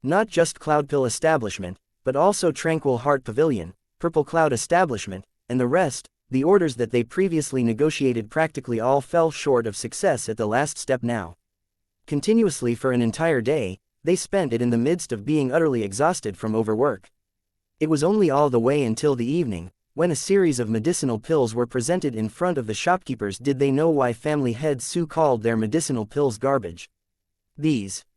Not just Cloudpill Establishment, but also Tranquil Heart Pavilion, Purple Cloud Establishment, and the rest. The orders that they previously negotiated practically all fell short of success at the last step now. Continuously for an entire day, they spent it in the midst of being utterly exhausted from overwork. It was only all the way until the evening, when a series of medicinal pills were presented in front of the shopkeepers, did they know why family head Su called their medicinal pills garbage.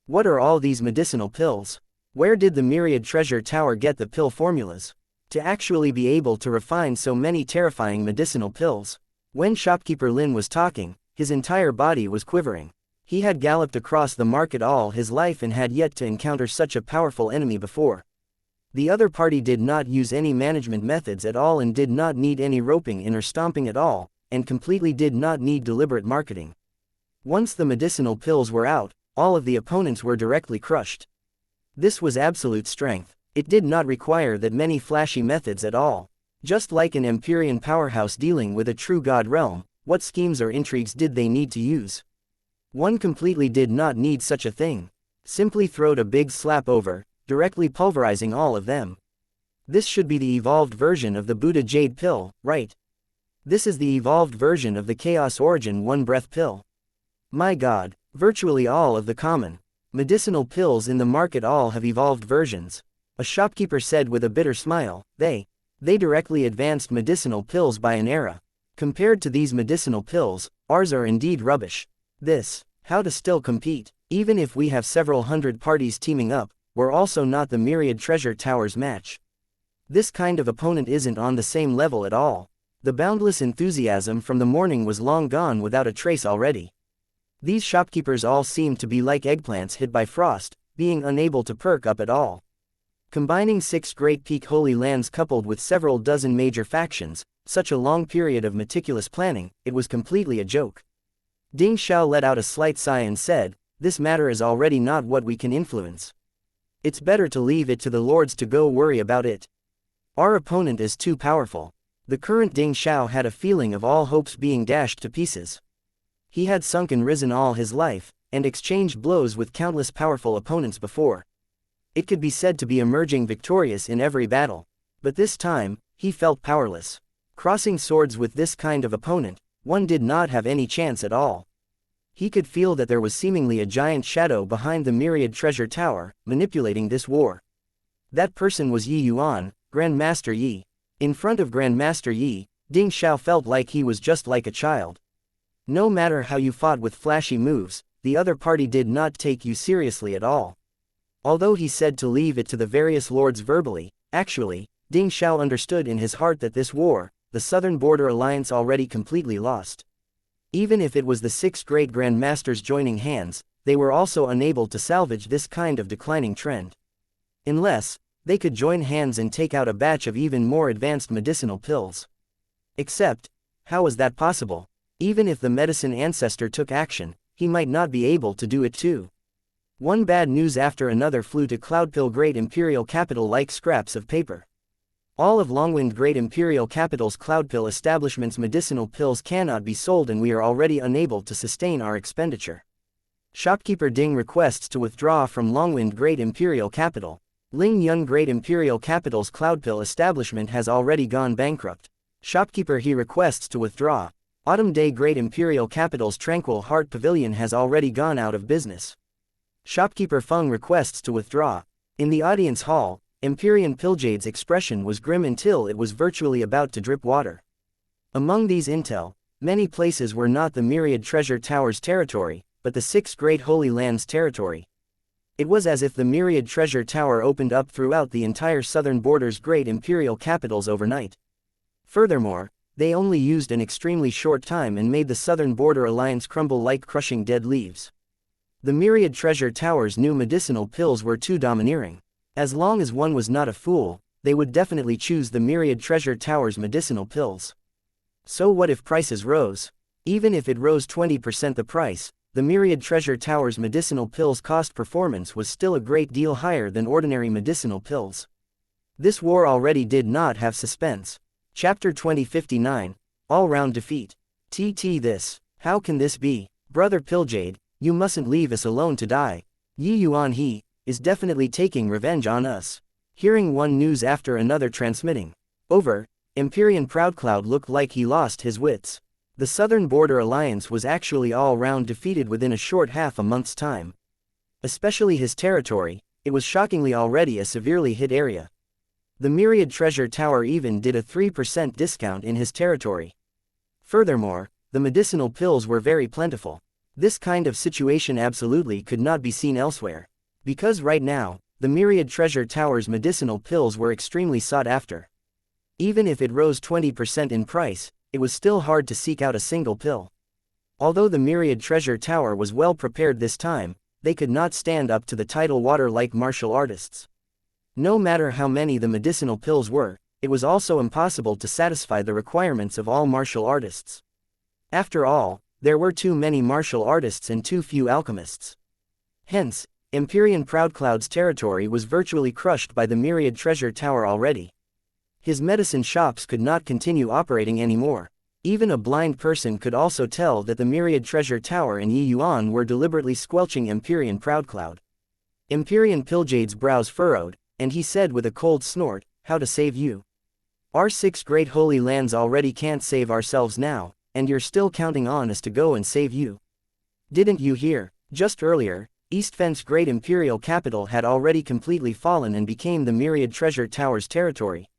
What are all these medicinal pills? Where did the Myriad Treasure Tower get the pill formulas to actually be able to refine so many terrifying medicinal pills? When shopkeeper Lin was talking, his entire body was quivering. He had galloped across the market all his life and had yet to encounter such a powerful enemy before. The other party did not use any management methods at all and did not need any roping in or stomping at all, and completely did not need deliberate marketing. Once the medicinal pills were out, all of the opponents were directly crushed. This was absolute strength. It did not require that many flashy methods at all. Just like an Empyrean powerhouse dealing with a true god realm, what schemes or intrigues did they need to use? One completely did not need such a thing. Simply throwed a big slap over, directly pulverizing all of them. This should be the evolved version of the Buddha Jade Pill, right? This is the evolved version of the Chaos Origin One Breath Pill. My god, virtually all of the common medicinal pills in the market all have evolved versions. A shopkeeper said with a bitter smile, they directly advanced medicinal pills by an era. Compared to these medicinal pills, ours are indeed rubbish. How to still compete? Even if we have several hundred parties teaming up, we're also not the Myriad Treasure Tower's match. This kind of opponent isn't on the same level at all. The boundless enthusiasm from the morning was long gone without a trace already. These shopkeepers all seemed to be like eggplants hit by frost, being unable to perk up at all. Combining 6 great peak holy lands coupled with several dozen major factions, such a long period of meticulous planning, it was completely a joke. Ding Xiao let out a slight sigh and said, "This matter is already not what we can influence. It's better to leave it to the lords to go worry about it. Our opponent is too powerful." The current Ding Xiao had a feeling of all hopes being dashed to pieces. He had sunk and risen all his life, and exchanged blows with countless powerful opponents before. It could be said to be emerging victorious in every battle. But this time, he felt powerless. Crossing swords with this kind of opponent, one did not have any chance at all. He could feel that there was seemingly a giant shadow behind the Myriad Treasure Tower, manipulating this war. That person was Yuan, Grandmaster Yi. In front of Grandmaster Yi, Ding Xiao felt like he was just like a child. No matter how you fought with flashy moves, the other party did not take you seriously at all. Although he said to leave it to the various lords verbally, actually, Ding Xiao understood in his heart that this war, the Southern Border Alliance already completely lost. Even if it was the 6 great grandmasters joining hands, they were also unable to salvage this kind of declining trend. Unless, they could join hands and take out a batch of even more advanced medicinal pills. Except, how was that possible? Even if the medicine ancestor took action, he might not be able to do it too. One bad news after another flew to Cloudpill Great Imperial Capital like scraps of paper. All of Longwind Great Imperial Capital's Cloudpill establishment's medicinal pills cannot be sold and we are already unable to sustain our expenditure. Shopkeeper Ding requests to withdraw from Longwind Great Imperial Capital. Ling Yun Great Imperial Capital's Cloudpill establishment has already gone bankrupt. Shopkeeper He requests to withdraw. Autumn Day Great Imperial Capital's Tranquil Heart Pavilion has already gone out of business. Shopkeeper Feng requests to withdraw. In the audience hall, Empyrean Piljade's expression was grim until it was virtually about to drip water. Among these intel, many places were not the Myriad Treasure Tower's territory, but the Six Great Holy Lands territory. It was as if the Myriad Treasure Tower opened up throughout the entire southern border's great imperial capitals overnight. Furthermore, they only used an extremely short time and made the southern border alliance crumble like crushing dead leaves. The Myriad Treasure Tower's new medicinal pills were too domineering. As long as one was not a fool, they would definitely choose the Myriad Treasure Tower's medicinal pills. So what if prices rose? Even if it rose 20% the price, the Myriad Treasure Tower's medicinal pills cost performance was still a great deal higher than ordinary medicinal pills. This war already did not have suspense. Chapter 2059, All-Round Defeat. This, how can this be? Brother Piljade, you mustn't leave us alone to die. Yuan he is definitely taking revenge on us. Hearing one news after another transmitting. Over, Empyrean Proudcloud looked like he lost his wits. The Southern Border Alliance was actually all-round defeated within a short half a month's time. Especially his territory, it was shockingly already a severely hit area. The Myriad Treasure Tower even did a 3% discount in his territory. Furthermore, the medicinal pills were very plentiful. This kind of situation absolutely could not be seen elsewhere. Because right now, the Myriad Treasure Tower's medicinal pills were extremely sought after. Even if it rose 20% in price, it was still hard to seek out a single pill. Although the Myriad Treasure Tower was well prepared this time, they could not stand up to the tidal water like martial artists. No matter how many the medicinal pills were, it was also impossible to satisfy the requirements of all martial artists. After all, there were too many martial artists and too few alchemists. Hence, Empyrean Proudcloud's territory was virtually crushed by the Myriad Treasure Tower already. His medicine shops could not continue operating anymore. Even a blind person could also tell that the Myriad Treasure Tower and Yuan were deliberately squelching Empyrean Proudcloud. Empyrean Piljade's brows furrowed, and he said with a cold snort, "How to save you? Our 6 great holy lands already can't save ourselves now, and you're still counting on us to go and save you. Didn't you hear? Just earlier, Eastfence Great Imperial Capital had already completely fallen and became the Myriad Treasure Tower's territory."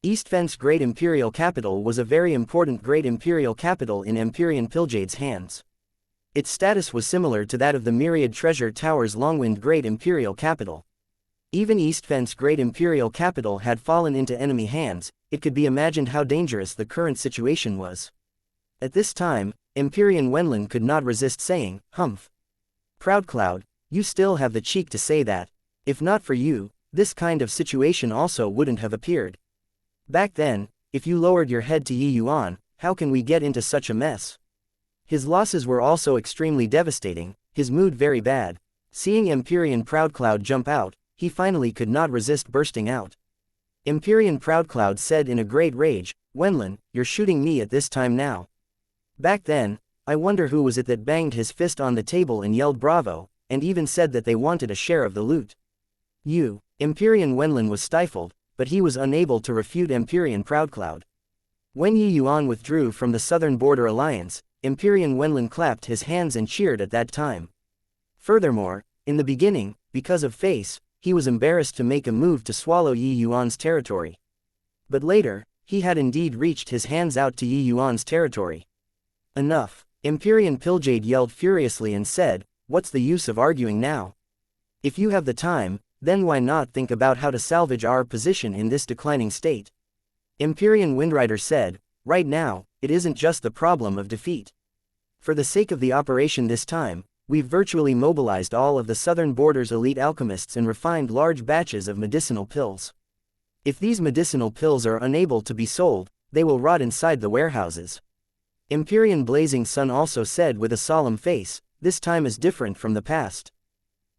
Eastfence Great Imperial Capital was a very important Great Imperial Capital in Empyrean Piljade's hands. Its status was similar to that of the Myriad Treasure Tower's Longwind Great Imperial Capital. Even Eastfence Great Imperial Capital had fallen into enemy hands. It could be imagined how dangerous the current situation was. At this time, Empyrean Wenlin could not resist saying, "Humph. Proudcloud, you still have the cheek to say that. If not for you, this kind of situation also wouldn't have appeared. Back then, if you lowered your head to Yuan, how can we get into such a mess?" His losses were also extremely devastating, his mood very bad. Seeing Empyrean Proudcloud jump out, he finally could not resist bursting out. Empyrean Proudcloud said in a great rage, "Wenlin, you're shooting me at this time now. Back then, I wonder who was it that banged his fist on the table and yelled bravo, and even said that they wanted a share of the loot. You." Empyrean Wenlin was stifled, but he was unable to refute Empyrean Proudcloud. When Yuan withdrew from the Southern Border Alliance, Empyrean Wenlin clapped his hands and cheered at that time. Furthermore, in the beginning, because of face, he was embarrassed to make a move to swallow Yuan's territory. But later, he had indeed reached his hands out to Yuan's territory. "Enough," Empyrean Piljade yelled furiously and said, "What's the use of arguing now? If you have the time, then why not think about how to salvage our position in this declining state?" Empyrean Windrider said, "Right now, it isn't just the problem of defeat. For the sake of the operation this time, We've virtually mobilized all of the southern border's elite alchemists and refined large batches of medicinal pills. If these medicinal pills are unable to be sold, they will rot inside the warehouses. Empyrean Blazing Sun also said with a solemn face, this time is different from the past.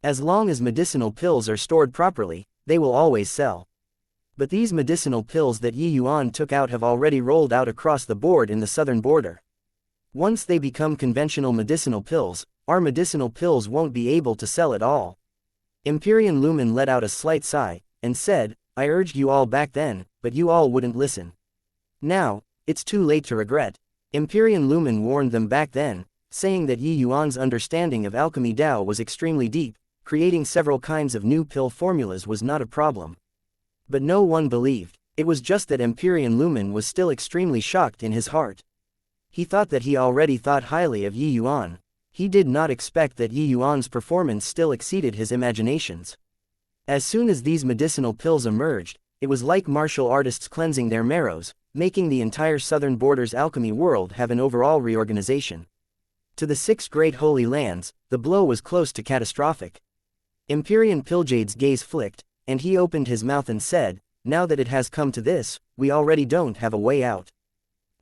As long as medicinal pills are stored properly, they will always sell. But these medicinal pills that Yuan took out have already rolled out across the board in the southern border. Once they become conventional medicinal pills, our medicinal pills won't be able to sell at all. Empyrean Lumen let out a slight sigh, and said, I urged you all back then, but you all wouldn't listen. Now, it's too late to regret. Empyrean Lumen warned them back then, saying that Yuan's understanding of alchemy Dao was extremely deep, creating several kinds of new pill formulas was not a problem. But no one believed. It was just that Empyrean Lumen was still extremely shocked in his heart. He thought that he already thought highly of Yuan. He did not expect that Yuan's performance still exceeded his imaginations. As soon as these medicinal pills emerged, it was like martial artists cleansing their marrows, making the entire southern border's alchemy world have an overall reorganization. To the 6 great holy lands, the blow was close to catastrophic. Empyrean Piljade's gaze flicked, and he opened his mouth and said, now that it has come to this, we already don't have a way out.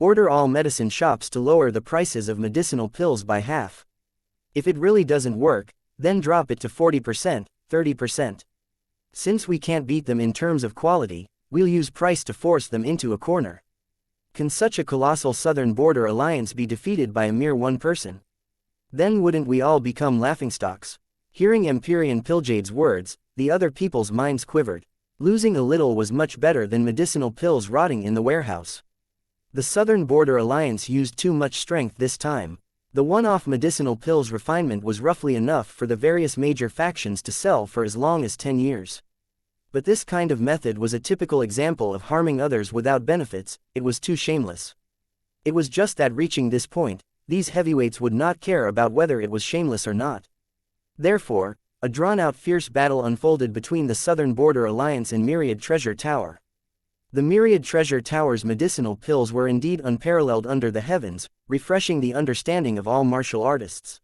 Order all medicine shops to lower the prices of medicinal pills by half. If it really doesn't work, then drop it to 40%, 30%. Since we can't beat them in terms of quality, we'll use price to force them into a corner. Can such a colossal southern border alliance be defeated by a mere one person? Then wouldn't we all become laughingstocks? Hearing Empyrean Piljade's words, the other people's minds quivered. Losing a little was much better than medicinal pills rotting in the warehouse. The Southern Border Alliance used too much strength this time. The one-off medicinal pills refinement was roughly enough for the various major factions to sell for as long as 10 years. But this kind of method was a typical example of harming others without benefits. It was too shameless. It was just that reaching this point, these heavyweights would not care about whether it was shameless or not. Therefore, a drawn-out fierce battle unfolded between the Southern Border Alliance and Myriad Treasure Tower. The Myriad Treasure Tower's medicinal pills were indeed unparalleled under the heavens, refreshing the understanding of all martial artists.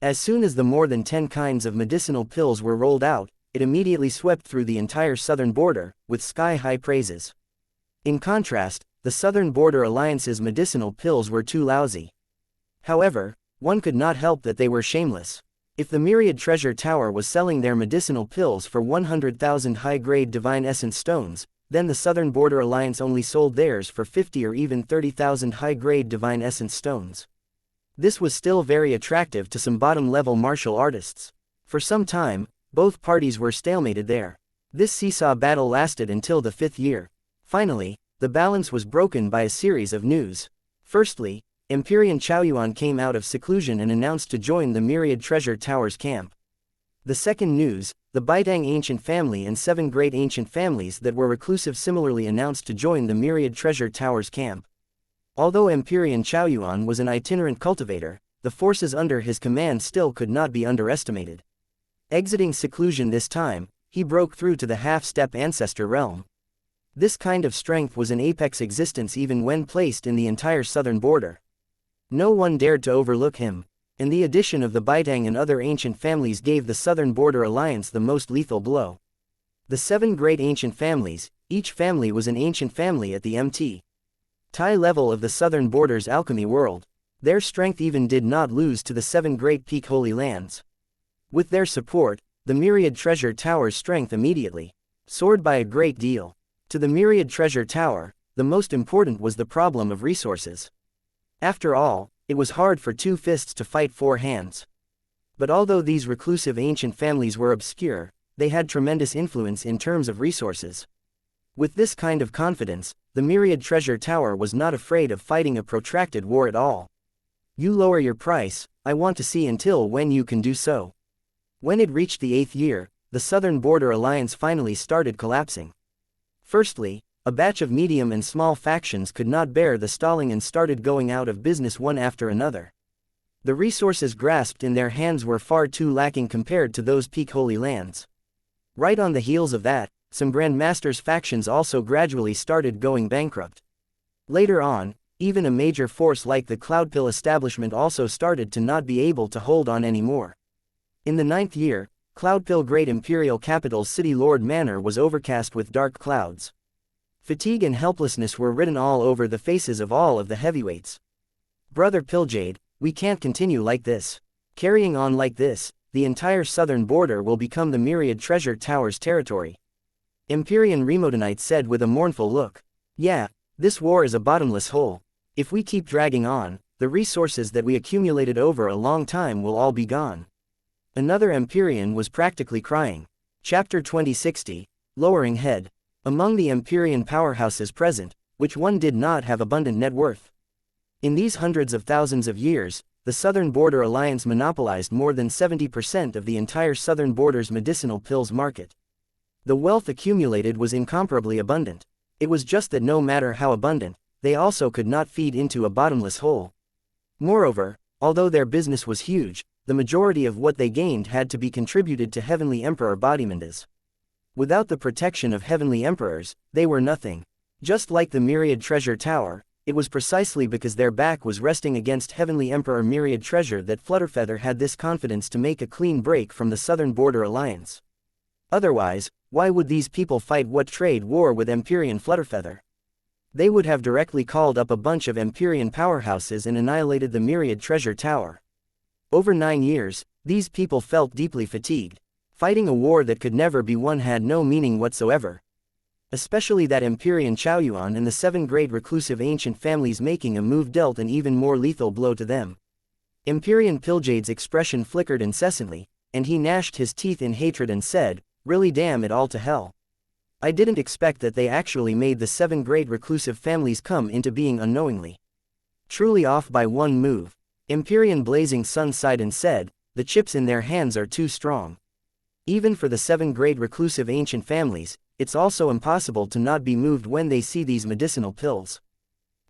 As soon as the more than 10 kinds of medicinal pills were rolled out, it immediately swept through the entire southern border, with sky-high praises. In contrast, the Southern Border Alliance's medicinal pills were too lousy. However, one could not help that they were shameless. If the Myriad Treasure Tower was selling their medicinal pills for 100,000 high-grade divine essence stones, then the Southern Border Alliance only sold theirs for 50 or even 30,000 high-grade divine essence stones. This was still very attractive to some bottom-level martial artists. For some time, both parties were stalemated there. This seesaw battle lasted until the 5th year. Finally, the balance was broken by a series of news. Firstly, Empyrean Yuan came out of seclusion and announced to join the Myriad Treasure Tower's camp. The second news, the Baitang ancient family and 7 great ancient families that were reclusive similarly announced to join the Myriad Treasure Tower's camp. Although Empyrean Yuan was an itinerant cultivator, the forces under his command still could not be underestimated. Exiting seclusion this time, he broke through to the half-step ancestor realm. This kind of strength was an apex existence even when placed in the entire southern border. No one dared to overlook him. And the addition of the Baitang and other ancient families gave the Southern Border Alliance the most lethal blow. The 7 great ancient families, each family was an ancient family at the MT. Thai level of the Southern Border's alchemy world. Their strength even did not lose to the 7 great peak holy lands. With their support, the Myriad Treasure Tower's strength immediately soared by a great deal. To the Myriad Treasure Tower, the most important was the problem of resources. After all, it was hard for 2 fists to fight 4 hands. But although these reclusive ancient families were obscure, they had tremendous influence in terms of resources. With this kind of confidence, the Myriad Treasure Tower was not afraid of fighting a protracted war at all. You lower your price, I want to see until when you can do so. When it reached the 8th year, the Southern Border Alliance finally started collapsing. Firstly, a batch of medium and small factions could not bear the stalling and started going out of business one after another. The resources grasped in their hands were far too lacking compared to those peak holy lands. Right on the heels of that, some Grandmaster's factions also gradually started going bankrupt. Later on, Even a major force like the Cloudpill establishment also started to not be able to hold on anymore. In the 9th year, Cloudpill Great Imperial Capital's City Lord Manor was overcast with dark clouds. Fatigue and helplessness were written all over the faces of all of the heavyweights. Brother Pilljade, we can't continue like this. Carrying on like this, the entire southern border will become the Myriad Treasure Tower's territory. Empyrean Remotonite said with a mournful look. Yeah, this war is a bottomless hole. If we keep dragging on, the resources that we accumulated over a long time will all be gone. Another Empyrean was practically crying. Chapter 2060, Lowering Head. Among the Empyrean powerhouses present, which one did not have abundant net worth? In these hundreds of thousands of years, the Southern Border Alliance monopolized more than 70% of the entire Southern Border's medicinal pills market. The wealth accumulated was incomparably abundant. It was just that no matter how abundant, they also could not feed into a bottomless hole. Moreover, although their business was huge, the majority of what they gained had to be contributed to Heavenly Emperor Bodymandas. Without the protection of Heavenly Emperors, they were nothing. Just like the Myriad Treasure Tower, it was precisely because their back was resting against Heavenly Emperor Myriad Treasure that Flutterfeather had this confidence to make a clean break from the Southern Border Alliance. Otherwise, why would these people fight what trade war with Empyrean Flutterfeather? They would have directly called up a bunch of Empyrean powerhouses and annihilated the Myriad Treasure Tower. Over 9 years, these people felt deeply fatigued. Fighting a war that could never be won had no meaning whatsoever. Especially that Empyrean Yuan and the 7 great reclusive ancient families making a move dealt an even more lethal blow to them. Empyrean Pilljade's expression flickered incessantly, and he gnashed his teeth in hatred and said, "Really damn it all to hell. I didn't expect that they actually made the 7 great reclusive families come into being unknowingly. Truly off by one move." Empyrean Blazing Sun sighed and said, "The chips in their hands are too strong. Even for the 7 great reclusive ancient families, it's also impossible to not be moved when they see these medicinal pills.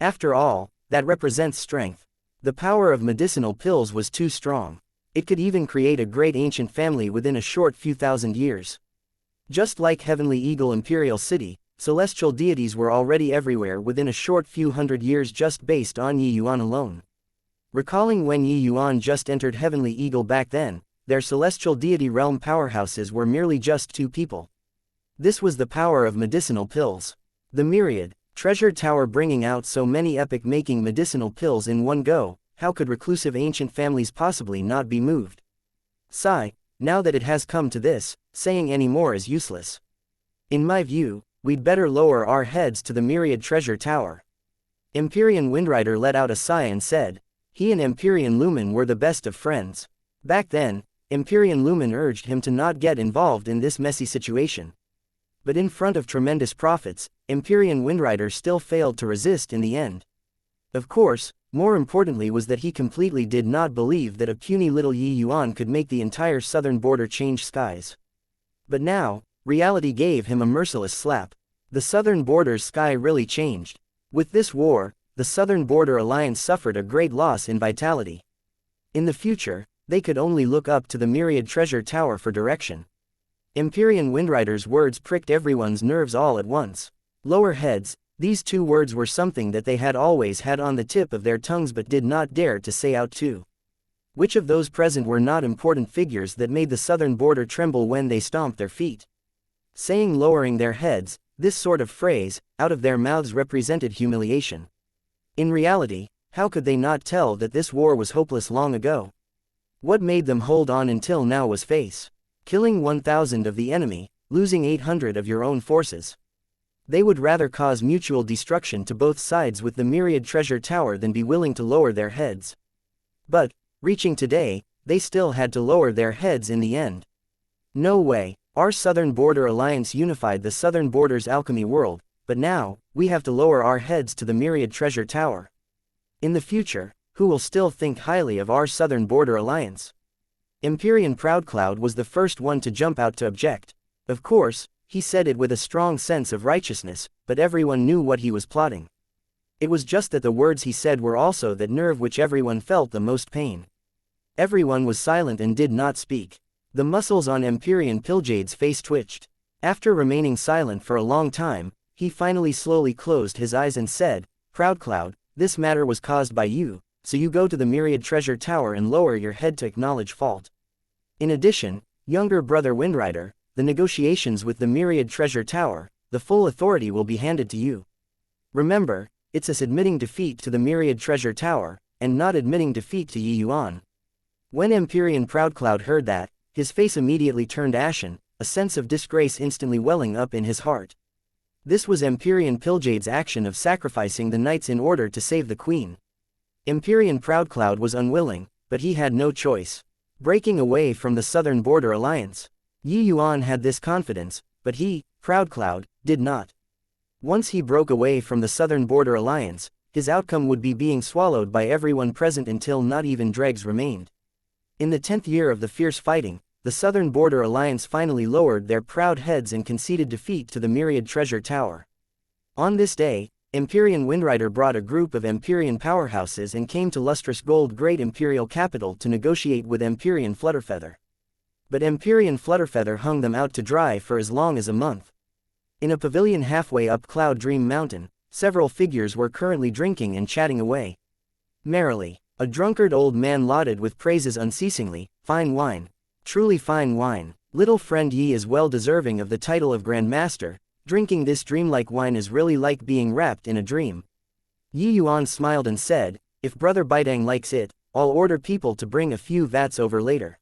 After all, that represents strength. The power of medicinal pills was too strong. It could even create a great ancient family within a short few thousand years. Just like Heavenly Eagle Imperial City, celestial deities were already everywhere within a short few hundred years just based on Yuan alone. Recalling when Yuan just entered Heavenly Eagle back then, their celestial deity realm powerhouses were merely just 2 people. This was the power of medicinal pills. The Myriad Treasure Tower bringing out so many epic-making medicinal pills in one go. How could reclusive ancient families possibly not be moved? Sigh, now that it has come to this, saying any more is useless. In my view, we'd better lower our heads to the Myriad Treasure Tower. Empyrean Windrider let out a sigh and said, he and Empyrean Lumen were the best of friends. Back then, Empyrean Lumen urged him to not get involved in this messy situation. But in front of tremendous profits, Empyrean Windrider still failed to resist in the end. Of course, more importantly was that he completely did not believe that a puny little Yuan could make the entire southern border change skies. But now, reality gave him a merciless slap. The southern border's sky really changed. With this war, the Southern Border Alliance suffered a great loss in vitality. In the future, they could only look up to the Myriad Treasure Tower for direction. Empyrean Windrider's words pricked everyone's nerves all at once. Lower heads, these 2 words were something that they had always had on the tip of their tongues but did not dare to say out to. Which of those present were not important figures that made the southern border tremble when they stomped their feet? Saying lowering their heads, this sort of phrase, out of their mouths represented humiliation. In reality, how could they not tell that this war was hopeless long ago? What made them hold on until now was face. Killing 1,000 of the enemy, losing 800 of your own forces. They would rather cause mutual destruction to both sides with the Myriad Treasure Tower than be willing to lower their heads. But, reaching today, they still had to lower their heads in the end. No way, our Southern Border Alliance unified the Southern Border's alchemy world, but now, we have to lower our heads to the Myriad Treasure Tower. In the future, who will still think highly of our Southern Border Alliance? Empyrean Proudcloud was the first one to jump out to object. Of course, he said it with a strong sense of righteousness, but everyone knew what he was plotting. It was just that the words he said were also that nerve which everyone felt the most pain. Everyone was silent and did not speak. The muscles on Empyrean Pilljade's face twitched. After remaining silent for a long time, he finally slowly closed his eyes and said, Proudcloud, this matter was caused by you, so you go to the Myriad Treasure Tower and lower your head to acknowledge fault. In addition, younger brother Windrider, the negotiations with the Myriad Treasure Tower, the full authority will be handed to you. Remember, it's us admitting defeat to the Myriad Treasure Tower, and not admitting defeat to Yi Yuan. When Empyrean Proudcloud heard that, his face immediately turned ashen, a sense of disgrace instantly welling up in his heart. This was Empyrean Piljade's action of sacrificing the knights in order to save the queen. Empyrean Proudcloud was unwilling, but he had no choice. Breaking away from the Southern Border Alliance. Yi Yuan had this confidence, but he, Proudcloud, did not. Once he broke away from the Southern Border Alliance, his outcome would be being swallowed by everyone present until not even dregs remained. In the 10th year of the fierce fighting, the Southern Border Alliance finally lowered their proud heads and conceded defeat to the Myriad Treasure Tower. On this day, Empyrean Windrider brought a group of Empyrean powerhouses and came to Lustrous Gold Great Imperial Capital to negotiate with Empyrean Flutterfeather. But Empyrean Flutterfeather hung them out to dry for as long as a month. In a pavilion halfway up Cloud Dream Mountain, several figures were currently drinking and chatting away merrily. A drunkard old man lauded with praises unceasingly, "Fine wine. Truly fine wine. Little friend Yi is well deserving of the title of Grand Master. Drinking this dreamlike wine is really like being wrapped in a dream." Yi Yuan smiled and said, "If Brother Baidang likes it, I'll order people to bring a few vats over later.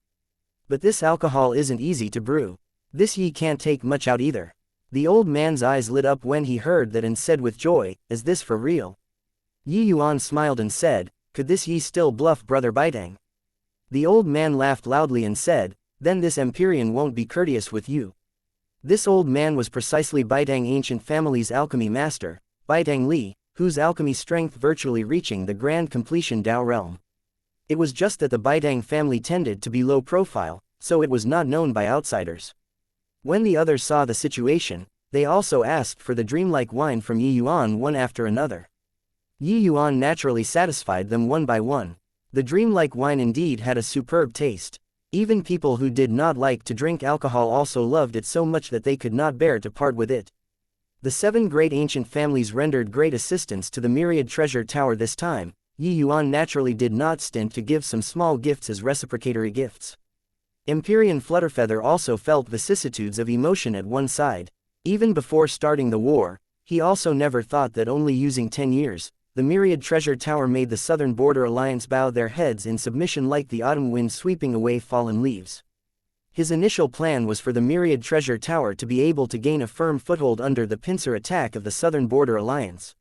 But this alcohol isn't easy to brew. This Yi can't take much out either." The old man's eyes lit up when he heard that and said with joy, "Is this for real?" Yi Yuan smiled and said, "Could this Yi still bluff Brother Baidang?" The old man laughed loudly and said, "Then this Empyrean won't be courteous with you." This old man was precisely Baidang ancient family's alchemy master, Baidang Li, whose alchemy strength virtually reaching the grand completion Dao realm. It was just that the Baidang family tended to be low profile, so it was not known by outsiders. When the others saw the situation, they also asked for the dreamlike wine from Yi Yuan one after another. Yi Yuan naturally satisfied them one by one. The dreamlike wine indeed had a superb taste. Even people who did not like to drink alcohol also loved it so much that they could not bear to part with it. The 7 great ancient families rendered great assistance to the Myriad Treasure Tower this time. Yi Yuan naturally did not stint to give some small gifts as reciprocatory gifts. Empyrean Flutterfeather also felt vicissitudes of emotion at one side. Even before starting the war, he also never thought that only using 10 years, the Myriad Treasure Tower made the Southern Border Alliance bow their heads in submission like the autumn wind sweeping away fallen leaves. His initial plan was for the Myriad Treasure Tower to be able to gain a firm foothold under the pincer attack of the Southern Border Alliance.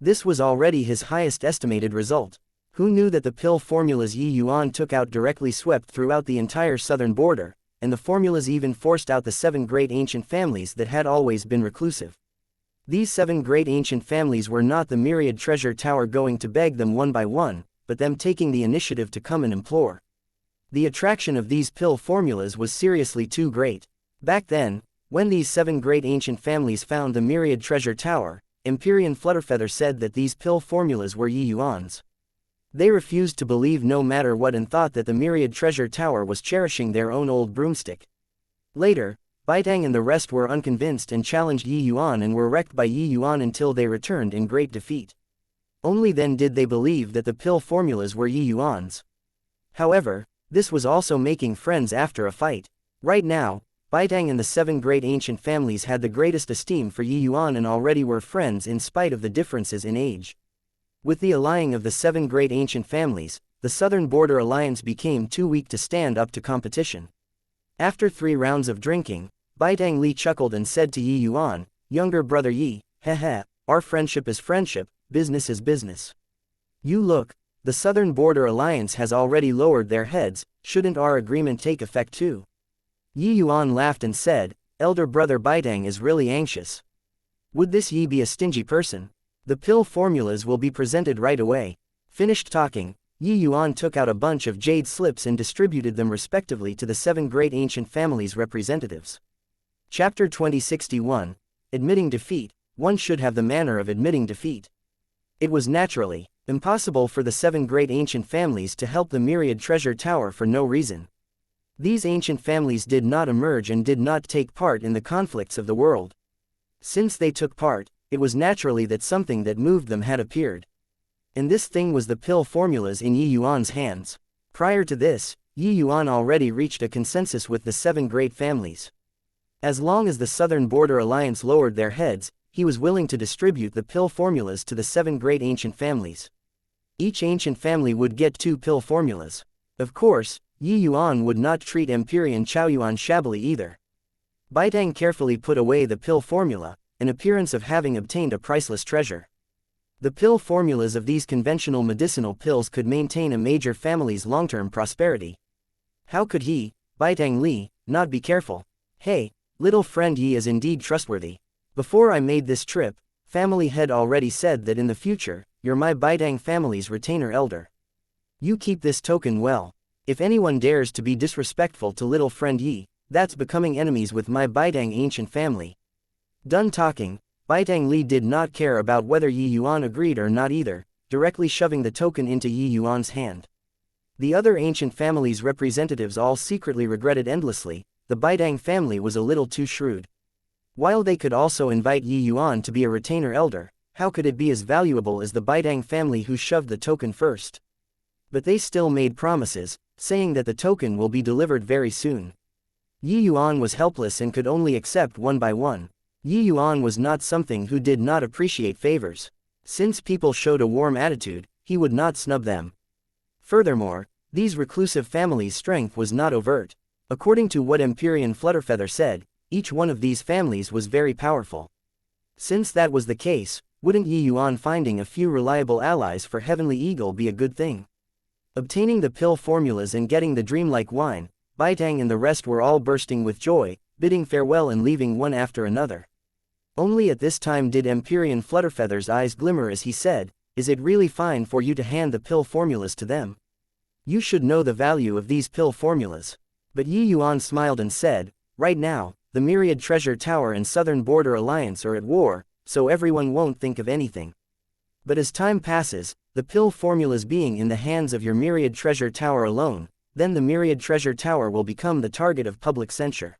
This was already his highest estimated result. Who knew that the pill formulas Yi Yuan took out directly swept throughout the entire southern border, and the formulas even forced out the 7 great ancient families that had always been reclusive. These 7 great ancient families were not the Myriad Treasure Tower going to beg them one by one, but them taking the initiative to come and implore. The attraction of these pill formulas was seriously too great. Back then, when these 7 great ancient families found the Myriad Treasure Tower, Empyrean Flutterfeather said that these pill formulas were Yi Yuan's. They refused to believe no matter what and thought that the Myriad Treasure Tower was cherishing their own old broomstick. Later, Baidang and the rest were unconvinced and challenged Yi Yuan and were wrecked by Yi Yuan until they returned in great defeat. Only then did they believe that the pill formulas were Yi Yuan's. However, this was also making friends after a fight. Right now, Baidang and the 7 great ancient families had the greatest esteem for Yi Yuan and already were friends in spite of the differences in age. With the allying of the 7 great ancient families, the Southern Border Alliance became too weak to stand up to competition. After 3 rounds of drinking, Baidang Li chuckled and said to Yi Yuan, "Younger brother Yi, our friendship is friendship, business is business. You look, the Southern Border Alliance has already lowered their heads, shouldn't our agreement take effect too?" Yi Yuan laughed and said, "Elder brother Baidang is really anxious. Would this Yi be a stingy person? The pill formulas will be presented right away." Finished talking, Yi Yuan took out a bunch of jade slips and distributed them respectively to the 7 great ancient families' representatives. Chapter 2061. Admitting defeat. One should have the manner of admitting defeat. It was naturally impossible for the 7 great ancient families to help the Myriad Treasure Tower for no reason. These ancient families did not emerge and did not take part in the conflicts of the world. Since they took part, it was naturally that something that moved them had appeared. And this thing was the pill formulas in Yi Yuan's hands. Prior to this, Yi Yuan already reached a consensus with the 7 great families. As long as the Southern Border Alliance lowered their heads, he was willing to distribute the pill formulas to the 7 great ancient families. Each ancient family would get 2 pill formulas. Of course, Yi Yuan would not treat Empyrean Chaoyuan shabbily either. Baitang carefully put away the pill formula, an appearance of having obtained a priceless treasure. The pill formulas of these conventional medicinal pills could maintain a major family's long-term prosperity. How could he, Baitang Li, not be careful? Hey, little friend, Yi is indeed trustworthy. Before I made this trip, family head already said that in the future, you're my Baitang family's retainer elder. You keep this token well. If anyone dares to be disrespectful to little friend Yi, that's becoming enemies with my Baitang ancient family. Done talking, Baitang Li did not care about whether Yi Yuan agreed or not either, directly shoving the token into Yi Yuan's hand. The other ancient family's representatives all secretly regretted endlessly. The Baitang family was a little too shrewd. While they could also invite Yi Yuan to be a retainer elder, how could it be as valuable as the Baitang family who shoved the token first? But they still made promises, saying that the token will be delivered very soon. Yi Yuan was helpless and could only accept one by one. Yi Yuan was not something who did not appreciate favors. Since people showed a warm attitude, he would not snub them. Furthermore, these reclusive families' strength was not overt. According to what Empyrean Flutterfeather said, each one of these families was very powerful. Since that was the case, wouldn't Yi Yuan finding a few reliable allies for Heavenly Eagle be a good thing? Obtaining the pill formulas and getting the dreamlike wine, Baitang and the rest were all bursting with joy, bidding farewell and leaving one after another. Only at this time did Empyrean Flutterfeather's eyes glimmer as he said, "Is it really fine for you to hand the pill formulas to them? You should know the value of these pill formulas." But Yi Yuan smiled and said, "Right now, the Myriad Treasure Tower and Southern Border Alliance are at war, so everyone won't think of anything. But as time passes, the pill formulas being in the hands of your Myriad Treasure Tower alone, then the Myriad Treasure Tower will become the target of public censure.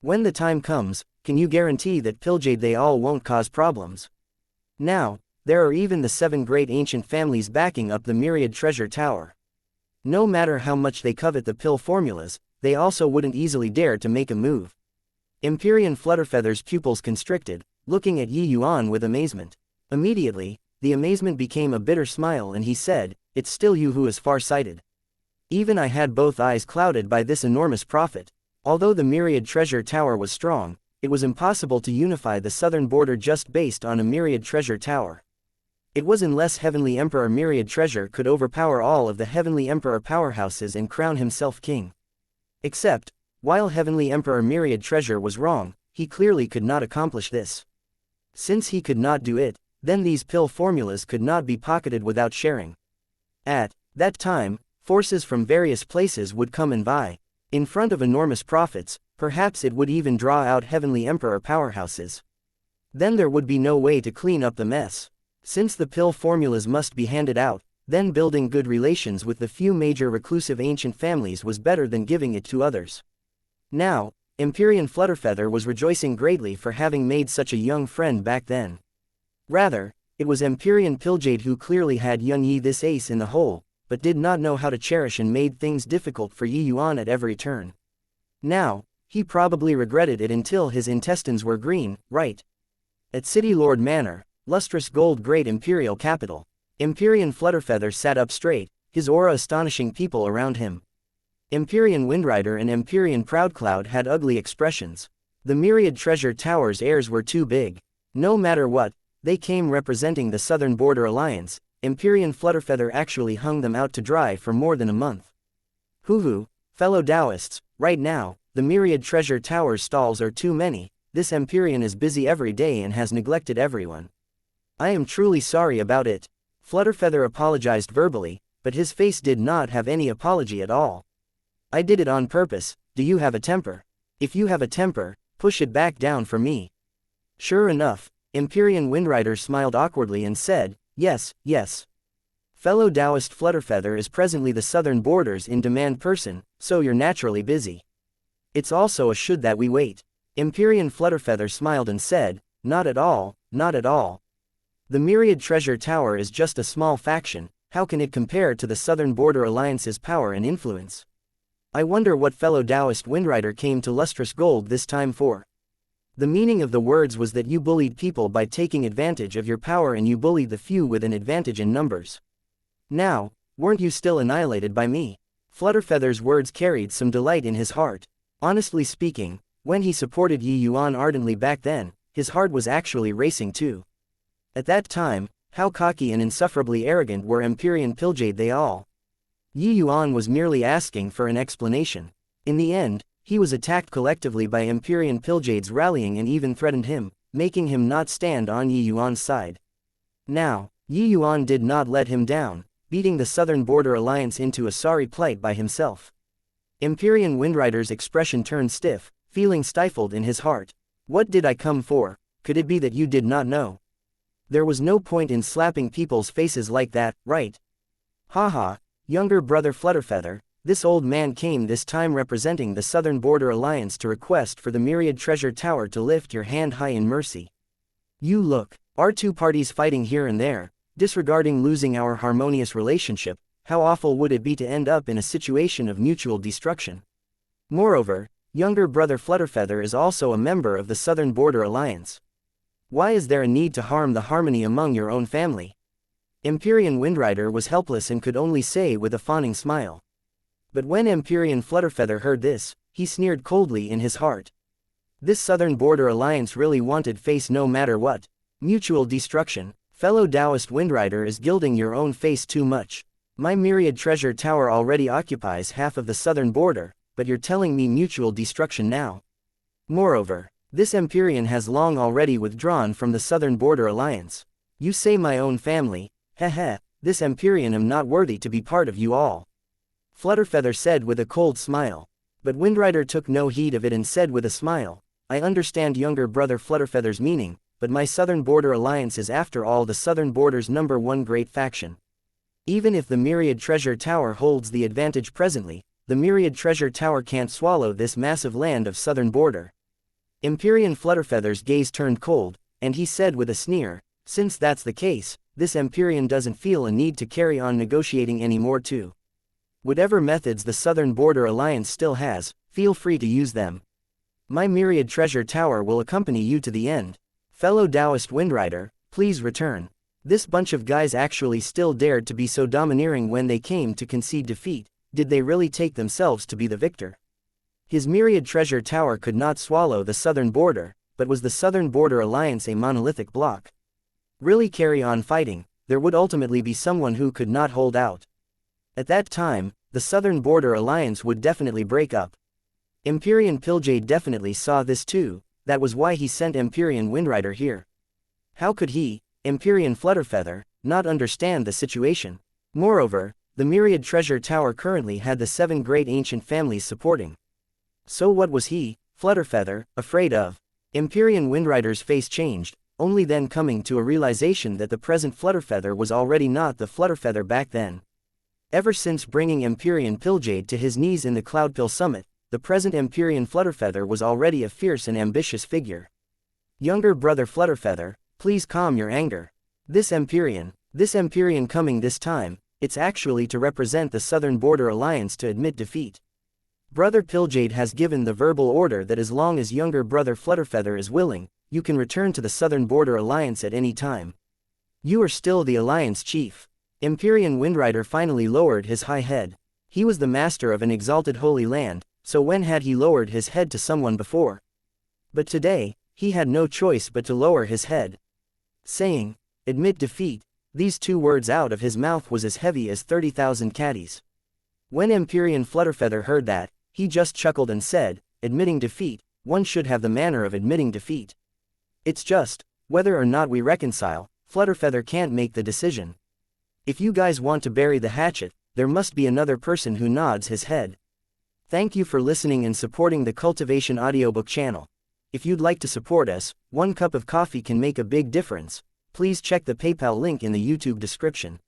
When the time comes, can you guarantee that Pilljade they all won't cause problems? Now, there are even the 7 great ancient families backing up the Myriad Treasure Tower. No matter how much they covet the pill formulas, they also wouldn't easily dare to make a move." Empyrean Flutterfeather's pupils constricted, looking at Yi Yuan with amazement. Immediately, the amazement became a bitter smile and he said, "It's still you who is far-sighted. Even I had both eyes clouded by this enormous profit. Although the Myriad Treasure Tower was strong, it was impossible to unify the southern border just based on a Myriad Treasure Tower. It was unless Heavenly Emperor Myriad Treasure could overpower all of the Heavenly Emperor powerhouses and crown himself king. Except, while Heavenly Emperor Myriad Treasure was wrong, he clearly could not accomplish this. Since he could not do it, then these pill formulas could not be pocketed without sharing. At that time, forces from various places would come and vie. In front of enormous profits, perhaps it would even draw out Heavenly Emperor powerhouses. Then there would be no way to clean up the mess. Since the pill formulas must be handed out, then building good relations with the few major reclusive ancient families was better than giving it to others. Now, Empyrean Flutterfeather was rejoicing greatly for having made such a young friend back then. Rather, it was Empyrean Pilljade who clearly had Yun Yi this ace in the hole, but did not know how to cherish and made things difficult for Yi Yuan at every turn. Now, he probably regretted it until his intestines were green, right? At City Lord Manor, lustrous gold great imperial capital, Empyrean Flutterfeather sat up straight, his aura astonishing people around him. Empyrean Windrider and Empyrean Proudcloud had ugly expressions. The Myriad Treasure Tower's airs were too big. No matter what, they came representing the Southern Border Alliance. Empyrean Flutterfeather actually hung them out to dry for more than a month. Hoo-hoo, fellow Taoists, right now, the Myriad Treasure Tower's stalls are too many. This Empyrean is busy every day and has neglected everyone. I am truly sorry about it. Flutterfeather apologized verbally, but his face did not have any apology at all. I did it on purpose. Do you have a temper? If you have a temper, push it back down for me. Sure enough, Empyrean Windrider smiled awkwardly and said, "Yes, yes. Fellow Taoist Flutterfeather is presently the southern borders in demand person, so you're naturally busy. It's also a should that we wait." Empyrean Flutterfeather smiled and said, "Not at all, not at all. The Myriad Treasure Tower is just a small faction, how can it compare to the Southern Border Alliance's power and influence? I wonder what fellow Taoist Windrider came to Lustrous Gold this time for. The meaning of the words was that you bullied people by taking advantage of your power and you bullied the few with an advantage in numbers. Now, weren't you still annihilated by me? Flutterfeather's words carried some delight in his heart. Honestly speaking, when he supported Yuan ardently back then, his heart was actually racing too. At that time, how cocky and insufferably arrogant were Empyrean Pilgade they all. Yuan was merely asking for an explanation. In the end, he was attacked collectively by Empyrean Pilgades rallying and even threatened him, making him not stand on Yuan's side. Now, Yuan did not let him down, beating the Southern Border Alliance into a sorry plight by himself. Empyrean Windrider's expression turned stiff, feeling stifled in his heart. What did I come for? Could it be that you did not know? There was no point in slapping people's faces like that, right? Haha, younger brother Flutterfeather, this old man came this time representing the Southern Border Alliance to request for the Myriad Treasure Tower to lift your hand high in mercy. You look, our two parties fighting here and there, disregarding losing our harmonious relationship, how awful would it be to end up in a situation of mutual destruction? Moreover, younger brother Flutterfeather is also a member of the Southern Border Alliance. Why is there a need to harm the harmony among your own family? Empyrean Windrider was helpless and could only say with a fawning smile. But when Empyrean Flutterfeather heard this, he sneered coldly in his heart. This Southern Border Alliance really wanted face no matter what. Mutual destruction. Fellow Taoist Windrider is gilding your own face too much. My Myriad Treasure Tower already occupies half of the southern border, but you're telling me mutual destruction now. Moreover, this Empyrean has long already withdrawn from the Southern Border Alliance. You say my own family, heh, this Empyrean am not worthy to be part of you all. Flutterfeather said with a cold smile. But Windrider took no heed of it and said with a smile, I understand younger brother Flutterfeather's meaning, but my Southern Border Alliance is after all the Southern Border's #1 great faction. Even if the Myriad Treasure Tower holds the advantage presently, the Myriad Treasure Tower can't swallow this massive land of Southern Border. Empyrean Flutterfeather's gaze turned cold, and he said with a sneer, since that's the case, this Empyrean doesn't feel a need to carry on negotiating anymore too. Whatever methods the Southern Border Alliance still has, feel free to use them. My Myriad Treasure Tower will accompany you to the end. Fellow Taoist Windrider, please return. This bunch of guys actually still dared to be so domineering when they came to concede defeat. Did they really take themselves to be the victor? His Myriad Treasure Tower could not swallow the Southern Border, but was the Southern Border Alliance a monolithic block? Really carry on fighting, there would ultimately be someone who could not hold out. At that time, the Southern Border Alliance would definitely break up. Empyrean Pilgade definitely saw this too, that was why he sent Empyrean Windrider here. How could he, Empyrean Flutterfeather, not understand the situation? Moreover, the Myriad Treasure Tower currently had the 7 great ancient families supporting. So what was he, Flutterfeather, afraid of? Empyrean Windrider's face changed, only then coming to a realization that the present Flutterfeather was already not the Flutterfeather back then. Ever since bringing Empyrean Pilgade to his knees in the Cloudpill Summit, the present Empyrean Flutterfeather was already a fierce and ambitious figure. Younger brother Flutterfeather, please calm your anger. This Empyrean coming this time, it's actually to represent the Southern Border Alliance to admit defeat. Brother Pilgade has given the verbal order that as long as younger brother Flutterfeather is willing, you can return to the Southern Border Alliance at any time. You are still the Alliance chief. Empyrean Windrider finally lowered his high head. He was the master of an exalted holy land, so when had he lowered his head to someone before? But today, he had no choice but to lower his head. Saying, admit defeat, these 2 words out of his mouth was as heavy as 30,000 caddies. When Empyrean Flutterfeather heard that, he just chuckled and said, admitting defeat, one should have the manner of admitting defeat. It's just, whether or not we reconcile, Flutterfeather can't make the decision. If you guys want to bury the hatchet, there must be another person who nods his head. Thank you for listening and supporting the Cultivation audiobook channel. If you'd like to support us, 1 cup of coffee can make a big difference. Please check the PayPal link in the YouTube description.